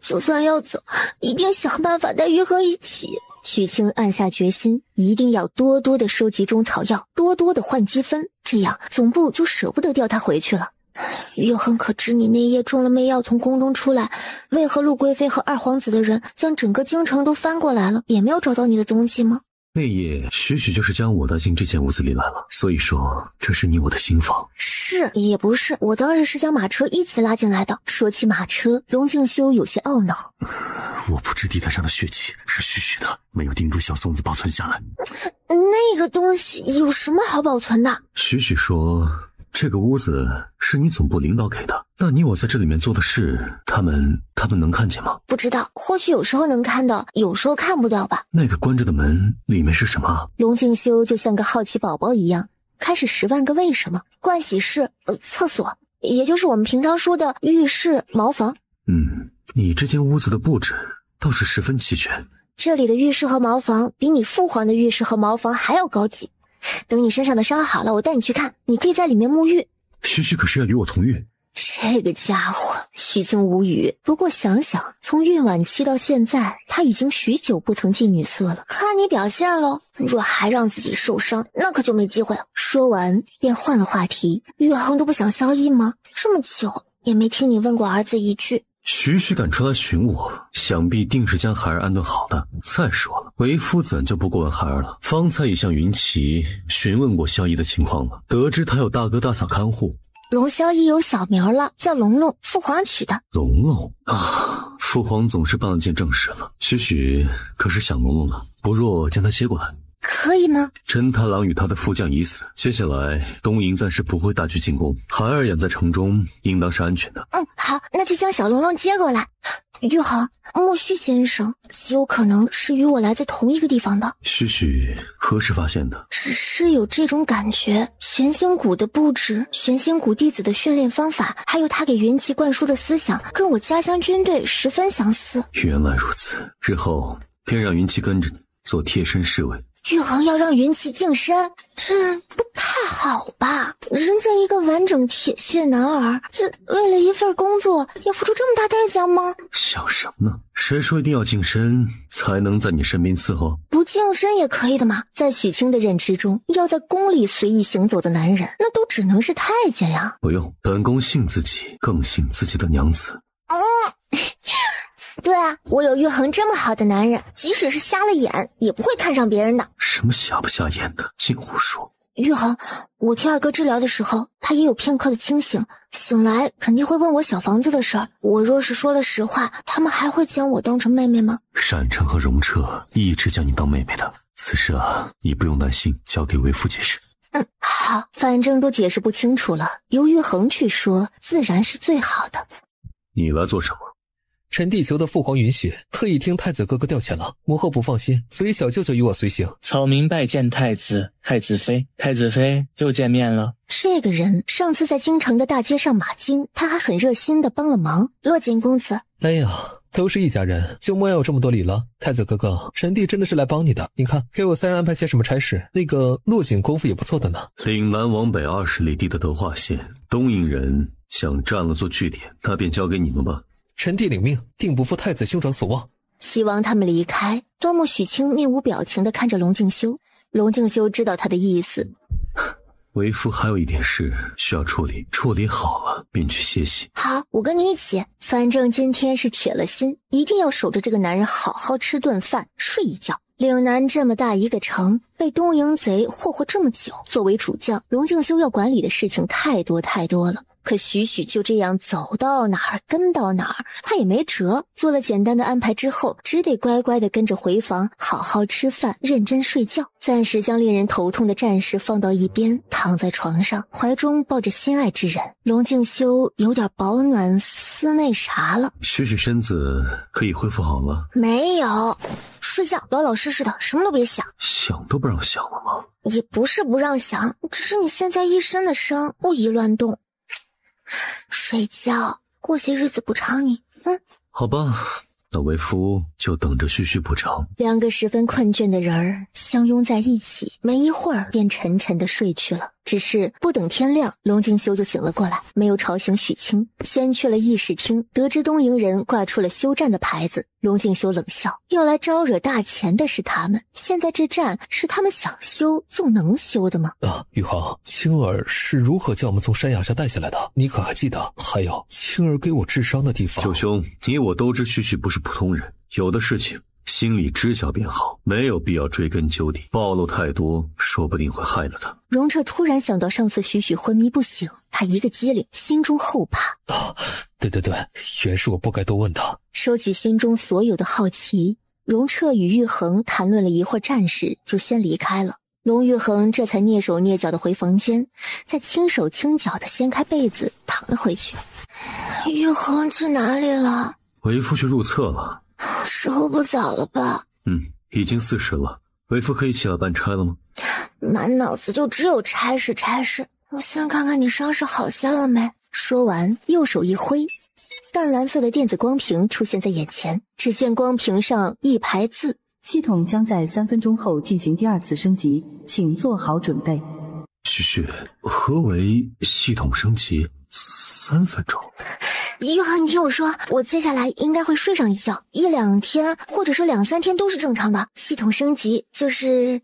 就算要走，一定想办法带玉衡一起。许清暗下决心，一定要多多的收集中草药，多多的换积分，这样总部就舍不得调他回去了。玉衡可知你那夜中了媚药从宫中出来，为何陆贵妃和二皇子的人将整个京城都翻过来了，也没有找到你的踪迹吗？那夜许许就是将我带进这间屋子里来了，所以说这是你我的新房。是也不是，我当时是将马车一起拉进来的。说起马车，龙静修有些懊恼。我不知地毯上的血迹是许许的，没有叮嘱小松子保存下来。那个东西有什么好保存的？许许说这个屋子是你总部领导给的，那你我在这里面做的事，他们能看见吗？不知道，或许有时候能看到，有时候看不到吧。那个关着的门里面是什么？龙静修就像个好奇宝宝一样，开始10万个为什么。盥洗室、厕所，也就是我们平常说的浴室、茅房。你这间屋子的布置倒是十分齐全。这里的浴室和茅房比你父皇的浴室和茅房还要高级。等你身上的伤好了，我带你去看，你可以在里面沐浴。许许可是要与我同浴？这个家伙，许清无语。不过想想，从孕晚期到现在，他已经许久不曾进女色了。看你表现咯，若还让自己受伤，那可就没机会了。说完便换了话题。玉衡都不想萧逸吗？这么久也没听你问过儿子一句。许许敢出来寻我，想必定是将孩儿安顿好的。再说了，为夫怎就不过问孩儿了？方才已向云奇询问过萧逸的情况了，得知他有大哥大嫂看护。龙萧逸有小名了，叫龙龙，父皇取的。龙龙啊，父皇总是办了件正事了。许许可是想龙龙了，不若将他接过来。可以吗？真太郎与他的副将已死，接下来东瀛暂时不会大举进攻，孩儿养在城中应当是安全的。好，那就将小龙龙接过来。玉衡，莫须先生极有可能是与我来自同一个地方的。许许何时发现的？只是有这种感觉，玄星谷的布置，玄星谷弟子的训练方法，还有他给云奇灌输的思想，跟我家乡军队十分相似。原来如此，日后便让云奇跟着你做贴身侍卫。玉衡要让云奇净身，这不太好吧？人家一个完整铁血男儿，这为了一份工作要付出这么大代价吗？想什么呢？谁说一定要净身才能在你身边伺候？不净身也可以的嘛。在许清的认知中，要在宫里随意行走的男人，那都只能是太监呀。不用，本宫信自己，更信自己的娘子。对啊，我有玉衡这么好的男人，即使是瞎了眼，也不会看上别人的。什么瞎不瞎眼的，净胡说。玉衡，我替二哥治疗的时候，他也有片刻的清醒，醒来肯定会问我小房子的事儿。我若是说了实话，他们还会将我当成妹妹吗？闪城和荣彻一直将你当妹妹的，此事啊，你不用担心，交给为夫解释。好，反正都解释不清楚了，由玉衡去说，自然是最好的。你来做什么？臣地求得父皇允许，特意听太子哥哥调遣了，母后不放心，所以小舅舅与我随行。草民拜见太子、太子妃。太子妃又见面了。这个人上次在京城的大街上马经，他还很热心的帮了忙。落锦公子，哎呀，都是一家人，就莫要有这么多礼了。太子哥哥，臣弟真的是来帮你的。你看，给我三人安排些什么差事，那个落锦功夫也不错的呢。岭南往北20里地的德化县，东瀛人想占了做据点，那便交给你们吧。臣弟领命，定不负太子兄长所望。齐王他们离开，端木许清面无表情地看着龙静修。龙静修知道他的意思。为夫还有一点事需要处理，处理好了便去歇息。好，我跟你一起，反正今天是铁了心，一定要守着这个男人好好吃顿饭，睡一觉。岭南这么大一个城，被东瀛贼霍霍这么久，作为主将，龙敬修要管理的事情太多太多了。可许许就这样走到哪儿跟到哪儿，他也没辙。做了简单的安排之后，只得乖乖地跟着回房，好好吃饭，认真睡觉。暂时将令人头痛的战事放到一边，躺在床上，怀中抱着心爱之人。龙敬修有点保暖丝那啥了，许许身子可以恢复好了？没有，睡觉，老老实实的，什么都别想。想都不让想了吗？也不是不让想，只是你现在一身的伤，不宜乱动。睡觉，过些日子补偿你。好吧，那为夫就等着徐徐补偿。两个十分困倦的人儿相拥在一起，没一会儿便沉沉的睡去了。只是不等天亮，龙敬修就醒了过来，没有吵醒许清，先去了议事厅，得知东瀛人挂出了休战的牌子。龙敬修冷笑，要来招惹大钱的是他们，现在这战是他们想休就能休的吗？玉衡，青儿是如何将我们从山崖下带下来的？你可还记得？还有青儿给我治伤的地方。九兄，你我都知旭旭不是普通人，有的事情心里知晓便好，没有必要追根究底，暴露太多说不定会害了他。荣彻突然想到上次许昏迷不醒，他一个机灵，心中后怕。对，原是我不该多问他。收起心中所有的好奇，荣彻与玉衡谈论了一会儿战事，就先离开了。龙玉衡这才蹑手蹑脚的回房间，再轻手轻脚的掀开被子躺了回去。玉衡去哪里了？为夫去入厕了。时候不早了吧？已经4时了，为夫可以起来办差了吗？满脑子就只有差事。我先看看你伤势好些了没。说完，右手一挥，淡蓝色的电子光屏出现在眼前，只见光屏上一排字：系统将在3分钟后进行第2次升级，请做好准备。旭，何为系统升级？3分钟？玉衡，你听我说，我接下来应该会睡上一觉，1、2天或者说2、3天都是正常的。系统升级就是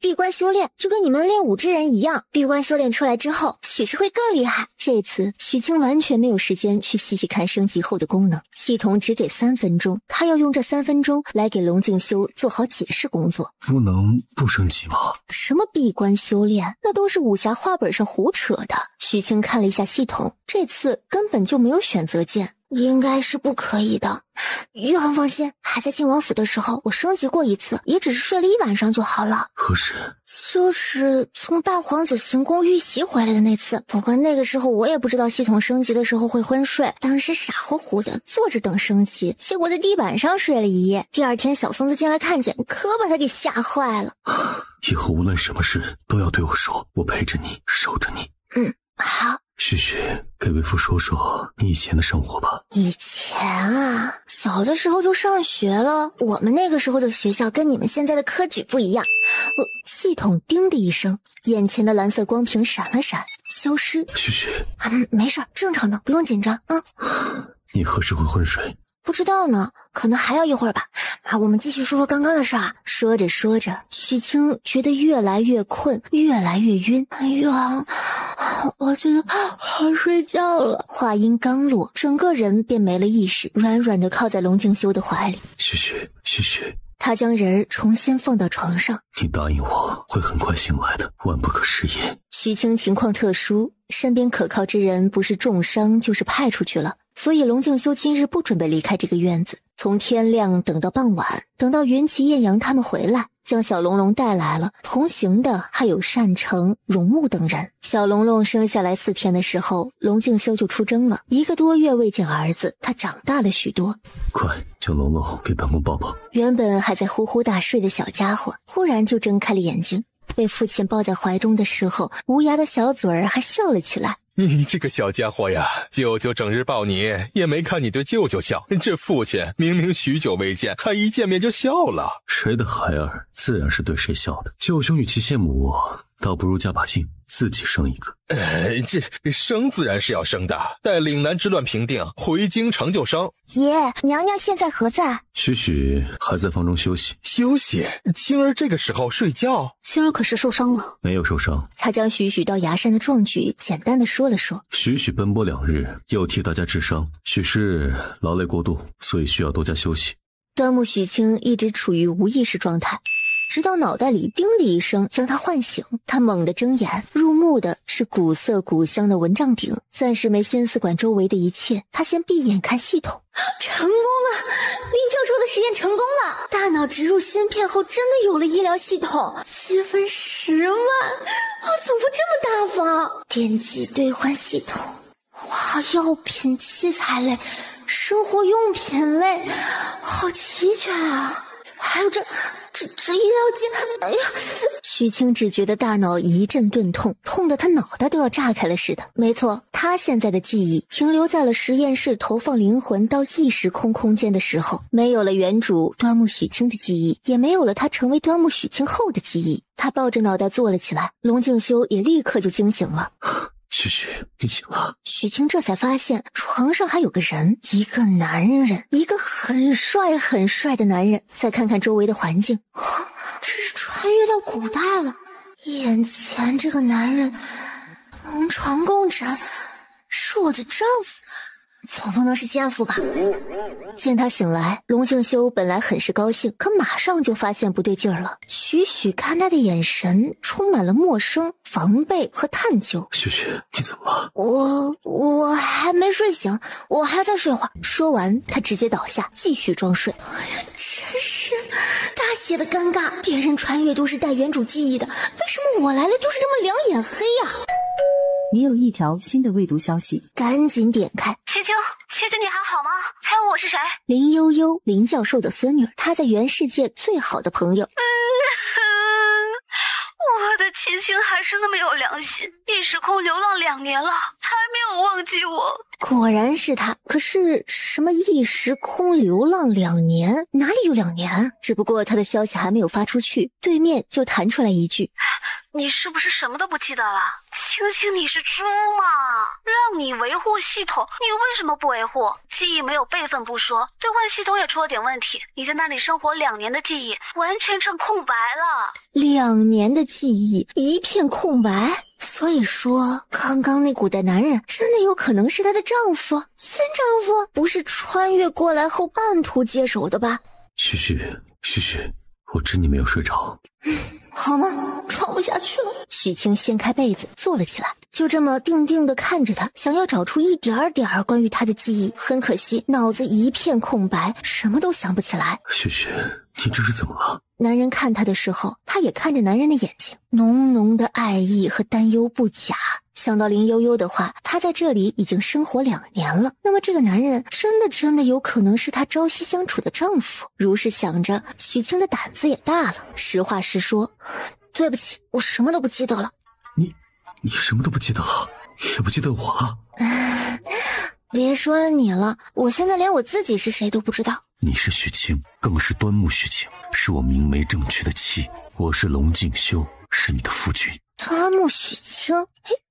闭关修炼，就跟你们练武之人一样，闭关修炼出来之后，许是会更厉害。这次许清完全没有时间去细细看升级后的功能，系统只给3分钟，他要用这3分钟来给龙敬修做好解释工作。不能不升级吗？什么闭关修炼，那都是武侠画本上胡扯的。许清看了一下系统，这次根本就没有选择键，应该是不可以的。玉衡放心，还在晋王府的时候我升级过一次，也只是睡了1晚上就好了。何时？就是从大皇子行宫遇袭回来的那次。不过那个时候我也不知道系统升级的时候会昏睡，当时傻乎乎的坐着等升级，结果在地板上睡了一夜。第2天小松子进来看见，可把他给吓坏了。以后无论什么事都要对我说，我陪着你，守着你。好。旭，给为夫说说你以前的生活吧。以前啊，小的时候就上学了。我们那个时候的学校跟你们现在的科举不一样。系统叮的一声，眼前的蓝色光屏闪了闪，消失。旭，没事，正常的，不用紧张啊。你何时会昏睡？不知道呢，可能还要一会儿吧。我们继续说说刚刚的事儿。说着说着，许清觉得越来越困，越来越晕。玉衡，我觉得好睡觉了。话音刚落，整个人便没了意识，软软的靠在龙敬修的怀里。旭，他将人重新放到床上。你答应我会很快醒来的，万不可食言。许清情况特殊，身边可靠之人不是重伤就是派出去了，所以龙敬修今日不准备离开这个院子，从天亮等到傍晚，等到云奇、艳阳他们回来，将小龙龙带来了。同行的还有单成、荣木等人。小龙龙生下来4天的时候，龙敬修就出征了，1个多月未见儿子，他长大了许多。快将龙龙给本宫抱抱。原本还在呼呼大睡的小家伙，忽然就睁开了眼睛。被父亲抱在怀中的时候，无牙的小嘴儿还笑了起来。你这个小家伙呀，舅舅整日抱你，也没看你对舅舅笑。这父亲明明许久未见，还一见面就笑了。谁的孩儿自然是对谁笑的。舅兄与其羡慕我，倒不如加把劲，自己生一个。这生自然是要生的，待岭南之乱平定，回京城就生。爷，娘娘现在何在？许许还在房中休息。休息？青儿这个时候睡觉？青儿可是受伤了。没有受伤。他将许许到崖山的壮举简单的说了说。许许奔波2日，又替大家治伤，许是劳累过度，所以需要多加休息。端木许清一直处于无意识状态，直到脑袋里叮哩一声将他唤醒，他猛地睁眼，入目的是古色古香的蚊帐顶，暂时没心思管周围的一切，他先闭眼看系统。成功了，林教授的实验成功了，大脑植入芯片后真的有了医疗系统，7分10万，总部这么大方。电击兑换系统，哇，药品器材类，生活用品类，好齐全啊！还有这医疗机，哎呀！许清只觉得大脑一阵钝痛，痛得他脑袋都要炸开了似的。没错，他现在的记忆停留在了实验室投放灵魂到异时空空间的时候，没有了原主端木许清的记忆，也没有了他成为端木许清后的记忆。他抱着脑袋坐了起来，龙静修也立刻就惊醒了。许许，你醒了。许清这才发现床上还有个人，一个男人，一个很帅很帅的男人。再看看周围的环境，这是穿越到古代了。眼前这个男人同床共枕，是我的丈夫，总不能是奸夫吧？见他醒来，龙静修本来很是高兴，可马上就发现不对劲儿了。许许看他的眼神充满了陌生、防备和探究。许许，你怎么了？我还没睡醒，我还在睡会儿。说完，他直接倒下，继续装睡。哎呀，真是大写的尴尬！别人穿越都是带原主记忆的，为什么我来了就是这么两眼黑呀？你有一条新的未读消息，赶紧点开。青青，青青，你还好吗？猜我是谁？林悠悠，林教授的孙女，她在原世界最好的朋友。我的青青还是那么有良心，异时空流浪2年了，还没有忘记我。果然是他，可是什么异时空流浪2年，哪里有2年？只不过他的消息还没有发出去，对面就弹出来一句：你是不是什么都不记得了？青青，你是猪吗？让你维护系统，你为什么不维护？记忆没有备份不说，兑换系统也出了点问题，你在那里生活2年的记忆完全成空白了。2年的记忆一片空白，所以说刚刚那古代男人真的有可能是她的丈夫，亲丈夫，不是穿越过来后半途接手的吧？许许，我知你没有睡着。好吗？装不下去了。许清掀开被子坐了起来，就这么定定地看着他，想要找出一点点关于他的记忆。很可惜，脑子一片空白，什么都想不起来。许许，你这是怎么了？男人看他的时候，他也看着男人的眼睛，浓浓的爱意和担忧不假。想到林悠悠的话，他在这里已经生活2年了，那么这个男人真的有可能是他朝夕相处的丈夫。如是想着，许清的胆子也大了，实话实说：对不起，我什么都不记得了。你什么都不记得了，也不记得我啊？别说你了，我现在连我自己是谁都不知道。你是许清，更是端木许清，是我明媒正娶的妻。我是龙静修，是你的夫君。端木许清，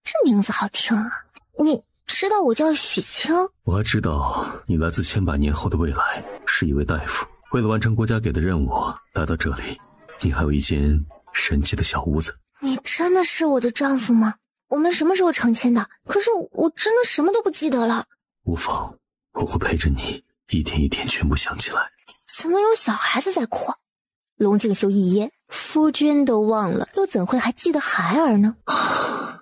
这名字好听啊！你知道我叫许清？我还知道你来自千百年后的未来，是一位大夫，为了完成国家给的任务来到这里。你还有一间神奇的小屋子。你真的是我的丈夫吗？我们什么时候成亲的？可是我真的什么都不记得了。无妨，我会陪着你，一天一天全部想起来。怎么有小孩子在哭？龙静修一噎，夫君都忘了，又怎会还记得孩儿呢？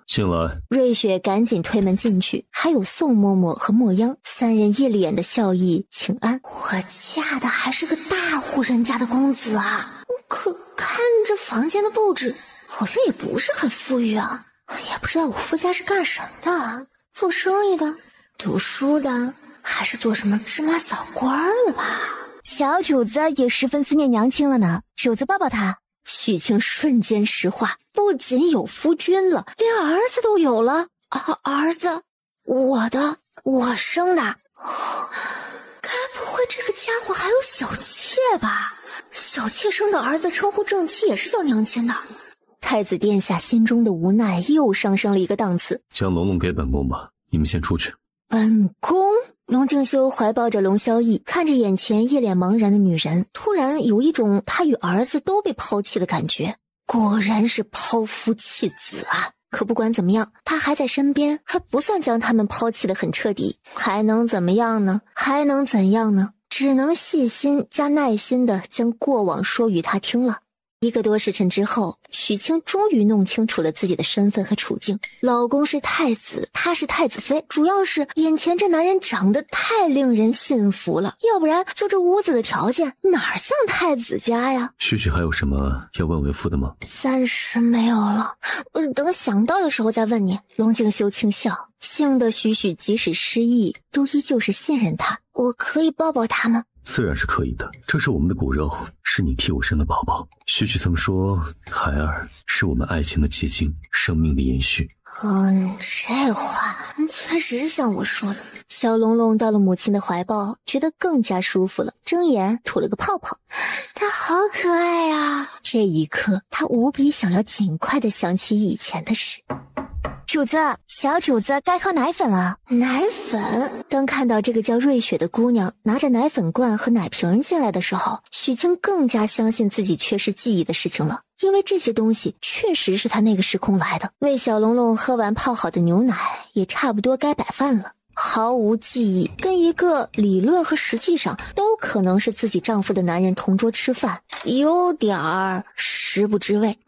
进来。瑞雪赶紧推门进去，还有宋嬷嬷和墨央3人一脸的笑意请安。我嫁的还是个大户人家的公子啊，可看这房间的布置好像也不是很富裕啊。也不知道我夫家是干什么的，做生意的、读书的，还是做什么芝麻小官的吧？小主子也十分思念娘亲了呢，主子抱抱她。许清瞬间石化，不仅有夫君了，连儿子都有了。儿子，我生的。该不会这个家伙还有小妾吧？小妾生的儿子称呼正妻也是叫娘亲的。太子殿下心中的无奈又上升了一个档次。将龙龙给本宫吧，你们先出去。本宫？龙静修怀抱着龙萧逸，看着眼前一脸茫然的女人，突然有一种他与儿子都被抛弃的感觉。果然是抛夫弃子啊！可不管怎么样，他还在身边，还不算将他们抛弃得很彻底，还能怎么样呢？还能怎样呢？只能细心加耐心地将过往说与他听了。1个多时辰之后，许清终于弄清楚了自己的身份和处境。老公是太子，她是太子妃，主要是眼前这男人长得太令人信服了，要不然就这屋子的条件哪像太子家呀？许许还有什么要问为夫的吗？暂时没有了，等想到的时候再问你。龙静修轻笑，幸得许许即使失忆都依旧是信任他。我可以抱抱他吗？自然是可以的，这是我们的骨肉，是你替我生的宝宝。许许曾说，孩儿是我们爱情的结晶，生命的延续。这话确实像我说的。小龙龙到了母亲的怀抱，觉得更加舒服了，睁眼吐了个泡泡。他好可爱呀！这一刻，他无比想要尽快地想起以前的事。主子，小主子该喝奶粉了。奶粉？当看到这个叫瑞雪的姑娘拿着奶粉罐和奶瓶进来的时候，许清更加相信自己缺失记忆的事情了，因为这些东西确实是他那个时空来的。为小龙龙喝完泡好的牛奶，也差不多该摆饭了。毫无记忆，跟一个理论和实际上都可能是自己丈夫的男人同桌吃饭，有点儿食不知味。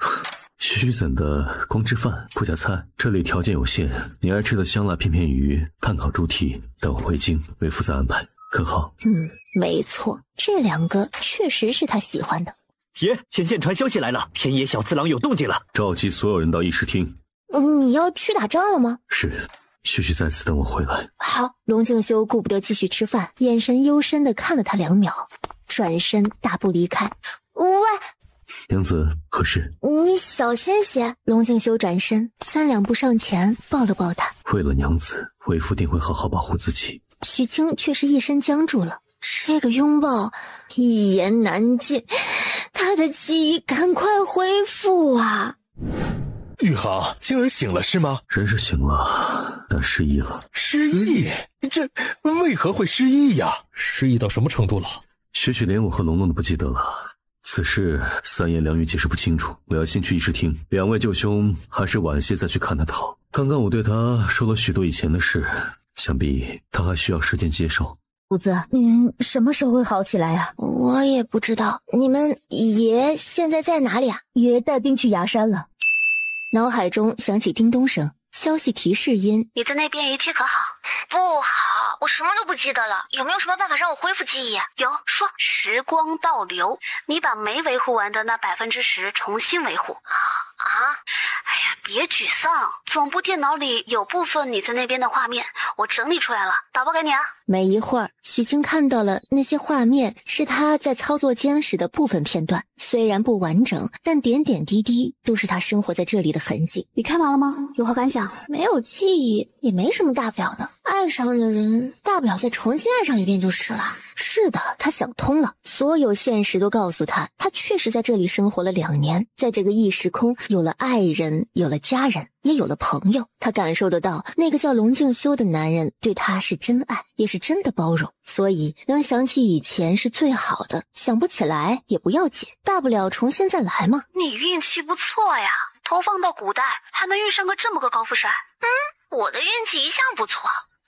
许许怎的光吃饭不加菜？这里条件有限，你爱吃的香辣片片鱼、炭烤猪蹄，等我回京为夫再安排，可好？没错，这2个确实是他喜欢的。爷，前线传消息来了，天野小次郎有动静了，召集所有人到议事厅。你要去打仗了吗？是，许许在此等我回来。好，龙静修顾不得继续吃饭，眼神幽深地看了他2秒，转身大步离开。喂，娘子何事？你小心些。龙静修转身3两步上前抱了抱他。为了娘子，为夫定会好好保护自己。许清却是一身僵住了，这个拥抱一言难尽，他的记忆赶快恢复啊！玉航，青儿醒了是吗？人是醒了，但失忆了。失忆？这为何会失忆呀？失忆到什么程度了？许许连我和龙龙都不记得了。此事3言2语解释不清楚，我要先去议事厅。2位舅兄还是晚些再去看他的好。刚刚我对他说了许多以前的事，想必他还需要时间接受。主子，您什么时候会好起来啊？我也不知道。你们爷现在在哪里啊？爷带兵去崖山了。脑海中响起叮咚声，消息提示音。你在那边一切可好？不好，我什么都不记得了。有没有什么办法让我恢复记忆？有，说时光倒流，你把没维护完的那10%重新维护。哎呀，别沮丧，总部电脑里有部分你在那边的画面，我整理出来了，导播给你啊。没一会儿，许清看到了那些画面，是他在操作监视的部分片段，虽然不完整，但点点滴滴都是他生活在这里的痕迹。你看完了吗？有何感想？没有记忆也没什么大不了的，爱上的人大不了再重新爱上一遍就是了。是的，他想通了，所有现实都告诉他，他确实在这里生活了2年，在这个异时空有了爱人，有了家人，也有了朋友。他感受得到那个叫龙静修的男人对他是真爱，也是真的包容，所以能想起以前是最好的，想不起来也不要紧，大不了重新再来嘛。你运气不错呀，投放到古代还能遇上个这么个高富帅。我的运气一向不错。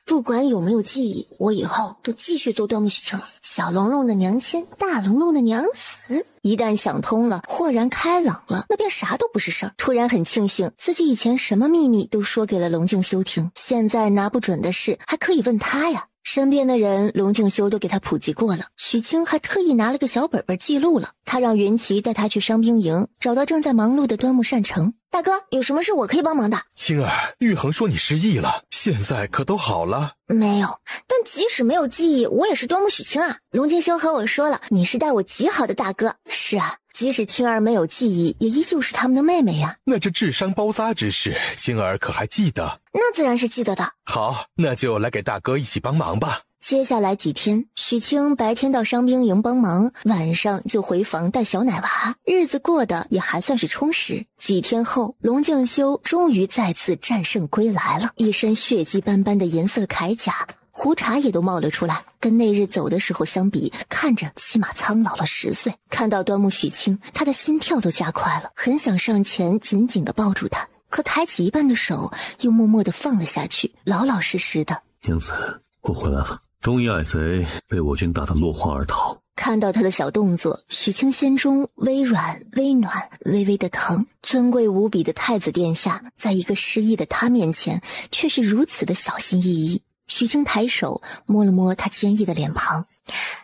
不管有没有记忆，我以后都继续做端木许清了。小龙龙的娘亲，大龙龙的娘子。一旦想通了，豁然开朗了，那便啥都不是事儿。突然很庆幸自己以前什么秘密都说给了龙静修听，现在拿不准的事还可以问他呀。身边的人龙静修都给他普及过了，许清还特意拿了个小本本记录了。他让云奇带他去伤兵营，找到正在忙碌的端木善成。大哥，有什么事我可以帮忙的？青儿，玉衡说你失忆了，现在可都好了？没有，但即使没有记忆，我也是端木许清啊。龙静修和我说了，你是待我极好的大哥。是啊，即使青儿没有记忆，也依旧是他们的妹妹呀。那这智商包扎之事，青儿可还记得？那自然是记得的。好，那就来给大哥一起帮忙吧。接下来几天，许清白天到伤兵营帮忙，晚上就回房带小奶娃，日子过得也还算是充实。几天后，龙静修终于再次战胜归来了，一身血迹斑斑的银色铠甲，胡茬也都冒了出来，跟那日走的时候相比，看着起码苍老了10岁。看到端木许清，他的心跳都加快了，很想上前紧紧地抱住他，可抬起一半的手又默默地放了下去，老老实实的。娘子，我回来了。东夷矮贼被我军打得落荒而逃。看到他的小动作，许清心中微软微暖，微微的疼。尊贵无比的太子殿下，在一个失忆的他面前，却是如此的小心翼翼。许清抬手摸了摸他坚毅的脸庞，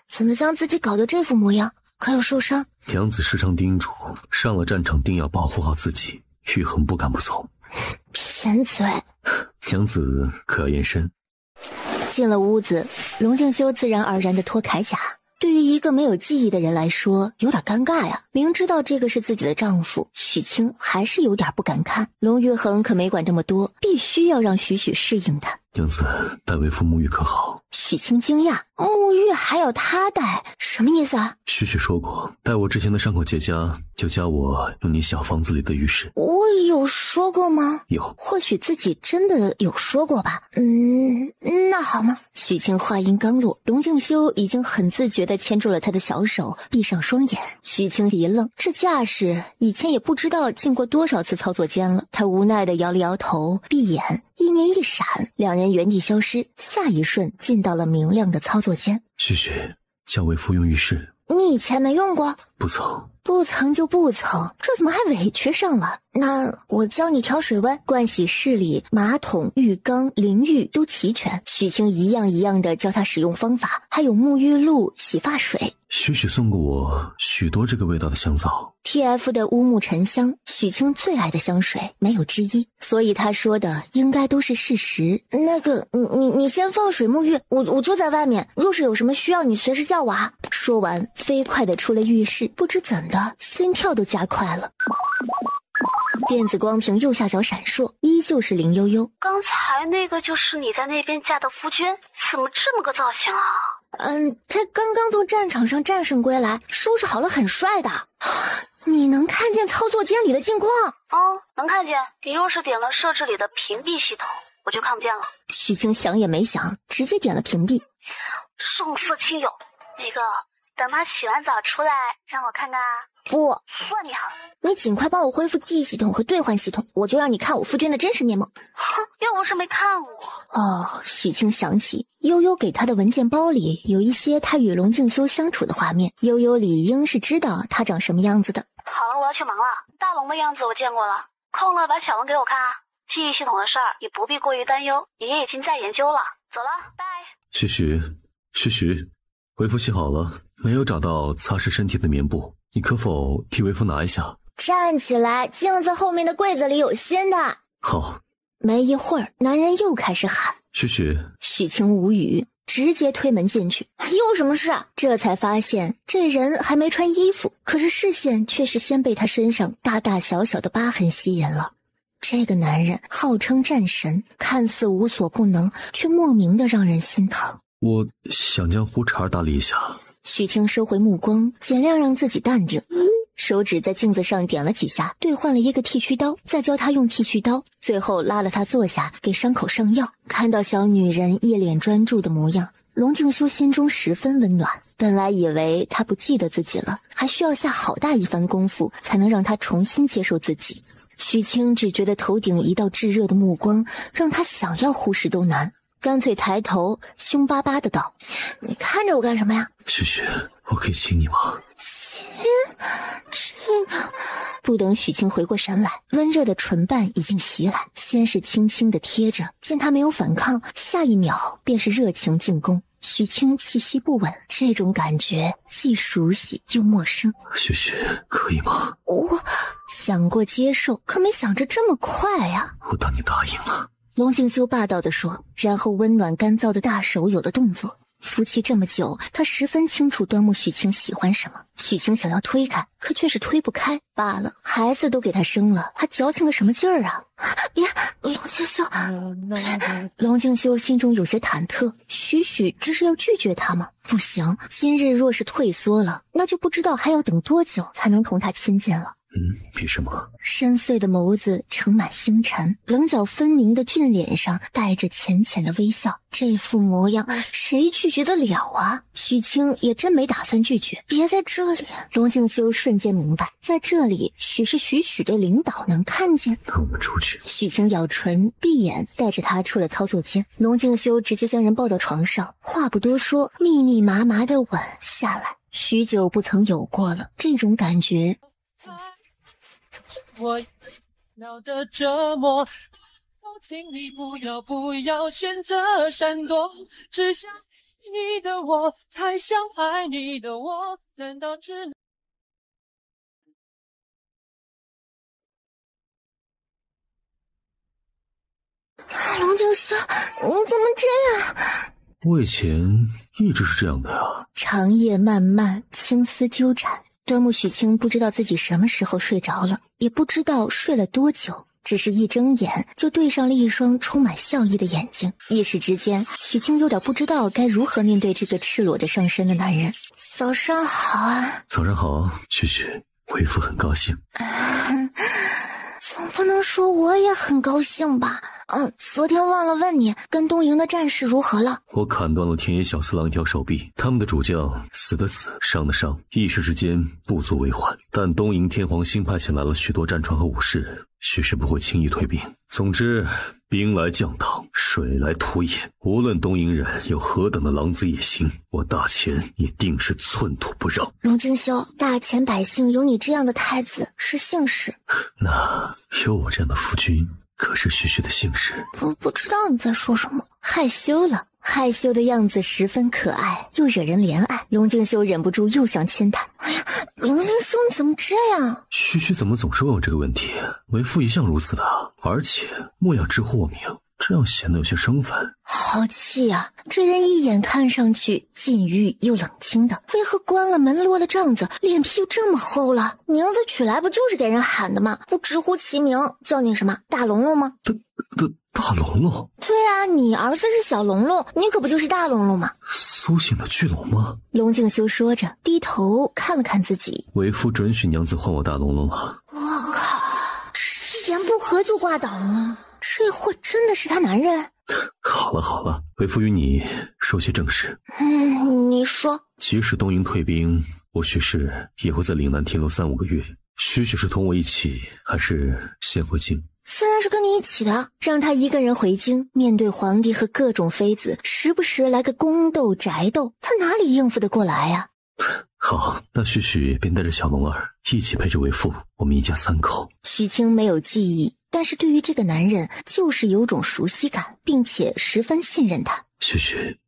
怎么将自己搞得这副模样？可有受伤？娘子时常叮嘱，上了战场定要保护好自己，玉衡不敢不从。偏嘴。娘子可要验身？进了屋子，龙静修自然而然地脱铠甲。对于一个没有记忆的人来说，有点尴尬呀。明知道这个是自己的丈夫，许清还是有点不敢看。龙玉衡可没管这么多，必须要让许许适应他。娘子，带为夫沐浴可好？许清惊讶，沐浴还要他带，什么意思啊？许许说过，待我之前的伤口结痂，就教我用你小房子里的浴室。我有说过吗？有，或许自己真的有说过吧。那好吗？许清话音刚落，龙静修已经很自觉地牵住了他的小手，闭上双眼。许清一愣，这架势以前也不知道进过多少次操作间了。他无奈地摇了摇头，闭眼，意念一闪，两人原地消失，下一瞬进到了明亮的操作间。许许，教为夫用浴室。你以前没用过？不曾。不曾就不曾，这怎么还委屈上了？那我教你调水温。盥洗室里马桶、浴缸、淋浴都齐全，许清一样一样的教他使用方法，还有沐浴露、洗发水。许许送过我许多这个味道的香皂。 TF 的乌木沉香，许清最爱的香水，没有之一，所以他说的应该都是事实。那个，你先放水沐浴，我就在外面，若是有什么需要，你随时叫我啊。说完，飞快的出了浴室，不知怎的，心跳都加快了。电子光屏右下角闪烁，依旧是林悠悠。刚才那个就是你在那边嫁的夫君，怎么这么个造型啊？他刚刚从战场上战胜归来，收拾好了，很帅的。你能看见操作间里的近况？能看见。你若是点了设置里的屏蔽系统，我就看不见了。许清想也没想，直接点了屏蔽。送色亲友，那个等他洗完澡出来，让我看看啊。不，算你好。你尽快帮我恢复记忆系统和兑换系统，我就让你看我夫君的真实面目。哼，又不是没看过。许清想起悠悠给他的文件包里有一些他与龙静修相处的画面，悠悠理应是知道他长什么样子的。好了，我要去忙了。大龙的样子我见过了，空了把小龙给我看啊。记忆系统的事儿也不必过于担忧，爷爷已经在研究了。走了，拜。许许，为夫洗好了，没有找到擦拭身体的棉布，你可否替为夫拿一下？站起来，镜子后面的柜子里有新的。好。没一会儿，男人又开始喊。许清无语，直接推门进去。有什么事？这才发现这人还没穿衣服，可是视线却是先被他身上大大小小的疤痕吸引了。这个男人号称战神，看似无所不能，却莫名的让人心疼。我想将胡茬打理一下。许清收回目光，尽量让自己淡定。手指在镜子上点了几下，兑换了一个剃须刀，再教他用剃须刀，最后拉了他坐下，给伤口上药。看到小女人一脸专注的模样，龙静修心中十分温暖。本来以为他不记得自己了，还需要下好大一番功夫才能让他重新接受自己。许清只觉得头顶一道炙热的目光，让他想要忽视都难，干脆抬头凶巴巴的道：“你看着我干什么呀？”许，我可以亲你吗？这个不等许清回过神来，温热的唇瓣已经袭来，先是轻轻的贴着，见他没有反抗，下一秒便是热情进攻。许清气息不稳，这种感觉既熟悉又陌生。许，可以吗？我想过接受，可没想着这么快呀。我当你答应了。龙静修霸道地说，然后温暖干燥的大手有了动作。夫妻这么久，他十分清楚端木许清喜欢什么。许清想要推开，可却是推不开。罢了，孩子都给他生了，还矫情个什么劲儿啊！别，龙静修。龙静修心中有些忐忑，许这是要拒绝他吗？不行，今日若是退缩了，那就不知道还要等多久才能同他亲近了。比什么？深邃的眸子盛满星辰，棱角分明的俊脸上带着浅浅的微笑，这副模样谁拒绝得了啊？许清也真没打算拒绝。别在这里！龙静修瞬间明白，在这里许是许的领导能看见。那我们出去。许清咬唇闭眼，带着他出了操作间。龙静修直接将人抱到床上，话不多说，密密麻麻的吻下来，许久不曾有过了，这种感觉。我闹的折磨，请你不要选择闪躲，只想你的我，太想爱你的我，难道只能？龙静修，你怎么这样？我以前一直是这样的呀。长夜漫漫，青丝纠缠。端木许清不知道自己什么时候睡着了，也不知道睡了多久，只是一睁眼就对上了一双充满笑意的眼睛。一时之间，许清有点不知道该如何面对这个赤裸着上身的男人。早上好啊。早上好，许，为父很高兴。总不能说我也很高兴吧？昨天忘了问你，跟东营的战事如何了？我砍断了天野小四郎一条手臂，他们的主将死的死，伤的伤，一时之间不足为患。但东营天皇新派遣来了许多战船和武士，许是不会轻易退兵。总之，兵来将挡，水来土掩，无论东营人有何等的狼子野心，我大钱也定是寸土不让。龙静修，大钱百姓有你这样的太子是幸事，那有我这样的夫君可是许的幸事。不知道你在说什么，害羞了。害羞的样子十分可爱，又惹人怜爱。龙静修忍不住又想亲他。哎呀，龙静修你怎么这样？许怎么总是问我这个问题？为父一向如此的，而且莫要直呼我名，这样显得有些生分。好气啊！这人一眼看上去禁欲又冷清的，为何关了门落了帐子，脸皮就这么厚了？名字取来不就是给人喊的吗？不直呼其名，叫你什么大龙龙吗？大龙龙？对啊，你儿子是小龙龙，你可不就是大龙龙吗？苏醒的巨龙吗？龙静修说着，低头看了看自己。为父准许娘子唤我大龙龙了。我靠，这一言不合就挂倒了，这货真的是他男人？好了，为父与你说些正事。你说。即使东营退兵，我许是也会在岭南停留3-5个月。许是同我一起，还是先回京？自然是跟你一起的，让他一个人回京，面对皇帝和各种妃子，时不时来个宫斗宅斗，他哪里应付得过来呀？好，那许便带着小龙儿一起陪着为父，我们一家3口。许清没有记忆，但是对于这个男人就是有种熟悉感，并且十分信任他。许，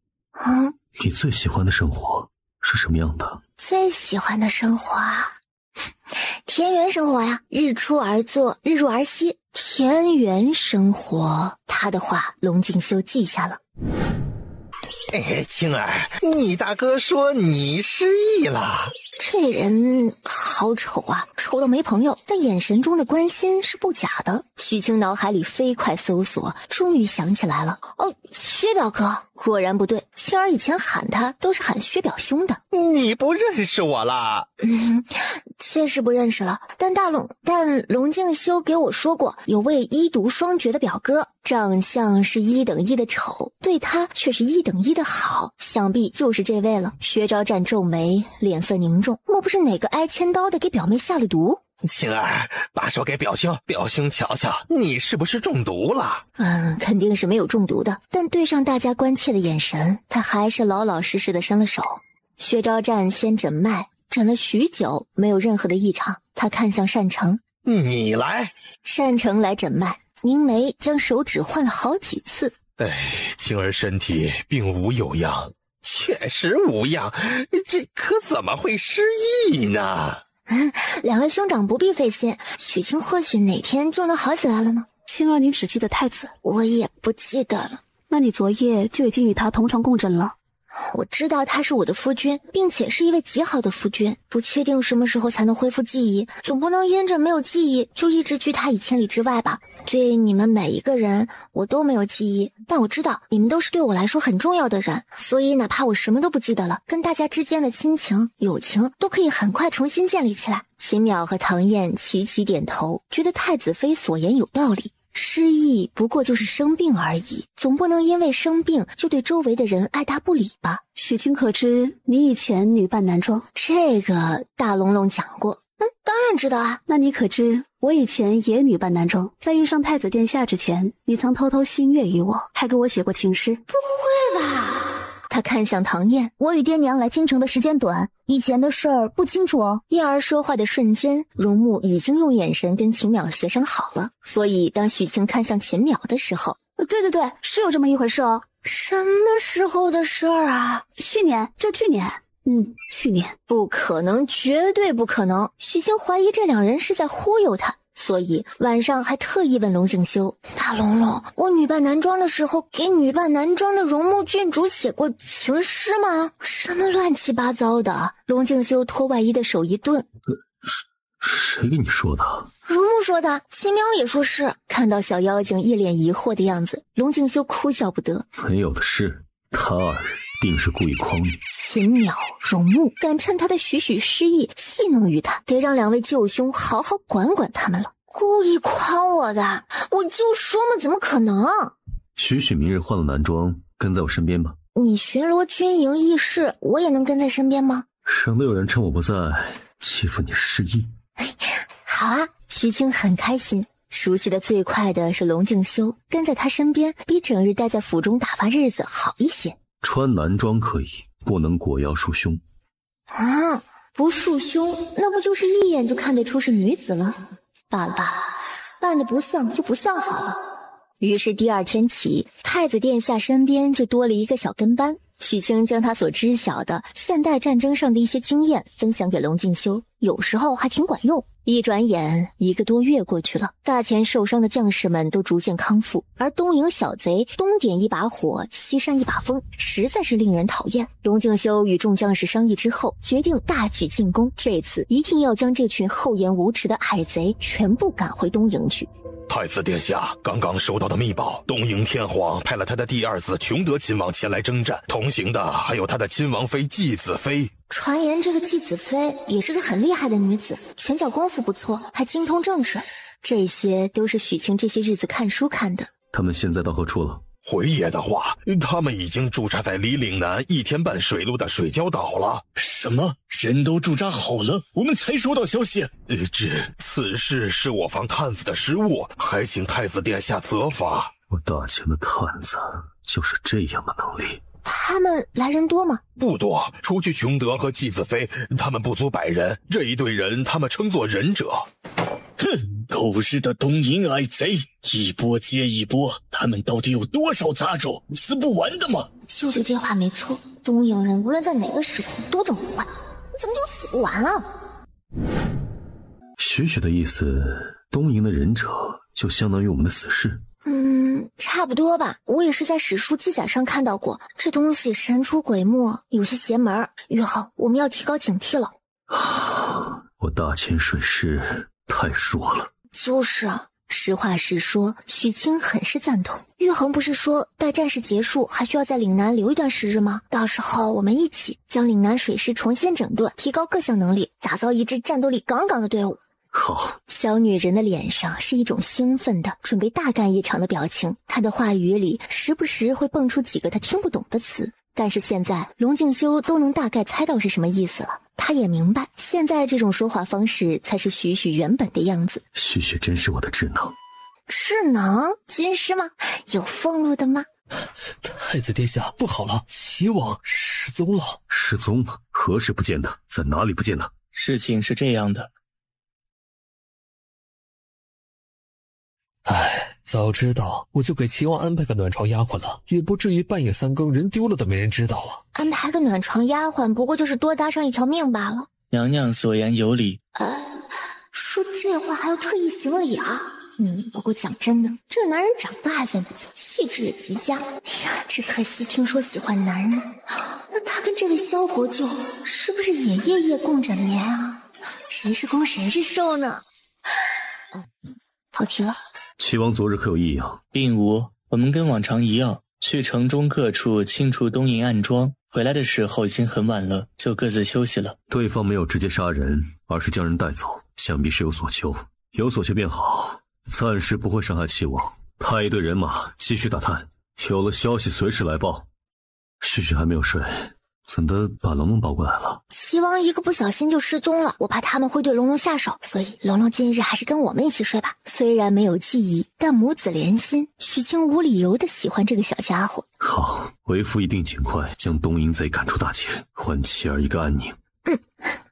你最喜欢的生活是什么样的？最喜欢的生活啊，田园生活呀，日出而作，日入而息。田园生活，他的话龙静修记下了。青儿，你大哥说你失忆了。这人好丑啊，丑到没朋友，但眼神中的关心是不假的。许清脑海里飞快搜索，终于想起来了。薛表哥，果然不对，青儿以前喊他都是喊薛表兄的。你不认识我了？确实不认识了。但龙静修给我说过，有位医毒双绝的表哥，长相是1等1的丑，对他却是1等1的好，想必就是这位了。薛昭战皱眉，脸色凝重，莫不是哪个挨千刀的给表妹下了毒？青儿，把手给表兄瞧瞧，你是不是中毒了？肯定是没有中毒的，但对上大家关切的眼神，他还是老老实实的伸了手。薛昭战先诊脉，诊了许久，没有任何的异常。他看向单成，你来。单成来诊脉，凝眉将手指换了好几次。青儿身体并无有恙。确实无恙，这可怎么会失忆呢？两位兄长不必费心，许清或许哪天就能好起来了呢。青儿，你只记得太子，我也不记得了。那你昨夜就已经与他同床共枕了？我知道他是我的夫君，并且是一位极好的夫君，不确定什么时候才能恢复记忆，总不能因着没有记忆就一直拒他以千里之外吧。对你们每一个人我都没有记忆，但我知道你们都是对我来说很重要的人，所以哪怕我什么都不记得了，跟大家之间的亲情友情都可以很快重新建立起来。秦淼和唐燕齐齐点头，觉得太子妃所言有道理，失忆不过就是生病而已，总不能因为生病就对周围的人爱答不理吧。许清可知你以前女扮男装？这个大龙龙讲过。当然知道啊。那你可知我以前也女扮男装，在遇上太子殿下之前，你曾偷偷心悦于我，还给我写过情诗。不会吧？他看向唐燕，我与爹娘来京城的时间短，以前的事儿不清楚哦。燕儿说话的瞬间，荣木已经用眼神跟秦淼协商好了，所以当许清看向秦淼的时候，对，是有这么一回事哦。什么时候的事儿啊？去年。去年。不可能，绝对不可能。许清怀疑这两人是在忽悠他，所以晚上还特意问龙静修，大龙龙，我女扮男装的时候给女扮男装的荣木郡主写过情诗吗？什么乱七八糟的。龙静修脱外衣的手一顿，谁给你说的？荣木说的，秦淼也说是。看到小妖精一脸疑惑的样子，龙静修哭笑不得。没有的事，他二人定是故意诓你。秦淼、荣木敢趁他的许失忆戏弄于他，得让两位舅兄好好管管他们了。故意诓我的，我就说嘛，怎么可能？许明日换了男装，跟在我身边吧。你巡逻军营议事，我也能跟在身边吗？省得有人趁我不在欺负你失忆。好啊，徐清很开心。熟悉的最快的是龙静修，跟在他身边比整日待在府中打发日子好一些。穿男装可以，不能裹腰束胸。啊，不束胸，那不就是一眼就看得出是女子了？罢了，扮得不像就不像好了。于是第二天起，太子殿下身边就多了一个小跟班。许清将他所知晓的现代战争上的一些经验分享给龙静修，有时候还挺管用。一转眼1个多月过去了，大前受伤的将士们都逐渐康复，而东营小贼东点一把火，西扇一把风，实在是令人讨厌。龙静修与众将士商议之后，决定大举进攻，这次一定要将这群厚颜无耻的矮贼全部赶回东营去。太子殿下刚刚收到的密报，东营天皇派了他的第二子琼德亲王前来征战，同行的还有他的亲王妃继子妃。传言这个继子妃也是个很厉害的女子，拳脚功夫不错，还精通政事，这些都是许清这些日子看书看的。他们现在到何处了？回爷的话，他们已经驻扎在离岭南1天半水路的水礁岛了。什么？人都驻扎好了？我们才收到消息。此事是我方探子的失误，还请太子殿下责罚。我大秦的探子就是这样的能力。他们来人多吗？不多，除去琼德和继子妃，他们不足100人。这一队人，他们称作忍者。哼，狗日的东营矮贼，一波接一波，他们到底有多少杂种？死不完的吗？就是这话没错，东营人无论在哪个时空多种坏，怎么就死不完啊？许的意思，东营的忍者就相当于我们的死士。差不多吧，我也是在史书记载上看到过，这东西神出鬼没，有些邪门。玉浩，我们要提高警惕了。我大秦水师太弱了。就是啊，实话实说，许清很是赞同。玉衡不是说待战事结束还需要在岭南留一段时日吗？到时候我们一起将岭南水师重新整顿，提高各项能力，打造一支战斗力杠杠的队伍。好，小女人的脸上是一种兴奋的准备大干一场的表情，她的话语里时不时会蹦出几个她听不懂的词，但是现在龙静修都能大概猜到是什么意思了。他也明白现在这种说话方式才是许原本的样子。许真是我的智能。智能？军师吗？有俸禄的吗？太子殿下，不好了，齐王失踪了。失踪了？何时不见他？在哪里不见他？事情是这样的。早知道我就给齐王安排个暖床丫鬟了，也不至于半夜3更人丢了都没人知道啊。安排个暖床丫鬟不过就是多搭上一条命罢了。娘娘所言有理。说这话还要特意行礼啊？不过讲真的，这个男人长得还算不错，气质也极佳。哎呀，只可惜听说喜欢男人，那他跟这位萧国舅是不是也夜夜共枕眠啊？谁是攻谁是受呢？跑题了。齐王昨日可有异样？并无，我们跟往常一样，去城中各处清除东瀛暗桩，回来的时候已经很晚了，就各自休息了。对方没有直接杀人，而是将人带走，想必是有所求。有所求便好，暂时不会伤害齐王。派一队人马继续打探，有了消息随时来报。旭旭还没有睡，怎的把龙龙抱过来了？齐王一个不小心就失踪了，我怕他们会对龙龙下手，所以龙龙今日还是跟我们一起睡吧。虽然没有记忆，但母子连心，许清无理由的喜欢这个小家伙。好，为父一定尽快将东瀛贼赶出大秦，还妻儿一个安宁。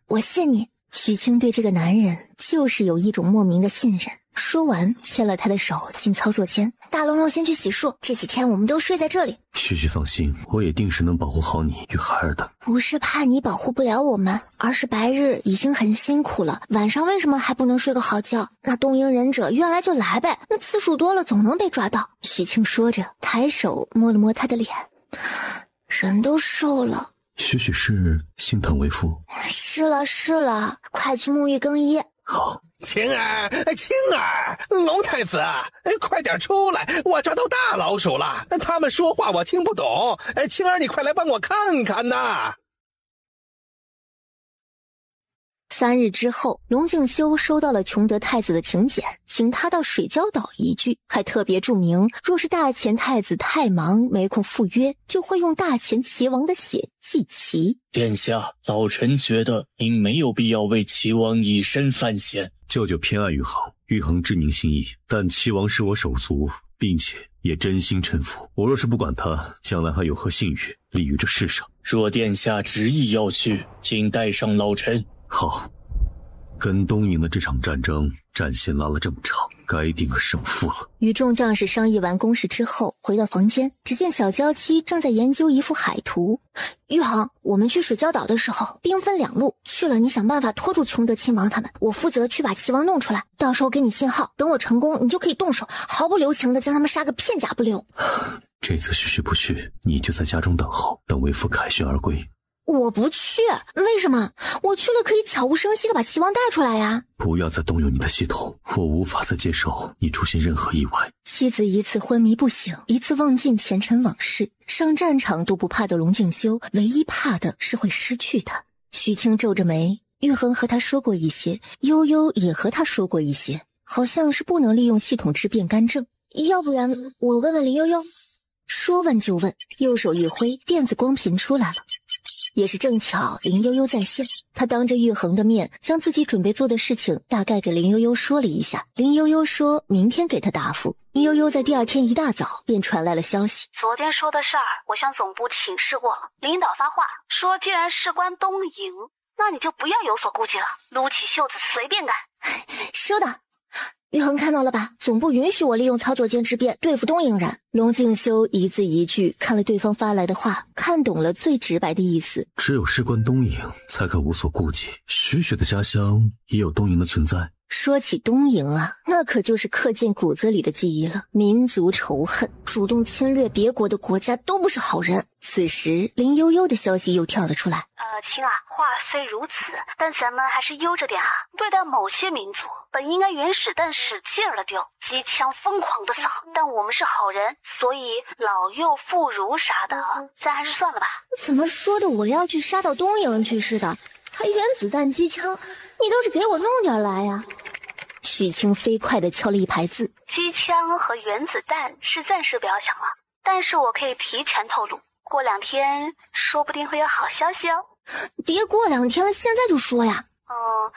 我信你。许清对这个男人就是有一种莫名的信任。说完，牵了他的手进操作间。大龙龙先去洗漱，这几天我们都睡在这里。旭旭放心，我也定是能保护好你与孩儿的。不是怕你保护不了我们，而是白日已经很辛苦了，晚上为什么还不能睡个好觉？那东瀛忍者愿来就来呗，那次数多了总能被抓到。许清说着，抬手摸了摸他的脸，人都瘦了。许许是心疼为父。是了，快去沐浴更衣。好。青儿，龙太子，快点出来！我抓到大老鼠了，他们说话我听不懂。青儿，你快来帮我看看呐！3日之后，龙敬修收到了崇德太子的请柬，请他到水蛟岛一聚，还特别注明，若是大前太子太忙没空赴约，就会用大前齐王的血祭齐。殿下，老臣觉得您没有必要为齐王以身犯险。舅舅偏爱玉衡，玉衡知您心意，但齐王是我手足，并且也真心臣服。我若是不管他，将来还有何信誉立于这世上？若殿下执意要去，请带上老臣。好，跟东瀛的这场战争战线拉了这么长，该定个胜负了。与众将士商议完公事之后，回到房间，只见小娇妻正在研究一幅海图。玉衡，我们去水蛟岛的时候，兵分2路，去了你想办法拖住崇德亲王他们，我负责去把齐王弄出来，到时候给你信号，等我成功，你就可以动手，毫不留情的将他们杀个片甲不留。这次许许不去，你就在家中等候，等为父凯旋而归。我不去，为什么？我去了可以悄无声息的把齐王带出来呀。不要再动用你的系统，我无法再接受你出现任何意外。妻子一次昏迷不醒，一次忘尽前尘往事，上战场都不怕的龙敬修，唯一怕的是会失去他。许清皱着眉，玉衡和他说过一些，悠悠也和他说过一些，好像是不能利用系统之变干政。要不然我问问林悠悠。说问就问，右手一挥，电子光频出来了。也是正巧林悠悠在线，他当着玉衡的面将自己准备做的事情大概给林悠悠说了一下。林悠悠说明天给他答复。林悠悠在第2天一大早便传来了消息，昨天说的事儿我向总部请示过了，领导发话说既然事关东瀛，那你就不要有所顾忌了，撸起袖子随便干。收到。玉衡看到了吧，总部允许我利用操作间之变对付东瀛人。龙敬修一字一句看了对方发来的话，看懂了最直白的意思。只有事关东瀛才可无所顾忌，许许的家乡也有东瀛的存在。说起东瀛啊，那可就是刻进骨子里的记忆了。民族仇恨，主动侵略别国的国家都不是好人。此时林悠悠的消息又跳了出来。亲啊，话虽如此，但咱们还是悠着点哈。对待某些民族，本应该原始弹使劲儿的丢，机枪疯狂的扫，但我们是好人，所以老幼妇孺啥的，咱还是算了吧。怎么说的我要去杀到东瀛去似的？还原子弹机枪，你倒是给我弄点来呀！许清飞快地敲了一排字。机枪和原子弹是暂时不要想了，但是我可以提前透露，过2天说不定会有好消息哦。别过2天了，现在就说呀。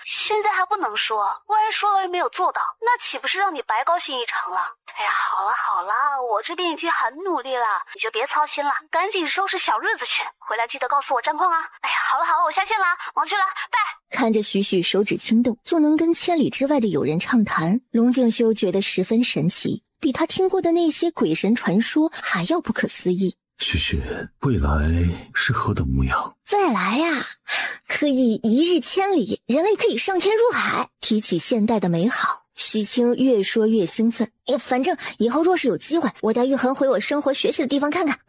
现在还不能说，万一说了又没有做到，那岂不是让你白高兴一场了？哎呀，好了，我这边已经很努力了，你就别操心了，赶紧收拾小日子去，回来记得告诉我战况啊！哎呀，好了，我下线了，忙去了，拜。看着许许手指轻动就能跟千里之外的友人畅谈，龙敬修觉得十分神奇，比他听过的那些鬼神传说还要不可思议。许许，未来是何等模样？未来呀，可以1日千里，人类可以上天入海。提起现代的美好，许清越说越兴奋。反正以后若是有机会，我带玉衡回我生活学习的地方看看。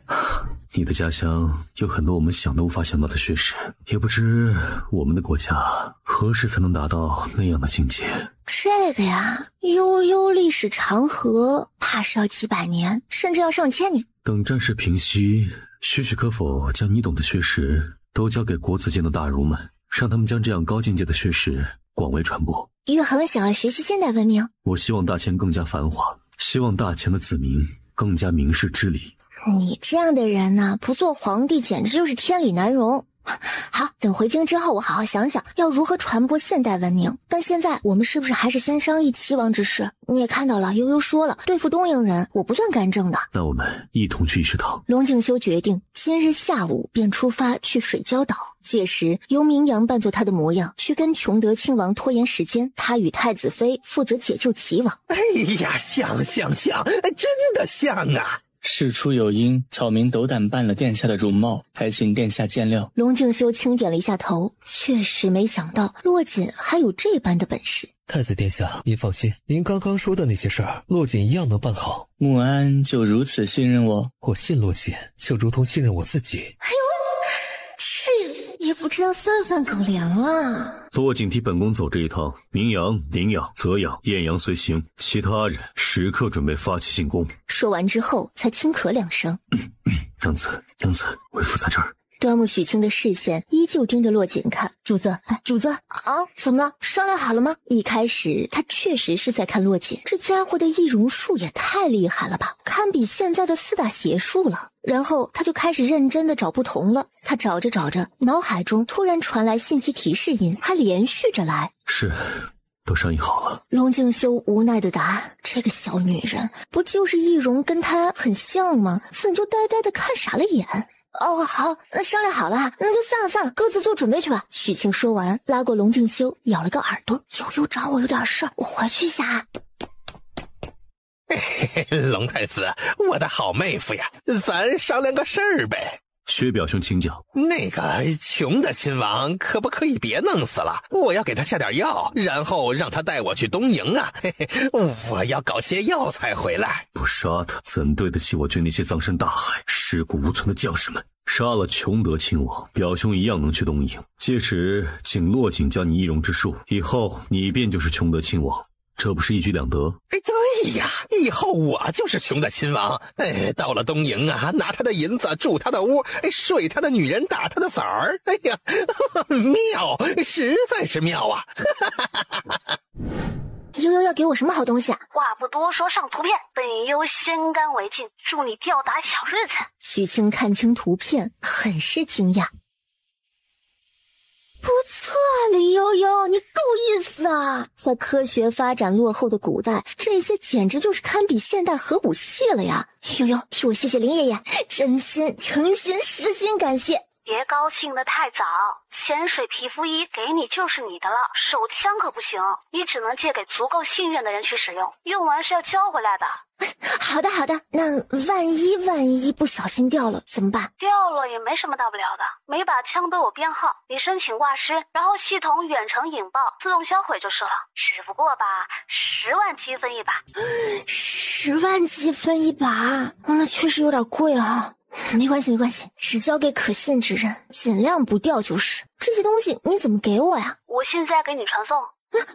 你的家乡有很多我们想都无法想到的血史，也不知我们的国家何时才能达到那样的境界。这个呀，悠悠历史长河，怕是要几百年，甚至要上千年。等战事平息，许可否将你懂的血史都交给国子监的大儒们，让他们将这样高境界的血史广为传播。玉衡想要学习现代文明。我希望大钱更加繁华，希望大钱的子民更加明事知礼。你这样的人呢，不做皇帝简直就是天理难容。好，等回京之后我好好想想要如何传播现代文明。但现在我们是不是还是先商议齐王之事？你也看到了，悠悠说了，对付东瀛人我不算干政的。那我们一同去议事堂。龙敬修决定今日下午便出发去水礁岛，届时由明阳扮作他的模样，去跟崇德亲王拖延时间，他与太子妃负责解救齐王。哎呀，像，真的像啊！事出有因，巧明斗胆扮了殿下的容貌，还请殿下见谅。龙敬修轻点了一下头，确实没想到洛锦还有这般的本事。太子殿下，您放心，您刚刚说的那些事儿，洛锦一样能办好。穆安就如此信任我？我信洛锦，就如同信任我自己。哎呦，这也不知道算不算狗粮啊。洛锦替本宫走这一趟，明阳、宁阳、泽阳、晏阳随行，其他人时刻准备发起进攻。说完之后才轻咳两声。娘子，为父在这儿。端木许清的视线依旧盯着洛锦看。主子，主子啊，怎么了？商量好了吗？一开始他确实是在看洛锦，这家伙的易容术也太厉害了吧，堪比现在的4大邪术了。然后他就开始认真的找不同了。他找着找着，脑海中突然传来信息提示音，还连续着来。是，都商议好了。龙敬修无奈的答：“这个小女人，不就是易容跟她很像吗？怎就呆呆的看傻了眼？”哦，好，那商量好了，那就散了，各自做准备去吧。许清说完，拉过龙敬修，咬了个耳朵：“悠悠找我有点事儿，我回去一下啊。”龙太子，我的好妹夫呀，咱商量个事儿呗。薛表兄请讲。那个穷的亲王可不可以别弄死了？我要给他下点药，然后让他带我去东瀛啊！我要搞些药材回来。不杀他，怎对得起我军那些葬身大海、尸骨无存的将士们？杀了崇德亲王，表兄一样能去东瀛。届时请洛锦教你易容之术，以后你便就是崇德亲王。这不是一举两得？哎，对呀，以后我就是穷的亲王。哎，到了东瀛啊，拿他的银子住他的屋，睡他的女人，打他的崽儿。哎呀，妙，实在是妙啊！悠悠要给我什么好东西啊？话不多说，上图片。本优先干为敬，祝你吊打小日子。许清看清图片，很是惊讶。不错了，悠悠，你够意思啊！在科学发展落后的古代，这些简直就是堪比现代核武器了呀！悠悠，替我谢谢林爷爷，真心诚心实心感谢。别高兴得太早，咸水皮肤衣给你就是你的了，手枪可不行，你只能借给足够信任的人去使用，用完是要交回来的。好的，那万一不小心掉了怎么办？掉了也没什么大不了的，每把枪都有编号，你申请挂失，然后系统远程引爆，自动销毁就是了。只不过吧，10万积分一把。10万积分一把，那确实有点贵啊。没关系，只交给可信之人，尽量不掉就是。这些东西你怎么给我呀？我现在给你传送。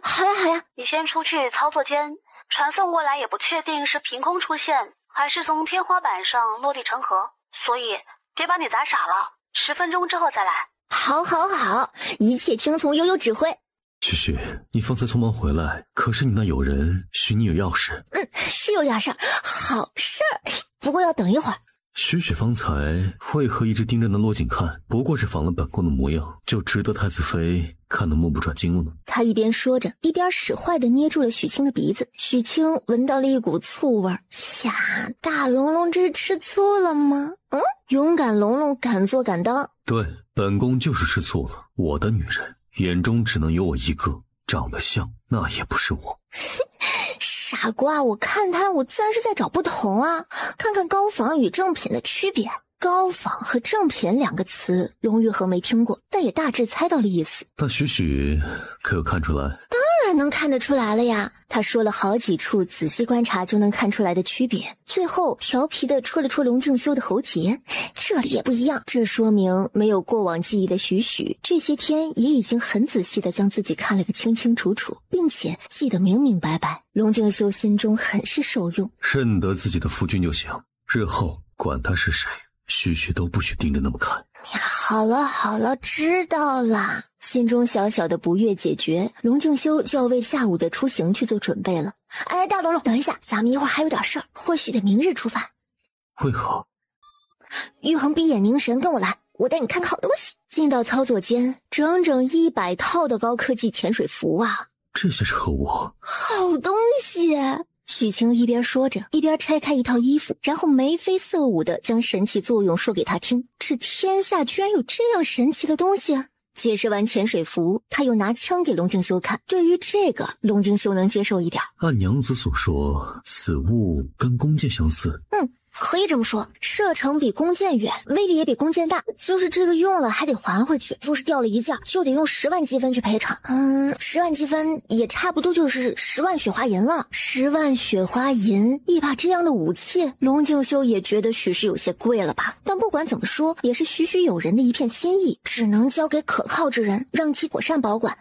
好呀。你先出去操作间，传送过来也不确定是凭空出现，还是从天花板上落地成盒，所以别把你砸傻了。10分钟之后再来。好，一切听从悠悠指挥。许，你方才匆忙回来，可是你那友人许你有要事。是有点事儿，好事儿，不过要等一会儿。许方才为何一直盯着那洛锦看？不过是仿了本宫的模样，就值得太子妃看得目不转睛了吗？他一边说着，一边使坏的捏住了许清的鼻子。许清闻到了一股醋味儿，呀，大龙龙这是吃醋了吗？勇敢龙龙敢做敢当。对，本宫就是吃醋了。我的女人眼中只能有我一个，长得像那也不是我。傻瓜，我看他，我自然是在找不同啊！看看高仿与正品的区别。高仿和正品2个词，龙玉和没听过，但也大致猜到了意思。那许可有看出来？当然能看得出来了呀。他说了好几处，仔细观察就能看出来的区别。最后调皮的戳了戳龙静修的喉结，这里也不一样。这说明没有过往记忆的许许，这些天也已经很仔细的将自己看了个清清楚楚，并且记得明明白白。龙静修心中很是受用，认得自己的夫君就行，日后管他是谁，许许都不许盯着那么看。好了好了，知道啦。心中小小的不悦解决，龙静修就要为下午的出行去做准备了。哎，大龙龙，等一下，咱们一会儿还有点事儿，或许得明日出发。为何？玉衡闭眼凝神，跟我来，我带你看好东西。进到操作间，整整100套的高科技潜水服啊！这些是何物？好东西！许晴一边说着，一边拆开一套衣服，然后眉飞色舞地将神奇作用说给他听。这天下居然有这样神奇的东西啊！解释完潜水服，他又拿枪给龙静修看。对于这个，龙静修能接受一点。按娘子所说，此物跟弓箭相似。可以这么说，射程比弓箭远，威力也比弓箭大，就是这个用了还得还回去，若是掉了一件就得用10万积分去赔偿。10万积分也差不多就是10万雪花银了。10万雪花银，一把这样的武器，龙静修也觉得许是有些贵了吧。但不管怎么说，也是许许有人的一片心意，只能交给可靠之人，让其妥善保管。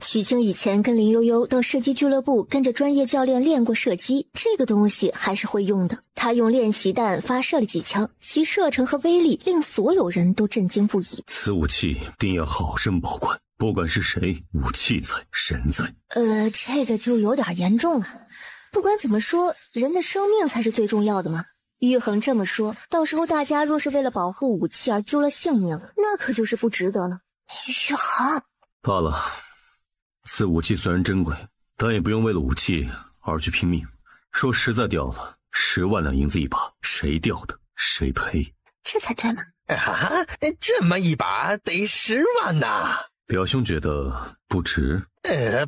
许清以前跟林悠悠到射击俱乐部跟着专业教练练过射击，这个东西还是会用的。他用练习弹发射了几枪，其射程和威力令所有人都震惊不已。此武器定要好生保管，不管是谁，武器在，人在。这个就有点严重了。不管怎么说，人的生命才是最重要的嘛。玉衡这么说，到时候大家若是为了保护武器而丢了性命，那可就是不值得了。玉衡，罢了。此武器虽然珍贵，但也不用为了武器而去拼命。说实在掉了，10万两银子一把，谁掉的谁赔，这才对嘛！啊，这么一把得10万呐！表兄觉得不值？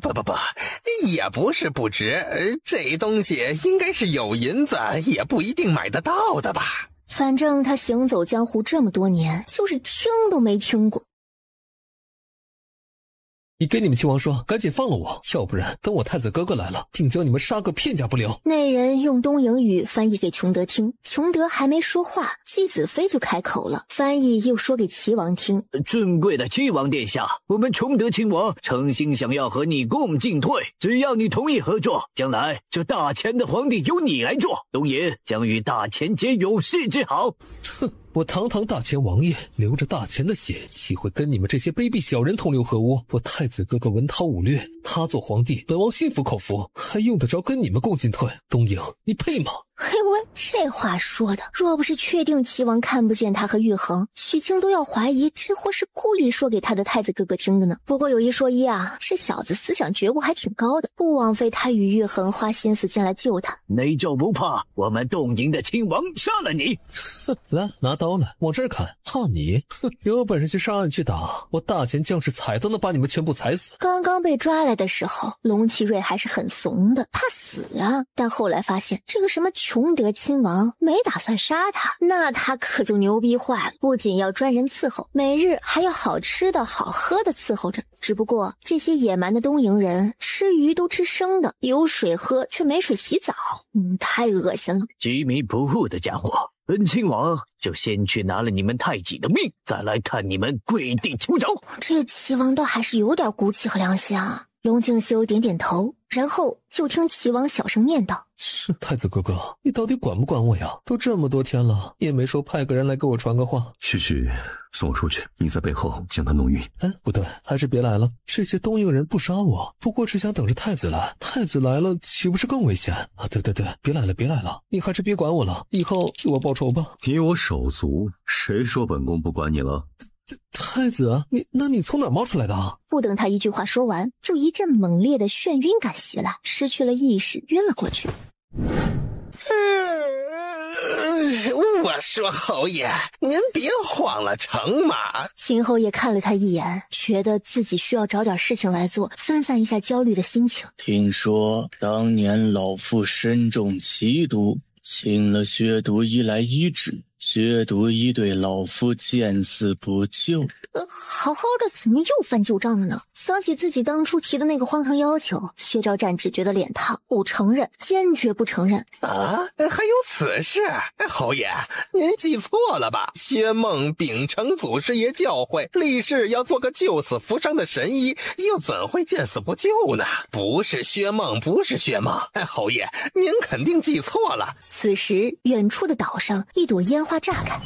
不，也不是不值，这东西应该是有银子也不一定买得到的吧。反正他行走江湖这么多年，就是听都没听过。你给你们亲王说，赶紧放了我，要不然等我太子哥哥来了，定将你们杀个片甲不留。那人用东瀛语翻译给琼德听，琼德还没说话，季子飞就开口了，翻译又说给齐王听。尊贵的齐王殿下，我们崇德亲王诚心想要和你共进退，只要你同意合作，将来这大钱的皇帝由你来做，东瀛将与大钱结永世之好。哼，我堂堂大钱王爷，流着大钱的血，岂会跟你们这些卑鄙小人同流合污？我太子哥哥文韬武略，他做皇帝，本王心服口服，还用得着跟你们共进退？东瀛，你配吗？嘿喂，这话说的，若不是确定齐王看不见他和玉衡，许清都要怀疑这货是故意说给他的太子哥哥听的呢。不过有一说一啊，这小子思想觉悟还挺高的，不枉费他与玉衡花心思进来救他。哪吒不怕，我们东瀛的亲王杀了你！来，拿刀来，往这儿砍，怕你？哼，有本事去上岸去打，我大钱将士踩都能把你们全部踩死。刚刚被抓来的时候，龙启瑞还是很怂的，怕死啊。但后来发现这个什么崇德亲王没打算杀他，那他可就牛逼坏了，不仅要专人伺候，每日还要好吃的好喝的伺候着。只不过这些野蛮的东瀛人吃鱼都吃生的，有水喝却没水洗澡，太恶心了。执迷不悟的家伙，本亲王就先去拿了你们太己的命，再来看你们跪地求饶。这个齐王倒还是有点骨气和良心啊。龙静修点点头，然后就听齐王小声念道：是太子哥哥，你到底管不管我呀？都这么多天了，也没说派个人来给我传个话。许送我出去，你在背后将他弄晕。不对，还是别来了。这些东瀛人不杀我，不过只想等着太子来。太子来了，岂不是更危险啊？对，别来了，你还是别管我了，以后替我报仇吧。你我手足，谁说本宫不管你了？太子，你从哪冒出来的啊？不等他一句话说完，就一阵猛烈的眩晕感袭来，失去了意识，晕了过去。我说侯爷，您别慌了，成吗？秦侯爷看了他一眼，觉得自己需要找点事情来做，分散一下焦虑的心情。听说当年老夫身中奇毒，请了血毒医来医治，血毒医对老夫见死不救。好好的怎么又翻旧账了呢？想起自己当初提的那个荒唐要求，薛昭战只觉得脸烫，不承认，坚决不承认。啊，还有此事？侯爷，您记错了吧？薛梦秉承祖师爷教诲，立誓要做个救死扶伤的神医，又怎会见死不救呢？不是薛梦，不是薛梦。侯爷，您肯定记错了。此时，远处的岛上，一朵烟花炸开。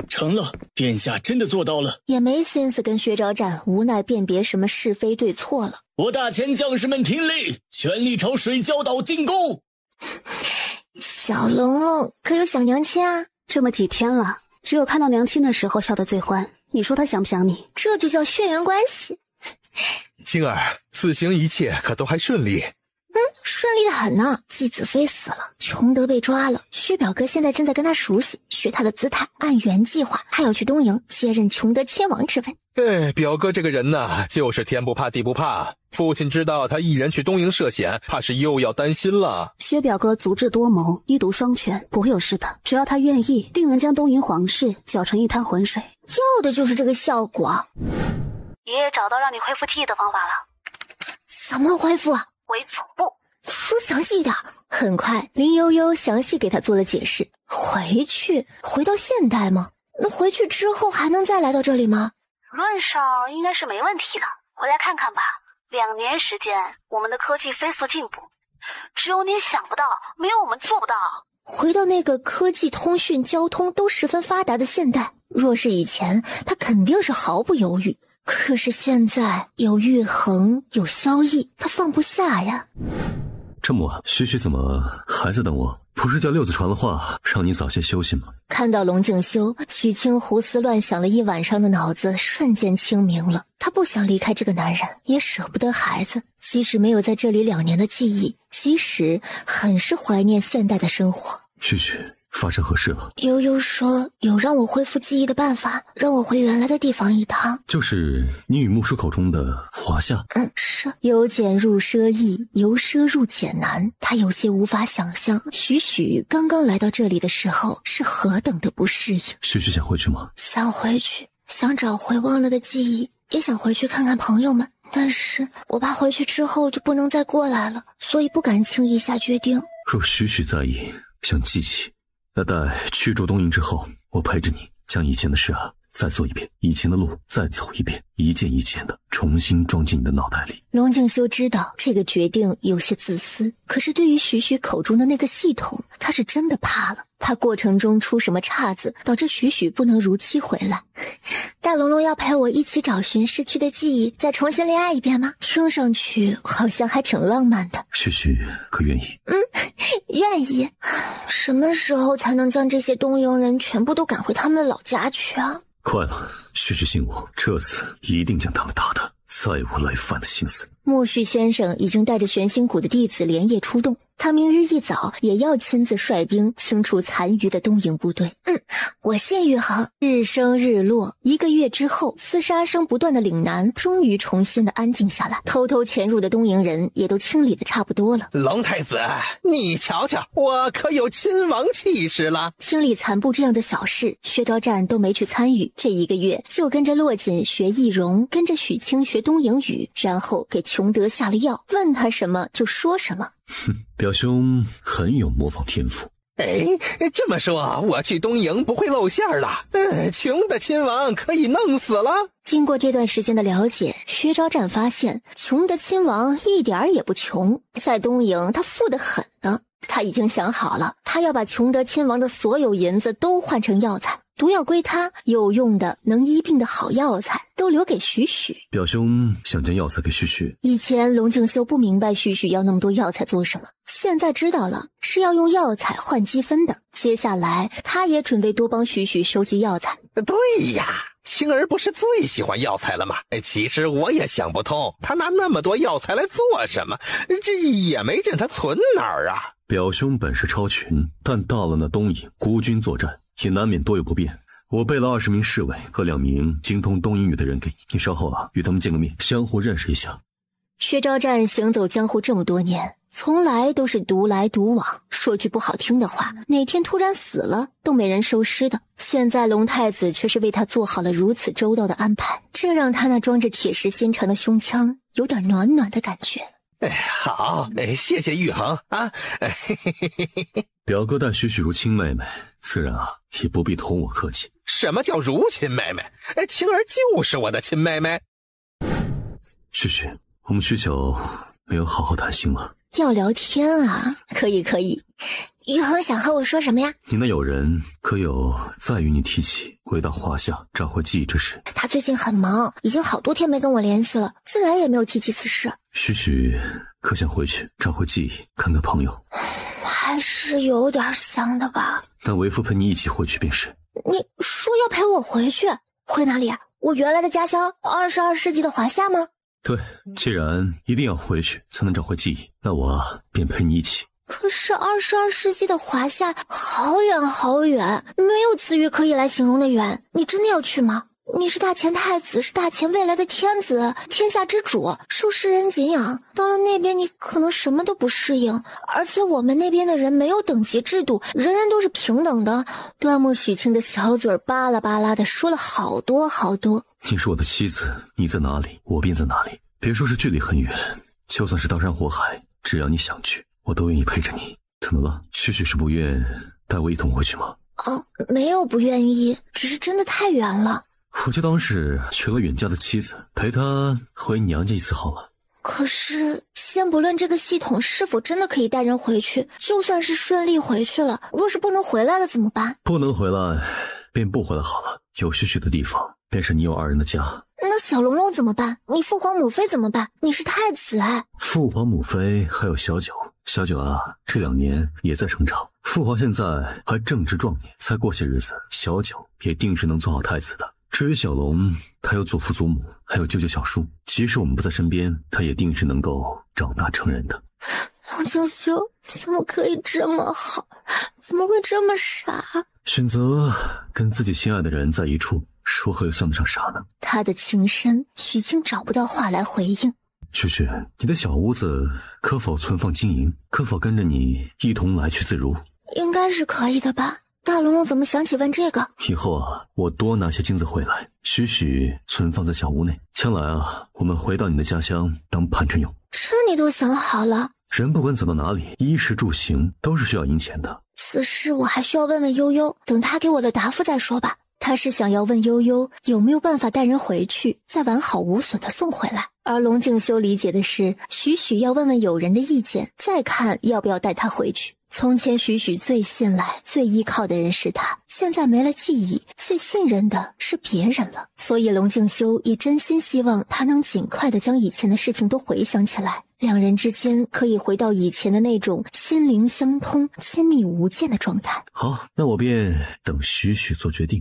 成了，殿下真的做到了，也没心思跟薛昭战无奈辨别什么是非对错了。我大前将士们听令，全力朝水礁岛进攻。小龙龙可有想娘亲啊？这么几天了，只有看到娘亲的时候笑得最欢。你说他想不想你？这就叫血缘关系。青儿，此行一切可都还顺利？顺利的很呢。季子飞死了，琼德被抓了，薛表哥现在正在跟他熟悉，学他的姿态，按原计划他要去东瀛接任琼德亲王之位。表哥这个人呢，就是天不怕地不怕。父亲知道他一人去东瀛涉险，怕是又要担心了。薛表哥足智多谋，一毒双全，不会有事的。只要他愿意，定能将东瀛皇室搅成一滩浑水。要的就是这个效果。爷爷找到让你恢复记忆的方法了。怎么恢复啊？回祖部。说详细一点。很快，林悠悠详细给他做了解释。回到现代吗？那回去之后还能再来到这里吗？论上应该是没问题的，回来看看吧。2年时间，我们的科技飞速进步，只有你想不到，没有我们做不到。回到那个科技、通讯、交通都十分发达的现代，若是以前，他肯定是毫不犹豫。可是现在有玉衡，有萧逸，他放不下呀。这么晚，徐徐怎么还在等我？不是叫六子传了话，让你早些休息吗？看到龙静修，许清胡思乱想了一晚上的脑子瞬间清明了。他不想离开这个男人，也舍不得孩子。即使没有在这里2年的记忆，即使很是怀念现代的生活。徐徐，发生何事了？悠悠说有让我恢复记忆的办法，让我回原来的地方一趟。就是你与木叔口中的华夏？是。由俭入奢易，由奢入俭难。他有些无法想象，许许刚刚来到这里的时候是何等的不适应。徐徐想回去吗？想回去，想找回忘了的记忆，也想回去看看朋友们。但是我怕回去之后就不能再过来了，所以不敢轻易下决定。若许许在意，想记起，那待驱逐东瀛之后，我陪着你将以前的事再做一遍，以前的路再走一遍，一件一件的重新装进你的脑袋里。龙静修知道这个决定有些自私，可是对于许许口中的那个系统，他是真的怕了，怕过程中出什么岔子，导致许许不能如期回来。大龙龙要陪我一起找寻失去的记忆，再重新恋爱一遍吗？听上去好像还挺浪漫的。许许可愿意？愿意。什么时候才能将这些东瀛人全部都赶回他们的老家去啊？快了，许许信我，这次一定将他们打得再无来犯的心思。木须先生已经带着玄心谷的弟子连夜出动，他明日一早也要亲自率兵清除残余的东瀛部队。我信玉衡。日升日落，1个月之后，厮杀声不断的岭南终于重新的安静下来，偷偷潜入的东瀛人也都清理的差不多了。龙太子，你瞧瞧，我可有亲王气势了。清理残部这样的小事，薛昭战都没去参与。这1个月就跟着洛锦学易容，跟着许清学东瀛语，然后给琼德下了药，问他什么就说什么。表兄很有模仿天赋。这么说我去东瀛不会露馅了，穷的亲王可以弄死了。经过这段时间的了解，薛昭战发现穷的亲王一点儿也不穷，在东瀛他富得很呢。他已经想好了，他要把穷德亲王的所有银子都换成药材，毒药归他，有用的能医病的好药材都留给许许。表兄想将药材给许许。以前龙静修不明白许许要那么多药材做什么，现在知道了，是要用药材换积分的。接下来他也准备多帮许许收集药材。对呀，青儿不是最喜欢药材了吗？其实我也想不通，他拿那么多药材来做什么？这也没见他存哪儿啊。表兄本事超群，但到了那东瀛孤军作战，也难免多有不便。我备了20名侍卫和2名精通东瀛语的人给你，你稍后与他们见个面，相互认识一下。薛昭战行走江湖这么多年，从来都是独来独往，说句不好听的话，哪天突然死了都没人收尸的。现在龙太子却是为他做好了如此周到的安排，这让他那装着铁石心肠的胸腔有点暖暖的感觉。好，谢谢玉衡啊。表哥待许许如亲妹妹，自然也不必同我客气。什么叫如亲妹妹？晴儿就是我的亲妹妹。许许，我们许久没有好好谈心了。要聊天啊？可以。玉衡想和我说什么呀？你那友人可有再与你提起回到华夏找回记忆之事？他最近很忙，已经好多天没跟我联系了，自然也没有提起此事。许许可想回去找回记忆，看看朋友？还是有点想的吧。那为父陪你一起回去便是。你说要陪我回去？回哪里啊？我原来的家乡22世纪的华夏吗？对，既然一定要回去才能找回记忆，那我便陪你一起。可是22世纪的华夏好远好远，没有词语可以来形容的远。你真的要去吗？你是大前太子，是大前未来的天子，天下之主，受世人敬仰。到了那边你可能什么都不适应，而且我们那边的人没有等级制度，人人都是平等的。端木许清的小嘴巴拉巴拉的说了好多好多。你是我的妻子，你在哪里我便在哪里，别说是距离很远，就算是刀山火海，只要你想去我都愿意陪着你。怎么了？许许是不愿带我一同回去吗？没有不愿意，只是真的太远了。我就当是娶了远嫁的妻子，陪她回娘家一次好了。可是先不论这个系统是否真的可以带人回去，就算是顺利回去了，若是不能回来了怎么办？不能回来便不回来好了，有许许的地方便是你我二人的家。那小龙龙怎么办？你父皇母妃怎么办？你是太子哎。父皇母妃还有小九这2年也在成长，父皇现在还正值壮年，再过些日子小九也定是能做好太子的。至于小龙，他有祖父祖母，还有舅舅小叔，即使我们不在身边，他也定是能够长大成人的。龙静修怎么可以这么好？怎么会这么傻？选择跟自己心爱的人在一处，说何又算得上傻呢？他的情深，许清找不到话来回应。许许，你的小屋子可否存放金银？可否跟着你一同来去自如？应该是可以的吧。大龙龙怎么想起问这个？以后我多拿些金子回来，许许存放在小屋内。将来我们回到你的家乡当盘缠用。这你都想好了？人不管走到哪里，衣食住行都是需要银钱的。此事我还需要问问悠悠，等他给我的答复再说吧。他是想要问悠悠有没有办法带人回去，再完好无损的送回来。而龙静修理解的是，许许要问问友人的意见，再看要不要带他回去。从前许许最信赖、最依靠的人是他，现在没了记忆，最信任的是别人了。所以龙静修也真心希望他能尽快的将以前的事情都回想起来，两人之间可以回到以前的那种心灵相通、亲密无间的状态。好，那我便等许许做决定。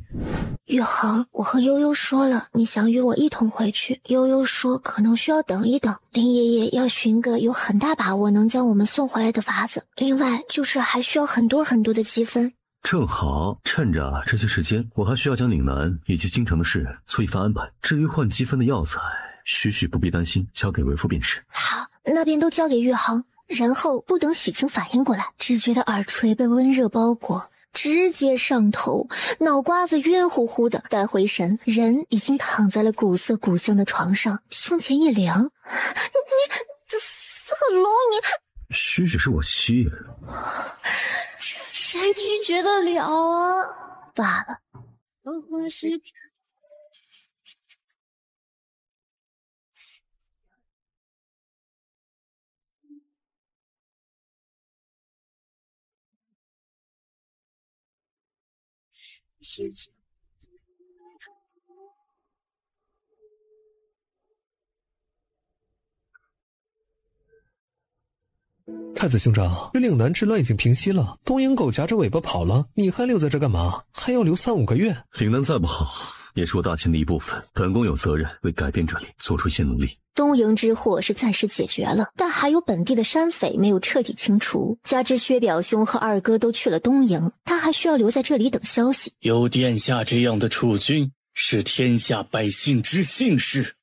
玉衡，我和悠悠说了，你想与我一同回去。悠悠说可能需要等一等，林爷爷要寻个有很大把握能将我们送回来的法子，另外就是还需要很多的积分。正好趁着这些时间，我还需要将岭南以及京城的事做一番安排。至于换积分的药材，许许不必担心，交给为父便是。好，那便都交给玉衡。然后不等许清反应过来，只觉得耳垂被温热包裹，直接上头，脑瓜子晕乎乎的。待回神，人已经躺在了古色古香的床上，胸前一凉。你这色龙，你许许是我妻人，这谁拒绝得了啊？罢了。太子兄长，岭南之乱已经平息了，东瀛狗夹着尾巴跑了，你还留在这干嘛？还要留3-5个月？岭南再不好，也是我大清的一部分，本宫有责任为改变这里做出一些努力。东瀛之祸是暂时解决了，但还有本地的山匪没有彻底清除，加之薛表兄和二哥都去了东瀛，他还需要留在这里等消息。有殿下这样的储君，是天下百姓之幸事。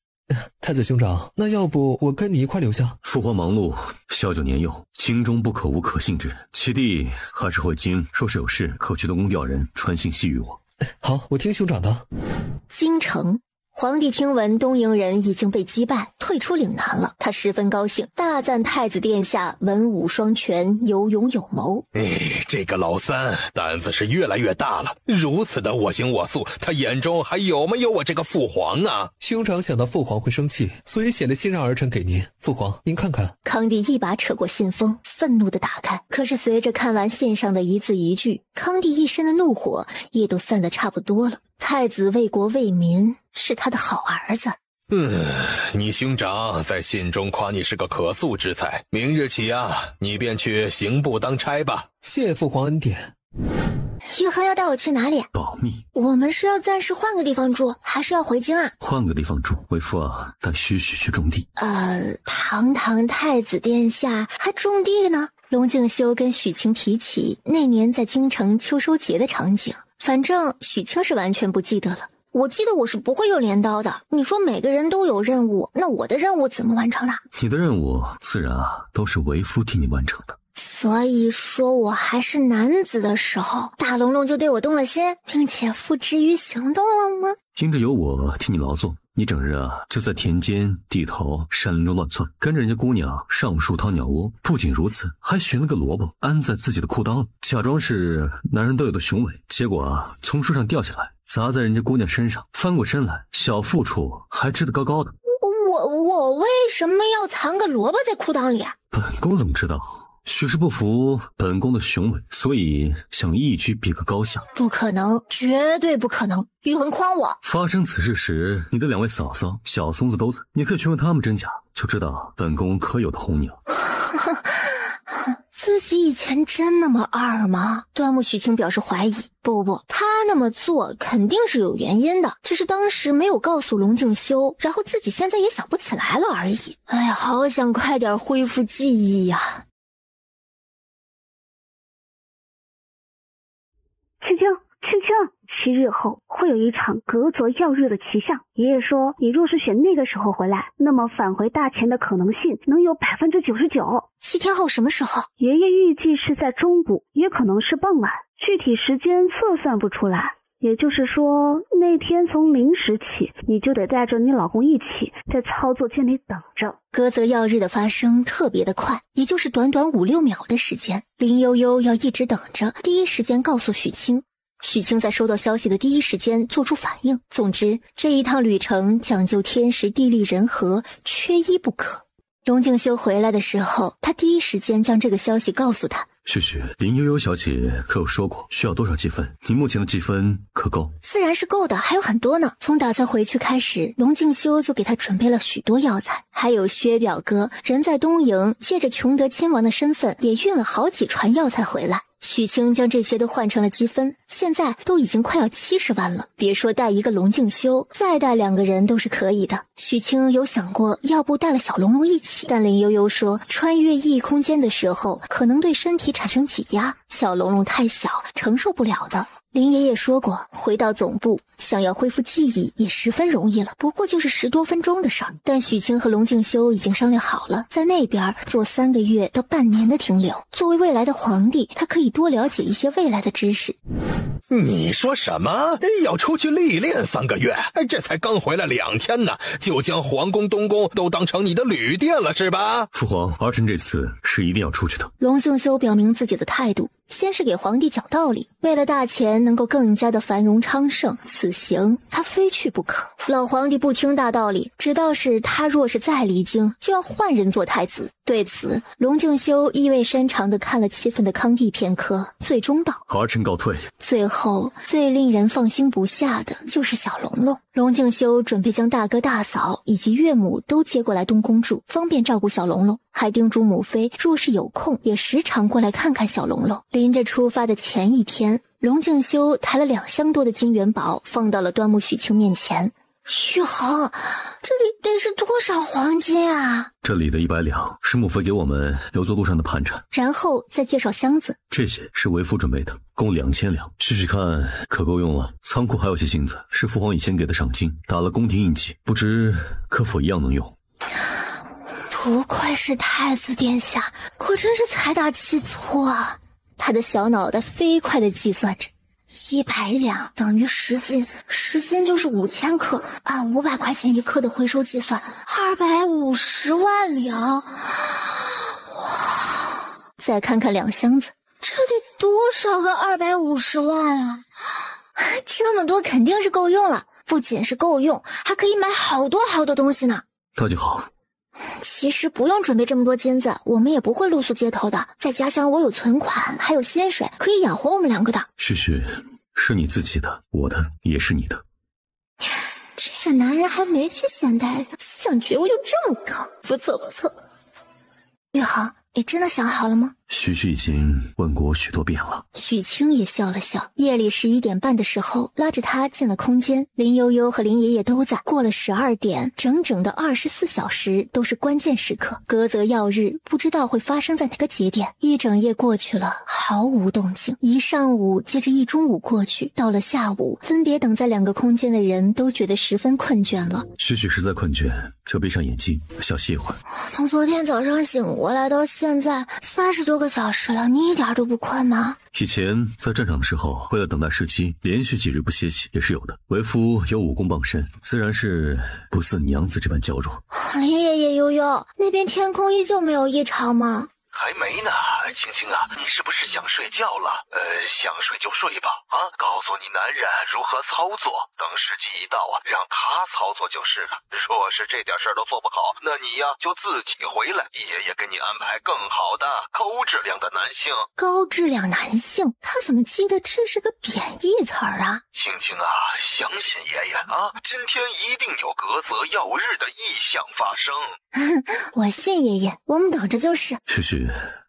太子兄长，那要不我跟你一块留下？父皇忙碌，小九年幼，京中不可无可信之人。其弟还是回京，若是有事，可去东宫调人，传信息于我。好，我听兄长的。京城。皇帝听闻东瀛人已经被击败，退出岭南了，他十分高兴，大赞太子殿下文武双全，有勇有谋。这个老三胆子是越来越大了，如此的我行我素，他眼中还有没有我这个父皇啊？兄长想到父皇会生气，所以写了信让儿臣给您。父皇，您看看。康帝一把扯过信封，愤怒地打开。可是随着看完信上的一字一句，康帝一身的怒火也都散得差不多了。太子为国为民，是他的好儿子。你兄长在信中夸你是个可塑之才，明日起啊，你便去刑部当差吧。谢父皇恩典。玉衡要带我去哪里？保密。我们是要暂时换个地方住，还是要回京啊？换个地方住，为父啊带许许去种地。堂堂太子殿下还种地呢？龙敬修跟许清提起那年在京城秋收节的场景，反正许清是完全不记得了。我记得我是不会有镰刀的。你说每个人都有任务，那我的任务怎么完成的？你的任务自然都是为夫替你完成的。所以说我还是男子的时候，大龙龙就对我动了心，并且付之于行动了吗？因着有我替你劳作，你整日就在田间地头山林中乱窜，跟着人家姑娘上树掏鸟窝。不仅如此，还寻了个萝卜安在自己的裤裆里，假装是男人都有的雄伟，结果从树上掉下来砸在人家姑娘身上，翻过身来小腹处还支得高高的。我为什么要藏个萝卜在裤裆里？本宫怎么知道？许是不服本宫的雄伟，所以想一举比个高下。不可能，绝对不可能！玉衡诓我。发生此事时，你的两位嫂嫂小松子都在，你可以去问他们真假，就知道本宫可有的红娘。自己以前真那么二吗？端木许清表示怀疑。不，他那么做肯定是有原因的，只是当时没有告诉龙敬修，然后自己现在也想不起来了而已。哎呀，好想快点恢复记忆呀！青7日后会有一场隔泽耀日的奇象。爷爷说，你若是选那个时候回来，那么返回大前的可能性能有99%。7天后什么时候？爷爷预计是在中午，也可能是傍晚，具体时间测算不出来。也就是说，那天从0时起，你就得带着你老公一起在操作间里等着。隔泽耀日的发生特别的快，也就是短短5-6秒的时间。林悠悠要一直等着，第一时间告诉许清。许清在收到消息的第一时间做出反应。总之，这一趟旅程讲究天时地利人和，缺一不可。龙敬修回来的时候，他第一时间将这个消息告诉他。许，林悠悠小姐可有说过需要多少积分？你目前的积分可够？自然是够的，还有很多呢。从打算回去开始，龙敬修就给他准备了许多药材，还有薛表哥人在东瀛，借着琼德亲王的身份，也运了好几船药材回来。许清将这些都换成了积分，现在都已经快要70万了。别说带一个龙敬修，再带2个人都是可以的。许清有想过要不带了小龙龙一起，但林悠悠说穿越异空间的时候可能对身体产生挤压，小龙龙太小，承受不了的。林爷爷说过，回到总部想要恢复记忆也十分容易了，不过就是10多分钟的事儿。但许清和龙敬修已经商量好了，在那边做3个月到半年的停留。作为未来的皇帝，他可以多了解一些未来的知识。你说什么？要出去历练3个月？这才刚回来2天呢，就将皇宫东宫都当成你的旅店了是吧？父皇，儿臣这次是一定要出去的。龙敬修表明自己的态度，先是给皇帝讲道理，为了大钱能够更加的繁荣昌盛，此行他非去不可。老皇帝不听大道理，知道是他若是再离京，就要换人做太子。对此，龙敬修意味深长地看了气愤的康帝片刻，最终道：儿臣告退。最后最令人放心不下的就是小龙龙。龙敬修准备将大哥大嫂以及岳母都接过来东宫住，方便照顾小龙龙，还叮嘱母妃若是有空也时常过来看看小龙龙。临着出发的前一天，龙敬修抬了2箱多的金元宝放到了端木许清面前。宇航，这里得是多少黄金啊？这里的100两是母妃给我们留作路上的盘缠，然后再介绍箱子。这些是为父准备的，共2000两，试试看可够用了。仓库还有些金子，是父皇以前给的赏金，打了宫廷印记，不知可否一样能用。不愧是太子殿下，果真是财大气粗啊！他的小脑袋飞快地计算着，100两等于10斤，10斤就是5000克，按500块钱一克的回收计算，250万两。哇！再看看2箱子，这得多少个250万啊！这么多肯定是够用了，不仅是够用，还可以买好多好多东西呢。那就好。其实不用准备这么多金子，我们也不会露宿街头的。在家乡我有存款，还有薪水，可以养活我们2个的。旭旭，是你自己的，我的也是你的。这个男人还没去现代，思想觉悟就这么高，不错不错。宇航，你真的想好了吗？旭旭已经问过我许多遍了。许清也笑了笑。夜里11点半的时候，拉着他进了空间。林悠悠和林爷爷都在。过了12点，整整的24小时都是关键时刻。隔泽耀日，不知道会发生在哪个节点。一整夜过去了，毫无动静。一上午接着一中午过去，到了下午，分别等在2个空间的人都觉得十分困倦了。旭旭实在困倦，就闭上眼睛小歇一会儿。从昨天早上醒过来到现在30多个小时了，你一点都不困吗？以前在战场的时候，为了等待时机，连续几日不歇息也是有的。为夫有武功傍身，自然是不似娘子这般娇弱。林爷爷悠悠，那边天空依旧没有异常吗？还没呢，青青啊，你是不是想睡觉了？想睡就睡吧，啊，告诉你男人如何操作，等时机一到啊，让他操作就是了。若是这点事儿都做不好，那你呀就自己回来，爷爷给你安排更好的高质量的男性。高质量男性，他怎么记得这是个贬义词儿啊？青青啊，相信爷爷啊，今天一定有隔泽耀日的异象发生。我信爷爷，我们等着就是。旭旭，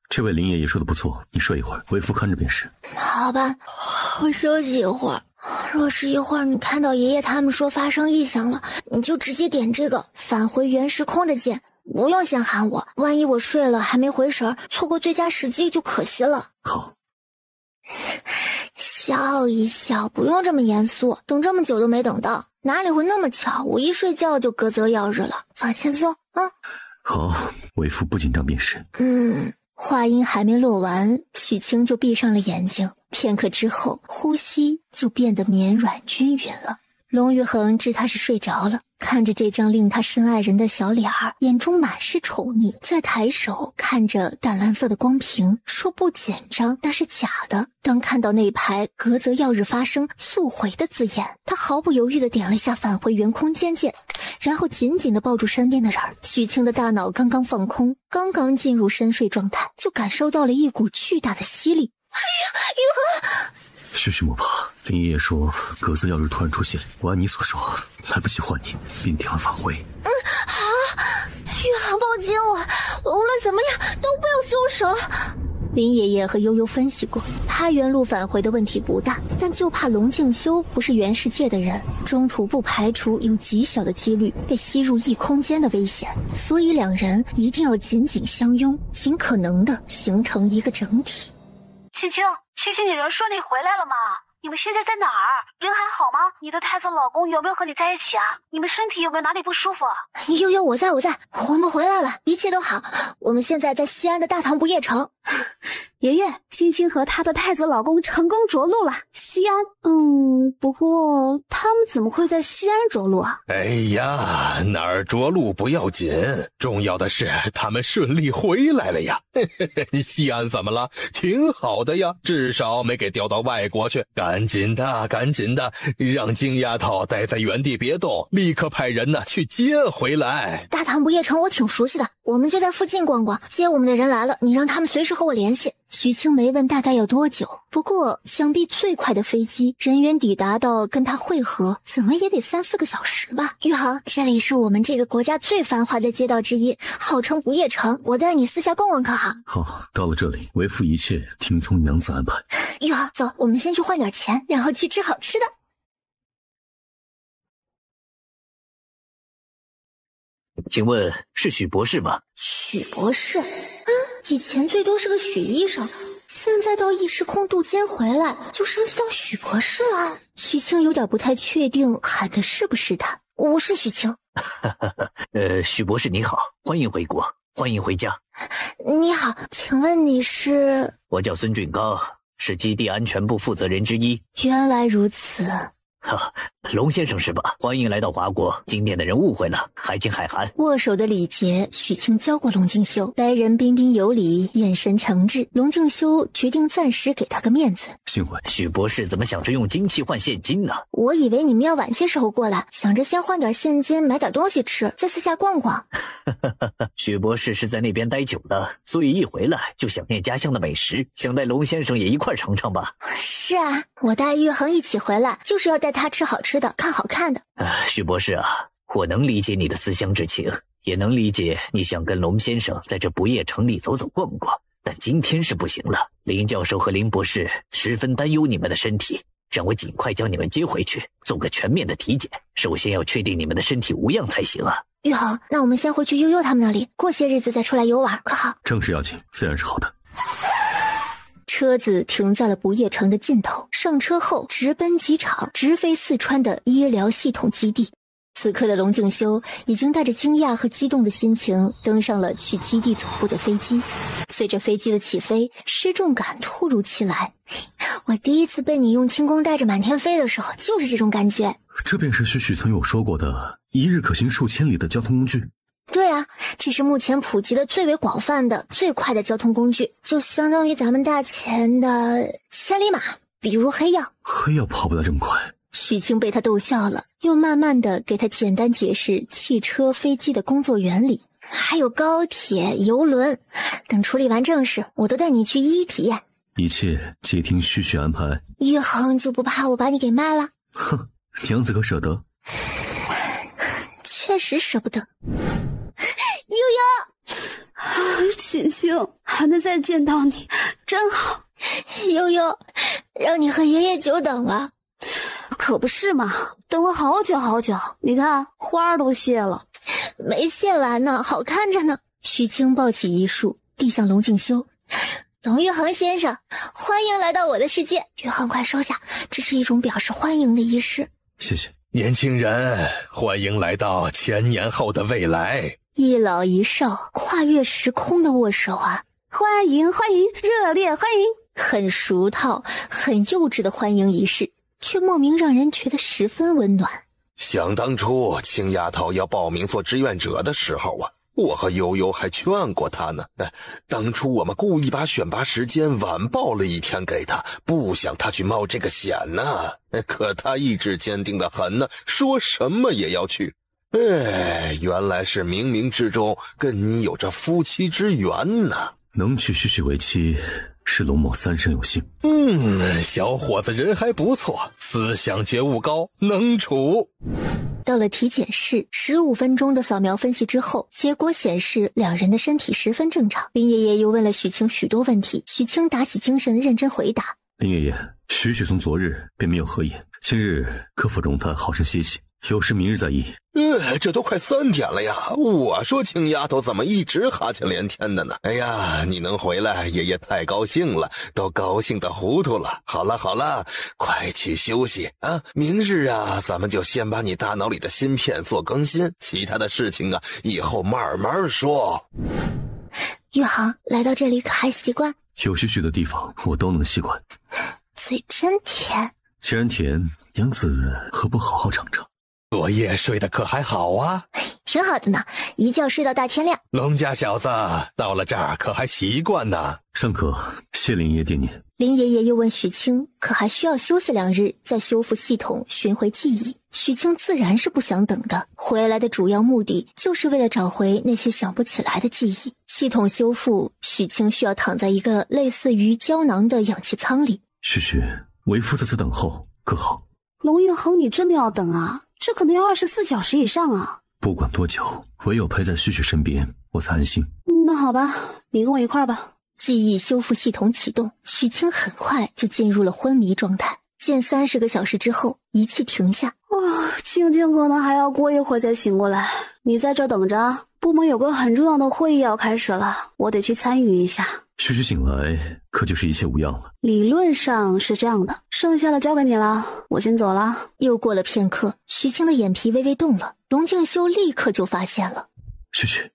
这位林爷爷说的不错，你睡一会儿，为夫看着便是。好吧，我休息一会儿。若是一会儿你看到爷爷他们说发生异象了，你就直接点这个返回原时空的键，不用先喊我，万一我睡了还没回神，错过最佳时机就可惜了。好。笑一笑，不用这么严肃，等这么久都没等到，哪里会那么巧，我一睡觉就隔泽耀日了，放轻松啊。好，为夫不紧张便是。话音还没落完，许清就闭上了眼睛，片刻之后，呼吸就变得绵软均匀了。龙玉衡知他是睡着了，看着这张令他深爱人的小脸儿，眼中满是宠溺，再抬手看着淡蓝色的光屏，说不紧张那是假的。当看到那排隔泽耀日发生速回的字眼，他毫不犹豫地点了一下返回原空间键，然后紧紧地抱住身边的人。许清的大脑刚刚放空，刚刚进入深睡状态，就感受到了一股巨大的吸力。哎呀，玉衡！旭旭莫怕，林爷爷说隔泽耀日突然出现，我按你所说，来不及唤你，便点了返回。好，玉衡抱紧我，无论怎么样都不要松手。林爷爷和悠悠分析过，他原路返回的问题不大，但就怕龙静修不是原世界的人，中途不排除有极小的几率被吸入异空间的危险，所以2人一定要紧紧相拥，尽可能的形成一个整体。青青，你人顺利回来了吗？你们现在在哪儿？人还好吗？你的太子老公有没有和你在一起啊？你们身体有没有哪里不舒服啊？悠悠，我在，我们回来了，一切都好。我们现在在西安的大唐不夜城。爷爷，青青和她的太子老公成功着陆了。西安，不过他们怎么会在西安着陆啊？哎呀，哪儿着陆不要紧，重要的是他们顺利回来了呀。西安怎么了？挺好的呀，至少没给调到外国去。赶紧的，让金丫头待在原地别动，立刻派人呢去接回来。大唐不夜城我挺熟悉的，我们就在附近逛逛。接我们的人来了，你让他们随时和我联系。许清没问大概要多久，不过想必最快的飞机人员抵达到跟他会合，怎么也得3-4个小时吧。玉衡，这里是我们这个国家最繁华的街道之一，号称不夜城，我带你私下逛逛可好？好，到了这里，为父一切听从娘子安排。玉衡，走，我们先去换点钱，然后去吃好吃的。请问是许博士吗？许博士？以前最多是个许医生，现在到异时空渡监回来，就升级到许博士了。许清有点不太确定喊的是不是他。我是许清。许博士你好，欢迎回国，欢迎回家。你好，请问你是？我叫孙俊刚，是基地安全部负责人之一。原来如此。龙先生是吧？欢迎来到华国，今天的人误会了，还请海涵。握手的礼节，许清教过龙敬修，待人彬彬有礼，眼神诚挚。龙敬修决定暂时给他个面子。幸会。许博士怎么想着用金器换现金呢？我以为你们要晚些时候过来，想着先换点现金，买点东西吃，再私下逛逛。许博士是在那边待久了，所以一回来就想念家乡的美食，想带龙先生也一块尝尝吧。是啊，我带玉衡一起回来，就是要带他吃好吃的，看好看的。许博士啊，我能理解你的思乡之情，也能理解你想跟龙先生在这不夜城里走走逛逛，但今天是不行了。林教授和林博士十分担忧你们的身体，让我尽快将你们接回去，做个全面的体检。首先要确定你们的身体无恙才行啊。玉衡，那我们先回去悠悠他们那里，过些日子再出来游玩，可好？正事要紧，自然是好的。车子停在了不夜城的尽头，上车后直奔机场，直飞四川的医疗系统基地。此刻的龙敬修已经带着惊讶和激动的心情登上了去基地总部的飞机。随着飞机的起飞，失重感突如其来。我第一次被你用轻功带着满天飞的时候，就是这种感觉。这便是许曾有说过的一日可行数千里的交通工具。对啊，这是目前普及的最为广泛的最快的交通工具，就相当于咱们大钱的千里马，比如黑曜。黑曜跑不了这么快。许清被他逗笑了，又慢慢的给他简单解释汽车飞机的工作原理，还有高铁邮轮。等处理完正事，我都带你去一一体验。一切皆听旭安排。玉衡就不怕我把你给卖了？哼，娘子可舍得？确实舍不得。悠悠，庆幸还能再见到你，真好。悠悠，让你和爷爷久等了。可不是嘛，等了好久好久，你看花儿都谢了。没谢完呢，好看着呢。许清抱起一束递向龙敬修。龙玉衡先生，欢迎来到我的世界。玉衡快收下，这是一种表示欢迎的仪式。谢谢。年轻人，欢迎来到1000年后的未来。一老一少跨越时空的握手啊！欢迎欢迎，热烈欢迎！很俗套很幼稚的欢迎仪式，却莫名让人觉得十分温暖。想当初青丫头要报名做志愿者的时候啊，我和悠悠还劝过她呢。当初我们故意把选拔时间晚报了1天给她，不想她去冒这个险呢。可她意志坚定的很呢，说什么也要去。原来是冥冥之中跟你有着夫妻之缘呢。能娶旭为妻，是龙某三生有幸。小伙子人还不错，思想觉悟高，能处。到了体检室，15分钟的扫描分析之后，结果显示两人的身体十分正常。林爷爷又问了许清许多问题，许清打起精神认真回答。林爷爷，许从昨日便没有合眼，今日可否容他好生歇息，有事明日再议。这都快3点了呀！我说青丫头怎么一直哈欠连天的呢？哎呀，你能回来，爷爷太高兴了，都高兴得糊涂了。好了，快去休息啊！明日啊，咱们就先把你大脑里的芯片做更新，其他的事情啊，以后慢慢说。玉衡，来到这里可还习惯？有许的地方我都能习惯。嘴真甜。既然甜，娘子何不好好尝尝？昨夜睡得可还好啊？挺好的呢，一觉睡到大天亮。龙家小子到了这儿可还习惯呢？尚可，谢林爷惦念。林爷爷又问许清，可还需要休息2日，再修复系统，寻回记忆。许清自然是不想等的，回来的主要目的就是为了找回那些想不起来的记忆。系统修复，许清需要躺在一个类似于胶囊的氧气舱里。许，为夫在此等候，可好？龙玉衡，你真的要等啊？这可能要24小时以上啊！不管多久，唯有陪在旭身边，我才安心。那好吧，你跟我一块儿吧。记忆修复系统启动，许清很快就进入了昏迷状态。见30个小时之后仪器停下。静静可能还要过一会儿才醒过来，你在这等着，部门有个很重要的会议要开始了，我得去参与一下。徐徐醒来，可就是一切无恙了？理论上是这样的，剩下的交给你了，我先走了。又过了片刻，徐青的眼皮微微动了，龙静修立刻就发现了。徐徐。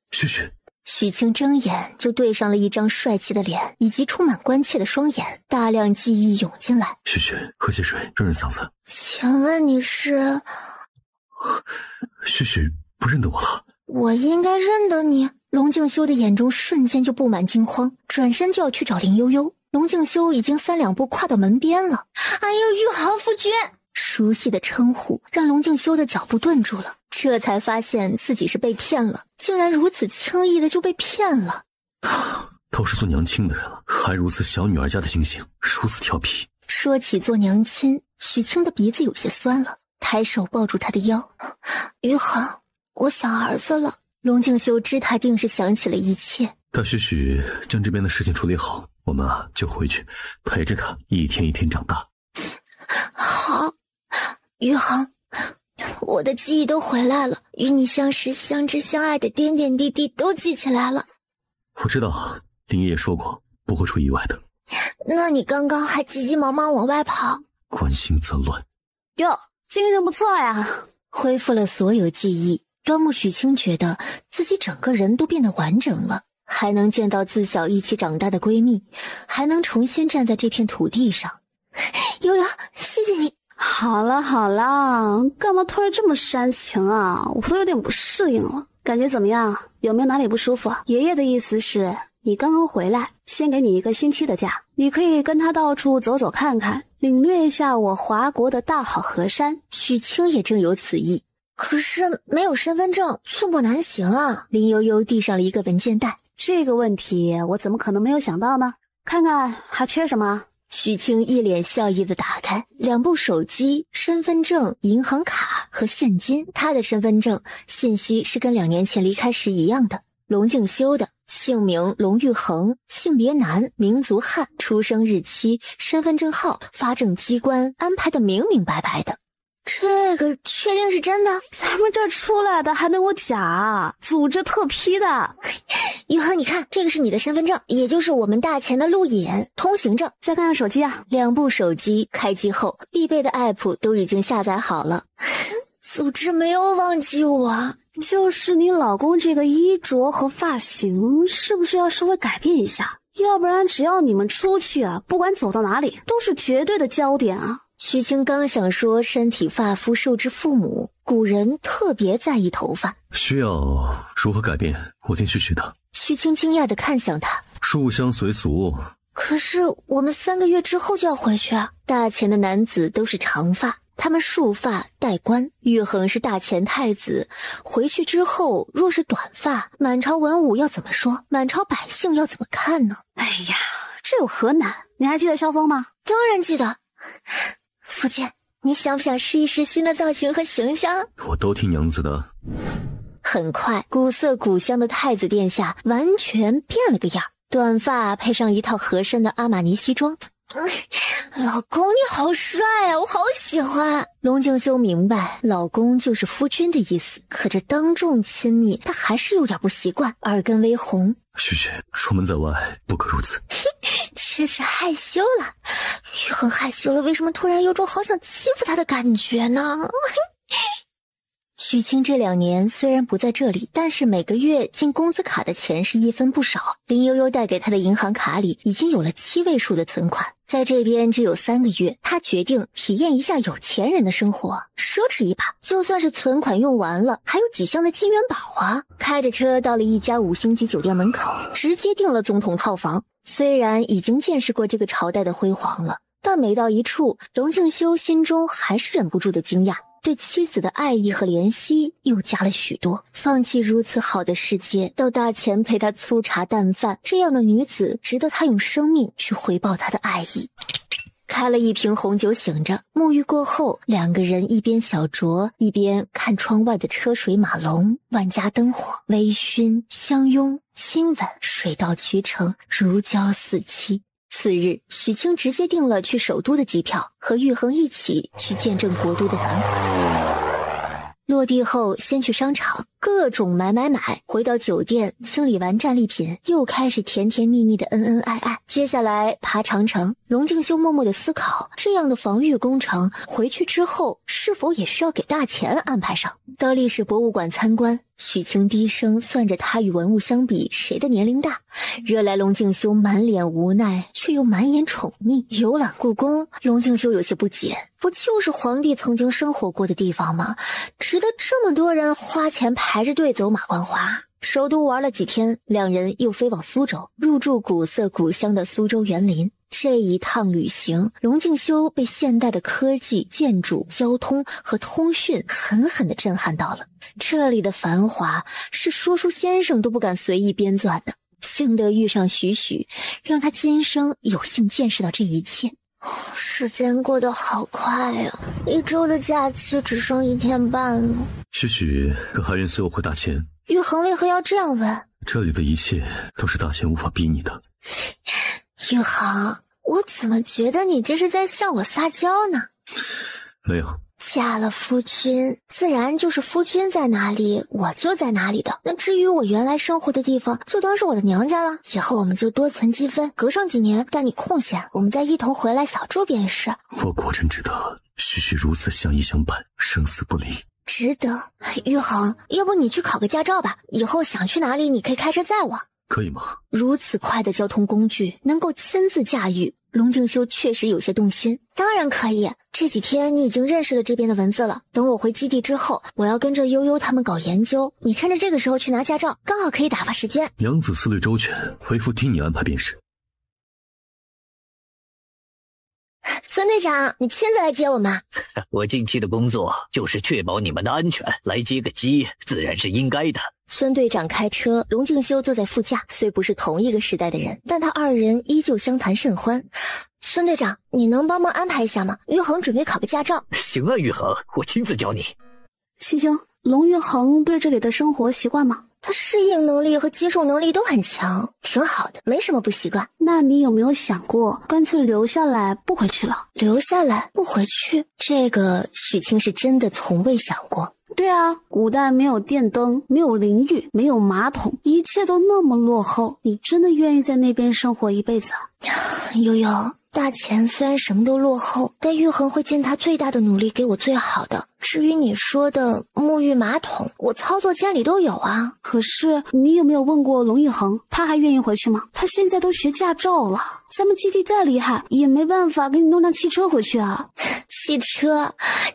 许青睁眼就对上了一张帅气的脸以及充满关切的双眼，大量记忆涌进来。徐徐，喝些水，润润嗓子。请问你是？徐徐不认得我了？我应该认得你。龙静修的眼中瞬间就布满惊慌，转身就要去找林悠悠。龙静修已经3两步跨到门边了。哎呦，玉航夫君！熟悉的称呼让龙静修的脚步顿住了，这才发现自己是被骗了，竟然如此轻易的就被骗了。都是做娘亲的人了，还如此小女儿家的心性，如此调皮。说起做娘亲，许清的鼻子有些酸了，抬手抱住他的腰。余杭，我想儿子了。龙静修知他定是想起了一切。待徐徐将这边的事情处理好，我们就回去陪着他一天一天长大。好，余杭，我的记忆都回来了，与你相识、相知、相爱的点点滴滴都记起来了。我知道，林爷爷说过不会出意外的。那你刚刚还急急忙忙往外跑，关心则乱。哟，精神不错呀！恢复了所有记忆，端木许清觉得自己整个人都变得完整了，还能见到自小一起长大的闺蜜，还能重新站在这片土地上。悠悠，谢谢你。好了，干嘛突然这么煽情啊？我都有点不适应了。感觉怎么样？有没有哪里不舒服？爷爷的意思是，你刚刚回来，先给你1个星期的假，你可以跟他到处走走看看，领略一下我华国的大好河山。许清也正有此意，可是没有身份证，寸步难行啊。林悠悠递上了一个文件袋。这个问题我怎么可能没有想到呢？看看还缺什么？许清一脸笑意地打开2部手机、身份证、银行卡和现金。他的身份证信息是跟2年前离开时一样的，龙静修的，姓名龙玉衡，性别男，民族汉，出生日期、身份证号、发证机关安排的明明白白的。这个确定是真的？咱们这儿出来的还能有假？组织特批的。玉衡，你看，这个是你的身份证，也就是我们大钱的路引通行证。再看看手机啊，2部手机开机后，必备的 app 都已经下载好了。组织没有忘记我，就是你老公这个衣着和发型，是不是要稍微改变一下？要不然只要你们出去啊，不管走到哪里，都是绝对的焦点啊。徐清刚想说身体发肤受之父母，古人特别在意头发。需要如何改变？我定去学的。徐清惊讶地看向他，入乡随俗。可是我们3个月之后就要回去啊。大钱的男子都是长发，他们束发戴冠。玉衡是大钱太子，回去之后若是短发，满朝文武要怎么说？满朝百姓要怎么看呢？哎呀，这有何难？你还记得萧峰吗？当然记得。夫君，你想不想试一试新的造型和形象？我都听娘子的。很快，古色古香的太子殿下完全变了个样，短发配上一套合身的阿玛尼西装。老公你好帅啊，我好喜欢。龙静修明白老公就是夫君的意思，可这当众亲密他还是有点不习惯，耳根微红。徐徐，出门在外不可如此。这是害羞了。玉衡害羞了，为什么突然有种好想欺负他的感觉呢？许清这2年虽然不在这里，但是每个月进工资卡的钱是1分不少。林悠悠带给他的银行卡里已经有了7位数的存款，在这边只有3个月，他决定体验一下有钱人的生活，奢侈一把。就算是存款用完了，还有几箱的金元宝啊。开着车到了一家5星级酒店门口，直接订了总统套房。虽然已经见识过这个朝代的辉煌了，但每到一处，龙静修心中还是忍不住的惊讶，对妻子的爱意和怜惜又加了许多。放弃如此好的世界，到大钱陪他粗茶淡饭，这样的女子值得他用生命去回报她的爱意。开了一瓶红酒醒着，沐浴过后，2个人一边小酌，一边看窗外的车水马龙，万家灯火，微醺相拥亲吻，水到渠成，如胶似漆。次日，许清直接订了去首都的机票，和玉衡一起去见证国都的繁华。落地后，先去商场，各种买。回到酒店，清理完战利品，又开始甜甜蜜蜜的恩恩爱爱。接下来爬长城，龙静修默默的思考，这样的防御工程回去之后，是否也需要给大钱安排上？到历史博物馆参观，许清低声算着他与文物相比谁的年龄大，惹来龙静修满脸无奈却又满眼宠溺。游览故宫，龙静修有些不解，不就是皇帝曾经生活过的地方吗？值得这么多人花钱排着队走马观花？首都玩了几天，两人又飞往苏州，入住古色古香的苏州园林。这一趟旅行，龙静修被现代的科技、建筑、交通和通讯狠狠地震撼到了。这里的繁华是说书先生都不敢随意编纂的。幸得遇上许许，让他今生有幸见识到这一切。时间过得好快呀，1周的假期只剩1天半了。许许可还愿随我回大钱？玉衡为何要这样问？这里的一切都是大钱无法逼你的。玉衡，我怎么觉得你这是在向我撒娇呢？没有。嫁了夫君，自然就是夫君在哪里，我就在哪里的。那至于我原来生活的地方，就当是我的娘家了。以后我们就多存积分，隔上几年，待你空闲，我们再一同回来小住便是。我果真值得许许如此相依相伴，生死不离。值得。玉衡，要不你去考个驾照吧，以后想去哪里你可以开车载我。可以吗？如此快的交通工具能够亲自驾驭，龙静修确实有些动心。当然可以，这几天你已经认识了这边的文字了，等我回基地之后，我要跟着悠悠他们搞研究，你趁着这个时候去拿驾照，刚好可以打发时间。娘子思虑周全，回复听你安排便是。孙队长，你亲自来接我们？我近期的工作就是确保你们的安全，来接个机自然是应该的。孙队长开车，龙静修坐在副驾，虽不是同一个时代的人，但他二人依旧相谈甚欢。孙队长，你能帮忙安排一下吗？玉衡准备考个驾照。行啊，玉衡，我亲自教你。星星，龙玉衡对这里的生活习惯吗？他适应能力和接受能力都很强，挺好的，没什么不习惯。那你有没有想过，干脆留下来不回去了？留下来不回去，这个许清是真的从未想过。对啊，古代没有电灯，没有淋浴，没有马桶，一切都那么落后，你真的愿意在那边生活一辈子啊？悠悠，大钱虽然什么都落后，但玉衡会尽他最大的努力给我最好的。至于你说的沐浴马桶，我操作间里都有啊。可是你有没有问过龙玉衡，他还愿意回去吗？他现在都学驾照了，咱们基地再厉害也没办法给你弄辆汽车回去啊。汽车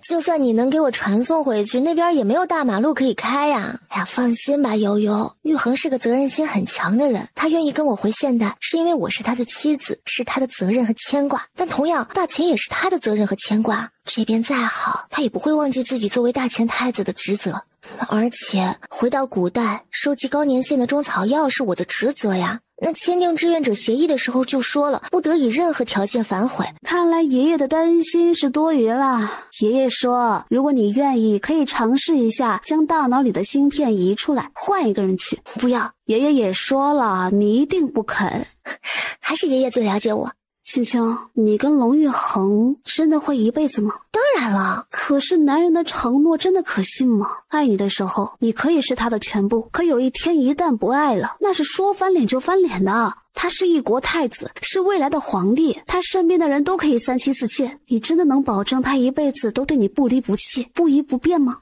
就算你能给我传送回去，那边也没有大马路可以开呀。哎呀，放心吧悠悠，玉衡是个责任心很强的人，他愿意跟我回现代是因为我是他的妻子，是他的责任和牵挂，但同样大钱也是他的责任和牵挂。这边再好，他也不会忘记自己作为大钱太子的职责。而且回到古代，收集高年限的中草药是我的职责呀。那签订志愿者协议的时候就说了，不得以任何条件反悔。看来爷爷的担心是多余啦。爷爷说，如果你愿意，可以尝试一下将大脑里的芯片移出来，换一个人去。不要，爷爷也说了，你一定不肯。还是爷爷最了解我。青青，你跟龙玉衡真的会一辈子吗？当然了。可是男人的承诺真的可信吗？爱你的时候，你可以是他的全部，可有一天一旦不爱了，那是说翻脸就翻脸的。他是一国太子，是未来的皇帝，他身边的人都可以3妻4妾，你真的能保证他一辈子都对你不离不弃，不移不变吗？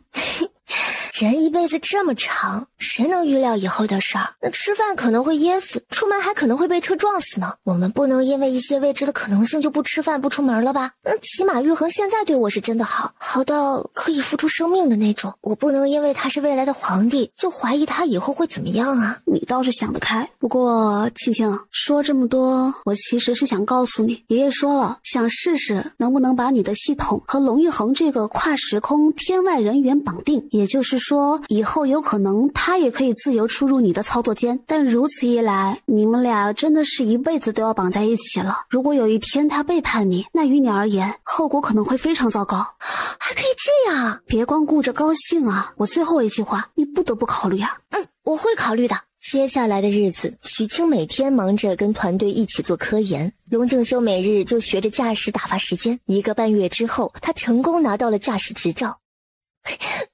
人一辈子这么长，谁能预料以后的事儿？那吃饭可能会噎死，出门还可能会被车撞死呢。我们不能因为一些未知的可能性就不吃饭不出门了吧？那起码玉衡现在对我是真的好，好到可以付出生命的那种。我不能因为他是未来的皇帝就怀疑他以后会怎么样啊。你倒是想得开。不过庆庆说这么多，我其实是想告诉你，爷爷说了，想试试能不能把你的系统和龙玉衡这个跨时空天外人员绑定，也就是说以后有可能他也可以自由出入你的操作间，但如此一来，你们俩真的是一辈子都要绑在一起了。如果有一天他背叛你，那于你而言后果可能会非常糟糕。还可以这样？别光顾着高兴啊，我最后一句话你不得不考虑啊。我会考虑的。接下来的日子，许清每天忙着跟团队一起做科研，龙静修每日就学着驾驶打发时间。1个半月之后，他成功拿到了驾驶执照。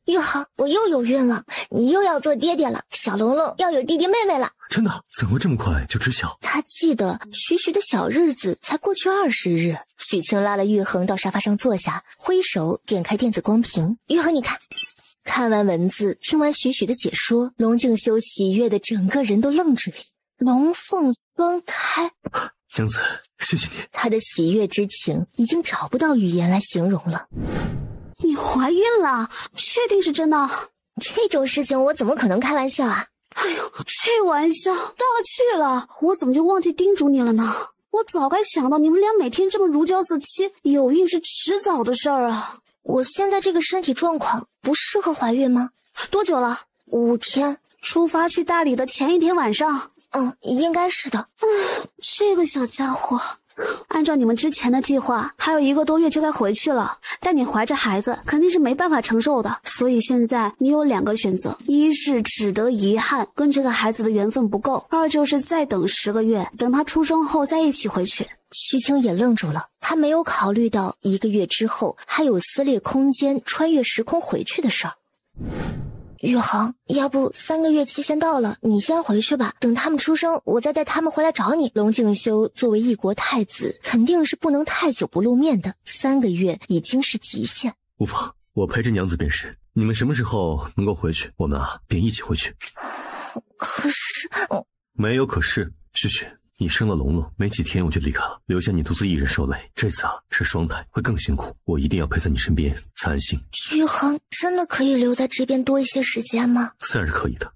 玉航，我又有孕了，你又要做爹爹了，小龙龙要有弟弟妹妹了。真的？怎么这么快就知晓？他记得徐徐的小日子才过去20日。许清拉了玉衡到沙发上坐下，挥手点开电子光屏。玉衡，你看。看完文字，听完许许的解说，龙静修喜悦的整个人都愣住了。龙凤双胎，娘子，谢谢你。他的喜悦之情已经找不到语言来形容了。你怀孕了？确定是真的？这种事情我怎么可能开玩笑啊？哎呦，这玩笑大了去了，我怎么就忘记叮嘱你了呢？我早该想到你们俩每天这么如胶似漆，有孕是迟早的事儿啊。我现在这个身体状况不适合怀孕吗？多久了？5天。出发去大理的前一天晚上。应该是的。这个小家伙，按照你们之前的计划，还有1个多月就该回去了。但你怀着孩子，肯定是没办法承受的。所以现在你有2个选择：一是只得遗憾，跟这个孩子的缘分不够；二就是再等10个月，等他出生后再一起回去。徐清也愣住了，他没有考虑到1个月之后还有撕裂空间、穿越时空回去的事儿。宇航，要不3个月期限到了，你先回去吧，等他们出生，我再带他们回来找你。龙静修作为一国太子，肯定是不能太久不露面的，3个月已经是极限。无妨，我陪着娘子便是。你们什么时候能够回去，我们便一起回去。可是，没有可是，旭旭。你生了龙龙，没几天我就离开了，留下你独自一人受累。这次是双胎，会更辛苦，我一定要陪在你身边才安心。宇航真的可以留在这边多一些时间吗？自然是可以的。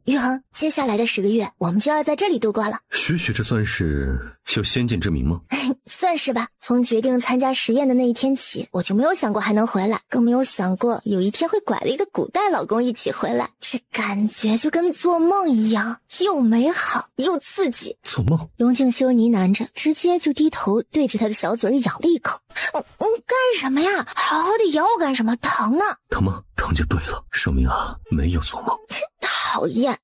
宇航，接下来的10个月，我们就要在这里度过了。许许，这算是有先见之明吗？算是吧。从决定参加实验的那一天起，我就没有想过还能回来，更没有想过有一天会拐了一个古代老公一起回来。这感觉就跟做梦一样，又美好又刺激。做梦？龙静修呢喃着，直接就低头对着他的小嘴咬了一口。干什么呀？好好的咬我干什么？疼呢？疼吗？疼就对了，说明没有做梦。讨厌。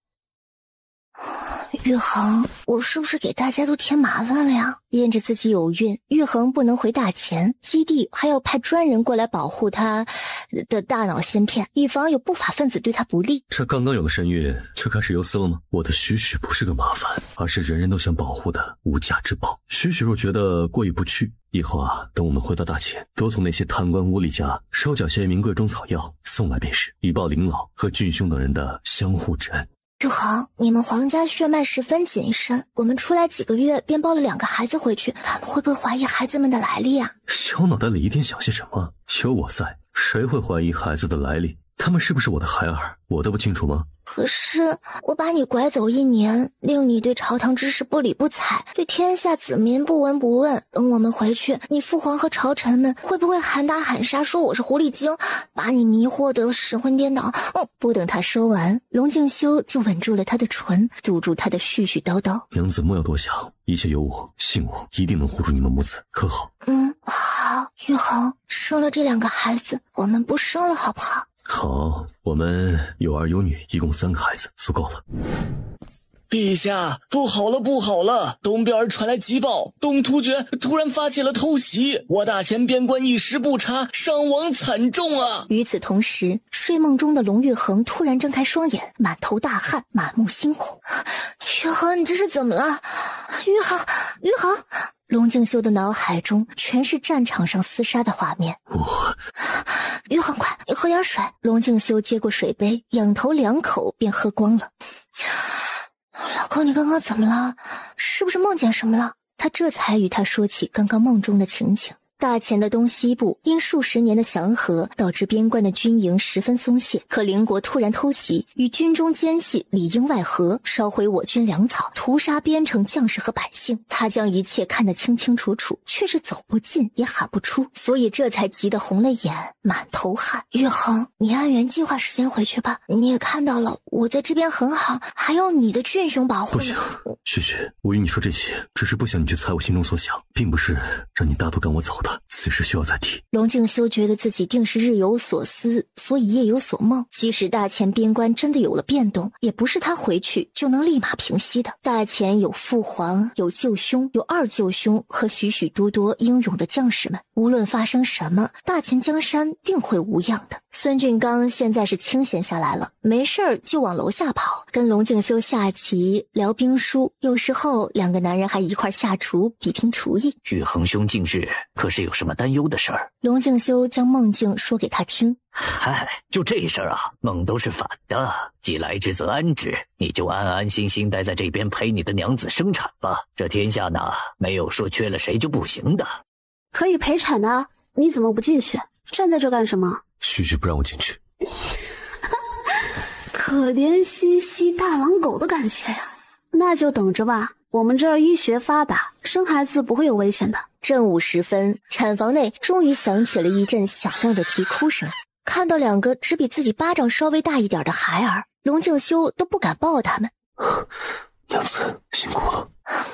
玉衡，我是不是给大家都添麻烦了呀？验着自己有孕，玉衡不能回大前，基地还要派专人过来保护他的大脑芯片，以防有不法分子对他不利。这刚刚有了身孕，就开始忧思了吗？我的许许不是个麻烦，而是人人都想保护的无价之宝。许许若觉得过意不去，以后等我们回到大前，多从那些贪官污吏家收缴些名贵中草药送来便是，以报林老和俊兄等人的相互之恩。玉衡，你们皇家血脉十分谨慎，我们出来几个月便抱了2个孩子回去，他们会不会怀疑孩子们的来历啊？小脑袋里一天想些什么？有我在，谁会怀疑孩子的来历？他们是不是我的孩儿，我都不清楚吗？可是我把你拐走1年，令你对朝堂之事不理不睬，对天下子民不闻不问。等我们回去，你父皇和朝臣们会不会喊打喊杀，说我是狐狸精，把你迷惑得神魂颠倒？不等他说完，龙静修就吻住了他的唇，堵住他的絮絮叨叨。娘子莫要多想，一切有我，信我，一定能护住你们母子，可好？好。玉衡，生了这2个孩子，我们不生了好不好？好，我们有儿有女，一共3个孩子，足够了。陛下，不好了，不好了！东边传来急报，东突厥突然发起了偷袭，我大前边关一时不察，伤亡惨重啊！与此同时，睡梦中的龙玉衡突然睁开双眼，满头大汗，满目猩红。玉衡，你这是怎么了？玉衡，玉衡！龙静修的脑海中全是战场上厮杀的画面。玉衡，快，你喝点水。龙静修接过水杯，仰头2口便喝光了。老公，你刚刚怎么了？是不是梦见什么了？他这才与他说起刚刚梦中的情景。大前的东西部因数十年的祥和，导致边关的军营十分松懈。可邻国突然偷袭，与军中奸细里应外合，烧毁我军粮草，屠杀边城将士和百姓。他将一切看得清清楚楚，却是走不进也喊不出，所以这才急得红了眼，满头汗。玉衡，你按原计划时间回去吧。你也看到了，我在这边很好，还有你的俊兄保护。不行，旭旭，我与你说这些，只是不想你去猜我心中所想，并不是让你大步赶我走的。的，此事需要再提。龙静修觉得自己定是日有所思，所以夜有所梦。即使大前边关真的有了变动，也不是他回去就能立马平息的。大前有父皇，有舅兄，有二舅兄和许许多多英勇的将士们，无论发生什么，大前江山定会无恙的。孙俊刚现在是清闲下来了，没事儿就往楼下跑，跟龙静修下棋、聊兵书，有时候两个男人还一块下厨比拼厨艺。玉衡兄近日可是有什么担忧的事儿？龙静修将梦境说给他听。嗨，就这事儿啊，梦都是反的，既来之则安之，你就安安心心待在这边陪你的娘子生产吧。这天下呢，没有说缺了谁就不行的。可以陪产的，你怎么不进去？站在这干什么？旭旭不让我进去。可怜兮兮大狼狗的感觉呀！那就等着吧，我们这儿医学发达，生孩子不会有危险的。正午时分，产房内终于响起了一阵响亮的啼哭声。看到两个只比自己巴掌稍微大一点的孩儿，龙静修都不敢抱他们。娘子辛苦了。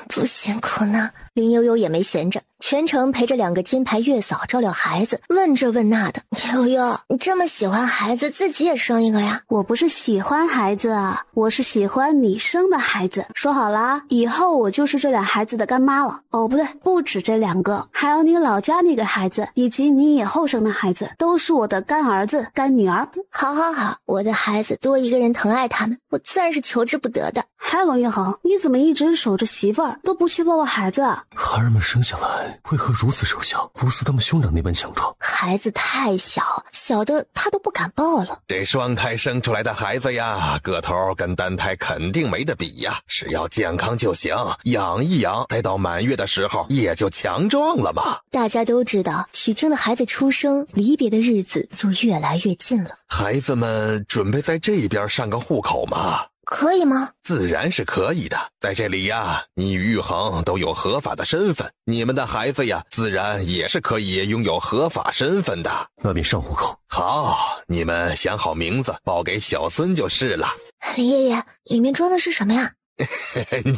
不辛苦呢。林悠悠也没闲着，全程陪着两个金牌月嫂照料孩子，问这问那的。悠悠，你这么喜欢孩子，自己也生一个呀？我不是喜欢孩子，我是喜欢你生的孩子。说好啦，以后我就是这俩孩子的干妈了。哦，不对，不止这两个，还有你老家那个孩子，以及你以后生的孩子，都是我的干儿子、干女儿。好好好，我的孩子多一个人疼爱他们，我自然是求之不得的。还有龙玉衡，你怎么一直守着媳妇儿，都不去抱抱孩子？孩儿们生下来为何如此瘦小，不似他们兄长那般强壮？孩子太小，小的他都不敢抱了。这双胎生出来的孩子呀，个头跟单胎肯定没得比呀，只要健康就行，养一养，待到满月的时候也就强壮了嘛。大家都知道，许清的孩子出生，离别的日子就越来越近了。孩子们准备在这边上个户口吗？可以吗？自然是可以的。在这里呀，你与玉衡都有合法的身份，你们的孩子呀，自然也是可以拥有合法身份的。那便上户口。好，你们想好名字，报给小孙就是了。林爷爷，里面装的是什么呀？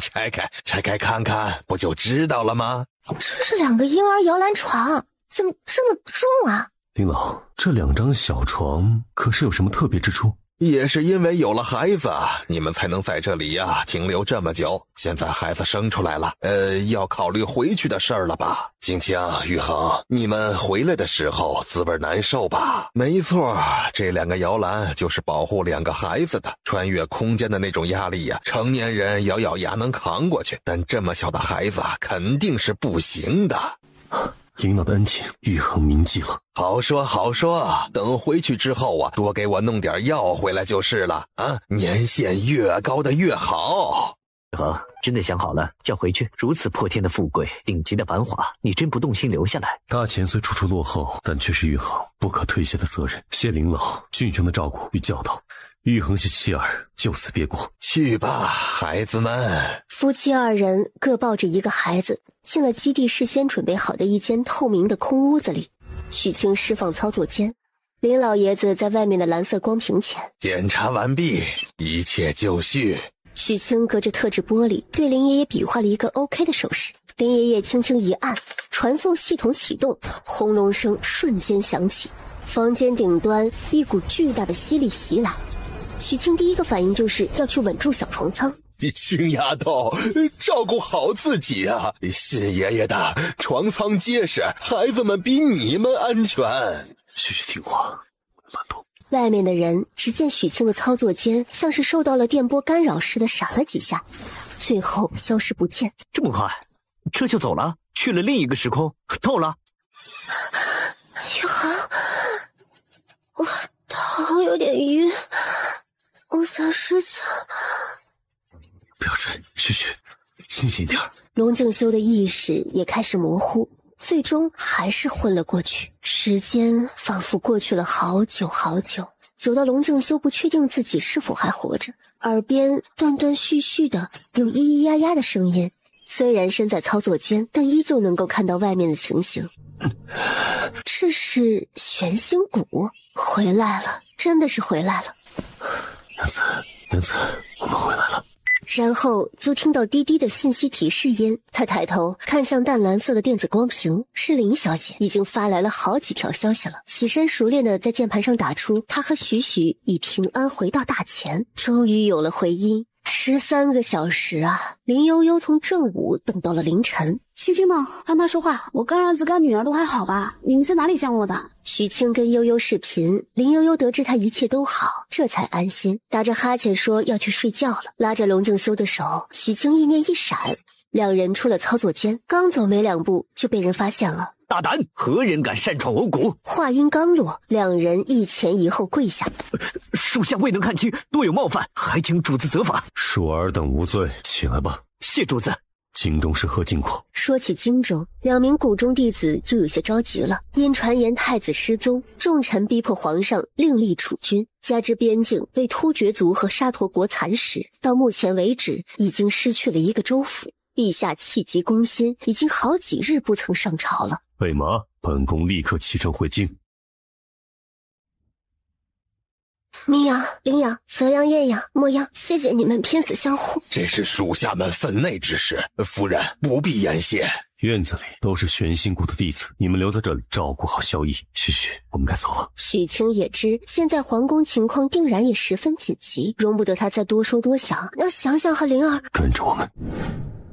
拆开看看，不就知道了吗？这是两个婴儿摇篮床，怎么这么重啊？林老，这两张小床可是有什么特别之处？也是因为有了孩子，你们才能在这里呀停留这么久。现在孩子生出来了，要考虑回去的事儿了吧？青青、玉衡，你们回来的时候滋味难受吧？没错，这两个摇篮就是保护两个孩子的。穿越空间的那种压力呀，成年人咬咬牙能扛过去，但这么小的孩子肯定是不行的。林老的恩情，玉衡铭记了。好说好说，等回去之后啊，多给我弄点药回来就是了啊！年限越高的越好。玉衡，真的想好了要回去？如此破天的富贵，顶级的繁华，你真不动心留下来？大前虽处处落后，但却是玉衡不可推卸的责任。谢林老俊兄的照顾与教导，玉衡系妻儿就此别过。去吧，孩子们。夫妻二人各抱着一个孩子，进了基地事先准备好的一间透明的空屋子里。许清释放操作间，林老爷子在外面的蓝色光屏前检查完毕，一切就绪。许清隔着特制玻璃对林爷爷比划了一个 OK 的手势。林爷爷轻轻一按，传送系统启动，轰隆声瞬间响起，房间顶端一股巨大的吸力袭来。许清第一个反应就是要去稳住小床舱。青丫头，照顾好自己啊！信爷爷的，床舱结实，孩子们比你们安全。旭旭听话，乱动。外面的人只见许清的操作间像是受到了电波干扰似的闪了几下，最后消失不见。这么快，这就走了？去了另一个时空？透了。玉衡，我头有点晕，我想睡觉。不要睡，旭旭，清醒一点。龙静修的意识也开始模糊，最终还是昏了过去。时间仿佛过去了好久好久，久到龙静修不确定自己是否还活着，耳边断断续续的有咿咿呀呀的声音。虽然身在操作间，但依旧能够看到外面的情形。这是玄心谷回来了，真的是回来了。娘子，我们回来了。然后就听到滴滴的信息提示音。他抬头看向淡蓝色的电子光屏，是林小姐，已经发来了好几条消息了。起身熟练的在键盘上打出她和许许已平安回到大前，终于有了回音。13个小时啊，林悠悠从正午等到了凌晨。青青呢？让他说话。我干儿子干女儿都还好吧？你们在哪里见过的？许清跟悠悠视频，林悠悠得知他一切都好，这才安心，打着哈欠说要去睡觉了，拉着龙静修的手，许清意念一闪，两人出了操作间，刚走没2步就被人发现了。大胆！何人敢擅闯我谷？话音刚落，两人一前一后跪下。属下未能看清，多有冒犯，还请主子责罚。恕尔等无罪，起来吧。谢主子。京中是何境况？说起京中，2名谷中弟子就有些着急了。因传言太子失踪，众臣逼迫皇上另立储君，加之边境被突厥族和沙陀国蚕食，到目前为止已经失去了1个州府。陛下气急攻心，已经好几日不曾上朝了。备马，本宫立刻启程回京。明阳、凌阳、泽阳、艳阳、莫阳，谢谢你们拼死相护。这是属下们分内之事，夫人不必言谢。院子里都是玄心谷的弟子，你们留在这里照顾好萧逸。许许，我们该走了。许清也知现在皇宫情况定然也十分紧急，容不得他再多说多想。那想想和灵儿，跟着我们。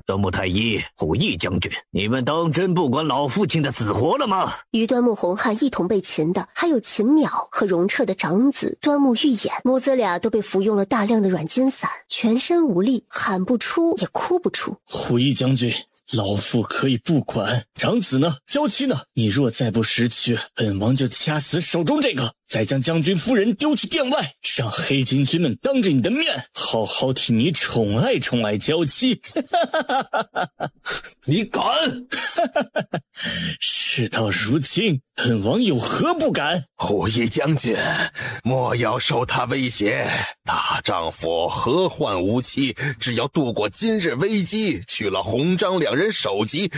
端木太医、虎翼将军，你们当真不管老父亲的死活了吗？与端木洪汉一同被擒的，还有秦淼和荣彻的长子端木玉眼，母子俩都被服用了大量的软筋散，全身无力，喊不出也哭不出。虎翼将军，老父可以不管，长子呢？娇妻呢？你若再不识趣，本王就掐死手中这个，再将将军夫人丢去殿外，让黑巾军们当着你的面好好替你宠爱宠爱娇妻。你敢？事到如今，本王有何不敢？虎翼将军，莫要受他威胁。大丈夫何患无妻？只要度过今日危机，娶了红章2人首级，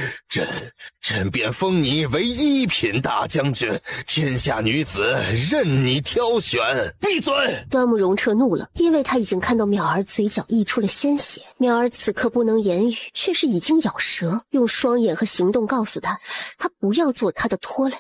朕便封你为1品大将军，天下女子任你挑选。闭嘴！端木荣彻怒了，因为他已经看到淼儿嘴角溢出了鲜血。淼儿此刻不能言语，却是已经咬舌，用双眼和行动告诉他不要做他的拖累。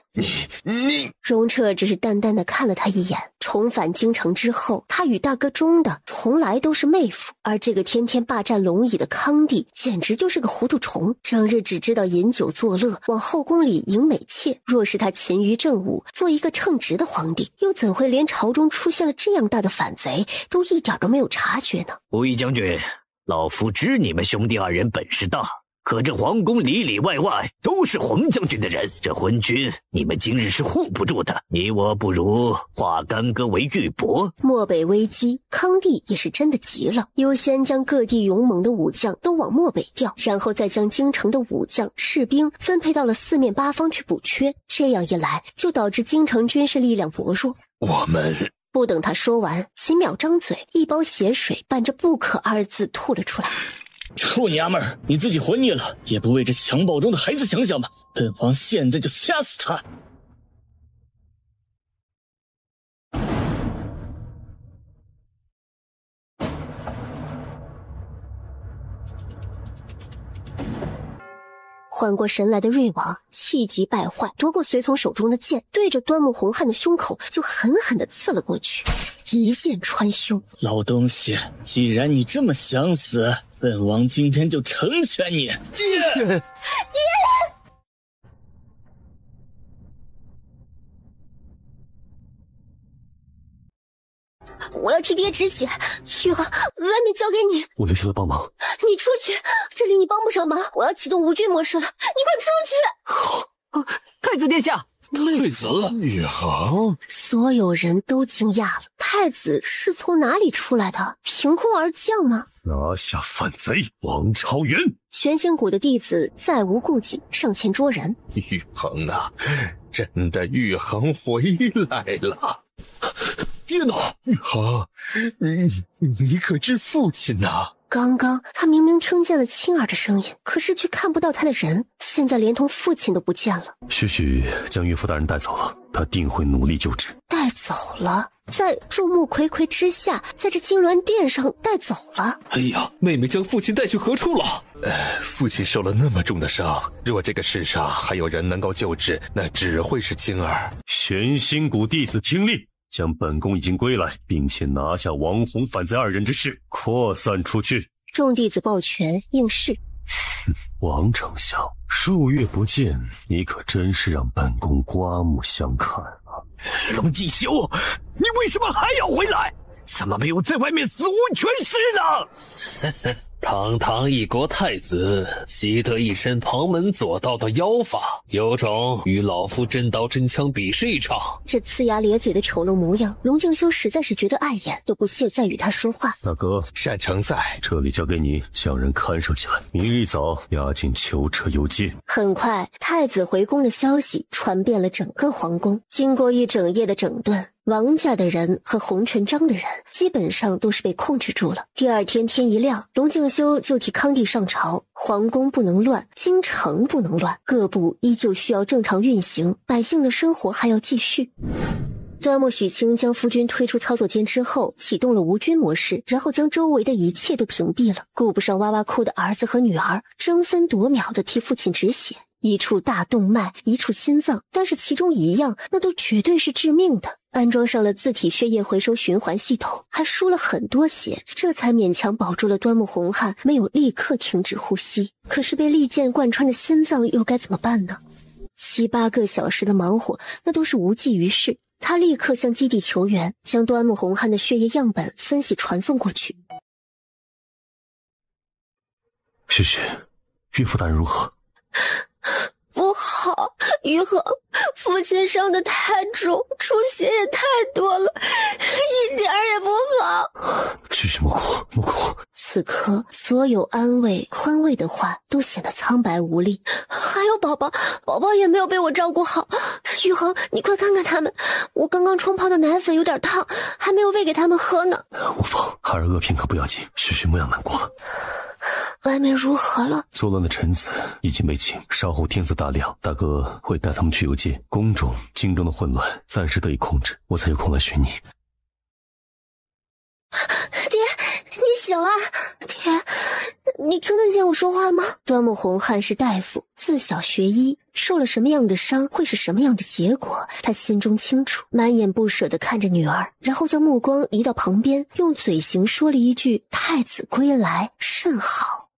你荣彻只是淡淡的看了他一眼。重返京城之后，他与大哥钟的从来都是妹夫，而这个天天霸占龙椅的康帝简直就是个糊涂虫，整日只知道饮酒作乐，往后宫里迎美妾。若是他勤于政务，做一个称职的皇帝，又怎会连朝中出现了这样大的反贼都一点都没有察觉呢？虎翼将军，老夫知你们兄弟2人本事大，可这皇宫里里外外都是洪将军的人，这昏君你们今日是护不住的。你我不如化干戈为玉帛。漠北危机，康帝也是真的急了，优先将各地勇猛的武将都往漠北调，然后再将京城的武将士兵分配到了4面8方去补缺。这样一来，就导致京城军事力量薄弱。我们不等他说完，秦淼张嘴，一包血水伴着不可2字吐了出来。臭娘们儿，你自己活腻了，也不为这襁褓中的孩子想想吗？本王现在就掐死他！缓过神来的瑞王气急败坏，夺过随从手中的剑，对着端木洪汉的胸口就狠狠地刺了过去，一剑穿胸。老东西，既然你这么想死，本王今天就成全你。爹！我要替爹止血，玉儿，外面交给你。我留下来帮忙。你出去，这里你帮不上忙。我要启动无菌模式了，你快出去！太子殿下，太子宇航，所有人都惊讶了。太子是从哪里出来的？凭空而降吗？拿下反贼王超元！玄仙谷的弟子再无顾忌，上前捉人。宇航啊，真的宇航回来了！爹呢？宇航，你可知父亲呐？刚刚他明明听见了青儿的声音，可是却看不到他的人，现在连同父亲都不见了。许将岳父大人带走了，他定会努力救治。带走了？在众目睽睽之下，在这金銮殿上带走了。哎呀，妹妹将父亲带去何处了？父亲受了那么重的伤，若这个世上还有人能够救治，那只会是青儿。玄心谷弟子听令，将本宫已经归来，并且拿下王弘反贼二人之事扩散出去。众弟子抱拳应是。王丞相，数月不见，你可真是让本宫刮目相看啊！龙继修，你为什么还要回来？怎么没有在外面死无全尸呢？堂堂一国太子，习得一身旁门左道的妖法，有种与老夫真刀真枪比试一场。这呲牙咧嘴的丑陋模样，龙敬修实在是觉得碍眼，都不屑再与他说话。大哥，单承在，这里交给你，将人看守起来，明日一早押进囚车游街。很快，太子回宫的消息传遍了整个皇宫。经过一整夜的整顿，王家的人和洪全章的人基本上都是被控制住了。第二天天一亮，龙敬修就替康帝上朝，皇宫不能乱，京城不能乱，各部依旧需要正常运行，百姓的生活还要继续。端木许清将夫君推出操作间之后，启动了无菌模式，然后将周围的一切都屏蔽了，顾不上哇哇哭的儿子和女儿，争分夺秒地替父亲止血。一处大动脉，一处心脏，但是其中一样，那都绝对是致命的。安装上了自体血液回收循环系统，还输了很多血，这才勉强保住了端木洪汉没有立刻停止呼吸。可是被利剑贯穿的心脏又该怎么办呢？7、8个小时的忙活，那都是无济于事。他立刻向基地求援，将端木洪汉的血液样本分析传送过去。许许，岳父大人如何？不好，于恒，父亲伤得太重，出血也太多了，一点儿也不好。许许莫哭，莫哭。此刻，所有安慰、宽慰的话都显得苍白无力。还有宝宝，宝宝也没有被我照顾好。于恒，你快看看他们，我刚刚冲泡的奶粉有点烫，还没有喂给他们喝呢。无妨，孩儿饿片刻不要紧，许许莫要难过了。外面如何了？作乱的臣子已经被擒，稍后天色大亮，大哥会带他们去游街。宫中、京中的混乱暂时得以控制，我才有空来寻你。爹，你醒了？爹，你听得见我说话吗？端木洪汉是大夫，自小学医，受了什么样的伤会是什么样的结果，他心中清楚，满眼不舍地看着女儿，然后将目光移到旁边，用嘴型说了一句：“太子归来，甚好。”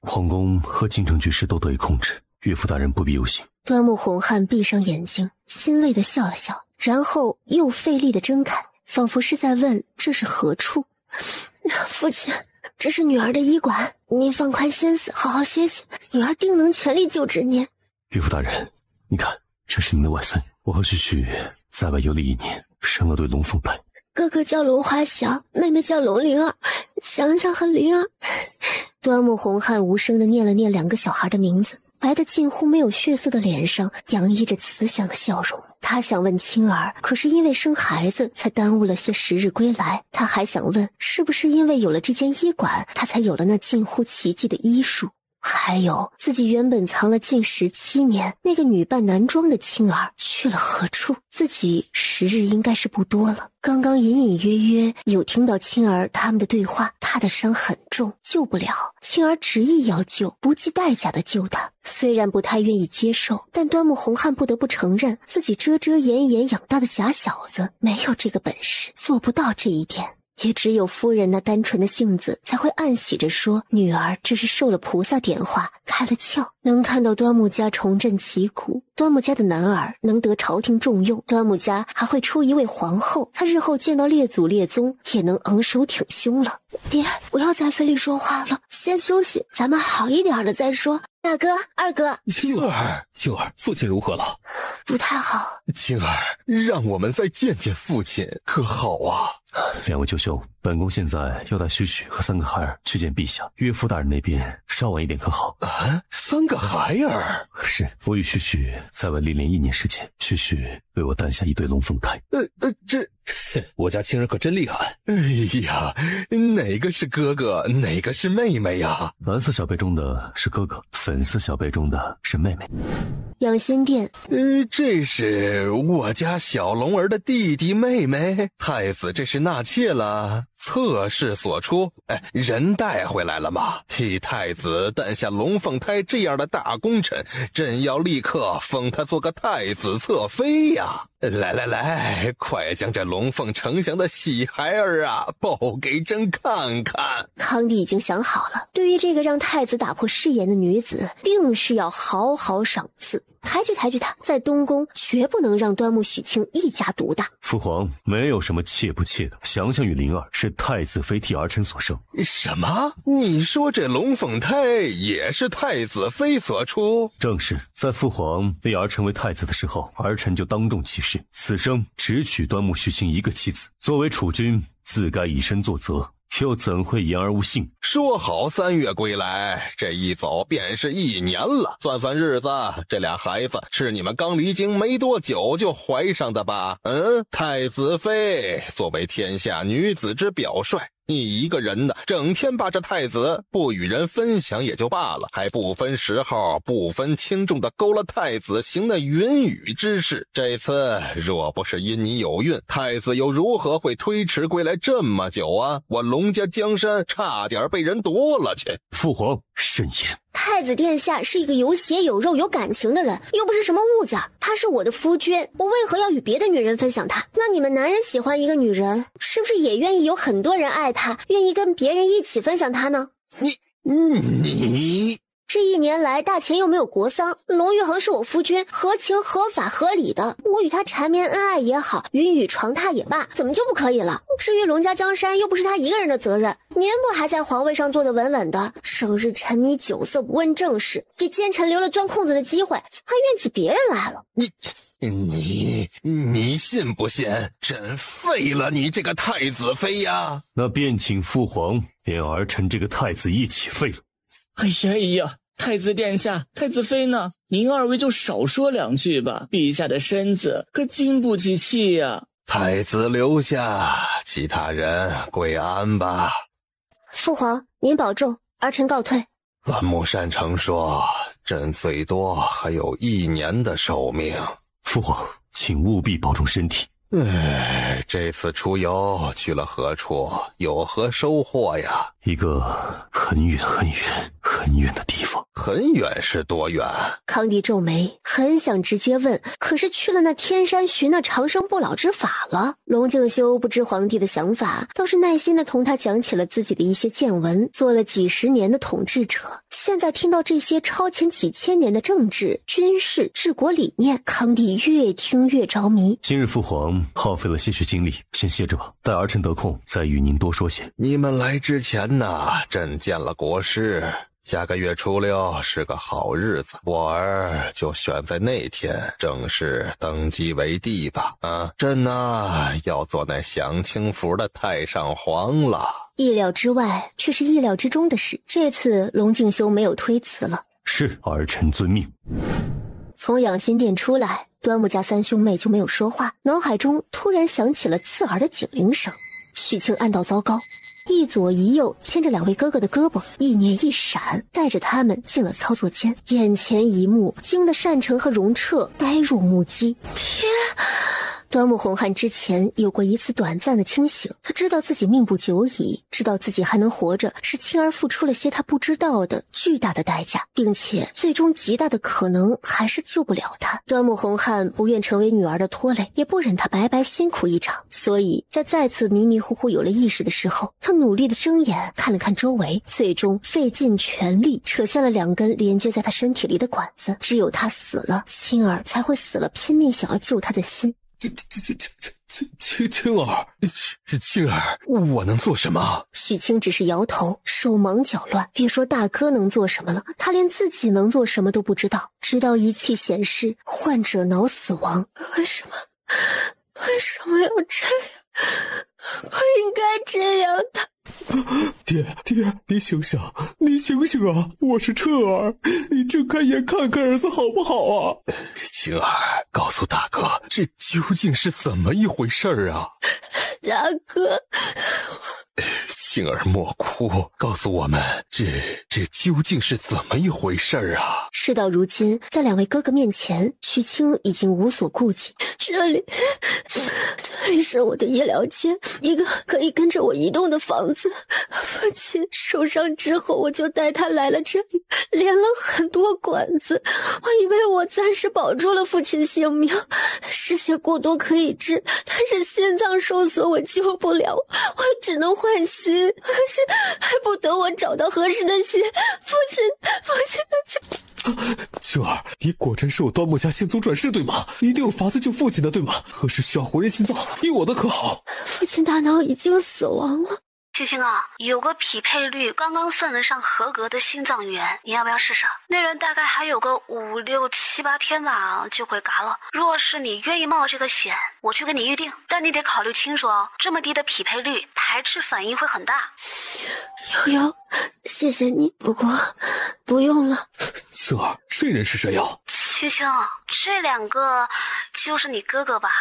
皇宫和京城局势都得以控制，岳父大人不必忧心。端木洪汉闭上眼睛，欣慰地笑了笑，然后又费力地睁开，仿佛是在问这是何处。父亲，这是女儿的医馆，您放宽心思，好好歇息，女儿定能全力救治您。岳父大人，你看，这是您的外孙，我和许许在外游历1年，生了对龙凤胎。哥哥叫龙华祥，妹妹叫龙灵儿，祥祥和灵儿。端木洪汉无声地念了念2个小孩的名字，白得近乎没有血色的脸上洋溢着慈祥的笑容。他想问青儿，可是因为生孩子才耽误了些时日归来。他还想问，是不是因为有了这间医馆，他才有了那近乎奇迹的医术？还有自己原本藏了近17年那个女扮男装的青儿去了何处？自己时日应该是不多了。刚刚隐隐约约有听到青儿他们的对话，她的伤很重，救不了。青儿执意要救，不计代价的救她。虽然不太愿意接受，但端木洪汉不得不承认，自己遮遮掩掩养大的假小子没有这个本事，做不到这一点。也只有夫人那单纯的性子才会暗喜着说，女儿这是受了菩萨点化，开了窍，能看到端木家重振旗鼓，端木家的男儿能得朝廷重用，端木家还会出一位皇后，他日后见到列祖列宗也能昂首挺胸了。爹，不要再费力说话了，先休息，咱们好一点的再说。大哥，二哥，青儿，父亲如何了？不太好。青儿，让我们再见见父亲，可好啊？2位舅兄，本宫现在要带许许和3个孩儿去见陛下，岳父大人那边稍晚一点可好？3个孩儿？是，我与许许在外历练1年时间，许许为我诞下一对龙凤胎。我家青儿可真厉害。哎呀，哪个是哥哥，哪个是妹妹呀？蓝色小被中的是哥哥，粉色小被中的是妹妹。养心殿，这是我家小龙儿的弟弟妹妹。太子这是纳妾了，侧室所出。人带回来了吗？替太子诞下龙凤胎这样的大功臣，朕要立刻封他做个太子侧妃呀！来，快将这龙凤呈祥的喜孩儿啊抱给朕看看。康帝已经想好了，对于这个让太子打破誓言的女子，定是要好好赏赐。抬举她，在东宫绝不能让端木许清一家独大。父皇没有什么妾不妾的，祥祥与灵儿是太子妃替儿臣所生。什么？你说这龙凤胎也是太子妃所出？正是，在父皇立儿臣为太子的时候，儿臣就当众起誓，此生只娶端木许清一个妻子。作为储君，自该以身作则，又怎会言而无信？说好3月归来，这一走便是1年了。算日子，这俩孩子是你们刚离京没多久就怀上的吧？太子妃作为天下女子之表率，你一个人呢，整天把这太子不与人分享也就罢了，还不分时候不分轻重的勾了太子行那云雨之事。这次若不是因你有孕，太子又如何会推迟归来这么久啊？我龙家江山差点被人夺了去。父皇慎言。太子殿下是一个有血有肉有感情的人，又不是什么物件。他是我的夫君，我为何要与别的女人分享他？那你们男人喜欢一个女人，是不是也愿意有很多人爱她，愿意跟别人一起分享她呢？你这1年来大秦又没有国丧，龙玉衡是我夫君，合情合法合理的，我与他缠绵恩爱也好，云雨床榻也罢，怎么就不可以了？至于龙家江山又不是他一个人的责任，您不还在皇位上坐得稳稳的，生日沉迷酒色不问政事，给奸臣留了钻空子的机会，还怨起别人来了。你信不信朕废了你这个太子妃呀？那便请父皇连儿臣这个太子一起废了。哎呀，太子殿下，太子妃呢？您二位就少说2句吧，陛下的身子可经不起气呀。太子留下，其他人归安吧。父皇您保重，儿臣告退。栾木善成说，朕最多还有1年的寿命。父皇请务必保重身体。这次出游去了何处，有何收获呀？一个很远很远很远的地方。很远是多远？康帝皱眉，很想直接问，可是去了那天山寻那长生不老之法了。龙敬修不知皇帝的想法，倒是耐心地同他讲起了自己的一些见闻。做了几十年的统治者，现在听到这些超前几千年的政治、军事、治国理念，康帝越听越着迷。今日父皇耗费了些许精力，先歇着吧，待儿臣得空再与您多说些。你们来之前呢，朕见了国师，下个月初6是个好日子，我儿就选在那天正式登基为帝吧。朕呢要做那享清福的太上皇了。意料之外，却是意料之中的事。这次龙敬修没有推辞了。是，儿臣遵命。从养心殿出来，端木家3兄妹就没有说话，脑海中突然响起了刺耳的警铃声。许庆暗道糟糕，一左一右牵着2位哥哥的胳膊，一捻一闪，带着他们进了操作间。眼前一幕惊得单成和荣彻呆若木鸡。天！端木洪汉之前有过一次短暂的清醒，他知道自己命不久矣，知道自己还能活着是青儿付出了些他不知道的巨大的代价，并且最终极大的可能还是救不了他。端木洪汉不愿成为女儿的拖累，也不忍他白白辛苦一场，所以在再次迷迷糊糊有了意识的时候，他努力的睁眼看了看周围，最终费尽全力扯下了2根连接在他身体里的管子。只有他死了，青儿才会死了拼命想要救他的心。青儿，我能做什么？许清只是摇头，手忙脚乱。别说大哥能做什么了，他连自己能做什么都不知道。直到仪器显示患者脑死亡。为什么要这样？不应该这样的。爹，你醒醒，你醒醒啊！我是彻儿，你睁开眼看看儿子好不好啊？晴儿，告诉大哥，这究竟是怎么一回事儿啊？大哥，晴儿莫哭，告诉我们，这究竟是怎么一回事儿啊？事到如今，在两位哥哥面前，许清已经无所顾忌。这里是我的医疗间，一个可以跟着我移动的房子。父亲受伤之后，我就带他来了这里，连了很多管子。我以为我暂时保住了父亲性命，失血过多可以治，但是心脏受损我救不了，我只能换心。可是还不等我找到合适的心，父亲的晴儿，你果真是我端木家先宗转世对吗？你一定有法子救父亲的对吗？可是需要活人心脏，你我的可好？父亲大脑已经死亡了。青青啊，有个匹配率刚刚算得上合格的心脏源，你要不要试试？那人大概还有个5、6、7、8天吧就会嘎了。若是你愿意冒这个险，我去给你预定，但你得考虑清楚哦，这么低的匹配率，排斥反应会很大。悠悠，谢谢你，不过不用了。晴儿，这人是谁呀？青青，这2个就是你哥哥吧？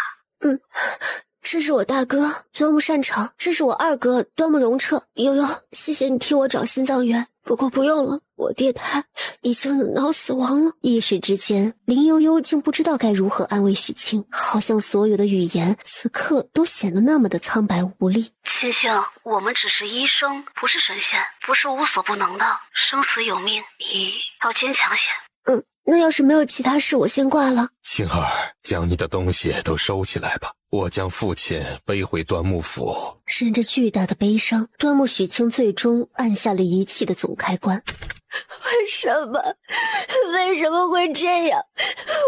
这是我大哥端木擅长，这是我二哥端木荣彻。悠悠，谢谢你替我找心脏源，不过不用了，我爹他已经脑死亡了。一时之间，林悠悠竟不知道该如何安慰许清，好像所有的语言此刻都显得那么的苍白无力。青青，我们只是医生，不是神仙，不是无所不能的，生死有命，你要坚强些。那要是没有其他事，我先挂了。晴儿，将你的东西都收起来吧，我将父亲背回端木府。忍着巨大的悲伤，端木许清最终按下了仪器的总开关。为什么会这样？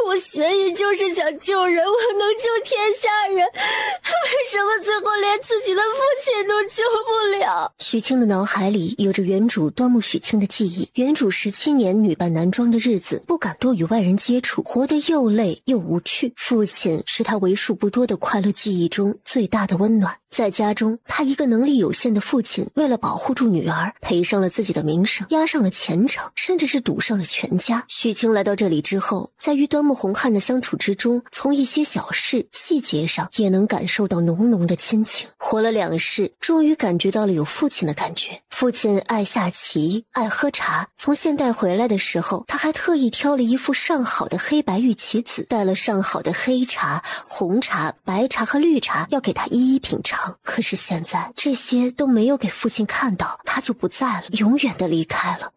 我学医就是想救人，我能救天下人，为什么最后连自己的父亲都救不了？许清的脑海里有着原主端木许清的记忆，原主17年女扮男装的日子，不敢多与外人接触，活得又累又无趣。父亲是他为数不多的快乐记忆中最大的温暖。在家中，他一个能力有限的父亲，为了保护住女儿，赔上了自己的名声，押上了前程，甚至是赌上了全家。许清来到这里之后，在与端木洪汉的相处之中，从一些小事细节上也能感受到浓浓的亲情。活了2世，终于感觉到了有父亲的感觉。父亲爱下棋，爱喝茶，从现代回来的时候，他还特意挑了一副上好的黑白玉棋子，带了上好的黑茶、红茶、白茶和绿茶，要给他一一品尝。可是现在这些都没有给父亲看到，他就不在了，永远的离开了。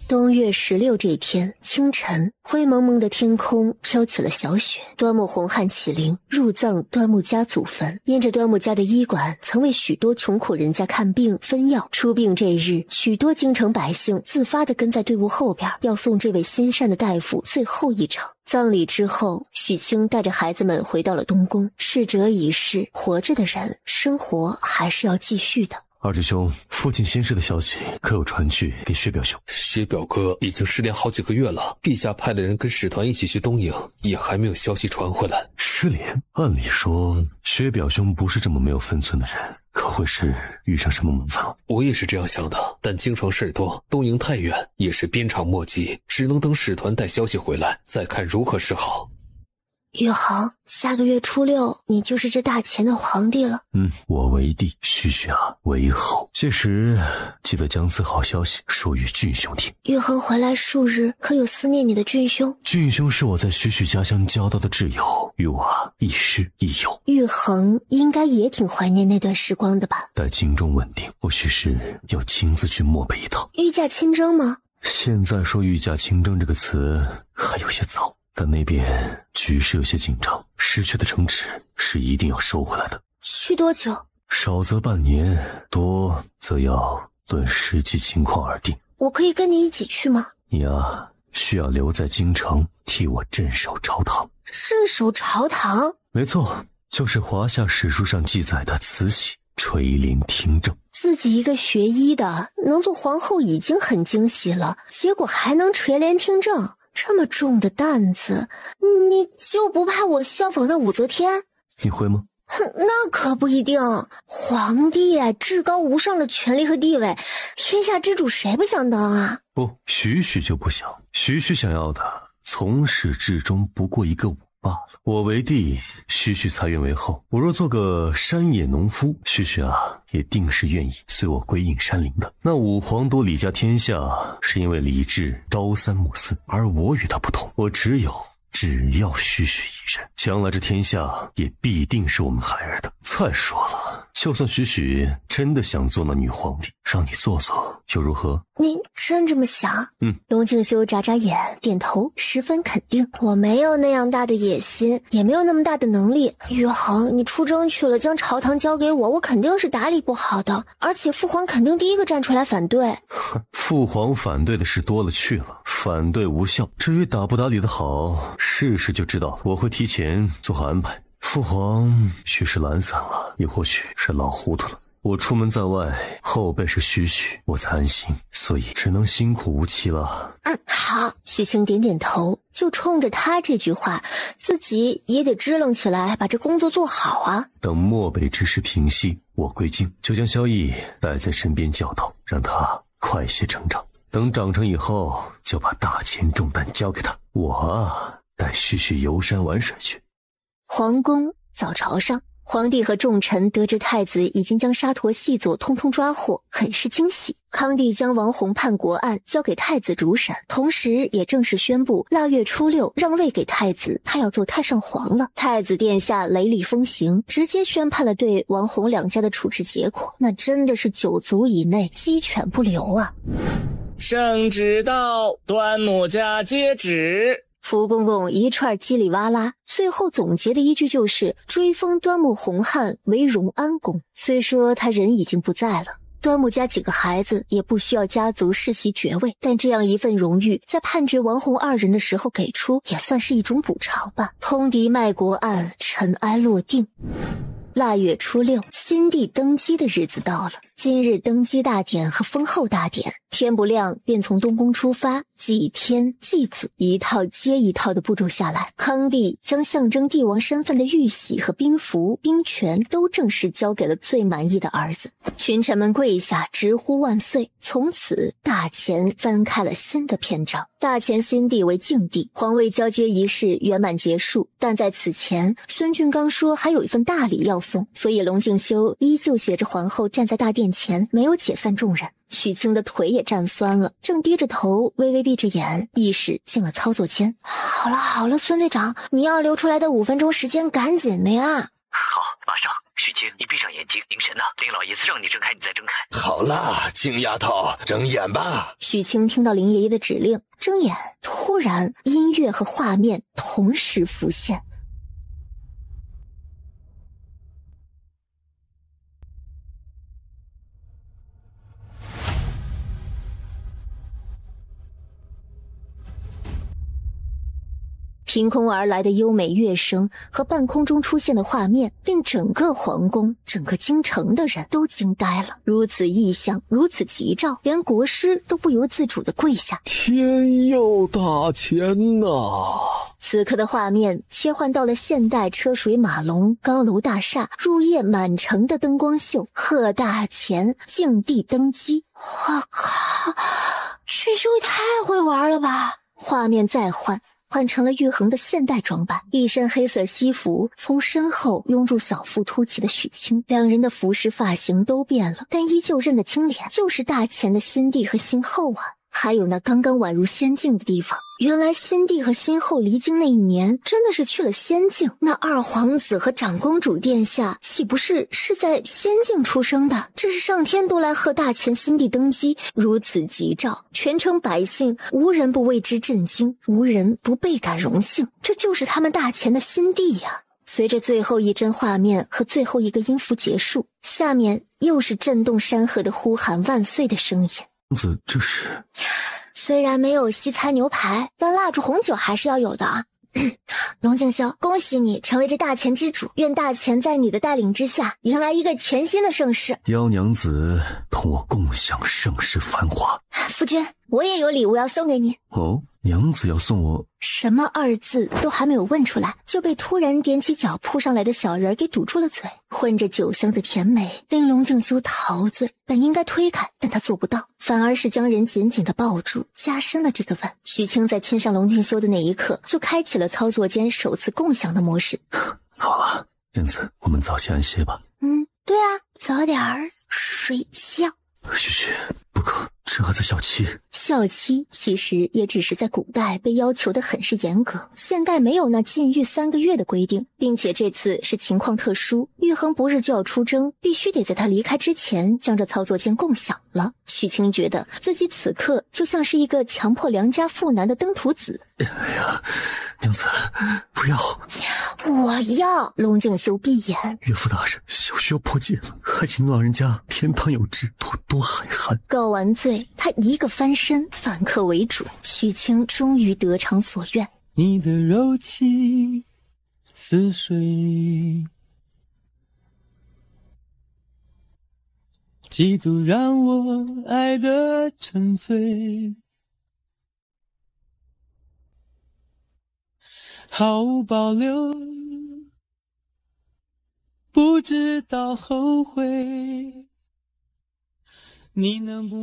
冬月16这天清晨，灰蒙蒙的天空飘起了小雪。端木洪汉起灵，入葬端木家祖坟。因着端木家的医馆曾为许多穷苦人家看病分药，出殡这日，许多京城百姓自发地跟在队伍后边，要送这位心善的大夫最后一程。葬礼之后，许清带着孩子们回到了东宫。逝者已逝，活着的人生活还是要继续的。二师兄，父亲心事的消息可有传去给薛表兄？薛表哥已经失联好几个月了，陛下派了人跟使团一起去东瀛，也还没有消息传回来。失联？按理说薛表兄不是这么没有分寸的人，可会是遇上什么麻烦？我也是这样想的，但京城事多，东瀛太远，也是鞭长莫及，只能等使团带消息回来，再看如何是好。宇航，下个月初6，你就是这大钱的皇帝了。我为帝，须须啊为后。届时记得将此好消息说与俊兄听。宇航回来数日，可有思念你的俊兄？俊兄是我在须须家乡交到的挚友，与我亦师亦友。玉衡应该也挺怀念那段时光的吧？待京中稳定，我须是要亲自去漠北一趟。御驾亲征吗？现在说御驾亲征这个词还有些早，但那边局势有些紧张，失去的城池是一定要收回来的。去多久？少则半年，多则要论实际情况而定。我可以跟你一起去吗？你啊，需要留在京城替我镇守朝堂。镇守朝堂？没错，就是华夏史书上记载的慈禧垂帘听政。自己一个学医的，能做皇后已经很惊喜了，结果还能垂帘听政，这么重的担子，你就不怕我效仿那武则天？你会吗？那可不一定。皇帝至高无上的权力和地位，天下之主谁不想当啊？不，许许就不想。许许想要的，从始至终不过一个我罢了。我为帝，许许才愿为后。我若做个山野农夫，许许也定是愿意随我归隐山林的。那武皇夺李家天下，是因为李治朝三暮四，而我与他不同，我只要许许一人，将来这天下也必定是我们孩儿的。再说了，就算许许真的想做那女皇帝，让你做又如何？你真这么想？龙敬修眨眨眼，点头，十分肯定。我没有那样大的野心，也没有那么大的能力。宇航，你出征去了，将朝堂交给我肯定是打理不好的，而且父皇肯定第一个站出来反对。父皇反对的事多了去了，反对无效。至于打不打理的好，试试就知道。我会提前做好安排。父皇许是懒散了，也或许是老糊涂了。我出门在外，后背是许许，我才安心，所以只能辛苦无期了。好。许清点点头，就冲着他这句话，自己也得支棱起来，把这工作做好啊。等漠北之事平息，我归京，就将萧逸带在身边教导，让他快些成长。等长成以后，就把大钱重担交给他，我带许许游山玩水去。皇宫早朝上，皇帝和众臣得知太子已经将沙陀细作通通抓获，很是惊喜。康帝将王弘叛国案交给太子主审，同时也正式宣布腊月初6让位给太子，他要做太上皇了。太子殿下雷厉风行，直接宣判了对王弘两家的处置结果，那真的是9族以内鸡犬不留啊！圣旨到，端木家接旨。福公公一串叽里哇啦，最后总结的一句就是追封端木弘汉为荣安公。虽说他人已经不在了，端木家几个孩子也不需要家族世袭爵位，但这样一份荣誉在判决王弘二人的时候给出，也算是一种补偿吧。通敌卖国案尘埃落定，腊月初6，新帝登基的日子到了。今日登基大典和封后大典，天不亮便从东宫出发，祭天祭祖，一套接一套的步骤下来。康帝将象征帝王身份的玉玺和兵符、兵权都正式交给了最满意的儿子。群臣们跪下直呼万岁。从此大前翻开了新的篇章。大前新帝为静帝，皇位交接仪式圆满结束，但在此前，孙俊刚说还有一份大礼要送，所以龙敬修依旧携着皇后站在大殿前，没有解散众人。许清的腿也站酸了，正低着头微微闭着眼，意识进了操作间。好了，孙队长，你要留出来的5分钟时间赶紧的呀。好，马上。许清，你闭上眼睛，凝神呢。林老爷子让你睁开，你再睁开。好啦，青丫头，睁眼吧。许清听到林爷爷的指令，睁眼，突然音乐和画面同时浮现。凭空而来的优美乐声和半空中出现的画面，令整个皇宫、整个京城的人都惊呆了。如此异象，如此吉兆，连国师都不由自主地跪下。天佑大钱呐！此刻的画面切换到了现代车水马龙、高楼大厦、入夜满城的灯光秀。贺大钱静帝登基，我靠，这秀也太会玩了吧！画面再换成了玉衡的现代装扮，一身黑色西服，从身后拥住小腹凸起的许清，两人的服饰发型都变了，但依旧认得清脸，就是大前的新帝和新后啊。还有那刚刚宛如仙境的地方，原来新帝和新后离京那一年真的是去了仙境。那二皇子和长公主殿下岂不是在仙境出生的？这是上天都来贺大前新帝登基，如此吉兆，全城百姓无人不为之震惊，无人不倍感荣幸。这就是他们大前的新帝呀！随着最后一帧画面和最后一个音符结束，下面又是震动山河的呼喊万岁的声音。这是虽然没有西餐牛排，但蜡烛红酒还是要有的啊。龙敬修，恭喜你成为这大钱之主，愿大钱在你的带领之下迎来一个全新的盛世。妖娘子同我共享盛世繁华。夫君，我也有礼物要送给你。哦，娘子要送我什么2字都还没有问出来，就被突然踮起脚扑上来的小人给堵住了嘴。混着酒香的甜美令龙静修陶醉，本应该推开，但他做不到，反而是将人紧紧地抱住，加深了这个吻。许清在亲上龙静修的那一刻，就开启了操作间首次共享的模式。好了，娘子，我们早些安歇吧。对啊，早点儿睡觉。许许，不可，这还在校期。校期其实也只是在古代被要求的很是严格，现代没有那禁欲3个月的规定，并且这次是情况特殊，玉衡不日就要出征，必须得在他离开之前将这操作间共享了。许清觉得自己此刻就像是一个强迫良家妇男的登徒子。哎呀，娘子，不要！我要！龙静修闭眼。岳父大人，小婿要破戒了，还请老人家天堂有知，多海涵。告完罪，他一个翻身，反客为主。许清终于得偿所愿。你的柔情似水，嫉妒让我爱得沉醉，毫无保留，不知道后悔。你能不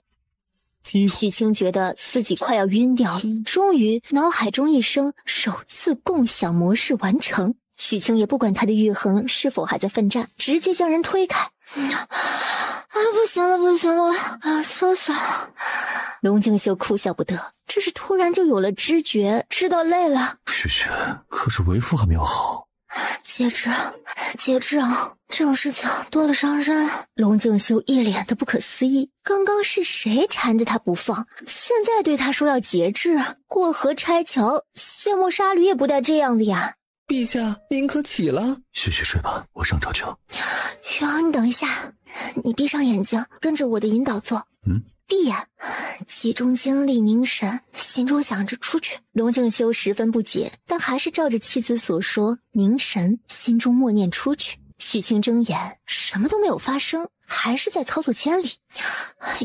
许清觉得自己快要晕掉，终于脑海中一声首次共享模式完成。许清也不管他的玉衡是否还在奋战，直接将人推开。不行了，搜索。龙静修哭笑不得，这是突然就有了知觉，知道累了。许许，可是为父还没有好。节制啊！这种事情多了伤身。龙静修一脸的不可思议，刚刚是谁缠着他不放，现在对他说要节制？过河拆桥，卸磨杀驴也不带这样的呀！陛下，您可起了？许许睡吧，我上朝去了。玉衡，你等一下，你闭上眼睛，跟着我的引导做。闭眼，集中精力凝神，心中想着出去。龙静修十分不解，但还是照着妻子所说凝神，心中默念出去。许清睁眼，什么都没有发生，还是在操作间里。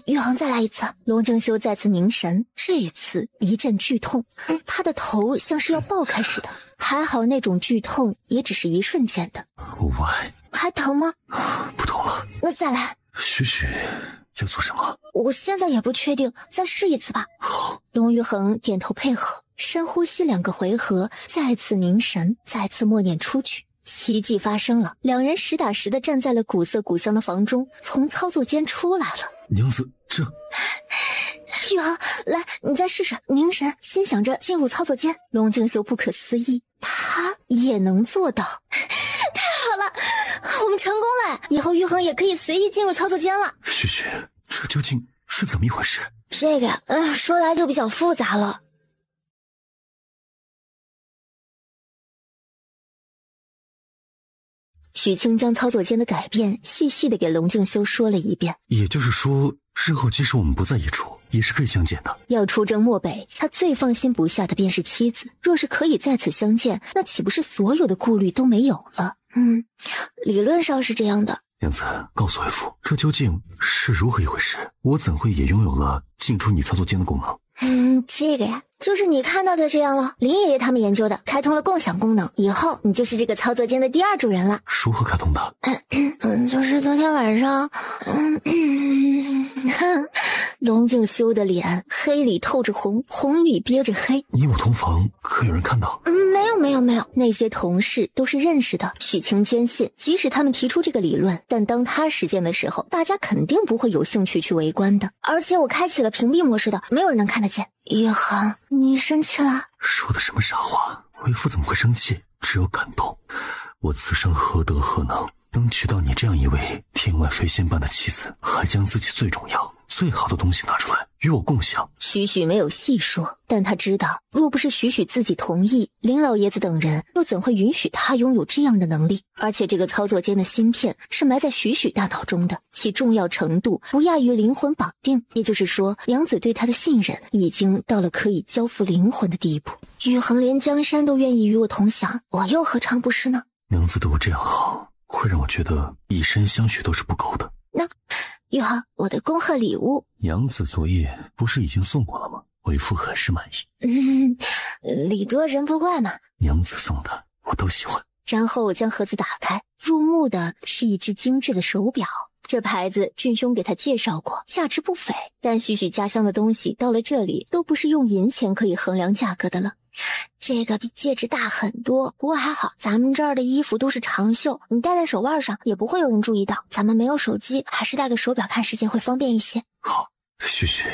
玉衡，再来一次。龙静修再次凝神，这一次一阵剧痛，他的头像是要爆开似的。还好那种剧痛也只是一瞬间的。我爱。还疼吗？不痛了。那再来。许许要做什么？我现在也不确定，再试一次吧。好。龙玉衡点头配合，深呼吸2个回合，再次凝神，再次默念出去。奇迹发生了，两人实打实的站在了古色古香的房中，从操作间出来了。娘子，这……玉衡，来，你再试试凝神，心想着进入操作间。龙静修不可思议，他也能做到。太好了，我们成功了！以后玉衡也可以随意进入操作间了。许许，这究竟是怎么一回事？这个呀，说来就比较复杂了。许清将操作间的改变细细的给龙静修说了一遍。也就是说，日后即使我们不在一处，也是可以相见的。要出征漠北，他最放心不下的便是妻子。若是可以再次相见，那岂不是所有的顾虑都没有了？理论上是这样的。娘子，告诉为父，这究竟是如何一回事？我怎会也拥有了进出你操作间的功能？这个呀，就是你看到的这样了。林爷爷他们研究的，开通了共享功能，以后你就是这个操作间的第2主人了。如何开通的？就是昨天晚上，龙静修的脸黑里透着红，红里憋着黑。你我同房，可有人看到？没有，那些同事都是认识的。许清坚信，即使他们提出这个理论，但当他实践的时候，大家肯定不会有兴趣去围观的。而且我开启了屏蔽模式的，没有人能看得见。玉衡，你生气了？说的什么傻话？为父怎么会生气？只有感动。我此生何德何能，能娶到你这样一位天外飞仙般的妻子，还将自己最荣耀、最好的东西拿出来与我共享。许许没有细说，但他知道，若不是许许自己同意，林老爷子等人又怎会允许他拥有这样的能力？而且这个操作间的芯片是埋在许许大脑中的，其重要程度不亚于灵魂绑定。也就是说，娘子对他的信任已经到了可以交付灵魂的地步。玉衡连江山都愿意与我同享，我又何尝不是呢？娘子对我这样好，会让我觉得以身相许都是不够的。那玉衡，我的恭贺礼物。娘子昨夜不是已经送过了吗？我为父很是满意。礼多人不怪嘛。娘子送的我都喜欢。然后将盒子打开，入目的是一只精致的手表。这牌子俊兄给他介绍过，价值不菲。但许许家乡的东西到了这里都不是用银钱可以衡量价格的了。这个比戒指大很多，不过还好，咱们这儿的衣服都是长袖，你戴在手腕上也不会有人注意到。咱们没有手机，还是戴个手表看时间会方便一些。好，许许，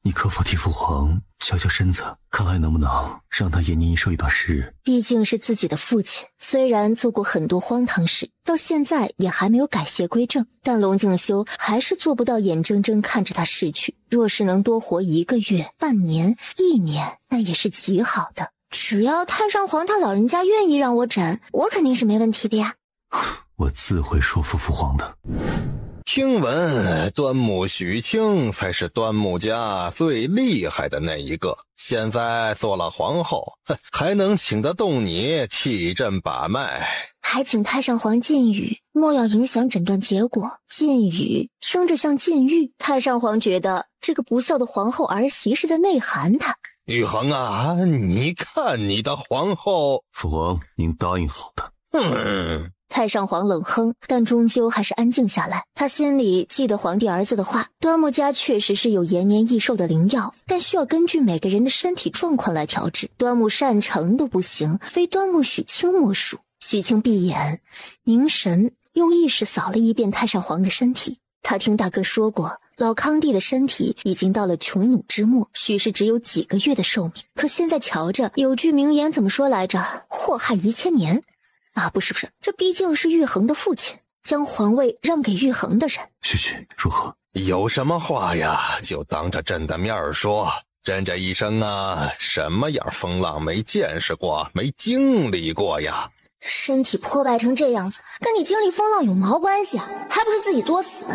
你可否替父皇瞧瞧身子，看还能不能让他延年益寿一段时日？毕竟是自己的父亲，虽然做过很多荒唐事，到现在也还没有改邪归正，但龙静修还是做不到眼睁睁看着他逝去。若是能多活1个月、半年、1年，那也是极好的。只要太上皇他老人家愿意让我诊，我肯定是没问题的呀。我自会说服父皇的。听闻端木许清才是端木家最厉害的那一个，现在做了皇后，还能请得动你替朕把脉？还请太上皇禁语，莫要影响诊断结果。禁语听着像禁欲，太上皇觉得这个不孝的皇后儿媳是在内涵他。玉衡啊，你看你的皇后。父皇，您答应好的。太上皇冷哼，但终究还是安静下来。他心里记得皇帝儿子的话，端木家确实是有延年益寿的灵药，但需要根据每个人的身体状况来调制。端木善成都不行，非端木许清莫属。许清闭眼凝神，用意识扫了一遍太上皇的身体。他听大哥说过，老康帝的身体已经到了穷弩之末，许是只有几个月的寿命。可现在瞧着，有句名言怎么说来着？祸害1000年。啊，不是，这毕竟是玉衡的父亲，将皇位让给玉衡的人。许许，如何？有什么话呀，就当着朕的面说。朕这一生啊，什么样风浪没见识过，没经历过呀。身体破败成这样子，跟你经历风浪有毛关系啊？还不是自己作死。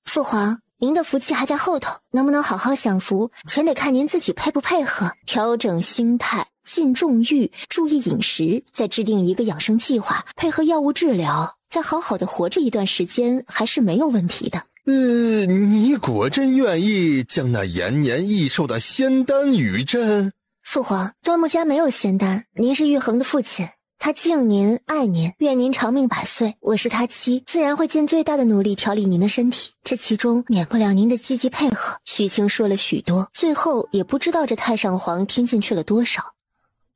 父皇，您的福气还在后头，能不能好好享福，全得看您自己配不配合。调整心态，禁重欲，注意饮食，再制定一个养生计划，配合药物治疗，再好好的活着一段时间，还是没有问题的。你果真愿意将那延年益寿的仙丹与朕？父皇，端木家没有仙丹，您是玉衡的父亲，他敬您爱您，愿您长命百岁。我是他妻，自然会尽最大的努力调理您的身体，这其中免不了您的积极配合。许清说了许多，最后也不知道这太上皇听进去了多少。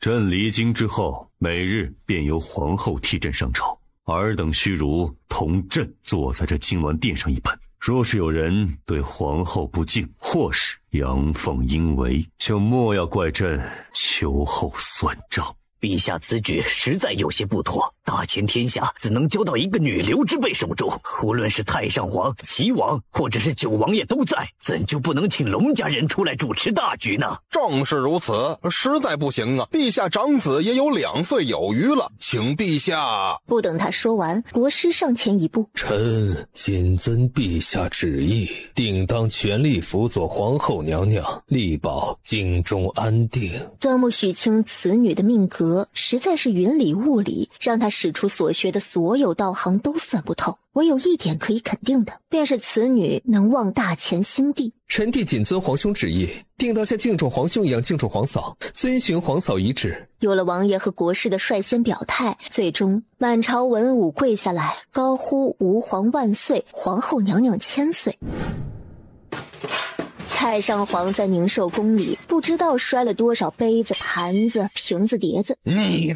朕离京之后，每日便由皇后替朕上朝，尔等须如同朕坐在这金銮殿上一般。若是有人对皇后不敬，或是阳奉阴违，就莫要怪朕秋后算账。陛下此举实在有些不妥，大千天下怎能交到一个女流之辈手中？无论是太上皇、齐王，或者是九王爷都在，怎就不能请龙家人出来主持大局呢？正是如此，实在不行啊！陛下长子也有2岁有余了，请陛下……不等他说完，国师上前一步：臣谨遵陛下旨意，定当全力辅佐皇后娘娘，力保京中安定。端木许清此女的命格实在是云里雾里，让他使出所学的所有道行都算不透。唯有一点可以肯定的，便是此女能望大前兴帝。臣弟谨遵皇兄旨意，定当像敬重皇兄一样敬重皇嫂，遵循皇嫂遗旨。有了王爷和国师的率先表态，最终满朝文武跪下来，高呼吾皇万岁，皇后娘娘千岁。太上皇在宁寿宫里不知道摔了多少杯子、盘子、瓶子、碟子。逆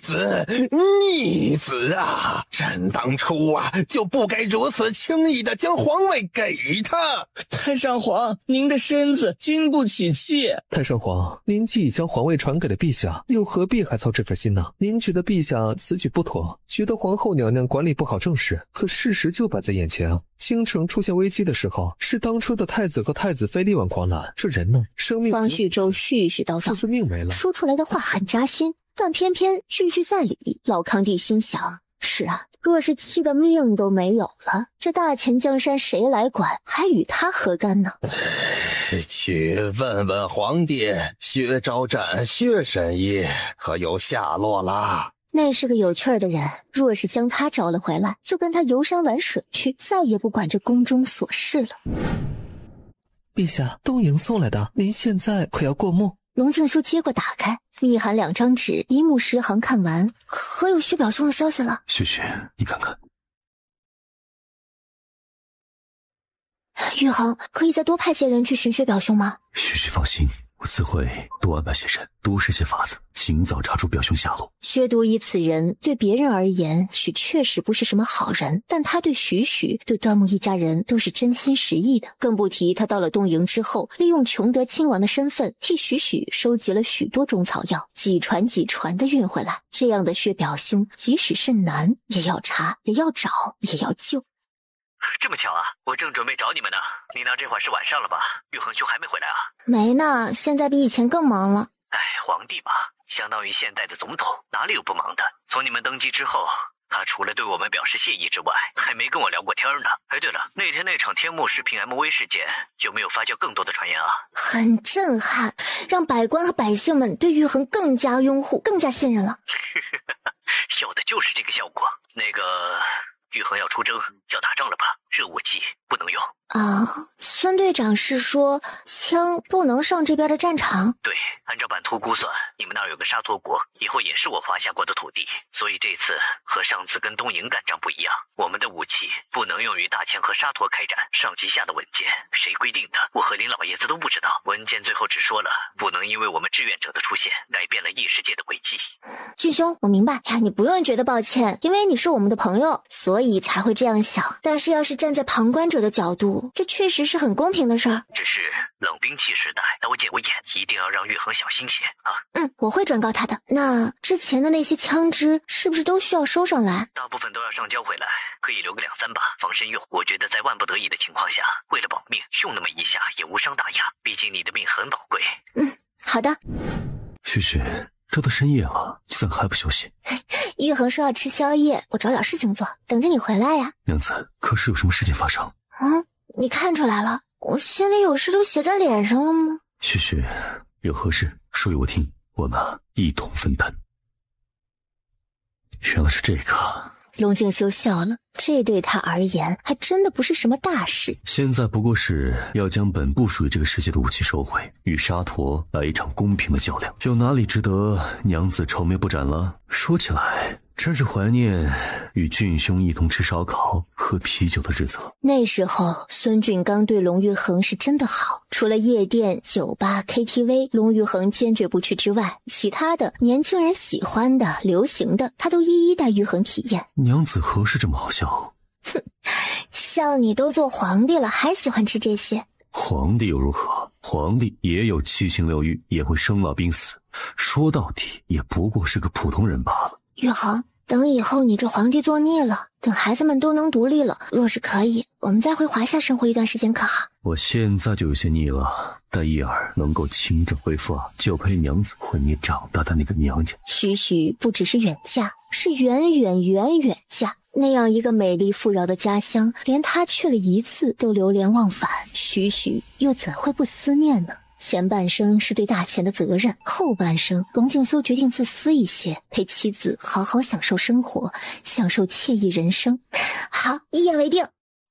子啊！朕当初啊就不该如此轻易的将皇位给他。太上皇，您的身子经不起气。太上皇，您既已将皇位传给了陛下，又何必还操这份心呢？您觉得陛下此举不妥，觉得皇后娘娘管理不好政事，可事实就摆在眼前啊！京城出现危机的时候，是当初的太子和太子妃力挽狂澜，这人呢，生命……方旭舟絮絮叨叨，就是命没了。说出来的话很扎心，但偏偏句句在理。老康帝心想：是啊，若是气的命都没有了，这大前江山谁来管，还与他何干呢？去问问皇帝，薛昭战、薛神医可有下落啦？那是个有趣儿的人，若是将他找了回来，就跟他游山玩水去，再也不管这宫中琐事了。陛下，东瀛送来的，您现在可要过目。龙静修接过打开，密函2张纸，一目十行看完，可有徐表兄的消息了。旭旭，你看看。玉衡，可以再多派些人去寻薛表兄吗？旭旭放心，我自会多安排些人，多施些法子，尽早查出表兄下落。薛独一此人对别人而言许确实不是什么好人，但他对许对端木一家人都是真心实意的，更不提他到了东瀛之后，利用琼德亲王的身份替许收集了许多中草药，几船的运回来。这样的薛表兄即使是难也要查，也要找，也要救。这么巧啊，我正准备找你们呢。你那这会儿是晚上了吧？玉衡兄还没回来啊？没呢，现在比以前更忙了。哎，皇帝嘛，相当于现代的总统，哪里有不忙的？从你们登基之后，他除了对我们表示谢意之外，还没跟我聊过天呢。哎，对了，那天那场天幕视频 MV 事件，有没有发酵更多的传言啊？很震撼，让百官和百姓们对玉衡更加拥护，更加信任了。要的就是这个效果。那个玉衡要出征，要打仗了吧？热武器不能用啊。孙队长是说枪不能上这边的战场？对，按照版图估算，你们那儿有个沙陀国，以后也是我华夏国的土地，所以这次和上次跟东瀛干仗不一样，我们的武器不能用于大前和沙陀开战。上级下的文件，谁规定的？我和林老爷子都不知道。文件最后只说了，不能因为我们志愿者的出现，改变了异世界的轨迹。俊兄，我明白呀，你不用觉得抱歉，因为你是我们的朋友，所以才会这样想。但是要是站在旁观者的角度，这确实是很公平的事儿。只是冷兵器时代，刀剑为眼，一定要让玉衡小心些啊。我会转告他的。那之前的那些枪支是不是都需要收上来？大部分都要上交回来，可以留个2、3把防身用。我觉得在万不得已的情况下，为了保命，用那么一下也无伤大雅。毕竟你的命很宝贵。好的。旭，这都深夜了，你怎么还不休息？玉衡说要吃宵夜，我找点事情做，等着你回来呀。娘子，可是有什么事情发生？你看出来了，我心里有事都写在脸上了吗？旭，有何事说与我听，我们一同分担。原来是这个。龙静修笑了，这对他而言还真的不是什么大事。现在不过是要将本不属于这个世界的武器收回，与沙陀来一场公平的较量，有哪里值得娘子愁眉不展了？说起来，真是怀念与俊兄一同吃烧烤、喝啤酒的日子了。那时候，孙俊刚对龙玉衡是真的好，除了夜店、酒吧、KTV， 龙玉衡坚决不去之外，其他的年轻人喜欢的、流行的，他都一一带玉衡体验。娘子何时这么好笑？像你都做皇帝了，还喜欢吃这些？皇帝又如何？皇帝也有7情6欲，也会生老病死，说到底也不过是个普通人罢了。玉衡，等以后你这皇帝做腻了，等孩子们都能独立了，若是可以，我们再回华夏生活一段时间可好？我现在就有些腻了，待一儿能够清正恢复，就陪娘子回你长大的那个娘家。许不只是远嫁，是远嫁。那样一个美丽富饶的家乡，连他去了一次都流连忘返，许又怎会不思念呢？前半生是对大钱的责任，后半生龙静修决定自私一些，陪妻子好好享受生活，享受惬意人生。好，一言为定。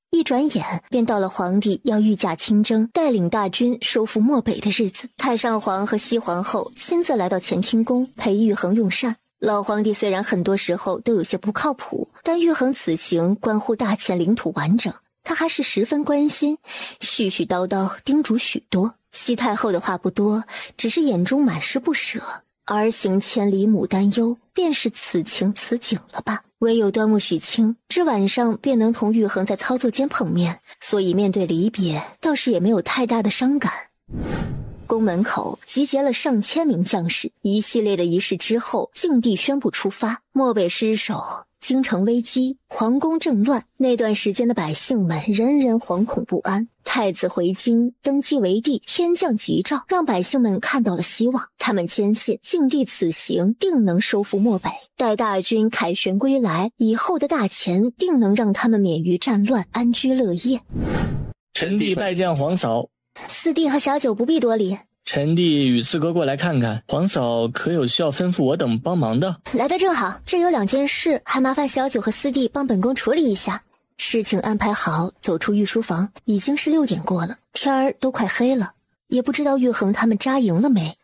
一转眼便到了皇帝要御驾亲征，带领大军收复漠北的日子。太上皇和西皇后亲自来到乾清宫陪玉衡用膳。老皇帝虽然很多时候都有些不靠谱，但玉衡此行关乎大钱领土完整，他还是十分关心，絮絮叨叨叮嘱许多。西太后的话不多，只是眼中满是不舍。儿行千里母担忧，便是此情此景了吧。唯有端木许清这晚上便能同玉衡在操作间碰面，所以面对离别倒是也没有太大的伤感。宫门口集结了上千名将士，一系列的仪式之后，境帝宣布出发。漠北失守，京城危机，皇宫政乱，那段时间的百姓们人人惶恐不安。太子回京登基为帝，天降吉兆，让百姓们看到了希望。他们坚信境帝此行定能收复漠北，待大军凯旋归来，以后的大钱定能让他们免于战乱，安居乐业。臣弟拜见皇嫂。四弟和小九不必多礼。臣弟与四哥过来看看，皇嫂可有需要吩咐我等帮忙的？来得正好，这有2件事，还麻烦小九和四弟帮本宫处理一下。事情安排好，走出御书房，已经是6点过了，天儿都快黑了。也不知道玉衡他们扎营了没。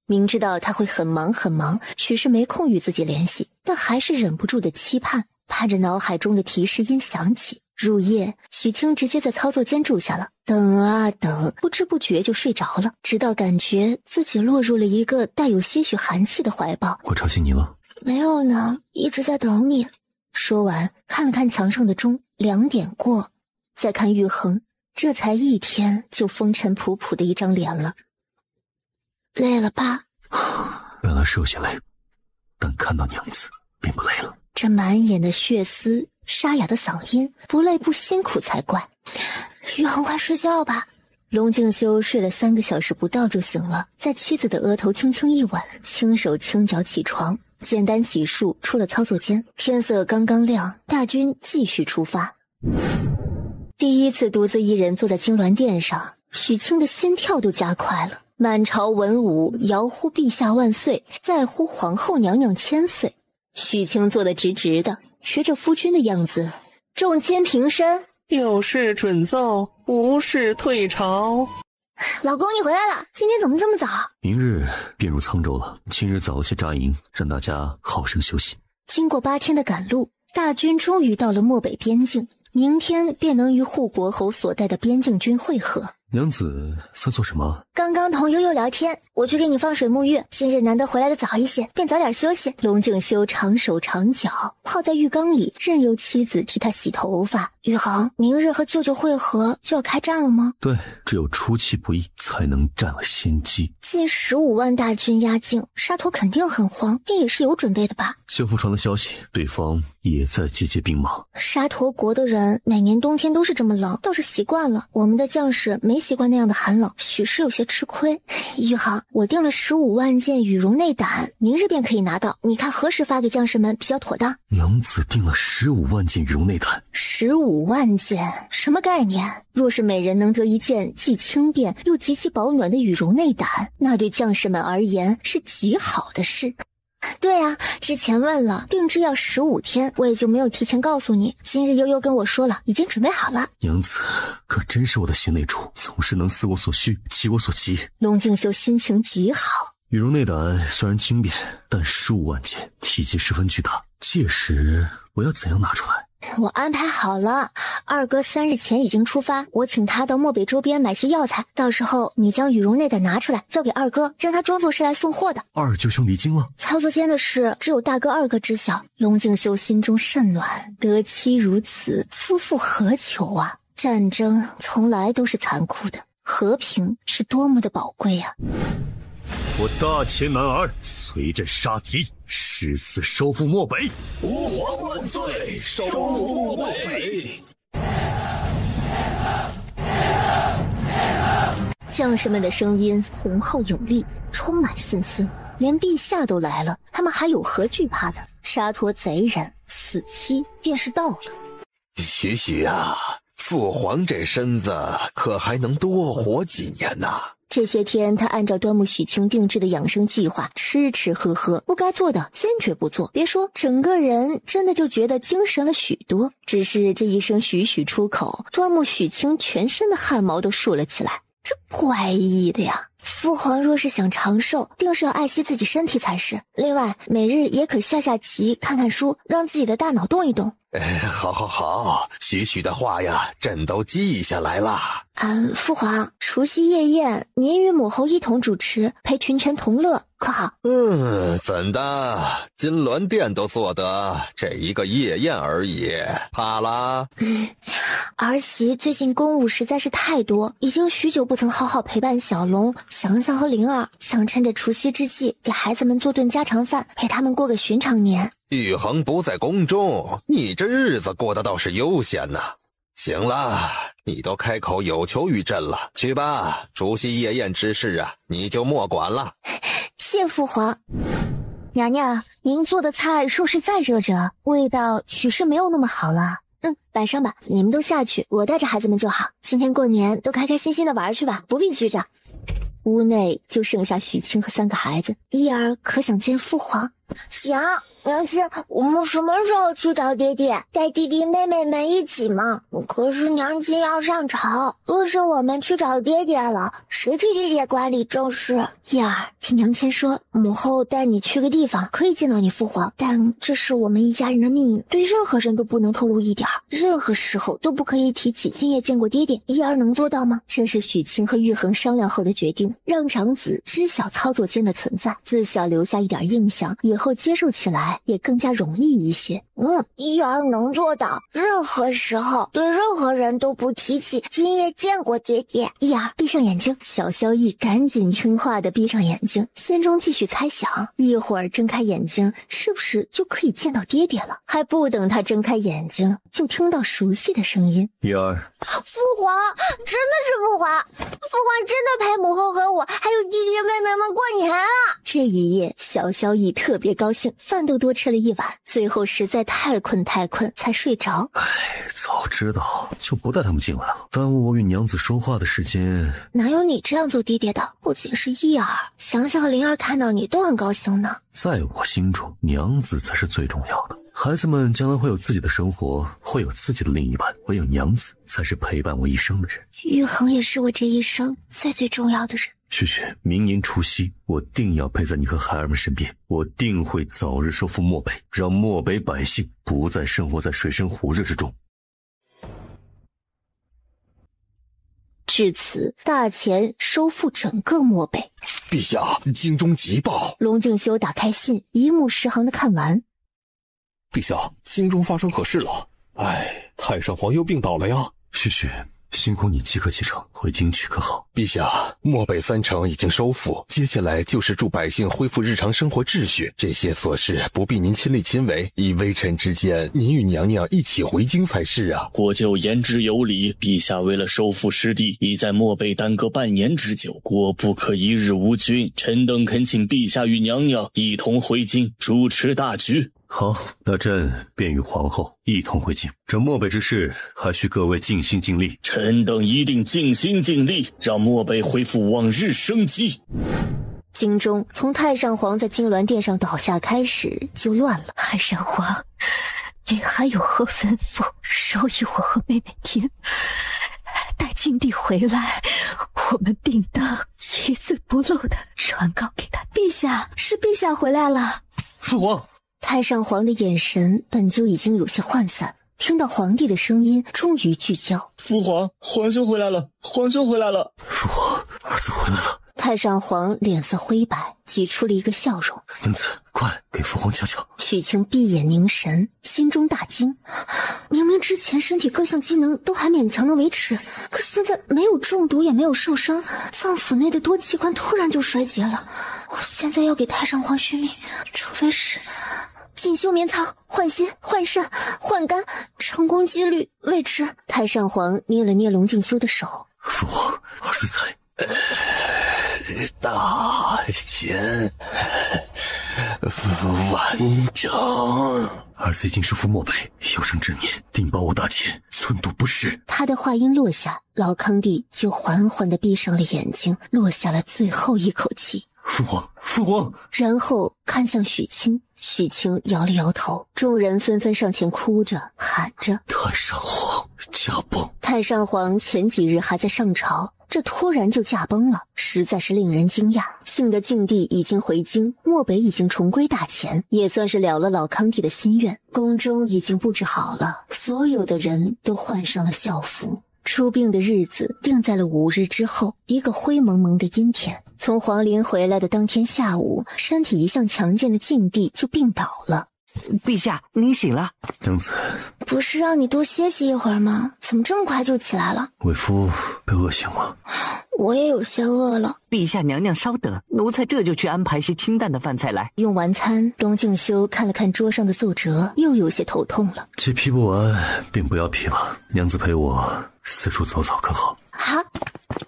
明知道他会很忙很忙，许是没空与自己联系，但还是忍不住的期盼，盼着脑海中的提示音响起。入夜，许清直接在操作间住下了，等啊等，不知不觉就睡着了，直到感觉自己落入了一个带有些许寒气的怀抱。我吵醒你了？没有呢，一直在等你。说完，看了看墙上的钟，2点过，再看玉衡，这才1天就风尘仆仆的一张脸了。累了吧？原来是有些累，但看到娘子并不累了。这满眼的血丝，沙哑的嗓音，不累不辛苦才怪。玉衡，快睡觉吧。龙静修睡了3个小时不到就醒了，在妻子的额头轻轻一吻，轻手轻脚起床，简单洗漱，出了操作间。天色刚刚亮，大军继续出发。第一次独自一人坐在金銮殿上，许清的心跳都加快了。满朝文武遥呼陛下万岁，再呼皇后娘娘千岁。许清坐得直直的，学着夫君的样子，众卿平身。有事准奏，无事退朝。老公，你回来了，今天怎么这么早？明日便入沧州了，今日早些扎营，让大家好生休息。经过8天的赶路，大军终于到了漠北边境，明天便能与护国侯所带的边境军会合。娘子在做什么？刚刚同悠悠聊天，我去给你放水沐浴，今日难得回来的早一些，便早点休息。龙静修长手长脚，泡在浴缸里，任由妻子替他洗头发。玉衡，明日和舅舅会合就要开战了吗？对，只有出其不意，才能占了先机。近15万大军压境，沙陀肯定很慌，定也是有准备的吧？修复传了消息，对方也在集结兵马。沙陀国的人每年冬天都是这么冷，倒是习惯了。我们的将士没习惯那样的寒冷，许是有些吃亏。玉衡，我订了15万件羽绒内胆，明日便可以拿到，你看何时发给将士们比较妥当？娘子订了15万件羽绒内胆，15万件，什么概念？若是每人能得一件既轻便又极其保暖的羽绒内胆，那对将士们而言是极好的事。对啊，之前问了，定制要15天，我也就没有提前告诉你。今日悠悠跟我说了，已经准备好了。娘子可真是我的贤内助，总是能思我所需，急我所急。龙静修心情极好。羽绒内胆虽然轻便，但15万件，体积十分巨大。届时我要怎样拿出来？我安排好了，二哥3日前已经出发，我请他到漠北周边买些药材，到时候你将羽绒内胆拿出来交给二哥，让他装作是来送货的。二舅兄离京了，操作间的事只有大哥二哥知晓。龙静修心中甚暖，得妻如此，夫复何求啊？战争从来都是残酷的，和平是多么的宝贵啊！我大前男儿随朕杀敌，誓死收复漠北。吾皇万岁！收复漠北。将士们的声音宏厚有力，充满信心。连陛下都来了，他们还有何惧怕的？沙陀贼人死期便是到了。许许啊，父皇这身子可还能多活几年呐？这些天，他按照端木许清定制的养生计划，吃吃喝喝，不该做的坚决不做。别说，整个人真的就觉得精神了许多。只是这一声许许出口，端木许清全身的汗毛都竖了起来，这怪异的呀！父皇若是想长寿，定是要爱惜自己身体才是。另外，每日也可下下棋，看看书，让自己的大脑动一动。好，许许的话呀，朕都记下来了。父皇，除夕夜宴，您与母后一同主持，陪群臣同乐，可好？怎的？金銮殿都做得，这一个夜宴而已，怕啦？儿媳最近公务实在是太多，已经许久不曾好好陪伴小龙、祥祥和灵儿，想趁着除夕之际，给孩子们做顿家常饭，陪他们过个寻常年。玉衡不在宫中，你这日子过得倒是悠闲呐。行了，你都开口有求于朕了，去吧，除夕夜宴之事啊，你就莫管了。谢父皇。娘娘，您做的菜说是再热着，味道许是没有那么好了。晚上吧，你们都下去，我带着孩子们就好。今天过年都开开心心的玩去吧，不必拘着。屋内就剩下许清和3个孩子，一儿可想见父皇。行，娘亲，我们什么时候去找爹爹？带弟弟妹妹们一起吗？可是娘亲要上朝，若是我们去找爹爹了，谁替爹爹管理政事？叶儿，听娘亲说，母后带你去个地方，可以见到你父皇，但这是我们一家人的命运，对任何人都不能透露一点，任何时候都不可以提起今夜见过爹爹。叶儿能做到吗？这是许清和玉衡商量后的决定，让长子知晓操作间的存在，自小留下一点印象，以后接受起来也更加容易一些。叶儿能做到，任何时候对任何人都不提起今夜见过爹爹。叶儿，闭上眼睛。小萧逸赶紧听话的闭上眼睛，心中继续猜想，一会儿睁开眼睛，是不是就可以见到爹爹了？还不等他睁开眼睛，就听到熟悉的声音：叶儿，父皇，真的是父皇，父皇真的陪母后和我还有弟弟妹妹们过年了。这一夜，小萧逸特别高兴，饭都多吃了一碗，最后实在太困才睡着。早知道就不带他们进来了，耽误我与娘子说话的时间。哪有你这样做爹爹的？不仅是叶儿，想想和灵儿看到你都很高兴呢。在我心中，娘子才是最重要的。孩子们将来会有自己的生活，会有自己的另一半，唯有娘子才是陪伴我一生的人。玉衡也是我这一生最重要的人。旭旭，明年除夕，我定要陪在你和孩儿们身边，我定会早日收复漠北，让漠北百姓不再生活在水深火热之中。至此，大钱收复整个漠北。陛下，京中急报。龙敬修打开信，一目十行的看完。陛下，京中发生何事了？太上皇又病倒了呀。旭旭，辛苦你即刻启程回京去，可好？陛下，漠北3城已经收复，接下来就是助百姓恢复日常生活秩序，这些琐事不必您亲力亲为，以微臣之见，您与娘娘一起回京才是啊。国舅言之有理，陛下为了收复失地，已在漠北耽搁半年之久，国不可一日无君。臣等恳请陛下与娘娘一同回京，主持大局。好，那朕便与皇后一同回京。这漠北之事，还需各位尽心尽力。臣等一定尽心尽力，让漠北恢复往日生机。京中从太上皇在金銮殿上倒下开始就乱了。太上皇，你还有何吩咐？授意我和妹妹听。待金帝回来，我们定当一字不漏的传告给他。陛下，是陛下回来了。父皇。太上皇的眼神本就已经有些涣散，听到皇帝的声音，终于聚焦。父皇，皇兄回来了，皇兄回来了。父皇，儿子回来了。太上皇脸色灰白，挤出了一个笑容。娘子，快给父皇瞧瞧。许清闭眼凝神，心中大惊。明明之前身体各项机能都还勉强能维持，可现在没有中毒也没有受伤，脏腑内的多器官突然就衰竭了。我现在要给太上皇续命，除非是进修绵仓，换心、换肾、换肝，成功几率未知。太上皇捏了捏龙敬修的手。父皇，儿子在。大钱完整。儿子已经收复漠北，有生之年定保我大钱寸土不失。他的话音落下，老康帝就缓缓地闭上了眼睛，落下了最后一口气。父皇，父皇。然后看向许清，许清摇了摇头，众人纷纷上前哭着喊着：太上皇驾崩！太上皇前几日还在上朝，这突然就驾崩了，实在是令人惊讶。幸得晋帝已经回京，漠北已经重归大钱，也算是了了老康帝的心愿。宫中已经布置好了，所有的人都换上了校服。出殡的日子定在了5日之后，一个灰蒙蒙的阴天。从皇陵回来的当天下午，身体一向强健的晋帝就病倒了。陛下，您醒了。娘子，不是让你多歇息一会儿吗？怎么这么快就起来了？为夫被饿醒了。我也有些饿了。陛下娘娘稍等，奴才这就去安排些清淡的饭菜来。用完餐，龙敬修看了看桌上的奏折，又有些头痛了。既批不完，便不要批了。娘子陪我四处走走，可好？好。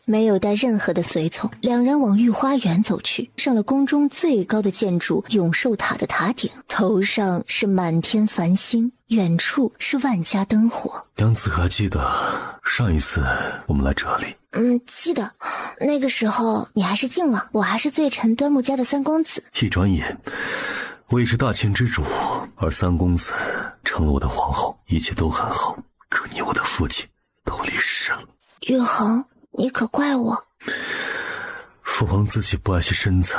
没有带任何的随从，两人往御花园走去，上了宫中最高的建筑永寿塔的塔顶，头上是满天繁星，远处是万家灯火。娘子还记得上一次我们来这里？记得。那个时候你还是靖王，我还是罪臣端木家的三公子。一转眼我已是大秦之主，而三公子成了我的皇后，一切都很好。可你我的父亲都离世了。玉衡，你可怪我。父皇自己不爱惜身子，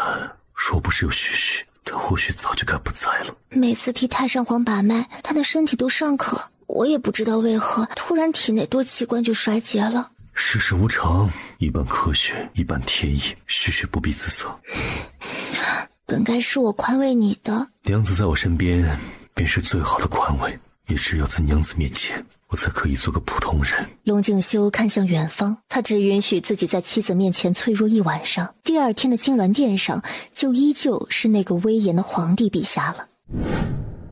若不是有许许，他或许早就该不在了。每次替太上皇把脉，他的身体都尚可，我也不知道为何突然体内多器官就衰竭了。世事无常，一半科学，一半天意，许许不必自责。本该是我宽慰你的，娘子在我身边便是最好的宽慰，也只有在娘子面前，我才可以做个普通人。龙敬修看向远方，他只允许自己在妻子面前脆弱一晚上，第二天的金銮殿上就依旧是那个威严的皇帝陛下了。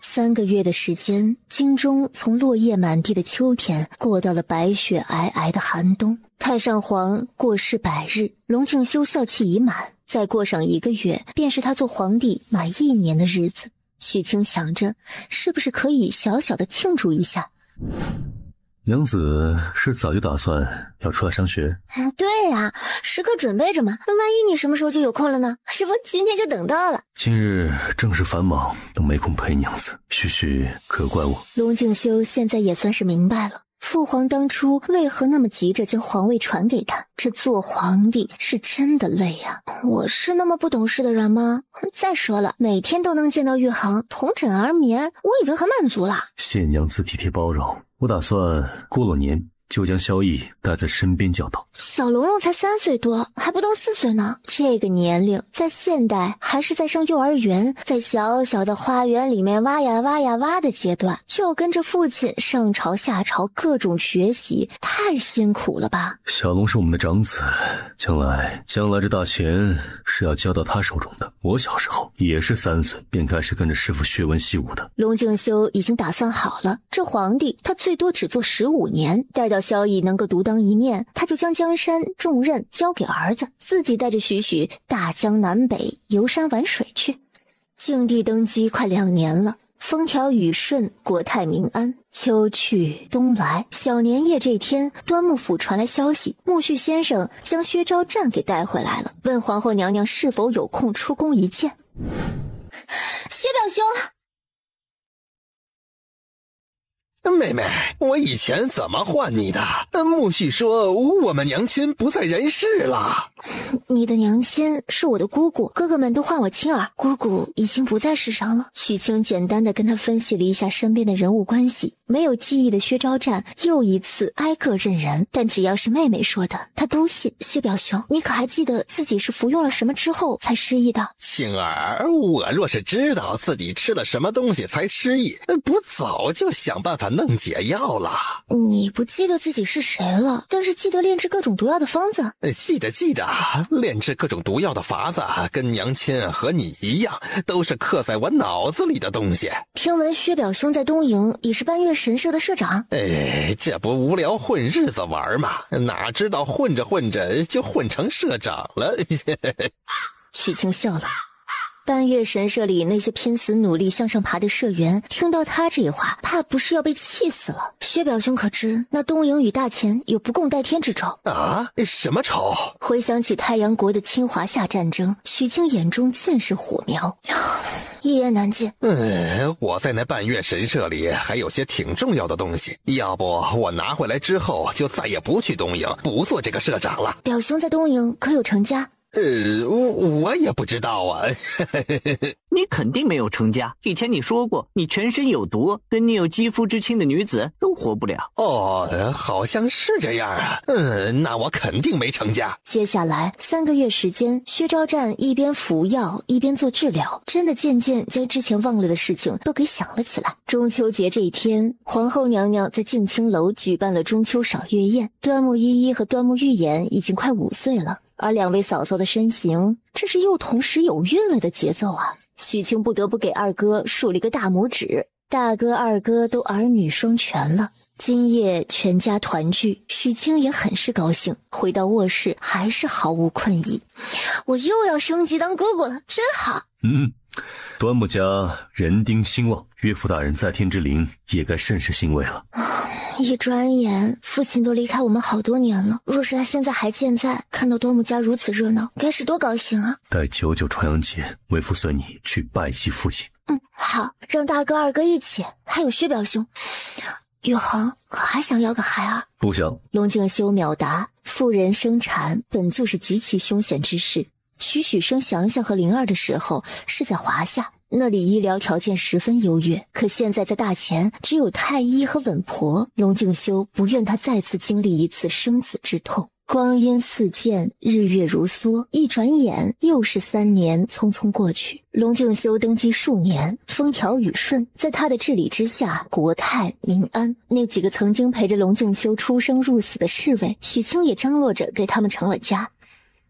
3个月的时间，京中从落叶满地的秋天过到了白雪皑皑的寒冬。太上皇过世100日，龙敬修孝期已满，再过上1个月，便是他做皇帝满1年的日子。许清想着，是不是可以小小的庆祝一下？娘子是早就打算要出来上学？对呀，时刻准备着嘛。那万一你什么时候就有空了呢？是不今天就等到了？今日正是繁忙，都没空陪娘子，许许可怪我。龙敬修现在也算是明白了，父皇当初为何那么急着将皇位传给他，这做皇帝是真的累啊。我是那么不懂事的人吗？再说了，每天都能见到玉衡同枕而眠，我已经很满足了。谢娘子体贴包容，我打算过了年就将萧逸带在身边教导。小龙龙才3岁多，还不到4岁呢。这个年龄在现代还是在上幼儿园，在小小的花园里面挖呀挖呀挖的阶段，就要跟着父亲上朝下朝各种学习，太辛苦了吧。小龙是我们的长子，将来这大钱是要交到他手中的。我小时候也是3岁便开始跟着师傅学文习武的。龙敬修已经打算好了，这皇帝他最多只做15年，待到萧逸能够独当一面，他就将江山重任交给儿子，自己带着许许大江南北游山玩水去。静帝登基快2年了，风调雨顺，国泰民安。秋去冬来，小年夜这天，端木府传来消息，木须先生将薛昭战给带回来了，问皇后娘娘是否有空出宫一见。薛表兄，妹妹，我以前怎么唤你的？木须说我们娘亲不在人世了。你的娘亲是我的姑姑，哥哥们都唤我青儿，姑姑已经不在世上了。许清简单的跟他分析了一下身边的人物关系，没有记忆的薛昭战又一次挨个认人，但只要是妹妹说的，他都信。薛表兄，你可还记得自己是服用了什么之后才失忆的？青儿，我若是知道自己吃了什么东西才失忆，不早就想办法弄解药了。你不记得自己是谁了，但是记得炼制各种毒药的方子。记得，炼制各种毒药的法子跟娘亲和你一样，都是刻在我脑子里的东西。听闻薛表兄在东瀛也是半月神社的社长。这不无聊混日子玩吗？哪知道混着混着就混成社长了。许清笑了。半月神社里那些拼死努力向上爬的社员，听到他这话，怕不是要被气死了。薛表兄可知，那东瀛与大秦有不共戴天之仇啊？什么仇？回想起太阳国的侵华夏战争，许清眼中尽是火苗，一言难尽。我在那半月神社里还有些挺重要的东西，要不我拿回来之后就再也不去东瀛，不做这个社长了。表兄在东瀛可有成家？我也不知道啊。你肯定没有成家，以前你说过你全身有毒，跟你有肌肤之亲的女子都活不了。好像是这样啊。那我肯定没成家。接下来3个月时间，薛昭战一边服药一边做治疗，真的渐渐将之前忘了的事情都给想了起来。中秋节这一天，皇后娘娘在静清楼举办了中秋赏月宴，端木依依和端木玉颜已经快5岁了，而2位嫂嫂的身形，这是又同时有孕了的节奏啊！许清不得不给二哥竖了一个大拇指，大哥二哥都儿女双全了。今夜全家团聚，许清也很是高兴。回到卧室，还是毫无困意。我又要升级当哥哥了，真好。端木家人丁兴旺，岳父大人在天之灵也该甚是欣慰了。一转眼，父亲都离开我们好多年了。若是他现在还健在，看到端木家如此热闹，该是多高兴啊！待99重阳节，为父随你去拜祭父亲。好，让大哥二哥一起，还有薛表兄。宇恒可还想要个孩儿？不想。龙静修秒答：妇人生产本就是极其凶险之事。许生祥祥和灵儿的时候是在华夏，那里医疗条件十分优越，可现在在大前只有太医和稳婆。龙静修不愿他再次经历一次生子之痛。光阴似箭，日月如梭，一转眼又是3年匆匆过去。龙静修登基数年，风调雨顺，在他的治理之下，国泰民安。那几个曾经陪着龙静修出生入死的侍卫，许清也张罗着给他们成了家。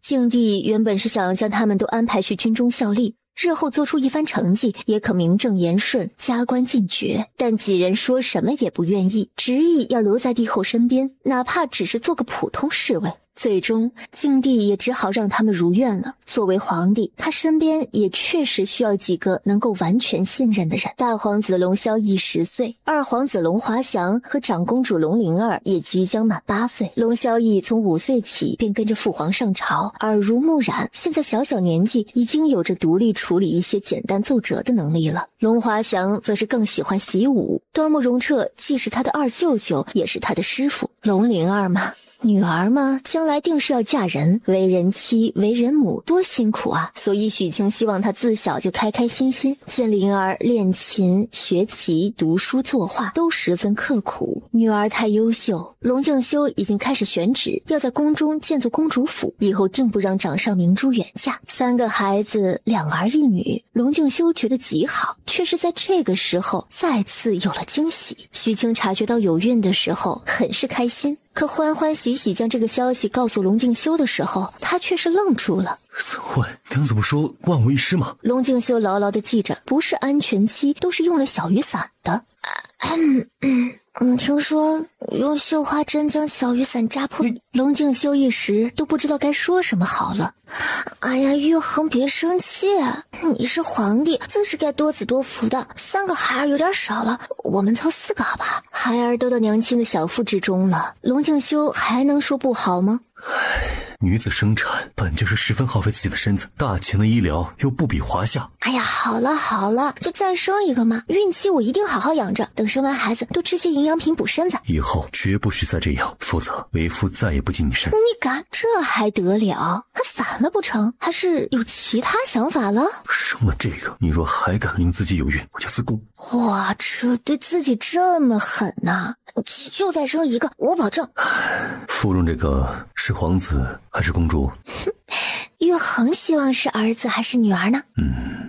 静帝原本是想要将他们都安排去军中效力，日后做出一番成绩，也可名正言顺，加官进爵。但几人说什么也不愿意，执意要留在帝后身边，哪怕只是做个普通侍卫。最终静帝也只好让他们如愿了。作为皇帝，他身边也确实需要几个能够完全信任的人。大皇子龙萧逸10岁，二皇子龙华祥和长公主龙灵儿也即将满8岁。龙萧逸从5岁起便跟着父皇上朝，耳濡目染，现在小年纪已经有着独立处理一些简单奏折的能力了。龙华祥则是更喜欢习武，端木荣彻既是他的二舅舅，也是他的师傅。龙灵儿嘛，女儿嘛，将来定是要嫁人，为人妻为人母多辛苦啊！所以许清希望她自小就开开心心。见灵儿练琴、学棋、读书、作画都十分刻苦，女儿太优秀。龙静修已经开始选址，要在宫中建座公主府，以后定不让掌上明珠远嫁。3个孩子，2儿1女，龙静修觉得极好，却是在这个时候再次有了惊喜。许清察觉到有孕的时候，很是开心。可欢欢喜喜将这个消息告诉龙静修的时候，他却是愣住了。怎会？娘子不说万无一失吗？龙静修牢牢地记着，不是安全期都是用了小雨伞的。听说用绣花针将小雨伞扎破。龙静修一时都不知道该说什么好了。哎呀，玉衡别生气，你是皇帝，自是该多子多福的。3个孩儿有点少了，我们凑4个好吧？孩儿都到娘亲的小腹之中了，龙静修还能说不好吗？女子生产本就是十分耗费自己的身子，大前的医疗又不比华夏。哎呀，好了，就再生一个嘛！孕期我一定好好养着，等生完孩子多吃些营养品补身子。以后绝不许再这样，否则为夫再也不近你身。你敢？这还得了？还反了不成？还是有其他想法了？生了这个，你若还敢令自己有孕，我就自宫。哇，这对自己这么狠呐！就再生一个，我保证。芙蓉这个是皇子还是公主？玉衡希望是儿子还是女儿呢？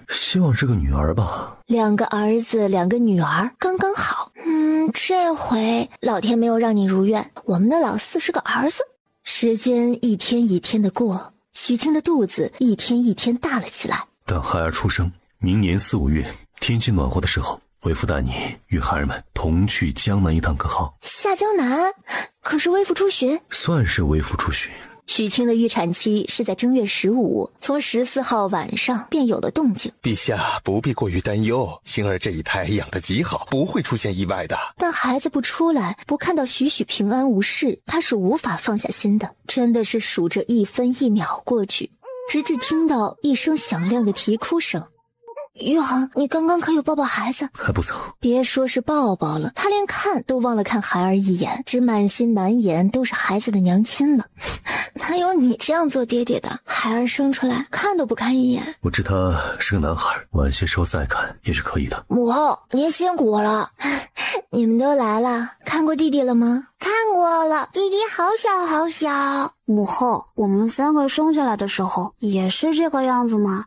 希望是个女儿吧。2个儿子2个女儿刚刚好。这回老天没有让你如愿，我们的老四是个儿子。时间一天一天的过，许清的肚子一天一天大了起来。等孩儿出生，明年4、5月天气暖和的时候，为父带你与孩儿们同去江南一趟可好？下江南？可是微服出巡。算是微服出巡。许清的预产期是在正月15，从14号晚上便有了动静。陛下不必过于担忧，青儿这一胎养得极好，不会出现意外的。但孩子不出来，不看到许平安无事，他是无法放下心的。真的是数着1分1秒过去，直至听到一声响亮的啼哭声。玉衡，你刚刚可有抱抱孩子？还不走。别说是抱抱了，他连看都忘了看孩儿一眼，只满心满眼都是孩子的娘亲了。哪有你这样做爹爹的？孩儿生出来看都不看一眼。我知他是个男孩，晚些时候再看也是可以的。母后，您辛苦了。你们都来了，看过弟弟了吗？看过了，弟弟好小好小。母后，我们3个生下来的时候也是这个样子吗？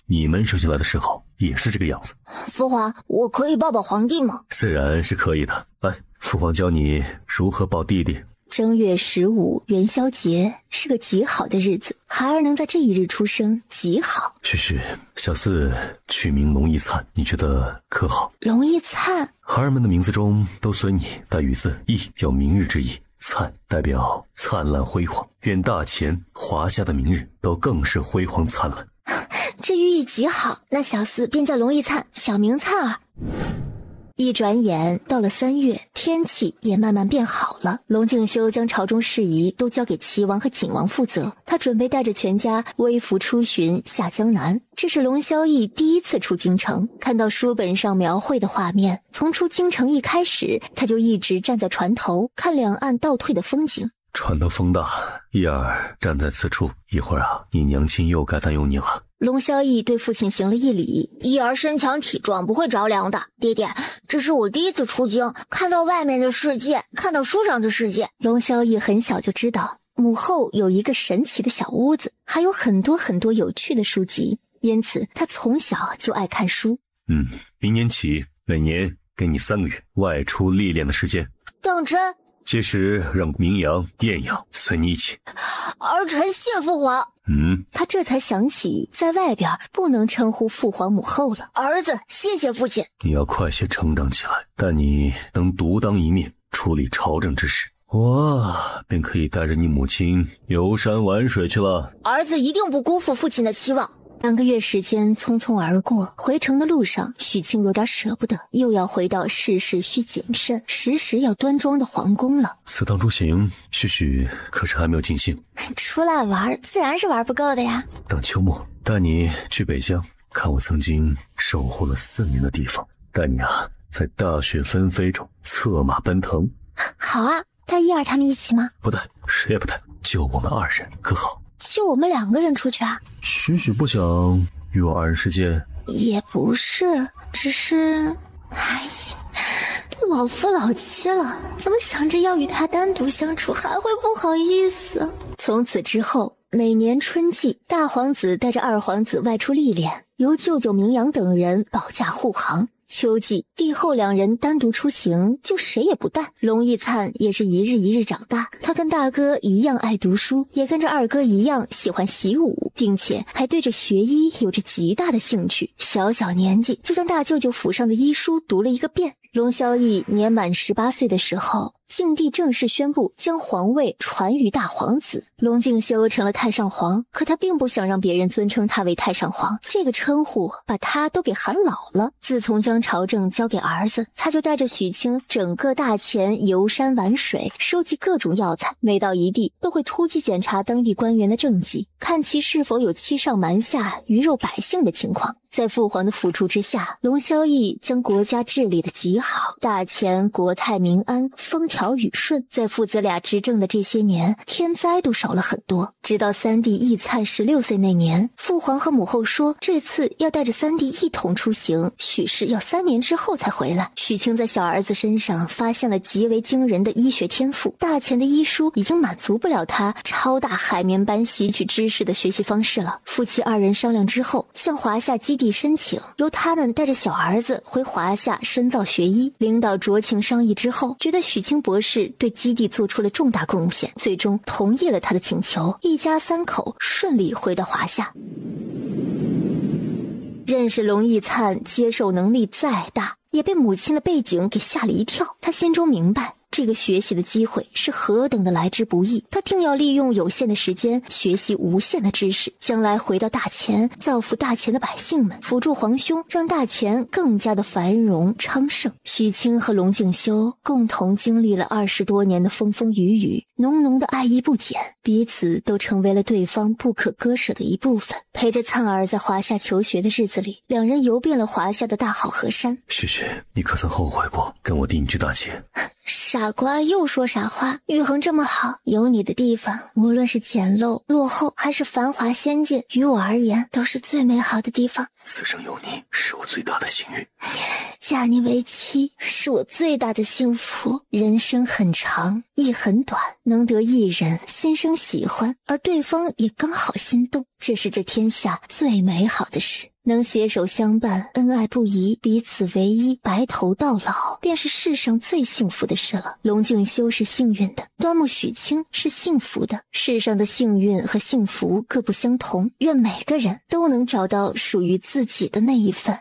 你们生下来的时候也是这个样子。父皇，我可以抱抱皇帝吗？自然是可以的。来，父皇教你如何抱弟弟。正月15元宵节是个极好的日子，孩儿能在这一日出生极好。许小四取名龙一灿，你觉得可好？龙一灿，孩儿们的名字中都随你带雨字，意有明日之意，灿代表灿烂辉煌。愿大前华夏的明日都更是辉煌灿烂。这寓意极好，那小四便叫龙一灿，小名灿儿。一转眼到了3月，天气也慢慢变好了。龙敬修将朝中事宜都交给齐王和景王负责，他准备带着全家微服出巡下江南。这是龙萧逸第一次出京城，看到书本上描绘的画面，从出京城一开始，他就一直站在船头看两岸倒退的风景。船的风大，一儿站在此处，一会儿你娘亲又该担忧你了。龙萧逸对父亲行了一礼，一儿身强体壮，不会着凉的。爹爹，这是我第一次出京，看到外面的世界，看到书上的世界。龙萧逸很小就知道母后有一个神奇的小屋子，还有很多很多有趣的书籍，因此他从小就爱看书。明年起每年给你3个月外出历练的时间。当真？届时让明阳、艳阳随你一起。儿臣谢父皇。他这才想起在外边不能称呼父皇母后了。儿子，谢谢父亲。你要快些成长起来，但你能独当一面处理朝政之事，我便可以带着你母亲游山玩水去了。儿子一定不辜负父亲的期望。2个月时间匆匆而过，回城的路上，许清有点舍不得，又要回到事事需谨慎、时时要端庄的皇宫了。此趟出行，许许可是还没有尽兴。出来玩，自然是玩不够的呀。等秋末带你去北疆，看我曾经守护了4年的地方，带你在大雪纷飞中策马奔腾。好啊，带一儿他们一起吗？不带，谁也不带，就我们2人，可好？就我们2个人出去啊？许许不想与我2人世界？也不是，只是，老夫老妻了，怎么想着要与他单独相处，还会不好意思？从此之后，每年春季，大皇子带着2皇子外出历练，由舅舅明阳等人保驾护航。秋季，帝后2人单独出行，就谁也不带。龙逸粲也是一日一日长大，他跟大哥一样爱读书，也跟着2哥一样喜欢习武，并且还对着学医有着极大的兴趣。小小年纪就将大舅舅府上的医书读了一个遍。龙萧逸年满18岁的时候，晋帝正式宣布将皇位传于大皇子，龙敬修成了太上皇。可他并不想让别人尊称他为太上皇，这个称呼把他都给喊老了。自从将朝政交给儿子，他就带着许清整个大前游山玩水，收集各种药材，每到一地都会突击检查当地官员的政绩，看其是否有欺上瞒下、鱼肉百姓的情况。在父皇的辅助之下，龙萧逸将国家治理得极好，大前国泰民安，风调雨顺。在父子俩执政的这些年，天灾都少了很多。直到3弟奕粲16岁那年，父皇和母后说这次要带着3弟一同出行，许是要3年之后才回来。许清在小儿子身上发现了极为惊人的医学天赋，大前的医书已经满足不了他超大海绵般吸取知识的学习方式了。夫妻2人商量之后，向华夏基地申请，由他们带着小儿子回华夏深造学医。领导酌情商议之后，觉得许清博士对基地做出了重大贡献，最终同意了他的请求。一家3口顺利回到华夏。认识龙逸粲接受能力再大，也被母亲的背景给吓了一跳。他心中明白这个学习的机会是何等的来之不易，他定要利用有限的时间学习无限的知识，将来回到大前，造福大前的百姓们，辅助皇兄，让大前更加的繁荣昌盛。许清和龙敬修共同经历了20多年的风风雨雨，浓浓的爱意不减，彼此都成为了对方不可割舍的一部分。陪着粲儿在华夏求学的日子里，2人游遍了华夏的大好河山。许许，你可曾后悔过跟我定居大前？傻瓜又说傻话，玉衡这么好，有你的地方，无论是简陋、落后还是繁华仙境，于我而言都是最美好的地方。此生有你是我最大的幸运，嫁你为妻是我最大的幸福。人生很长，亦很短，能得一人心生喜欢，而对方也刚好心动，这是这天下最美好的事。能携手相伴，恩爱不移，彼此为一，白头到老，便是世上最幸福的事了。龙敬修是幸运的，端木许清是幸福的。世上的幸运和幸福各不相同，愿每个人都能找到属于自己的那一份。